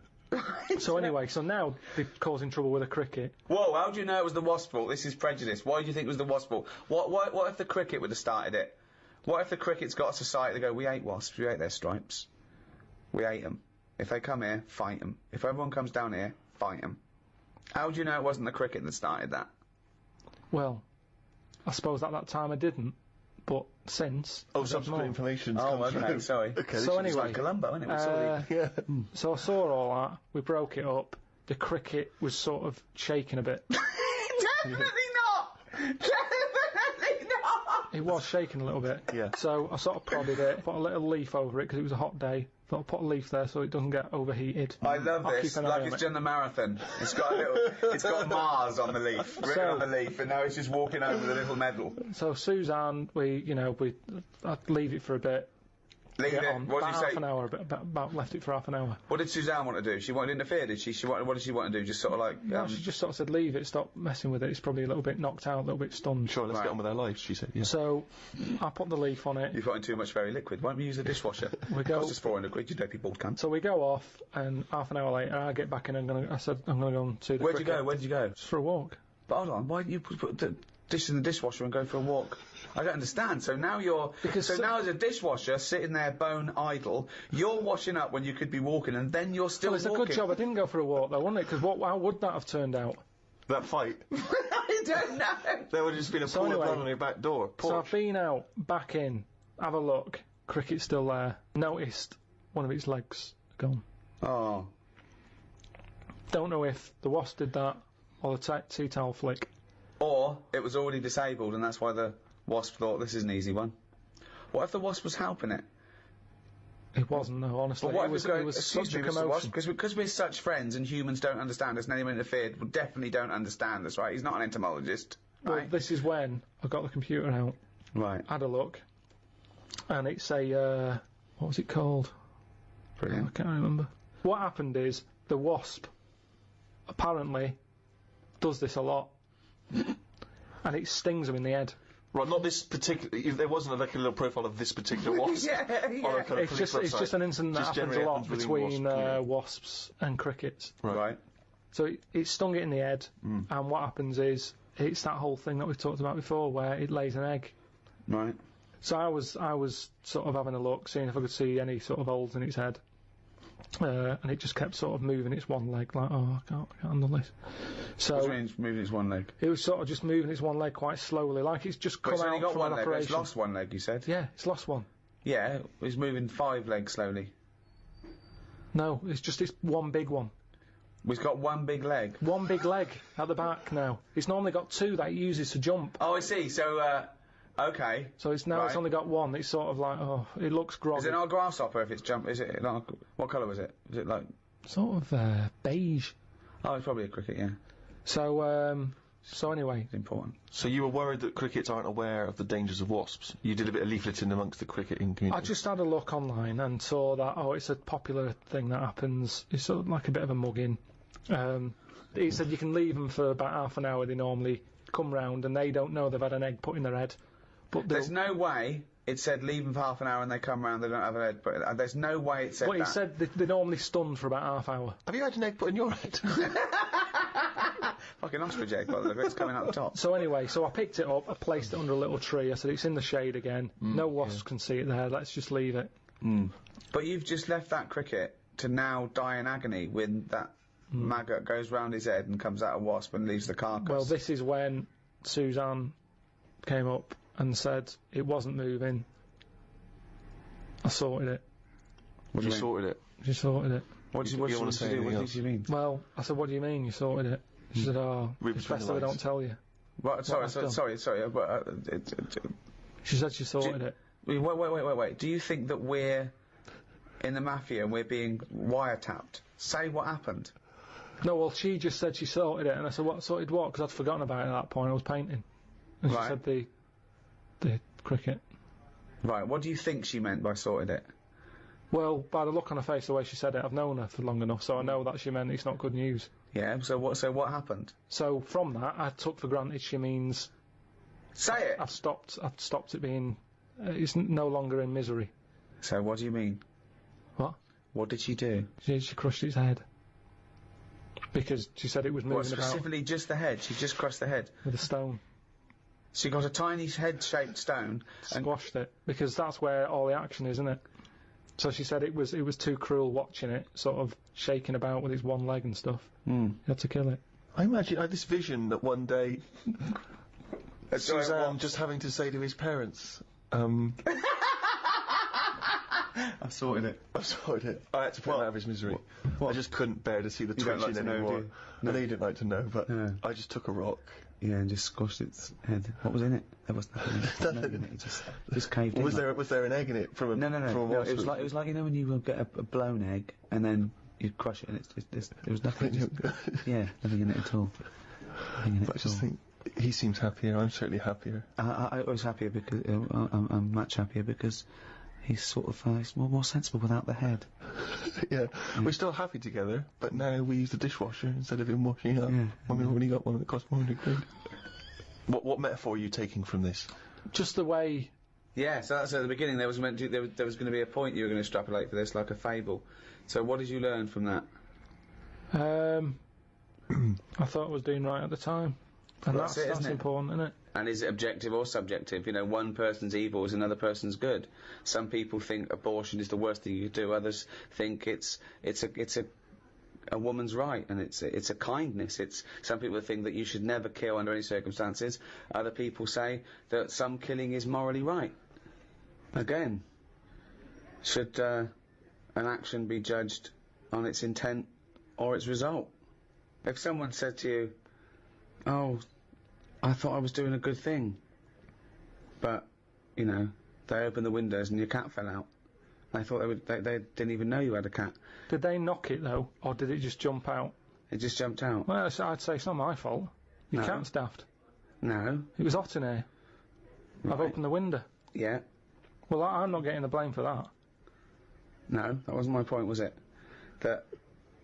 So anyway, so now they're causing trouble with a cricket. Whoa, how do you know it was the wasp's fault? This is prejudice. Why do you think it was the wasp's fault? What if the cricket would have started it? What if the cricket's got a society that go, we hate wasps, we hate their stripes. We hate them. If they come here, fight them. If everyone comes down here, fight them. How do you know it wasn't the cricket that started that? Well, I suppose at that time I didn't, but since... Oh, I don't subsequent know. information's Oh, come okay, through. sorry. Okay, So It's anyway, like Columbo, isn't it? yeah. so I saw all that, we broke it up, the cricket was sort of shaking a bit. Definitely not! Definitely not! It was shaking a little bit. Yeah. So I sort of prodded it, put a little leaf over it because it was a hot day. Thought I'd put a leaf there so it doesn't get overheated. I love I'll this, keep an eye like on it's it. done the marathon. It's got a little, it's got Mars on the leaf, written on the leaf, and now it's just walking over the little medal. So Suzanne, I'd leave it for a bit. Leave Get it. on. What did About you say? half an hour, about left it for half an hour. What did Suzanne want to do? She wanted to interfere, did she? What did she want to do? Just sort of like... No, she just sort of said, leave it, stop messing with it. It's probably a little bit knocked out, a little bit stunned. Sure, let's Right. get on with our lives, she said. Yeah. So I put the leaf on it. You've got in too much very liquid. Why don't we use a dishwasher? We go- Cost us 400 quid, you dopey bald cunt. So we go off, and half an hour later I get back in and I said, I'm going to go and see the Where'd you cricket. go? Where did you go? Just for a walk. But hold on, why didn't you put the dish in the dishwasher and go for a walk? I don't understand. So now you're... now as a dishwasher, sitting there bone idle, you're washing up when you could be walking, and then you're still Well, it's walking. a good job I didn't go for a walk though, wasn't it? Because how would that have turned out? That fight. I don't know. There would have just been a So pool of anyway, blood on your back door. So Porch. I've been out, back in, have a look. Cricket's still there. Noticed one of its legs gone. Oh. Don't know if the wasp did that or the tea towel flick. Or it was already disabled, and that's why the wasp thought this is an easy one. What if the wasp was helping it? It wasn't, no, honestly. But what it was such a commotion. Because we're such friends and humans don't understand us and anyone interfered will definitely don't understand us, right? He's not an entomologist, right? Well, this is when I got the computer out. Right. Had a look. And it's a, what was it called? Brilliant. I can't remember. What happened is, the wasp apparently does this a lot. And it stings them in the head. Right, not this particular. There wasn't like a little profile of this particular wasp. Yeah. On a kind of It's just an incident that happens a lot between wasps and crickets. Right. So it stung it in the head, and what happens is it's that whole thing that we've talked about before, where it lays an egg. Right. So I was sort of having a look, seeing if I could see any sort of holes in its head, and it just kept sort of moving its one leg, like, oh, I can't handle this. So What do you mean it's moving its one leg? it was sort of just moving its one leg quite slowly, like it's just But come it's only out got from one an leg, but operation. it's lost one leg, you said? Yeah, it's lost one. Yeah, it's moving 5 legs slowly. No, it's just it's one big one. It's got one big leg. One big leg at the back now. It's normally got 2 that it uses to jump. Oh, I see. So, okay. So it's now it's Right. only got 1. It's sort of like, oh, it looks groggy. Is it not a grasshopper if it's jump? Is it not? What colour was it? Is it like? Sort of beige. Oh, it's probably a cricket. Yeah, So anyway, it's important. So you were worried that crickets aren't aware of the dangers of wasps. You did a bit of leafleting amongst the cricketing community. I just had a look online and saw that, it's a popular thing that happens. It's sort of like a bit of a mugging. He said you can leave them for about half an hour. They normally come round and they don't know they've had an egg put in their head. But There's no way it said leave them for half an hour and they come round, they don't have an egg. But there's no way it said Well, that. he said they're normally stunned for about half hour. Have you had an egg put in your head? Fucking ostrich egg, by the way, it's coming out the top. So anyway, I picked it up, I placed it under a little tree. I said it's in the shade again. No wasps can see it there. Let's just leave it. But you've just left that cricket to now die in agony when that maggot goes round his head and comes out a wasp and leaves the carcass. Well, this is when Suzanne came up and said it wasn't moving. I sorted it. What do you mean? sorted it. She sorted it. What do you want to want say to do? What anything did you mean? Well, I said, what do you mean you sorted it? She said, Read it's between best the that I lines. don't tell you. What, sorry, I've done. sorry, but She said she sorted it. wait. Do you think that we're in the mafia and we're being wiretapped? Say what happened. No, well, she just said she sorted it, and I said, what, sorted what? Because I'd forgotten about it at that point, I was painting. And she Right. said the cricket. Right, what do you think she meant by sorted it? Well, by the look on her face, the way she said it, I've known her for long enough, so I know that she meant it's not good news. Yeah, so what happened? So from that, I took for granted she means Say it! I've stopped it being, it's no longer in misery. So what do you mean? What? What did she do? She crushed its head. Because she said it was What, moving about specifically just the head? She just crushed the head. with a stone. She got a tiny head-shaped stone and Squashed it. Because that's where all the action is, isn't it? So she said it was too cruel watching it, sort of shaking about with its one leg and stuff. You had to kill it. I imagine I had this vision that one day Sorry, Suzanne what? just having to say to his parents, I sorted it. I sorted it. I had to put him out of his misery. What? I just couldn't bear to see the You don't twitching like to know, anymore. do you? I know you didn't like to know, but No. I just took a rock. Yeah, and just squashed its head. What was in it? There was nothing in it. Nothing in it. It just caved in. Was there an egg in it from a No. from a No, wasp? it was like you know when you get a blown egg and then you crush it and there was nothing. Yeah, nothing in it at all. Nothing in it But I at just all. think he seems happier. I'm certainly happier. I was happier because I'm much happier because he's sort of he's more sensible without the head. Yeah, we're still happy together, but now we use the dishwasher instead of him washing up. Yeah. When we've already got one that costs £400. What metaphor are you taking from this? Just the way. Yeah, so that's at the beginning. There was going to be a point you were going to extrapolate for this, like a fable. So what did you learn from that? I thought I was doing right at the time. And Well, that's it, that's isn't it? important, isn't it? And is it objective or subjective? You know, one person's evil is another person's good. Some people think abortion is the worst thing you could do. Others think it's a woman's right, and it's a kindness. Some people think that you should never kill under any circumstances. Other people say that some killing is morally right. Again, should an action be judged on its intent or its result? If someone said to you, "Oh, I thought I was doing a good thing," but, you know, they opened the windows and your cat fell out. They thought they didn't even know you had a cat. Did they knock it, though, or did it just jump out? It just jumped out. Well, I'd say it's not my fault. Your cat's daft. No. It was hot in here. Right. I've opened the window. Yeah. Well, I'm not getting the blame for that. No, that wasn't my point, was it? That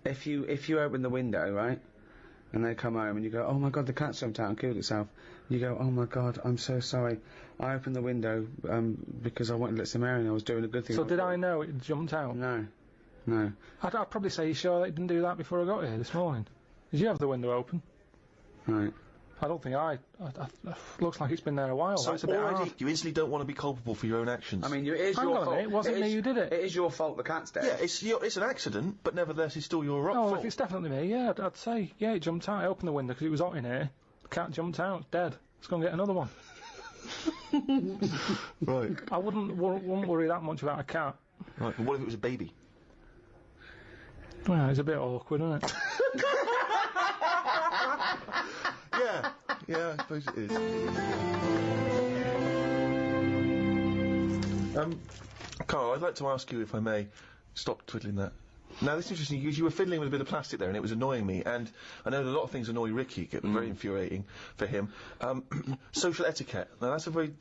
if you open the window, right, and they come home and you go, "Oh my God, the cat jumped out and killed itself," you go, "Oh my God, I'm so sorry. I opened the window because I wanted to let some air in. I was doing a good thing." So did I know it jumped out? No. No. I'd probably say, "You sure they didn't do that before I got here this morning? Did you have the window open?" Right. I don't think looks like it's been there a while. So That's a bit already hard. you instantly don't want to be culpable for your own actions. I mean, it is Hang your on a fault. minute, wasn't me who did it? It is your fault the cat's dead. yeah, it's an accident, but nevertheless, it's still your Oh, fault. if it's definitely me, yeah, I'd say, yeah, it jumped out. I opened the window because it was hot in here. The cat jumped out, it's dead. Let's go and get another one. Right. I wouldn't worry that much about a cat. Right. But what if it was a baby? Well, it's a bit awkward, isn't it? Yeah, I suppose it is. Karl, I'd like to ask you, if I may, stop twiddling that. Now, this is interesting, because you were fiddling with a bit of plastic there, and it was annoying me, and I know that a lot of things annoy Ricky, get very infuriating for him. Social etiquette. Now, that's a very,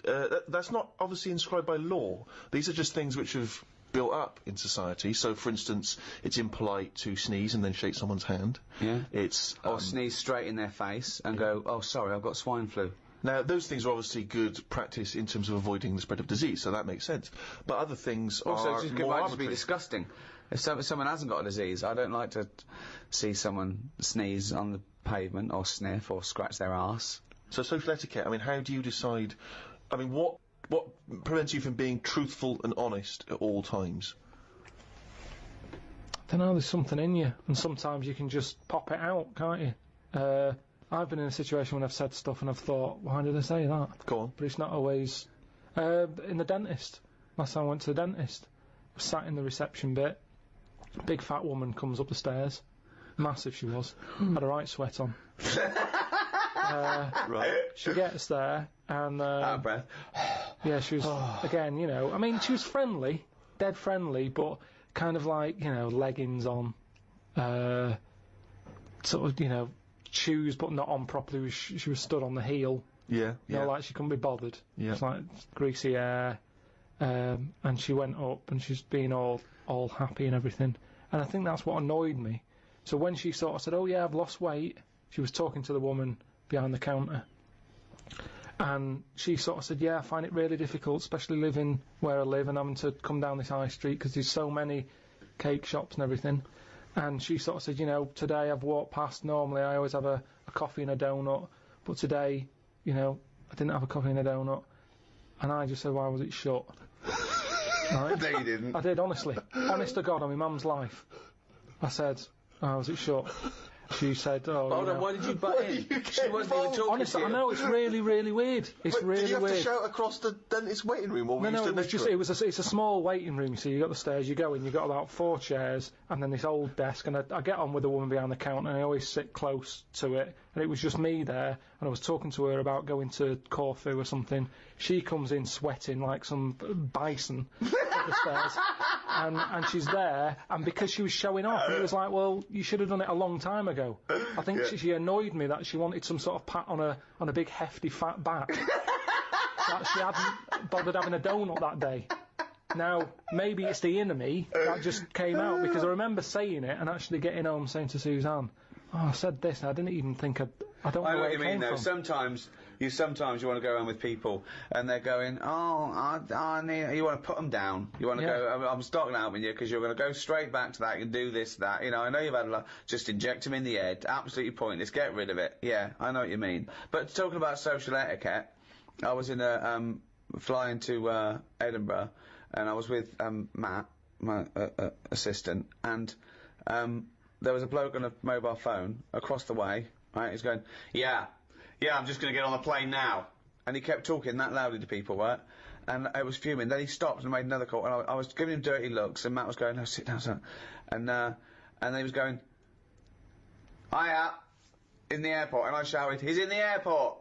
that's not obviously inscribed by law. These are just things which have built up in society. So, for instance, it's impolite to sneeze and then shake someone's hand. Yeah. It's... Or sneeze straight in their face and go, "Oh, sorry, I've got swine flu." Now, those things are obviously good practice in terms of avoiding the spread of disease, so that makes sense. But other things Also, are it more might just be arbitrary. disgusting. If someone hasn't got a disease, I don't like to see someone sneeze on the pavement or sniff or scratch their arse. So social etiquette, I mean, how do you decide... I mean, what prevents you from being truthful and honest at all times? I don't know, there's something in you, and sometimes you can just pop it out, can't you? I've been in a situation when I've said stuff and I've thought, why did I say that? Go on. But it's not always... in the dentist. Last time I went to the dentist, I was sat in the reception bit, big fat woman comes up the stairs, massive she was, had a right sweat on. Right. She gets there, and... Out of breath. Yeah, she was, again, you know, I mean, she was friendly, dead friendly, but kind of like, you know, leggings on, sort of, you know, shoes but not on properly. She was stood on the heel. Yeah, You know, like she couldn't be bothered. Yeah. It's like greasy hair. And she went up and she's been all happy and everything. And I think that's what annoyed me. So when she sort of said, "Oh yeah, I've lost weight," she was talking to the woman behind the counter. And she sort of said, "Yeah, I find it really difficult, especially living where I live and having to come down this high street because there's so many cake shops and everything." And she sort of said, "You know, today I've walked past, normally I always have a coffee and a donut, but today, you know, I didn't have a coffee and a donut." And I just said, "Why was it shut?" Right? No, you didn't. I did, honestly. Honest to God, on my mum's life. I said, "Why was it shut?" She said, "Oh, Hold you on, know." why did you butt in? She wasn't even talking Honestly, to I you. know, it's really, really weird. It's really Did you have weird. to shout across the dentist waiting room, or were you No, stood it was next to just, her? it's a small waiting room, you see, you got the stairs, you go in, you've got about 4 chairs, and then this old desk, and I get on with the woman behind the counter, and I always sit close to it, and it was just me there, and I was talking to her about going to Corfu or something. She comes in sweating like some bison up the stairs, and she's there, and because she was showing off, it was like, well, you should have done it a long time ago. I think she annoyed me that she wanted some sort of pat on a big hefty fat back. That she hadn't bothered having a donut that day. Now, maybe it's the inner me that just came out, because I remember saying it and actually getting home saying to Suzanne, "Oh, I said this, and I didn't even think I don't know I know where what you it mean, came though. from." Sometimes you want to go around with people, and they're going, "Oh, I need." You want to put them down. You want to Yeah. go, "I'm stock out with you because you're going to go straight back to that and do this, that." You know, I know you've had a lot. Just inject them in the head. Absolutely pointless. Get rid of it. Yeah, I know what you mean. But talking about social etiquette, I was in a flying to Edinburgh, and I was with Matt, my assistant, and there was a bloke on a mobile phone across the way. Right, he's going, "Yeah, I'm just going to get on the plane now," and he kept talking that loudly to people, right? And I was fuming. Then he stopped and made another call, and I was giving him dirty looks, and Matt was going, "No, sit down, sir," and then he was going, "Hiya, in the airport, and I shouted, "He's in the airport!"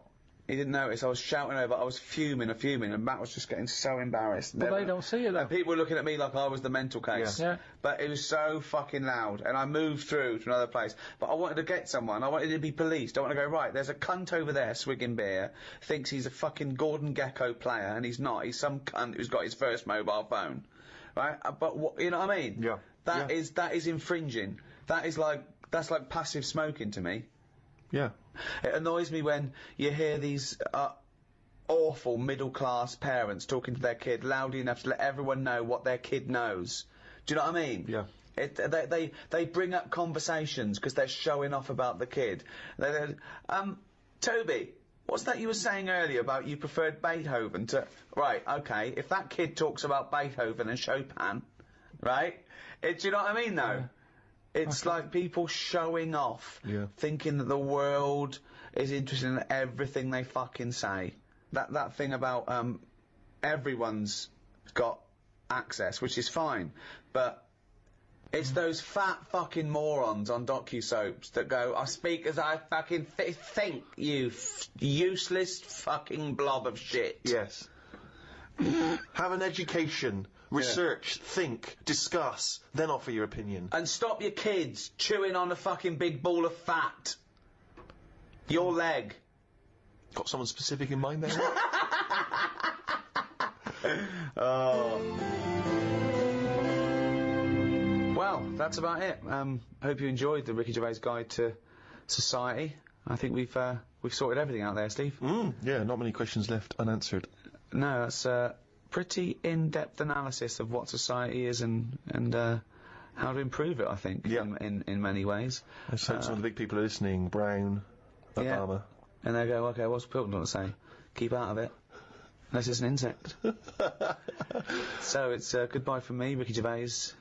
He didn't notice. I was shouting over. I was fuming, and Matt was just getting so embarrassed. But they don't see it, though. And people were looking at me like I was the mental case. Yeah. But it was so fucking loud, and I moved through to another place. But I wanted to get someone. I wanted to be policed. I want to go, right, there's a cunt over there swigging beer, thinks he's a fucking Gordon Gekko player, and he's not. He's some cunt who's got his first mobile phone. Right? But you know what I mean? Yeah. That is infringing. That's like passive smoking to me. Yeah. It annoys me when you hear these awful middle-class parents talking to their kid loudly enough to let everyone know what their kid knows. Do you know what I mean? Yeah. They bring up conversations because they're showing off about the kid. Toby, what's that you were saying earlier about you preferred Beethoven to... Right, okay, if that kid talks about Beethoven and Chopin, right? Do you know what I mean, though? Yeah. It's like people showing off, thinking that the world is interested in everything they fucking say. That thing about everyone's got access, which is fine, but it's those fat fucking morons on docu-soaps that go, "I speak as I fucking think, you useless fucking blob of shit." Yes. Have an education. Research, think, discuss, then offer your opinion. And stop your kids chewing on a fucking big ball of fat. Your leg. Got someone specific in mind there? Well, that's about it. Hope you enjoyed the Ricky Gervais Guide to Society. I think we've sorted everything out there, Steve. Yeah, not many questions left unanswered. No, that's pretty in-depth analysis of what society is and how to improve it, I think, in many ways. Let's hope some of the big people are listening. Brown, Obama. And they go, okay, what's Pilkington to say? Keep out of it. Unless it's an insect. So it's goodbye from me, Ricky Gervais,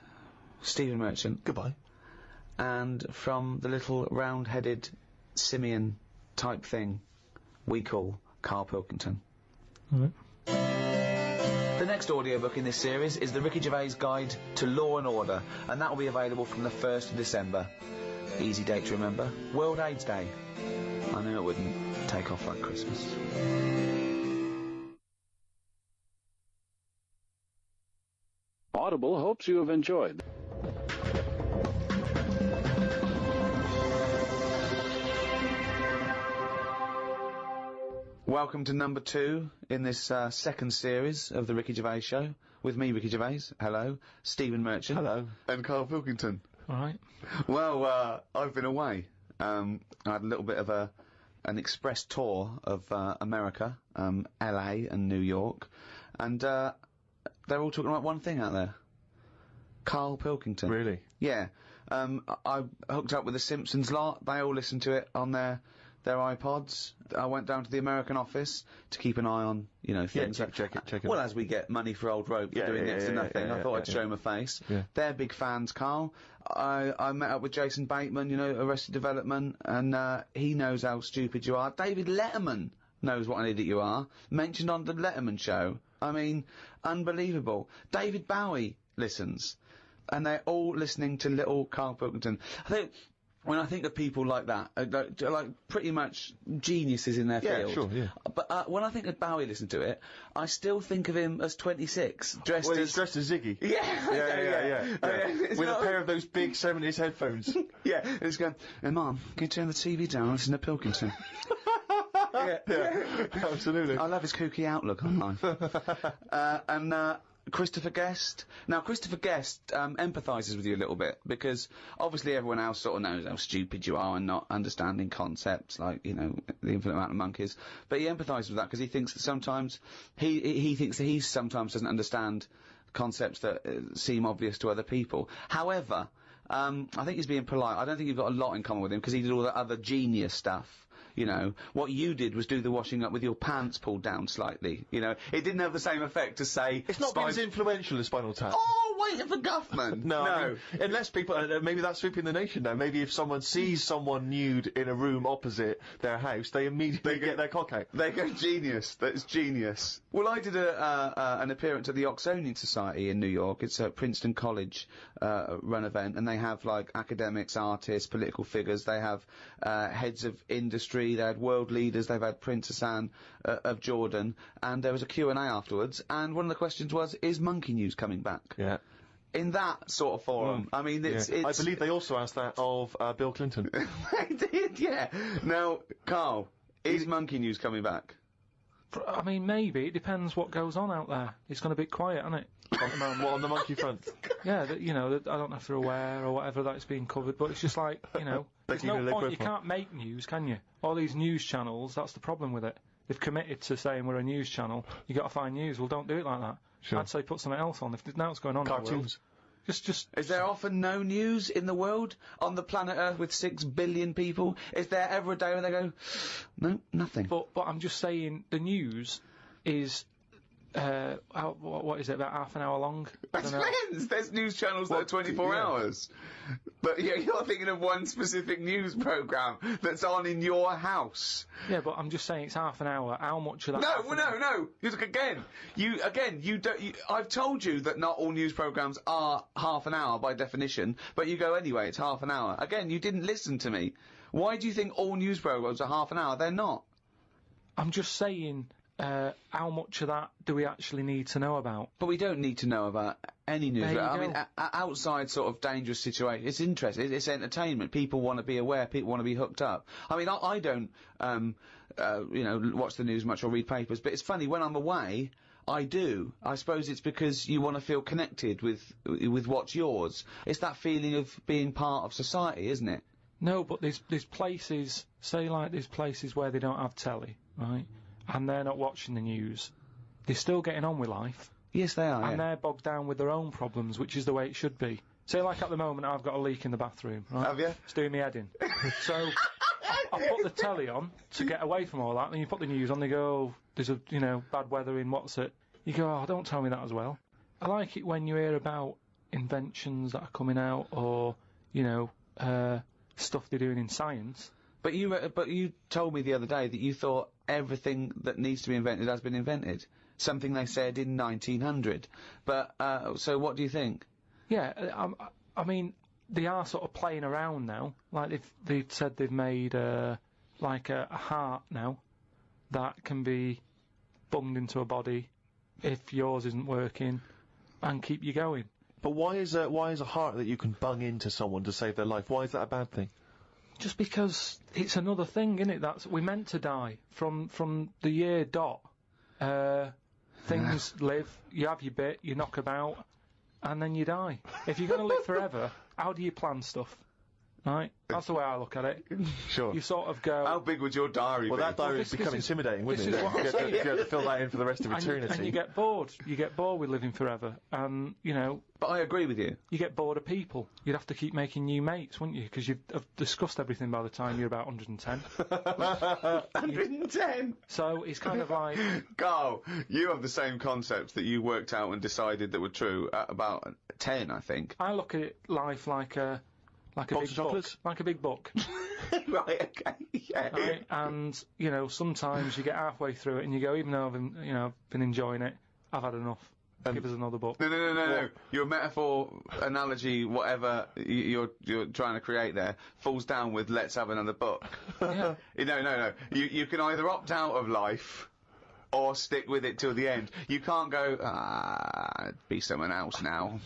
Stephen Merchant. Goodbye. And from the little round-headed simian type thing we call Karl Pilkington. The next audiobook in this series is the Ricky Gervais Guide to Law and Order, and that will be available from the 1st of December. Easy date to remember. World AIDS Day. I knew it wouldn't take off like Christmas. Audible hopes you have enjoyed. Welcome to number 2 in this second series of the Ricky Gervais Show. With me, Ricky Gervais. Hello. Stephen Merchant. Hello. And Karl Pilkington. All right. Well, I've been away. I had a little bit of an express tour of America, LA and New York, and they're all talking about one thing out there. Karl Pilkington. Really? Yeah. I hooked up with the Simpsons lot. They all listen to it on their iPods. I went down to the American office to keep an eye on, things. Yeah, check it. Well, as we get money for old rope for doing next to nothing, I thought I'd show my face. Yeah. They're big fans, Karl. I met up with Jason Bateman, Arrested Development, and he knows how stupid you are. David Letterman knows what an idiot you are. Mentioned on the Letterman show. I mean, unbelievable. David Bowie listens. And they're all listening to little Karl Pilkington. When I think of people like that, like pretty much geniuses in their field. Yeah, sure, yeah. But when I think of Bowie listening to it, I still think of him as 26, dressed as Ziggy. Yeah. With a pair of those big 70s headphones. Yeah, he's going, "Hey, Mum, can you turn the TV down and listen to Pilkington?" yeah, absolutely. I love his kooky outlook on life. And Christopher Guest. Now, Christopher Guest empathises with you a little bit, because obviously everyone else sort of knows how stupid you are and not understanding concepts like, the infinite amount of monkeys. But he empathises with that because he thinks that sometimes, he thinks that he sometimes doesn't understand concepts that seem obvious to other people. However, I think he's being polite. I don't think you've got a lot in common with him, because he did all that other genius stuff. you know. What you did was do the washing up with your pants pulled down slightly, you know. It didn't have the same effect as, say... It's not been as influential as Spinal Tap. Oh, waiting for Guffman! No, I mean, unless people... maybe that's sweeping the nation now. Maybe if someone sees someone nude in a room opposite their house, they immediately get their cock out. They go, genius. That's genius. Well, I did an appearance at the Oxonian Society in New York. It's a Princeton College run event, and they have, like, academics, artists, political figures. They have heads of industry. They had world leaders. They've had Princess Anne of Jordan. And there was a Q&A afterwards, and one of the questions was, is Monkey News coming back? Yeah. In that sort of forum. I mean, it's... I believe they also asked that of Bill Clinton. They did, yeah. Now, Karl, is Monkey News coming back? I mean, maybe. It depends what goes on out there. It's going to be quiet, isn't it? What, on the monkey front? Yeah, you know, I don't know if they're aware or whatever that it's being covered, but it's just like, you know, there's no point. You can't make news, can you? All these news channels, that's the problem with it. They've committed to saying we're a news channel. You got to find news. Well, don't do it like that. Sure. I'd say put something else on. If there's now what's going on Cartoons. in the world, just. Is there often no news in the world? On the planet Earth with 6 billion people? Is there ever a day when they go, no, nothing? But I'm just saying, the news is, what is it, about half an hour long? It depends. There's news channels that are 24 hours. But yeah, you're thinking of one specific news programme that's on in your house. Yeah, but I'm just saying it's half an hour. How much of that? No. You look again. I've told you that not all news programmes are half an hour by definition, but you go anyway, it's half an hour. Again, you didn't listen to me. Why do you think all news programmes are half an hour? They're not. I'm just saying, how much of that do we actually need to know about? But we don't need to know about any news. There you I go. mean, outside sort of dangerous situations, it's interesting. It's entertainment. People want to be aware. People want to be hooked up. I mean, I don't, you know, watch the news much or read papers. But it's funny when I'm away. I do. I suppose it's because you want to feel connected with what's yours. It's that feeling of being part of society, isn't it? No, but there's places, say like there's places where they don't have telly, right? And they're not watching the news. They're still getting on with life. Yes, they are. And they're bogged down with their own problems, which is the way it should be. Say, like at the moment, I've got a leak in the bathroom, right? Have you? It's doing me head in. So, I put the telly on to get away from all that, and you put the news on, they go, oh, there's a, you know, bad weather in what's it? You go, oh, don't tell me that as well. I like it when you hear about inventions that are coming out, or, you know, stuff they're doing in science. But you told me the other day that you thought everything that needs to be invented has been invented. Something they said in 1900. But, so what do you think? Yeah, I mean, they are sort of playing around now. Like, they've said they've made, like a heart now that can be bunged into a body if yours isn't working and keep you going. But why is a heart that you can bung into someone to save their life? Why is that a bad thing? Just because it's another thing, isn't it? We're meant to die from the year dot. Things live, you have your bit, you knock about, and then you die. If you're going to live forever, how do you plan stuff? Right? That's the way I look at it. Sure. You sort of go... How big would your diary be? Well, that diary would become intimidating, wouldn't it? This is what I'm saying. You have to fill that in for the rest of eternity. And you get bored. You get bored with living forever. And, you know... But I agree with you. You get bored of people. You'd have to keep making new mates, wouldn't you? Because you've discussed everything by the time you're about 110. 110? So it's kind of like... Karl, you have the same concepts that you worked out and decided that were true at about 10, I think. I look at life like a big book. Like a big book. Right, okay, yeah. Right? And, you know, sometimes you get halfway through it and you go, even though I've been enjoying it, I've had enough. Give us another book. No. Your metaphor, analogy, whatever you're trying to create there, falls down with let's have another book. Yeah. No. You can either opt out of life or stick with it till the end. You can't go, be someone else now.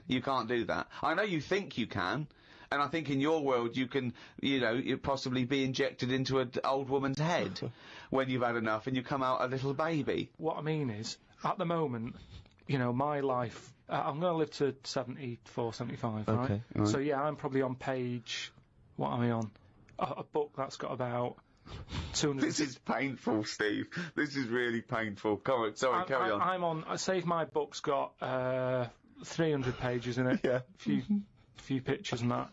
You can't do that. I know you think you can. And I think in your world you can, you possibly be injected into an old woman's head when you've had enough and you come out a little baby. What I mean is, at the moment, my life, I'm going to live to 74, 75, right? Okay, right? So yeah, I'm probably on page, what am I on? A book that's got about 200... This is painful, Steve. This is really painful. Carry on. I'm on, say if my book's got 300 pages in it. Yeah. A few a few pictures and that.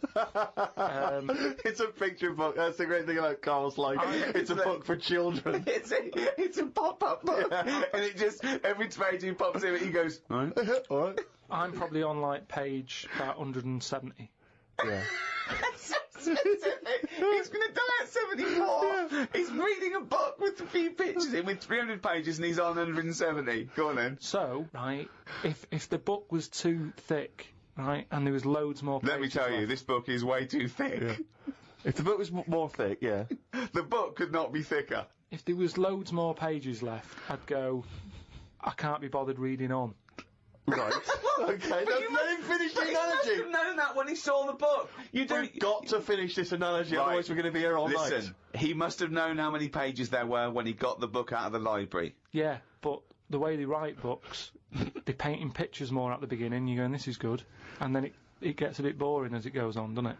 It's a picture book. That's the great thing about Karl's life. It's a book for children. It's a pop-up book, and it just every page he pops in, he goes, all right. I'm probably on like page about 170. Yeah. He's going to die at 74. He's reading a book with a few pictures in with 300 pages, and he's on 170. Go on then. So, right, if the book was too thick, right, and there was loads more pages Let me tell you, left, this book is way too thick. Yeah. If the book was more thick, yeah. The book could not be thicker. if there was loads more pages left, I'd go, I can't be bothered reading on. Right. Okay, let him finish the He must analogy. have known that when he saw the book. We've got to finish this analogy, Right. otherwise we're going to be here all night. Listen, he must have known how many pages there were when he got the book out of the library. Yeah, but the way they write books, they're painting pictures more at the beginning, you're going, this is good, and then it gets a bit boring as it goes on, doesn't it?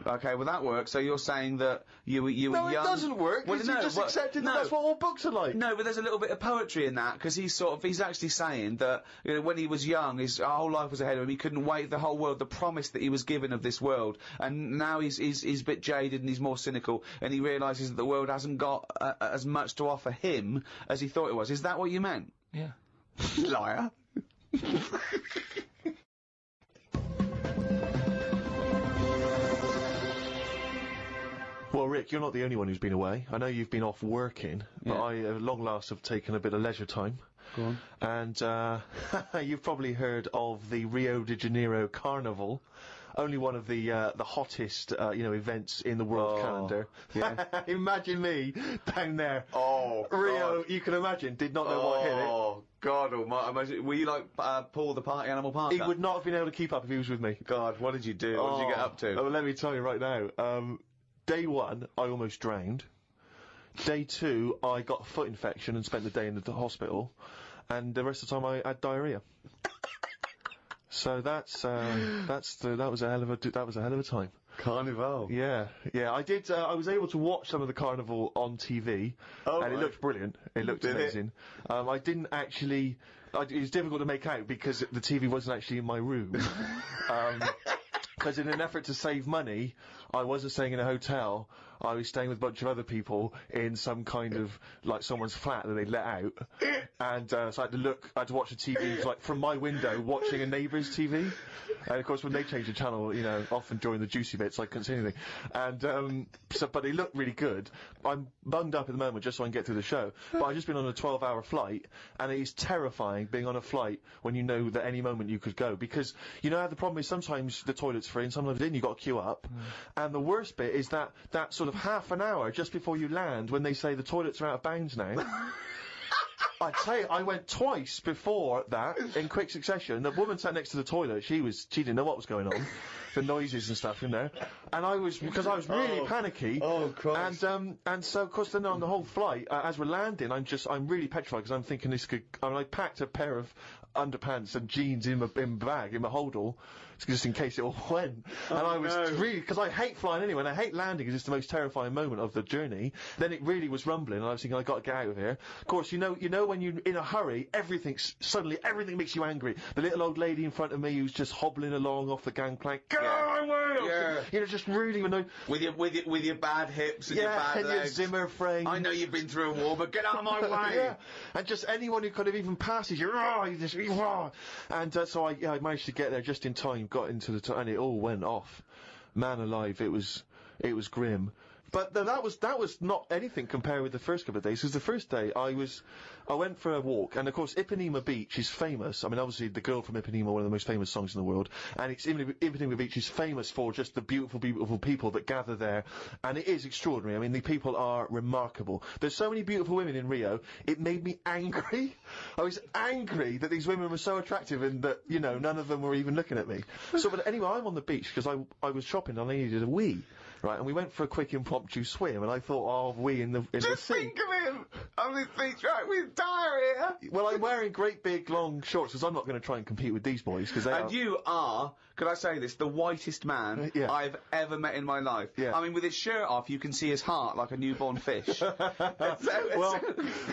Okay, well that works. So you're saying that you were young. No, it doesn't work. Well, Well, no, you just well, accepted no. that that's what all books are like. No, but there's a little bit of poetry in that, because he's actually saying that, you know, when he was young, his whole life was ahead of him. He couldn't wait the whole world, the promise that he was given of this world, and now he's a bit jaded and he's more cynical, and he realises that the world hasn't got as much to offer him as he thought it was. Is that what you meant? Yeah. Liar. Well, Rick, you're not the only one who's been away. I know you've been off working, but I, at long last, have taken a bit of leisure time. Go on. And you've probably heard of the Rio de Janeiro Carnival. Only one of the hottest, events in the world calendar. Yeah. Imagine me down there. Oh, Rio, you can imagine, did not know what hit it. Oh, God almighty. Imagine, were you like Paul the Party Animal Parker? He would not have been able to keep up if he was with me. God, what did you do? What did you get up to? Oh, well, let me tell you right now. Day one, I almost drowned. Day two, I got a foot infection and spent the day in the hospital. And the rest of the time, I had diarrhea. So that was a hell of a time. Carnival. Yeah. I did. I was able to watch some of the carnival on TV, and it looked brilliant. It looked amazing. I didn't actually. It was difficult to make out because the TV wasn't actually in my room. Because in an effort to save money, I wasn't staying in a hotel. I was staying with a bunch of other people in some kind of, like, someone's flat that they let out. And, so I had to watch the TV, like, from my window, watching a neighbour's TV. And, of course, when they change the channel, often during the juicy bits, I couldn't see anything. And, but they looked really good. I'm bunged up at the moment just so I can get through the show. But I've just been on a 12-hour flight, and it is terrifying being on a flight when you know that any moment you could go. Because, how the problem is sometimes the toilet's free and sometimes you've got to queue up. And the worst bit is that sort of half an hour just before you land when they say the toilets are out of bounds now. I'd say I went twice before that in quick succession. The woman sat next to the toilet, she didn't know what was going on. The noises and stuff in there. And because I was really panicky. Oh, Christ. And so, of course, then on the whole flight, as we're landing, I'm really petrified because I'm thinking I packed a pair of underpants and jeans in my bag, in my holdall, just in case it all went. And I was really, because I hate flying anyway, and I hate landing because it's the most terrifying moment of the journey. Then it really was rumbling, and I was thinking, I got to get out of here. Of course, you know when you're in a hurry, everything makes you angry. The little old lady in front of me who's just hobbling along off the gangplank, get out of my way! Yeah. Just really annoying. With your bad hips and your bad legs. Your Zimmer frame. I know you've been through a war, but get out of my way! Yeah. And just anyone who kind of even passes you, and so I managed to get there just in time, got into and it all went off. Man alive, it was grim. But that was not anything compared with the first couple of days, because the first day I went for a walk, and of course Ipanema Beach is famous. I mean, obviously The Girl from Ipanema, one of the most famous songs in the world, and Ipanema Beach is famous for just the beautiful, beautiful people that gather there, and it is extraordinary. I mean, the people are remarkable. There's so many beautiful women in Rio, it made me angry. I was angry that these women were so attractive and that, none of them were even looking at me. So, but anyway, I'm on the beach because I was shopping and I needed a wee. right? And we went for a quick impromptu swim, and I thought, oh, we in the sea. Just think of him on his beach, right, with diarrhea. Well, I'm wearing great big long shorts because I'm not going to try and compete with these boys because they And you are, could I say this, the whitest man Yeah. I've ever met in my life. Yeah. I mean, with his shirt off, you can see his heart like a newborn fish.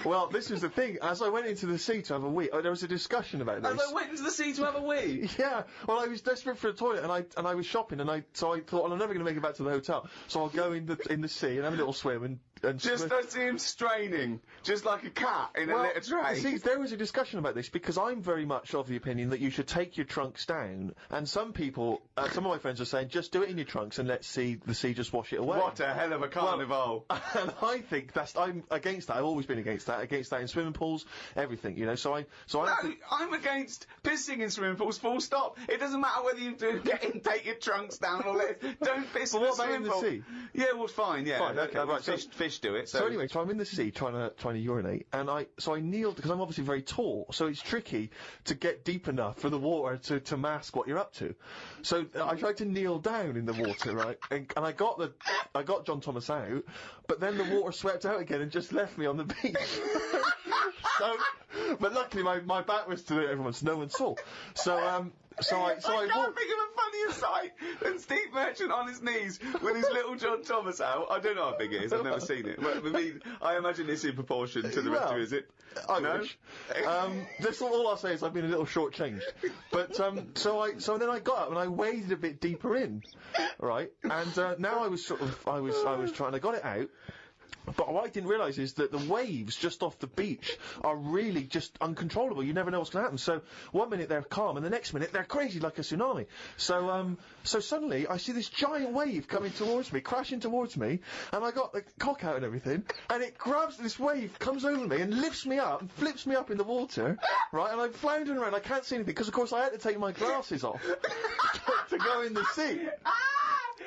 Well, this was the thing. As I went into the sea to have a wee, there was a discussion about this. As I went into the sea to have a wee. Yeah, well, I was desperate for a toilet, and I was shopping, so I thought, well, I'm never going to make it back to the hotel, so I'll go in the sea and have a little swim and Just I see him straining, just like a cat in a litter tray. See, there was a discussion about this because I'm very much of the opinion that you should take your trunks down, and some people, some of my friends are saying, just do it in your trunks and let the sea just wash it away. What a hell of a carnival! And I think I'm against that. I've always been against that in swimming pools, everything, you know. I'm against pissing in swimming pools. Full stop. It doesn't matter whether you do get in, take your trunks down, or don't piss in the swimming pool. Sea? Yeah, well, fine. Yeah, fine, okay. Right, fish do it. So anyway, I'm in the sea trying to urinate, and I kneeled because I'm obviously very tall, so it's tricky to get deep enough for the water to mask what you're up to. So I tried to kneel down in the water, right, and I got John Thomas out, but then the water swept out again and just left me on the beach. But luckily my back was to everyone, so no one saw. I can't think of a funnier sight than Steve Merchant on his knees with his little John Thomas out. I don't know how big it is. I've never seen it. But, I imagine it's in proportion to the rest of it, is it? I wish. That's all I'll say is I've been a little shortchanged. But so then I got up and I waded a bit deeper in, right? And now I was trying. I got it out. But what I didn't realise is that the waves just off the beach are really just uncontrollable. You never know what's going to happen. So one minute they're calm, and the next minute they're crazy like a tsunami. So suddenly I see this giant wave coming towards me, crashing towards me, and I got the cock out and everything, and it grabs this wave, comes over me, and lifts me up, and flips me up in the water, right? And I'm floundering around. I can't see anything because, of course, I had to take my glasses off to go in the sea.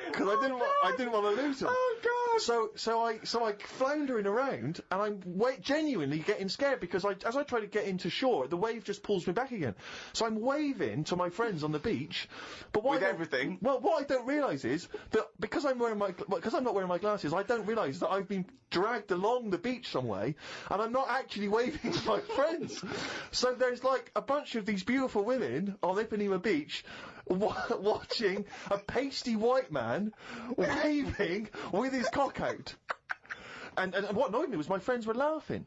Because I didn't want to lose them. Oh God! So I floundering around, and I'm genuinely getting scared because as I try to get into shore, the wave just pulls me back again. So I'm waving to my friends on the beach, but what I don't realise is that because I'm not wearing my glasses, I don't realise that I've been dragged along the beach some way, and I'm not actually waving to my friends. So there's like a bunch of these beautiful women on Ipanema Beach watching a pasty white man waving with his cock out. And what annoyed me was my friends were laughing.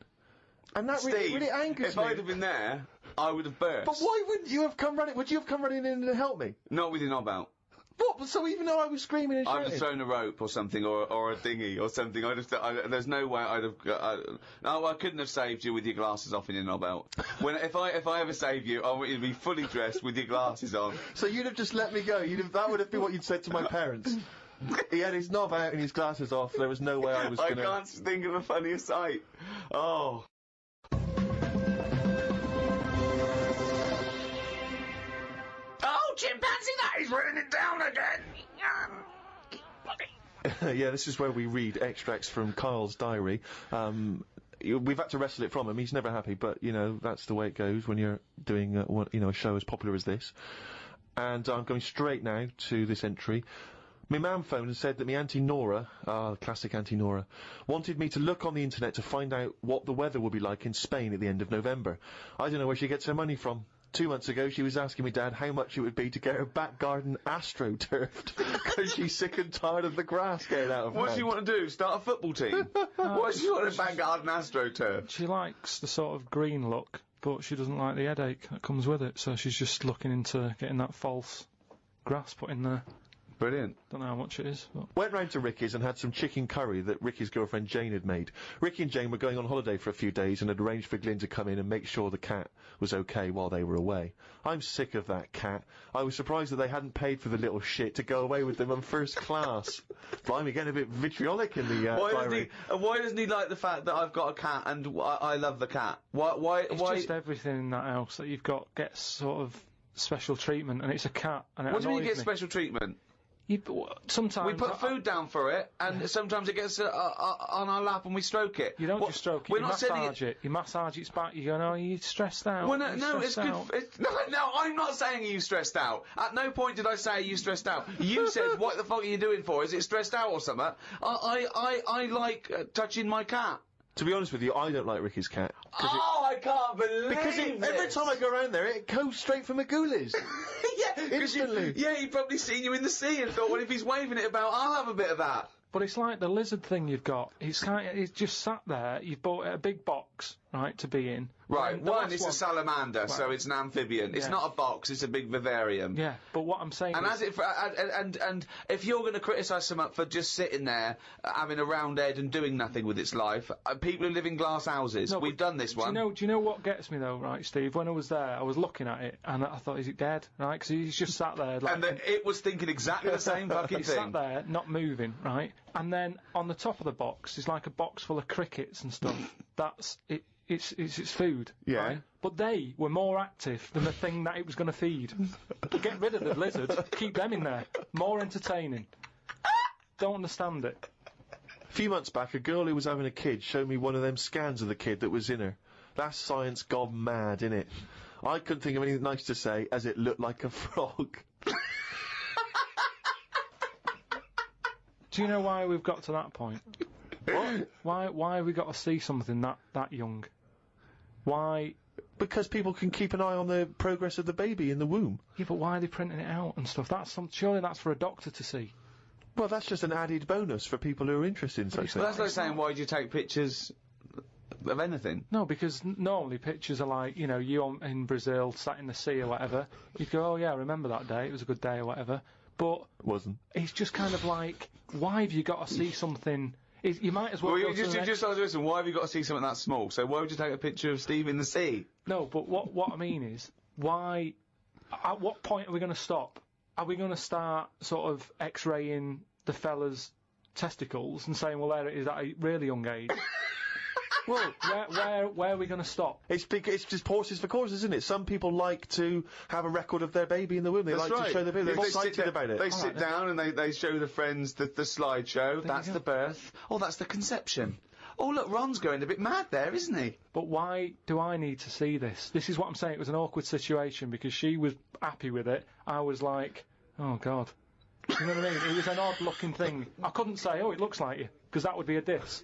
And that really angers me. If I'd have been there, I would have burst. But why wouldn't you have come running? Would you have come running in to help me? Not with your knob out. What? So even though I was screaming and shouting? I'd have thrown a rope or something, or a dinghy or something. There's no way I'd have. No, I couldn't have saved you with your glasses off and your knob out. If I ever save you, I want you to be fully dressed with your glasses on. So you'd have just let me go. That would have been what you'd said to my parents. He had his knob out and his glasses off. There was no way I was going to. I can't think of a funnier sight. Oh. Oh, chimpanzee, that is raining down again. Yeah, this is where we read extracts from Karl's diary. We've had to wrestle it from him. He's never happy, but, you know, that's the way it goes when you're doing, a show as popular as this. And I'm going straight now to this entry. My mum phoned and said that my Auntie Nora, classic Auntie Nora, wanted me to look on the internet to find out what the weather will be like in Spain at the end of November. I don't know where she gets her money from. 2 months ago, she was asking me dad how much it would be to get her back garden astroturfed because she's sick and tired of the grass getting out of her What does head. she want to do? Start a football team? What does she want a back garden astroturf? She likes the sort of green look, but she doesn't like the headache that comes with it, so she's just looking into getting that false grass put in there. Brilliant. Don't know how much it is. But. Went round to Ricky's and had some chicken curry that Ricky's girlfriend Jane had made. Ricky and Jane were going on holiday for a few days and had arranged for Glyn to come in and make sure the cat was okay while they were away. I'm sick of that cat. I was surprised that they hadn't paid for the little shit to go away with them on first class. Blimey, getting a bit vitriolic in the diary. Why doesn't he like the fact that I've got a cat and I love the cat? Why? It's just everything in that house that you've got gets sort of special treatment, and it's a cat. And what do you mean you get special treatment? Sometimes We put food down for it, and sometimes it gets on our lap and we stroke it. You don't just stroke it, we're you not saying massage it. You massage its back, you go, no, you're stressed out. Well, no, You're it's stressed good. out." No, I'm not saying you stressed out. At no point did I say you stressed out. You said, what the fuck are you doing for? Is it stressed out or something? I like touching my cat. To be honest with you, I don't like Ricky's cat. Oh, I can't believe Because every time I go around there, it goes straight for Magoolis. Yeah, instantly. He'd probably seen you in the sea and thought, well, if he's waving it about, I'll have a bit of that. But it's like the lizard thing you've got. It's just sat there. You've bought a big box, right, to be in. Right, And the one, last it's a salamander, so it's an amphibian. It's Yeah. not a box, it's a big vivarium. Yeah, but what I'm saying And is... and if you're going to criticise someone for just sitting there, having a round head and doing nothing with its life, people who live in glass houses, No, we've but done this one. Do you know what gets me though, right, Steve? When I was there, I was looking at it, and I thought, is it dead? Right, because he's just sat there, like... And it was thinking exactly the same fucking He's thing. sat there, not moving, right? And then on the top of the box is like a box full of crickets and stuff. That's it. It's its food, Yeah. right? But they were more active than the thing that it was going to feed. Get rid of the lizards, keep them in there. More entertaining. Don't understand it. A few months back, a girl who was having a kid showed me one of them scans of the kid that was in her. That's science gone mad, innit? I couldn't think of anything nice to say, as it looked like a frog. Do you know why we've got to that point? What? Why have we got to see something that young? Why? Because people can keep an eye on the progress of the baby in the womb. Yeah, but why are they printing it out and stuff? Surely that's for a doctor to see. Well, that's just an added bonus for people who are interested in such Well, things. that's like saying, why do you take pictures of anything? No, because normally pictures are like, in Brazil, sat in the sea or whatever. You'd go, oh yeah, I remember that day, it was a good day or whatever. But It wasn't. it's just kind of like, why have you got to see something? You might as well. Well, go to the next- listen, why have you got to see something that small? So why would you take a picture of Steve in the sea? No, but what I mean is, why? At what point are we going to stop? Are we going to start sort of X-raying the fella's testicles and saying, well, there it is at a really young age? Well, where are we going to stop? It's just horses for courses, isn't it? Some people like to have a record of their baby in the womb. They That's like right. to show their baby. They're They sit excited about it. They sit down and they show the friends the slideshow. That's go. the birth. Oh, that's the conception. Oh, look, Ron's going a bit mad there, isn't he? But why do I need to see this? This is what I'm saying. It was an awkward situation because she was happy with it. I was like, oh, God. You know what I mean? It was an odd-looking thing. I couldn't say, oh, it looks like you, because that would be a diss.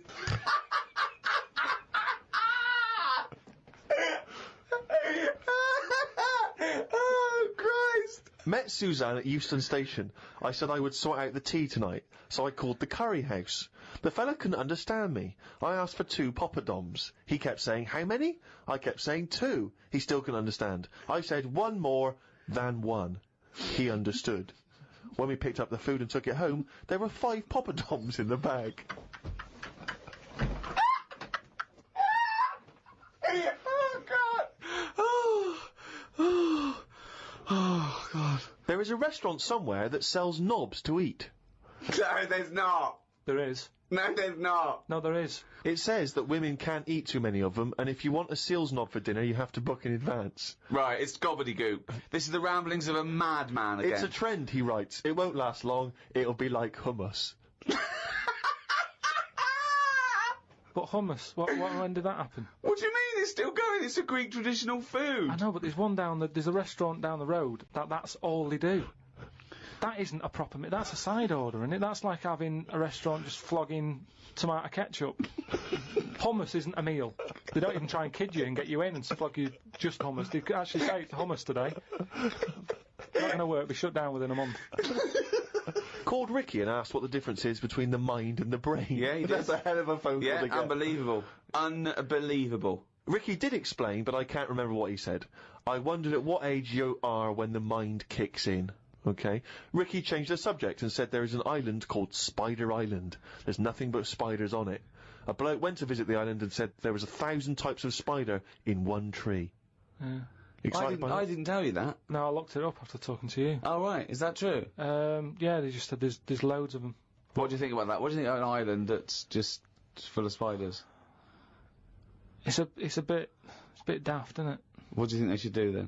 Oh, Christ! Met Suzanne at Euston Station. I said I would sort out the tea tonight, so I called the curry house. The fella couldn't understand me. I asked for 2 poppadoms. He kept saying, how many? I kept saying 2. He still couldn't understand. I said 1 more than 1. He understood. When we picked up the food and took it home, there were 5 poppadoms in the bag. Oh, God! Oh, God. There is a restaurant somewhere that sells knobs to eat. No, there's not. There is. No, there's not. No, there is. It says that women can't eat too many of them, and if you want a seal's knob for dinner, you have to book in advance. Right, it's gobbledygook. This is the ramblings of a madman again. It's a trend, he writes. It won't last long. It'll be like hummus. But hummus, when did that happen? What do you mean it's still going? It's a Greek traditional food. I know, but there's a restaurant down the road that's all they do. That isn't a proper meal. That's a side order, isn't it? That's like having a restaurant just flogging tomato ketchup. Hummus isn't a meal. They don't even try and kid you and get you in and flog you just hummus. They actually say it's hummus today. Not going to work. Be shut down within a month. Called Ricky and asked what the difference is between the mind and the brain. Yeah, he did. That's a hell of a phone call to get. Unbelievable. Unbelievable. Ricky did explain, but I can't remember what he said. I wondered at what age you are when the mind kicks in. Okay. Ricky changed the subject and said there is an island called Spider Island. There's nothing but spiders on it. A bloke went to visit the island and said there was 1,000 types of spider in one tree. Yeah. Excited by that? I didn't tell you that. No, I looked it up after talking to you. Oh, right. Is that true? Yeah, they just said there's loads of them. What do you think about that? What do you think of an island that's just full of spiders? It's a bit daft, isn't it? What do you think they should do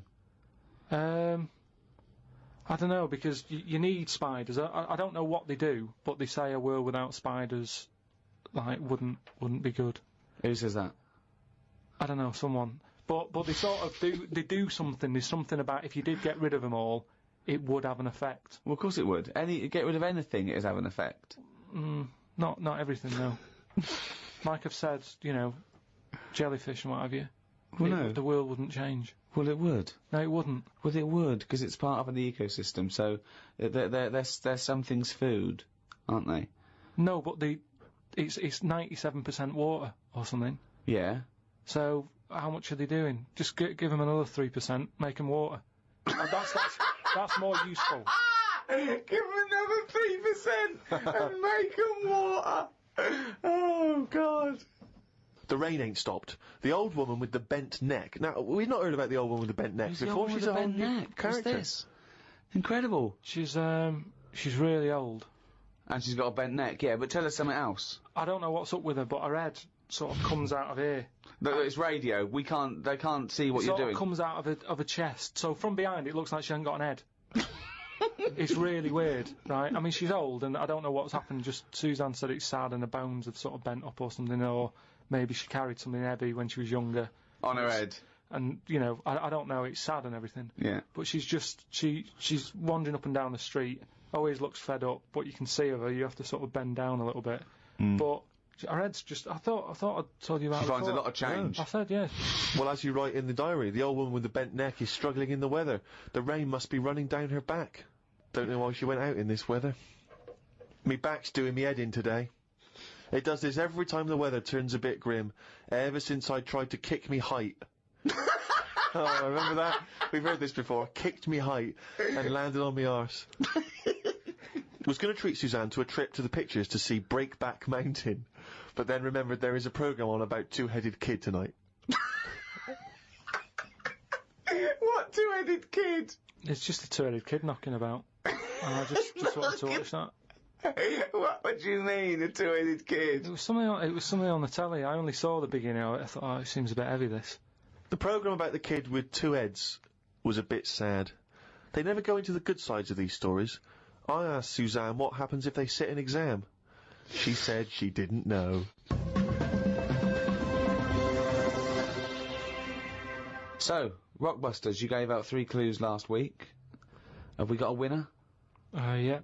then? I don't know, because you need spiders. I don't know what they do, but they say a world without spiders, like, wouldn't be good. Who says that? I don't know, someone. But they sort of do something. There's something about if you did get rid of them all, it would have an effect. Well, of course it would. Get rid of anything, it would have an effect. Not everything, though. Like I've said, you know, jellyfish and what have you. Well, no. The world wouldn't change. Well, it would. No, it wouldn't. Well, it would, because it's part of the ecosystem, so they're some things food, aren't they? No, but it's 97% water or something. Yeah. So how much are they doing? Just give them another 3%, make them water. And that's more useful. Give them another 3% and make them water. Oh, God. The rain ain't stopped. The old woman with the bent neck. Now, we've not heard about the old woman with the bent neck Who's the before. old woman She's with a the whole bent new neck? What's character. this? Incredible. She's really old. And she's got a bent neck, yeah, but tell us something else. I don't know what's up with her, but her head sort of comes out of here. It's radio. They can't see what you're doing. It comes out of her chest. So from behind, it looks like she hasn't got an head. It's really weird, right? I mean, she's old, and I don't know what's happened. Just Suzanne said it's sad, and her bones have sort of bent up or something, or maybe she carried something heavy when she was younger. On her head. And, you know, I don't know, it's sad and everything. Yeah. But she's wandering up and down the street, always looks fed up, but you can see her, you have to sort of bend down a little bit. But her head's just, I thought I'd told you about it. She finds a lot of change. I said, yes. Well, as you write in the diary, the old woman with the bent neck is struggling in the weather. The rain must be running down her back. Don't know why she went out in this weather. Me back's doing me head in today. It does this every time the weather turns a bit grim, ever since I tried to kick me height. Oh, remember that? We've heard this before. Kicked me height and landed on me arse. Was going to treat Suzanne to a trip to the pictures to see Breakback Mountain, but then remembered there is a programme on about two-headed kid tonight. What two-headed kid? It's just a two-headed kid knocking about. And I just wanted to watch that. What do you mean, a two-headed kid? It was something on the telly. I only saw the beginning of it. I thought, oh, it seems a bit heavy, this. The programme about the kid with two heads was a bit sad. They never go into the good sides of these stories. I asked Suzanne what happens if they sit an exam. She said she didn't know. So, Rockbusters, you gave out 3 clues last week. Have we got a winner? Yeah.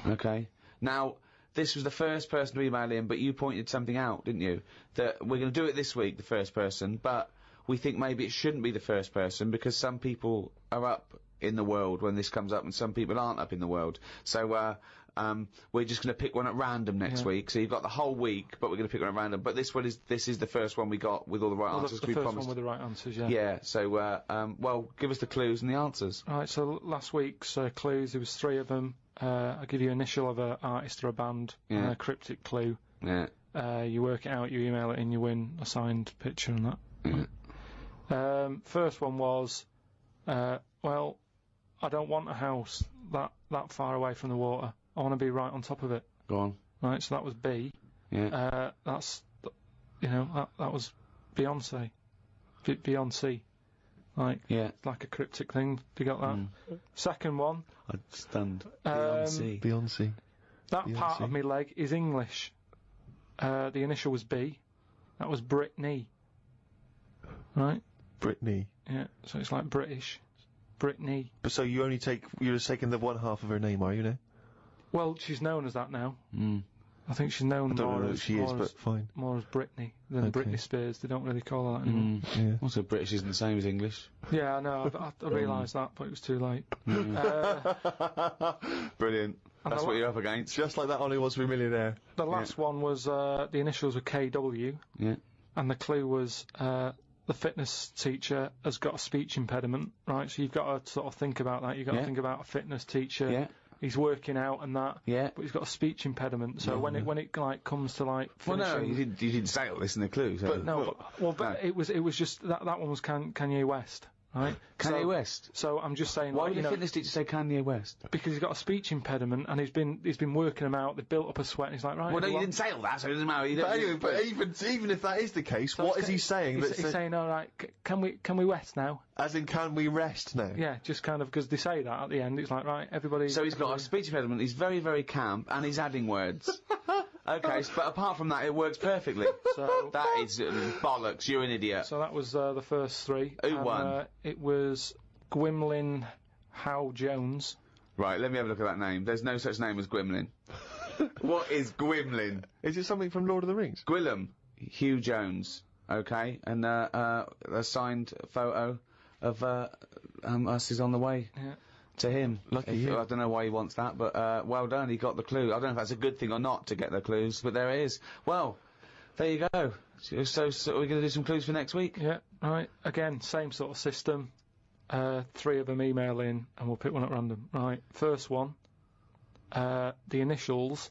Okay. Now, this was the first person to email in, but you pointed something out, didn't you? That we're going to do it this week, the first person, but we think maybe it shouldn't be the first person because some people are up in the world when this comes up and some people aren't up in the world. So, we're just going to pick one at random next week. So you've got the whole week, but we're going to pick one at random. But this is the first one we got with all the right answers. The first one with the right answers, yeah. Yeah, so, well, give us the clues and the answers. Alright, so last week's clues, there was 3 of them. I'll give you initial of an artist or a band, and a cryptic clue. Yeah. You work it out, you email it in, you win a signed picture and that. First one was, well, I don't want a house that far away from the water. I want to be right on top of it. Go on. Right, so that was B. Yeah. That's, you know, that was Beyonce. Beyonce. Like, like a cryptic thing. You got that? Second one. I'm stunned. Beyonce. That part of my leg is English. The initial was B. That was Britney. Right? Britney. Yeah, so it's like British. Britney. But so you're just taking the one half of her name, are you now? Well, she's known as that now. I think she's known more as Britney than Britney Spears. They don't really call her that anymore. Yeah. Also, British isn't the same as English. Yeah, I know. I realised that, but it was too late. Brilliant. That's what you're up against. Just like that Ollie Was We Millionaire. The last one was, the initials were KW. Yeah. And the clue was, the fitness teacher has got a speech impediment, right? So you've got to sort of think about that. You've got to think about a fitness teacher. Yeah. He's working out and that. Yeah. But he's got a speech impediment. So when it like comes to like finishing... Well, no, you didn't say all this in the clue. So. But it was just that one was Kanye West, right? Kanye West. So I'm just saying. Why like, would you think this teacher say Kanye West? Because he's got a speech impediment and he's been working them out. They've built up a sweat. And he's like, right. Well, no, you didn't say all that, so it doesn't matter. You But don't- anyway, but even if that is the case, what is he saying? He's saying, all right, can we rest now? As in, can we rest now? Yeah, just kind of because they say that at the end. It's like, right, everybody. So he's got a speech impediment. He's very, very camp, and he's adding words. Okay, but apart from that, it works perfectly. So that is bollocks. You're an idiot. So that was the first three. Who won? It was Gwymlyn Howe Jones. Right, let me have a look at that name. There's no such name as Gwymlyn. What is Gwymlyn? Is it something from Lord of the Rings? Gwillem Hugh Jones. Okay, and a signed photo of us is on the way. Yeah. To him. Lucky you. I don't know why he wants that, but well done, he got the clue. I don't know if that's a good thing or not to get the clues, but there it is. Well, there you go. So we're going to do some clues for next week? Yeah, right. Again, same sort of system. 3 of them email in, and we'll pick one at random. Right, first one. The initials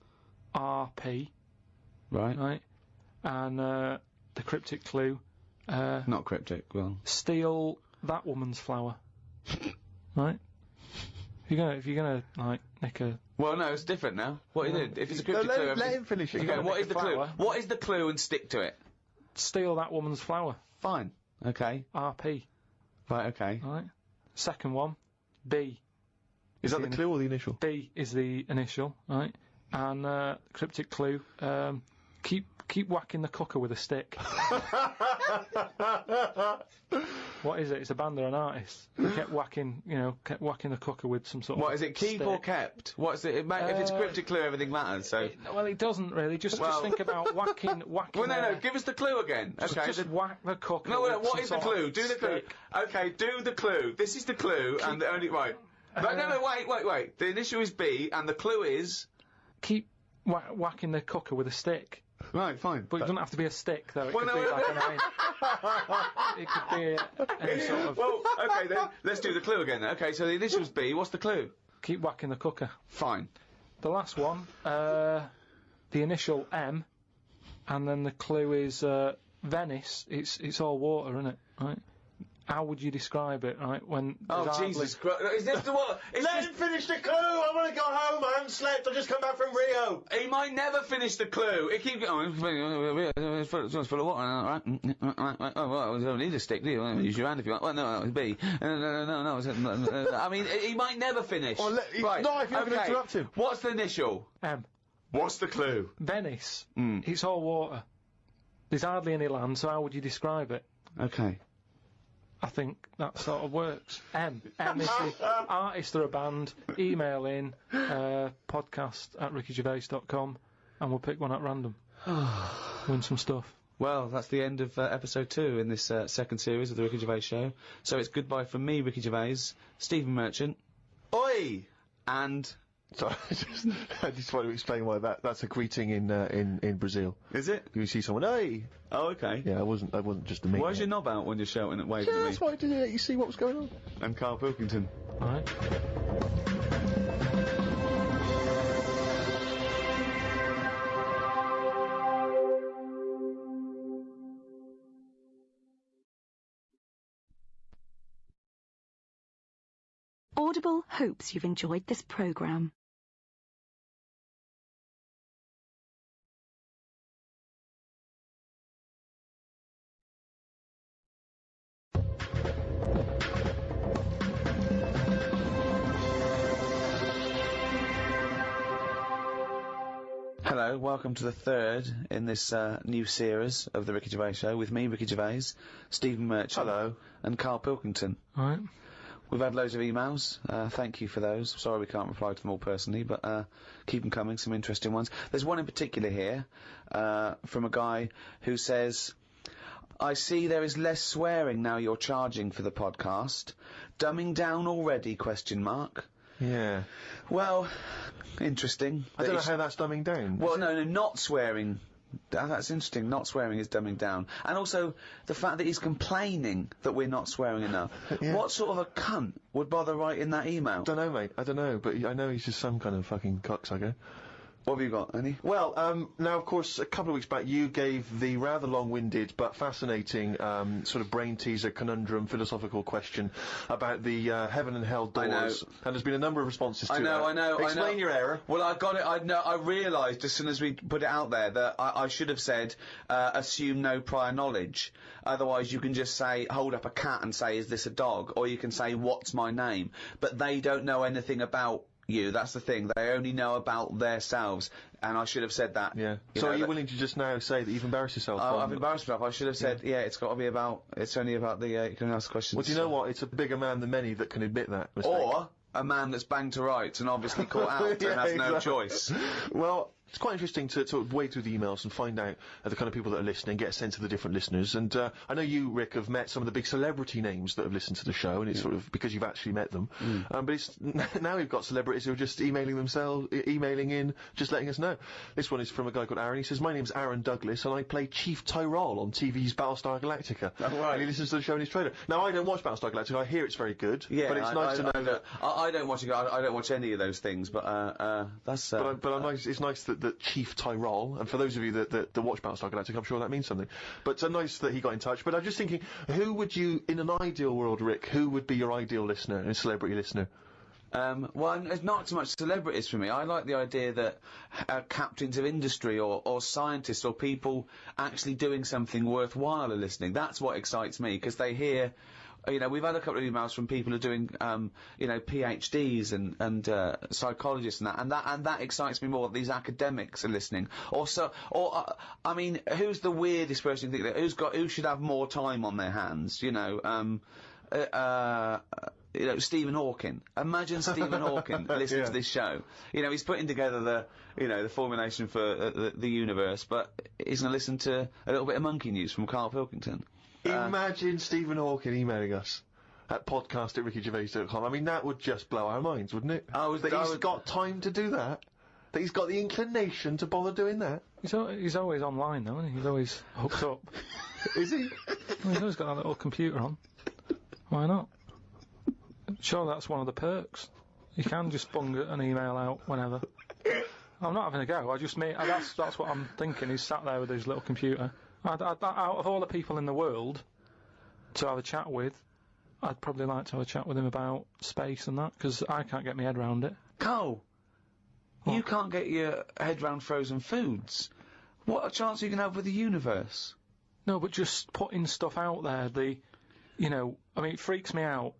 RP. Right. Right. And the cryptic clue. Not cryptic, well. Steal that woman's flower. Right? If you're gonna like nick a. Well, no, it's different now. What you did? If it's a cryptic clue, let him finish it. You go, what is the clue? flower. What is the clue, and stick to it. Steal that woman's flower. Fine. Okay. RP. Right. Okay. Right. Second one. B. Is that the clue or the initial? B is the initial. Right. And cryptic clue. Keep whacking the cooker with a stick. What is it? It's a band or an artist. Kept whacking the cooker with some sort of. What is it? Keep stick. or kept? What's it? If it's cryptic clue, everything matters. So. Well, it doesn't really. Just think about whacking. Well, no. Give us the clue again. Okay. Just whack the cooker. No, with what is the some sort clue? of Do the clue. stick. Okay, do the clue. This is the clue, and the only right. No, wait. The initial is B, and the clue is. Keep whacking the cooker with a stick. Right, fine. But it doesn't have to be a stick, though. It Well, could no, be like an iron. It could be any sort of. Well, okay then. Let's do the clue again. Okay, so the initials B. What's the clue? Keep whacking the cooker. Fine. The last one, the initial M, and then the clue is Venice. It's all water, isn't it? Right. How would you describe it, right? When Jesus Christ! Is this the what? Let him finish the clue! I want to go home! I haven't slept, I've just come back from Rio! He might never finish the clue. It keeps going. It's full of water, right? Oh, well, you don't need a stick, do you? Use your hand if you want. Well, no, it's B. No. I mean, he might never finish. Well, right. No, if you're going to interrupt him. What's the initial? M. What's the clue? Venice. It's all water. There's hardly any land, so how would you describe it? Okay. I think that sort of works. M is the artist or a band. Email in podcast@rickygervais.com and we'll pick one at random. Win some stuff. Well, that's the end of episode 2 in this second series of the Ricky Gervais Show. So it's goodbye from me, Ricky Gervais, Stephen Merchant. Oi! And... Sorry, I just want to explain why that's a greeting in Brazil. Is it? You see someone, hey! Oh, okay. Yeah, I wasn't just a mate. Why's your knob out when you're shouting and waving Yeah, at me? that's why I did it. You see what was going on. I'm Karl Pilkington. Alright. Audible hopes you've enjoyed this programme. Hello, welcome to the third in this new series of the Ricky Gervais Show with me, Ricky Gervais, Stephen Merchant. Hello. And Karl Pilkington. Alright. We've had loads of emails. Thank you for those. Sorry we can't reply to them all personally, but keep them coming, some interesting ones. There's one in particular here from a guy who says, I see there is less swearing now you're charging for the podcast. Dumbing down already, ? Yeah. Well, interesting. I don't know how that's dumbing down. Well, no, not swearing. That's interesting. Not swearing is dumbing down. And also, the fact that he's complaining that we're not swearing enough. Yeah. What sort of a cunt would bother writing that email? I don't know, mate. I don't know, but I know he's just some kind of fucking cocksucker. What have you got, Annie? Well, now, of course, a couple of weeks back you gave the rather long-winded but fascinating sort of brain teaser conundrum philosophical question about the heaven and hell doors. And there's been a number of responses to that. I know. Explain your error. Well, I got it. I realised as soon as we put it out there that I should have said, assume no prior knowledge. Otherwise, you can just say, hold up a cat and say, is this a dog? Or you can say, what's my name? But they don't know anything about you. That's the thing. They only know about themselves, and I should have said that. Yeah. So are you willing to just now say that you've embarrassed yourself? I've embarrassed myself. I should have said, it's got to be about. It's only about the. You can ask questions. Well, do you know what? It's a bigger man than many that can admit that mistake. Or a man that's banged to rights and obviously caught out and has no choice. Well, it's quite interesting to wade through the emails and find out the kind of people that are listening, get a sense of the different listeners. And I know you, Rick, have met some of the big celebrity names that have listened to the show, and it's sort of because you've actually met them. But it's now we've got celebrities who are just emailing in, just letting us know. This one is from a guy called Aaron. He says, my name's Aaron Douglas, and I play Chief Tyrol on TV's Battlestar Galactica. Oh, right. And he listens to the show in his trailer. Now, I don't watch Battlestar Galactica. I hear it's very good. Yeah, but it's nice to know that... I don't watch it. I don't watch any of those things, but that's... it's nice that Chief Tyrol, and for those of you that watch Battlestar Galactica, I'm sure that means something. But it's nice that he got in touch. But I'm just thinking, who would you, in an ideal world, Rick, who would be your ideal listener, a celebrity listener? Well, it's not so much celebrities for me. I like the idea that captains of industry or scientists or people actually doing something worthwhile are listening. That's what excites me, because they hear... You know, we've had a couple of emails from people who are doing, you know, PhDs and psychologists and that excites me more. That these academics are listening. I mean, who's the weirdest person you think that who should have more time on their hands? You know, Stephen Hawking. Imagine Stephen Hawking listening to this show. You know, he's putting together the formulation for the universe, but he's going to listen to a little bit of monkey news from Karl Pilkington. Imagine Stephen Hawking emailing us at podcast@rickygervais.com. I mean, that would just blow our minds, wouldn't it? He's got time to do that. That he's got the inclination to bother doing that. He's always online, though, isn't he? He's always hooked up. Is he? Well, he's always got a little computer on. Why not? Sure, that's one of the perks. You can just bung an email out whenever. I'm not having a go. That's what I'm thinking. He's sat there with his little computer. Out of all the people in the world to have a chat with, I'd probably like to have a chat with him about space and that, because I can't get my head round it. Carl, you can't get your head round frozen foods. What a chance are you going to have with the universe? No, but just putting stuff out there, it freaks me out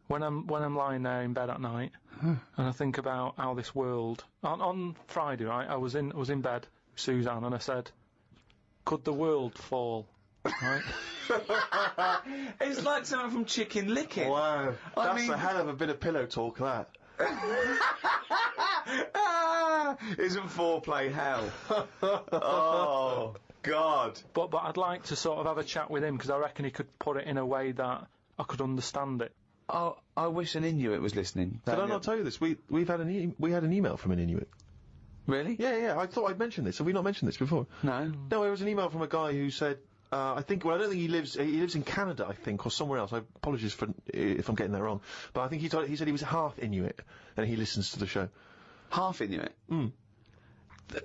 when I'm lying there in bed at night and I think about how this world... On Friday, right, I was in bed with Suzanne and I said... Could the world fall? Right? It's like something from Chicken Licken. Wow. That's a hell of a bit of pillow talk, that. Isn't foreplay hell? Oh, God. But I'd like to sort of have a chat with him, because I reckon he could put it in a way that I could understand it. Oh, I wish an Inuit was listening. Did I not tell you this? We had an email from an Inuit. Really? Yeah, I thought I'd mentioned this. Have we not mentioned this before? No. No, it was an email from a guy who said, I don't think he lives in Canada, I think, or somewhere else. Apologies if I'm getting that wrong. But I think he said he was half Inuit, and he listens to the show. Half Inuit?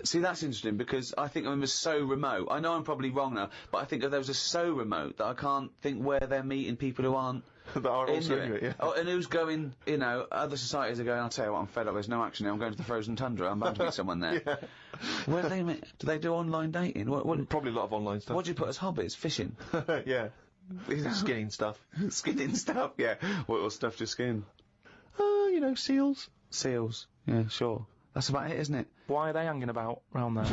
See, that's interesting, because I think them as so remote. I know I'm probably wrong now, but I think that those are so remote that I can't think where they're meeting people who aren't that are also Inuit, yeah. Oh, and who's going, other societies are going, I'll tell you what, I'm fed up, there's no action here, I'm going to the frozen tundra, I'm bound to meet someone there. Yeah. Where do they meet? Do they do online dating? Probably a lot of online stuff. What do you put as hobbies? Fishing? Yeah. Skinning stuff. Skinning stuff, yeah. What stuff to skin? Seals. Seals, yeah, sure. That's about it, isn't it? Why are they hanging about round there?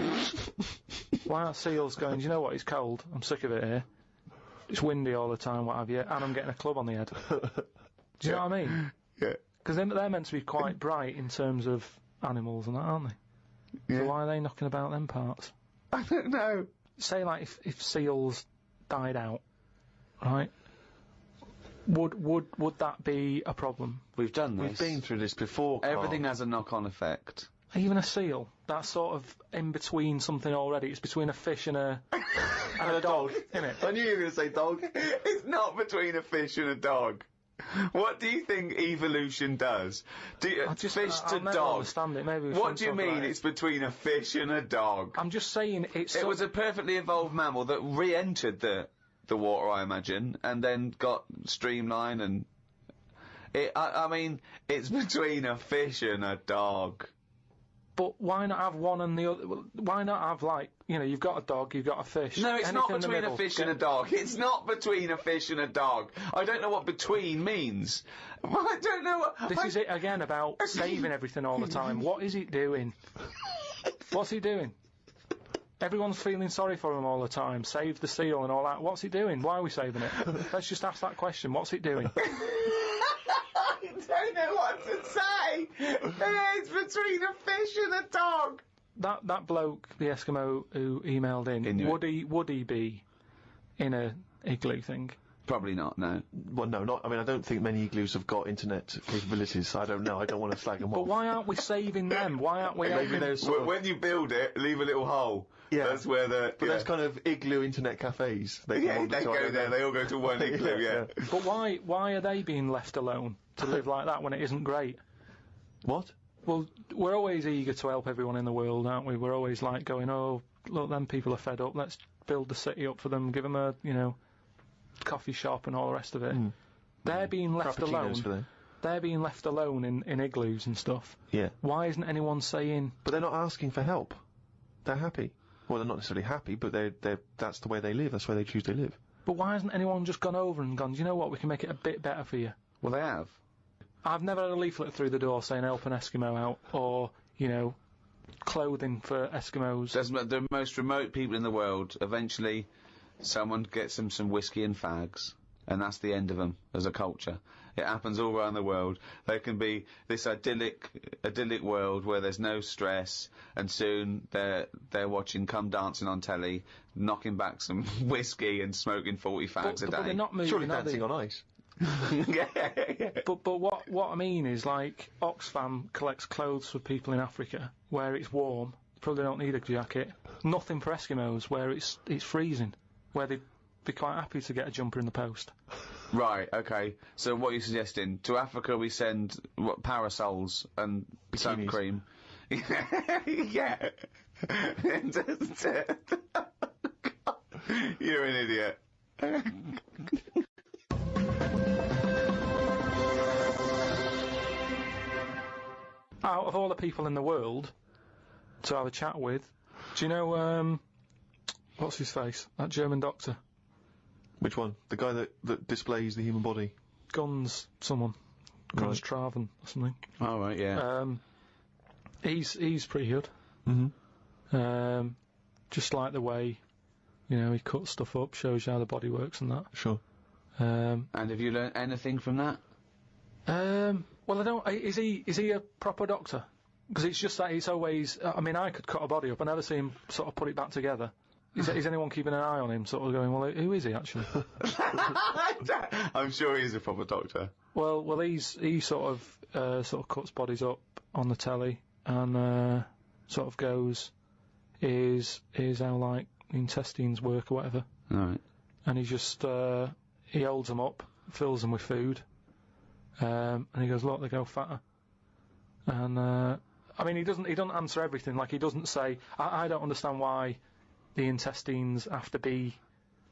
Why are seals going, do you know what, it's cold, I'm sick of it here. It's windy all the time, what have you, and I'm getting a club on the head. Do you know what I mean? Yeah. Because they're meant to be quite bright in terms of animals and that, aren't they? Yeah. So why are they knocking about them parts? I don't know. Say, like, if seals died out, right? Would that be a problem? We've done this. We've been through this before, Karl. Everything has a knock-on effect. Even a seal, that's sort of in between something already. It's between a fish and a dog, isn't it? I knew you were going to say dog. It's not between a fish and a dog. What do you think evolution does? Fish to I'll never dog. understand it. Maybe we What shouldn't do you talk mean about it. it's between a fish and a dog? I'm just saying it's. It was a perfectly evolved mammal that re-entered the water, I imagine, and then got streamlined and. I mean, it's between a fish and a dog. But why not have one and the other? Why not have, like, you know, you've got a dog, you've got a fish. No, it's not anything in the between a middle. fish and a dog. It's not between a fish and a dog. I don't know what between means. I don't know what... This is it again about saving everything all the time. What is it doing? What's he doing? Everyone's feeling sorry for him all the time. Save the seal and all that. What's it doing? Why are we saving it? Let's just ask that question. What's it doing? I don't know what to say. It's between a fish and a dog. That bloke, the Eskimo who emailed in, would he be in a igloo thing? Probably not, no. Well, no, not. I mean, I don't think many igloos have got internet capabilities, so I don't know. I don't want to slag them off. But why aren't we saving them? Why aren't we Maybe there's sort of... When you build it, leave a little hole. Yeah. That's where the... But there's kind of igloo internet cafes. They go there, they all go to one igloo, yeah. But why are they being left alone to live like that when it isn't great? What? Well, we're always eager to help everyone in the world, aren't we? We're always like going, oh, look, them people are fed up, let's build the city up for them, give them a, you know, coffee shop and all the rest of it. They're being left alone. For them. They're being left alone in igloos and stuff. Yeah. Why isn't anyone saying... But they're not asking for help. They're happy. Well, they're not necessarily happy, but that's the way they live. That's where they choose to live. But why hasn't anyone just gone over and gone, do you know what, we can make it a bit better for you? Well, they have. I've never had a leaflet through the door saying help an Eskimo out, or, you know, clothing for Eskimos. The most remote people in the world, eventually someone gets them some whiskey and fags, and that's the end of them as a culture. It happens all around the world. There can be this idyllic world where there's no stress, and soon they're watching Come Dancing on telly, knocking back some whiskey and smoking 40 fags a day. But they're not moving, Surely are Dancing they? on Ice. Yeah. But what I mean is, like, Oxfam collects clothes for people in Africa where it's warm. Probably don't need a jacket. Nothing for Eskimos where it's freezing, where they'd be quite happy to get a jumper in the post. Right, okay. So what are you suggesting? To Africa we send parasols and sun cream. Yeah. You're an idiot. Out of all the people in the world to have a chat with, do you know, what's his face? That German doctor. Which one? The guy that displays the human body? Guns Traven or something. Oh, right, yeah. He's pretty good. Just like the way, you know, he cuts stuff up, shows you how the body works and that. Sure. And have you learnt anything from that? Well, I don't. Is he a proper doctor? Because it's just that it's always. I mean, I could cut a body up. I never see him sort of put it back together. Is anyone keeping an eye on him? Sort of going, well, who is he actually? I'm sure he's a proper doctor. Well, he sort of cuts bodies up on the telly and sort of goes, here's how, like, the intestines work or whatever. Right. And he just he holds them up, fills them with food. And he goes, look, they go fatter. And, I mean, he doesn't answer everything. Like, he doesn't say, I don't understand why the intestines have to be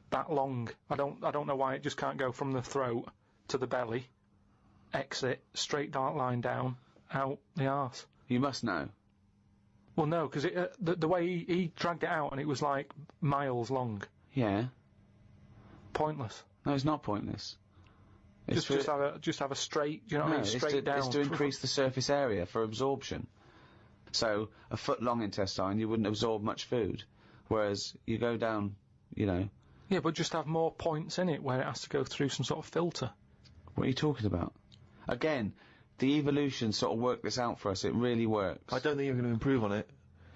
that long. I don't know why it just can't go from the throat to the belly, exit, straight dark line down, out the arse. You must know. Well, no, because the way he dragged it out and it was, like, miles long. Yeah. Pointless. No, it's not pointless. Just have a straight, do you know what I mean? Straight down. It's to increase the surface area for absorption. So, a foot long intestine, you wouldn't absorb much food. Whereas, you go down, you know... Yeah, but just have more points in it where it has to go through some sort of filter. What are you talking about? Again, the evolution sort of worked this out for us. It really works. I don't think you're going to improve on it.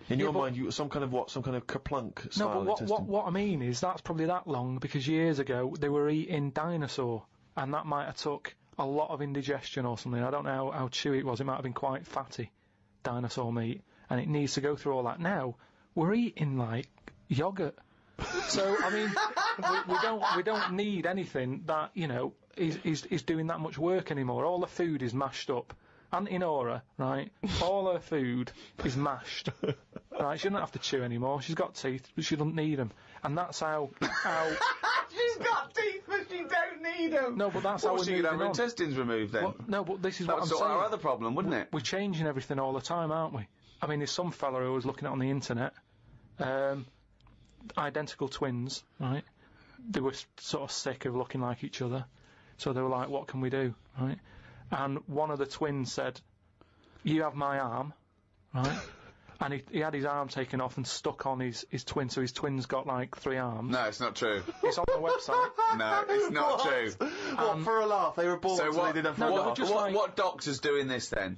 In your mind, some kind of kerplunk style No, but what I mean is that's probably that long because years ago they were eating dinosaur. And that might have took a lot of indigestion or something. I don't know how chewy it was. It might have been quite fatty, dinosaur meat. And it needs to go through all that. Now, we're eating, like, yoghurt. So, I mean, we don't need anything that, you know, is doing that much work anymore. All the food is mashed up. Auntie Nora, right? All her food is mashed. Right? She doesn't have to chew anymore. She's got teeth, but she doesn't need them. And that's how. She's got teeth, but she don't need them. No, but that's how we're she moving could have her on. intestines removed then. Well, no, but this is that what would I'm sort saying. our other problem, wouldn't it? We're changing everything all the time, aren't we? I mean, there's some fella who was looking at on the internet, identical twins, right? They were sort of sick of looking like each other, so they were like, what can we do, right? And one of the twins said, you have my arm, right? And he had his arm taken off and stuck on his twin, so his twin's got like 3 arms. No, it's not true. It's on the website. No, it's not true. What, for a laugh? They were born, so what, they did that for a laugh. What doctor's doing this then?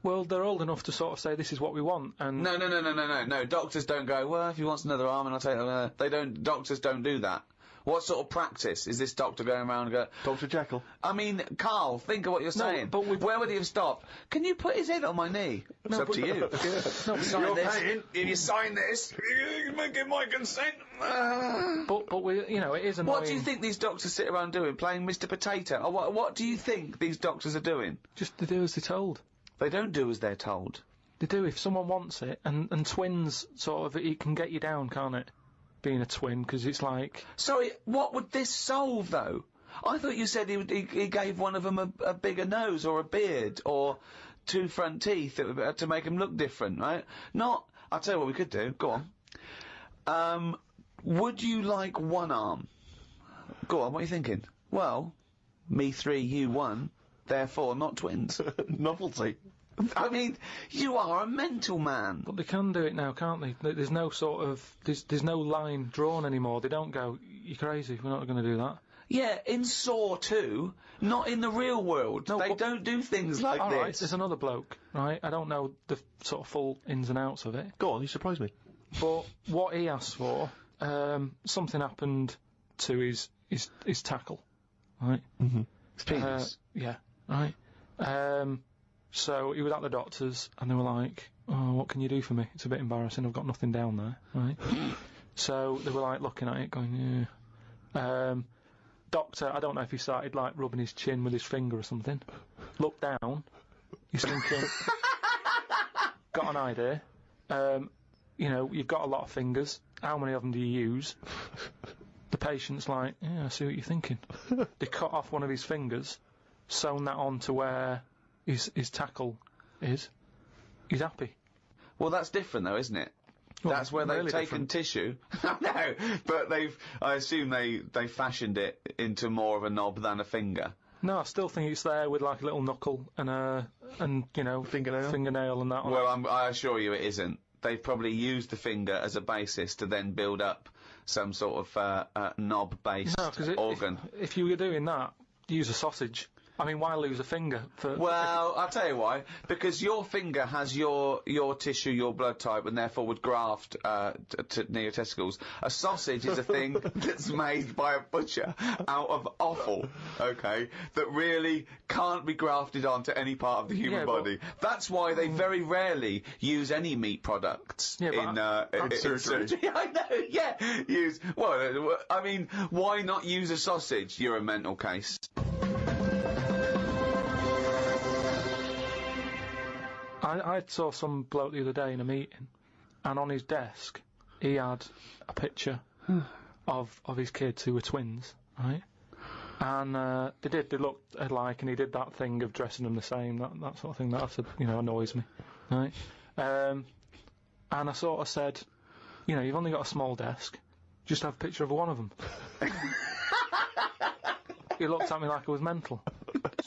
Well, they're old enough to sort of say this is what we want, and No. Doctors don't go, well, if he wants another arm, and I'll take it. They don't. Doctors don't do that. What sort of practice is this doctor going around and go? Dr. Jekyll. I mean, Karl, think of what you're saying. But where would he have stopped? Can you put his head on my knee? It's up to you. Sign this. If you sign this, you may give my consent. But we, it is annoying. What do you think these doctors sit around doing? Playing Mr. Potato? Or what do you think these doctors are doing? Just to do as they're told. They don't do as they're told. They do if someone wants it, and twins sort of it can get you down, can't it? Being a twin, because it's like. Sorry, what would this solve though? I thought you said he gave one of them a bigger nose or a beard or 2 front teeth to make him look different, right? Not. I'll tell you what we could do. Go on. Would you like 1 arm? Go on. What are you thinking? Well, me 3, you 1. Therefore, not twins. Novelty. I mean, you are a mental man. But they can do it now, can't they? There's no sort of there's no line drawn anymore. They don't go, you're crazy, we're not going to do that. Yeah, in Saw 2, not in the real world. No, they don't do things like all this. Right, there's another bloke, right? I don't know the sort of full ins and outs of it. Go on, you surprised me. But what he asked for, something happened to his tackle, right? Mm-hmm. His penis. Yeah, right. So he was at the doctor's, and they were like, oh, what can you do for me? It's a bit embarrassing, I've got nothing down there, right? So they were like looking at it, going, yeah. Doctor, I don't know if he started like rubbing his chin with his finger or something. Looked down, he's thinking, got an idea. You've got a lot of fingers, how many of them do you use? The patient's like, yeah, I see what you're thinking. They cut off one of his fingers, sewn that on to where his tackle is. He's happy. Well, that's different though, isn't it? Well, that's where they've really taken tissue. No, but I assume they fashioned it into more of a knob than a finger. No, I still think it's there with like a little knuckle and fingernail and that on. Well, I assure you it isn't. They've probably used the finger as a basis to then build up some sort of knob-based organ. If you were doing that, use a sausage. I mean, why lose a finger? Well, I'll tell you why. Because your finger has your tissue, your blood type, and therefore would graft near your testicles. A sausage is a thing that's made by a butcher out of offal, okay, that really can't be grafted onto any part of the human body. That's why they very rarely use any meat products in surgery. I know, yeah. I mean, why not use a sausage? You're a mental case. I saw some bloke the other day in a meeting, and on his desk he had a picture of his kids who were twins, right? And they looked alike, and he did that thing of dressing them the same, that sort of thing that annoys me, right? And I sort of said, you've only got a small desk, just have a picture of one of them. He looked at me like I was mental.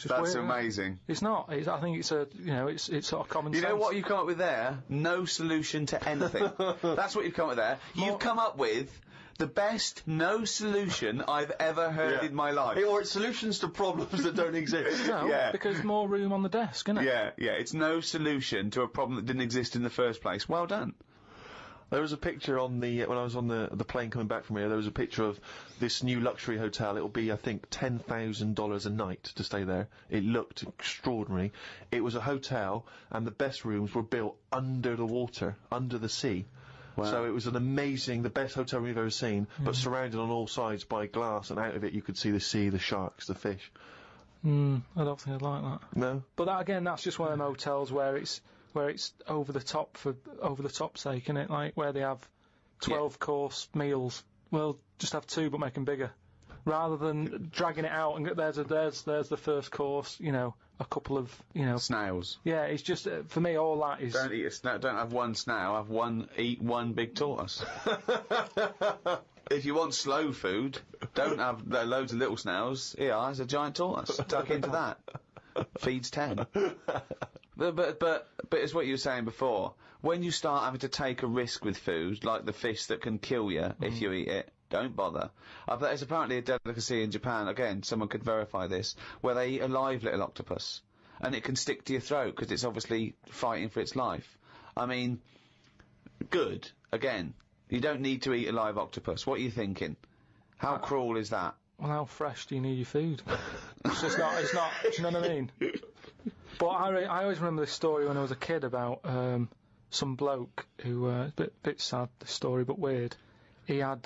That's weird, amazing. It's not. I think it's it's sort of common sense. You know what you've come up with there? No solution to anything. That's what you've come up with there. You've come up with the best no solution I've ever heard in my life. Or it's solutions to problems that don't exist. No, because more room on the desk, isn't it? Yeah. It's no solution to a problem that didn't exist in the first place. Well done. There was a picture on when I was on the plane coming back from here, there was a picture of this new luxury hotel. It'll be, I think, $10,000 a night to stay there. It looked extraordinary. It was a hotel, and the best rooms were built under the water, under the sea. Wow. So it was the best hotel we've ever seen, but surrounded on all sides by glass, and out of it you could see the sea, the sharks, the fish. I don't think I'd like that. No? But that, again, that's just one of them hotels where it's over the top for over the top sake, isn't it? Like where they have 12-course meals. Well, just have 2 but make them bigger, rather than dragging it out and there's the first course. You know, a couple of snails. Yeah, it's just for me all that is. Don't eat a snail. Don't have one snail. Eat one big tortoise. If you want slow food, don't have loads of little snails. Here, there's a giant tortoise. Tuck into that. Feeds 10. But it's what you were saying before. When you start having to take a risk with food, like the fish that can kill you if you eat it, don't bother. There's apparently a delicacy in Japan, again, someone could verify this, where they eat a live little octopus. And it can stick to your throat, because it's obviously fighting for its life. I mean, good. Again, you don't need to eat a live octopus. What are you thinking? How cruel is that? Well, how fresh do you need your food? It's not, do you know what I mean? But I always remember this story when I was a kid about some bloke who, a bit sad, this story, but weird. He had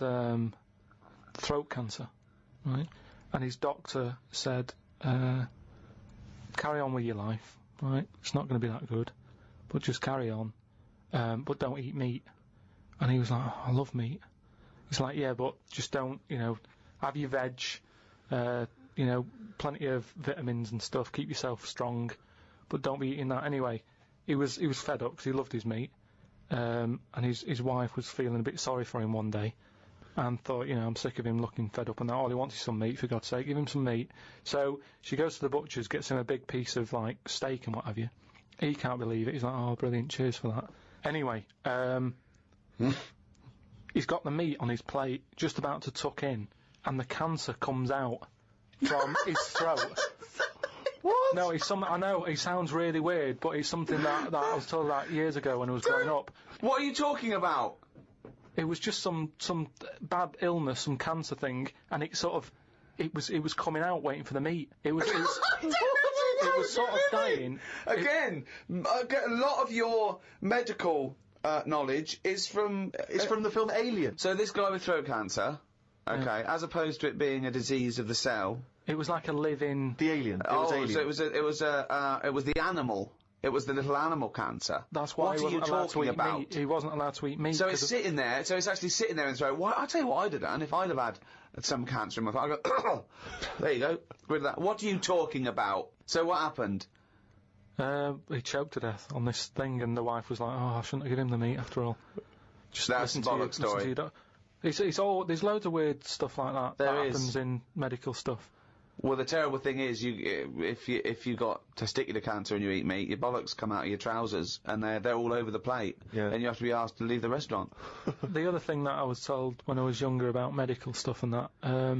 throat cancer, right? And his doctor said, carry on with your life, right? It's not going to be that good, but just carry on, but don't eat meat. And he was like, I love meat. He's like, yeah, but just don't, have your veg, plenty of vitamins and stuff, keep yourself strong, but don't be eating that anyway. He was fed up because he loved his meat, and his wife was feeling a bit sorry for him one day, and thought, I'm sick of him looking fed up and that, all he wants is some meat, for God's sake, give him some meat. So she goes to the butcher's, gets him a big piece of, steak and what have you. He can't believe it, he's like, oh, brilliant, cheers for that. Anyway, he's got the meat on his plate, just about to tuck in, and the cancer comes out from his throat. What? No, I know, it sounds really weird, but it's something that I was told about years ago when I was growing up. What are you talking about? It was just some bad illness, some cancer thing, and it was coming out waiting for the meat. It was sort of dying. Again, a lot of your medical knowledge is from the film Alien. So this guy with throat cancer, okay, as opposed to it being a disease of the cell. It was like a living. The alien. It was alien. So it was the animal. It was the little animal cancer. That's why what are you talking about? Meat. He wasn't allowed to eat meat. So it's sitting there. So it's actually sitting there in the throat. Why? I'll tell you what I'd have done if I'd have had some cancer in my throat. I'd go, there you go, rid of that. What are you talking about? So what happened? He choked to death on this thing, and the wife was like, "Oh, I shouldn't have given him the meat after all." Just that's a bollock story. It's all. There's loads of weird stuff like that that happens in medical stuff. Well, the terrible thing is, if you got testicular cancer and you eat meat, your bollocks come out of your trousers, and they're all over the plate, and you have to be asked to leave the restaurant. The other thing that I was told when I was younger about medical stuff and that.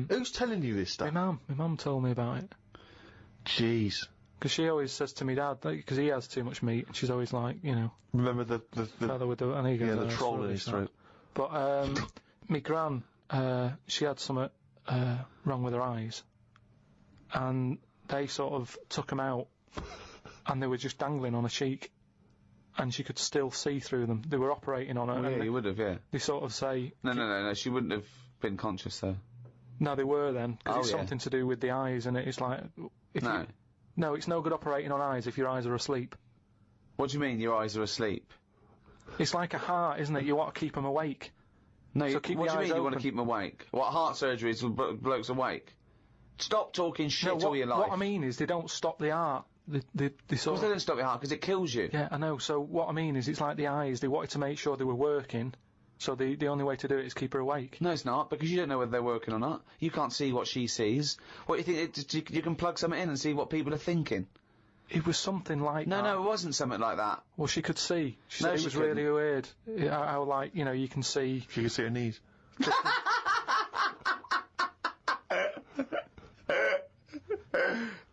Who's telling you this stuff? My mum told me about it. Jeez. Because she always says to me dad, because he has too much meat, and she's always like, Remember the feather with the, and he goes, the troll in his throat. But me gran, she had something wrong with her eyes, and they sort of took them out, and they were just dangling on her cheek, and she could still see through them. They were operating on her. Oh, yeah, you would have, yeah. They sort of say... No, she wouldn't have been conscious, though. No, they were then, because it's something to do with the eyes, and it's like... No, it's no good operating on eyes if your eyes are asleep. What do you mean, your eyes are asleep? It's like a heart, isn't it? You want to keep them awake. No, so what do you mean you want to keep them awake? What, heart surgery is blokes awake? Stop talking shit all your life. What I mean is they don't stop the heart. They sort of... they don't stop your heart, because it kills you. Yeah, I know. So what I mean is it's like the eyes, they wanted to make sure they were working, so the only way to do it is keep her awake. No, it's not, because you don't know whether they're working or not. You can't see what she sees. What, you think, you can plug something in and see what people are thinking? It was something like that. No, it wasn't something like that. Well, she could see. She said it was really weird. How, like, you can see... She could see her knees.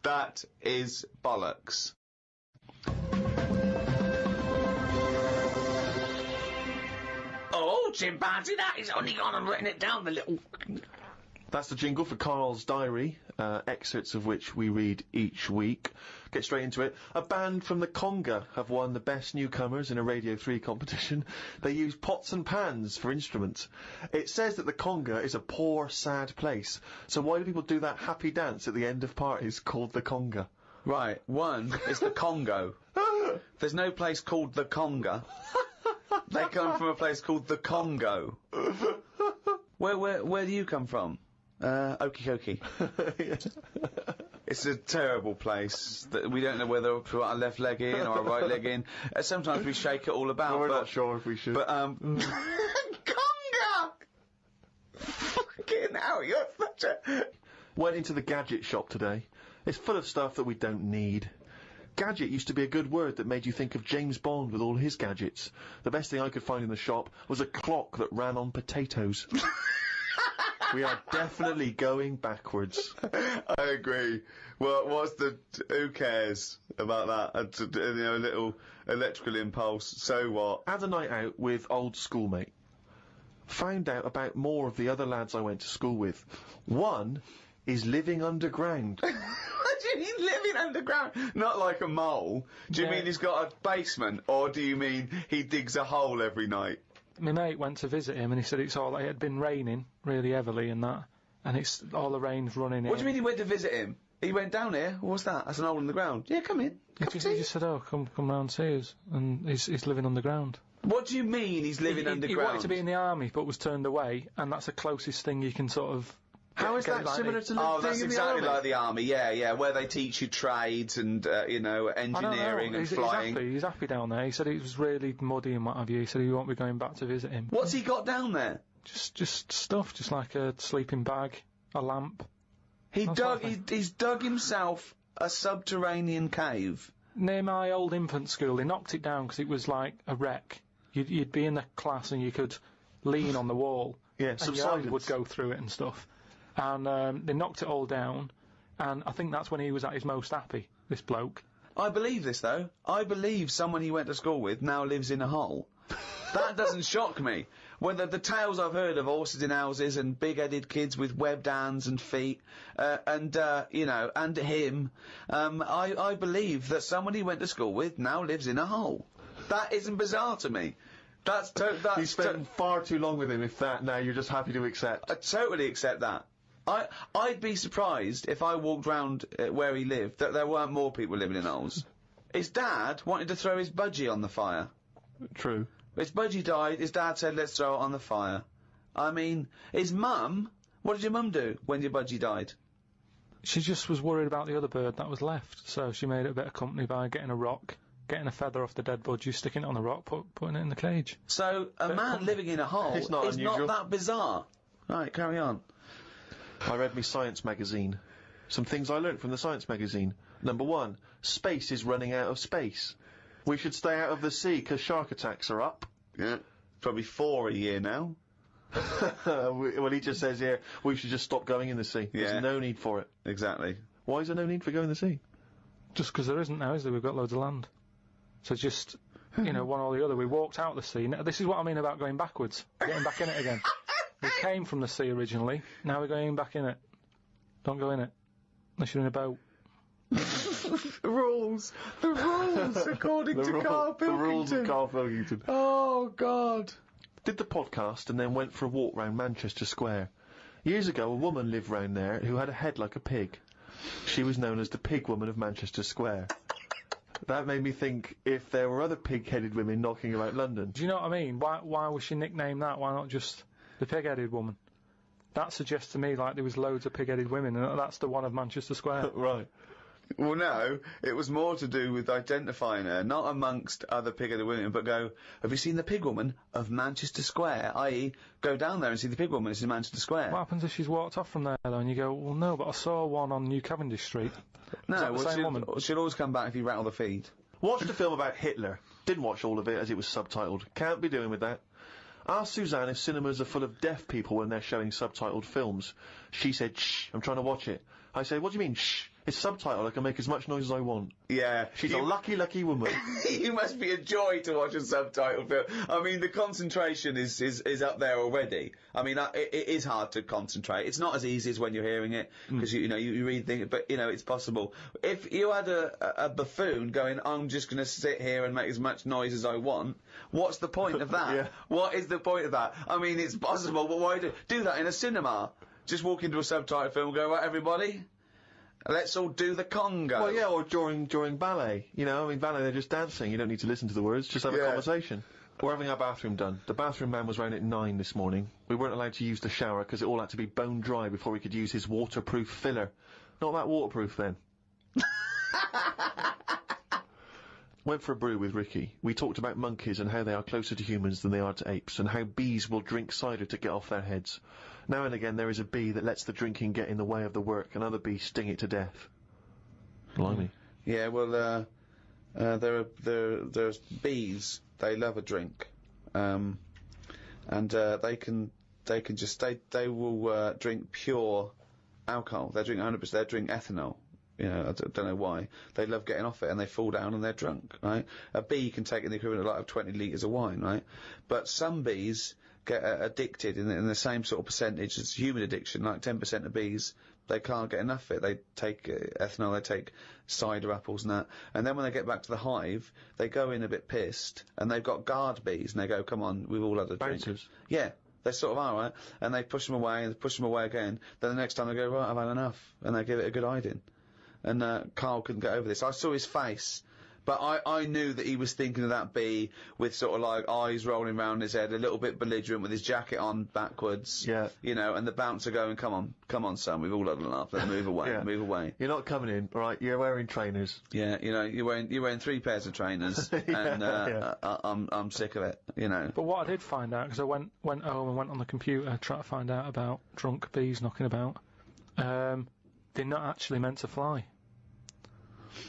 That is bollocks. Oh, chimpanzee, that is only gone and written it down, the little... That's the jingle for Karl's diary, excerpts of which we read each week. Get straight into it. A band from the Conga have won the Best Newcomers in a Radio 3 competition. They use pots and pans for instruments. It says that the Conga is a poor, sad place. So why do people do that happy dance at the end of parties called the Conga? Right, one is the Congo. There's no place called the Conga. They come from a place called the Congo. Where do you come from? Okie dokie. It's a terrible place that we don't know whether to put our left leg in or our right leg in. Sometimes we shake it all about. No, we're not sure if we should. But Conga! Fucking hell, you're such a... Went into the gadget shop today. It's full of stuff that we don't need. Gadget used to be a good word that made you think of James Bond with all his gadgets. The best thing I could find in the shop was a clock that ran on potatoes. We are definitely going backwards. I agree. Well, who cares about that? You know, a little electrical impulse, so what? Had a night out with old schoolmate. Found out about more of the other lads I went to school with. One is living underground. What do you mean living underground? Not like a mole. Do you mean he's got a basement, or do you mean he digs a hole every night? My mate went to visit him and he said it had been raining really heavily and that, and it's all the rain's running in. What do you mean he went to visit him? He went down here? What's that? That's an hole in the ground. Yeah, come in. He just said, oh, come round see us, and he's living underground. What do you mean he's living underground? He wanted to be in the army but was turned away, and that's the closest thing you can sort of... How is that similar to Oh, that's exactly like the army, yeah, where they teach you trades and, you know, engineering and flying. He's happy down there. He said it was really muddy and what have you. He said he won't be going back to visit him. What's he got down there? Just stuff, just like a sleeping bag, a lamp. He's dug himself a subterranean cave. Near my old infant school, they knocked it down because it was like a wreck. You'd be in the class and you could lean on the wall. Yeah, and your hand would go through it and stuff. And they knocked it all down, and I think that's when he was at his most happy, this bloke. I believe this, though. I believe someone he went to school with now lives in a hole. That doesn't shock me. Whether the tales I've heard of horses in houses and big-headed kids with webbed hands and feet, you know, and him, I believe that someone he went to school with now lives in a hole. That isn't bizarre to me. You spent far too long with him, if that, now you're just happy to accept. I totally accept that. I'd be surprised if I walked round where he lived that there weren't more people living in holes. His dad wanted to throw his budgie on the fire. True. His budgie died, his dad said, let's throw it on the fire. I mean, his mum, what did your mum do when your budgie died? She just was worried about the other bird that was left, so she made it a bit of company by getting a rock, getting a feather off the dead budgie, sticking it on the rock, putting it in the cage. So, a man living in a hole is not that bizarre. Right, carry on. I read me science magazine. Some things I learnt from the science magazine. Number 1, space is running out of space. We should stay out of the sea because shark attacks are up. Yeah, probably 4 a year now. Well, he just says here, we should just stop going in the sea. Yeah. There's no need for it. Exactly. Why is there no need for going in the sea? Just because there isn't now, is there? We've got loads of land. So just, you know, one or the other. We walked out the sea. Now, this is what I mean about going backwards. Getting back in it again. We came from the sea originally, now we're going back in it. Don't go in it. Unless you're in a boat. The rules, according to Karl Pilkington. The rules of Karl Pilkington. Oh, God. Did the podcast and then went for a walk round Manchester Square. Years ago, a woman lived round there who had a head like a pig. She was known as the Pig Woman of Manchester Square. That made me think if there were other pig-headed women knocking about London. Do you know what I mean? Why was she nicknamed that? Why not just the pig-headed woman? That suggests to me like there was loads of pig-headed women, and that's the one of Manchester Square. Right. Well, no, it was more to do with identifying her, not amongst other pig-headed women, but go, have you seen the pig woman of Manchester Square? I.e., go down there and see the pig woman in Manchester Square. What happens if she's walked off from there, though, and you go, well, no, but I saw one on New Cavendish Street. No, well, she'll always come back if you rattle the feed. Watched a film about Hitler. Didn't watch all of it as it was subtitled. Can't be doing with that. Asked Suzanne if cinemas are full of deaf people when they're showing subtitled films. She said, shh, I'm trying to watch it. I said, what do you mean, shh? It's subtitled. I can make as much noise as I want. Yeah. She's a lucky, lucky woman. You must be a joy to watch a subtitled film. I mean, the concentration is up there already. I mean, it is hard to concentrate. It's not as easy as when you're hearing it, because you read things, but it's possible. If you had a buffoon going, I'm just going to sit here and make as much noise as I want, what's the point of that? Yeah. What is the point of that? I mean, it's possible, but why do that in a cinema? Just walk into a subtitled film and go, right, everybody? Let's all do the conga. Well, yeah, or during ballet. You know, I mean, ballet, they're just dancing. You don't need to listen to the words. Just have a conversation. We're having our bathroom done. The bathroom man was round at 9 this morning. We weren't allowed to use the shower because it all had to be bone dry before we could use his waterproof filler. Not that waterproof, then. Went for a brew with Ricky. We talked about monkeys and how they are closer to humans than they are to apes, and how bees will drink cider to get off their heads. Now and again there is a bee that lets the drinking get in the way of the work, and other bees sting it to death. Blimey. Yeah, well, there's bees. They love a drink, and they will drink pure alcohol. They drink 100%. They drink ethanol. You know, I don't know why. They love getting off it, and they fall down and they're drunk, right? A bee can take in the equivalent of 20 litres of wine, right? But some bees get addicted in the same sort of percentage as human addiction, like 10% of bees, they can't get enough of it. They take ethanol, they take cider apples and that, and then when they get back to the hive, they go in a bit pissed, and they've got guard bees, and they go, come on, we've all had a drink. Bouncers. Yeah. They sort of are, right? And they push them away, and they push them away again, then the next time they go, right, I've had enough, and they give it a good hiding. And Karl couldn't get over this. I saw his face, but I knew that he was thinking of that bee with sort of like eyes rolling round his head, a little bit belligerent with his jacket on backwards. Yeah. You know, and the bouncer going, come on, son, we've all had enough. Let's move away, Yeah. move away. You're not coming in, right? You're wearing trainers. Yeah, you know, you're wearing 3 pairs of trainers, and I'm sick of it. You know. But what I did find out, because I went home and went on the computer trying to find out about drunk bees knocking about, they're not actually meant to fly.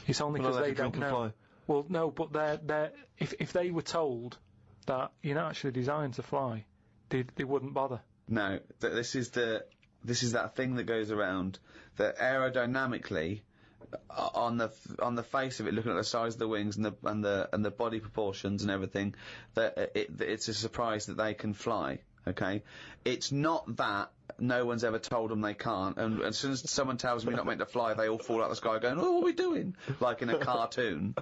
It's only because they don't know. Fly. Well, no, but they're if they were told that you're not actually designed to fly, they wouldn't bother. No, this is that thing that goes around that aerodynamically, on the face of it, looking at the size of the wings and the body proportions and everything, that it's a surprise that they can fly. Okay, it's not that no one's ever told them they can't, and as soon as someone tells them you're not meant to fly, they all fall out of the sky going, oh, what are we doing? Like in a cartoon.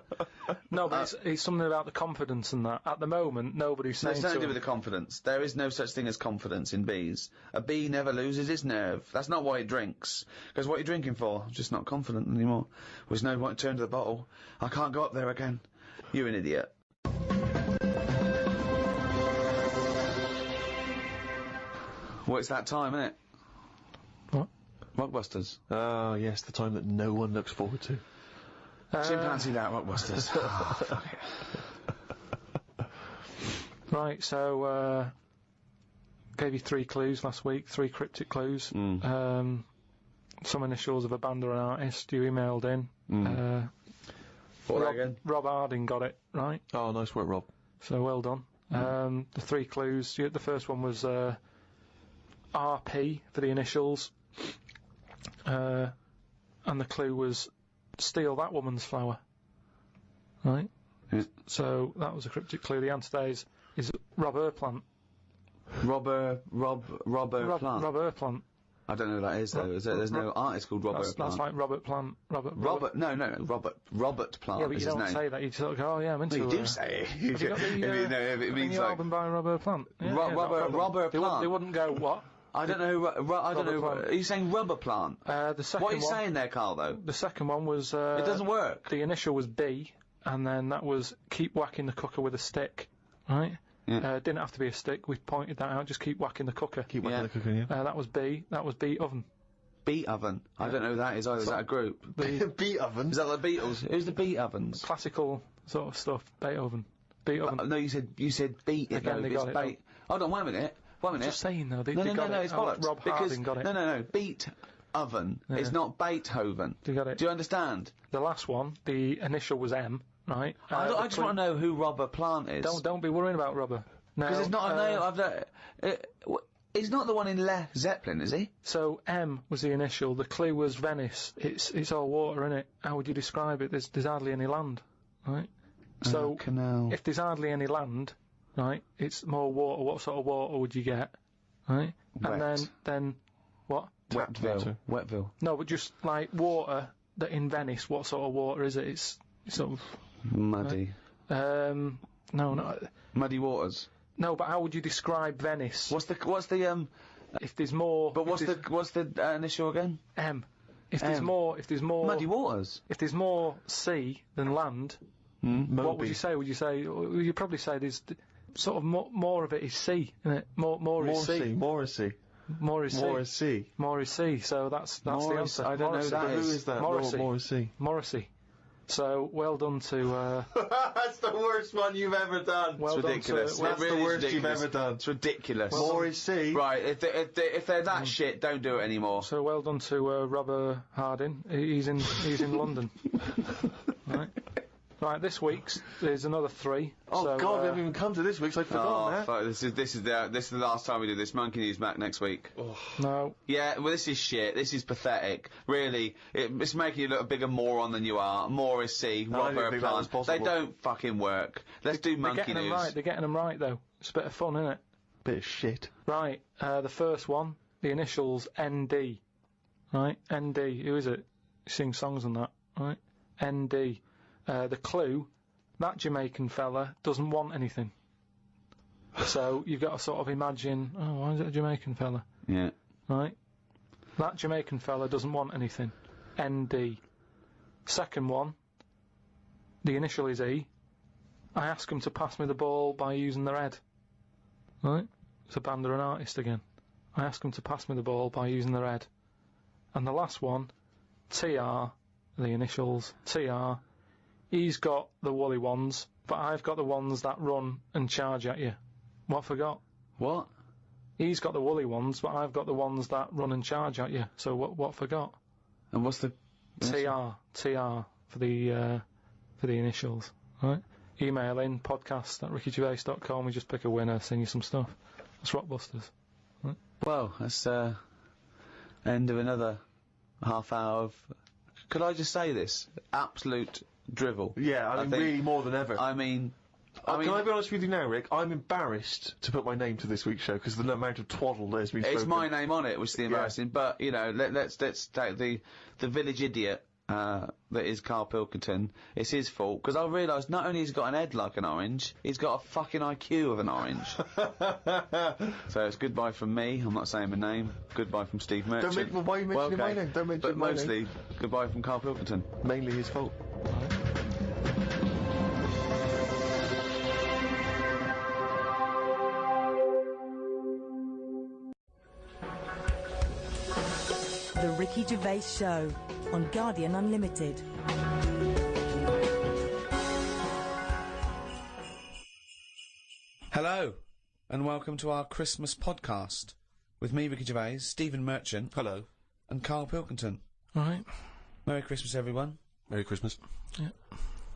No, but it's something about the confidence and that. At the moment, nobody's saying it's nothing to do with the confidence. There is no such thing as confidence in bees. A bee never loses its nerve. That's not why it drinks. Because what are you drinking for? I'm just not confident anymore. There's no point to turn to the bottle. I can't go up there again. You're an idiot. Well, it's that time, isn't it? What? Rockbusters. Oh, yes, the time that no one looks forward to. Chimpanzee that, Rockbusters. Oh, fuck it. Right, so gave you 3 clues last week, 3 cryptic clues. Some initials of a band or an artist you emailed in. Rob Harding got it right. Oh, nice work, Rob. So well done. The 3 clues. The first one was RP for the initials, and the clue was steal that woman's flower. Right. Yeah. So that was a cryptic clue. The answer today is Rob Plant. Rob Plant. Rob Plant. I don't know who that is though. Is there? There's no artist called Robert Plant. That's like Robert Plant. Robert Plant Yeah, but is you his don't name. say that. You sort of go, oh yeah, I'm into Well, you do say it. Have you got the it means new like album by Robert Plant? Yeah, Robert Plant. They wouldn't go what? I don't know. I don't know. Plant. Are you saying Rubber Plant? The second What are you one, saying there, Karl? Though the second one was it doesn't work. the initial was B, and then that was keep whacking the cooker with a stick, right? Yeah. Didn't have to be a stick. We pointed that out. Just keep whacking the cooker. Keep whacking the cooker, yeah. That was B. That was Beat Oven. Beat Oven. I don't know who that is either. Is that a group? Beat Oven? Is that the Beatles? Who's the Beat Ovens? Classical sort of stuff. Beethoven. Beethoven. No, you said beat it. Again, though. they got It's it. bait. Hold on, wait a minute. Just saying though. They No, got it. it's bollocks. Rob Harding got it. No. Beat Oven. Yeah. It's not Beethoven. They got it. Do you understand? The last one, the initial was M, right? I just want to know who Robert Plant is. Don't be worrying about Robert. No. Because it's not a name. He's not the one in Led Zeppelin, is he? So M was the initial. The clue was Venice. It's all water, innit? How would you describe it? There's hardly any land, right? So canal. if there's hardly any land, right, it's more water. What sort of water would you get, right? Wet. And then what? Wetville. No, but just like water that in Venice. What sort of water is it? It's sort of Muddy. No. Muddy waters. No, but how would you describe Venice? What's the If there's more. But what's the initial again? M. If there's more. Muddy waters. If there's more sea than land, what would you say? Would you probably say there's sort of more of it is sea, isn't it? More is sea. More is sea. More is sea. More is sea. More is sea. So that's the answer. I don't know who that Who is. is that? Morrissey. More is sea. Morrissey. So well done to. That's the worst one you've ever done. Well It's done ridiculous. to. That's It really the is worst you've ridiculous. ever done. It's ridiculous. More is sea. Right, if they're that shit, don't do it anymore. So well done to Robert Harding. He's in London. Right, this week's there's another 3. Oh so, God, we haven't even come to this week, so I forgot that. Fuck, this is the last time we do this. Monkey News back next week. No. Yeah, well, this is shit. This is pathetic. Really, it's making you look a bigger moron than you are. More is C. I didn't think that was Plant. possible. They don't fucking work. Let's do They're Monkey getting News. them right. They're getting them right though. It's a bit of fun, isn't it? Bit of shit. Right. The first one, the initials ND. Right. ND. Who is it? He sings songs and that. Right. ND. The clue. That Jamaican fella doesn't want anything. So you've got to sort of imagine, why is it a Jamaican fella? Yeah. Right? That Jamaican fella doesn't want anything. ND. Second one, the initial is E. I ask him to pass me the ball by using their head. Right? It's a band or an artist again. I ask him to pass me the ball by using their head. And the last one, TR, the initials, TR. He's got the woolly ones, but I've got the ones that run and charge at you. What forgot? What? He's got the woolly ones, but I've got the ones that run and charge at you. So what forgot? And what's the TR for the initials, right? Email in podcast@rickygervais.com. We just pick a winner, send you some stuff. That's Rockbusters. Right? Well, that's end of another half hour of. Could I just say this? Absolute drivel. Yeah, I mean, think. really more than ever. I mean, can I be honest with you now, Rick? I'm embarrassed to put my name to this week's show because of the amount of twaddle there's been spoken. it's my name on it, which is the embarrassing. But you know, let's take the village idiot that is Karl Pilkington. It's his fault because I realised not only has he got an head like an orange, he's got a fucking IQ of an orange. So it's goodbye from me. I'm not saying my name. Goodbye from Steve Merchant. Why are you mentioning my name? Don't mention But my mostly name. goodbye from Karl Pilkington. Mainly his fault. The Ricky Gervais Show on Guardian Unlimited. Hello, and welcome to our Christmas podcast with me, Ricky Gervais, Stephen Merchant. Hello. And Karl Pilkington. All right. Merry Christmas, everyone. Merry Christmas. Yeah.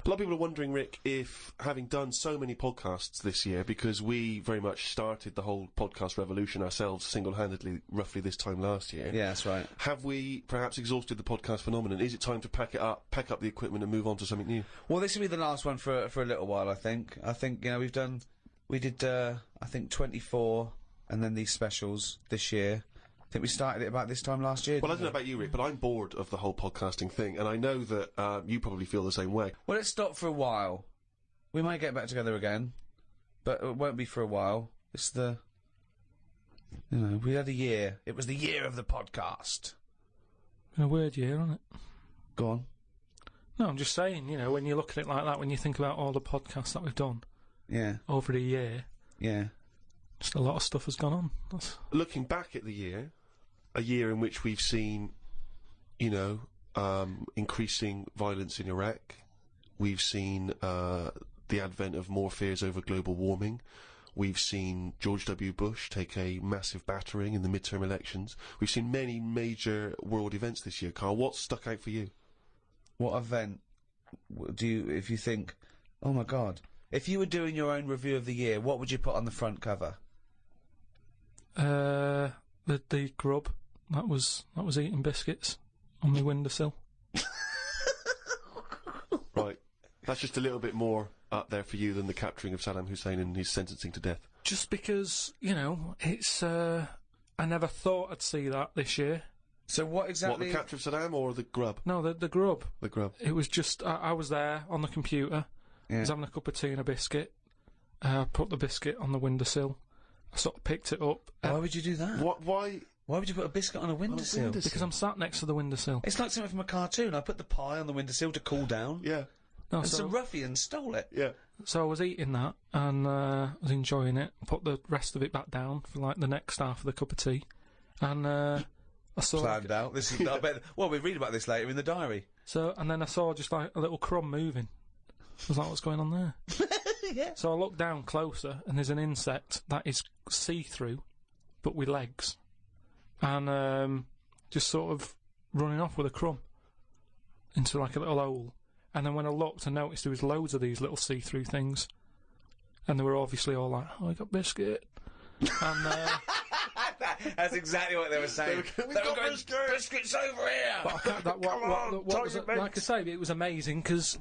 A lot of people are wondering, Rick, if having done so many podcasts this year, because we very much started the whole podcast revolution ourselves single-handedly roughly this time last year. Yeah, that's right. Have we perhaps exhausted the podcast phenomenon? Is it time to pack up the equipment and move on to something new? Well, this will be the last one for a little while, I think. I think, you know, we did, I think 24 and then these specials this year. I think we started it about this time last year. Well, I don't know about you, Rick, but I'm bored of the whole podcasting thing, and I know that you probably feel the same way. Well, let's stop for a while. We might get back together again, but it won't be for a while. It's you know, we had a year. It was the year of the podcast. Been a weird year, hasn't it? Go on. No, I'm just saying, you know, when you look at it like that, when you think about all the podcasts that we've done Yeah. over a year, Yeah. just a lot of stuff has gone on. Looking back at the year, a year in which we've seen, you know, increasing violence in Iraq. We've seen the advent of more fears over global warming. We've seen George W. Bush take a massive battering in the midterm elections. We've seen many major world events this year. Karl, what's stuck out for you? What event do you, if you think, oh my God, if you were doing your own review of the year, what would you put on the front cover? The grub that was eating biscuits on my windowsill. Right. That's just a little bit more up there for you than the capturing of Saddam Hussein and his sentencing to death. Just because, it's, I never thought I'd see that this year. So what exactly... What, the capture of Saddam or the grub? No, the grub. The grub. It was just, I was there on the computer, I was having a cup of tea and a biscuit, I put the biscuit on the windowsill, I sort of picked it up. Why would you do that? Why would you put a biscuit on a windowsill? Because I'm sat next to the windowsill. It's like something from a cartoon. I put the pie on the windowsill to cool down. Yeah. No, And some ruffians stole it. Yeah. So I was eating that, and I was enjoying it, put the rest of it back down for, like, the next half of the cup of tea, and I saw... Planned out. This is... I bet... Well, we'll read about this later in the diary. So, and then I saw just, like, a little crumb moving. I was like, what's going on there? Yeah. So I looked down closer, and there's an insect that is see-through, but with legs, and just sort of running off with a crumb into, like, a little hole. And then when I looked, I noticed there was loads of these little see-through things, and they were obviously all like, "Oh, I got biscuit," and that's exactly what they were saying. They were going, biscuits over here. but I can't, what was it, like I say, it was amazing because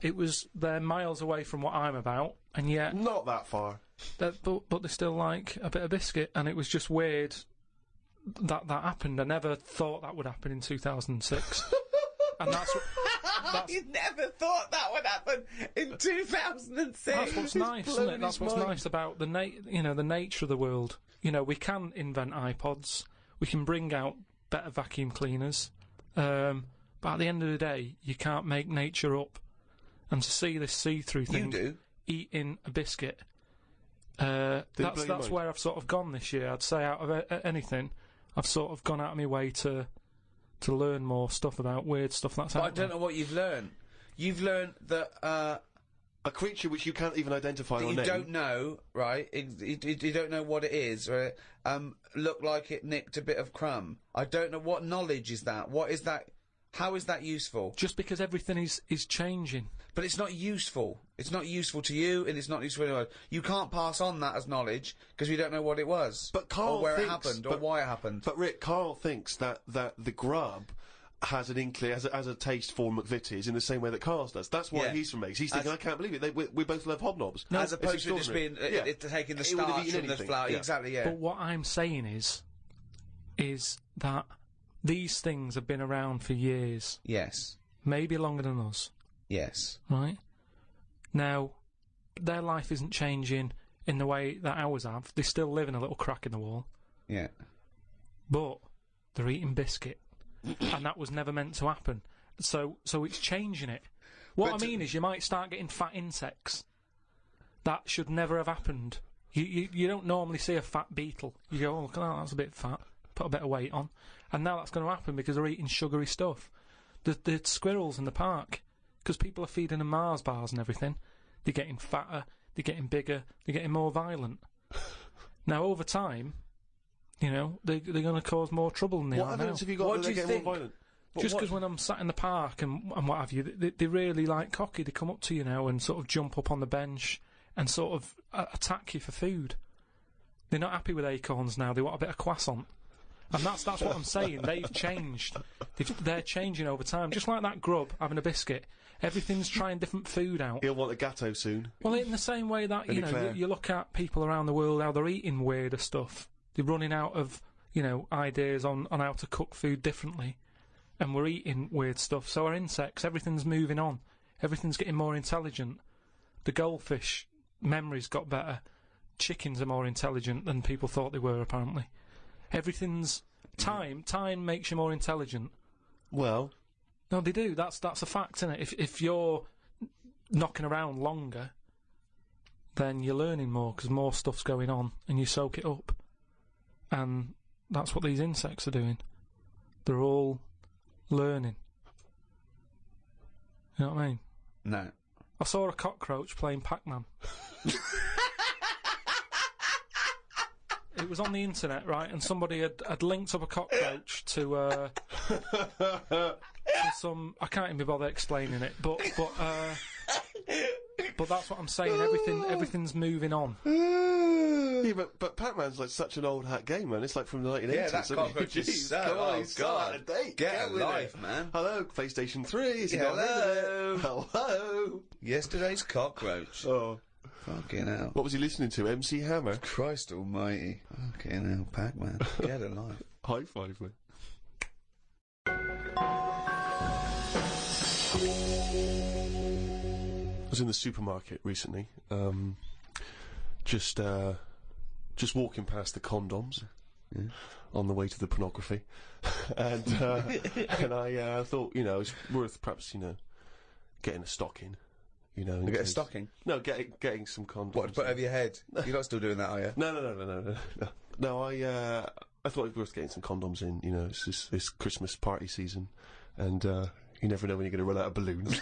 they're miles away from what I'm about, and yet not that far. but they still like a bit of biscuit, and it was just weird that happened. I never thought that would happen in 2006, and that's. You never thought that would happen in 2006. That's what's nice, isn't it? That's what's nice about the nature of the world. We can invent iPods, we can bring out better vacuum cleaners, but at the end of the day, you can't make nature up. And to see this see-through thing eating a biscuit, that's where I've sort of gone this year. I'd say out of anything, I've sort of gone out of my way to learn more stuff about weird stuff that's out I don't know what you've learned. You've learned that a creature which you can't even identify or you name. don't know, right? You don't know what it is, or looked like it nicked a bit of crumb. I don't know what knowledge is that. What is that? How is that useful? Just because everything is changing. But it's not useful. It's not useful to you, and it's not useful to anyone. You can't pass on that as knowledge because we don't know what it was, but Karl or where thinks, it happened, or why it happened. But Rick, Karl thinks that the grub has an inkling, has a taste for McVitie's in the same way that Karl does. That's what he's from makes. He's thinking, I can't believe it. We both love hobnobs. No, as opposed to just being taking the starch from the flour. Yeah. Exactly. Yeah. But what I'm saying is that these things have been around for years. Yes. Maybe longer than us. Yes. Right? Now, their life isn't changing in the way that ours have. They still live in a little crack in the wall. Yeah. But they're eating biscuit. And that was never meant to happen. So it's changing it. What I mean is you might start getting fat insects. That should never have happened. You don't normally see a fat beetle. You go, oh, look at that, that's a bit fat. Put a bit of weight on. And now that's going to happen because they're eating sugary stuff. The squirrels in the park, because people are feeding them Mars bars and everything, they're getting fatter, they're getting bigger, they're getting more violent. Now, over time, they're going to cause more trouble than they are now. What evidence have you got that they're getting more violent? Just because when I'm sat in the park and what have you, they're really, like, cocky. They come up to you now and sort of jump up on the bench and sort of attack you for food. They're not happy with acorns now. They want a bit of croissant. And that's what I'm saying. They've changed. They're changing over time. Just like that grub having a biscuit. Everything's trying different food out. He'll want a gatto soon. Well, in the same way that, you look at people around the world, how they're eating weirder stuff. They're running out of, ideas on how to cook food differently. And we're eating weird stuff. So our insects, everything's moving on. Everything's getting more intelligent. The goldfish memories got better. Chickens are more intelligent than people thought they were, apparently. Everything's... Time makes you more intelligent. Well... No, they do. That's a fact, isn't it? If you're knocking around longer, then you're learning more, because more stuff's going on, and you soak it up. And that's what these insects are doing. They're all learning. You know what I mean? No. I saw a cockroach playing Pac-Man. It was on the internet, right? And somebody had linked up a cockroach to some... I can't even be bothered explaining it, but that's what I'm saying. Everything's moving on. Yeah, but Pac-Man's like such an old hat game, man. It's like from the 1980s. Yeah, that cockroach is Jeez, so... come on, Oh, he's so God. out of date. Get a with life, it. man. Hello, PlayStation 3. Is he Yeah, got rid of it? Hello. Yesterday's cockroach. Oh. Fucking hell. What was he listening to? MC Hammer? Christ almighty. Fucking hell, Pac-Man. Get a life. High five, man. I was in the supermarket recently, just walking past the condoms on the way to the pornography, and I thought, you know, it's worth perhaps, you know, getting a stocking, you know. You get a stocking? No, getting some condoms. What, to put over your head? You're not still doing that, are you? No, I thought it was worth getting some condoms in, you know, it's this Christmas party season, and you never know when you're going to run out of balloons.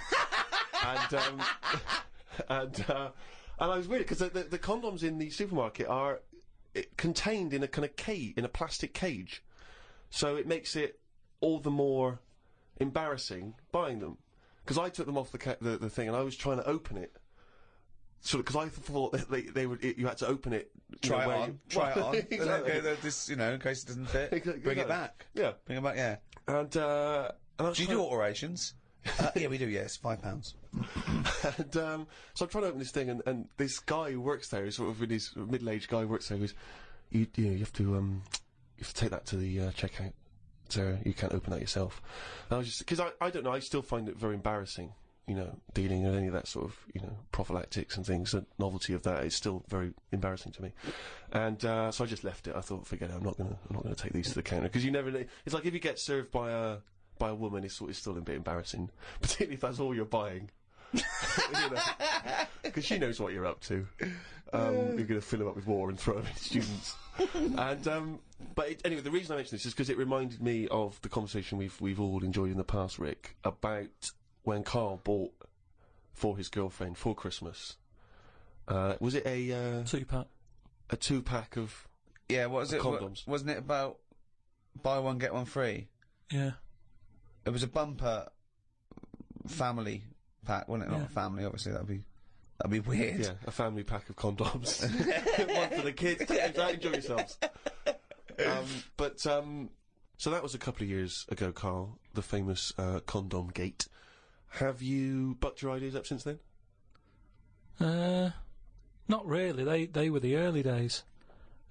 and I was weird because the condoms in the supermarket are contained in a kind of cage, in a plastic cage, so it makes it all the more embarrassing buying them. Because I took them off the thing and I was trying to open it, so because I thought that they would you had to open it, Try it on. Exactly. This, you know, in case it doesn't fit, Exactly. bring it back. Yeah, Bring it back. Yeah. and I was Do you trying- do alterations? Yeah, we do. Yes, £5. And so I'm trying to open this thing, and this guy who works there, sort of his middle-aged guy who works there, goes, you have to take that to the checkout. So you can't open that yourself. And I was just, because I don't know, I still find it very embarrassing, you know, dealing with any of that sort of, you know, prophylactics and things. The novelty of that is still very embarrassing to me. And so I just left it. I thought, forget it, I'm not gonna take these to the counter, because you never know. It's like if you get served by a woman, it's still a bit embarrassing, particularly if that's all you're buying. Because she knows what you're up to. You're going to fill them up with water and throw them at students. And anyway, the reason I mention this is because it reminded me of the conversation we've all enjoyed in the past, Rick, about when Karl bought for his girlfriend for Christmas. Was it a 2-pack? A 2-pack of what was it? condoms? Wasn't it about buy one get one free? Yeah. It was a bumper family pack, wasn't it? Not a family, obviously. That'd be weird. Yeah, a family pack of condoms. One for the kids. Enjoy yourselves. So that was a couple of years ago, Karl, the famous condom gate. Have you bucked your ideas up since then? Not really. They were the early days.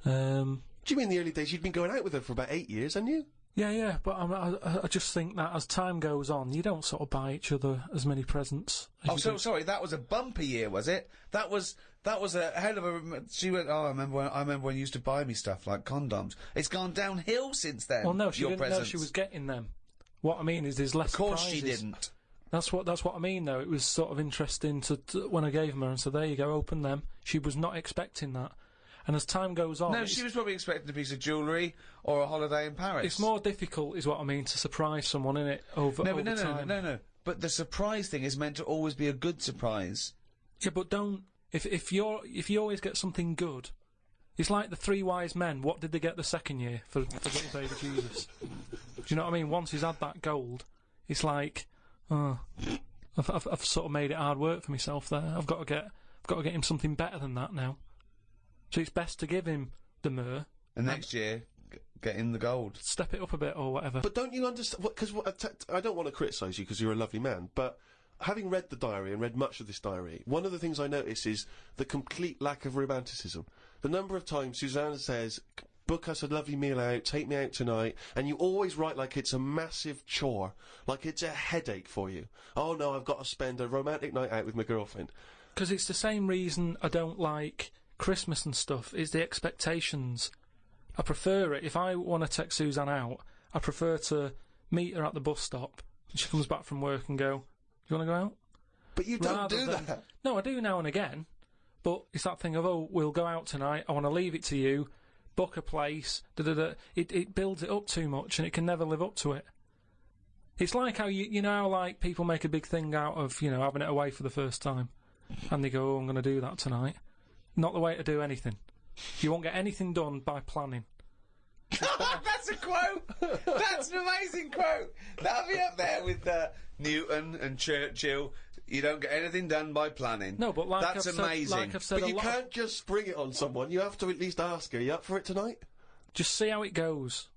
Do you mean the early days? You'd been going out with her for about 8 years, hadn't you? Yeah, but I just think that as time goes on, you don't sort of buy each other as many presents. Sorry, that was a bumper year, was it? That was a hell of a. She went. Oh, I remember when you used to buy me stuff like condoms. It's gone downhill since then. Well, no, she didn't know presents. she was getting them. What I mean is, there's less. Of course, surprises. she didn't. That's what I mean, though. It was sort of interesting to when I gave them her and said, "There you go, open them." She was not expecting that. And as time goes on... No, she was probably expecting a piece of jewellery or a holiday in Paris. It's more difficult, is what I mean, to surprise someone, innit, over time. No. But the surprise thing is meant to always be a good surprise. Yeah, but don't... If you always get something good... It's like the 3 wise men. What did they get the second year for little baby Jesus? Do you know what I mean? Once he's had that gold, it's like... Oh, I've sort of made it hard work for myself there. I've got to get him something better than that now. So it's best to give him the myrrh. And next year, get him the gold. Step it up a bit or whatever. But don't you understand... Because I don't want to criticise you because you're a lovely man, but having read the diary and read much of this diary, one of the things I notice is the complete lack of romanticism. The number of times Susanna says, book us a lovely meal out, take me out tonight, and you always write like it's a massive chore, like it's a headache for you. Oh no, I've got to spend a romantic night out with my girlfriend. Because it's the same reason I don't like... Christmas and stuff is the expectations. I prefer it. If I want to take Suzanne out, I prefer to meet her at the bus stop and she comes back from work and go, you want to go out? But you don't do that. No, I do now and again. But it's that thing of, oh, we'll go out tonight, I want to leave it to you, book a place, It builds it up too much and it can never live up to it. It's like how, you know how like people make a big thing out of, you know, having it away for the first time. And they go, oh, I'm going to do that tonight. Not the way to do anything. You won't get anything done by planning. That's a quote! That's an amazing quote! That'll be up there with Newton and Churchill. You don't get anything done by planning. No, but like that's I've amazing. Said, like I've said But a you lot can't just spring it on someone. You have to at least ask her. You up for it tonight? Just see how it goes.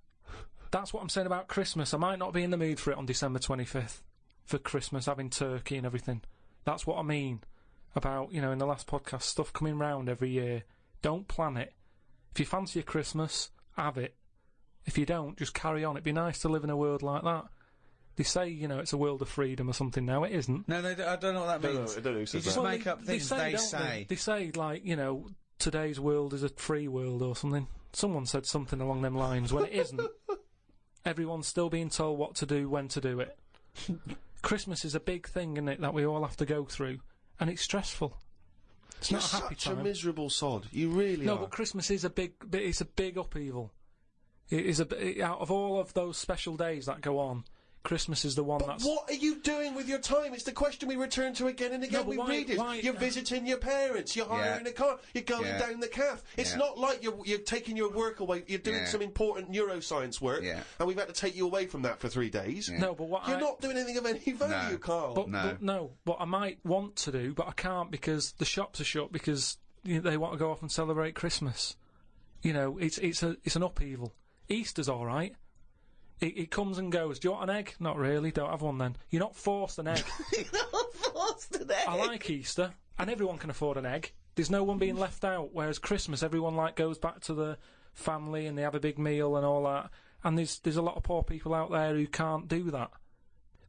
That's what I'm saying about Christmas. I might not be in the mood for it on December 25th, for Christmas, having turkey and everything. That's what I mean about, in the last podcast, stuff coming round every year. Don't plan it. If you fancy a Christmas, have it. If you don't, just carry on. It'd be nice to live in a world like that. They say, it's a world of freedom or something now. It isn't. No, I don't know what that means. I don't know who says You just that. make up things they say. They say, like, today's world is a free world or something. Someone said something along them lines when it isn't. Everyone's still being told what to do, when to do it. Christmas is a big thing, isn't it, that we all have to go through, and it's stressful. It's You're not a happy such time. a miserable sod. You really No, are. but Christmas is it's a big upheaval. It is out of all of those special days that go on, Christmas is the one that's... What are you doing with your time? It's the question we return to again and again. No, but we read why- it. You're visiting your parents. You're hiring a car. You're going down the calf. It's not like you're taking your work away. You're doing some important neuroscience work, and we've had to take you away from that for 3 days. No, but what You're not doing anything of any value, Carl. But what I might want to do, but I can't because the shops are shut because they want to go off and celebrate Christmas. It's an upheaval. Easter's all right. It comes and goes. Do you want an egg? Not really. Don't have one then. You're not forced an egg. You're not forced an egg. I like Easter, and everyone can afford an egg. There's no one being left out. Whereas Christmas, everyone goes back to the family and they have a big meal and all that. And there's a lot of poor people out there who can't do that.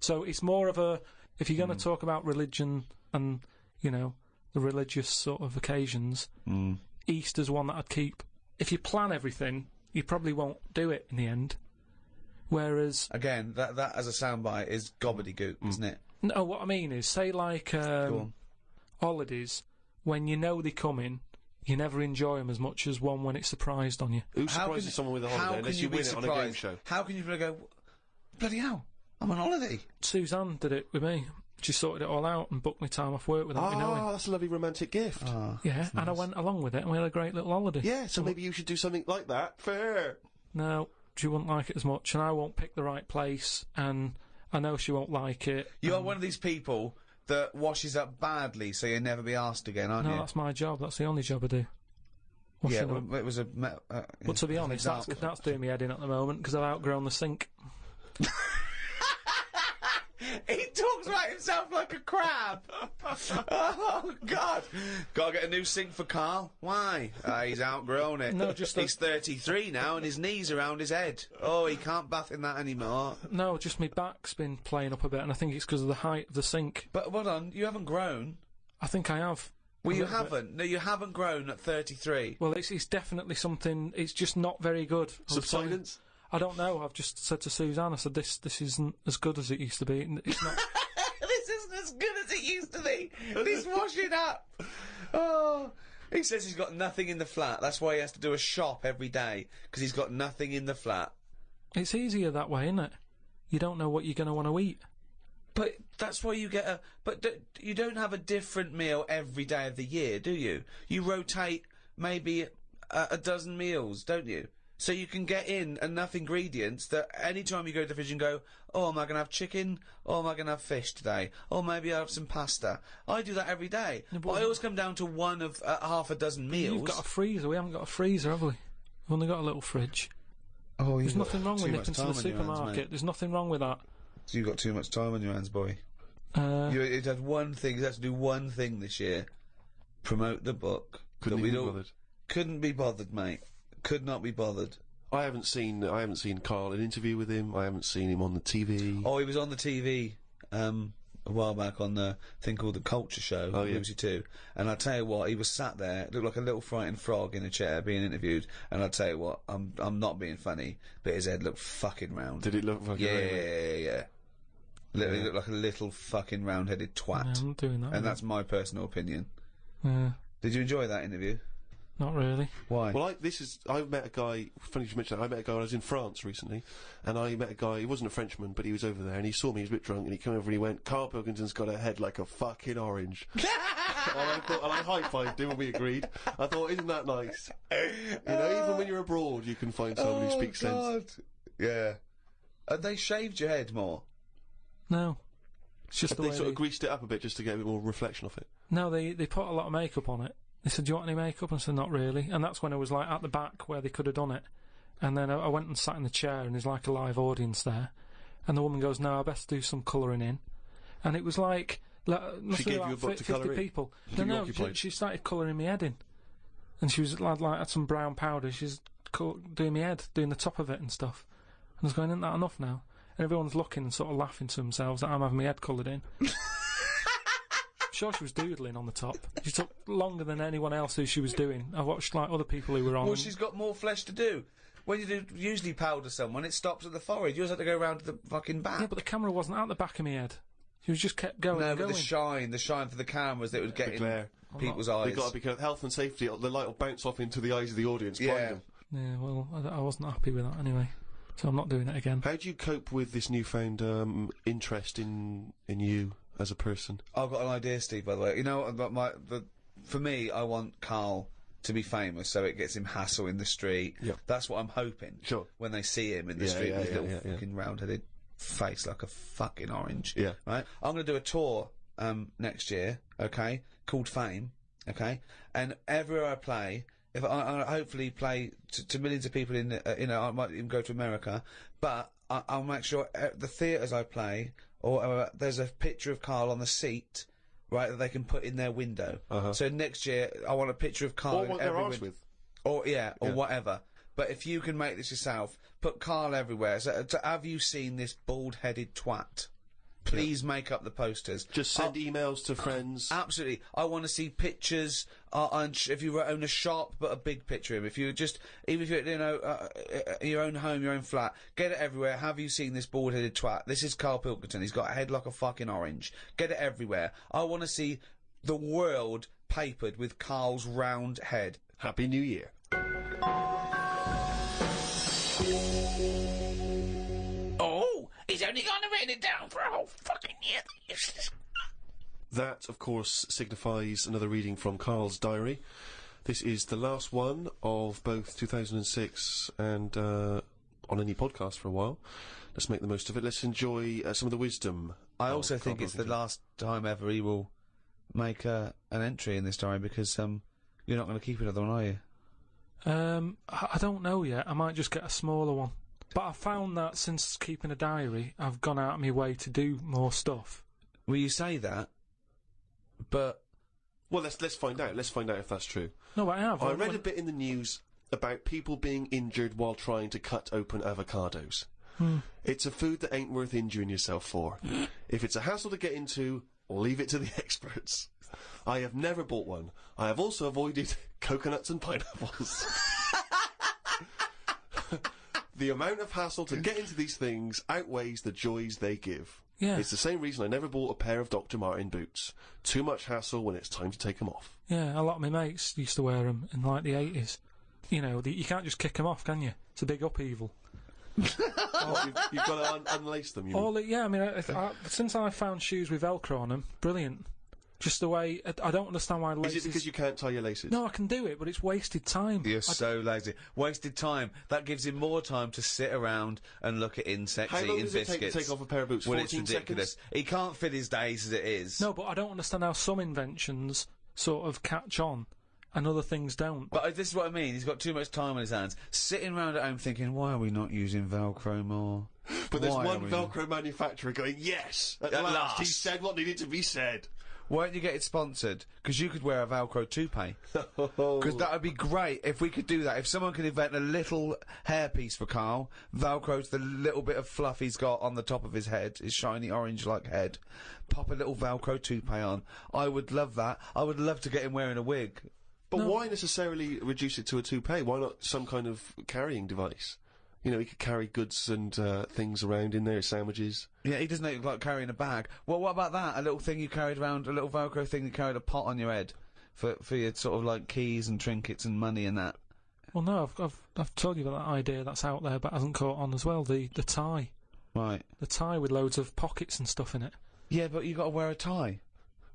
So it's more of a, if you're going to talk about religion and the religious sort of occasions, Easter's one that I'd keep. If you plan everything, you probably won't do it in the end. Whereas... Again, that as a soundbite is gobbledygook, isn't it? No, what I mean is, say holidays, when they're coming, you never enjoy them as much as one when it's surprised on you. Who surprises someone with a holiday unless you win it on a game show? How can you go, bloody hell, I'm on holiday? Suzanne did it with me. She sorted it all out and booked me time off work without me knowing. Oh, that's a lovely romantic gift. Yeah, and I went along with it and we had a great little holiday. Yeah, so maybe you should do something like that for her. No, she wouldn't like it as much, and I won't pick the right place, and I know she won't like it. You are one of these people that washes up badly, so you'll never be asked again, aren't you? No, that's my job. That's the only job I do. Yeah, well, it was a... but to be honest, that's doing me head in at the moment, because I've outgrown the sink. He talks about himself like a crab. Oh, God. Gotta get a new sink for Karl. Why? He's outgrown it. No, just he's 33 now and his knees around his head. Oh, he can't bath in that anymore. No, just my back's been playing up a bit, and I think it's because of the height of the sink. But hold on, you haven't grown. I think I have. Well, you haven't. No, you haven't grown at 33. Well, it's definitely something. It's just not very good. Subsidence? I don't know. I've just said to Suzanne, I said, this isn't as good as it used to be. It's not. This isn't as good as it used to be. He's washing up. Oh. He says he's got nothing in the flat. That's why he has to do a shop every day, because he's got nothing in the flat. It's easier that way, isn't it? You don't know what you're going to want to eat. But that's why you get a... But you don't have a different meal every day of the year, do you? You rotate maybe a dozen meals, don't you? So you can get in enough ingredients that any time you go to the fridge and go, oh, am I going to have chicken? Or am I going to have fish today? Or maybe I'll have some pasta. I do that every day. No, but I always come down to one of half a dozen meals. You've got a freezer. We haven't got a freezer, have we? We've only got a little fridge. Oh, There's nothing wrong with nipping to the supermarket. There's nothing wrong with that. So you've got too much time on your hands, boy. You had one thing. You had to do one thing this year. Promote the book. Couldn't be bothered. Couldn't be bothered, mate. Could not be bothered. I haven't seen Karl, an interview with him. I haven't seen him on the TV. Oh, he was on the TV a while back on the thing called The Culture Show, BBC Two. And I tell you what, he was sat there, looked like a little frightened frog in a chair being interviewed. And I tell you what, I'm not being funny, but his head looked fucking round. Did it look fucking round? Yeah. Literally looked like a little fucking round-headed twat. Yeah, I'm not doing that. And that's my personal opinion. Yeah. Did you enjoy that interview? Not really. Why? Well, I met a guy, funny you mention that, I met a guy when I was in France recently, and I met a guy, he wasn't a Frenchman, but he was over there, and he saw me, he was a bit drunk, and he came over and he went, Karl Pilkington's got a head like a fucking orange. and I high-fived him and we agreed. I thought, isn't that nice? Even when you're abroad, you can find someone who speaks sense. Yeah. Have they shaved your head more? No. It's just the They way sort of greased it up a bit just to get a bit more reflection off it. No, they put a lot of makeup on it. They said, "Do you want any makeup?" And I said, "Not really." And that's when I was like at the back where they could have done it. And then I went and sat in the chair, and there's like a live audience there. And the woman goes, "No, I best do some colouring in." And it was like She gave you a book to 50 colour in? people. Keep you No, occupied? she started colouring my head in, and she was like had some brown powder. She's doing my head, doing the top of it and stuff. And I was going, "Isn't that enough now?" And everyone's looking and sort of laughing to themselves that I'm having my head coloured in. Sure, she was doodling on the top. She took longer than anyone else who she was doing. I watched like other people who were on. Well, she's got more flesh to do. When you usually powder someone, it stops at the forehead. You just have to go around to the fucking back. Yeah, but the camera wasn't at the back of my head. She was just kept going. No, and but going. the shine for the cameras that would get in glare. people's They've eyes. got to be careful. Health and safety. The light will bounce off into the eyes of the audience. Yeah. Blind them. Yeah, well, I wasn't happy with that anyway, so I'm not doing it again. How do you cope with this newfound interest in you as a person? I've got an idea, Steve, by the way. You know, for me, I want Karl to be famous, so it gets him hassle in the street. Yep. That's what I'm hoping. Sure. When they see him in the street with his little fucking round-headed face like a fucking orange. Yeah. Right? I'm going to do a tour next year, okay, called Fame, okay? And everywhere I play, if I hopefully play to millions of people in, I might even go to America, but I'll make sure the theatres I play, or there's a picture of Karl on the seat, right, that they can put in their window. So next year, I want a picture of Karl in every window. With. Or whatever. But if you can make this yourself, put Karl everywhere. So, have you seen this bald-headed twat? Please make up the posters. Just send emails to friends. Absolutely. I want to see pictures. If you own a shop, put a big picture of him. If you even if you're, your own home, your own flat, get it everywhere. Have you seen this bald-headed twat? This is Karl Pilkington. He's got a head like a fucking orange. Get it everywhere. I want to see the world papered with Karl's round head. Happy New Year. He's only going to write it down for a whole fucking year. That, of course, signifies another reading from Karl's diary. This is the last one of both 2006 and on any podcast for a while. Let's make the most of it. Let's enjoy some of the wisdom. I also think it's the last time ever he will make an entry in this diary, because you're not going to keep another one, are you? I don't know yet. I might just get a smaller one. But I found that since keeping a diary, I've gone out of my way to do more stuff. Well, you say that, but... Well, let's find out. Let's find out if that's true. No, but I have. I read a bit in the news about people being injured while trying to cut open avocados. It's a food that ain't worth injuring yourself for. If it's a hassle to get into, leave it to the experts. I have never bought one. I have also avoided coconuts and pineapples. The amount of hassle to get into these things outweighs the joys they give. Yeah. It's the same reason I never bought a pair of Dr. Martin boots. Too much hassle when it's time to take them off. Yeah, a lot of my mates used to wear them in, like, the 80s. You know, you can't just kick them off, can you? It's a big upheaval. You've got to unlace them, you mean? Yeah, I mean, since I found shoes with Velcro on them, brilliant. Just the way... I don't understand why laces... Is it because you can't tie your laces? No, I can do it, but it's wasted time. You're so lazy. Wasted time. That gives him more time to sit around and look at insects, How long eating does it biscuits. take to take off a pair of boots? Well, 14 it's ridiculous. seconds? He can't fit his days as it is. No, but I don't understand how some inventions sort of catch on and other things don't. But this is what I mean. He's got too much time on his hands. Sitting around at home thinking, why are we not using Velcro more? But there's one Velcro manufacturer going, yes! At last! He said what needed to be said. Why don't you get it sponsored? Because you could wear a Velcro toupee. Because that would be great if we could do that. If someone could invent a little hairpiece for Karl, Velcro's the little bit of fluff he's got on the top of his head, his shiny orange-like head. Pop a little Velcro toupee on. I would love that. I would love to get him wearing a wig. But why necessarily reduce it to a toupee? Why not some kind of carrying device? You know, he could carry goods and things around in there, sandwiches. Yeah, he doesn't look like carrying a bag. Well, what about that? A little thing you carried around, a little Velcro thing you carried a pot on your head for your sort of like keys and trinkets and money and that. Well, no, I've told you about that idea that's out there, but hasn't caught on as well. The tie. Right. The tie with loads of pockets and stuff in it. Yeah, but you got to wear a tie.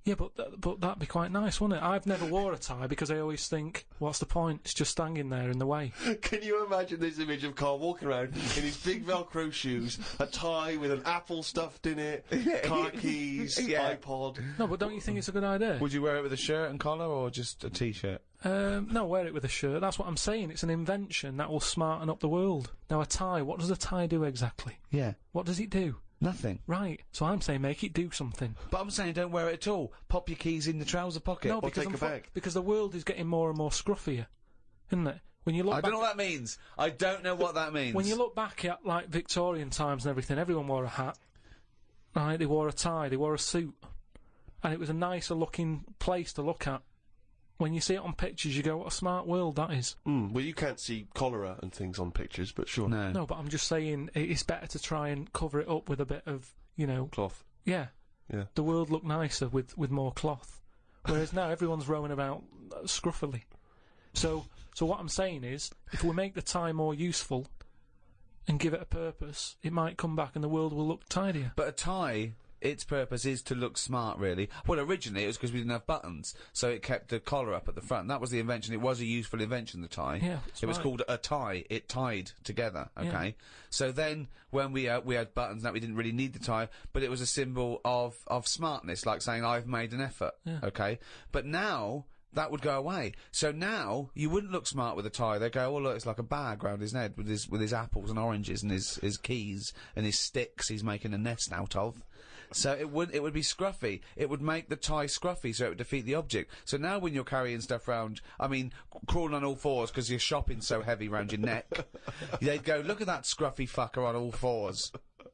Yeah, but that'd be quite nice, wouldn't it? I've never wore a tie because I always think, what's the point? It's just hanging there in the way. Can you imagine this image of Karl walking around in his big Velcro shoes, a tie with an apple stuffed in it, car keys, iPod? No, but don't you think it's a good idea? Would you wear it with a shirt and collar or just a t-shirt? No, wear it with a shirt. That's what I'm saying. It's an invention that will smarten up the world. Now, a tie, what does a tie do exactly? Yeah. What does it do? Nothing. Right. So I'm saying make it do something. But I'm saying don't wear it at all. Pop your keys in the trouser pocket. No, or because take a bag. because the world is getting more and more scruffier, isn't it? When you look I don't know what that means. I don't know what that means. When you look back at, like, Victorian times and everything, everyone wore a hat. Right? They wore a tie, they wore a suit. And it was a nicer looking place to look at. When you see it on pictures, you go, what a smart world that is. Well, you can't see cholera and things on pictures, but sure. No, but I'm just saying it's better to try and cover it up with a bit of, you know... Cloth. Yeah. Yeah. The world looked nicer with more cloth. Whereas now everyone's roaming about scruffily. So what I'm saying is, if we make the tie more useful and give it a purpose, it might come back and the world will look tidier. But a tie, its purpose is to look smart, really. Well, originally it was because we didn't have buttons, so it kept the collar up at the front. That was the invention. It was a useful invention, the tie. Yeah, it was called a tie. It tied together, okay? Yeah. So then, when we had buttons, that we didn't really need the tie, but it was a symbol of smartness, like saying, I've made an effort, okay? But now... that would go away. So now, you wouldn't look smart with a tie. They'd go, oh look, it's like a bag round his head with his apples and oranges and his keys and his sticks he's making a nest out of. So it would be scruffy. It would make the tie scruffy, so it would defeat the object. So now when you're carrying stuff round, I mean, crawling on all fours because your shopping's so heavy round your neck, they'd go, look at that scruffy fucker on all fours.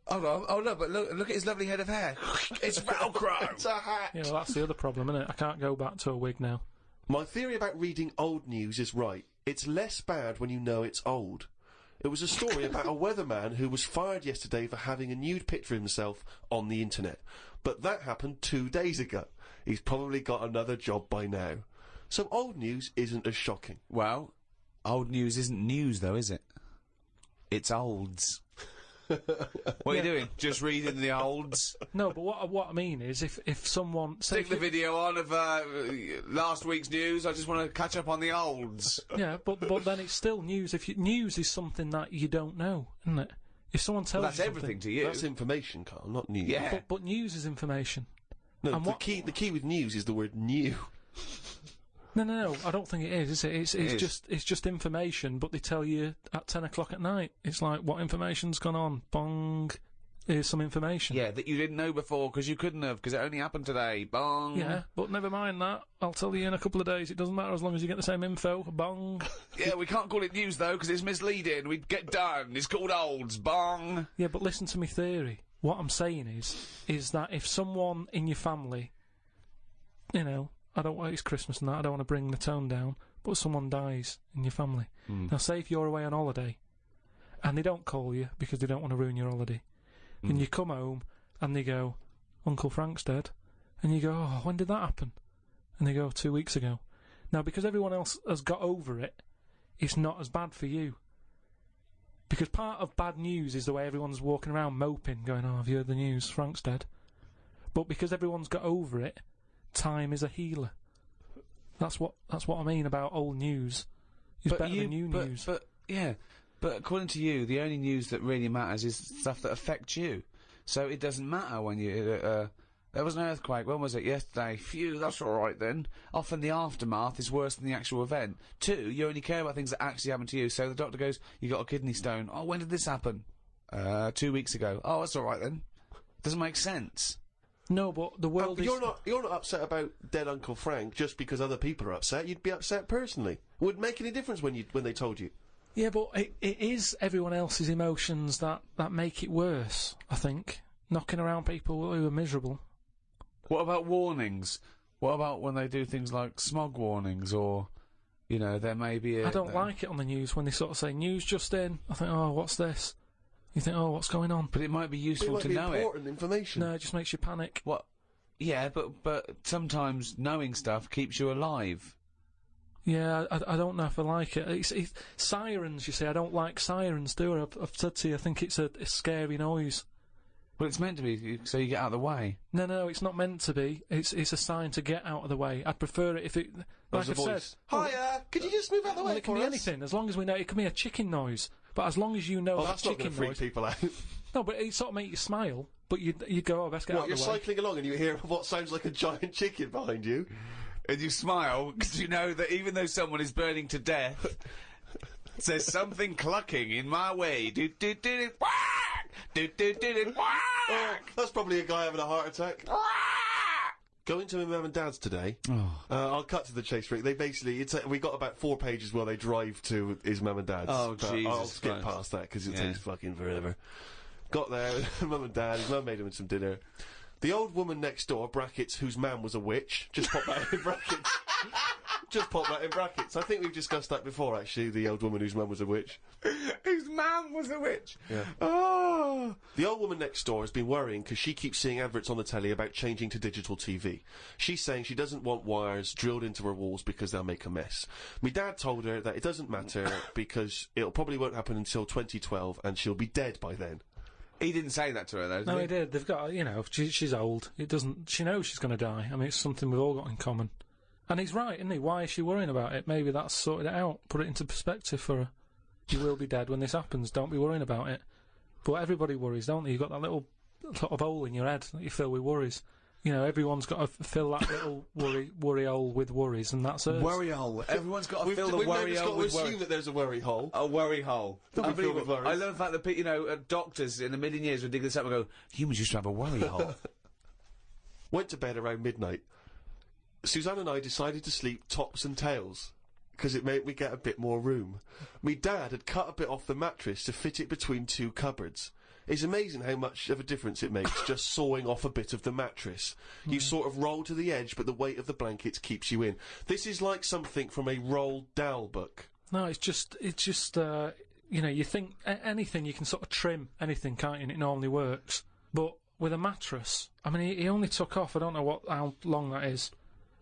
Oh look, but look at his lovely head of hair. It's Velcro. It's a hat. Yeah, well, that's the other problem, isn't it? I can't go back to a wig now. My theory about reading old news is right. It's less bad when you know it's old. It was a story about a weatherman who was fired yesterday for having a nude picture of himself on the internet. But that happened 2 days ago. He's probably got another job by now. So old news isn't as shocking. Well, old news isn't news, though, is it? It's olds. What are you doing? Just reading the olds? No, but what I mean is, if someone... Stick the video on of last week's news. I just want to catch up on the olds. Yeah, but then it's still news. News is something that you don't know, isn't it? If someone tells that's you everything to you. That's information, Karl, not news. Yeah. But news is information. No, and the key with news is the word new. No, I don't think it is it? It's just information, but they tell you at 10 o'clock at night. It's like, what information's gone on? Bong. Here's some information. Yeah, that you didn't know before because you couldn't have, because it only happened today. Bong. Yeah, but never mind that. I'll tell you in a couple of days. It doesn't matter as long as you get the same info. Bong. Yeah, we can't call it news, though, because it's misleading. We'd get done. It's called olds. Bong. Yeah, but listen to me theory. What I'm saying is that if someone in your family, you know, it's Christmas and that, I don't want to bring the tone down, but someone dies in your family. Now, say if you're away on holiday, and they don't call you because they don't want to ruin your holiday, and you come home, and they go, Uncle Frank's dead, and you go, oh, when did that happen? And they go, 2 weeks ago. Now, because everyone else has got over it, it's not as bad for you. Because part of bad news is the way everyone's walking around moping, going, oh, have you heard the news? Frank's dead. But because everyone's got over it, time is a healer. That's what I mean about old news. It's better than new news. But according to you, the only news that really matters is stuff that affects you. So it doesn't matter when you... there was an earthquake. When was it? Yesterday. Phew, that's all right then. Often the aftermath is worse than the actual event. 2, you only care about things that actually happen to you. So the doctor goes, you got a kidney stone. Oh, when did this happen? 2 weeks ago. Oh, that's all right then. Doesn't make sense. No, but the world is... You're not upset about dead Uncle Frank just because other people are upset. You'd be upset personally. It wouldn't make any difference when they told you. Yeah, but it is everyone else's emotions that make it worse, I think. Knocking around people who are miserable. What about warnings? What about when they do things like smog warnings, or, you know, there may be a... I don't like it on the news when they sort of say, news just in. I think, oh, what's this? You think, oh, what's going on? But it might be useful to know it. Important information. No, it just makes you panic. What? Yeah, but sometimes knowing stuff keeps you alive. Yeah, I don't know if I like it. It's sirens, you see. I don't like sirens, do I? I've said to you, I think it's a scary noise. Well, it's meant to be so you get out of the way. No, it's not meant to be. It's a sign to get out of the way. I'd prefer it if it, like I've said, Hiya, could you just move out of the way well, it can for be us? anything, as long as we know. It can be a chicken noise, but as long as you know Oh, that's that's not going chicken to freak noise. people out. No, but it sort of make you smile. But you'd go, oh, best get out What, of the you're way. cycling along and you hear what sounds like a giant chicken behind you? And you smile because you know that even though someone is burning to death, there's something clucking in my way. Do do do do do Oh, that's probably a guy having a heart attack. Going to my mum and dad's today. I'll cut to the chase, Rick. They basically, we got about 4 pages where they drive to his mum and dad's. Oh, but Jesus I'll skip Christ. past that because it takes fucking forever. Got there, mum and dad. His mum made him some dinner. The old woman next door, brackets, whose man was a witch. Just pop that in brackets. Just pop that in brackets. I think we've discussed that before, actually. The old woman whose mum was a witch. Whose man was a witch. Yeah. Oh. The old woman next door has been worrying because she keeps seeing adverts on the telly about changing to digital TV. She's saying she doesn't want wires drilled into her walls because they'll make a mess. My dad told her that it doesn't matter because it'll probably won't happen until 2012 and she'll be dead by then. He didn't say that to her, though, did No, he? he did. They've got, she's old. It doesn't. She knows she's going to die. I mean, it's something we've all got in common. And he's right, isn't he? Why is she worrying about it? Maybe that's sorted it out. Put it into perspective for her. You will be dead when this happens. Don't be worrying about it. But everybody worries, don't they? You've got that little sort of hole in your head that you fill with worries. You know, everyone's got to fill that little worry hole with worries, and that's us. Worry hole. Everyone's got to fill the we've worry got hole to with assume worry. that there's a worry hole. A worry hole. Don't be filled with Unbelievable. worries. I love the fact that, doctors in a million years would dig this up and go, humans used to have a worry hole. Went to bed around midnight. Suzanne and I decided to sleep tops and tails because it made me get a bit more room. Me dad had cut a bit off the mattress to fit it between 2 cupboards. It's amazing how much of a difference it makes just sawing off a bit of the mattress. You sort of roll to the edge, but the weight of the blankets keeps you in. This is like something from a Roald Dahl book. No, it's just you think anything you can sort of trim anything, can't you? And it normally works. But with a mattress, I mean, he only took off, I don't know how long that is,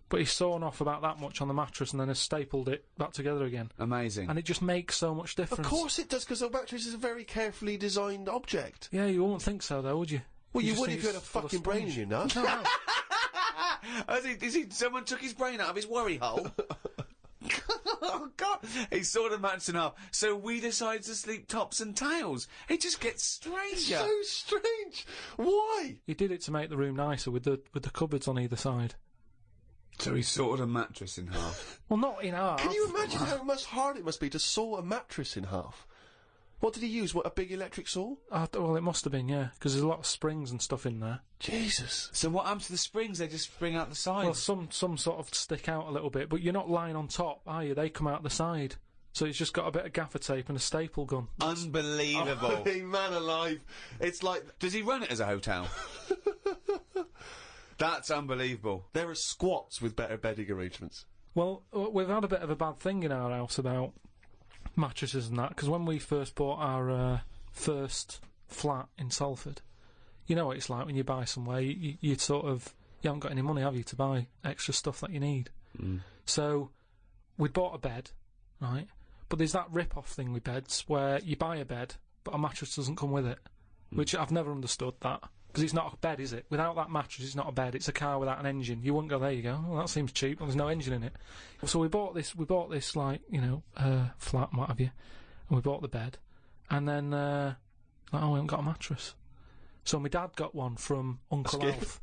but he's sawn off about that much on the mattress and then has stapled it back together again. Amazing. And it just makes so much difference. Of course it does, because the mattress is a very carefully designed object. Yeah, you wouldn't think so, though, would you? Well, you just would think if you had a it's full of fucking brain in sponge. your nut. No. Someone took his brain out of his worry hole? Oh, God. He sawed a mattress in half. So we decided to sleep tops and tails. It just gets stranger. So strange. Why? He did it to make the room nicer with the cupboards on either side. So he sawed a mattress in half. Well, not in half. Can you imagine how much hard it must be to saw a mattress in half? What did he use? What, a big electric saw? Well, it must have been, yeah, because there's a lot of springs and stuff in there. Jesus. So what happens to the springs? They just spring out the sides? Well, some sort of stick out a little bit, but you're not lying on top, are you? They come out the side. So it's just got a bit of gaffer tape and a staple gun. Unbelievable. Hey, man alive. It's like... Does he run it as a hotel? That's unbelievable. There are squats with better bedding arrangements. Well, we've had a bit of a bad thing in our house about mattresses and that, because when we first bought our first flat in Salford, you know what it's like when you buy somewhere, you haven't got any money, have you, to buy extra stuff that you need. So we bought a bed, right, but there's that rip-off thing with beds where you buy a bed but a mattress doesn't come with it, which I've never understood that, because it's not a bed, is it? Without that mattress it's not a bed, it's a car without an engine. You wouldn't go, there you go, well, that seems cheap, well, there's no engine in it. So we bought this like, flat and what have you, and we bought the bed, and then we haven't got a mattress. So my dad got one from Uncle Alf.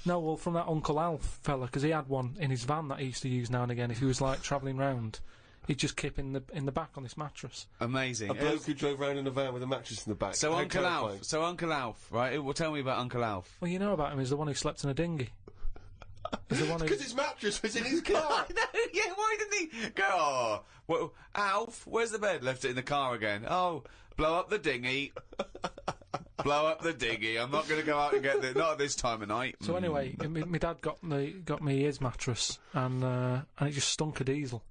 No, well, from that Uncle Alf fella, because he had one in his van that he used to use now and again if he was like travelling round. He'd just keep in the back on this mattress. Amazing. A bloke who drove around in a van with a mattress in the back. So How Uncle terrifying. Alf. So Uncle Alf, right? Well, tell me about Uncle Alf. Well, you know about him, he's the one who slept in a dinghy. He's the one who... Because his mattress was in his car. Yeah, why didn't he go, oh, well, Alf, where's the bed? Left it in the car again. Oh, blow up the dinghy. Blow up the dinghy. I'm not going to go out and get it. Not at this time of night. So anyway, my dad got me his mattress, and it just stunk of diesel.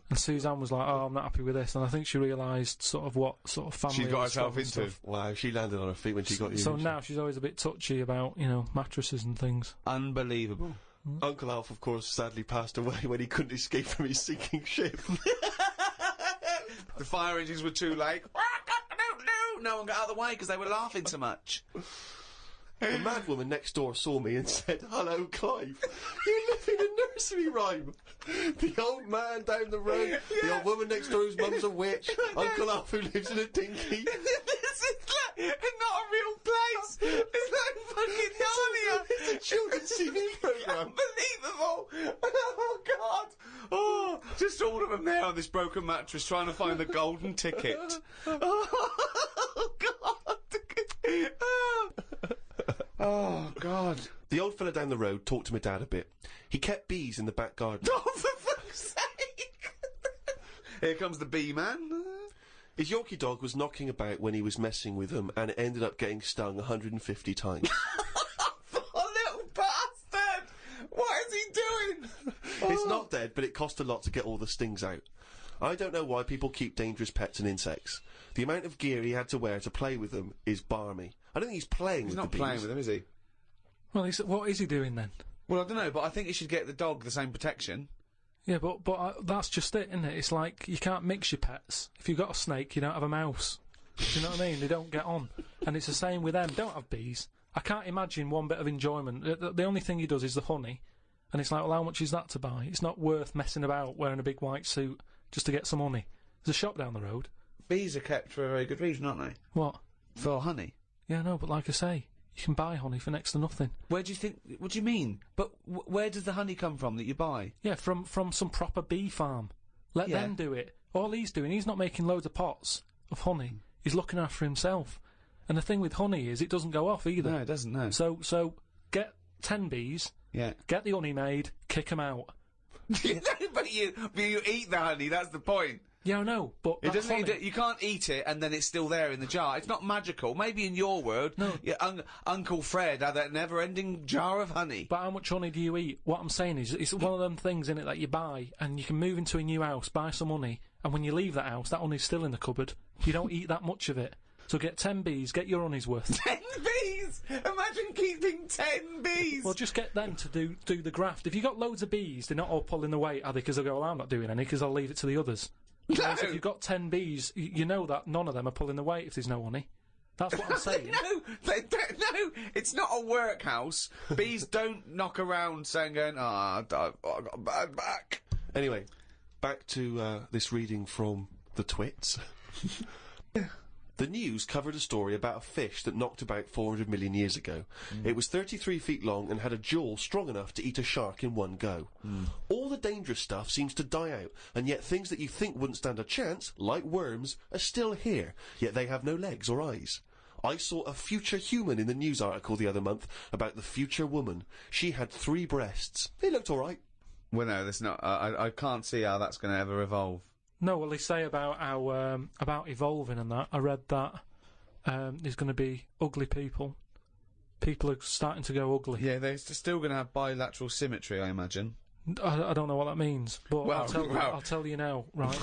And Suzanne was like, "Oh, I'm not happy with this," and I think she realised sort of what sort of family She got I was herself from and into. stuff. Wow, she landed on her feet when she got you. So now she's always a bit touchy about mattresses and things. Unbelievable. Uncle Alf, of course, sadly passed away when he couldn't escape from his sinking ship. The fire engines were too late. No one got out of the way because they were laughing so much. The mad woman next door saw me and said, "Hello, Clive. You live in a nursery rhyme. The old man down the road, the old woman next door whose mum's a witch, Uncle Alf who lives in a dinky." This is not a real place. It's like fucking Narnia. It's a children's TV programme. Unbelievable. Oh, God. Oh, just all of them there on this broken mattress trying to find the golden ticket. Oh, God. Oh, God. The old fella down the road talked to my dad a bit. He kept bees in the back garden. Oh, for fuck's sake. Here comes the bee man. His Yorkie dog was knocking about when he was messing with them, and it ended up getting stung 150 times. Oh, little bastard! What is he doing? It's not dead, but it cost a lot to get all the stings out. I don't know why people keep dangerous pets and insects. The amount of gear he had to wear to play with them is barmy. I don't think he's playing with the bees. He's not playing with them, is he? Well, what is he doing then? Well, I don't know, but I think he should get the dog the same protection. Yeah, but that's just it, isn't it? It's like you can't mix your pets. If you've got a snake, you don't have a mouse. Do you know what I mean? They don't get on. And it's the same with them. Don't have bees. I can't imagine one bit of enjoyment. The only thing he does is the honey. And it's like, well, how much is that to buy? It's not worth messing about wearing a big white suit just to get some honey. There's a shop down the road. Bees are kept for a very good reason, aren't they? What? For honey. Yeah, no, but like I say, you can buy honey for next to nothing. Where do you think... What do you mean? But where does the honey come from that you buy? Yeah, from some proper bee farm. Let them do it. All he's doing, he's not making loads of pots of honey. He's looking after himself. And the thing with honey is it doesn't go off either. No, it doesn't, no. So get 10 bees, get the honey made, kick them out. But you eat the honey, that's the point. Yeah, I know, but it doesn't. You can't eat it and then it's still there in the jar. It's not magical. Maybe in your world, no. Uncle Fred had that never-ending jar of honey. But how much honey do you eat? What I'm saying is, it's one of them things in it that you buy, and you can move into a new house, buy some honey, and when you leave that house, that honey's still in the cupboard. You don't eat that much of it. So get 10 bees, get your honey's worth. 10 bees! Imagine keeping 10 bees! Well, just get them to do the graft. If you got loads of bees, they're not all pulling the weight, are they? Because they'll go, well, I'm not doing any, because I'll leave it to the others. No. Whereas if you've got 10 bees, you know that none of them are pulling the weight if there's no honey. That's what I'm saying. No, it's not a workhouse. Bees don't knock around saying, I got a bad back. Anyway, back to this reading from the Twits. The news covered a story about a fish that knocked about 400 million years ago. It was 33 feet long and had a jaw strong enough to eat a shark in one go. All the dangerous stuff seems to die out, and yet things that you think wouldn't stand a chance, like worms, are still here, yet they have no legs or eyes. I saw a future human in the news article the other month about the future woman. She had 3 breasts. They looked all right. Well, no, that's not... I can't see how that's going to ever evolve. No, well, they say about how about evolving and that. I read that there's going to be ugly people. People are starting to go ugly. Yeah, they're still going to have bilateral symmetry, I imagine. I don't know what that means, but I'll tell you now, right?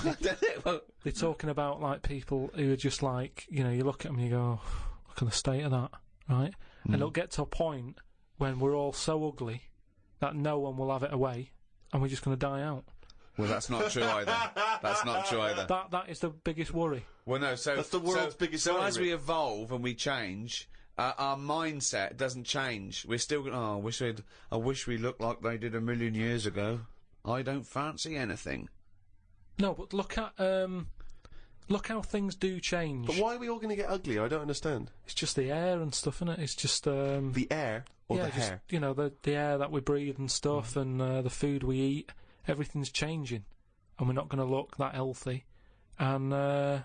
They're talking about like people who are just like, you look at them and you go, oh, look at the state of that, right? And it'll get to a point when we're all so ugly that no one will have it away, and we're just going to die out. Well, that's not true either. That's not true either. That is the biggest worry. Well, no, so... That's the world's biggest worry. So as we evolve and we change, our mindset doesn't change. We're still going, I wish we looked like they did 1,000,000 years ago. I don't fancy anything. No, but look how things do change. But why are we all going to get uglier? I don't understand. It's just the air and stuff, isn't it? It's just... the air or the hair? The air that we breathe and stuff, and the food we eat. Everything's changing, and we're not going to look that healthy, and we're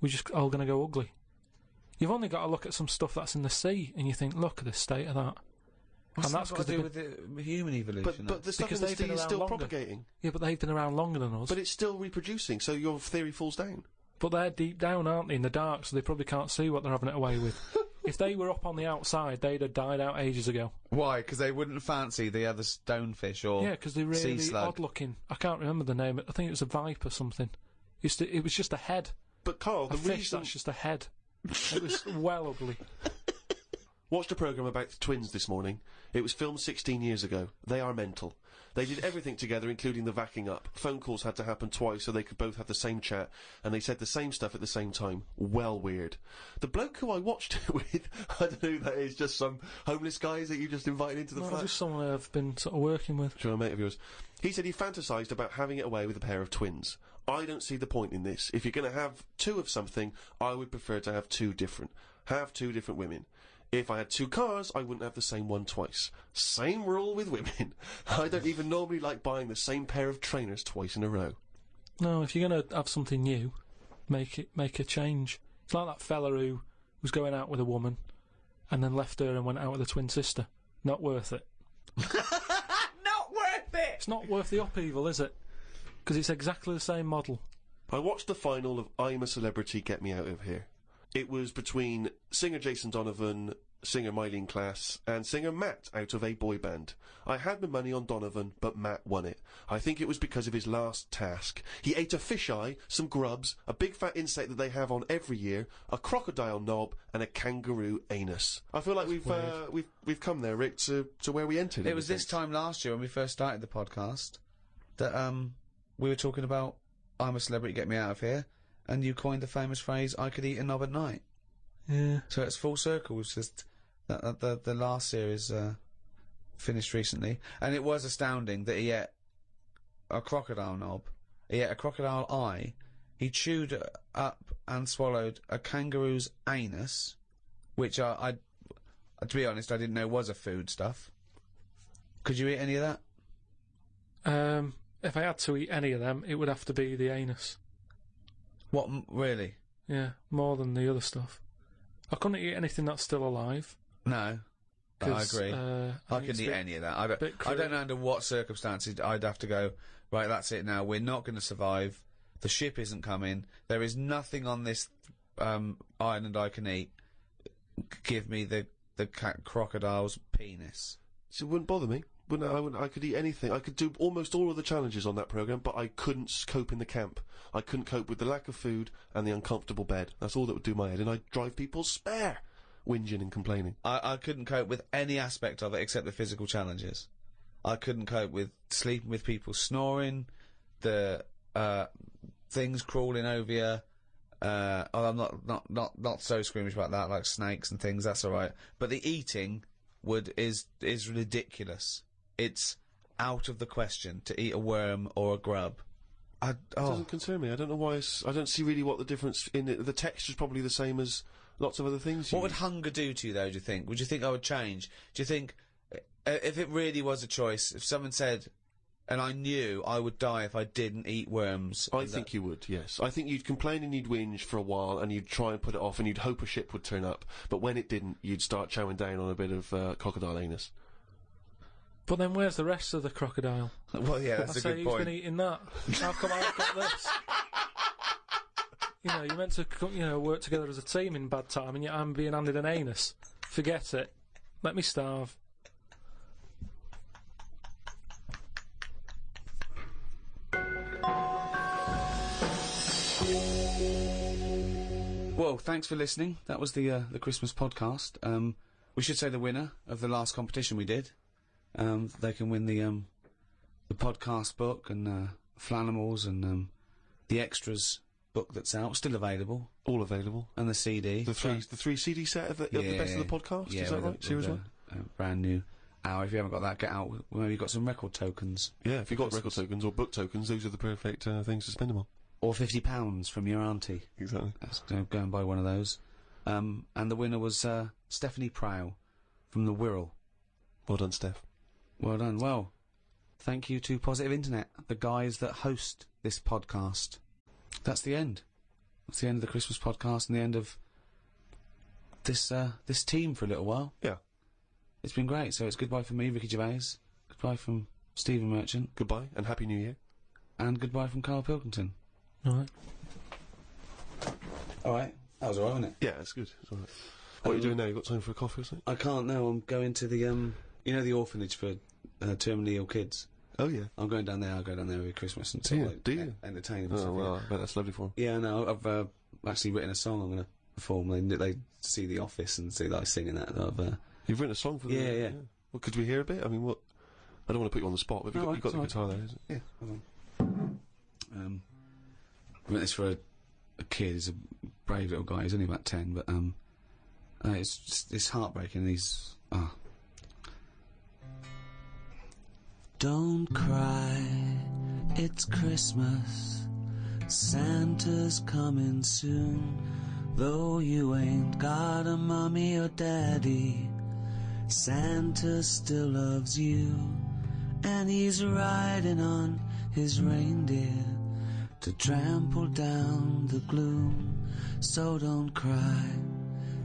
just all going to go ugly. You've only got to look at some stuff that's in the sea, and you think, look at the state of that. What's that got to do with the human evolution? But the stuff in the sea is still propagating. Yeah, but they've been around longer than us. But it's still reproducing, so your theory falls down. But they're deep down, aren't they, in the dark, so they probably can't see what they're having it away with. If they were up on the outside, they'd have died out ages ago. Why? Because they wouldn't fancy the other stonefish or because they're really odd-looking. I can't remember the name. I think it was a viper or something. It was just a head. But Karl, the fish that's just a head. It was well ugly. Watched a programme about the twins this morning. It was filmed 16 years ago. They are mental. They did everything together, including the vacking up. Phone calls had to happen twice so they could both have the same chat, and they said the same stuff at the same time. Well weird. The bloke who I watched it with, I don't know who that is, just some homeless guys that you just invited into the flat? Just someone I've been sort of working with. Sure, a mate of yours. He said he fantasised about having it away with a pair of twins. I don't see the point in this. If you're going to have two of something, I would prefer to have two different women. If I had two cars, I wouldn't have the same one twice. Same rule with women. I don't even normally like buying the same pair of trainers twice in a row. No, if you're going to have something new, make a change. It's like that fella who was going out with a woman and then left her and went out with a twin sister. Not worth it. Not worth it! It's not worth the upheaval, is it? Because it's exactly the same model. I watched the final of I'm a Celebrity, Get Me Out of Here. It was between singer Jason Donovan, singer Mylene Klass, and singer Matt out of a boy band. I had my money on Donovan, but Matt won it. I think it was because of his last task. He ate a fisheye, some grubs, a big fat insect that they have on every year, a crocodile knob, and a kangaroo anus. I feel like we've come there, Rick, to where we entered. It was this time last year when we first started the podcast that we were talking about I'm a Celebrity, Get Me Out of Here. And you coined the famous phrase, I could eat a knob at night. Yeah. So it's full circle. It's just the last series finished recently. And it was astounding that he ate a crocodile knob. He ate a crocodile eye. He chewed up and swallowed a kangaroo's anus, which I to be honest, I didn't know was a food stuff. Could you eat any of that? If I had to eat any of them, it would have to be the anus. What, really? Yeah, more than the other stuff. I couldn't eat anything that's still alive. No, I agree. I couldn't eat any of that. I don't know under what circumstances I'd have to go, right, that's it now, we're not going to survive, the ship isn't coming, there is nothing on this island I can eat, give me the crocodile's penis. So it wouldn't bother me. I could eat anything. I could do almost all of the challenges on that programme, but I couldn't cope in the camp. I couldn't cope with the lack of food and the uncomfortable bed. That's all that would do my head, and I'd drive people spare, whinging and complaining. I couldn't cope with any aspect of it except the physical challenges. I couldn't cope with sleeping with people snoring, the things crawling over you. I'm not so squeamish about that, like snakes and things. That's all right. But the eating is ridiculous. It's out of the question to eat a worm or a grub. It doesn't concern me. I don't know why. I don't see really what the difference in it. The texture's probably the same as lots of other things. What would hunger do to you, though? Do you think? Would you think I would change? Do you think if it really was a choice, if someone said, and I knew I would die if I didn't eat worms? I think you would. Yes, I think you'd complain and you'd whinge for a while, and you'd try and put it off, and you'd hope a ship would turn up. But when it didn't, you'd start chowing down on a bit of crocodile anus. But then where's the rest of the crocodile? Well, yeah, that's a good point. Who's been eating that? How come I've got this? You know, you're meant to work together as a team in bad time, and yet I'm being handed an anus. Forget it. Let me starve. Well, thanks for listening. That was the Christmas podcast. We should say the winner of the last competition we did. They can win the podcast book and Flanimals and the extras book that's out, still available, all available, and the CD. The three CD set of the best of the podcast. Yeah, is that right? Series 1. Brand new hour. If you haven't got that, get out. Maybe you've got some record tokens. Yeah, if you've got record tokens or book tokens, those are the perfect things to spend them on. Or £50 from your auntie. Exactly. Go and buy one of those. And the winner was Stephanie Prow from the Wirral. Well done, Steph. Well done. Well, thank you to Positive Internet, the guys that host this podcast. That's the end. That's the end of the Christmas podcast and the end of this team for a little while. Yeah. It's been great. So it's goodbye from me, Ricky Gervais. Goodbye from Stephen Merchant. Goodbye and Happy New Year. And goodbye from Karl Pilkington. Alright. Alright. That was alright, wasn't it? Yeah, it's good. It's alright. What are you doing now? You got time for a coffee or something? I can't now. I'm going to the the orphanage for terminally ill kids. Oh yeah. I'm going down there. I'll go down there every Christmas and do you? entertain them. Oh well, I bet that's lovely for them. Yeah, no, I've actually written a song. I'm going to perform. They see The Office and see that I singing that. You've written a song for them? Yeah. Well, could we hear a bit? I mean, what? I don't want to put you on the spot, but you've got the guitar there, isn't it? Yeah, hold on. I wrote this for a kid. He's a brave little guy. He's only about 10, but it's heartbreaking. Don't cry, it's Christmas. Santa's coming soon. Though you ain't got a mummy or daddy, Santa still loves you. And he's riding on his reindeer to trample down the gloom. So don't cry,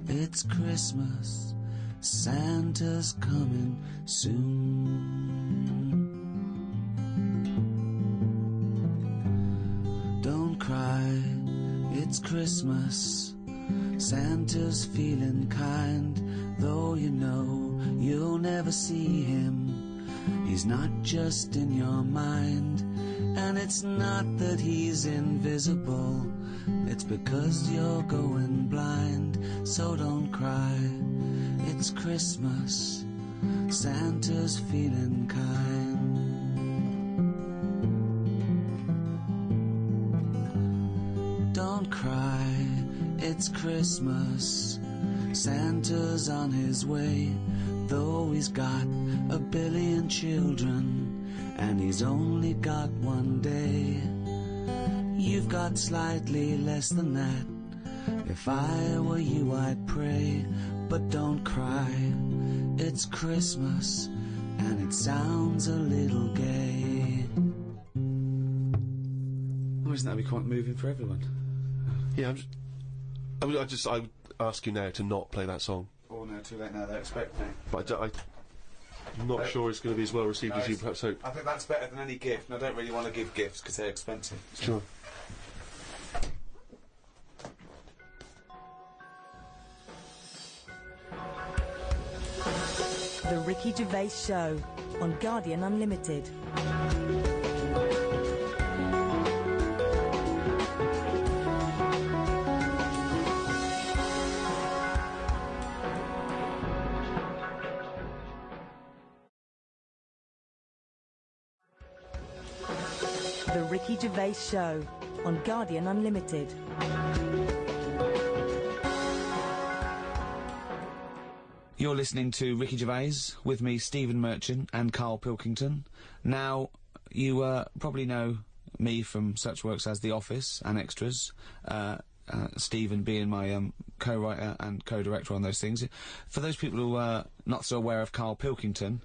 it's Christmas. Santa's coming soon. Don't cry, it's Christmas. Santa's feeling kind, though you know you'll never see him. He's not just in your mind, and it's not that he's invisible. It's because you're going blind. So don't cry, it's Christmas. Santa's feeling kind. Don't cry, it's Christmas. Santa's on his way, though he's got a billion children, and he's only got one day. You've got slightly less than that. If I were you, I'd pray, but don't cry. It's Christmas, and it sounds a little gay. Oh, isn't that be quite moving for everyone? Yeah, I would ask you now to not play that song. Oh no, too late now, they expect me. But I'm not sure it's going to be as well received as you perhaps hope. I think that's better than any gift, and I don't really want to give gifts because they're expensive. So. Sure. The Ricky Gervais Show on Guardian Unlimited. The Ricky Gervais Show on Guardian Unlimited. You're listening to Ricky Gervais, with me, Stephen Merchant, and Karl Pilkington. Now, you probably know me from such works as The Office and Extras, Stephen being my co-writer and co-director on those things. For those people who are not so aware of Karl Pilkington,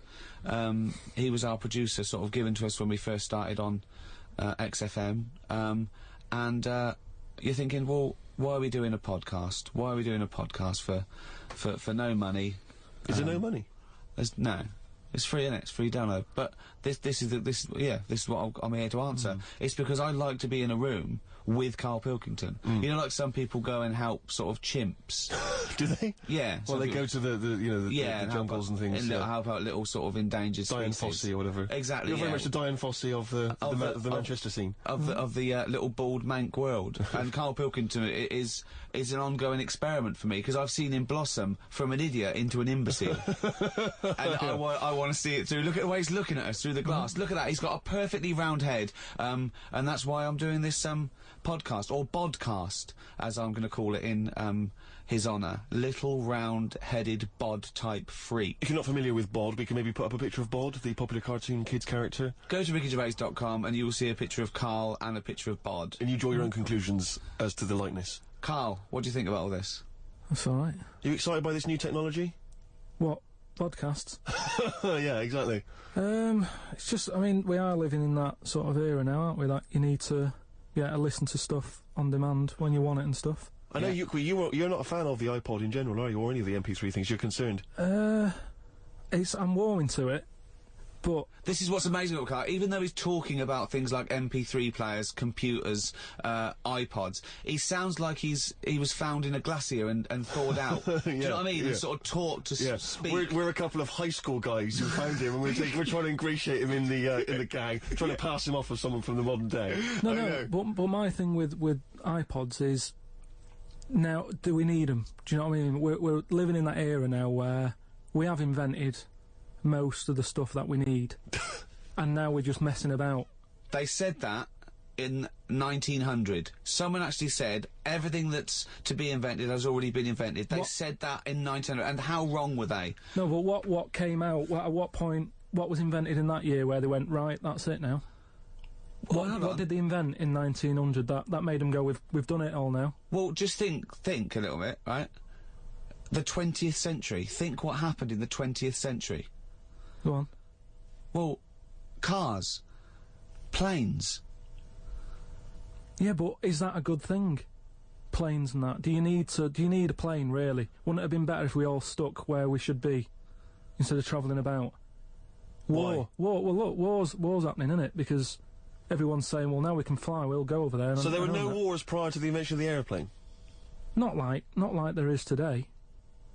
he was our producer, sort of given to us when we first started on XFM, and you're thinking, well, why are we doing a podcast? Why are we doing a podcast for no money? Is there no money? No. It's free, innit? It's free download. But this is what I'm here to answer. It's because I like to be in a room with Karl Pilkington. You know, like some people go and help sort of chimps. Do they? Yeah. Well, they go to the jungles and things. And help out little sort of endangered Diane species. Fossey or whatever. Exactly. You're very much the Diane Fossey of the Manchester scene. Of the little bald mank world. And Karl Pilkington is an ongoing experiment for me, because I've seen him blossom from an idiot into an imbecile. And I want to see it through. Look at the way he's looking at us through the glass. Look at that. He's got a perfectly round head. And that's why I'm doing this podcast, or bodcast, as I'm going to call it in his honour. Little round-headed bod-type freak. If you're not familiar with Bod, we can maybe put up a picture of Bod, the popular cartoon kids character. Go to rickygervais.com and you will see a picture of Karl and a picture of Bod. And you draw your own conclusions as to the likeness. Karl, what do you think about all this? That's all right. Are you excited by this new technology? What? Podcasts? Yeah, exactly. It's just, I mean, we are living in that sort of era now, aren't we? That you need to listen to stuff on demand when you want it and stuff. I know you're not a fan of the iPod in general, are you, or any of the MP3 things? You're concerned. I'm warming to it, but this is what's amazing about Karl. Even though he's talking about things like MP3 players, computers, iPods, he sounds like he was found in a glacier and thawed out. Do you know what I mean? And sort of taught to speak. We're a couple of high school guys who found him, and we're trying to ingratiate him in the gang, trying to pass him off as someone from the modern day. No, but my thing with iPods is, Now, do we need them? Do you know what I mean? We're living in that era now where we have invented most of the stuff that we need, and now we're just messing about. They said that in 1900. Someone actually said everything that's to be invented has already been invented. They said that in 1900, and how wrong were they? No, but what came out? At what point? What was invented in that year where they went, right, that's it now? What did they invent in 1900 that made them go, we've done it all now? Well, just think a little bit, right? The 20th century. Think what happened in the 20th century. Go on. Well, cars, planes. Yeah, but is that a good thing? Planes and that. Do you need a plane, really? Wouldn't it have been better if we all stuck where we should be instead of travelling about? War. Well, look, war's happening, isn't it? Because everyone's saying, well, now we can fly, we'll go over there. So there were no wars prior to the invention of the aeroplane? Not like there is today.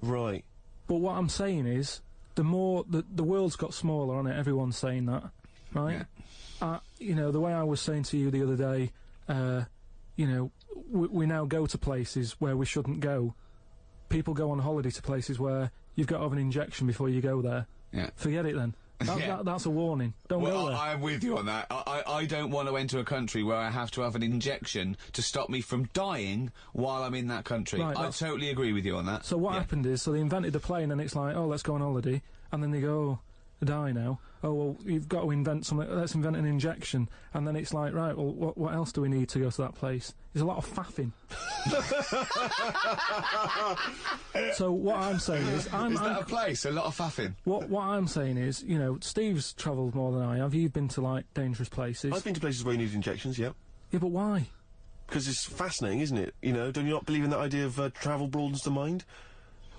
Right. But what I'm saying is, the world's got smaller, hasn't it? Everyone's saying that, right? Yeah. You know, the way I was saying to you the other day, you know, we now go to places where we shouldn't go. People go on holiday to places where you've got to have an injection before you go there. Yeah. Forget it then. That's a warning. Don't go there. I'm with you on that. I don't want to enter a country where I have to have an injection to stop me from dying while I'm in that country. Right, I totally agree with you on that. So what happened is, so they invented the plane and it's like, oh, let's go on holiday, and then they go, oh, I die now. Oh, well, you've got to invent something, let's invent an injection. And then it's like, right, well, what else do we need to go to that place? There's a lot of faffing. So what I'm saying is... Is that a place? A lot of faffing? What I'm saying is, you know, Steve's travelled more than I have. You've been to, like, dangerous places. I've been to places where you need injections, yeah. Yeah, but why? Because it's fascinating, isn't it? You know, don't you not believe in that idea of travel broadens the mind?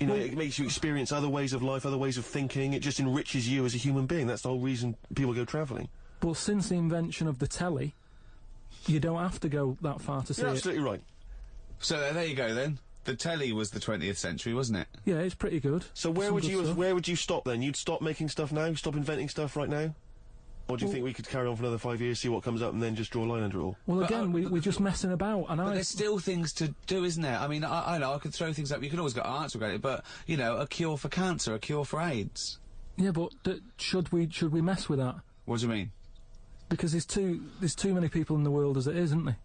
You know, it makes you experience other ways of life, other ways of thinking. It just enriches you as a human being. That's the whole reason people go travelling. But since the invention of the telly, you don't have to go that far to see it. You're absolutely right. So there you go then. The telly was the 20th century, wasn't it? Yeah, it's pretty good. So where would you stop then? You'd stop making stuff now? Stop inventing stuff right now? Or do you think we could carry on for another 5 years, see what comes up, and then just draw a line under it all? Well, again, we're just messing about, and But there's still things to do, isn't there? I mean, I know I could throw things up. You can always go arts about it, but you know, a cure for cancer, a cure for AIDS. Yeah, but should we mess with that? What do you mean? Because there's too many people in the world as it is, isn't there?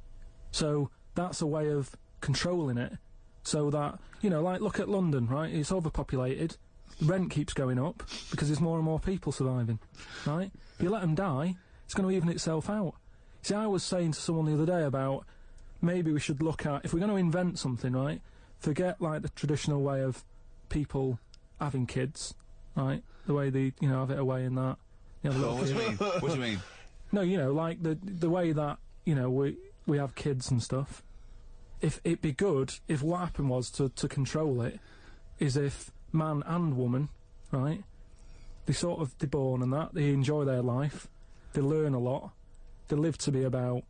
So that's a way of controlling it, so that, you know, like, look at London, right? It's overpopulated. Rent keeps going up because there's more and more people surviving, right? If you let them die, it's going to even itself out. See, I was saying to someone the other day about maybe we should look at, if we're going to invent something, right, forget, like, the traditional way of people having kids, right, the way they, you know, have it away in that. You know, what do you mean? What do you mean? No, you know, like, the way that, you know, we have kids and stuff. If it'd be good if what happened was to control it, is if man and woman, right, they're born and that, they enjoy their life, they learn a lot, they live to be about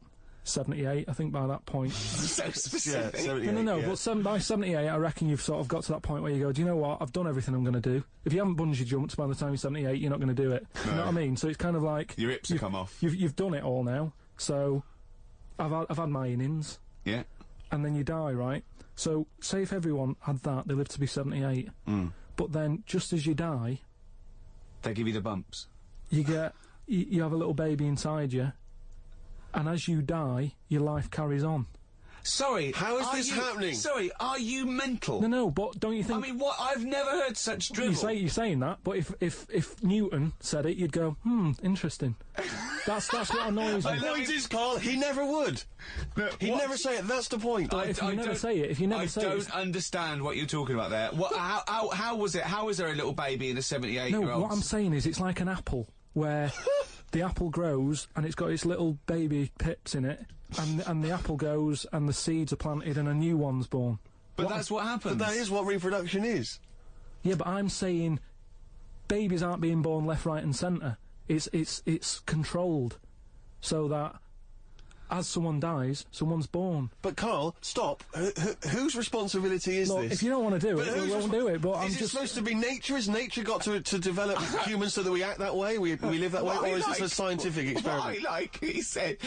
78, I think, by that point. So specific. Yeah, 78, No, yeah. but by 78, I reckon you've sort of got to that point where you go, do you know what, I've done everything I'm going to do. If you haven't bungee jumped by the time you're 78, you're not going to do it. No. You know what I mean? So it's kind of like... Your hips have come off. You've done it all now, so I've had my innings. Yeah. And then you die, right? So, say if everyone had that, they live to be 78. But then, just as you die... They give you the bumps. You get... You have a little baby inside you, and as you die, your life carries on. Sorry, how is this happening? Sorry, are you mental? No, but don't you think... I mean, what? I've never heard such drivel. You're saying that, but if Newton said it, you'd go, interesting. That's what annoys me. The point is, Karl, he never would. No, He'd never say it, that's the point. If you never say it, I don't understand what you're talking about there. How was it? How is there a little baby in a 78-year-old? No, what I'm saying is it's like an apple, where the apple grows, and it's got its little baby pips in it, and the apple goes, and the seeds are planted, and a new one's born. But that's what happens. But that is what reproduction is. Yeah, but I'm saying babies aren't being born left, right and centre. It's controlled, so that as someone dies, someone's born. But Karl, stop. Whose responsibility is Look, this? if you don't want to do it, whose we won't do it. But I'm is it just supposed to be nature? Has nature got to develop humans so that we act that way? We live that way, or is this a scientific experiment? He said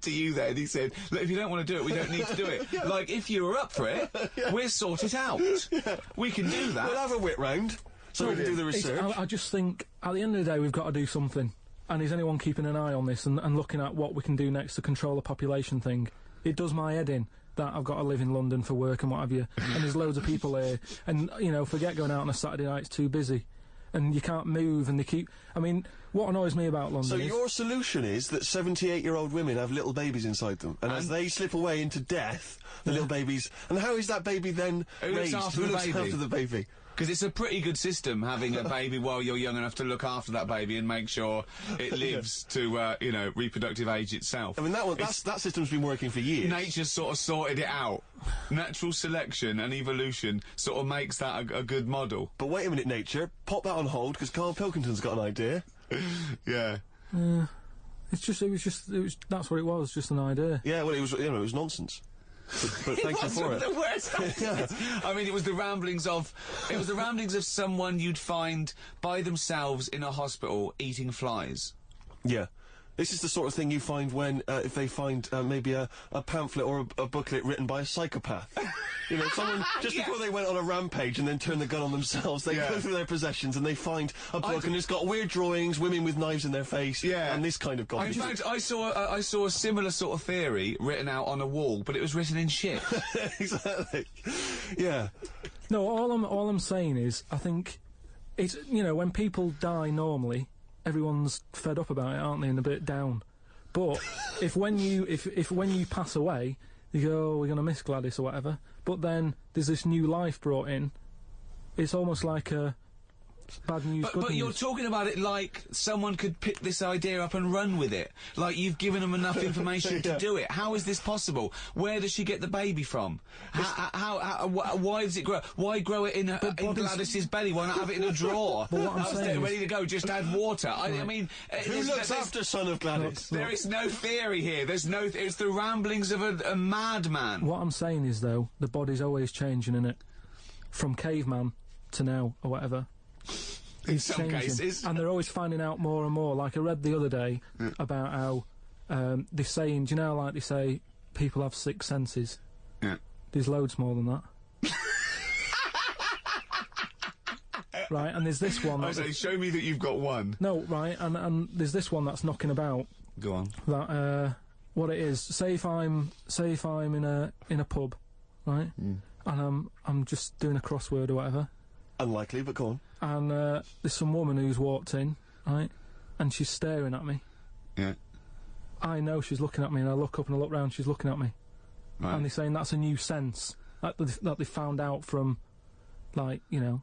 to you then, he said, look, if you don't want to do it, we don't need to do it. Like, if you were up for it, we'll sort it out. We can do that. We'll have a wit round, so we can do the research. I just think, at the end of the day, we've got to do something. And is anyone keeping an eye on this and looking at what we can do next to control the population thing? It does my head in that I've got to live in London for work and what have you, and there's loads of people here, and, you know, forget going out on a Saturday night, it's too busy. And you can't move, and they keep... I mean, what annoys me about London So is... your solution is that 78-year-old women have little babies inside them, and as they slip away into death, the little babies... And how is that baby then raised? Who looks after the baby? Because it's a pretty good system, having a baby while you're young enough to look after that baby and make sure it lives to, you know, reproductive age itself. I mean, that system's been working for years. Nature's sort of sorted it out. Natural selection and evolution sort of makes that a good model. But wait a minute, nature. Pop that on hold, because Karl Pilkington's got an idea. Yeah. That's what it was, just an idea. Yeah, well, it was nonsense. But thank you for it. The worst I mean, it was the ramblings of someone you'd find by themselves in a hospital eating flies. Yeah. This is the sort of thing you find when, if they find maybe a pamphlet or a booklet written by a psychopath. You know, someone, just before they went on a rampage and then turned the gun on themselves, they go through their possessions and they find a book and it's got weird drawings, women with knives in their face, and this kind of garbage. In fact, I saw a similar sort of theory written out on a wall, but it was written in shit. Exactly. Yeah. No, all I'm saying is, I think it's, you know, when people die normally, everyone's fed up about it, aren't they, and a bit down. But if when you pass away, you go, oh, we're going to miss Gladys or whatever, but then there's this new life brought in, it's almost like a bad news, good but news. you're talking about it like someone could pick this idea up and run with it. Like you've given them enough information to do it. How is this possible? Where does she get the baby from? Why does it grow? Why grow it in Gladys's belly? Why not have it in a drawer? But what I'm saying ready to go, just add water. I mean... Who looks after son of Gladys? There is no theory here. There's no... It's the ramblings of a madman. What I'm saying is, though, the body's always changing, innit? From caveman to now, or whatever. In some cases. And they're always finding out more and more. Like, I read the other day about how they're saying, do you know, like they say, people have 6 senses? Yeah. There's loads more than that. Right, and there's this one... I say, show me that you've got one. No, right, and there's this one that's knocking about. Go on. That, what it is, say if I'm in a pub, right, and I'm just doing a crossword or whatever. Unlikely, but go on. And there's some woman who's walked in, right, and she's staring at me. Yeah. I know she's looking at me, and I look up and I look round, she's looking at me. Right. And they're saying that's a new sense that they found out from, like, you know,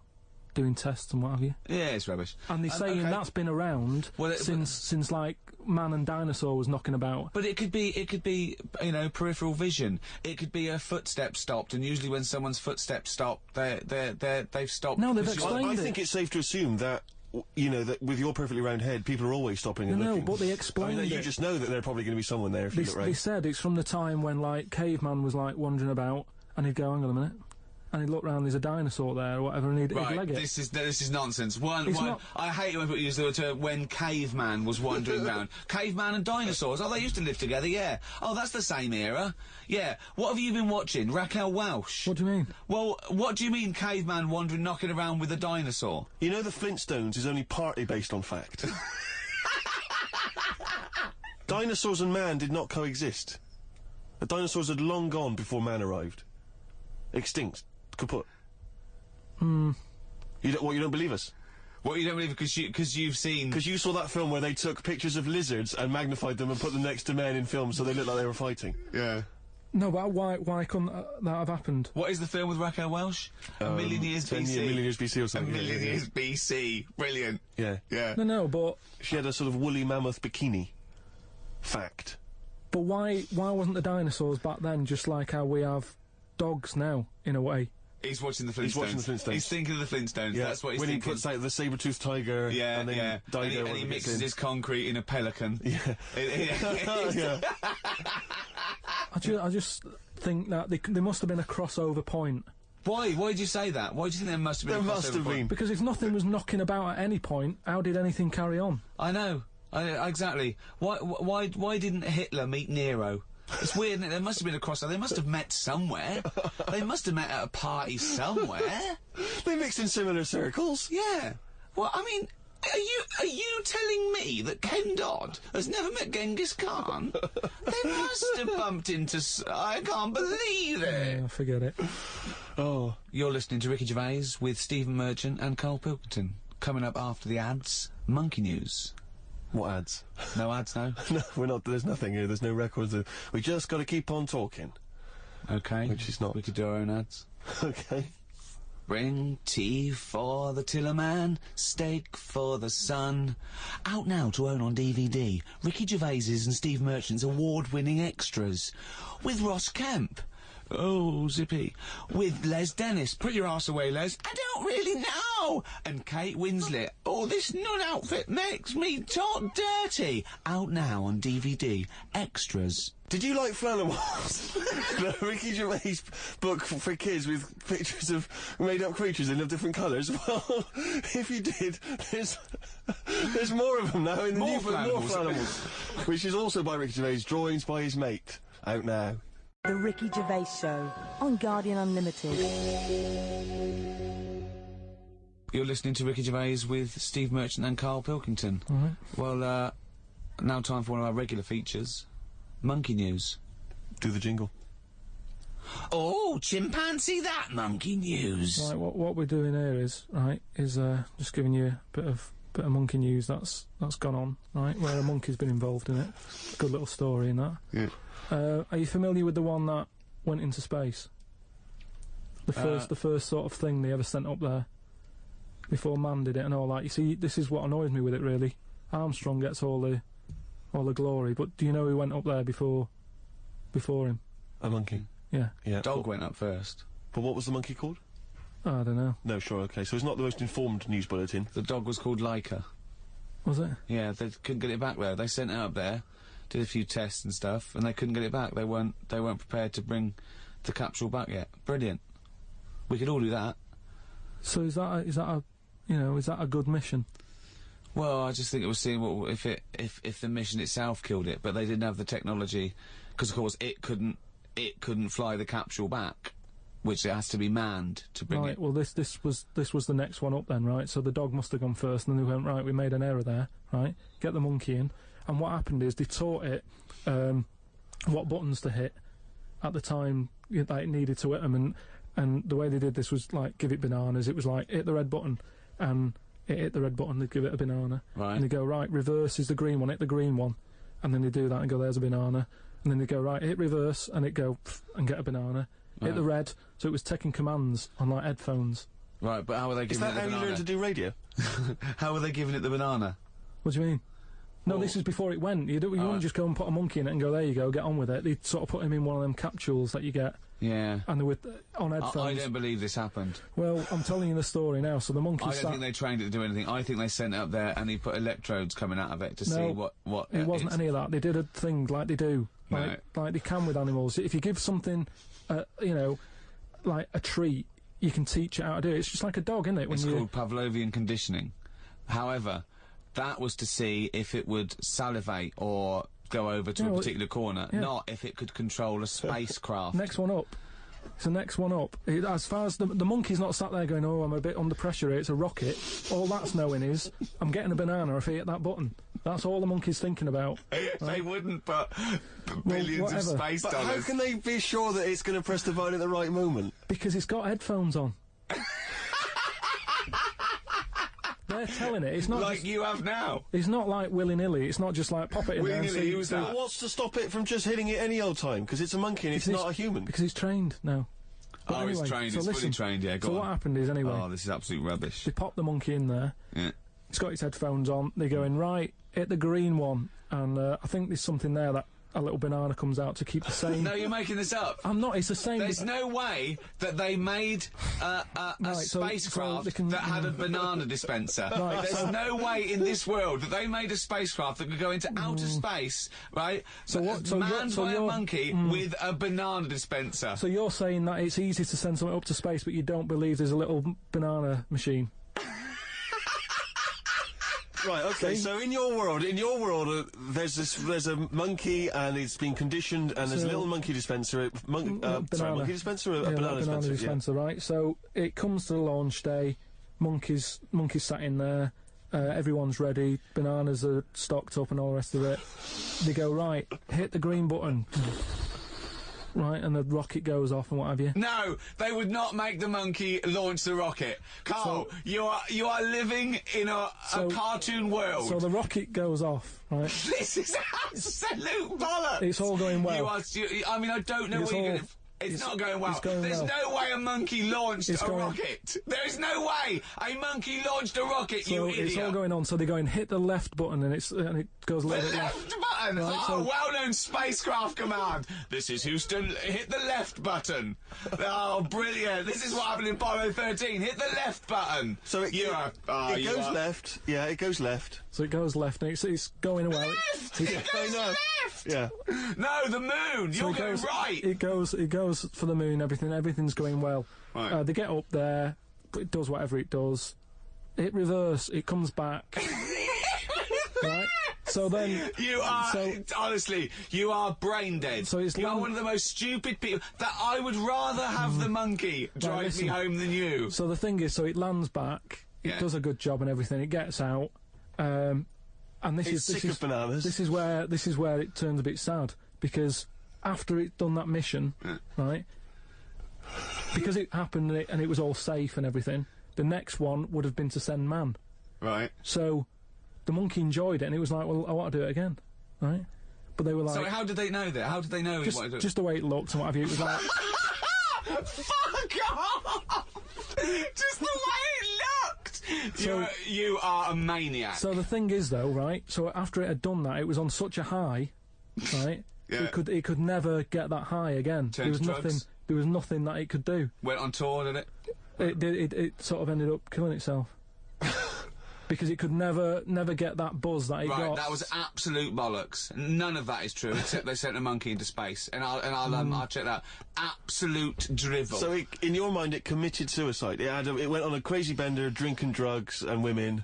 doing tests and what have you. Yeah, it's rubbish. And they're saying that's been around since like man and dinosaur was knocking about. But it could be, you know, peripheral vision. It could be a footstep stopped, and usually when someone's footsteps stop, they've stopped. No, they've explained I think it's safe to assume that, you know, that with your perfectly round head, people are always stopping and looking. No, but they explained You just know that there's probably going to be someone there if you look right. They said it's from the time when, like, caveman was, like, wandering about, and he'd go, hang on a minute, and he'd look round, there's a dinosaur there or whatever, and he'd leg it. This is nonsense. I hate it when people use the term when caveman was wandering round. Caveman and dinosaurs, oh, they used to live together, yeah. Oh, that's the same era. Yeah. What have you been watching? Raquel Welch? What do you mean? Well, what do you mean caveman wandering, knocking around with a dinosaur? You know the Flintstones is only partly based on fact. Dinosaurs and man did not coexist. The dinosaurs had long gone before man arrived. Extinct. Kaput. You don't believe us? What, you don't believe because you've seen... Because you saw that film where they took pictures of lizards and magnified them and put them next to men in films so they looked like they were fighting. Yeah. No, but why couldn't that have happened? What is the film with Raquel Welch? A Million Years BC. A Million Years BC or something. A Million Years BC. Brilliant. Yeah. Yeah. No, but... She had a sort of woolly mammoth bikini. Fact. But why wasn't the dinosaurs back then just like how we have dogs now, in a way? He's watching the Flintstones. He's watching the Flintstones. He's thinking of the Flintstones. Yeah. That's what he's when thinking. When he puts out the saber-toothed tiger, and then Dido and he mixes his concrete in a pelican. Yeah. Yeah. I just think that there must have been a crossover point. Why? Why did you say that? Why do you think there must have been a crossover point? Because if nothing was knocking about at any point, how did anything carry on? I know. Exactly. Why didn't Hitler meet Nero? It's weird, isn't it? There must have been a crossover. They must have met somewhere. They must have met at a party somewhere. They mixed in similar circles. Yeah. Well, I mean, are you telling me that Ken Dodd has never met Genghis Khan? They must have bumped into... I can't believe it. Yeah, forget it. Oh. You're listening to Ricky Gervais with Stephen Merchant and Karl Pilkington. Coming up after the ads, Monkey News. What ads? No ads, no? No, we're not. There's nothing here. There's no records. We just got to keep on talking. Okay. Which is not. We could do our own ads. Okay. Bring tea for the Tillerman, steak for the sun. Out now to own on DVD, Ricky Gervais's and Steve Merchant's award-winning extras. With Ross Kemp. Oh, zippy. With Les Dennis. Put your arse away, Les. I don't really know. And Kate Winslet. Oh, this nun outfit makes me talk dirty. Out now on DVD. Extras. Did you like Flannelwalls? The Ricky Gervais book for kids with pictures of made-up creatures in different colours? Well, if you did, there's more of them now in the new book, more Flannelwalls. Which is also by Ricky Gervais, drawings by his mate. Out now. The Ricky Gervais Show on Guardian Unlimited. You're listening to Ricky Gervais with Steve Merchant and Karl Pilkington. Well, now time for one of our regular features. Monkey News. Do the jingle. Oh, chimpanzee that Monkey News. Right, what we're doing here is just giving you a bit of monkey news that's gone on, right? Where a monkey's been involved in it. Good little story in that. Yeah. Are you familiar with the one that went into space? The first sort of thing they ever sent up there before man did it and all that. You see, this is what annoys me with it really. Armstrong gets all the glory, but do you know who went up there before him? A monkey. Yeah. Yeah. Dog went up first. But what was the monkey called? I don't know. No, sure, okay. So it's not the most informed news bulletin. The dog was called Laika. Was it? Yeah, they couldn't get it back there. They sent it up there, did a few tests and stuff, and they couldn't get it back. They weren't prepared to bring the capsule back yet. Brilliant. We could all do that. So is that a good mission? Well, I just think it was seeing what if the mission itself killed it, but they didn't have the technology, because of course it couldn't fly the capsule back, which it has to be manned to bring it. Right. Well, this was the next one up then, right? So the dog must have gone first, and then they went, right, we made an error there, right? Get the monkey in, and what happened is they taught it what buttons to hit at the time that it needed to hit them, and the way they did this was like give it bananas. It was like hit the red button, and it hit the red button, they'd give it a banana. Right. And they go, right, reverse is the green one, hit the green one. And then they do that and go, there's a banana. And then they go, right, hit reverse, and it go, and get a banana. Right. Hit the red, so it was taking commands on, like, headphones. Right, but how were they giving it the banana? Is that how you learn to do radio? How were they giving it the banana? What do you mean? No, Well, this is before it went. You wouldn't just go and put a monkey in it and go, there you go, get on with it. They'd sort of put him in one of them capsules that you get. Yeah. And they were on headphones. I don't believe this happened. Well, I'm telling you the story now. So the monkey I don't think they trained it to do anything. I think they sent it up there and he put electrodes coming out of it to see what it wasn't any of that. They did a thing like they do, like they can with animals. If you give something, like a treat, you can teach it how to do it. It's just like a dog, isn't it? It's called Pavlovian conditioning. However, that was to see if it would salivate or go over to a particular corner, not if it could control a spacecraft. Next one up. It's the next one up. As far as the monkey's not sat there going, oh, I'm a bit under pressure here, it's a rocket. All that's knowing is, I'm getting a banana if I hit that button. That's all the monkey's thinking about. They wouldn't put billions of space but dollars. How can they be sure that it's going to press the button at the right moment? Because it's got headphones on. They're telling it. It's not like you have now. It's not like willy-nilly. It's not just like pop it in there and see. Use that. What's to stop it from just hitting it any old time? Because it's a monkey and it's not a human. Because it's trained now. But anyway, it's trained. It's fully trained. Yeah. Go on. What happened is anyway. Oh, this is absolute rubbish. They pop the monkey in there. Yeah. It's got its headphones on. They go in right. Hit the green one, and I think there's something there that a little banana comes out to keep the same. No, you're making this up. I'm not. It's the same. There's no way that they made a spacecraft that had a banana dispenser. Right, There's no way in this world that they made a spacecraft that could go into outer space, right? Manned by a monkey with a banana dispenser. So you're saying that it's easy to send something up to space, but you don't believe there's a little banana machine? Right, okay, so in your world, there's a monkey and it's been conditioned and there's a little monkey dispenser, monkey dispenser or a banana dispenser? Right, so it comes to the launch day, monkeys sat in there, everyone's ready, bananas are stocked up and all the rest of it. They go, right, hit the green button. Right, and the rocket goes off and what have you. No, they would not make the monkey launch the rocket. Karl, you are living in a cartoon world. So the rocket goes off, right? This is absolute bollocks. It's all going well. I mean, I don't know what you're going to... It's not going well. There's no way a monkey launched a rocket. There is no way a monkey launched a rocket, you idiot. It's all going on, so they go and hit the left button and it goes a little bit left. Left button? Right, well-known spacecraft command. This is Houston, hit the left button. Oh, brilliant. This is what happened in Apollo 13. Hit the left button. So it goes left. Yeah, it goes left. So it goes left and it's going well. It goes left! Yeah. No, the moon! You're going right! It goes for the moon, everything's going well. Right. They get up there, it does whatever it does. It reverse, it comes back. Right? So then... honestly, you are brain dead. So you are one of the most stupid people. That I would rather have the monkey drive me home than you. So the thing is, so it lands back, it does a good job and everything, it gets out, and this is bananas. This is where it turns a bit sad, because after it done that mission, right, because it happened and it was all safe and everything, the next one would have been to send man. Right. So the monkey enjoyed it and it was like, well, I want to do it again, right? But they were like... So how did they know that? How did they know just the way it looked and what have you, it was like... Fuck off! Just the way it looked! You are a maniac. So the thing is, though, right, so after it had done that, it was on such a high, right, it could never get that high again. There was nothing that it could do. Went on tour, did it? It sort of ended up killing itself. Because it could never get that buzz that it got. Right, that was absolute bollocks. None of that is true, except they sent a monkey into space, and I'll check that. Absolute drivel. So in your mind, it committed suicide. It went on a crazy bender, drinking drugs and women.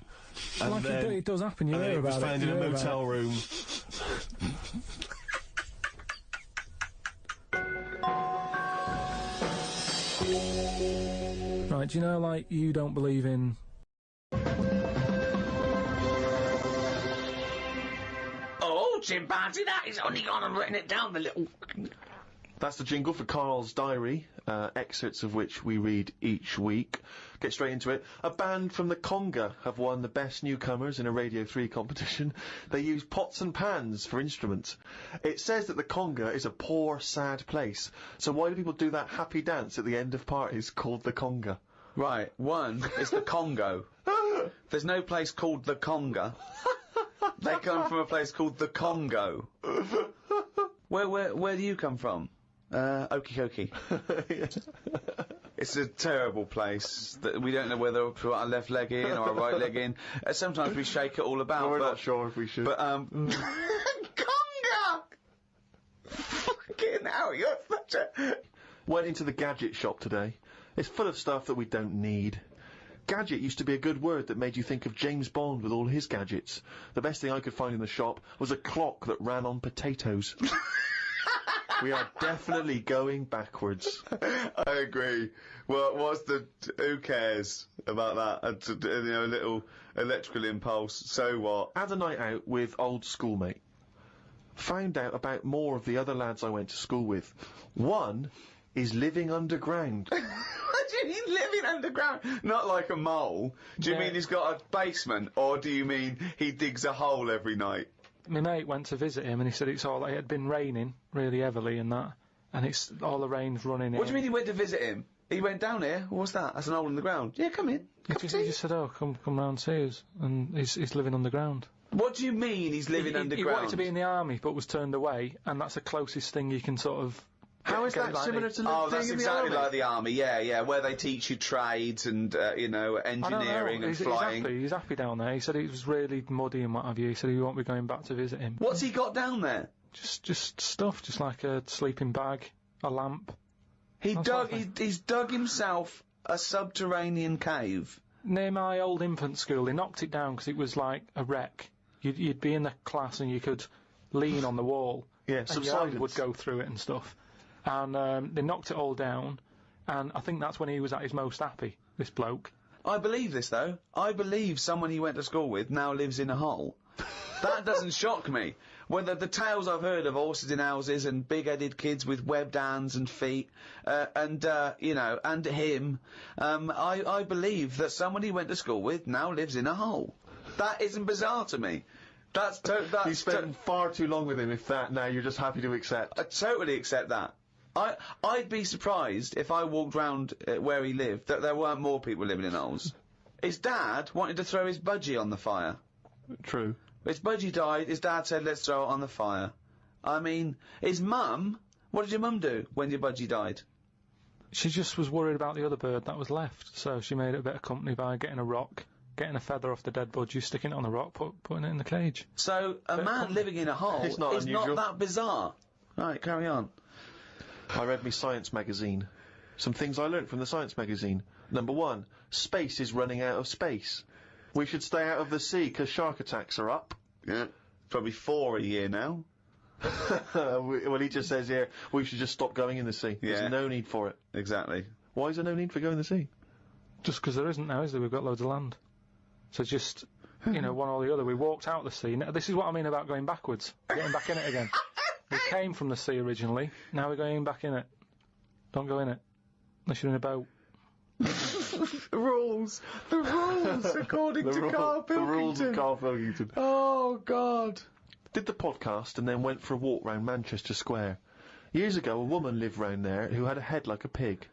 And like then, it does happen. You hear about it. It was found in a motel room. Right, do you know, like, you don't believe in... Oh, chimpanzee, that is only gone and written it down, the little... That's the jingle for Karl's diary, excerpts of which we read each week. Get straight into it. A band from the Conga have won the Best Newcomers in a Radio 3 competition. They use pots and pans for instruments. It says that the Conga is a poor, sad place. So why do people do that happy dance at the end of parties called the Conga? Right, one is the Congo. There's no place called the Conga. They come from a place called the Congo. Where do you come from? Okie dokie. It's a terrible place that we don't know whether to put our left leg in or our right leg in. Sometimes we shake it all about. We're not sure if we should. But Conga! Fucking hell, you're such a... Went into the gadget shop today. It's full of stuff that we don't need. Gadget used to be a good word that made you think of James Bond with all his gadgets. The best thing I could find in the shop was a clock that ran on potatoes. We are definitely going backwards. I agree. Well, who cares about that? A little electrical impulse, so what? Had a night out with old schoolmate. Found out about more of the other lads I went to school with. One is living underground. What do you mean living underground? Not like a mole. Do you mean he's got a basement, or do you mean he digs a hole every night? My mate went to visit him and he said it had been raining really heavily and that, and it's all the rain's running in. What do you mean he went to visit him? He went down here. What's that? That's an hole in the ground. Yeah, come in. He just said, "Oh, come round see us," and he's living underground. What do you mean he's living He underground? wanted to be in the army, but was turned away, and that's the closest thing you can sort of... How is get that like similar the- to Oh, being that's in exactly the army? like the army, yeah, where they teach you trades and, you know, I don't know. engineering and flying. He's happy down there. He said it was really muddy and what have you. He said he won't be going back to visit him. What's he got down there? Just stuff, just like a sleeping bag, a lamp. He's sort of dug himself a subterranean cave. Near my old infant school, they knocked it down because it was like a wreck. You'd be in the class and you could lean on the wall. Yeah, and your hand would go through it and stuff. And they knocked it all down, and I think that's when he was at his most happy, this bloke. I believe this, though. I believe someone he went to school with now lives in a hole. That doesn't shock me. Whether the tales I've heard of horses in houses and big-headed kids with webbed hands and feet, you know, and him, I believe that someone he went to school with now lives in a hole. That isn't bizarre to me. You spent far too long with him, if that, now you're just happy to accept. I totally accept that. I'd be surprised if I walked round where he lived that there weren't more people living in holes. His dad wanted to throw his budgie on the fire. True. His budgie died, his dad said, let's throw it on the fire. I mean, his mum, what did your mum do when your budgie died? She just was worried about the other bird that was left, so she made it a bit of company by getting a rock, getting a feather off the dead budgie, sticking it on the rock, putting it in the cage. So, a man living in a hole It's not is unusual. not that bizarre. Right, carry on. I read me science magazine. Some things I learnt from the science magazine. Number 1, space is running out of space. We should stay out of the sea because shark attacks are up. Yeah. Probably 4 a year now. Well, he just says here, we should just stop going in the sea. Yeah. There's no need for it. Exactly. Why is there no need for going in the sea? Just because there isn't now, is there? We've got loads of land. So just, you know, one or the other. We walked out the sea. Now, this is what I mean about going backwards. Getting back in it again. We came from the sea originally. Now we're going back in it. Don't go in it. Unless you're in a boat. The rules, according to Karl The Pilkington. rules of Karl Pilkington. Oh, God. Did the podcast and then went for a walk round Manchester Square. Years ago, a woman lived round there who had a head like a pig.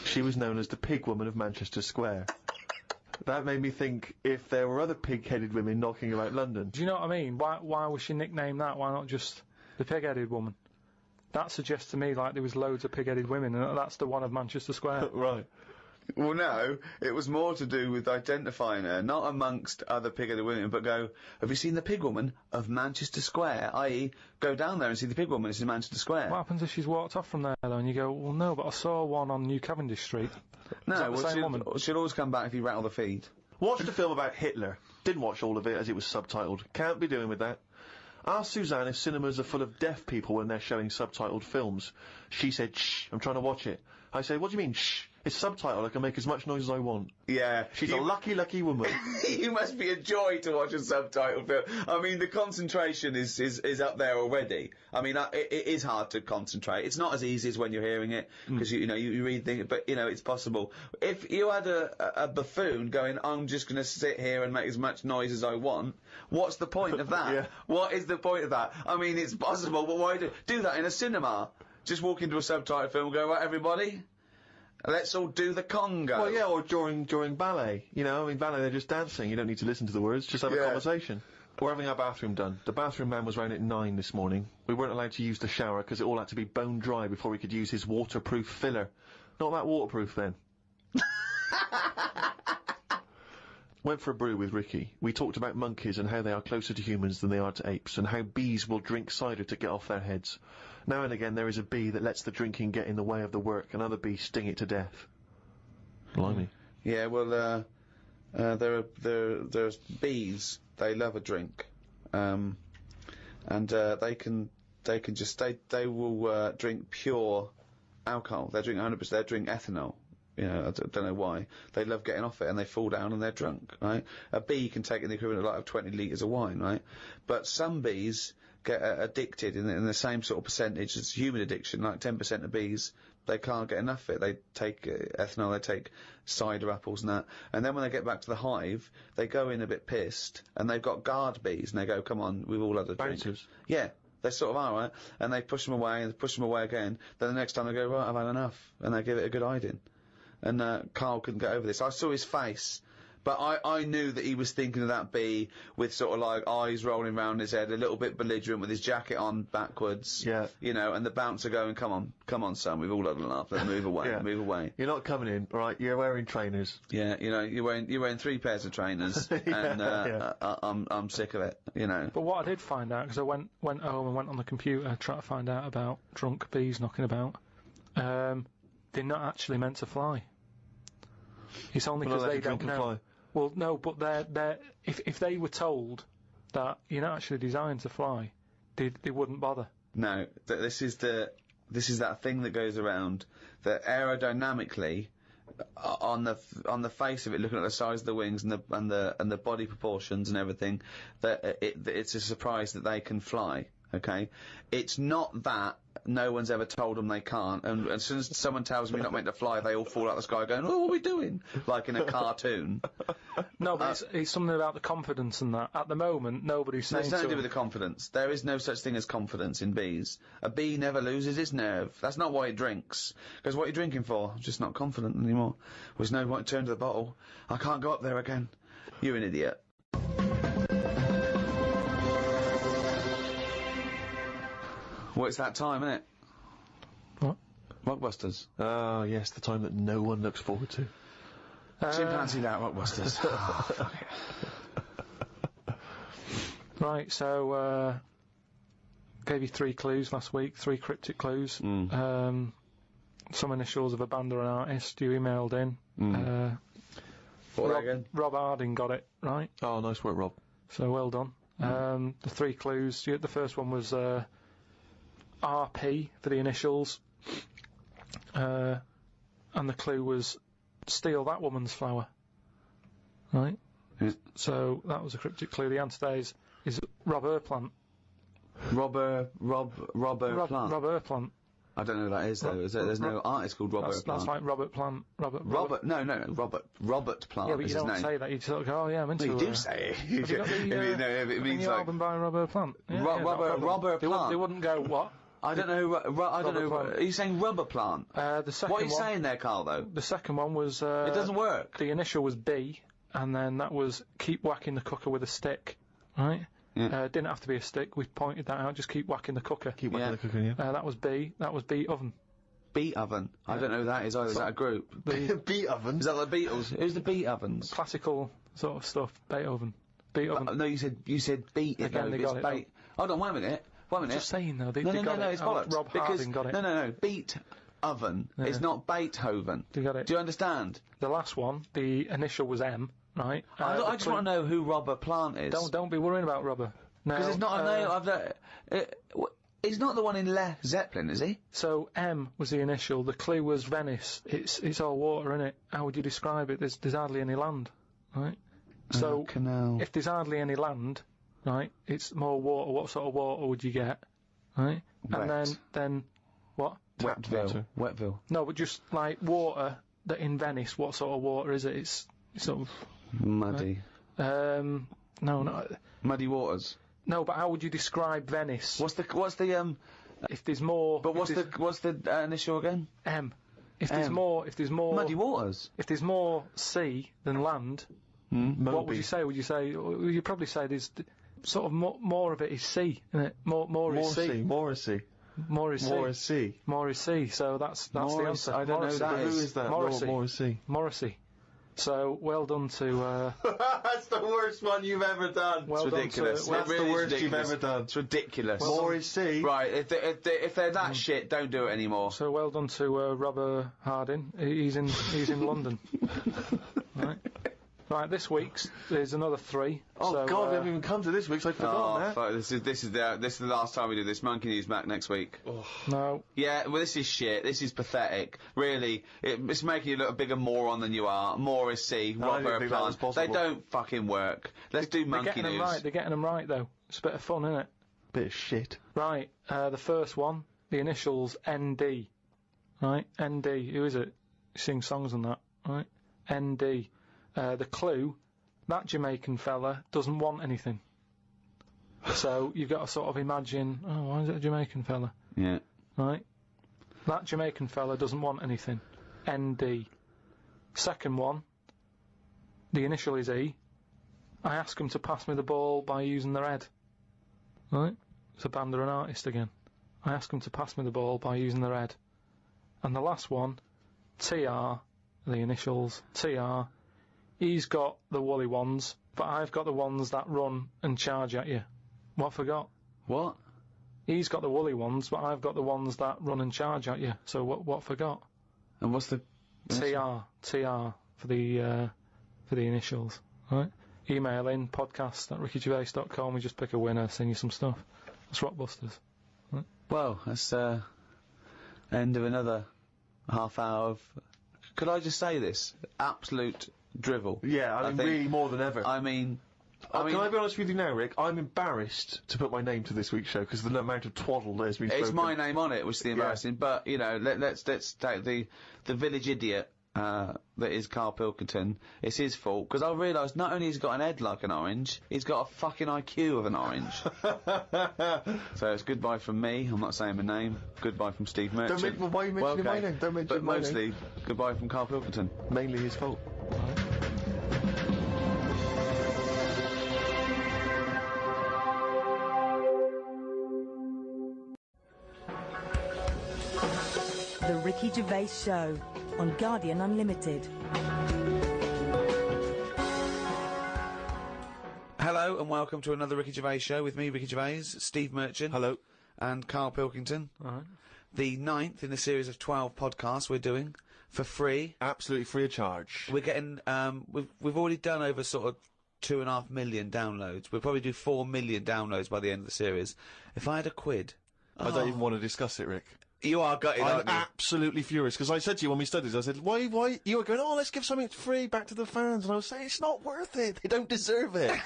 She was known as the Pig Woman of Manchester Square. That made me think if there were other pig-headed women knocking about London. Do you know what I mean? Why was she nicknamed that? Why not just the pig-headed woman? That suggests to me like there was loads of pig-headed women, and that's the one of Manchester Square. Right. Well, no, it was more to do with identifying her, not amongst other pig-headed women, but go, have you seen the pig woman of Manchester Square? I.e., go down there and see the pig woman, it's in Manchester Square. What happens if she's walked off from there, though, and you go, well, no, but I saw one on New Cavendish Street. No, Is that the well, same woman? she'll always come back if you rattle the feed. Watched a film about Hitler. Didn't watch all of it as it was subtitled. Can't be doing with that. Asked Suzanne if cinemas are full of deaf people when they're showing subtitled films. She said, shh, I'm trying to watch it. I said, what do you mean, shh? It's subtitled, I can make as much noise as I want. Yeah. She's a lucky, lucky woman. You must be a joy to watch a subtitled film. I mean, the concentration is up there already. I mean, it is hard to concentrate. It's not as easy as when you're hearing it, because, you know, you read things, but, you know, it's possible. If you had a buffoon going, I'm just going to sit here and make as much noise as I want, what's the point of that? Yeah. What is the point of that? I mean, it's possible, but why do that in a cinema? Just walk into a subtitled film and go, right, everybody? Let's all do the conga. Well, yeah, or during ballet. You know, I mean, ballet, they're just dancing. You don't need to listen to the words, just have a conversation. We're having our bathroom done. The bathroom man was round at 9 this morning. We weren't allowed to use the shower because it all had to be bone dry before we could use his waterproof filler. Not that waterproof, then. Went for a brew with Ricky. We talked about monkeys and how they are closer to humans than they are to apes, and how bees will drink cider to get off their heads. Now and again there is a bee that lets the drinking get in the way of the work, and other bees sting it to death. Blimey. Yeah, well, there's bees. They love a drink, and they will drink pure alcohol. They drink 100%. They drink ethanol. You know, I don't know why. They love getting off it, and they fall down and they're drunk, right? A bee can take in the equivalent of 20 litres of wine, right? But some bees get addicted in the same sort of percentage as human addiction, like 10% of bees, they can't get enough of it. They take ethanol, they take cider apples and that, and then when they get back to the hive, they go in a bit pissed, and they've got guard bees, and they go, come on, we've all had a drink. Bouncers. Yeah. They sort of are, right? And they push them away, and they push them away again, then the next time they go, right, I've had enough, and they give it a good hiding. And Karl couldn't get over this. I saw his face But I knew that he was thinking of that bee with sort of like eyes rolling round his head, a little bit belligerent with his jacket on backwards. Yeah. You know, and the bouncer going, come on, son, we've all had enough, let's move away, move away. You're not coming in, right? You're wearing trainers. Yeah, you know, you're wearing 3 pairs of trainers, and I'm sick of it, you know. But what I did find out, because I went home and went on the computer trying to find out about drunk bees knocking about, they're not actually meant to fly. It's only because they don't know. Fly. Well, no, but they're if they were told that you're not actually designed to fly, they wouldn't bother. No, this is that thing that goes around that aerodynamically, on the face of it, looking at the size of the wings and the body proportions and everything, that it's a surprise that they can fly. Okay, it's not that no one's ever told them they can't, and as soon as someone tells me you're not meant to fly, they all fall out of the sky going, oh, what are we doing? Like in a cartoon. No, but it's something about the confidence and that. At the moment, nobody's saying it's nothing to do with the confidence. There is no such thing as confidence in bees. A bee never loses its nerve. That's not why it drinks. Because what are you drinking for? Just not confident anymore. There's no point to turn to the bottle. I can't go up there again. You're an idiot. Well, it's that time, isn't it? What? Rockbusters. Oh, yes, the time that no one looks forward to. Chimpanzee that Rockbusters. Oh, fuck it. Right, so, gave you 3 clues last week, 3 cryptic clues. Some initials of a band or an artist you emailed in. Rob Harding got it, right? Oh, nice work, Rob. So, well done. The 3 clues, the first one was, RP for the initials, and the clue was steal that woman's flower, right? So that was a cryptic clue. The answer there is Rob Plant. Rob Plant. I don't know who that is though. There's no artist called Robert Plant. That's like Robert Plant. Robert Plant. Yeah, but you don't say that. You sort of go, oh yeah, I'm into. You do say it. Have you got the, it means the like album by Robert Plant. Robert Plant. They wouldn't go what? I don't know. I don't know. Are you saying rubber plant? The second what are you saying there, Karl? Though the second one was. It doesn't work. The initial was B, and then that was keep whacking the cooker with a stick, right? Yeah. Didn't have to be a stick. We pointed that out. Just keep whacking the cooker. Keep whacking the cooker. Yeah. That was B. That was Beat Oven. Beat Oven. I don't know who that is either. Is that a group? Beat Oven. Is that the Beatles? Who's the Beat Ovens? Classical sort of stuff. Beethoven. Beethoven. No, you said beat it. Again, though. they got it. Bait. Hold on, wait a minute. Just saying though, they no, got it. it's bollocks. Rob Harding got it. No, Beat Oven. Yeah. It's not Beethoven. They got it. Do you understand? The last one, the initial was M, right? I just want to know who Robert Plant is. Don't be worrying about Robert. No, because it's not a name. He's not the one in Led Zeppelin, is he? So M was the initial. The clue was Venice. It's all water, innit? How would you describe it? There's hardly any land, right? So canal. If there's hardly any land, right, it's more water. What sort of water would you get, right? Wet. And then what? Wetville. No, but just like water that in Venice. What sort of water is it? It's sort of muddy. Right? No. Muddy waters. No, but how would you describe Venice? What's the If there's more. But what's the initial again? M. If there's more muddy waters. If there's more sea than land, what would you say? Would you probably say there's sort of more of it is sea, isn't it? More is sea. More is sea. More is sea. More is sea. More is sea. So that's the answer. I don't know that Who is that? Morrissey. Morrissey. So well done to. That's the worst one you've ever done. Well it's ridiculous. Done That's really the worst ridiculous. you've ever done. It's ridiculous. Morrissey. Right, if they're that shit, don't do it anymore. So well done to Robert Harding. He's in London. Right, this week's there's another 3. Oh so, God, we haven't even come to this week's. I forgot that. Fuck, this is the last time we do this. Monkey News back next week. No. Yeah, well, this is shit. This is pathetic. Really, it's making you look a bigger moron than you are. Morrissey, Robert Plant. They don't fucking work. Let's do Monkey News. They're getting them right though. It's a bit of fun, isn't it? Bit of shit. Right. The first one, the initials ND. Right. ND. Who is it? Sing songs and that. Right. ND. The clue, that Jamaican fella doesn't want anything. So you've got to sort of imagine, why is it a Jamaican fella? Yeah. Right? That Jamaican fella doesn't want anything. ND. Second one, The initial is E. I ask them to pass me the ball by using their head. Right? It's a band or an artist again. I ask them to pass me the ball by using their head. And the last one, TR, the initials, TR, he's got the woolly ones, but I've got the ones that run and charge at you. What forgot? What? He's got the woolly ones, but I've got the ones that run and charge at you. So what forgot? And what's the... TR for the initials, right? Email in, podcast@rickygervais.com, we just pick a winner, send you some stuff. That's Rockbusters. Right? Well, that's, end of another half hour of... Could I just say this? Absolute drivel. Yeah, I mean, think. really more than ever. I mean, can I be honest with you now, Rick? I'm embarrassed to put my name to this week's show because of the amount of twaddle that has been spoken. It's my name on it, which is the embarrassing. But you know, let's take the village idiot that is Karl Pilkington. It's his fault because I realised not only has he got an head like an orange, he's got a fucking IQ of an orange. So it's goodbye from me. I'm not saying my name. Goodbye from Steve Merchant. Why are you mentioning my name? Don't mention my name. But mostly goodbye from Karl Pilkington. Mainly his fault. The Ricky Gervais Show on Guardian Unlimited. Hello and welcome to another Ricky Gervais show with me, Ricky Gervais, Steve Merchant. Hello. And Karl Pilkington. Alright. The 9th in a series of 12 podcasts we're doing for free. Absolutely free of charge. We're getting, we've already done over sort of 2.5 million downloads. We'll probably do 4 million downloads by the end of the series. If I had a quid... I don't even want to discuss it, Rick. You are gutted, aren't you? I'm absolutely furious, because I said to you when we studied, I said, why, you were going, oh, let's give something free back to the fans, and I was saying, it's not worth it, they don't deserve it.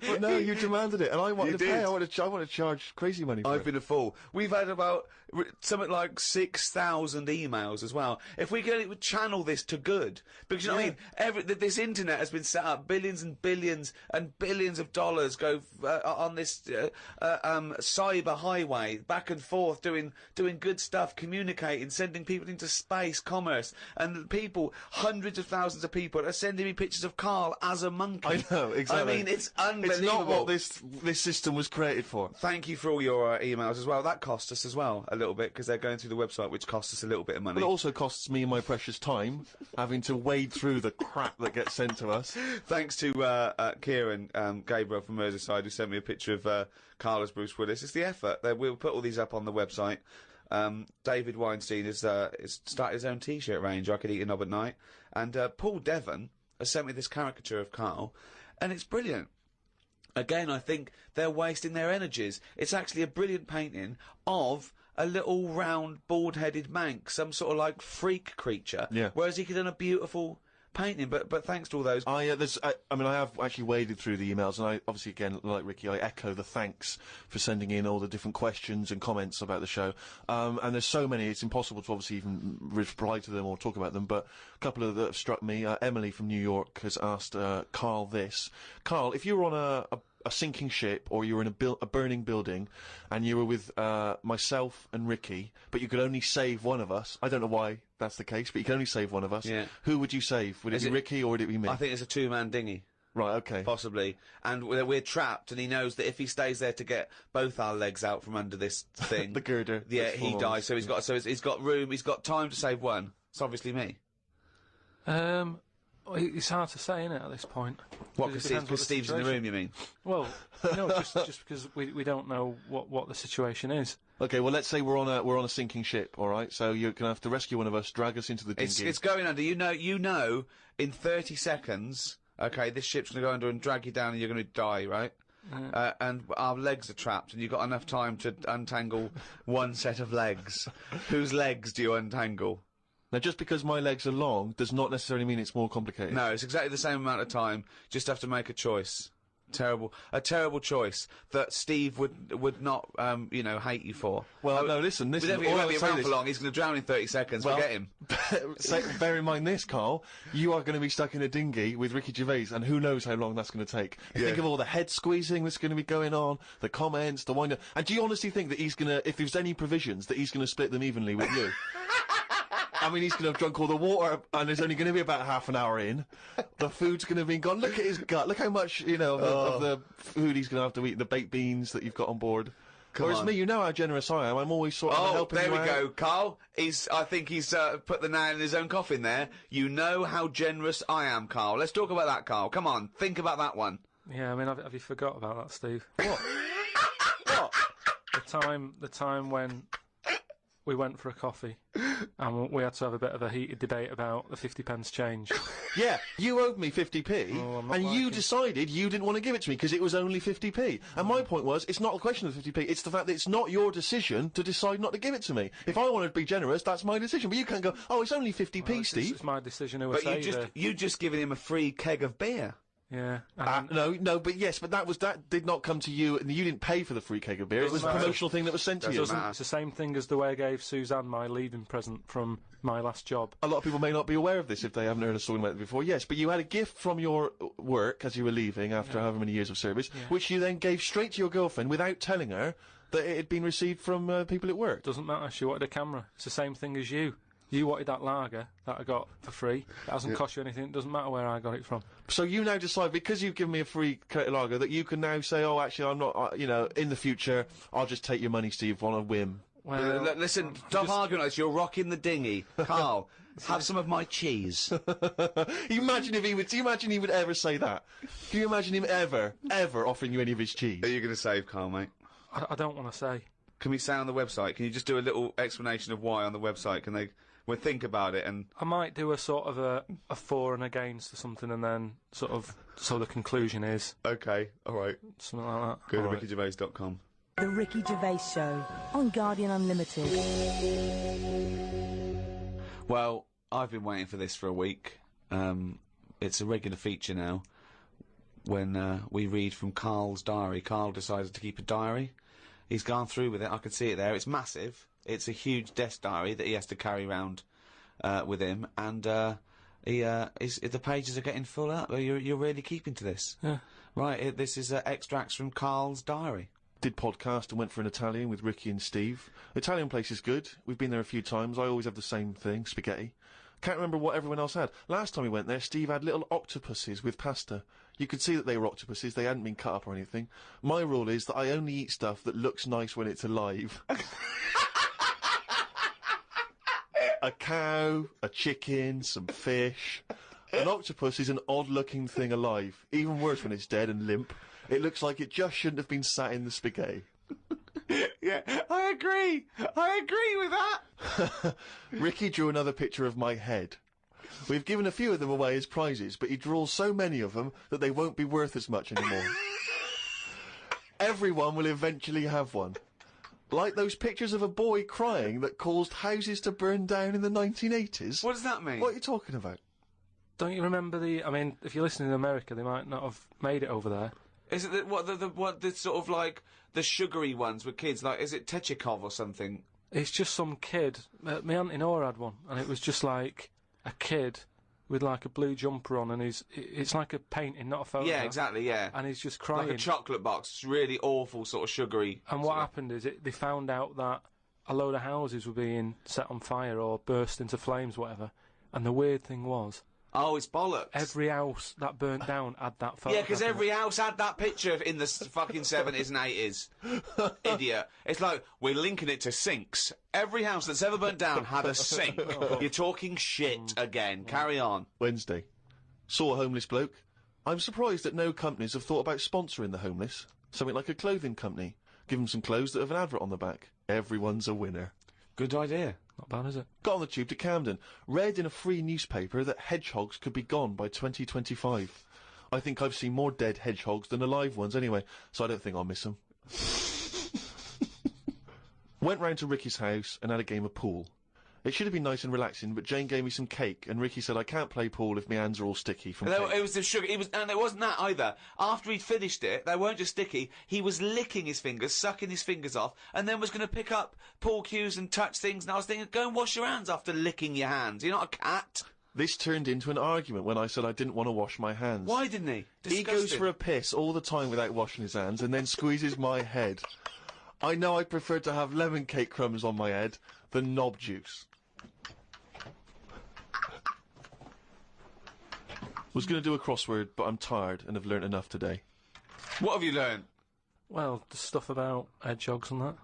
But no, you demanded it, and I wanted to pay, I want to charge crazy money for it. I've been a fool. We've had about something like 6,000 emails as well. If we could channel this to good, because you know what I mean, this internet has been set up, billions and billions and billions of dollars go on this cyber highway, back and forth, doing good stuff, communicating, sending people into space, commerce, and people, hundreds of thousands of people are sending me pictures of Karl as a monkey. I know, exactly. I mean, it's unbelievable. It's not what this system was created for. Thank you for all your emails as well. That cost us as well a little bit because they're going through the website, which costs us a little bit of money. But it also costs me my precious time having to wade through the crap that gets sent to us. Thanks to Kieran Gabriel from Merseyside who sent me a picture of Karl as Bruce Willis. It's the effort. We'll put all these up on the website. David Weinstein has started his own T-shirt range. I could eat a knob at night. And Paul Devon has sent me this caricature of Karl, and it's brilliant. Again, I think they're wasting their energies. It's actually a brilliant painting of a little round, bald-headed Manx, some sort of like freak creature. Yeah. Whereas he could have done a beautiful painting. But thanks to all those. I mean, I have actually waded through the emails, and I obviously, again, like Ricky, I echo the thanks for sending in all the different questions and comments about the show. And there's so many, it's impossible to obviously even reply to them or talk about them. But a couple of that have struck me. Emily from New York has asked Karl this: Karl, if you were on a sinking ship, or you were in a burning building, and you were with myself and Ricky, but you could only save one of us. I don't know why that's the case, but you can only save one of us. Yeah. Who would you save? Would it be Ricky or would it be me? I think it's a two-man dinghy. Right, okay. Possibly. And we're trapped, and he knows that if he stays there to get both our legs out from under this thing... the girder. Yeah, he dies, so he's got room, he's got time to save one. It's obviously me. It's hard to say, isn't it, at this point? What, because Steve's in the room, you mean? Well, no, just because we don't know what the situation is. Okay, well, let's say we're on a sinking ship, all right? So you're gonna have to rescue one of us, drag us into the dinghy. It's going under. You know, in 30 seconds, okay, this ship's gonna go under and drag you down, and you're gonna die, right? And our legs are trapped, and you've got enough time to untangle one set of legs. Whose legs do you untangle? Now, just because my legs are long does not necessarily mean it's more complicated. No, it's exactly the same amount of time. Just have to make a choice. A terrible choice that Steve would not, hate you for. Well, no, listen. He won't be around for long. He's going to drown in 30 seconds. Well, forget him. Bear in mind this, Karl. You are going to be stuck in a dinghy with Ricky Gervais, and who knows how long that's going to take. Think of all the head squeezing that's going to be going on, the comments, the wind-up. And do you honestly think that he's going to, if there's any provisions, that he's going to split them evenly with you? I mean, he's going to have drunk all the water, and there's only going to be about half an hour in. The food's going to be gone. Look at his gut. Look how much, you know, of the food he's going to have to eat, the baked beans that you've got on board. Whereas me, you know how generous I am. I'm always sort of helping you out. Oh, there we go, Carl. I think he's put the nail in his own coffin there. You know how generous I am, Carl. Let's talk about that, Carl. Come on, think about that one. Yeah, I mean, have you forgot about that, Steve? What? What? The time when we went for a coffee and we had to have a bit of a heated debate about the 50p change. Yeah, you owed me 50p, and you liking- decided you didn't want to give it to me because it was only 50p. And my point was, it's not a question of 50p, it's the fact that it's not your decision to decide not to give it to me. If I want to be generous, that's my decision. But you can't go, oh, it's only 50p, Steve. It's my decision who I But say you just given him a free keg of beer. Yeah. No, but yes, but that did not come to you, and you didn't pay for the free keg of beer. It was a promotional thing that was sent to you. It's the same thing as the way I gave Suzanne my leaving present from my last job. A lot of people may not be aware of this if they haven't heard us talking about it before. Yes, but you had a gift from your work as you were leaving after however many years of service, which you then gave straight to your girlfriend without telling her that it had been received from people at work. Doesn't matter. She wanted a camera. It's the same thing as you. You wanted that lager that I got for free. It hasn't cost you anything. It doesn't matter where I got it from. So you now decide, because you've given me a free lager, that you can now say, oh, actually, I'm not, you know, in the future, I'll just take your money, Steve, on a whim. Well, Listen, stop arguing like this. You're rocking the dinghy. Carl, have some of my cheese. You imagine if he would, do you imagine he would ever say that? Can you imagine him ever offering you any of his cheese? Are you going to save, Carl, mate? I don't want to say. Can we say on the website? Can you just do a little explanation of why on the website? Can they... We'll think about it, and I might do a sort of a for and against or something, and then sort of so the conclusion is okay, all right, something like that. Go to rickygervais.com. The Ricky Gervais Show on Guardian Unlimited. Well, I've been waiting for this for a week. It's a regular feature now. When we read from Karl's diary, Karl decided to keep a diary. He's gone through with it. I can see it there. It's massive. It's a huge desk diary that he has to carry around with him, and the pages are getting full up. You're really keeping to this, right? This is extracts from Karl's diary. Did podcast and went for an Italian with Ricky and Steve. Italian place is good. We've been there a few times. I always have the same thing, spaghetti. Can't remember what everyone else had. Last time we went there, Steve had little octopuses with pasta. You could see that they were octopuses. They hadn't been cut up or anything. My rule is that I only eat stuff that looks nice when it's alive. A cow, a chicken, some fish. An octopus is an odd-looking thing alive. Even worse when it's dead and limp. It looks like it just shouldn't have been sat in the spaghetti. Yeah, I agree. I agree with that. Ricky drew another picture of my head. We've given a few of them away as prizes, but he draws so many of them that they won't be worth as much anymore. Everyone will eventually have one. Like those pictures of a boy crying that caused houses to burn down in the 1980s. What does that mean? What are you talking about? Don't you remember I mean, if you're listening in America, they might not have made it over there. Is it the sort of like the sugary ones with kids? Like, is it Techikov or something? It's just some kid. My auntie Nora had one, and it was just like a kid with like a blue jumper on, and it's like a painting, not a photo. Yeah, exactly. Yeah, and he's just crying. Like a chocolate box. It's really awful, sort of sugary. And what happened is they found out that a load of houses were being set on fire or burst into flames, whatever. And the weird thing was, oh, it's bollocks. every house that burnt down had that photo. Yeah, because every house had that picture in the fucking 70s and 80s. Idiot. It's like, we're linking it to sinks. Every house that's ever burnt down had a sink. You're talking shit again. Carry on. Wednesday. Saw a homeless bloke. I'm surprised that no companies have thought about sponsoring the homeless. Something like a clothing company. Give them some clothes that have an advert on the back. Everyone's a winner. Good idea. Not bad, is it? Got on the tube to Camden. Read in a free newspaper that hedgehogs could be gone by 2025. I think I've seen more dead hedgehogs than alive ones anyway, so I don't think I'll miss them. Went round to Ricky's house and had a game of pool. It should have been nice and relaxing, but Jane gave me some cake, and Ricky said I can't play pool if my hands are all sticky from cake. It was the sugar. And it wasn't that either. After he'd finished it, they weren't just sticky. He was licking his fingers, sucking his fingers off, and then was going to pick up pool cues and touch things. And I was thinking, go and wash your hands after licking your hands. You're not a cat. This turned into an argument when I said I didn't want to wash my hands. Why didn't he? Disgusting. He goes for a piss all the time without washing his hands, and then squeezes my head. I know I prefer to have lemon cake crumbs on my head than knob juice. Was going to do a crossword, but I'm tired and have learnt enough today. What have you learned? Well, the stuff about hedgehogs and that.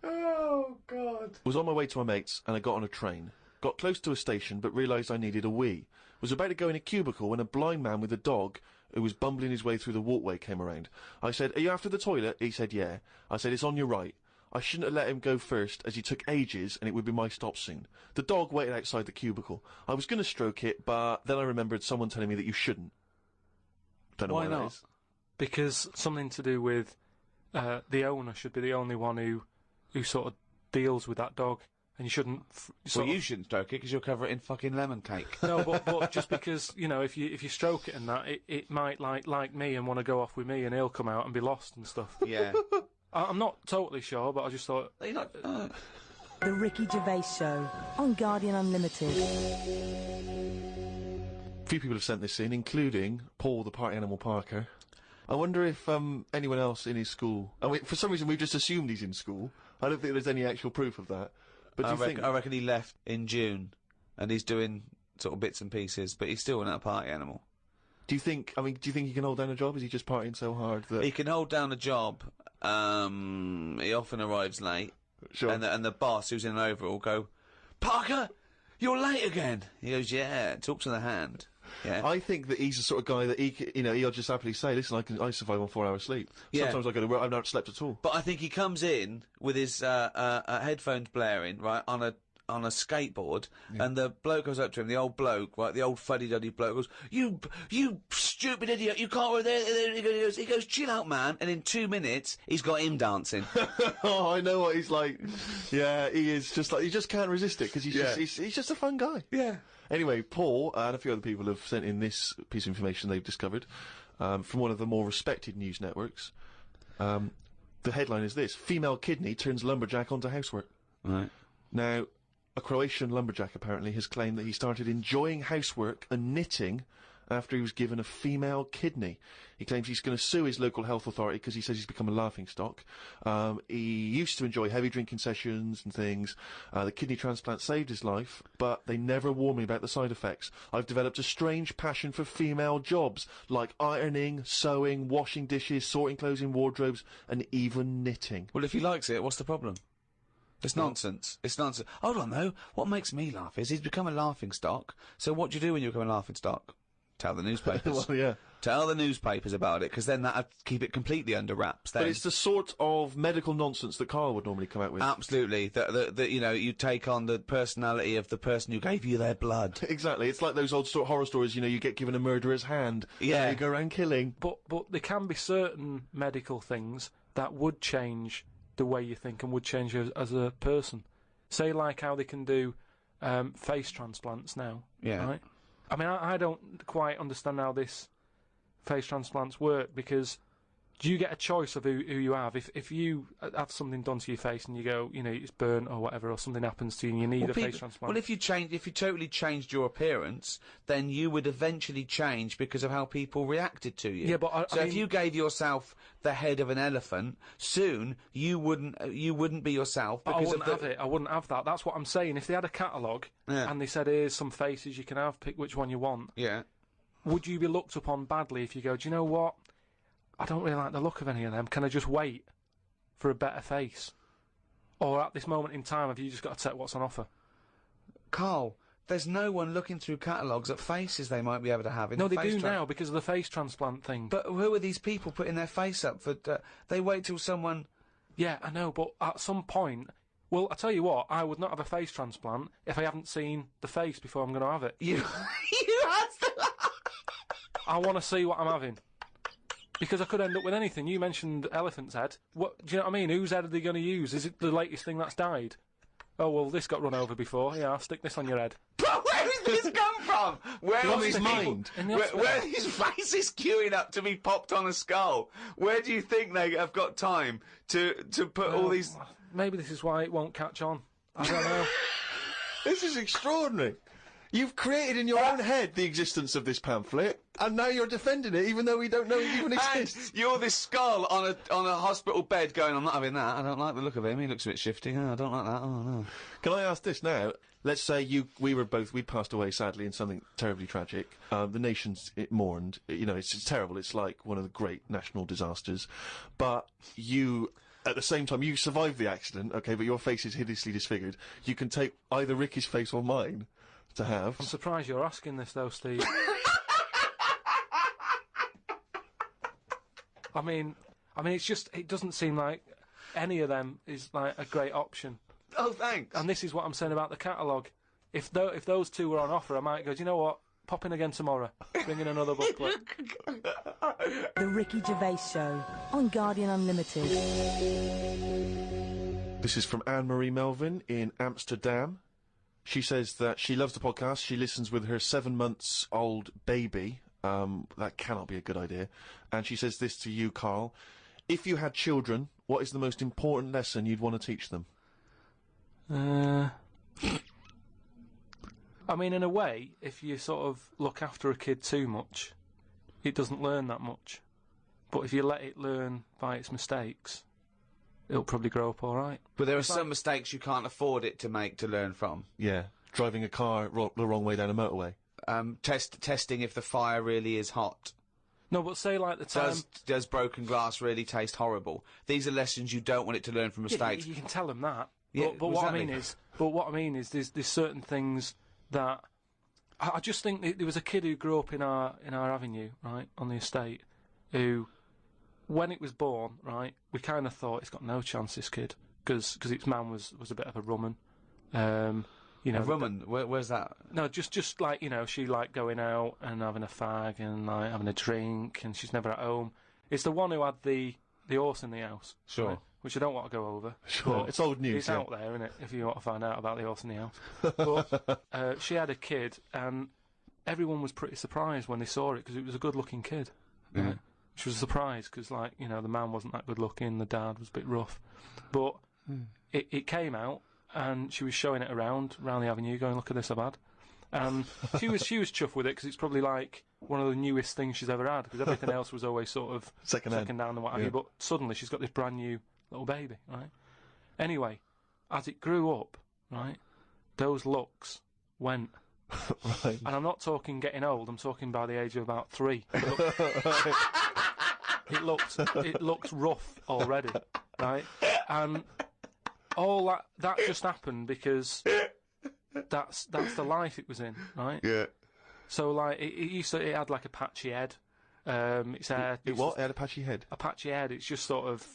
Oh, God. Was on my way to my mates and I got on a train. Got close to a station but realised I needed a wee. Was about to go in a cubicle when a blind man with a dog who was bumbling his way through the walkway came around. I said, "Are you after the toilet?" He said, "Yeah." I said, "It's on your right." I shouldn't have let him go first, as he took ages and it would be my stop soon. The dog waited outside the cubicle. I was going to stroke it, but then I remembered someone telling me that you shouldn't. Don't know Why why that not? is. Because something to do with the owner should be the only one who sort of deals with that dog, and you shouldn't. Well, you shouldn't stroke it because you'll cover it in fucking lemon cake. No, but just because if you stroke it and that, it might like me and want to go off with me, and he'll come out and be lost and stuff. Yeah. I'm not totally sure, but I just thought. The Ricky Gervais Show on Guardian Unlimited. A few people have sent this in, including Paul, the party animal Parker. I wonder if anyone else in his school... I mean, for some reason we've just assumed he's in school. I don't think there's any actual proof of that. But do you think... I reckon he left in June, and he's doing sort of bits and pieces, but he's still a party animal. Do you think he can hold down a job? Is he just partying so hard that... He can hold down a job. He often arrives late. Sure. And the boss, who's in an overall, go, "Parker, you're late again." He goes, "Yeah, talk to the hand." Yeah. I think that he's the sort of guy that he'll just happily say, "Listen, I survive on 4 hours sleep. Yeah. Sometimes I go to work, I've not slept at all." But I think he comes in with his headphones blaring, right, on a skateboard, and the bloke goes up to him, the old bloke, right, the old fuddy-duddy bloke goes, "You stupid idiot, you can't wear there." He goes, "Chill out, man," and in 2 minutes, he's got him dancing. Oh, I know what he's like. Yeah, he is just like, he just can't resist it, because he's just a fun guy. Yeah. Anyway, Paul and a few other people have sent in this piece of information they've discovered from one of the more respected news networks. The headline is this: "Female kidney turns lumberjack onto housework." Right. Now, a Croatian lumberjack apparently has claimed that he started enjoying housework and knitting after he was given a female kidney. He claims he's going to sue his local health authority because he says he's become a laughingstock. He used to enjoy heavy drinking sessions and things. The kidney transplant saved his life, but they never warned me about the side effects. "I've developed a strange passion for female jobs, like ironing, sewing, washing dishes, sorting clothes in wardrobes, and even knitting." Well, if he likes it, what's the problem? It's nonsense. It's nonsense. Hold on, though. What makes me laugh is he's become a laughingstock. So what do you do when you become a laughingstock? Tell the newspapers. Well, yeah. Tell the newspapers about it, because then that'd keep it completely under wraps. Then. But it's the sort of medical nonsense that Karl would normally come out with. Absolutely. That you take on the personality of the person who gave you their blood. Exactly. It's like those old horror stories, you get given a murderer's hand. Yeah. And you go around killing. But there can be certain medical things that would change the way you think and would change you as a person. Say, like how they can do face transplants now. Yeah. Right? I mean, I don't quite understand how this face transplants work, because do you get a choice of who you have? If you have something done to your face and you go, it's burnt or whatever, or something happens to you and you need a face transplant. Well, if you totally changed your appearance, then you would eventually change because of how people reacted to you. Yeah, but so if you gave yourself the head of an elephant, soon you wouldn't be yourself because I wouldn't have it. I wouldn't have that. That's what I'm saying. If they had a catalogue and they said, "Here's some faces you can have, pick which one you want." Yeah. Would you be looked upon badly if you go, "Do you know what? I don't really like the look of any of them. Can I just wait for a better face?" Or at this moment in time, have you just got to take what's on offer? Karl, there's no one looking through catalogues at faces they might be able to have in No, the they face do now because of the face transplant thing. But who are these people putting their face up for? They wait till someone... Yeah, I know, but at some point... Well, I tell you what, I would not have a face transplant if I haven't seen the face before I'm going to have it. You had to... I want to see what I'm having. Because I could end up with anything. You mentioned elephant's head. What, do you know what I mean? Whose head are they going to use? Is it the latest thing that's died? Oh, well, this got run over before. Yeah, I'll stick this on your head. But where did this come from? Where are these mind? Where are these faces queuing up to be popped on a skull? Where do you think they have got time to put all these... Maybe this is why it won't catch on. I don't know. This is extraordinary. You've created in your own head the existence of this pamphlet, and now you're defending it, even though we don't know it even exists. And you're this skull on a hospital bed going, I'm not having that. I don't like the look of him. He looks a bit shifty. Oh, I don't like that. Oh, no. Can I ask this now? Let's say we passed away sadly in something terribly tragic. The nation's mourned. You know, it's terrible. It's like one of the great national disasters. But you, at the same time, you survived the accident, okay, but your face is hideously disfigured. You can take either Ricky's face or mine to have. I'm surprised you're asking this, though, Steve. I mean, it's just, it doesn't seem like any of them is, like, a great option. Oh, thanks. And this is what I'm saying about the catalogue. If those two were on offer, I might go, do you know what? Pop in again tomorrow. Bring in another booklet. The Ricky Gervais Show on Guardian Unlimited. This is from Anne-Marie Melvin in Amsterdam. She says that she loves the podcast. She listens with her 7-month-old baby. That cannot be a good idea. And she says this to you, Karl. If you had children, what is the most important lesson you'd want to teach them? I mean, in a way, if you sort of look after a kid too much, it doesn't learn that much. But if you let it learn by its mistakes, it'll probably grow up all right. But there are some mistakes you can't afford it to make to learn from. Yeah, driving a car the wrong way down a motorway. Testing if the fire really is hot. No, but say like the time... Does broken glass really taste horrible? These are lessons you don't want it to learn from mistakes. Yeah, you can tell them that. Yeah, but what I mean is, there's certain things that I just think there was a kid who grew up in our avenue, right, on the estate, who, when it was born, right, we kind of thought it's got no chance, this kid, because its man was a bit of a rumman. You know, a rumman? Where's that? No, just like, you know, she liked going out and having a fag and like having a drink, and she's never at home. It's the one who had the horse in the house. Sure. Right? Which I don't want to go over. Sure, it's old news. It's out there, isn't it, if you want to find out about the horse in the house. But she had a kid, and everyone was pretty surprised when they saw it, because it was a good-looking kid. Right? Which was a surprise, because, like, you know, the man wasn't that good-looking, the dad was a bit rough. But it came out, and she was showing it around the avenue, going, look at this I've had. And she was chuffed with it, because it's probably, like, one of the newest things she's ever had, because everything else was always sort of second down and what have you. But suddenly she's got this brand new little baby, right? Anyway, as it grew up, right, those looks went. Right. And I'm not talking getting old, I'm talking by the age of about 3. It looked rough already, right? And all that just happened because that's the life it was in, right? Yeah. So like it had like a patchy head. Its hair. It had a patchy head. A patchy head. It's just sort of.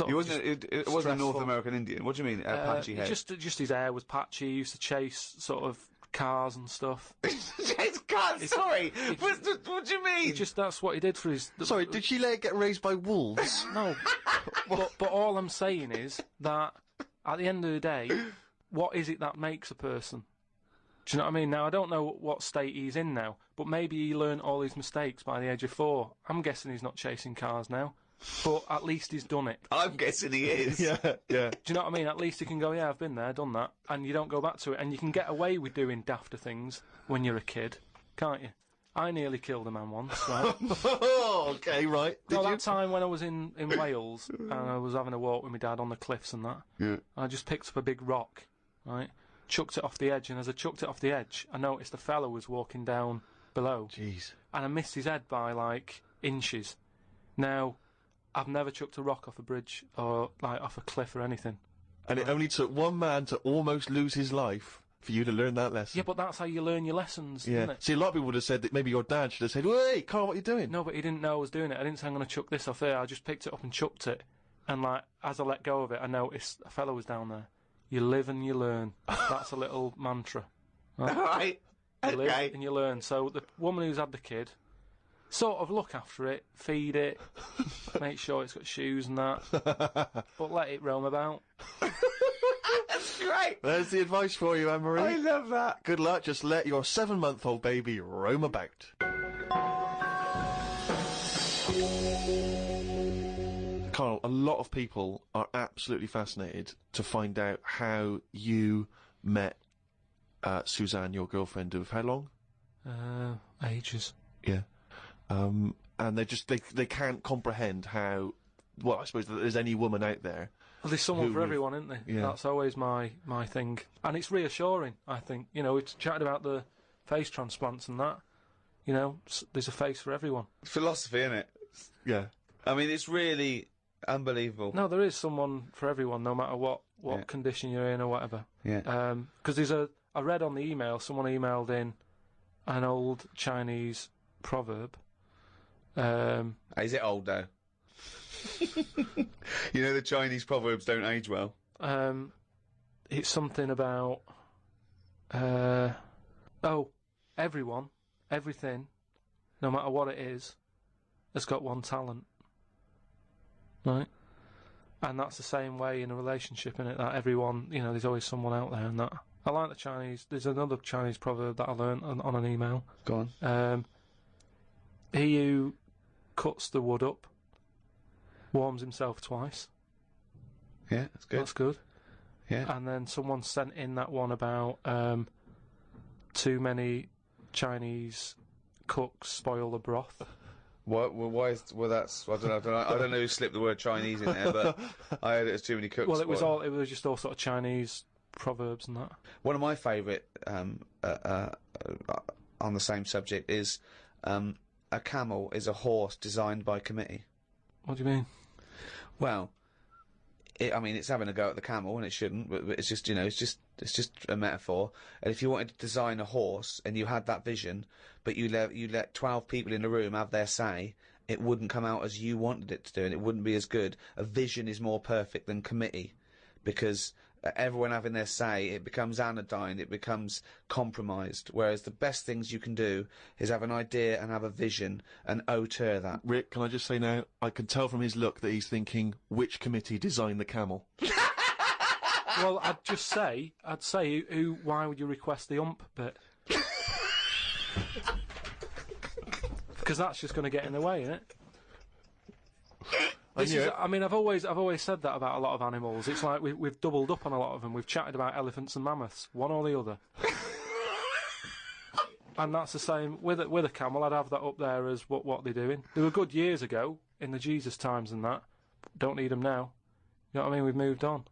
It wasn't a North American Indian. What do you mean, a patchy head? Just his hair was patchy. He used to chase sort of cars and stuff. Chase cars? Sorry. What do you mean? That's what he did for his. Sorry, did she let it get raised by wolves? No. but all I'm saying is that at the end of the day, what is it that makes a person? Do you know what I mean? Now, I don't know what state he's in now, but maybe he learned all his mistakes by the age of 4. I'm guessing he's not chasing cars now, but at least he's done it. I'm guessing he is. Yeah. Do you know what I mean? At least he can go, yeah, I've been there, done that, and you don't go back to it, and you can get away with doing dafter things when you're a kid, can't you? I nearly killed a man once, right? Okay, right. That time when I was in Wales, and I was having a walk with my dad on the cliffs and that, I just picked up a big rock, right? Chucked it off the edge, and as I chucked it off the edge, I noticed a fella was walking down below. Jeez. And I missed his head by, like, inches. Now, I've never chucked a rock off a bridge or, like, off a cliff or anything. And it only took one man to almost lose his life for you to learn that lesson. Yeah, but that's how you learn your lessons, isn't it? See, a lot of people would have said that maybe your dad should have said, "Hey, Karl, what are you doing?" No, but he didn't know I was doing it. I didn't say I'm going to chuck this off here. I just picked it up and chucked it. And, like, as I let go of it, I noticed a fella was down there. You live and you learn. That's a little mantra. Right? Right. You live and you learn. So the woman who's had the kid, sort of look after it, feed it, make sure it's got shoes and that, but let it roam about. That's great. There's the advice for you, Anne-Marie. I love that. Good luck. Just let your 7-month-old baby roam about. Karl, a lot of people are absolutely fascinated to find out how you met Suzanne, your girlfriend of how long? Ages. Yeah. And they can't comprehend how, well, I suppose that there's any woman out there. Well, there's someone for everyone, isn't there? Yeah. That's always my thing. And it's reassuring, I think. You know, we've chatted about the face transplants and that. You know, there's a face for everyone. Philosophy, innit? Yeah. I mean, it's really unbelievable. No, there is someone for everyone, no matter what condition you're in or whatever. Yeah. Because I read on the email, someone emailed in an old Chinese proverb. Is it old, though? You know the Chinese proverbs don't age well. It's something about everyone, everything, no matter what it is, has got one talent, right? And that's the same way in a relationship, innit? That everyone, you know, there's always someone out there, and that. I like the Chinese. There's another Chinese proverb that I learned on an email. Go on. He who cuts the wood up warms himself twice. Yeah, that's good. That's good. Yeah. And then someone sent in that one about too many Chinese cooks spoil the broth. What? Why is? Well, that's. I don't know. I don't know who slipped the word Chinese in there, but I heard it as too many cooks. Well, it was just all sort of Chinese proverbs and that. One of my favourite on the same subject is a camel is a horse designed by committee. What do you mean? Well, it's having a go at the camel, and it shouldn't. But it's just, it's just a metaphor. And if you wanted to design a horse and you had that vision, but you let 12 people in the room have their say, it wouldn't come out as you wanted it to do, and it wouldn't be as good. A vision is more perfect than committee, because everyone having their say, it becomes anodyne, it becomes compromised. Whereas the best things you can do is have an idea and have a vision and auteur that. Rick, can I just say now, I can tell from his look that he's thinking, which committee designed the camel? Well, I'd say, why would you request the ump bit? Because that's just going to get in the way, isn't it? I've always said that about a lot of animals. It's like we've doubled up on a lot of them. We've chatted about elephants and mammoths, one or the other. And that's the same with a camel. I'd have that up there as what they're doing. They were good years ago in the Jesus times and that. Don't need them now. You know what I mean? We've moved on.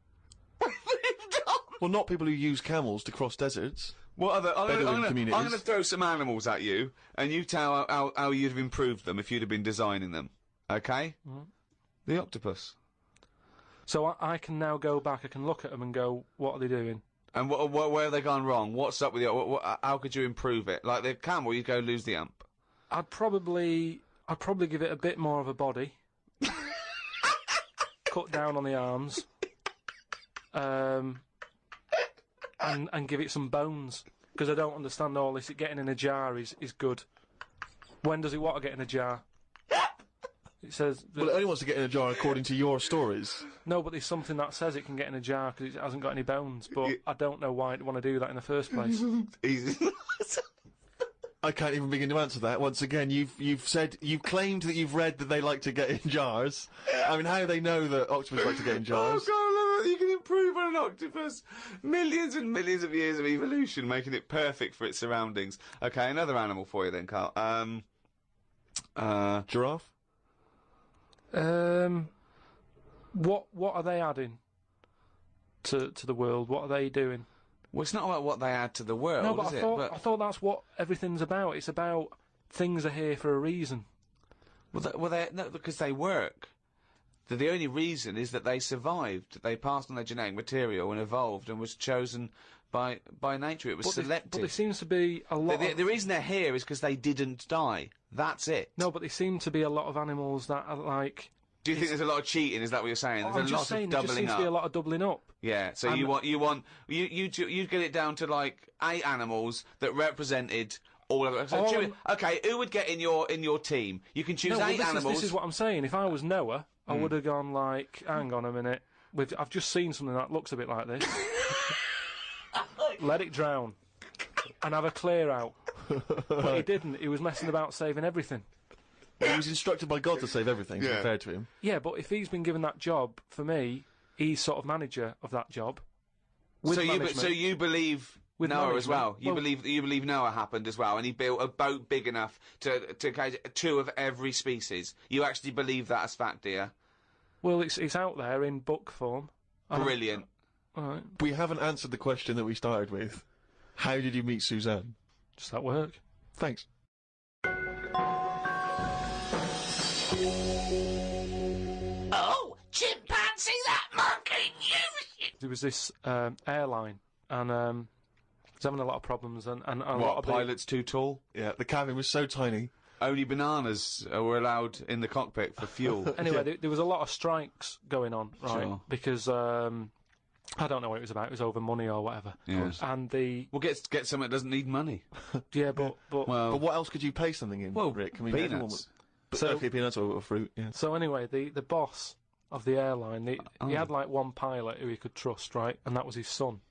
Well, not people who use camels to cross deserts. What other? I'm communities. going to throw some animals at you, and you tell how you'd have improved them if you'd have been designing them. Okay? Mm-hmm. The octopus. So I can now go back, I can look at them and go, what are they doing? And where have they gone wrong? What's up with you? How could you improve it? Like the camel, you go lose the ump. I'd probably give it a bit more of a body. Cut down on the arms. And give it some bones. Because I don't understand all this. It getting in a jar is good. When does it want to get in a jar? It says... Well, it only wants to get in a jar according to your stories. No, but there's something that says it can get in a jar because it hasn't got any bones, but I don't know why it'd want to do that in the first place. I can't even begin to answer that. Once again, you've claimed that you've read that they like to get in jars. I mean, how do they know that octopus like to get in jars? Oh, God, you can improve on an octopus. Millions and millions of years of evolution, making it perfect for its surroundings. Okay, another animal for you then, Karl. Giraffe? What are they adding to the world? What are they doing? Well, it's not about what they add to the world, no, but is I thought that's what everything's about. It's about things are here for a reason. No, because they work. The only reason is that they survived. They passed on their genetic material and evolved and was chosen by nature. It was selected. But there seems to be a lot. The reason they're here is because they didn't die. That's it. No, but there seem to be a lot of animals that are like. Do you think there's a lot of cheating? Is that what you're saying? There's I'm just saying, there just seems to be a lot of doubling up. Yeah. So you get it down to like 8 animals that represented all of it. So okay, who would get in your team? You can choose 8 animals. This is what I'm saying. If I was Noah, I would have gone like, hang on a minute. I've just seen something that looks a bit like this. Let it drown. And have a clear out. But he didn't. He was messing about saving everything. He was instructed by God to save everything, to be fair to him. Yeah, but if he's been given that job, for me, he's sort of manager of that job. So you believe with Noah management. as well. You believe Noah happened as well, and he built a boat big enough to cage 2 of every species. You actually believe that as fact, do you? Well, it's out there in book form. Brilliant. All right, We haven't answered the question that we started with. How did you meet Suzanne? just at work. Thanks. Oh, chimpanzee, that monkey knew. There was this airline, and it's having a lot of problems, and a lot What, of the pilot's too tall? Yeah, the cabin was so tiny. Only bananas were allowed in the cockpit for fuel. Anyway, there was a lot of strikes going on, right? Sure. Because I don't know what it was about. It was over money or whatever. Yes. And the Well, get something that doesn't need money. yeah, but Well, But what else could you pay something in, well, Rick? I mean, everyone peanuts. would- So- okay, peanuts or fruit, yeah. so anyway, the boss of the airline, he had like one pilot who he could trust, right? And that was his son.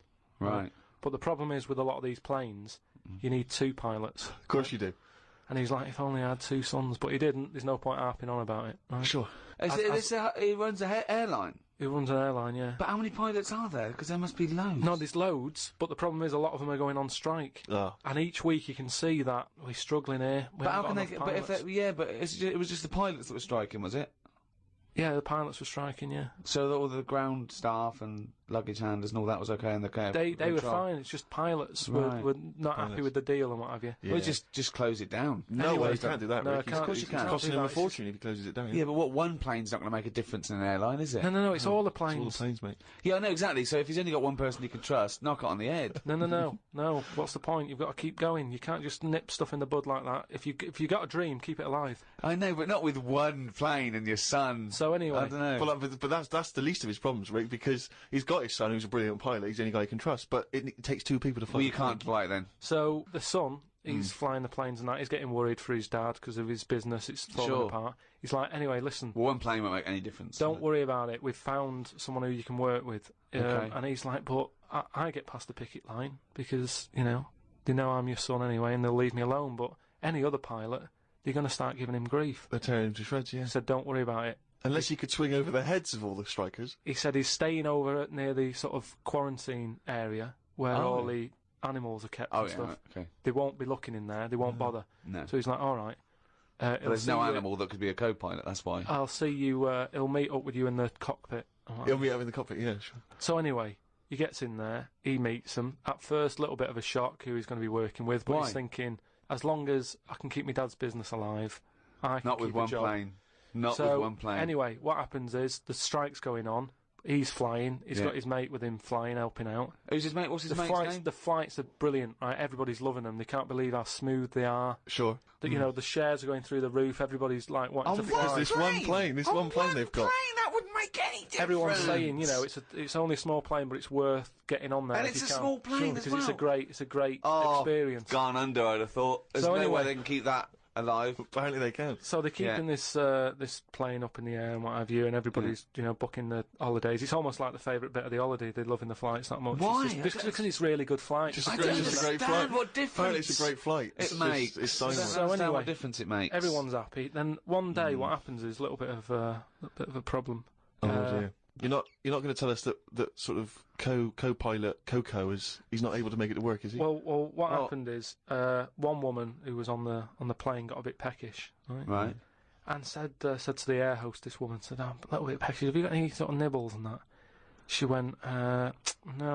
Right. But the problem is with a lot of these planes, you need 2 pilots. Of course you do. And he's like, if only I had 2 sons, but he didn't. There's no point harping on about it. Right? Sure. He runs an airline. He runs an airline, yeah. But how many pilots are there? Because there must be loads. No, there's loads, but the problem is a lot of them are going on strike. Ah. And each week you can see that we're struggling here. But how can they? get? But if it was just the pilots that were striking, was it? Yeah, the pilots were striking, yeah. So that all the ground staff and luggage handlers and all that was okay in the cab. They were fine, it's just pilots Right. were not happy with the deal and what have you. Yeah. Well, just close it down. No Anyway, way, you can't do that, no, Rick. I can't- Of course you can. It's costing do him a that, it's just- fortune if he closes it down. Yeah, but what one plane's not going to make a difference in an airline, is it? No, it's all the It's all planes. the planes, mate. Yeah, I know exactly. So if he's only got one person he can trust, knock it on the head. No. What's the point? You've got to keep going. You can't just nip stuff in the bud like that. If you got a dream, keep it alive. I know, but not with one plane and your son. So anyway, I don't know. Well, but that's the least of his problems, Rick, because he's got his son who's a brilliant pilot. He's the only guy he can trust. But it takes 2 people to fly. Well, you the plane. can't fly it then. so the son, he's flying the planes and that. He's getting worried for his dad because of his business. It's falling Sure. apart. He's like, anyway, listen. Well, one plane won't make any difference. Don't worry about it. We've found someone who you can work with. Okay. And he's like, but I get past the picket line because, they know I'm your son anyway and they'll leave me alone. But any other pilot, they're going to start giving him grief. They're tearing him to shreds, yeah. He said, don't worry about it. Unless he could swing over the heads of all the strikers. He said he's staying over near the sort of quarantine area where all the animals are kept Oh, and yeah, stuff. right, okay. They won't be looking in there. They won't bother. No. So he's like, all right. But there's no animal that could be a co-pilot, that's why. I'll see you. He'll meet up with you in the cockpit. All right. He'll be out in the cockpit, yeah, sure. So anyway, he gets in there, he meets them. At first, a little bit of a shock who he's going to be working with, but Why? he's thinking, as long as I can keep my dad's business alive, I can Not keep with a one job. plane. Not So, with one plane. Anyway, what happens is the strike's going on. He's flying. He's Yeah. got his mate with him flying, helping out. Who's his mate? What's his The mate's flights, name? the flights are brilliant, right? Everybody's loving them. They can't believe how smooth they are. Sure. That the shares are going through the roof. Everybody's like wanting to Because fly. this one plane they've got. That wouldn't make any difference. Everyone's saying, it's only a small plane, but it's worth getting on there. And if it's you a can. small plane as because well. it's a great Oh, experience. Gone under, I'd have thought. There's So no anyway- way they can keep that alive. Apparently they can. So they're keeping this plane up in the air and what have you, and everybody's booking the holidays. It's almost like the favourite bit of the holiday. They're loving the flights that much. Why? It's just because it's really good flights. Just I a don't great, just a great understand flight. what difference Apparently it's a great flight. it makes. It's I don't silent. So understand anyway, what difference it makes. Everyone's happy. Then one day, what happens is a little bit of a problem. Oh dear. You're not going to tell us that sort of co-pilot Coco he's not able to make it to work, is he? Well, what happened is one woman who was on the plane got a bit peckish, right? Right. And said to the air hostess woman, said, "I'm a little bit peckish. Have you got any sort of nibbles and that?" She went, "No,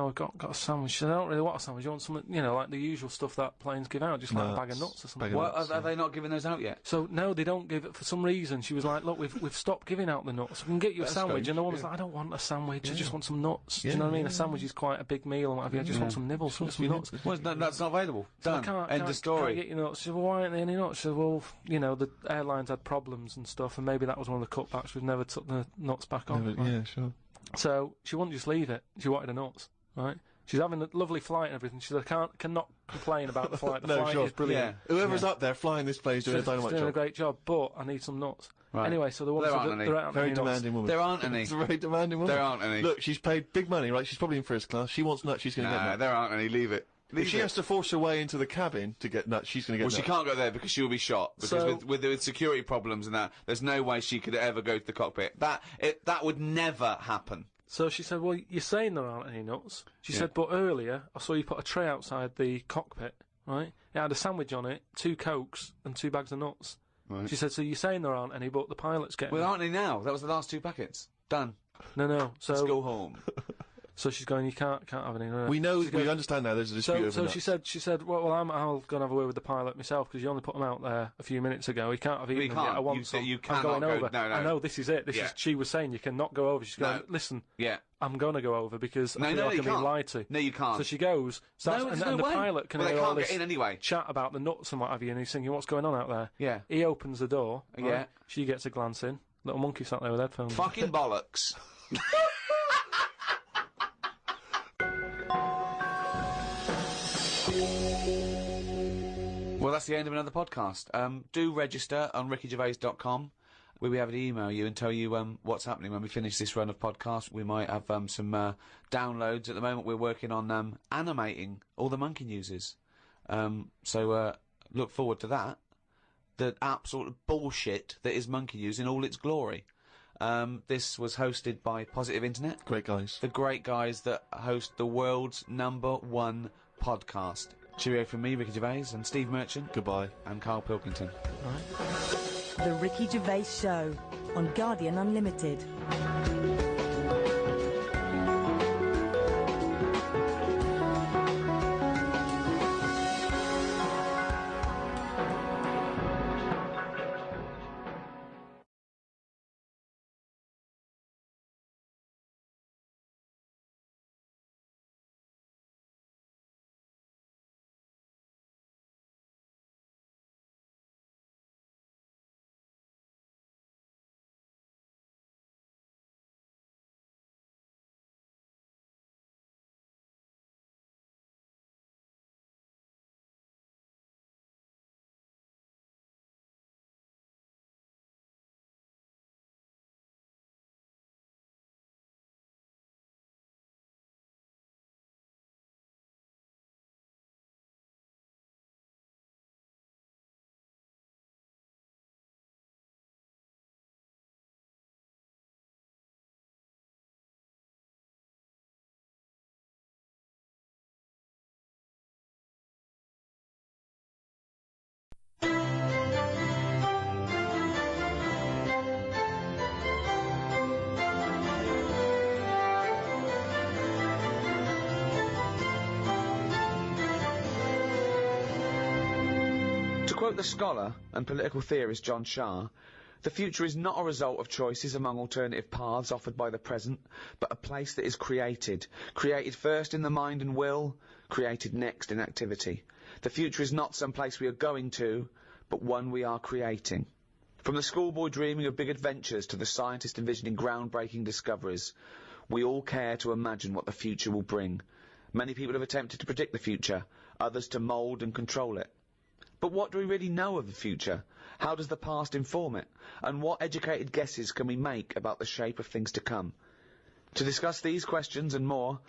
I got a sandwich." She said, "I don't really want a sandwich. You want something, like the usual stuff that planes give out, just like a bag of nuts or something." What, are they not giving those out yet? So no, they don't give it for some reason. She was like, "Look, we've stopped giving out the nuts. We can get you a That's sandwich." strange, And the woman's yeah. like, "I don't want a sandwich. I just want some nuts." Do Yeah, you know what I mean? yeah, A sandwich is quite a big meal and what have you. I just want some nibbles, some nuts. Well, that's not available. So Done. I can't, End of story. Can't get you nuts. She said, "Well, why aren't there any nuts?" She said, "Well, the airlines had problems and stuff, and maybe that was one of the cutbacks. We've never took the nuts back on." Yeah, yeah, sure. So she wouldn't just leave it. She wanted the nuts, right? She's having a lovely flight and everything. She said, "I cannot complain about the flight. The No, flight sure. is brilliant. Yeah. Whoever's up there flying this plane is doing a She's dynamite doing a job. great job, but I need some nuts." Right. Anyway, so the woman There said aren't that any. there aren't Very any nuts. demanding woman. There aren't any. It's a very demanding woman. There aren't any. Look, she's paid big money, right? She's probably in first class. She wants nuts. She's going to get Nah, nuts. there aren't any. Leave it. If she has to force her way into the cabin to get nuts, she's going to get Well, nuts. she can't go there because she'll be shot. Because So- with security problems and that, there's no way she could ever go to the cockpit. That would never happen. So she said, well, you're saying there aren't any nuts. She said, but earlier I saw you put a tray outside the cockpit, right? It had a sandwich on it, 2 Cokes and 2 bags of nuts. Right. She said, so you're saying there aren't any, but the pilot's getting Well, them. aren't they now? That was the last 2 packets. Done. No. So Let's go home. So she's going, you can't have any. No. We know, She goes- we understand now there's a dispute over So nuts. she said, well, I'll go and have a word with the pilot myself because you only put them out there a few minutes ago. He can't have eaten them can't. yet. I want You said some. you I'm cannot going go- over. no. I know this is it. Yeah. She was saying you cannot go over. She's going, No. listen, Yeah. I'm going to go over because I feel no, like you I'm being can't. lied to. No, you can't. So she goes, No, there's and no the way. pilot can Well, they hear all can't get this in anyway. chat about the nuts and what have you, and he's thinking, what's going on out there? Yeah. He opens the door. right? Yeah. She gets a glance in. Little monkey sat there with headphones. Fucking bollocks. Well, that's the end of another podcast. Do register on rickygervais.com. We'll be able to email you and tell you what's happening when we finish this run of podcasts. We might have some downloads. At the moment, we're working on animating all the monkey newses. So look forward to that. The absolute bullshit that is monkey news in all its glory. This was hosted by Positive Internet. Great guys. The great guys that host the world's #1 podcast. Cheerio from me, Ricky Gervais, and Steve Merchant. Goodbye. And Karl Pilkington. The Ricky Gervais Show on Guardian Unlimited. To quote the scholar and political theorist John Shah, the future is not a result of choices among alternative paths offered by the present, but a place that is created. Created first in the mind and will, created next in activity. The future is not some place we are going to, but one we are creating. From the schoolboy dreaming of big adventures to the scientist envisioning groundbreaking discoveries, we all care to imagine what the future will bring. Many people have attempted to predict the future, others to mould and control it. But what do we really know of the future? How does the past inform it? And what educated guesses can we make about the shape of things to come? To discuss these questions and more,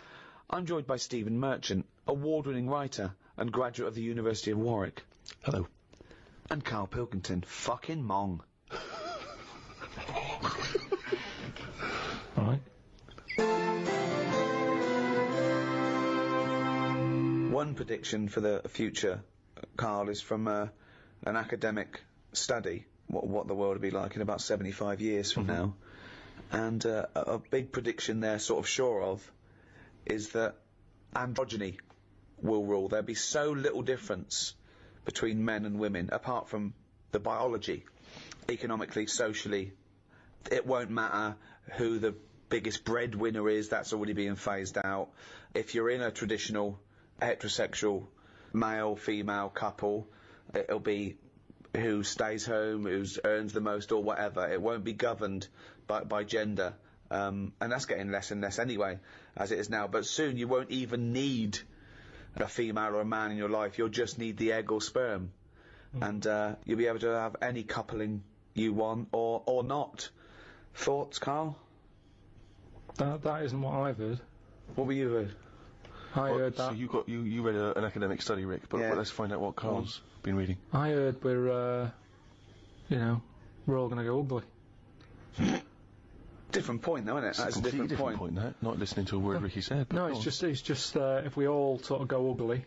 I'm joined by Stephen Merchant, award-winning writer and graduate of the University of Warwick. Hello. And Karl Pilkington, fucking mong. All right. One prediction for the future, Karl, is from an academic study, what the world will be like in about 75 years from now. And a big prediction they're sort of sure of is that androgyny will rule. There'll be so little difference between men and women, apart from the biology, economically, socially. It won't matter who the biggest breadwinner is, that's already being phased out. If you're in a traditional heterosexual male-female couple, it'll be who stays home, who earns the most or whatever. It won't be governed by gender. And that's getting less and less anyway, as it is now. But soon you won't even need a female or a man in your life. You'll just need the egg or sperm. And you'll be able to have any coupling you want or not. Thoughts, Karl? That isn't what I've heard. What were you heard? I heard So that. you read an academic study, Rick, but Yeah. let's find out what Carl's been reading. I heard we're all going to go ugly. Different point, though, isn't it? That's a Completely different point. that. Not listening to a word Ricky said. but No, go it's on. just if we all sort of go ugly,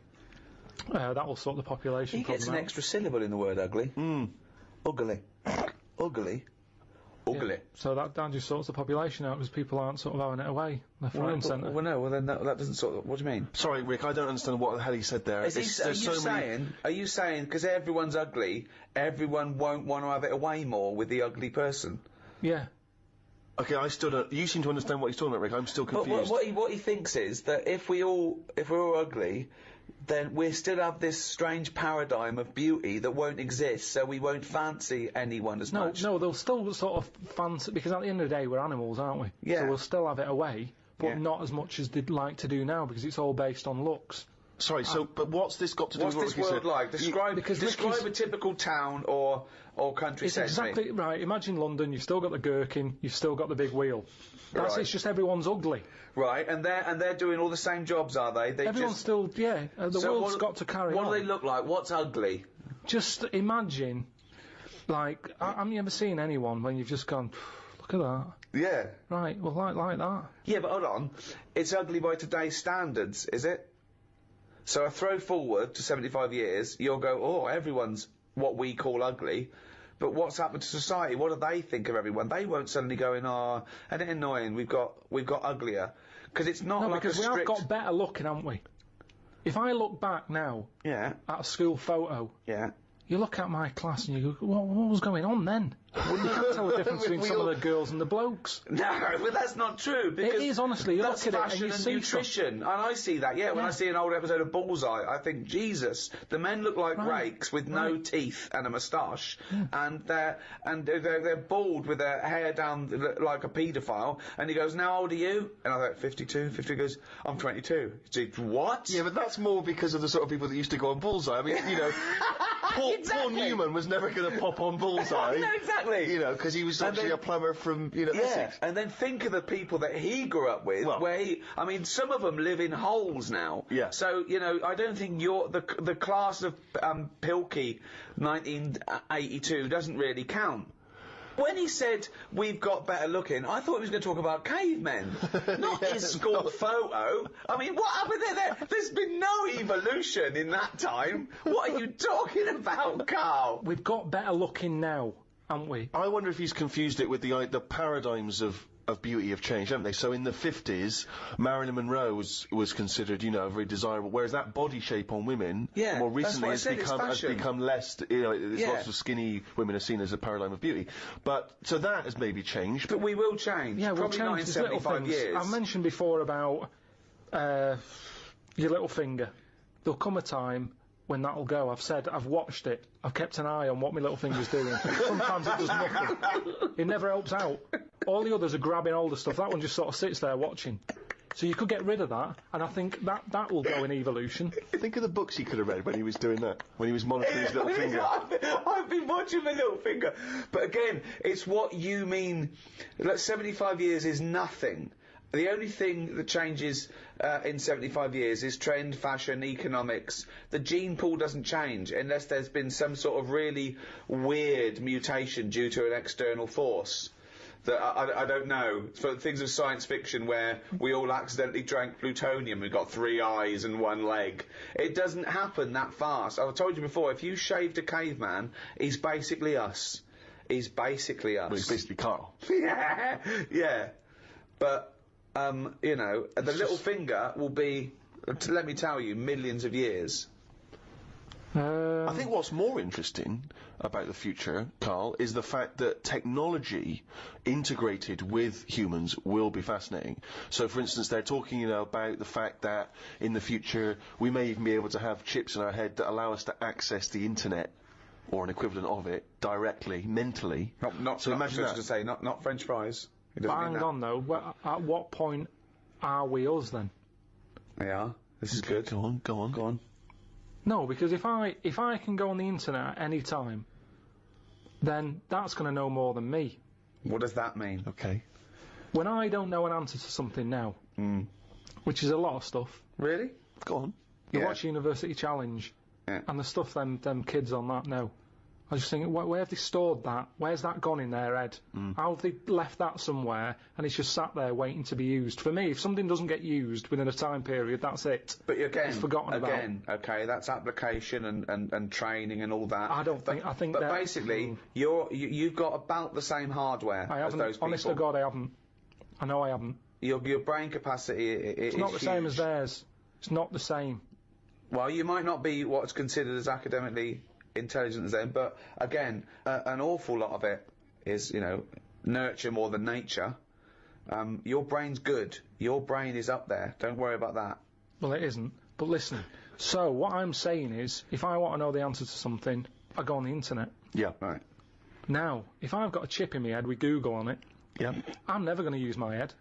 that will sort the population He gets problem an out. extra syllable in the word ugly. Ugly. Ugly. Ugly. So that just sorts the population out because people aren't sort of having it away left, right, and centre. Well, no, well then that doesn't sort of... What do you mean? Sorry, Rick, I don't understand what the hell he said there. Are you saying because everyone's ugly, everyone won't want to have it away more with the ugly person? Yeah. Okay, I still don't... You seem to understand what he's talking about, Rick. I'm still confused. But what he thinks is that if we're all ugly, then we still have this strange paradigm of beauty that won't exist, so we won't fancy anyone as much. No, they'll still sort of fancy, because at the end of the day we're animals, aren't we? Yeah. So we'll still have it away, but Yeah. not as much as they'd like to do now, because it's all based on looks. Sorry, but what's this got to do What's with what this Ricky world said? like? Describe Ricky's- a typical town or country It's set to me. exactly right. Imagine London, you've still got the gherkin, you've still got the big wheel. Right. It's just everyone's ugly. Right, and they're doing all the same jobs, are they? Everyone's still, the world's got to carry on. What do they look like? What's ugly? Just imagine, like, haven't you ever seen anyone when you've just gone, look at that? Yeah. Right, well, like that. Yeah, but hold on. It's ugly by today's standards, is it? So I throw forward to 75 years, you'll go, oh, everyone's what we call ugly. But what's happened to society? What do they think of everyone? They won't suddenly go in, oh, isn't it annoying? We've got uglier. Because it's not No, like because a we strict... have got better looking, haven't we? If I look back now Yeah, at a school photo, yeah. you look at my class and you go, what was going on then? You can't tell the difference between some of the girls and the blokes. No, but that's not true. Because It is, honestly. You that's look at it and fashion you and see nutrition, and I see that. Yeah, when I see an old episode of Bullseye, I think, Jesus, the men look like rakes with no teeth and a moustache, and they're bald with their hair down like a paedophile. And he goes, "Now, how old are you?" And I thought, 52. 50 goes, "I'm 22." He goes, "What?" Yeah, but that's more because of the sort of people that used to go on Bullseye. I mean, you know, Paul Newman was never going to pop on Bullseye. No, exactly. You know, because he was actually a plumber from, Essex. And then think of the people that he grew up with, some of them live in holes now. Yeah. So, I don't think the class of Pilkey 1982 doesn't really count. When he said, we've got better looking, I thought he was going to talk about cavemen, not his school photo. I mean, what happened there? There's been no evolution in that time. What are you talking about, Karl? We've got better looking now, haven't we? I wonder if he's confused it with the paradigms of beauty have changed, haven't they? So in the 50s, Marilyn Monroe was considered, very desirable, whereas that body shape on women, more recently has become less, there's lots of skinny women are seen as a paradigm of beauty. But, so that has maybe changed. But we will change. Yeah, we'll Probably change. not in There's little 75 things. years. I mentioned before about your little finger. There'll come a time when that'll go. I've watched it. I've kept an eye on what my little finger's doing. Sometimes it does nothing. It never helps out. All the others are grabbing hold of stuff. That one just sort of sits there watching. So you could get rid of that, and I think that will go in evolution. Think of the books he could have read when he was doing that, when he was monitoring his little finger. I've been watching my little finger. But again, it's what you mean. Like 75 years is nothing. The only thing that changes in 75 years is trend, fashion, economics. The gene pool doesn't change unless there's been some sort of really weird mutation due to an external force. That I don't know. For things of science fiction where we all accidentally drank plutonium and got 3 eyes and 1 leg. It doesn't happen that fast. I've told you before, if you shaved a caveman, he's basically us. He's basically us. Well, he's basically Karl. Yeah. But, the little finger will be, let me tell you, millions of years. I think what's more interesting about the future, Karl, is the fact that technology integrated with humans will be fascinating. So, for instance, they're talking, about the fact that in the future we may even be able to have chips in our head that allow us to access the internet or an equivalent of it directly, mentally. So imagine that. To say, not French fries. But hang on though, at what point are we us then? Yeah, this is good. Go on. No, because if I can go on the internet at any time, then that's going to know more than me. What does that mean? Okay. When I don't know an answer to something now, which is a lot of stuff. Really? Go on. You watch University Challenge, and the stuff them kids on that know. I was just thinking, where have they stored that? Where's that gone in their head? How have they left that somewhere and it's just sat there waiting to be used? For me, if something doesn't get used within a time period, that's it. But again, it's forgotten about. Okay, that's application and training and all that. I think But that, basically, you've got about the same hardware I haven't, as those people. honest to God, I haven't. I know I haven't. Your brain capacity it's not the same as theirs. It's not the same. Well, you might not be what's considered as academically intelligent as them, but again, an awful lot of it is, nurture more than nature. Your brain's good. Your brain is up there. Don't worry about that. Well, it isn't. But listen, so what I'm saying is, if I want to know the answer to something, I go on the internet. Yeah. Right. Now, if I've got a chip in my head with Google on it, Yeah. I'm never going to use my head.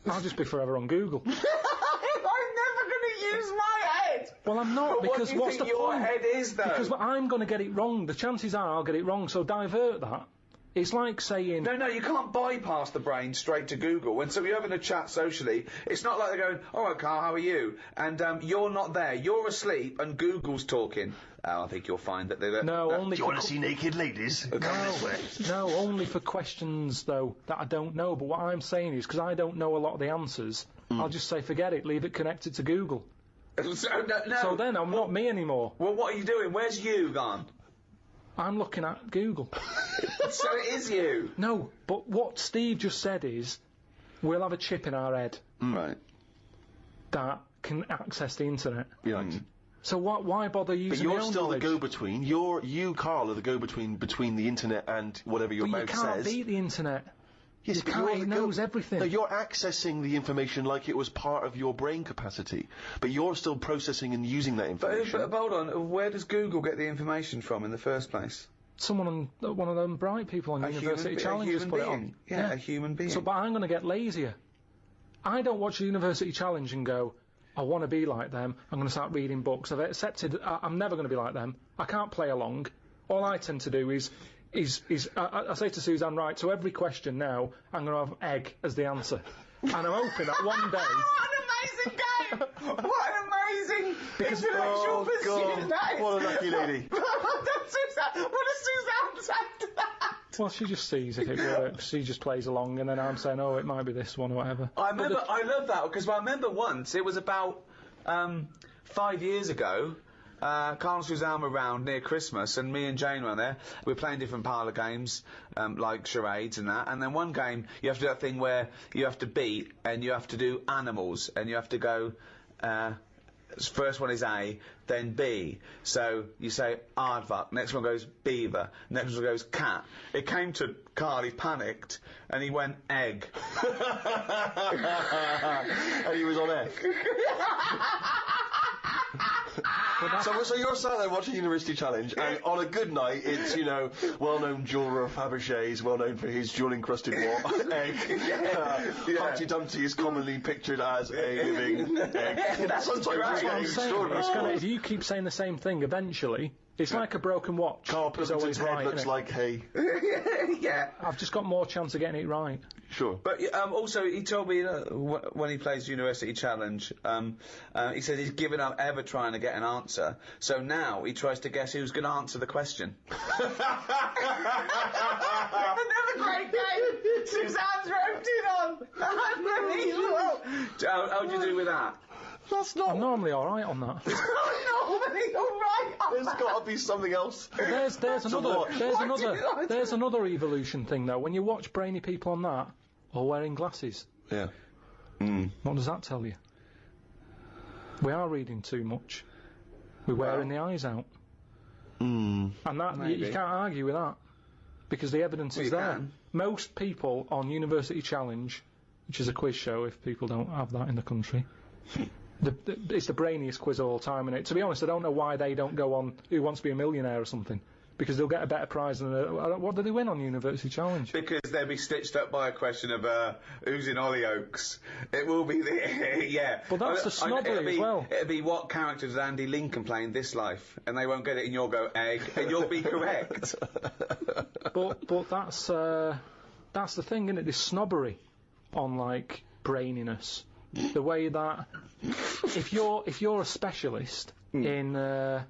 I'll just be forever on Google. I'm never going to use my head! Well, I'm not, because what's the point? Your head is, though? Because I'm going to get it wrong. The chances are I'll get it wrong, so divert that. It's like saying... No, you can't bypass the brain straight to Google. When you're having a chat socially, it's not like they're going, all right, Karl, how are you? And you're not there. You're asleep, and Google's talking. I think you'll find that they're... No, only Do you want to see naked ladies? No, only for questions, though, that I don't know. But what I'm saying is, because I don't know a lot of the answers, I'll just say, forget it, leave it connected to Google. So then I'm not me anymore. Well, what are you doing? Where's you gone? I'm looking at Google. So it is you. No, but what Steve just said is, we'll have a chip in our head Right. that can access the internet. Yeah. So why bother using But you're my own still knowledge? the go-between. You, Karl, are the go-between between the internet and whatever your But mouth you can't says. beat the internet. Yes, You but can't, you're it the knows everything. No, you're accessing the information like it was part of your brain capacity, but you're still processing and using that information. But hold on, where does Google get the information from in the first place? Someone on one of them bright people on University Challenge has put it on. Yeah, a human being. So, but I'm going to get lazier. I don't watch University Challenge and go, I want to be like them. I'm going to start reading books. I've accepted I'm never going to be like them. I can't play along. All I tend to do is I say to Suzanne, right, so every question now, I'm going to have egg as the answer. And I'm hoping that one day... What an amazing game! What an amazing intellectual pursuit that is! What a lucky lady. What does Suzanne say to that? Well, she just sees if it works. She just plays along, and then I'm saying, oh, it might be this one or whatever. I love that, because I remember once, it was about 5 years ago, Karl and Suzanne were round near Christmas, and me and Jane were there. We were playing different parlour games, like charades and that. And then one game, you have to do that thing where you have to beat, and you have to do animals, and you have to go. First one is A, then B. So you say aardvark. Next one goes beaver. Next one goes cat. It came to Karl. He panicked, and he went egg. And he was on egg. So you're sat there watching University Challenge, and on a good night, it's, well-known jeweller Fabergé's, well-known for his jewel-encrusted egg. Humpty Dumpty is commonly pictured as a living egg. Sometimes it's extraordinary. If you keep saying the same thing, eventually, it's like a broken watch. Karl Pilkington's head looks like hay. Yeah. I've just got more chance of getting it right. Sure. But also, he told me when he plays University Challenge, he said he's given up ever trying to get an answer. So now he tries to guess who's going to answer the question. Another great game. Suzanne's roped in on. Unbelievable. How'd you do with that? That's not... I'm normally alright on that. Normally alright on There's got to be something else. There's another evolution thing though. When you watch brainy people on that, or wearing glasses. Yeah. What does that tell you? We are reading too much. We're wearing the eyes out. And that you can't argue with that. Because the evidence is there. Most people on University Challenge, which is a quiz show if people don't have that in the country, it's the brainiest quiz of all time, and to be honest, I don't know why they don't go on Who Wants to Be a Millionaire or something, because they'll get a better prize than what do they win on University Challenge? Because they'll be stitched up by a question of who's in Hollyoaks. It will be the But that's the snobbery as well. It'll be what character does Andy Lincoln play in this life, and they won't get it, and you'll go egg, and you'll be correct. But that's the thing, isn't it? This snobbery on like braininess. The way that if you're a specialist in I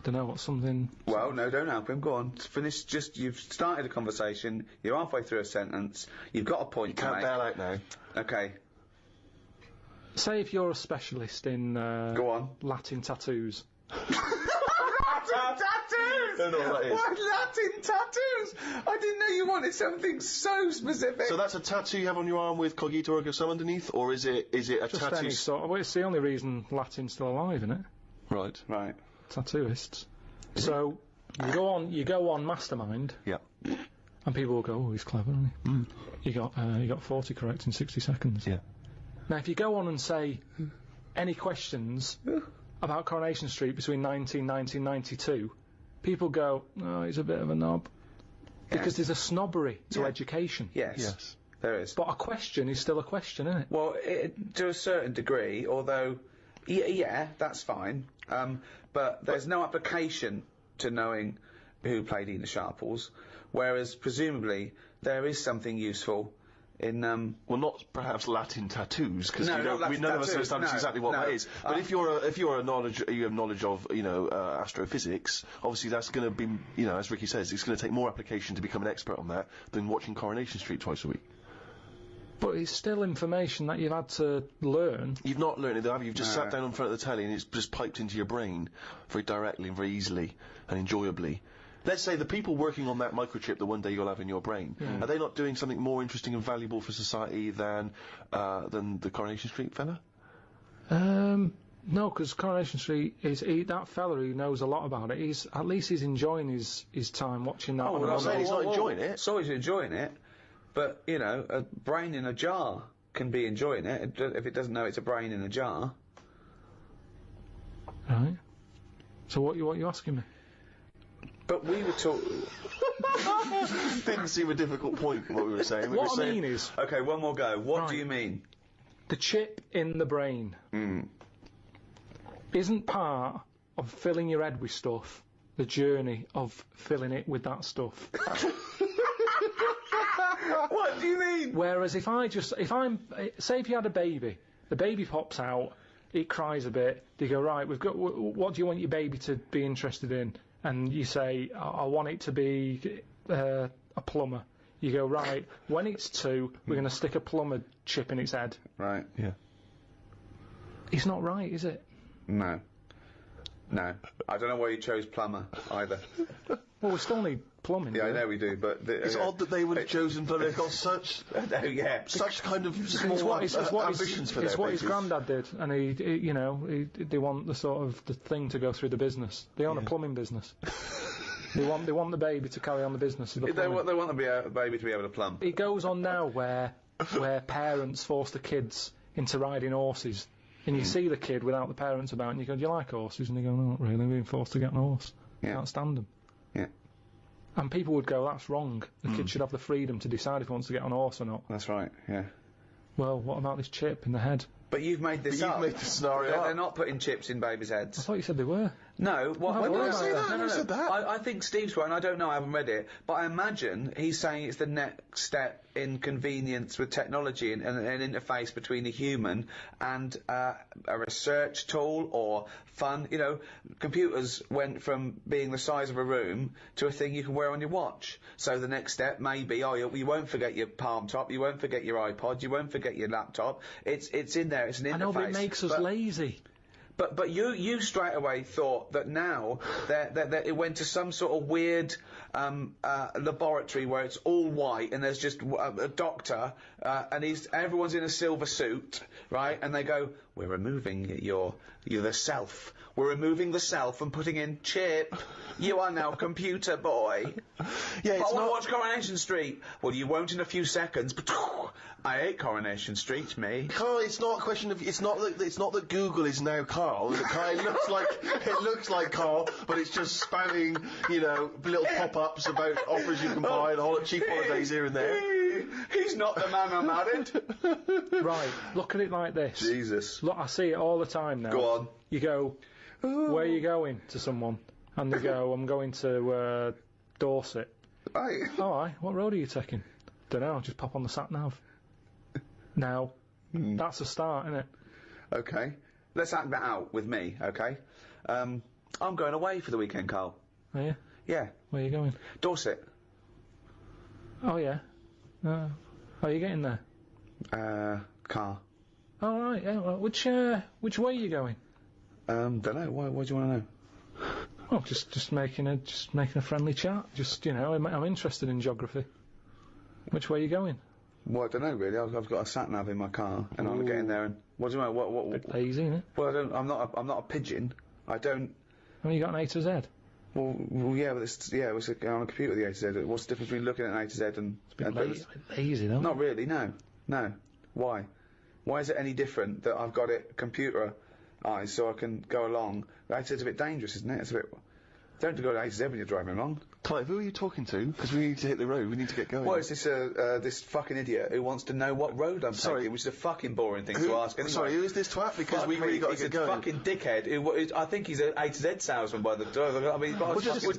don't know, what's something... Well, no, don't help him. Go on. Finish. You've started a conversation. You're halfway through a sentence. You've got a point. Can't bail out now. Okay. Say if you're a specialist in Go on. Latin tattoos. Latin tattoos! Don't know what that is. What Latin tattoos? I didn't know you wanted something so specific. So that's a tattoo you have on your arm with Cogito ergo sum underneath, or is it a Just tattoo? any sort of... Well, it's the only reason Latin's still alive, isn't it? Right. Right. Tattooists. So you go on Mastermind, Yeah. and people will go, "Oh, he's clever, isn't he?" You got 40 correct in 60 seconds. Yeah. Now, if you go on and say any questions about Coronation Street between 1990 and 92, people go, "Oh, he's a bit of a knob," because there's a snobbery to education. Yes. There is. But a question is still a question, isn't it? Well, to a certain degree, although, yeah, that's fine. But there's no application to knowing who played Enid Sharples, whereas presumably there is something useful in well, not perhaps Latin tattoos, because No, not Latin none of us tattoos, understand no, exactly what no. that is. But if you have knowledge of astrophysics, obviously that's going to be, as Ricky says, it's going to take more application to become an expert on that than watching Coronation Street twice a week. But it's still information that you've had to learn. You've not learned it, have you? You've just sat down in front of the telly and it's just piped into your brain very directly and very easily and enjoyably. Let's say the people working on that microchip that one day you'll have in your brain, are they not doing something more interesting and valuable for society than the Coronation Street fella? No, because Coronation Street that fella who knows a lot about it. He's enjoying his time watching that. I'm not saying he's not enjoying it. So he's enjoying it, but a brain in a jar can be enjoying it if it doesn't know it's a brain in a jar. Right. So what you asking me? But we were talking. Didn't seem a difficult point what we were saying. What I mean is, Okay, one more go. What do you mean? the chip in the brain isn't part of filling your head with stuff. The journey of filling it with that stuff. What do you mean? Whereas if you had a baby, the baby pops out, it cries a bit, you go, right, what do you want your baby to be interested in? And you say, I want it to be a plumber. You go, right, when it's 2, we're going to stick a plumber chip in its head. Right. Yeah. It's not right, is it? No. I don't know why you chose plumber either. Well, we still need plumbing. Yeah, I know we do, but It's odd that they would have chosen, but they've got such kind of small ambitions for their It's what his babies. granddad did, and they want the thing to go through the business. They own a plumbing business. They want the baby to carry on the business of the plumbing. They want the baby to be able to plumb. It goes on now where parents force the kids into riding horses, and you see the kid without the parents about, and you go, "Do you like horses?" And they go, "No, not really. We're being forced to get on a horse. Can't stand them." Yeah. And people would go, "That's wrong. The kid should have the freedom to decide if he wants to get on a horse or not." That's right. Yeah. Well, what about this chip in the head? But you've made this up. You've made the scenario up. They're not putting chips in babies' I heads. thought you said they were. No, When did I say that? I never said that. I think Steve's right, and I don't know, I haven't read it, but I imagine he's saying it's the next step in convenience with technology and an interface between a human and a research tool or fun. Computers went from being the size of a room to a thing you can wear on your watch. So the next step may be, you won't forget your palm top, you won't forget your iPod, you won't forget your laptop. It's in there, it's an interface. I know, but it makes us lazy. But you straight away thought that now that it went to some sort of weird laboratory where it's all white and there's just a doctor and everyone's in a silver suit, right? And they go, "We're removing the self. We're removing the self and putting in chip. You are now computer boy." Yeah, But it's I want to not. watch Coronation Street. Well, you won't in a few seconds. But I hate Coronation Street, me. Carl, it's not a question of. It's not that Google is now Carl. It looks like Carl, but it's just spamming, little pop-ups about offers you can buy and cheap holidays here and there. He's not the man I married. Right, look at it like this. Jesus. Look, I see it all the time now. Go on. You go, "Where are you going?" to someone, and they go, "I'm going to Dorset." Right. "All right, what road are you taking?" "Don't know, just pop on the sat-nav." Now, that's a start, isn't it? Okay. Let's act that out with me, okay? I'm going away for the weekend, Karl. Are you? Yeah. Where are you going? Dorset. Oh, yeah. How are you getting there? Car. Oh, right, yeah. Well, which way are you going? Don't know. Why do you want to know? Oh, just making a friendly chat. Just, you know, I'm interested in geography. Which way are you going? Well, I don't know really. I've got a sat nav in my car, and I'm getting there. And what do you know? What? Bit lazy, isn't it? Well, I'm not a pigeon. I don't. Have you got an A to Z? Well, yeah, but it's on a computer. The A to Z. What's the difference between looking at an A to Z and? It's a bit lazy, though. Not really. No. Why? Why is it any different that I've got it computerised so I can go along? The A to Z's a bit dangerous, isn't it? It's a bit. Don't go to A to Z when you're driving along. Clive, who are you talking to? Because we need to hit the road. We need to get going. Well, it's this fucking idiot who wants to know what road I'm taking, which is a fucking boring thing to ask. Anyway. Sorry, who is this twat? Because we really got to get going. He's a fucking dickhead. I think he's an A to Z salesman by the door. I mean,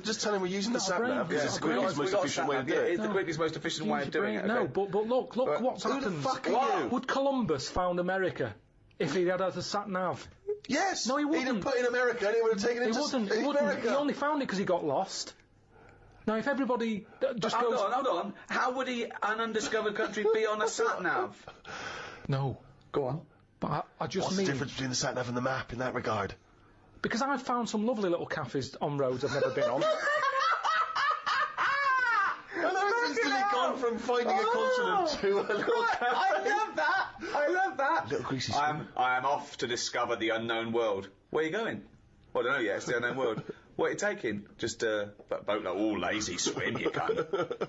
just tell him we're using the sat nav because it's the quickest, most efficient way of doing it. It's the quickest, most efficient way of doing it. No, but look what's happened. Who the fuck are you? Would Columbus found America if he had a sat nav? Yes! No, he wouldn't. He'd have put in America and he would have taken him to He wouldn't. America. He only found it because he got lost. Now, if everybody just goes... Hold on. How would an undiscovered country be on a sat-nav? No. Go on. But I just What's mean... the difference between the sat-nav and the map in that regard? Because I've found some lovely little cafes on roads I've never been on. I've instantly gone from finding a continent to a little cafe. I love that. Little greasy I am off to discover the unknown world. Where are you going? Well, I don't know yet. It's the unknown world. What are you taking? Just a boat, lazy swim, you cunt.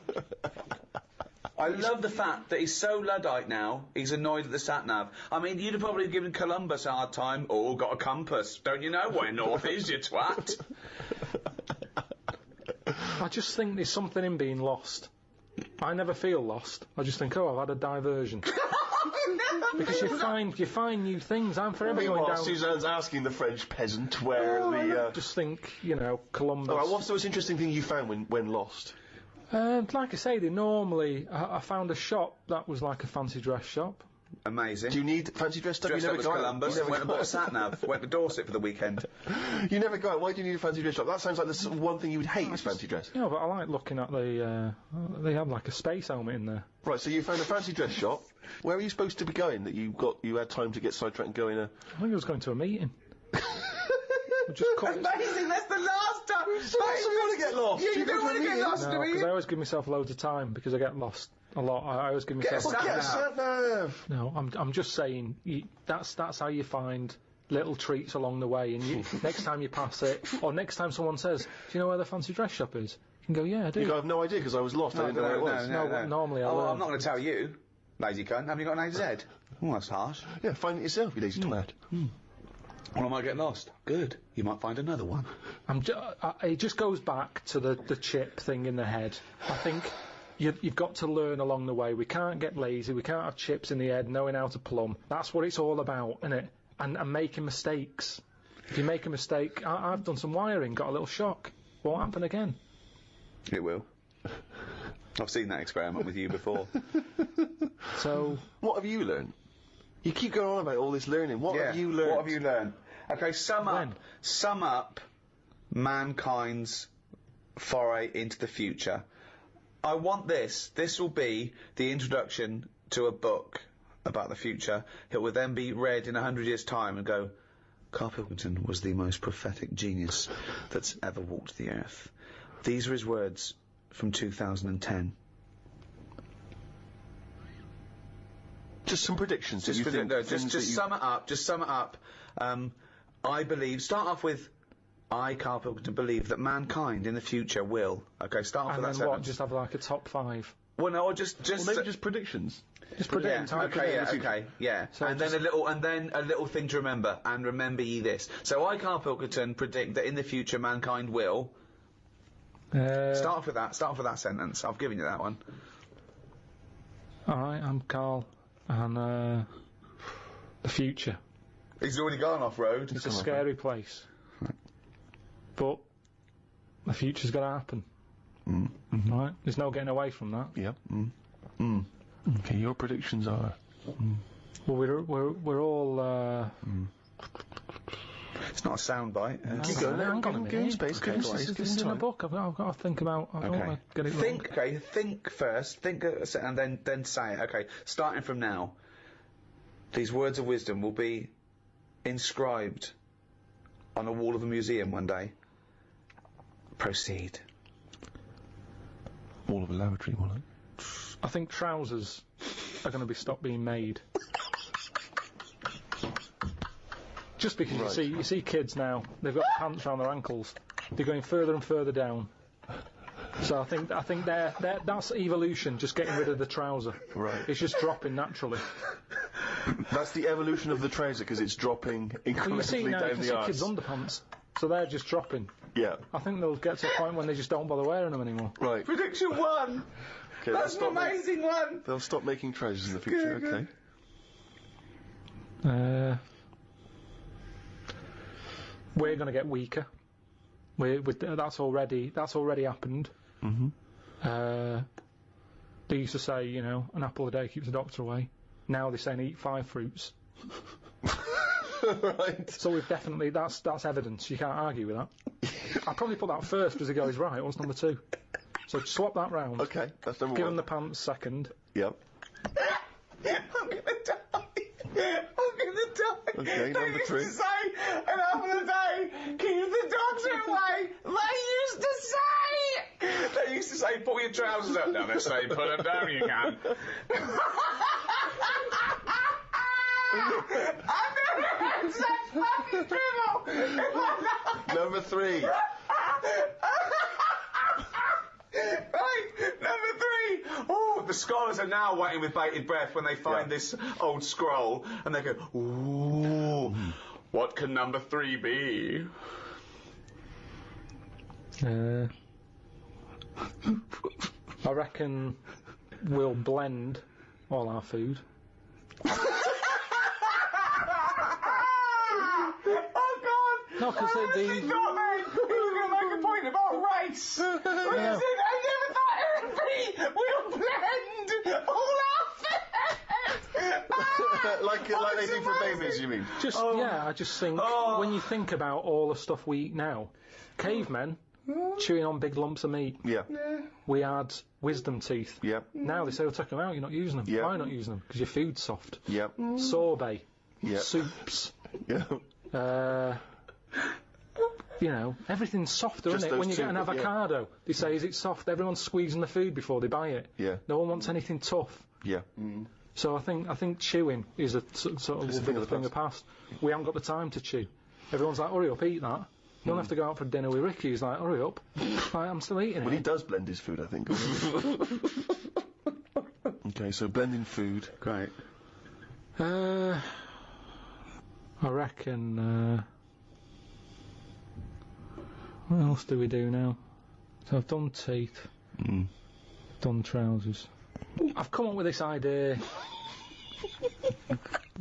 I love the fact that he's so Luddite now, he's annoyed at the sat-nav. I mean, you'd have probably given Columbus a hard time. Oh, got a compass. Don't you know where north is, you twat? I just think there's something in being lost. I never feel lost. I just think, I've had a diversion. Because you find new things. I'm forever going down... Suzanne's asking the French peasant where I just think, Columbus... Alright, what's the most interesting thing you found when lost? Like I say, I found a shop that was like a fancy dress shop. Amazing. Do you need fancy dress stuff? Dressed You up never as go Columbus out. and went and bought a sat-nav. Went to Dorset for the weekend. You never go out. Why do you need a fancy dress shop? That sounds like the sort of one thing you would hate is fancy dress. Yeah, but I like looking at the... they have like a space helmet in there. Right, so you found a fancy dress shop. Where are you supposed to be going that you had time to get sidetracked and go in a... I think I was going to a meeting. Amazing, that's the last time! So you want to get lost? Yeah, you don't want to get lost, No, because I always give myself loads of time because I get lost a lot. I always give myself... Get a sat-nav! No, I'm just saying, that's how you find little treats along the way, and next time you pass it, or next time someone says, do you know where the fancy dress shop is? You can go, yeah, I do. You go, I have no idea because I was lost. I didn't know where it was. No, normally I I'm learn. not going to tell you, lazy cunt. Haven't you got an AZ? Oh, that's harsh. Yeah, find it yourself, you lazy twat. Well, I might get lost. Good. You might find another one. It just goes back to the chip thing in the head. I think you've got to learn along the way. We can't get lazy. We can't have chips in the head knowing how to plumb. That's what it's all about, isn't it? And making mistakes. If you make a mistake... I've done some wiring, got a little shock. Won't happen again. It will. I've seen that experiment with you before. So... What have you learned? You keep going on about all this learning. What have you learned? What have you learned? Okay, sum up mankind's foray into the future. I want this. This will be the introduction to a book about the future. It will then be read in 100 years' time and go, Karl Pilkington was the most prophetic genius that's ever walked the earth. These are his words from 2010. Just some predictions. Just sum it up. Just sum it up. I believe. Start off with. I, Karl Pilkington, believe that mankind in the future will. Okay, start off with that sentence. What? Just have like a top 5. Well, no, just. Well, maybe just predictions. Just predict. Yeah. So and then a little thing to remember. And remember ye this. So I, Karl Pilkington, predict that in the future mankind will. Start off with that. Start off with that sentence. I've given you that one. All right, I'm Karl. And the future. He's already gone off-road. It's a scary place. But the future's got to happen. Right? There's no getting away from that. Yep. Okay, your predictions are... Well, we're all... It's not a soundbite. Keep going. Hang on a Give him minute. space. Give him space. Give him This is in the time. book. I've got to think about. I don't want to get it wrong. Think first. Think and then say it. Okay, starting from now. These words of wisdom will be inscribed on a wall of a museum one day. Proceed. Wall of a lavatory, will it? I think trousers are going to be stopped being made. Just because you see kids now, they've got pants around their ankles. They're going further and further down. So I think that's evolution, just getting rid of the trouser. Right. It's just dropping naturally. That's the evolution of the trouser, because it's dropping Well, you incrementally see now, you down can the see arse. kids' underpants, so they're just dropping. Yeah. I think they'll get to a point when they just don't bother wearing them anymore. Right. Prediction 1. Okay, That's an amazing one. They'll stop making trousers in the future. Good, Okay. We're going to get weaker. That's already happened. Mm-hmm. They used to say, an apple a day keeps the doctor away. Now they're saying eat 5 fruits. Right. So we've definitely that's evidence. You can't argue with that. I'll probably put that first because the guy's right. What's number 2? So swap that round. Okay, that's number Give 1. him the pants second. Yep. I'm gonna die. Okay, number 3. Used to say an apple a day keeps the doctor away. They used to say pull your trousers up. No, they say put them down. You can. I've never heard such fucking dribble. Number 3. Right, number 3. Oh, the scholars are now waiting with bated breath when they find this old scroll, and they go, ooh, what can number 3 be? I reckon we'll blend all our food. Oh, God! No, because He was going to make a point about race. He said, I never thought it would be, we'll blend all our food. like they do for babies, you mean? I just think when you think about all the stuff we eat now, cavemen chewing on big lumps of meat. Yeah. We had wisdom teeth. Yeah. Now they say, "Well, take them out. You're not using them." Yeah. Why not using them? Because your food's soft. Yeah. Sorbet. Yeah. Soups. Yeah. Everything's softer, Just isn't it? those When you get two, an yeah. avocado, they say, "Is it soft?" Everyone's squeezing the food before they buy it. Yeah. No one wants anything tough. Yeah. So I think chewing is a sort of It's a thing of the thing of the past. We haven't got the time to chew. Everyone's like, "Hurry up, eat that." You don't have to go out for dinner with Ricky. He's like, "Hurry up." Like, I'm still eating Well, it. he does blend his food, I think. Okay, so blending food. Great. I reckon. What else do we do now? So I've done teeth. Done trousers. I've come up with this idea.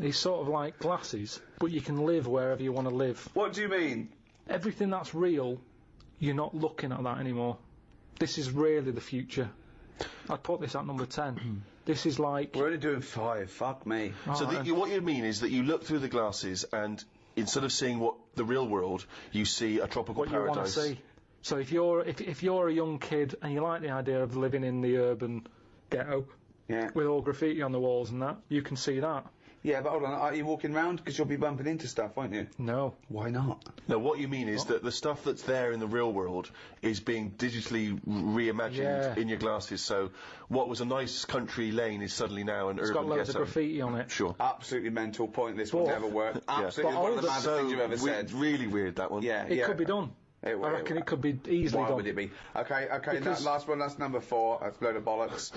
It's sort of like glasses, but you can live wherever you want to live. What do you mean? Everything that's real, you're not looking at that anymore. This is really the future. I'd put this at number 10. This is like... We're only doing 5. Fuck me. So what you mean is that you look through the glasses and instead of seeing what the real world, you see a tropical what you want to paradise. see. So if you're a young kid and you like the idea of living in the urban ghetto with all graffiti on the walls and that, you can see that. Yeah, but hold on. Are you walking round? Because you'll be bumping into stuff, won't you? No. Why not? No, what you mean is that the stuff that's there in the real world is being digitally reimagined in your glasses. So what was a nice country lane is suddenly now an It's urban got loads ghetto. of graffiti on it. Sure. Absolutely mental point. This will never work. Absolutely one of the maddest things you've ever said. Really weird, that one. Yeah, It could be done. I reckon it could be easily Why done. would it be? Okay, Because- last one, that's number 4. That's a load of bollocks.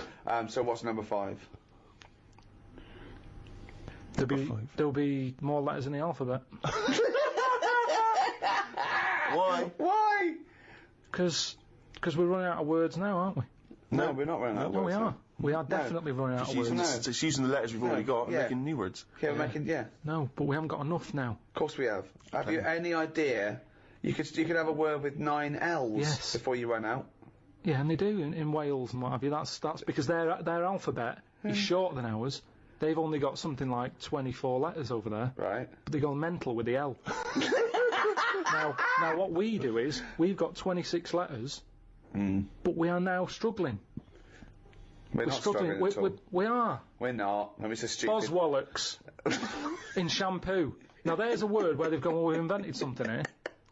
So what's number 5? There'll be more letters in the alphabet. Why? Why? Because we're running out of words now, aren't we? No, we're not running out of No, words. we are. We are definitely running out of words. It's using the letters we've already got and Yeah. making new words. Yeah, we're making, No, but we haven't got enough now. Of course we have. Have you any idea? You could have a word with 9 L's Yes. before you run out. Yeah, and they do in Wales and what have you. That's because their alphabet is shorter than ours. They've only got something like 24 letters over there. Right. But they go mental with the L. Now, what we do is, we've got 26 letters, but we are now struggling. We're not struggling at all. We are. We're not. Maybe it's a stupid... Boswallocks. In shampoo. Now, there's a word where they've gone, well, we've invented something here.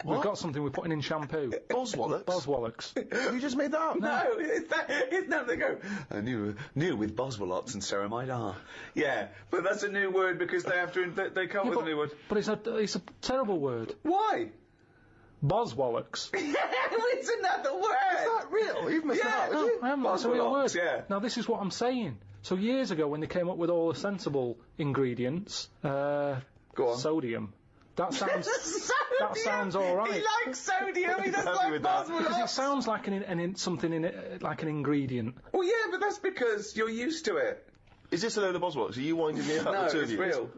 We've got something we're putting in shampoo. Boswallocks? Boswallocks. Have you just made that up? No, they go, I knew with Boswallots and ceramide R. Yeah, but that's a new word because they have to, they come up with a new word. But it's a terrible word. Why? Boswallocks. It's another word. Is that real? You've missed that out, have you? I haven't. It's a real word. Yeah. Now, this is what I'm saying. So, years ago, when they came up with all the sensible ingredients, Go on. sodium. That sounds all right. He likes sodium. He doesn't like Boswallots. Because it sounds like something in it, like an ingredient. Well, yeah, but that's because you're used to it. Is this a load of Boswallocks? Are you winding me up? No, the two it's of you? real.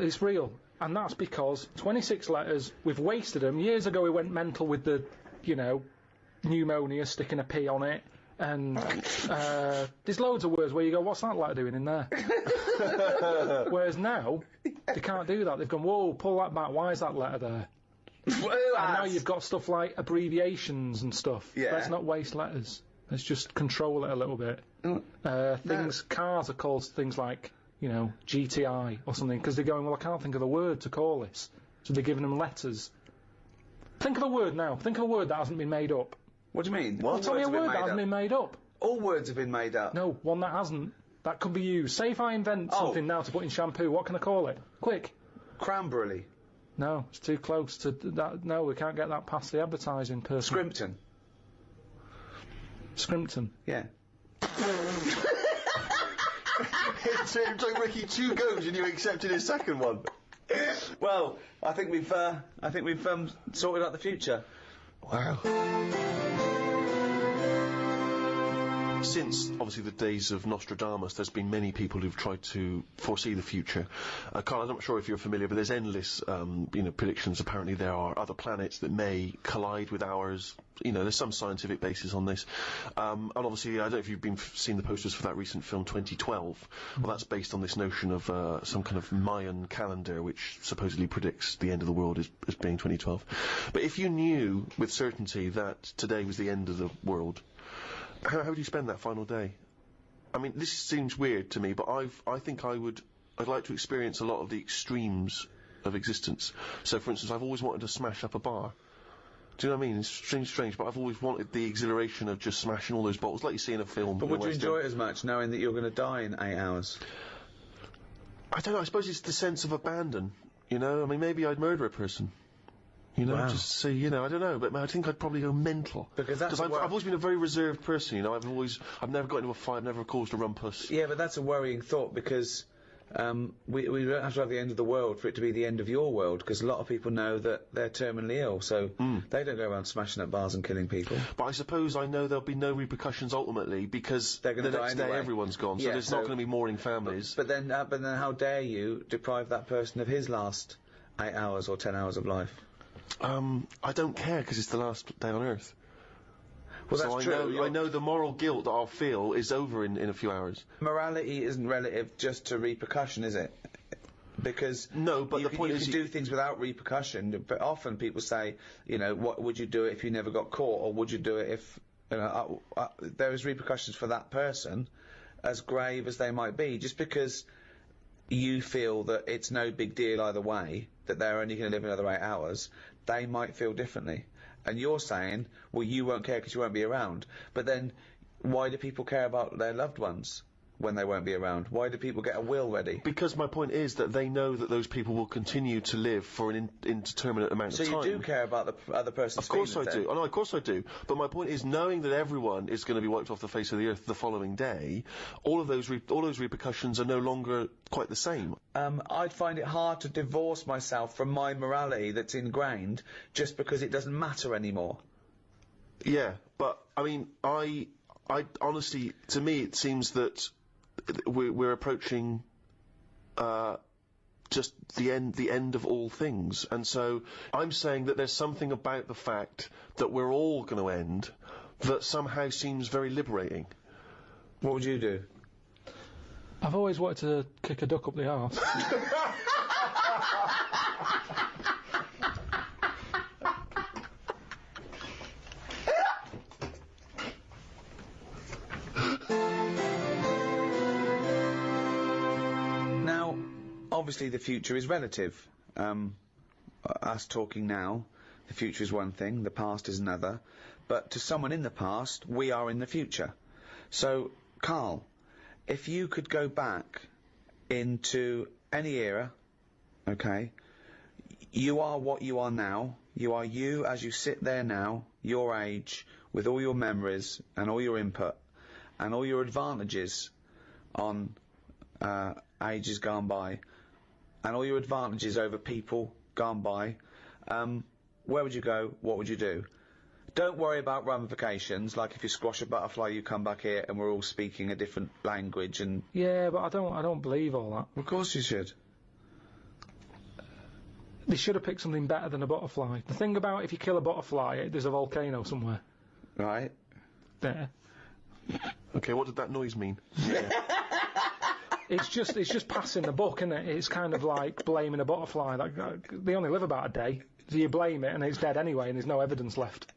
It's real. And that's because 26 letters, we've wasted them. Years ago, we went mental with the, pneumonia, sticking a P on it. And there's loads of words where you go, what's that letter doing in there? Whereas now, they can't do that. They've gone, whoa, pull that back. Why is that letter there? And now you've got stuff like abbreviations and stuff. Yeah. Let's not waste letters. Let's just control it a little bit. Cars are called things like, GTI or something, because they're going, well, I can't think of a word to call this. So they're giving them letters. Think of a word now. Think of a word that hasn't been made up. What do you mean? Well, tell me a word that hasn't been made up. All words have been made up. No, one that hasn't. That could be used. Say if I invent something now to put in shampoo, what can I call it? Quick. Cranberry. No, it's too close to that. No, we can't get that past the advertising person. Scrimpton. Scrimpton. Yeah. It took Ricky 2 goes and you accepted his second one. Well, I think we've sorted out the future. Wow. Since, obviously, the days of Nostradamus, there's been many people who've tried to foresee the future. Karl, I'm not sure if you're familiar, but there's endless, predictions. Apparently there are other planets that may collide with ours. There's some scientific basis on this. And obviously, I don't know if you've seen the posters for that recent film, 2012. Well, that's based on this notion of some kind of Mayan calendar, which supposedly predicts the end of the world as being 2012. But if you knew with certainty that today was the end of the world, how would you spend that final day? I mean, this seems weird to me, but I think I'd like to experience a lot of the extremes of existence. So, for instance, I've always wanted to smash up a bar. Do you know what I mean? It's strange, but I've always wanted the exhilaration of just smashing all those bottles, like you see in a film. But would you enjoy it as much, knowing that you're going to die in 8 hours? I don't know, I suppose it's the sense of abandon, I mean, maybe I'd murder a person. Wow. Just say, I don't know, but I think I'd probably go mental. Because I've always been a very reserved person, I've never got into a fight, I've never caused a rumpus. Yeah, but that's a worrying thought, because we don't have to have the end of the world for it to be the end of your world, because a lot of people know that they're terminally ill, so they don't go around smashing up bars and killing people. But I suppose I know there'll be no repercussions ultimately, because they're going to the next day everyone's gone, so there's not going to be mourning families. But then how dare you deprive that person of his last 8 hours or 10 hours of life? I don't care, because it's the last day on Earth. Well, so that's true. I know the moral guilt that I'll feel is over in a few hours. Morality isn't relative just to repercussion, is it? Because no, but the point is you can do things without repercussion. But often people say, what would you do if you never got caught, or would you do it if there is repercussions for that person, as grave as they might be, just because you feel that it's no big deal either way, that they're only going to live another 8 hours, they might feel differently. And you're saying, well, you won't care because you won't be around. But then, why do people care about their loved ones when they won't be around? Why do people get a will ready? Because my point is that they know that those people will continue to live for an indeterminate amount of time. So you do care about the other person's feelings? Of course I do. Oh, no, of course I do. But my point is, knowing that everyone is going to be wiped off the face of the earth the following day, all those repercussions are no longer quite the same. I'd find it hard to divorce myself from my morality that's ingrained just because it doesn't matter anymore. Yeah, but I mean, I honestly, to me, it seems that we're approaching just the end of all things, and so I'm saying that there's something about the fact that we're all going to end that somehow seems very liberating. What would you do? I've always wanted to kick a duck up the arse. obviously the future is relative. Us talking now, the future is one thing, the past is another, but to someone in the past, we are in the future. So, Karl, if you could go back into any era, okay, you are what you are now, you are you as you sit there now, your age, with all your memories and all your input and all your advantages on ages gone by and all your advantages over people gone by, where would you go? What would you do? Don't worry about ramifications, like if you squash a butterfly you come back here and we're all speaking a different language and... Yeah, but I don't believe all that. Of course you should. They should have picked something better than a butterfly. The thing about if you kill a butterfly, there's a volcano somewhere. Right. There. Okay, what did that noise mean? It's just passing the buck, isn't it? It's kind of like blaming a butterfly. They only live about a day, so you blame it and it's dead anyway, and there's no evidence left.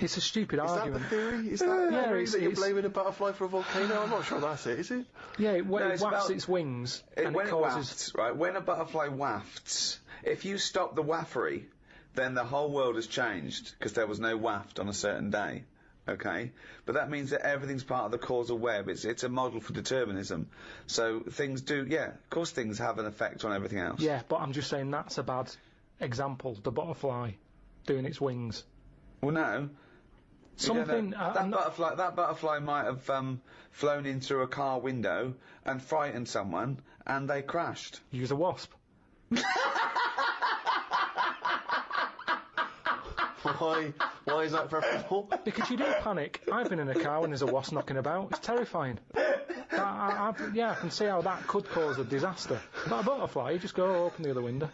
It's a stupid argument. Is that the theory? Is that the theory that you're blaming a butterfly for a volcano? I'm not sure that's it, is it? Yeah, it wafts its wings and when it causes... wafts, right, when a butterfly wafts, if you stop the waffery, then the whole world has changed, because there was no waft on a certain day. Okay, but that means that everything's part of the causal web. It's a model for determinism. So things do, yeah, of course things have an effect on everything else. Yeah, but I'm just saying that's a bad example. The butterfly doing its wings. Well, no. Something that butterfly might have flown in through a car window and frightened someone, and they crashed. Use a wasp. Why is that preferable? Because you don't panic. I've been in a car when there's a wasp knocking about. It's terrifying. I can see how that could cause a disaster. But a butterfly, you just go open the other window.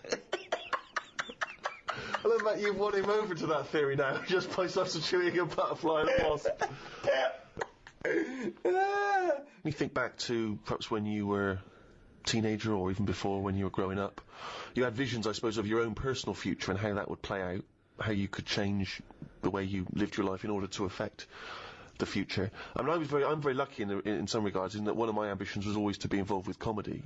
I love that you've won him over to that theory now, just by substituting a butterfly and a wasp. You think back to perhaps when you were a teenager, or even before when you were growing up. You had visions, I suppose, of your own personal future and how that would play out. How you could change the way you lived your life in order to affect the future. I mean, I'm very lucky in some regards, in that one of my ambitions was always to be involved with comedy.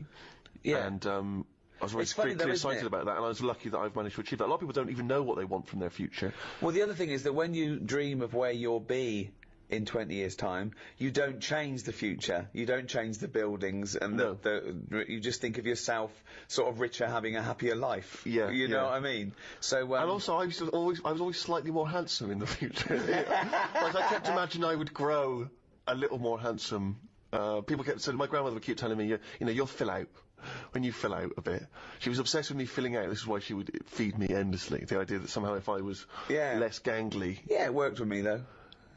Yeah. And I was very excited about that, and I was lucky that I've managed to achieve that. A lot of people don't even know what they want from their future. Well, the other thing is that when you dream of where you'll be in 20 years' time, you don't change the future. You don't change the buildings, and you just think of yourself sort of richer, having a happier life. Yeah, you know what I mean. So, and also, I was always slightly more handsome in the future. Like, I kept imagining I would grow a little more handsome. People kept saying, my grandmother would keep telling me, you know, you'll fill out. When you fill out a bit. She was obsessed with me filling out. This is why she would feed me endlessly. The idea that somehow if I was less gangly. Yeah, it worked with me though.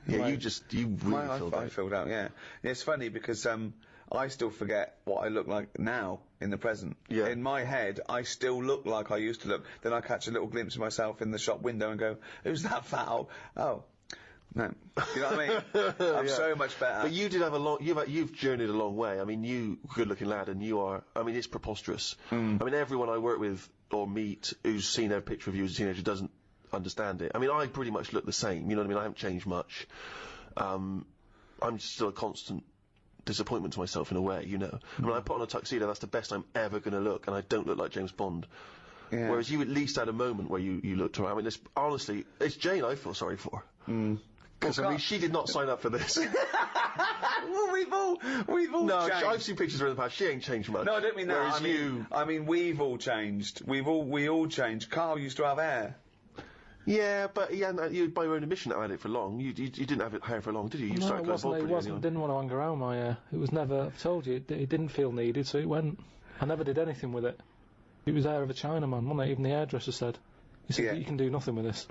Yeah, you really filled out. I filled out, yeah. It's funny because I still forget what I look like now in the present. Yeah. In my head, I still look like I used to look. Then I catch a little glimpse of myself in the shop window and go, who's that fat old... Oh. No. You know what I mean? I'm so much better. But you did have you've journeyed a long way. I mean, you, good-looking lad, and you are, I mean, it's preposterous. I mean, everyone I work with or meet who's seen a picture of you as a teenager doesn't understand it. I mean, I pretty much look the same, you know what I mean? I haven't changed much. I'm still a constant disappointment to myself in a way, you know. I mean, I put on a tuxedo, that's the best I'm ever going to look, and I don't look like James Bond. Yeah. Whereas you at least had a moment where you looked around. I mean, honestly, it's Jane I feel sorry for. Because, I mean, she did not sign up for this. Well, we've all changed. No, I've seen pictures of her in the past. She ain't changed much. No, I don't mean that. Whereas I mean, we've all changed. We all changed. Karl used to have hair. Yeah, but you, by your own admission, had it for long. You didn't have hair for long, did you? You started it didn't want to hang around my hair. It was never, I've told you, it didn't feel needed, so it went. I never did anything with it. It was hair of a Chinaman, wasn't it? Even the hairdresser said. He said, you can do nothing with this.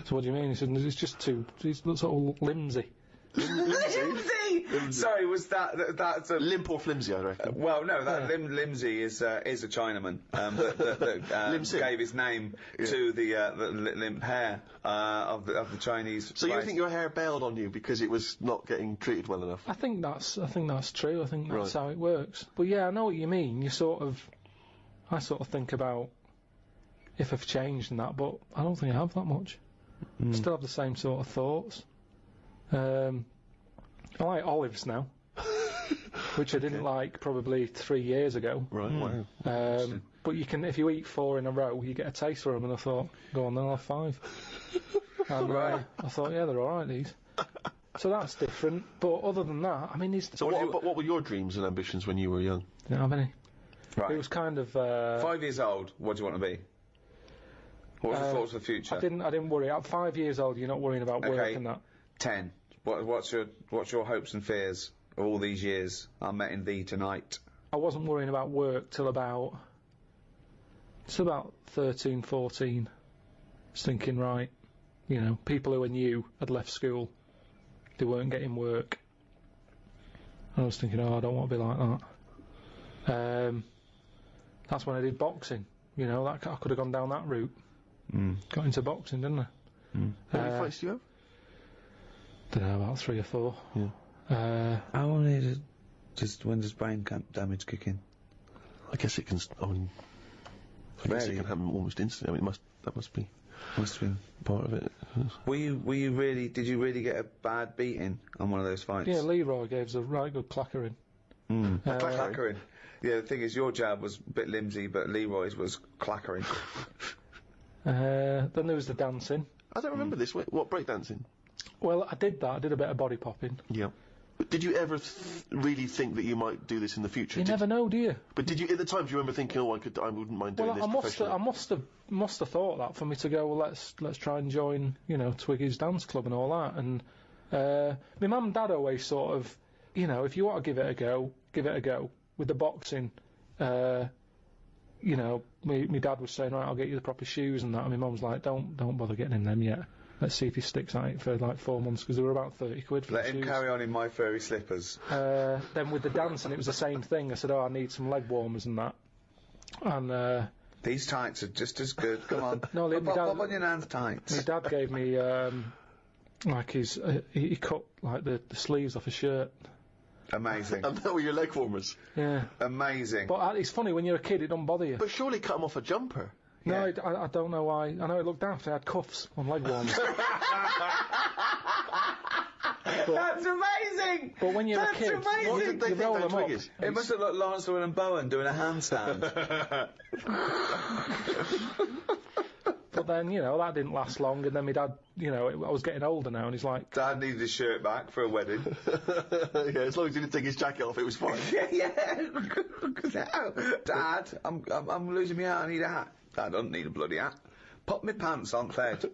So what do you mean? He said, it's just too, it's sort of limsy. Limsy? Sorry, was that's a... Limp or flimsy, I reckon. Well, no, Limsy is a Chinaman, that gave his name to the limp hair, of the Chinese So race. You think your hair bailed on you because it was not getting treated well enough? I think that's true. I think that's how it works. But yeah, I know what you mean. I sort of think about if I've changed and that, but I don't think I have that much. I still have the same sort of thoughts. I like olives now. which I didn't like probably 3 years ago. Right, wow. But you can, if you eat 4 in a row, you get a taste for them, and I thought, go on then, I'll have 5. And I thought, yeah, they're alright, these. So that's different, but other than that, I mean, So what were your dreams and ambitions when you were young? Didn't have any. Right. It was kind of... 5 years old, what do you want to be? What were your thoughts for the future? I didn't worry. At 5 years old, you're not worrying about work and that. 10. What's your hopes and fears of all these years I met in thee tonight? I wasn't worrying about work till about 13, 14. Just thinking, right, you know, people who I knew had left school. They weren't getting work. I was thinking, I don't want to be like that. That's when I did boxing. You know, I could have gone down that route. Got into boxing, didn't I? How many fights do you have? Don't know, about 3 or 4. Yeah. How long is it? When does brain damage kick in? I guess it can. I guess it can happen almost instantly. I mean, that must be part of it. Did you really get a bad beating on one of those fights? Yeah, Leroy gave us a right good clackering. Clackering. Yeah, the thing is, your jab was a bit limsy, but Leroy's was clackering. Then there was the dancing. I don't remember this. What breakdancing? Well, I did that. I did a bit of body popping. Yeah. But did you ever really think that you might do this in the future? You never know, do you? But did you, at the time, do you remember thinking, I wouldn't mind doing this professionally? I must have thought that for me to go, well, let's try and join, you know, Twiggy's dance club and all that. And my mum and dad always sort of, you know, if you want to give it a go, give it a go. With the boxing, you know, my dad was saying, right, I'll get you the proper shoes and that. And my mum's like, don't bother getting him them yet. Let's see if he sticks at it for like 4 months, because they were about 30 quid for the shoes. Let him carry on in my furry slippers. Then with the dancing, it was the same thing. I said, I need some leg warmers and that. And these tights are just as good. Come on. No, Bob on your nan's tights. My dad gave me like he cut like the sleeves off a shirt. Amazing. And that were your leg warmers? Yeah. Amazing. But it's funny, when you're a kid, it don't bother you. But surely cut them off a jumper. No, I don't know why. I know it looked daft. They had cuffs on leg warmers. That's amazing! But when you're a kid, What did they you think roll about them up. Twiggies? It must have looked Lawrence and Bowen doing a handstand. But then, you know, that didn't last long, and then my dad, you know, I was getting older now, and he's like... Dad needed his shirt back for a wedding. Yeah, as long as he didn't take his jacket off, it was fine. Yeah. Dad, I'm losing my hat, I need a hat. Dad, I don't need a bloody hat. Pop my pants on, Fed.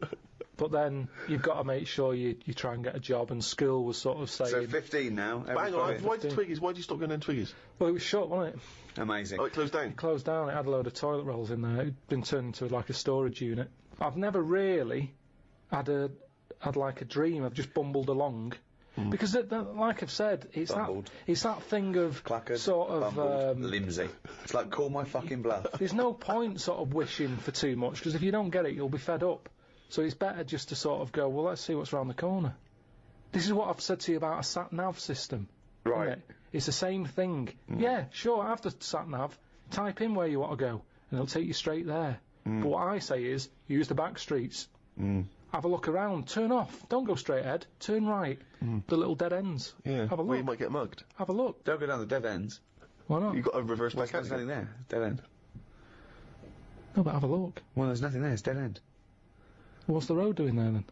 But then you've got to make sure you try and get a job, and school was sort of saying... So 15 now. Hang on, why did you stop going down Twiggies? Well, it was shut, wasn't it? Amazing. Oh, it closed down? It closed down. It had a load of toilet rolls in there. It'd been turned into like a storage unit. I've never really had like a dream. I've just bumbled along. Because, like I've said, it's that thing of Clackered, sort of... Limsy. It's like, call my fucking bluff. There's no point sort of wishing for too much, because if you don't get it, you'll be fed up. So it's better just to sort of go, well, let's see what's round the corner. This is what I've said to you about a sat-nav system. Right. Isn't it? It's the same thing. Yeah, sure, I have the sat-nav. Type in where you want to go, and it'll take you straight there. But what I say is, use the back streets. Have a look around. Turn off. Don't go straight ahead. Turn right. The little dead ends. Yeah. Have a look. Well, you might get mugged. Have a look. Don't go down the dead ends. Why not? You've got to reverse back out. There's nothing there. Dead end. No, but have a look. Well, there's nothing there. It's dead end. What's the road doing there then?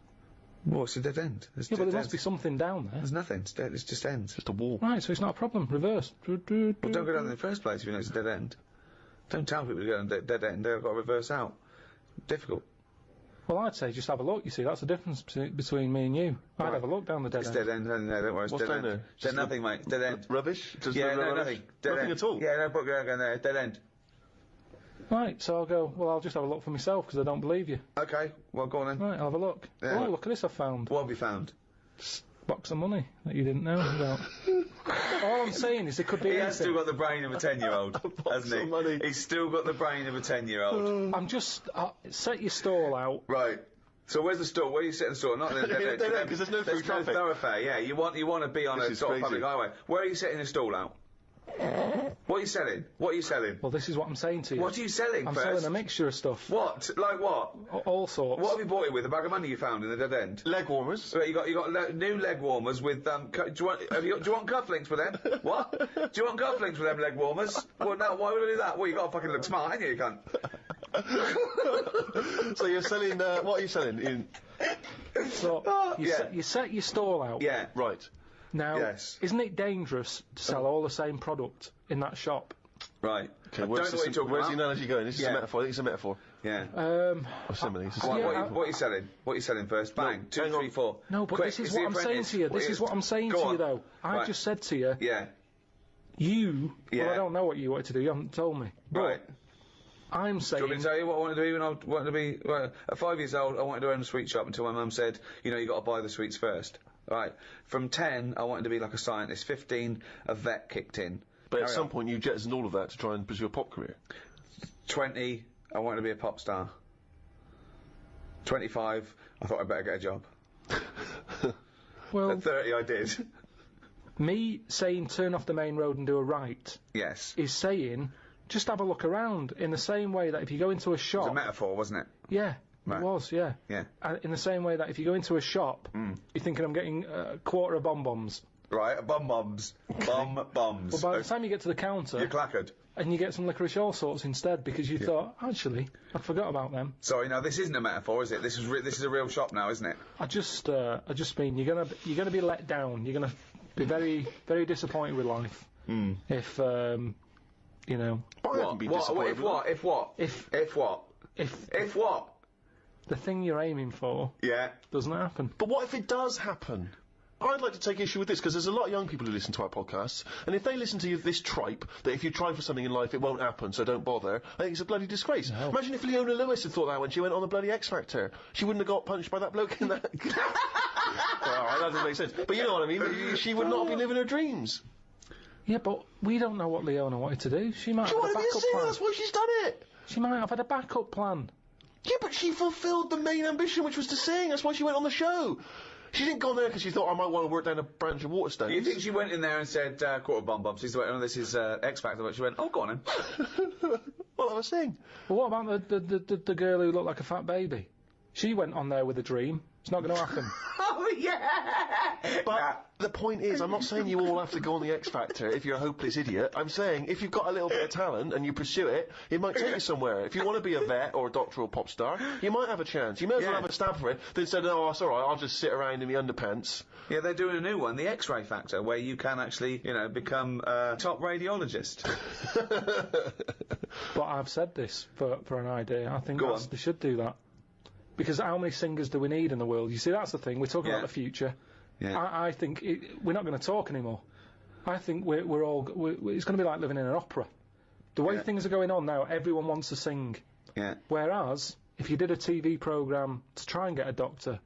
Well, it's a dead end. Yeah, but there must be something down there. There's nothing. It's dead. It's just ends. Just a wall. Right, so it's not a problem. Reverse. Well, don't go down in the first place if you know it's a dead end. Don't tell people to go down a dead end. They've got to reverse out. Difficult. Well, I'd say just have a look. You see, that's the difference between me and you. I'd have a look down the dead It's end. dead end. No, don't worry. It's What's dead down end. there? There's nothing, mate. Dead end. Rubbish? Just Yeah, no, rubbish? nothing. Dead Nothing end. at all? Yeah, no point going there. Dead end. Right, so I'll go, well, I'll just have a look for myself, because I don't believe you. Okay, well, go on then. Right, I'll have a look. Yeah. Oh, look at this I've found. What have you found? Box of money that you didn't know about. All I'm saying is it could be He anything. has still got the brain of a 10-year-old, hasn't he? of money. He's still got the brain of a 10-year-old. I'm just... set your stall out. Right. So where's the store? Where are you setting the store? Not in the dead end. Because there's no through traffic. Thoroughfare, yeah. You want to be on This a is sort of crazy. public highway. Where are you setting the stall out? What are you selling? What are you selling? Well, this is what I'm saying to you. What are you selling I'm first? selling a mixture of stuff. What? Like what? All sorts. What have you bought it with? A bag of money you found in the dead end? Leg warmers. So you got new leg warmers with do you want cufflinks for them? What? Do you want cufflinks for them leg warmers? Well, no. Why would I do that? Well, you got to fucking look smart, ain't you? You cunt. So you're selling. What are you selling? So you set your stall out. Yeah. Right. Now, Yes. isn't it dangerous to sell all the same product in that shop? Right. Okay. I don't know what you're talking where's about. the analogy going? This is Yeah. a metaphor. I think it's a metaphor. Yeah. Or simile. It's a What, simile. what are you selling? What are you selling first? Bang. No, 2, hang on. 3, 4. No, but Quick, this is it's what The I'm saying Apprentice. to you. This is what I'm saying Go to on. you, though. I Right. just said to you, Yeah. well, Yeah. I don't know what you wanted to do. You haven't told me. But Right. I'm Do you want me saying, to tell you what I wanted to be when I wanted to be... Well, at 5 years old, I wanted to own a sweet shop until my mum said, you know, you got to buy the sweets first. Right. From 10, I wanted to be like a scientist. 15, a vet kicked in. But at Carry some on. point you jettisoned all of that to try and pursue a pop career. 20, I wanted to be a pop star. 25, I thought I'd better get a job. well, At 30, I did. me saying turn off the main road and do a right Yes. is saying just have a look around in the same way that if you go into a It was shop... a metaphor, wasn't it? Yeah, Right. it was, yeah. Yeah. In the same way that if you go into a shop, you're thinking I'm getting a quarter of bonbons. Right, bum-bums. Bum-bums. But by the time you get to the counter... You're clackered. And you get some licorice all sorts instead because you thought, actually, I forgot about them. Sorry, now this isn't a metaphor, is it? This is a real shop now, isn't it? I just mean you're gonna be let down. You're gonna be very, very disappointed with life if you know. But I haven't been disappointed. If what? If what? If what? If what? The thing you're aiming for Yeah. doesn't happen. But what if it does happen? I'd like to take issue with this, because there's a lot of young people who listen to our podcasts, and if they listen to this tripe, that if you try for something in life, it won't happen, so don't bother, I think it's a bloody disgrace. No. Imagine if Leona Lewis had thought that when she went on the bloody X Factor. She wouldn't have got punched by that bloke in that... Alright, that doesn't make sense. But you know what I mean, she would not be living her dreams. Yeah, but we don't know what Leona wanted to do. She might She have had a wanted to be a backup singer, plan. that's why she's done it. She might have had a backup plan. Yeah, but she fulfilled the main ambition, which was to sing, that's why she went on the show. She didn't go on there because she thought I might want to work down a branch of Waterstones. You think she went in there and said, quarter bum-bums? She went, oh, this is X Factor, but she went, oh, go on then. Well, I was saying. Well, what about the girl who looked like a fat baby? She went on there with a dream. It's not going to happen. Oh, yeah! But the point is, I'm not saying you all have to go on the X Factor if you're a hopeless idiot. I'm saying if you've got a little bit of talent and you pursue it, it might take you somewhere. If you want to be a vet or a doctor or pop star, you might have a chance. You may as well Yeah. have a stab for it than say, no, it's all right, I'll just sit around in the underpants. Yeah, they're doing a new one, the X-ray Factor, where you can actually, you know, become a top radiologist. But I've said this for an idea. I think Go on. they should do that. Because how many singers do we need in the world? You see, that's the thing. We're talking Yeah. about the future. Yeah. I think we're not going to talk anymore. I think it's going to be like living in an opera. The way Yeah. things are going on now, everyone wants to sing. Yeah. Whereas, if you did a TV programme to try and get a doctor,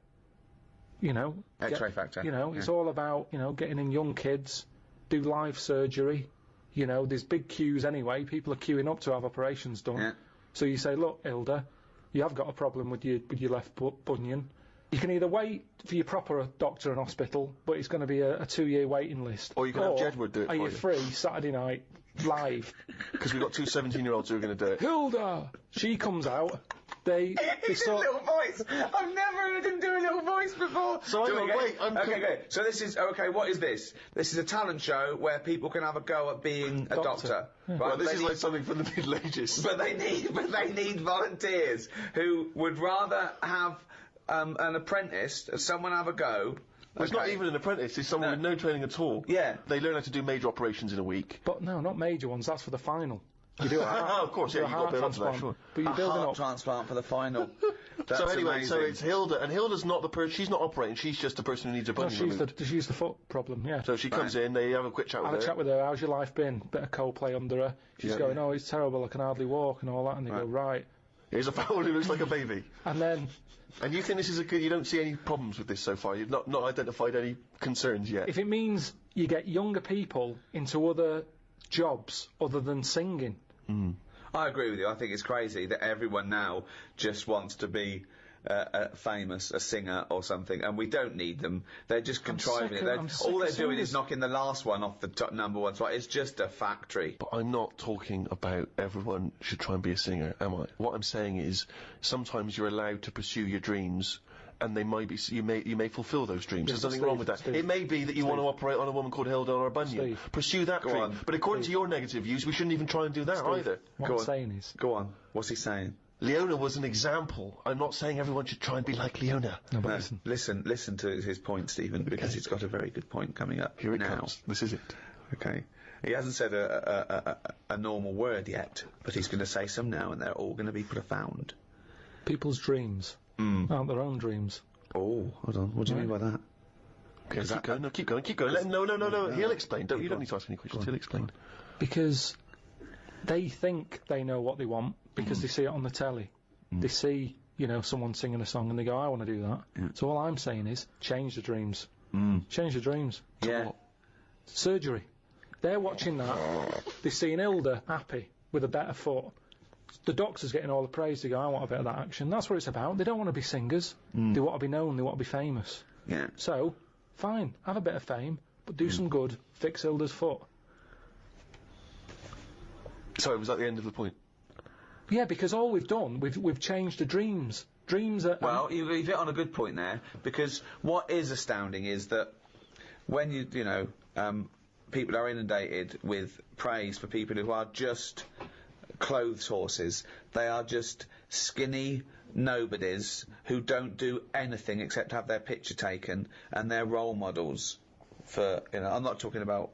you know... X-ray Factor. You know, it's Yeah. all about, you know, getting in young kids, do live surgery. You know, there's big queues anyway. People are queuing up to have operations done. Yeah. So you say, look, Hilda, you have got a problem with your left bunion. You can either wait for your proper doctor and hospital, but it's going to be a 2-year waiting list. Or you can have Jedward do it are for you you. free Saturday night, live? Because we've got two 17-year-olds who are going to do it. Hilda! She comes out. They sort... little voice. I've never heard him do a little voice before. So hang on, wait, okay, okay. So this is okay. What is this? This is a talent show where people can have a go at being a doctor. Right? Well, this They is need- like something from the Middle Ages. But they need volunteers who would rather have an apprentice, someone have a go. Well, it's not even an apprentice, it's someone with no training at all. Yeah. They learn how to do major operations in a week. But no, not major ones. That's for the final. You do a heart, Oh, of course, yeah, you do a you've got to heart build onto that, transplant, sure. But you're A building heart up. transplant for the final. That's So anyway, amazing. so it's Hilda, and Hilda's not the person, she's not operating, she's just the person who needs a No, bunion removed. she's the foot problem. Yeah. So she comes in, they have a quick chat I with had her. a chat with her. How's your life been? Bit of Coldplay under her. She's Yeah. going, oh, it's terrible. I can hardly walk and all that. And they go, right. Here's a fowl who looks like a baby. And then And you think this is a good, you don't see any problems with this so far? You've not identified any concerns yet? if it means you get younger people into other jobs other than singing, I agree with you. I think it's crazy that everyone now just wants to be famous, a singer or something, and we don't need them. They're just contriving it. All they're doing singers. is knocking the last one off the top number one spot. It's just a factory. But I'm not talking about everyone should try and be a singer, am I? What I'm saying is, sometimes you're allowed to pursue your dreams, and they might be, you may fulfil those dreams. There's nothing wrong with that. It may be that you want to operate on a woman called Hilda or a bunion. Pursue that dream. on. But according to your negative views, we shouldn't even try and do that either. What I'm saying is... Go on. What's he saying? Leona was an example. I'm not saying everyone should try and be like Leona. No, but Listen to his point, Stephen, because he's got a very good point coming up. Here it comes. This is it. Okay. He hasn't said a normal word yet, but he's going to say some now, and they're all going to be profound. People's dreams aren't their own dreams. Oh, hold on. What do you mean by that? Okay, keep going. Let him, no. He'll explain. You don't need to ask any questions. He'll explain. Because they think they know what they want because they see it on the telly. They see, someone singing a song and they go, I want to do that. Yeah. So all I'm saying is, change the dreams. Change the dreams. Yeah. Surgery. They're watching that. They're seeing Hilda happy with a better foot. The doctor's getting all the praise. They go, I want a bit of that action. That's what it's about. They don't want to be singers. They want to be known. They want to be famous. Yeah. So, fine, have a bit of fame, but do some good. Fix Hilda's foot. Sorry, was that the end of the point? Yeah, because all we've done, we've changed the dreams. Dreams are... Well, you've hit on a good point there, because what is astounding is that when people are inundated with praise for people who are just clothes horses. They are just skinny nobodies who don't do anything except have their picture taken, and they're role models for, I'm not talking about,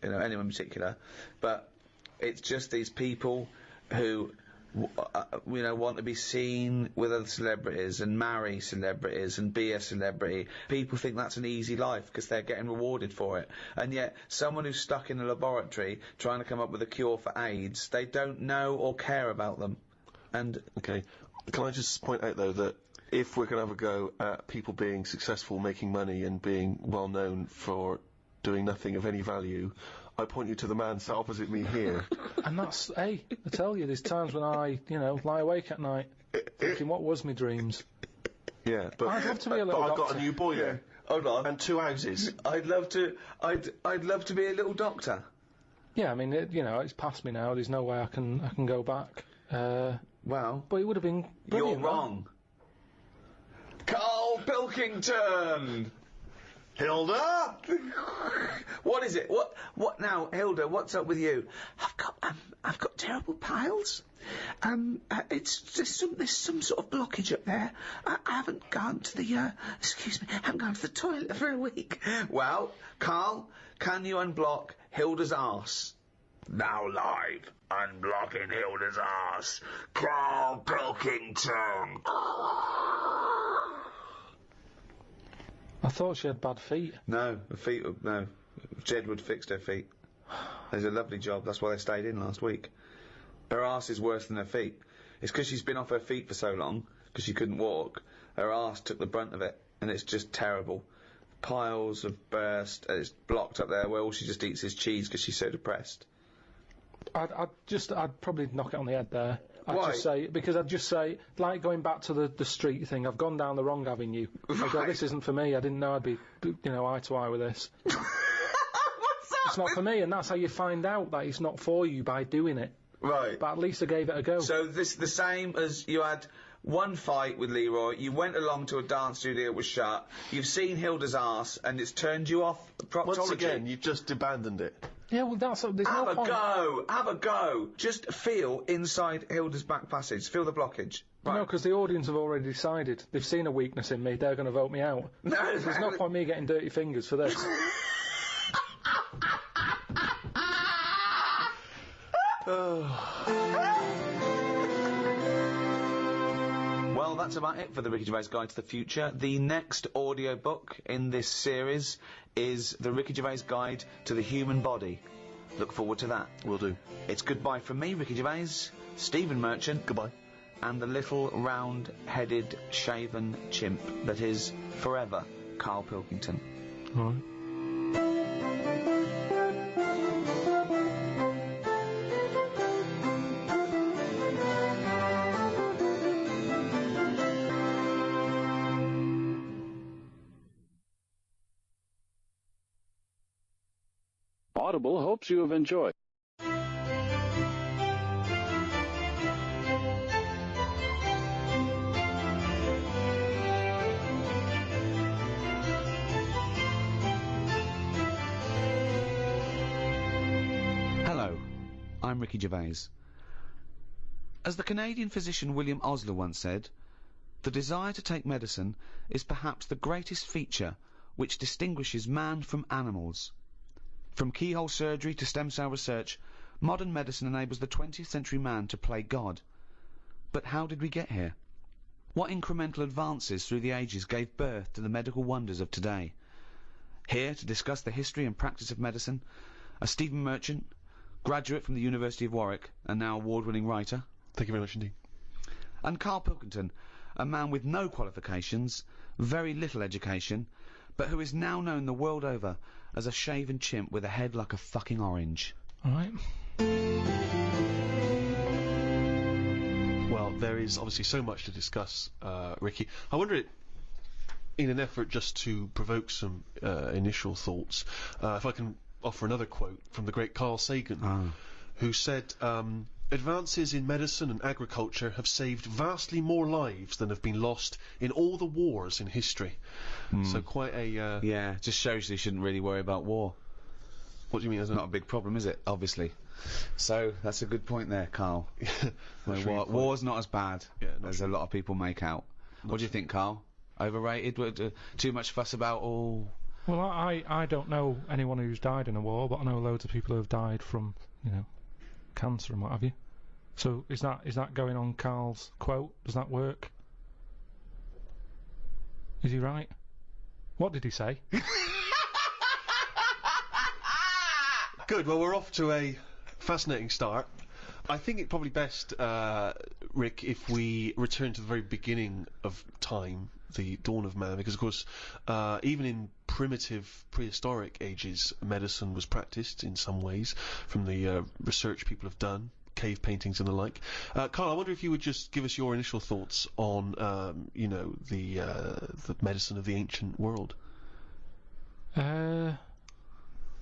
anyone in particular, but it's just these people who want to be seen with other celebrities and marry celebrities and be a celebrity. People think that's an easy life because they're getting rewarded for it. And yet, someone who's stuck in a laboratory trying to come up with a cure for AIDS, they don't know or care about them. And okay, can I just point out though that if we're going to have a go at people being successful, making money, and being well known for doing nothing of any value, I point you to the man sat opposite me here. And that's, hey, I tell you, there's times when I, lie awake at night thinking, what was my dreams? Yeah, but I'd love to be a little I've doctor. got a new boy there. Hold on. And 2 houses. I'd love to be a little doctor. Yeah, I mean, it's past me now. There's no way I can go back. Well, but it would have been brilliant. You're wrong. Karl Pilkington! Hilda? What is it? What now, Hilda? What's up with you? I've got terrible piles. There's some sort of blockage up there. I haven't gone to the haven't gone to the toilet for a week. Well, Karl, can you unblock Hilda's arse? Now live, unblocking Hilda's arse, Karl Pilkington. I thought she had bad feet. No, no. Jedward fixed her feet. They did a lovely job. That's why they stayed in last week. Her arse is worse than her feet. It's because she's been off her feet for so long, because she couldn't walk. Her arse took the brunt of it, and it's just terrible. Piles have burst, and it's blocked up there where all she just eats is cheese because she's so depressed. I'd probably knock it on the head there. Why? I'd just say, like going back to the street thing, I've gone down the wrong avenue. I go, this isn't for me. I didn't know I'd be, eye to eye with this. It's not for me, and that's how you find out that it's not for you, by doing it. Right. But at least I gave it a go. So this the same as you had one fight with Leroy, you went along to a dance studio that was shut, you've seen Hilda's arse, and it's turned you off proctology. Once again, you've just abandoned it. Yeah, well, there's no point. Have a go. Just feel inside Hilda's back passage. Feel the blockage. Right. No, because the audience have already decided. They've seen a weakness in me. They're going to vote me out. No, there's no point me getting dirty fingers for this. Well, that's about it for the Ricky Gervais Guide to the Future. The next audiobook in this series is the Ricky Gervais Guide to the Human Body. Look forward to that. Will do. It's goodbye from me, Ricky Gervais, Stephen Merchant. Goodbye. And the little round-headed, shaven chimp that is forever Karl Pilkington. All right. Audible hopes you have enjoyed. Hello, I'm Ricky Gervais. As the Canadian physician William Osler once said, the desire to take medicine is perhaps the greatest feature which distinguishes man from animals. From keyhole surgery to stem cell research, modern medicine enables the 20th century man to play God. But how did we get here? What incremental advances through the ages gave birth to the medical wonders of today? Here to discuss the history and practice of medicine are Stephen Merchant, graduate from the University of Warwick and now award-winning writer. Thank you very much indeed. And Karl Pilkington, a man with no qualifications, very little education, but who is now known the world over as a shaven chimp with a head like a fucking orange. Alright. Well, there is obviously so much to discuss, Ricky. I wonder, in an effort just to provoke some initial thoughts, if I can offer another quote from the great Carl Sagan, who said, advances in medicine and agriculture have saved vastly more lives than have been lost in all the wars in history. So quite a... Yeah, just shows you shouldn't really worry about war. What do you mean? It's not a big problem, is it? Obviously. So, that's a good point there, Karl. War's not as bad as a lot of people make out. What do you think, Karl? Overrated? Too much fuss about all... Well, I don't know anyone who's died in a war, but I know loads of people who have died from, you know, cancer and what have you. So is that going on Karl's quote? Does that work? Is he right? What did he say? Good, well we're off to a fascinating start. I think it's probably best, Rick, if we return to the very beginning of time, the dawn of man, because of course, even in primitive, prehistoric ages, medicine was practiced in some ways, from the research people have done, cave paintings and the like. Karl, I wonder if you would just give us your initial thoughts on, you know, the medicine of the ancient world.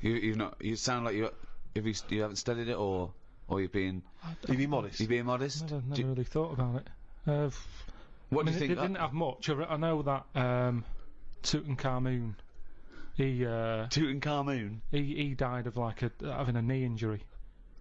You've not. You sound like you haven't studied it, or you've been. You've been modest. You've been modest. Never really thought about it. What do you think? It didn't have much. I know that Tutankhamun. He died of like having a knee injury,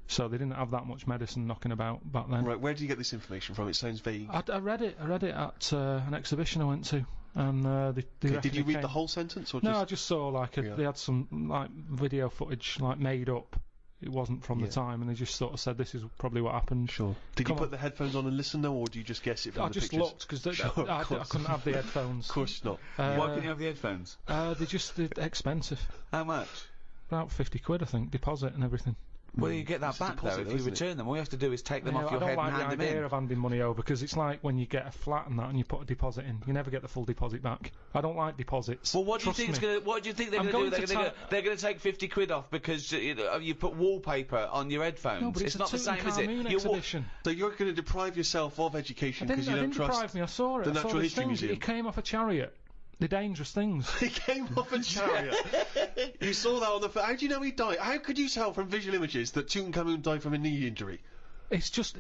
so they didn't have that much medicine knocking about back then. Right, where do you get this information from? It sounds vague. I read it at an exhibition I went to, and did you read the whole sentence, or no? just... I just saw like they had some like video footage like made up. It wasn't from the time, and they just sort of said this is probably what happened. Sure. Did you put the headphones on and listen, though, or do you just guess it from the pictures? I just looked, because I couldn't have the headphones. Of course not. Why couldn't you have the headphones? They're expensive. How much? About 50 quid, I think, deposit and everything. Well, you get that back, though, if you return them. All you have to do is take them off your head and hand them in. I don't like the idea of handing money over, because it's like when you get a flat and that and you put a deposit in, you never get the full deposit back. I don't like deposits. Well, what do you think they're going to do? They're going to take 50 quid off because you put wallpaper on your headphones. No, but it's not the same, is it? Exhibition. So you're going to deprive yourself of education because you don't trust... deprive me, I saw it. The Natural History Museum. It came off a chariot. The dangerous things. He came off a chariot. You saw that on the... How do you know he died? How could you tell from visual images that Tutankhamun died from a knee injury? It's just...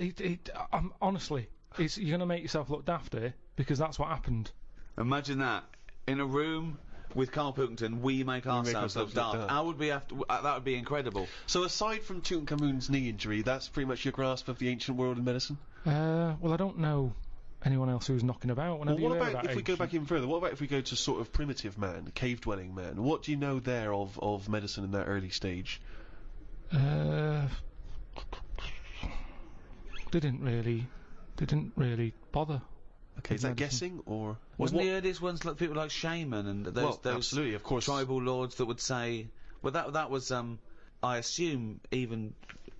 honestly, you're going to make yourself look daft here, because that's what happened. Imagine that. In a room with Karl Pilkington, we make ourselves look daft. How would we have to... that would be incredible. So aside from Tutankhamun's knee injury, that's pretty much your grasp of the ancient world in medicine? Well, I don't know anyone else who's knocking about. Well, what about if we go back even further? What about if we go to sort of primitive man, cave-dwelling man? What do you know there of medicine in that early stage? They didn't really bother. Okay, is that guessing, or... Wasn't the earliest ones like people like shaman and those absolutely, of course, tribal lords that would say... Well, that was, I assume, even,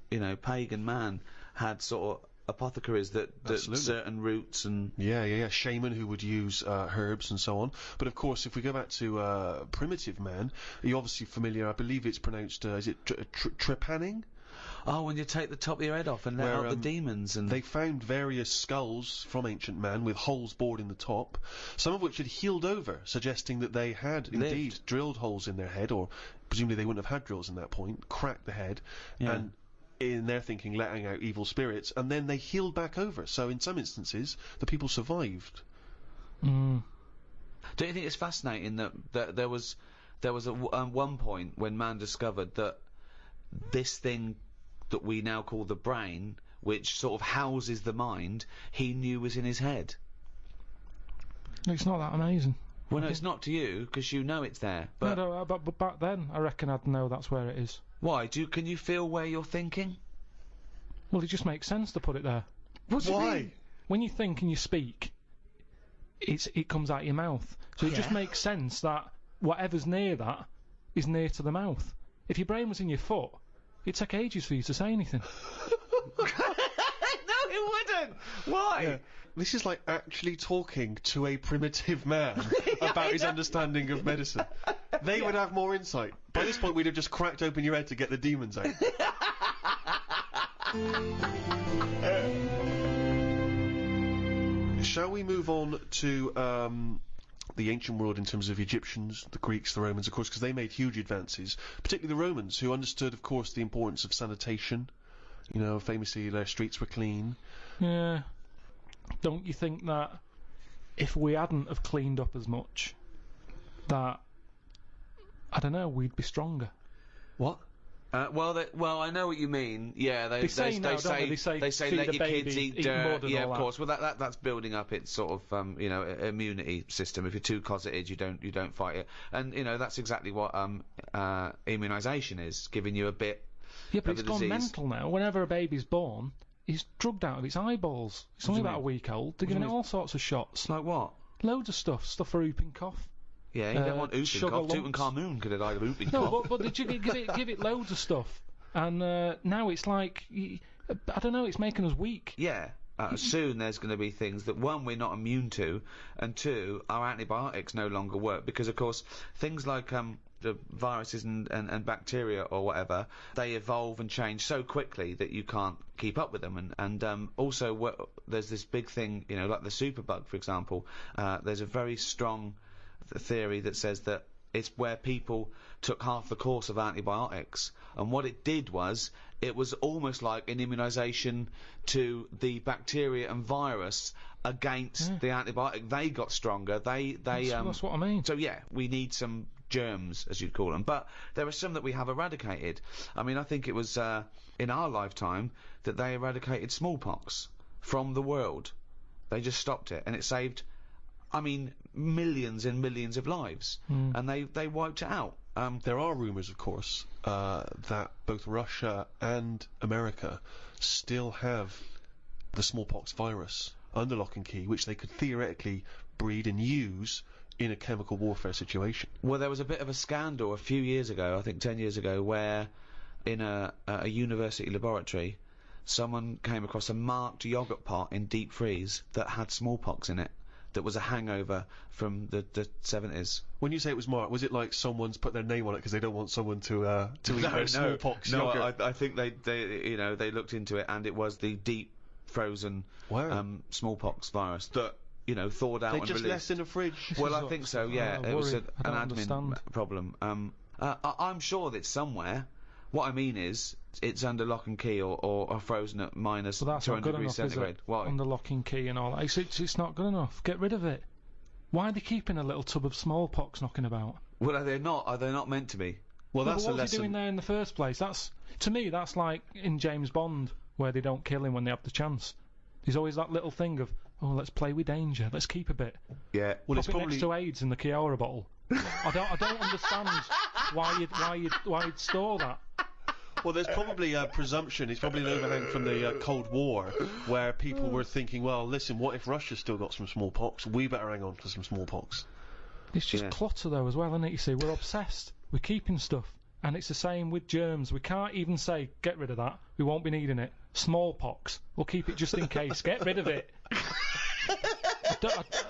you know, pagan man had sort of apothecaries that certain roots and... Yeah, shaman who would use herbs and so on. But of course, if we go back to primitive man, you're obviously familiar, I believe it's pronounced, is it trepanning? Oh, when you take the top of your head off and let Where, out the demons and... They found various skulls from ancient man with holes bored in the top, some of which had healed over, suggesting that they had indeed drilled holes in their head, or presumably they wouldn't have had drills in that point, cracked the head, and in their thinking letting out evil spirits, and then they healed back over. So in some instances, the people survived. Don't you think it's fascinating that there was one point when man discovered that this thing that we now call the brain, which sort of houses the mind, he knew was in his head? It's not that amazing. Well, no, it's not to you, because you know it's there. But no, but back then, I reckon I'd know that's where it is. Why? Can you feel where you're thinking? Well, it just makes sense to put it there. What do you mean? When you think and you speak, it comes out your mouth. So it just makes sense that whatever's near that is near to the mouth. If your brain was in your foot, it'd take ages for you to say anything. No, it wouldn't! Why? Yeah. This is like actually talking to a primitive man about his understanding of medicine. They would have more insight. By this point, we'd have just cracked open your head to get the demons out. Shall we move on to the ancient world in terms of Egyptians, the Greeks, the Romans, of course, because they made huge advances, particularly the Romans, who understood, of course, the importance of sanitation. You know, famously, their streets were clean. Yeah. Don't you think that if we hadn't have cleaned up as much, that, I don't know, we'd be stronger? What? Well, I know what you mean. Yeah, they say let your kids eat dirt. Yeah, of course. Well, that's building up its sort of immunity system. If you're too closeted, you don't fight it. And that's exactly what immunisation is, giving you a bit. Yeah, but of it's the gone disease. mental now. Whenever a baby's born, he's drugged out of its eyeballs. It's only about a week old. They're giving it all sorts of shots. Like what? Loads of stuff for whooping cough. Yeah, you don't want whooping cough. Tutankhamun could have died of whooping cough. No, but give it loads of stuff, and now it's like I don't know. It's making us weak. Yeah. Soon there's going to be things that, one, we're not immune to, and two, our antibiotics no longer work, because of course things like the viruses and bacteria or whatever, they evolve and change so quickly that you can't keep up with them, and also there's this big thing, like the superbug, for example. There's a very strong theory that says that it's where people took half the course of antibiotics, and what it did was it was almost like an immunisation to the bacteria and virus against the antibiotic. They got stronger. That's what I mean. So yeah, we need some germs, as you'd call them, but there are some that we have eradicated. I mean, I think it was in our lifetime that they eradicated smallpox from the world. They just stopped it, and it saved, I mean, millions and millions of lives, and they wiped it out. There are rumours, of course, that both Russia and America still have the smallpox virus under lock and key, which they could theoretically breed and use in a chemical warfare situation. Well, there was a bit of a scandal a few years ago, I think 10 years ago, where in a university laboratory, someone came across a marked yoghurt pot in deep freeze that had smallpox in it. That was a hangover from the 70s. When you say it was marked, was it like someone's put their name on it because they don't want someone to eat their smallpox yogurt? No, I think they looked into it, and it was the deep frozen smallpox virus that thawed out and released. They just left in a fridge. Well, I think so. Yeah, it was an admin problem. I'm sure that it's somewhere. What I mean is, it's under lock and key or frozen at minus 200 degrees centigrade. Why? Under lock and key and all that. It's not good enough. Get rid of it. Why are they keeping a little tub of smallpox knocking about? Well, are they not meant to be? Well, that's a lesson. What's he doing there in the first place? To me, that's like in James Bond, where they don't kill him when they have the chance. There's always that little thing of, let's play with danger. Let's keep a bit. Yeah. Well, it's probably next to AIDS in the Chiora bottle. I don't understand why you'd store that. Well, there's probably a presumption, it's probably an overhang from the Cold War, where people were thinking, well, listen, what if Russia's still got some smallpox? We better hang on to some smallpox. It's just clutter, though, as well, isn't it? You see, we're obsessed. We're keeping stuff. And it's the same with germs. We can't even say, get rid of that. We won't be needing it. Smallpox. We'll keep it just in case. Get rid of it.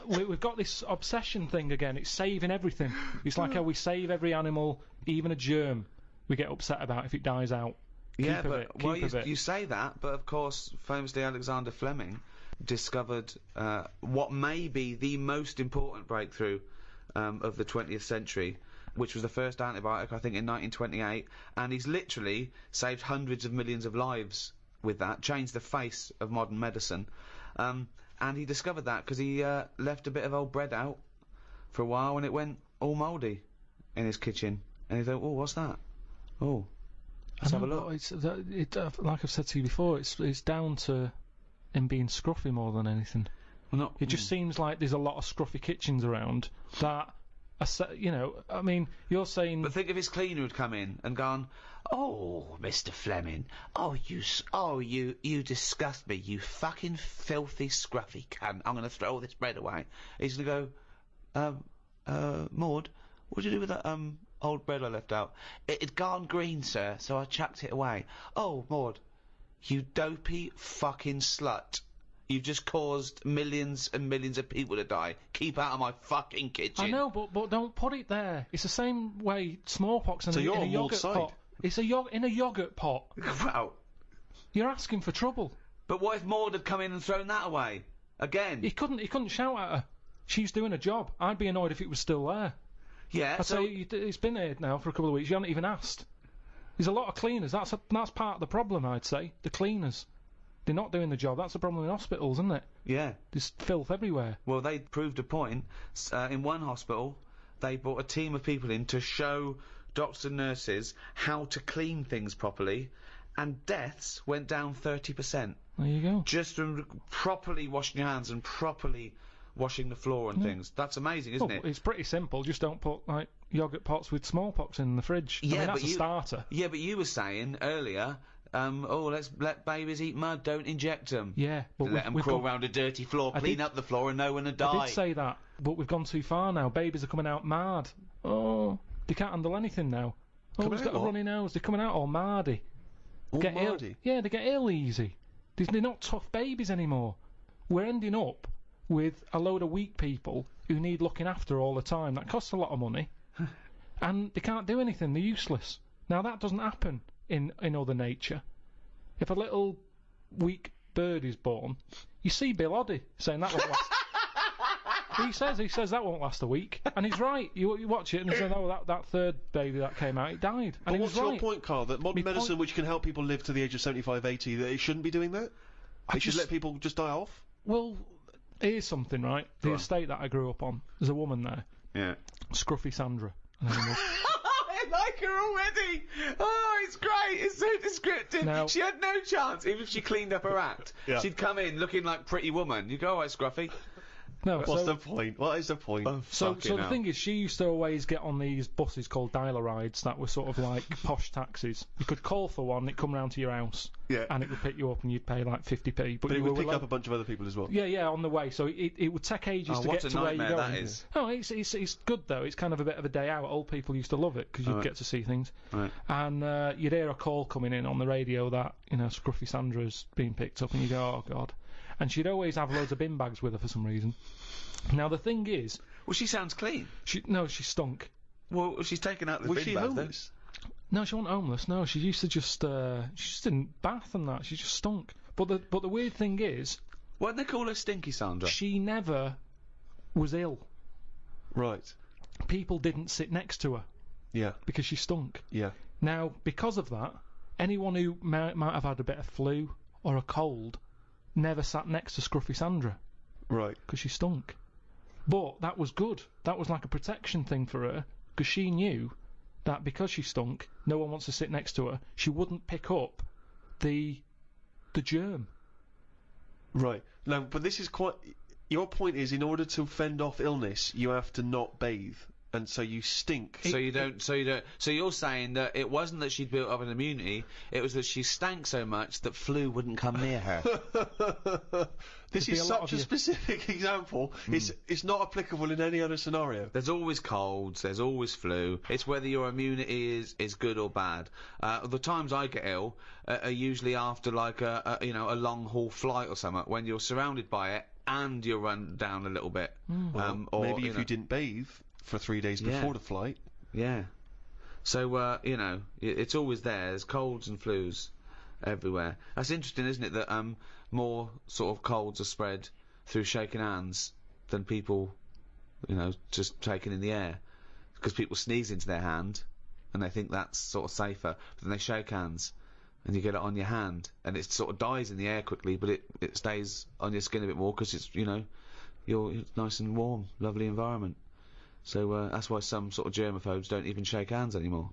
We've got this obsession thing again. It's saving everything. It's like how we save every animal, even a germ. We get upset about if it dies out. Yeah, Keep a but bit, well, keep a bit. you say that, but of course, famously Alexander Fleming discovered what may be the most important breakthrough of the 20th century, which was the first antibiotic, I think, in 1928, and he's literally saved hundreds of millions of lives with that, changed the face of modern medicine, and he discovered that because he left a bit of old bread out for a while and it went all mouldy in his kitchen, and he thought, oh, what's that? Oh, let's have a look. Like I've said to you before, it's down to him being scruffy more than anything. Well, It just seems like there's a lot of scruffy kitchens around that, I mean, you're saying... But think if his cleaner had come in and gone, oh, Mr. Fleming, you disgust me, you fucking filthy, scruffy cunt, I'm going to throw all this bread away. He's going to go, Maud, what'd you do with that, old bread I left out? It had gone green, sir, so I chucked it away. Oh, Maud, you dopey fucking slut. You've just caused millions and millions of people to die. Keep out of my fucking kitchen. I know, but don't put it there. It's the same way smallpox in a yogurt pot. It's in a yogurt pot. Wow. You're asking for trouble. But what if Maud had come in and thrown that away? Again? He couldn't shout at her. She's doing a job. I'd be annoyed if it was still there. Yeah, I'd say it's been here now for a couple of weeks. You haven't even asked. There's a lot of cleaners. That's part of the problem, I'd say. The cleaners. They're not doing the job. That's the problem in hospitals, isn't it? Yeah. There's filth everywhere. Well, they proved a point. In one hospital, they brought a team of people in to show doctors and nurses how to clean things properly, and deaths went down 30%. There you go. Just from properly washing your hands and properly washing the floor and things. That's amazing, isn't it? It's pretty simple. Just don't put, like, yogurt pots with smallpox in the fridge. Yeah, I mean, that's a starter. Yeah, but you were saying earlier... let's let babies eat mud, don't inject them. Yeah, but let them crawl around a dirty floor, clean up the floor and no one will die. I did say that, but we've gone too far now. Babies are coming out mad. Oh, they can't handle anything now. Oh, he's got a runny nose. They're coming out all mardy. All get mardy? Ill. Yeah, they get ill easy. They're not tough babies anymore. We're ending up with a load of weak people who need looking after all the time. That costs a lot of money. And they can't do anything. They're useless. Now, that doesn't happen in other nature. If a little weak bird is born, you see Bill Oddie saying that won't last. he says that won't last a week, and he's right. You watch it and say, oh, that third baby that came out, it died. And but what's your point, Karl? That modern medicine, which can help people live to the age of 75, 80, that it shouldn't be doing that? It should let people just die off? Well, here's something, right? The estate that I grew up on, there's a woman there. Yeah. Scruffy Sandra. I like her already. Oh, it's great. It's so descriptive. Now, she had no chance, even if she cleaned up her act. Yeah. She'd come in looking like Pretty Woman. You go, all right, Scruffy. No, What's the point? What is the point? So the thing is, she used to always get on these buses called dialer rides that were sort of like posh taxis. You could call for one, it'd come round to your house, and it would pick you up, and you'd pay like 50p. But it would pick up a bunch of other people as well. Yeah, on the way. So it would take ages to get to where you're going. That is. Oh, it's good though. It's kind of a bit of a day out. Old people used to love it because you'd get to see things. Right. And you'd hear a call coming in on the radio that Scruffy Sandra's being picked up, and you go, oh god. And she'd always have loads of bin bags with her for some reason. Now the thing is, well, she sounds clean. She stunk. Well, she's taken out the bin bag. Was she homeless? No, she wasn't homeless. No, she used to just she just didn't bath and that. She just stunk. But the weird thing is, why didn't they call her Stinky Sandra? She never was ill. Right. People didn't sit next to her. Yeah. Because she stunk. Yeah. Now, because of that, anyone who might have had a bit of flu or a cold never sat next to Scruffy Sandra. Right. Because she stunk. But that was good. That was like a protection thing for her, because she knew that because she stunk, no one wants to sit next to her, she wouldn't pick up the germ. Right. Now, but this is quite... Your point is, in order to fend off illness, you have to not bathe. And so you stink. So you're saying that it wasn't that she'd built up an immunity, it was that she stank so much that flu wouldn't come near her. This is such a specific example. It's not applicable in any other scenario. There's always colds, there's always flu. It's whether your immunity is good or bad. The times I get ill are usually after like a long haul flight or something, when you're surrounded by it and you're run down a little bit. Or maybe if you didn't bathe for 3 days before the flight. Yeah. So, you know, it's always there. There's colds and flus everywhere. That's interesting, isn't it, that, more sort of colds are spread through shaking hands than people, you know, just taking in the air. Because people sneeze into their hand, and they think that's sort of safer, but then they shake hands, and you get it on your hand, and it sort of dies in the air quickly, but it stays on your skin a bit more, because it's, you know, it's nice and warm, lovely environment. So, that's why some sort of germaphobes don't even shake hands anymore.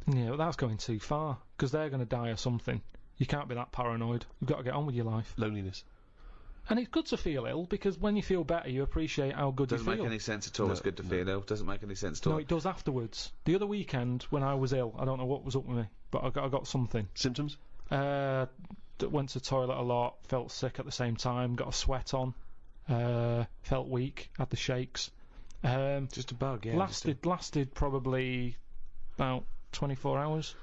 Yeah, but that's going too far, because they're going to die or something. You can't be that paranoid. You've got to get on with your life. Loneliness. And it's good to feel ill, because when you feel better, you appreciate how good you feel. Doesn't make any sense at all. No, it's good to feel ill. Doesn't make any sense at all. No, it does afterwards. The other weekend, when I was ill, I don't know what was up with me, but I got something. Symptoms? Went to the toilet a lot, felt sick at the same time, got a sweat on, felt weak, had the shakes. Just a bug, yeah. Lasted probably about 24 hours.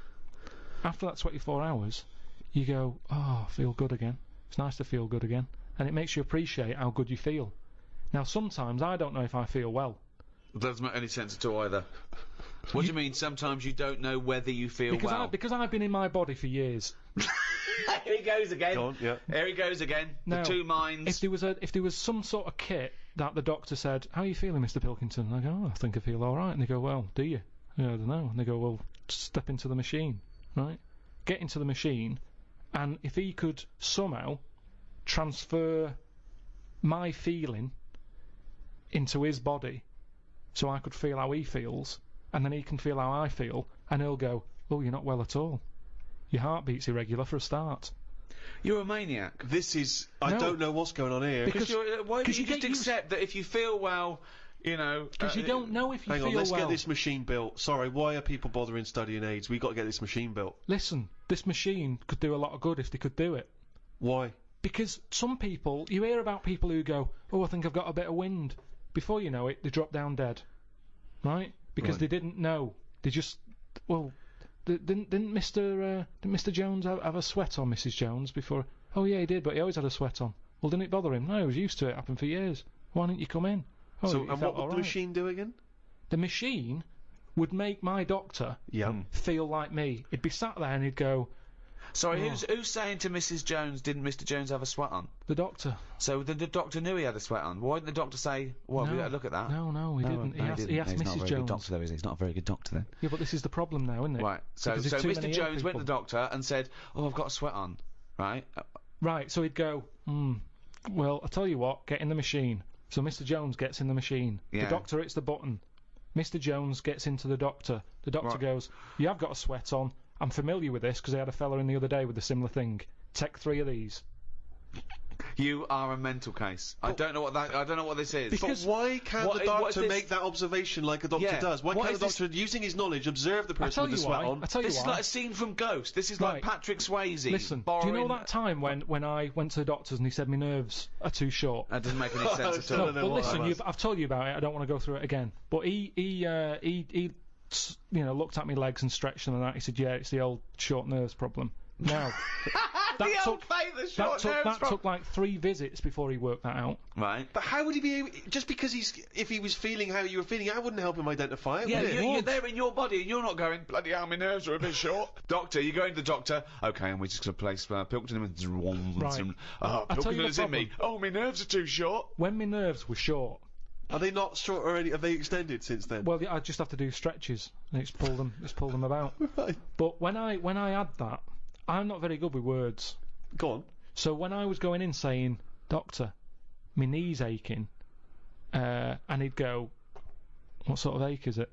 After that 24 hours, you go, oh, I feel good again. It's nice to feel good again. And it makes you appreciate how good you feel. Now, sometimes I don't know if I feel well. It doesn't make any sense at all either. What do you mean, sometimes you don't know whether you feel well? Because I've been in my body for years. Here he goes again. Go on, yeah. Here he goes again. Now, the two minds. If there was some sort of kit that the doctor said, how are you feeling, Mr. Pilkington? And I go, oh, I think I feel alright. And they go, well, do you? I don't know. And they go, well, step into the machine, right? Get into the machine, and if he could somehow transfer my feeling into his body so I could feel how he feels, and then he can feel how I feel, and he'll go, oh, you're not well at all. Your heartbeat's irregular for a start. You're a maniac. This is... I don't know what's going on here. Because why don't you just accept that if you feel well, you know... Because you don't know if you feel well. Hang on, let's get this machine built. Sorry, why are people bothering studying AIDS? We've got to get this machine built. Listen, this machine could do a lot of good if they could do it. Why? Because some people... You hear about people who go, oh, I think I've got a bit of wind. Before you know it, they drop down dead. Right? Because they didn't know. They just... Well... Didn't Mr. Jones have a sweat on, Mrs. Jones, before? Oh yeah, he did, but he always had a sweat on. Well, didn't it bother him? No, he was used to it. Happened for years. Why didn't you come in? Oh, so, and what would the machine do again? The machine would make my doctor feel like me. He'd be sat there and he'd go... Sorry, who's saying to Mrs. Jones, didn't Mr. Jones have a sweat on? The doctor. So the doctor knew he had a sweat on. Why didn't the doctor say, well, no, look at that? No, he didn't. He asked Mrs. Jones. He's not a very good doctor, though, is he? He's not a very good doctor, then. Yeah, but this is the problem now, isn't it? Right, so Mr. Jones went to the doctor and said, oh, I've got a sweat on, right? Right, so he'd go, well, I'll tell you what, get in the machine. So Mr. Jones gets in the machine. Yeah. The doctor hits the button. Mr. Jones gets into the doctor. The doctor goes, you have got a sweat on. I'm familiar with this because I had a fella in the other day with a similar thing. Take 3 of these. You are a mental case. I don't know what this is. Because why can't the doctor make that observation like a doctor does? Why can't the doctor, using his knowledge, observe the person with the sweat on? This is like a scene from Ghost. This is like Patrick Swayze. Listen, do you know that time when I went to the doctors and he said my nerves are too short? That doesn't make any sense at all. No, but listen, I've told you about it. I don't want to go through it again. But he you know, looked at my legs and stretched them and that. He said, yeah, it's the old short nerves problem. Now, that took like 3 visits before he worked that out. Right. But how would he be able... Just because if he was feeling how you were feeling, I wouldn't help him identify it, would it? You're there in your body and you're not going, bloody hell, my nerves are a bit short. Doctor, you go into the doctor, okay, and we're just going to place Pilkington with... Right. Pilkington is in me. Oh, my nerves are too short. When my nerves were short... Are they not short already? Have they extended since then? Well, I just have to do stretches and it's pull them about. Right. But when I had that, I'm not very good with words. Go on. So when I was going in saying, doctor, my knee's aching, and he'd go, what sort of ache is it?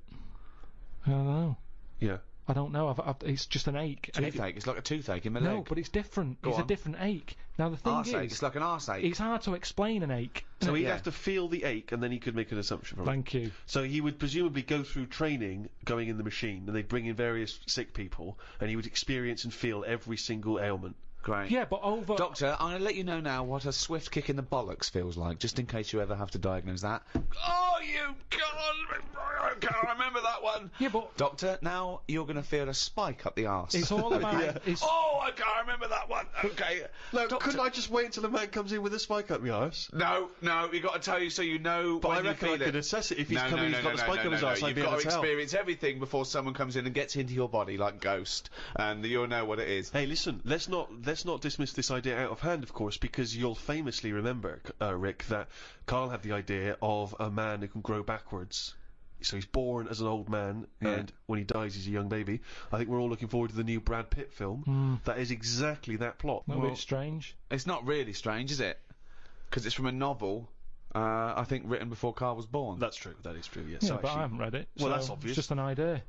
I don't know. Yeah. I don't know. It's just an ache. Toothache. It's like a toothache in my leg. No, but it's different. It's a different ache. Now the thing is, it's like an arse ache. It's hard to explain an ache. So he'd have to feel the ache, and then he could make an assumption from it. Thank you. So he would presumably go through training, going in the machine, and they'd bring in various sick people, and he would experience and feel every single ailment. Great. Yeah, but over... Doctor, I'm going to let you know now what a swift kick in the bollocks feels like, just in case you ever have to diagnose that. Oh, you God! Karl, I remember that one. Yeah, but Doctor, now you're going to feel a spike up the arse. it's all about. It's, Oh, I can't remember that one. Okay. No, Doctor- couldn't I just wait until the man comes in with a spike up the arse? No, you got to tell you so you know. But when I you reckon feel I could it. assess it if he's No, coming. no, He's no, got the no, spike no, up his no, arse. no. I'd be You've able got to to tell. experience everything before someone comes in and gets into your body like Ghost, and you'll know what it is. Hey, listen. Let's not dismiss this idea out of hand, of course, because you'll famously remember, Rick, that Karl had the idea of a man who can grow backwards. So he's born as an old man, and when he dies, he's a young baby. I think we're all looking forward to the new Brad Pitt film. That is exactly that plot. a bit strange. It's not really strange, is it? Because it's from a novel. I think written before Karl was born. That's true. That is true. Yes. Yeah, So but I actually- haven't read it. Well, so that's obvious. It's just an idea,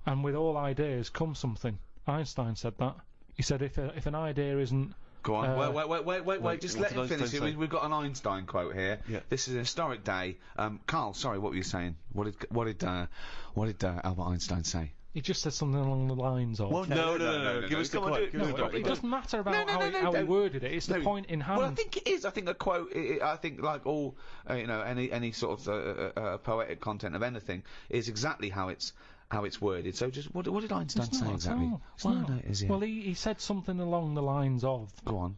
and with all ideas comes something. Einstein said that. He said if an idea isn't Go on. Wait. Just what let did him finish. Einstein say? We've got an Einstein quote here. Yeah. This is a historic day. Karl, sorry, what were you saying? What did Albert Einstein say? he just said something along the lines of. Well, No. Give us the Come on, quote. do Give us it. the No, quote. it doesn't matter about how he worded it. It's the point in hand. Well, I think it is. I think a quote. I think like all, any sort of poetic content of anything is exactly how it's worded. So just what did Einstein It's say not, exactly? no, it's not. No, it is, yeah. Well, he said something along the lines of. Go on.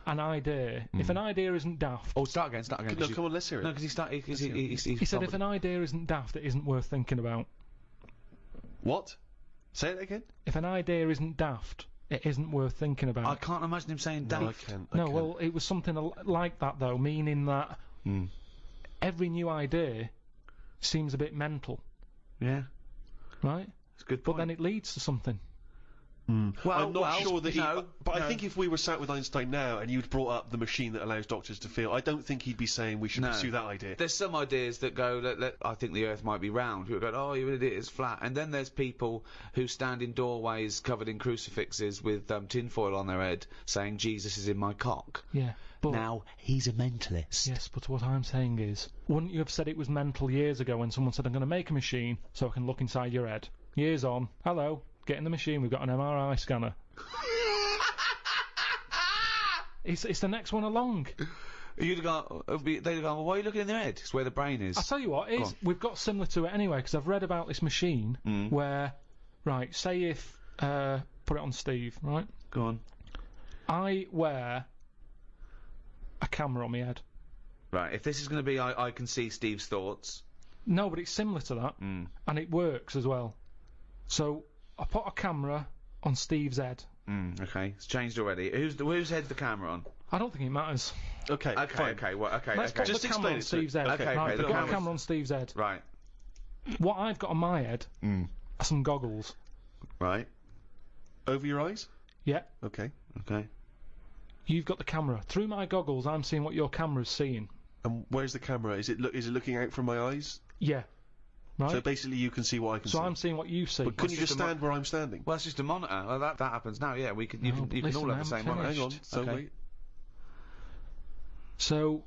An idea. If an idea isn't daft. Oh, start again. No, come on, let's hear it. No, because he started. He He said if an idea isn't daft, it isn't worth thinking about. What? Say it again. If an idea isn't daft, it isn't worth thinking about. I can't imagine him saying No, I daft. can't. No, well, it was something like that though, meaning that every new idea seems a bit mental, Yeah, right? it's a good But point. then it leads to something. Well, I'm not sure that no, but no. I think if we were sat with Einstein now and you'd brought up the machine that allows doctors to feel, I don't think he'd be saying we should No. pursue that idea. There's some ideas that go, I think the Earth might be round. People go, oh, you idiot, it's flat. And then there's people who stand in doorways covered in crucifixes with tinfoil on their head saying, Jesus is in my cock. Yeah. But Now, he's a mentalist. yes, but what I'm saying is, wouldn't you have said it was mental years ago when someone said, I'm going to make a machine so I can look inside your head? Years on, hello, get in the machine, we've got an MRI scanner. It's the next one along. They'd go, well, why are you looking in their head? It's where the brain is. I'll tell you what, on. we've got similar to it anyway, because I've read about this machine where, right, say if, put it on Steve, right? Go on. I wear a camera on my head. Right, if this is going to be I can see Steve's thoughts. No, but it's similar to that, and it works as well. So, I put a camera on Steve's head. Okay, it's changed already. Whose head's the camera on? I don't think it matters. Okay, Okay, fine. okay, well, okay, Let's okay. put Just the explain camera on it to Steve's me. head. Okay, right, okay, put the the camera's- camera on Steve's head. Right, What I've got on my head are some goggles. right, Over your eyes? Yeah. Okay. okay. You've got the camera. Through my goggles, I'm seeing what your camera's seeing. And where's the camera? Is it looking out from my eyes? Yeah. Right? So basically you can see what I can So see. I'm seeing what you see. But couldn't you just just a stand where I'm standing? Well, it's just a monitor. Well, that happens now. Yeah, you No, can listen, all have the I'm same monitor. finished. Hang on. So Okay. wait. So,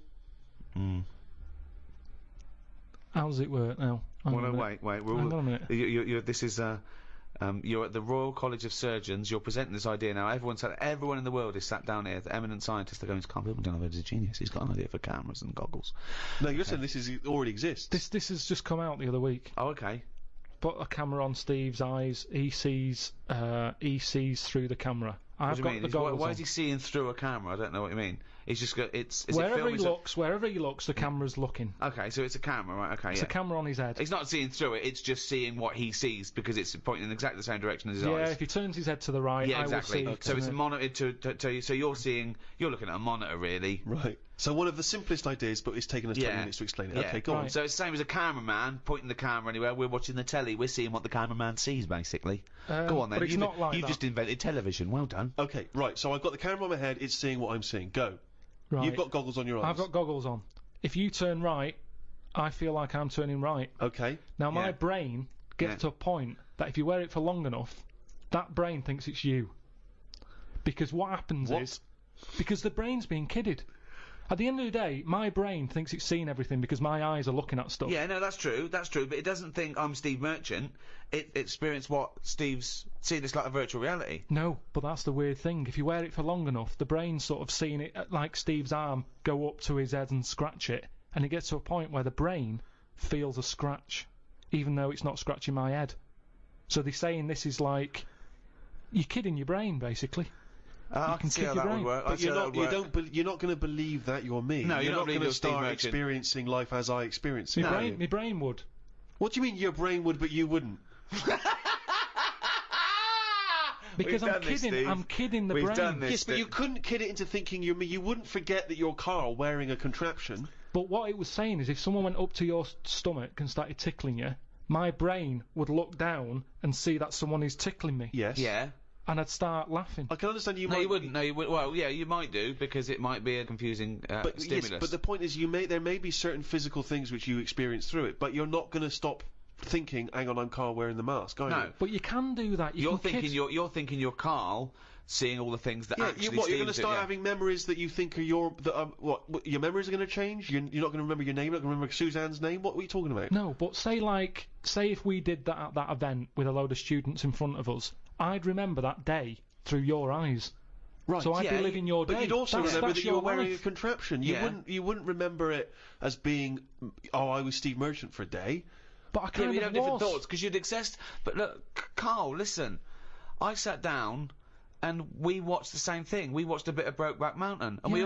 how does it work now? Hang Well, on a no, minute. wait. Hang on a minute. This is you're at the Royal College of Surgeons. You're presenting this idea now. Everyone in the world is sat down here. The eminent scientists are going to Karl Pilkington. He's a genius. He's got an idea for cameras and goggles. No, you're saying this already exists. This has just come out the other week. Oh, okay. Put a camera on Steve's eyes. He sees through the camera. What I've do you got mean? the goggles Why on. is he seeing through a camera? I don't know what you mean. He's just got it's. Is Wherever it he film? looks, the camera's looking. Okay, so it's a camera, right? Okay, It's yeah. a camera on his head. He's not seeing through it. It's just seeing what he sees because it's pointing in exactly the same direction as his Yeah, eyes. if he turns his head to the right, Yeah, I exactly. will see. So it's monitored to tell you. So you're looking at a monitor, really. Right. So one of the simplest ideas, but it's taken us 20 Yeah. minutes to explain it. Yeah. Okay, go on. Right. So it's the same as a cameraman pointing the camera anywhere. We're watching the telly. We're seeing what the cameraman sees, basically. Go on then. But it's not like You've that. just invented television. Well done. Okay, right. So I've got the camera on my head. It's seeing what I'm seeing. Go. Right. You've got goggles on your eyes. I've got goggles on. If you turn right, I feel like I'm turning right. Okay. Now my Yeah. brain gets Yeah. to a point that if you wear it for long enough, that brain thinks it's you. Because what happens What? is, because the brain's being kidded. At the end of the day, my brain thinks it's seen everything because my eyes are looking at stuff. Yeah, no, that's true. That's true. But it doesn't think I'm Steve Merchant. It experienced what Steve's seeing. It's like a virtual reality. No, but that's the weird thing. If you wear it for long enough, the brain's sort of seeing it like Steve's arm go up to his head and scratch it, and it gets to a point where the brain feels a scratch. even though it's not scratching my head. So they're saying this is like you're kidding your brain, basically. I can see how that would work. But you're not going to believe that you're me. No, you're not going to start Merchant. experiencing life as I experience it. My brain would. What do you mean your brain would, but you wouldn't? Because I'm kidding the We've brain. done this, Yes, but you couldn't kid it into thinking you're me. You wouldn't forget that you're Karl wearing a contraption. But what it was saying is if someone went up to your stomach and started tickling you, my brain would look down and see that someone is tickling me. Yes. Yeah. And I'd start laughing. I can understand you No, might... you wouldn't. No, you would. Well, yeah, you might do, because it might be a confusing stimulus. Yes, but the point is there may be certain physical things which you experience through it, but you're not going to stop thinking, hang on, I'm Karl wearing the mask, are you? But you can do that. You're thinking you're Karl, seeing all the things that actually. You're going to start having memories that you think are your your memories are going to change. You're not going to remember your name. You're not going to remember Suzanne's name. What are you talking about? No, but say if we did that at that event with a load of students in front of us, I'd remember that day through your eyes. Right. So I'd be living your day. But you'd also remember that you were wearing life. a contraption. You wouldn't remember it as being, I was Steve Merchant for a day. But I kind you'd of have different thoughts because you'd access. But look, Karl, listen. I sat down and we watched the same thing. We watched a bit of Brokeback Mountain, and we all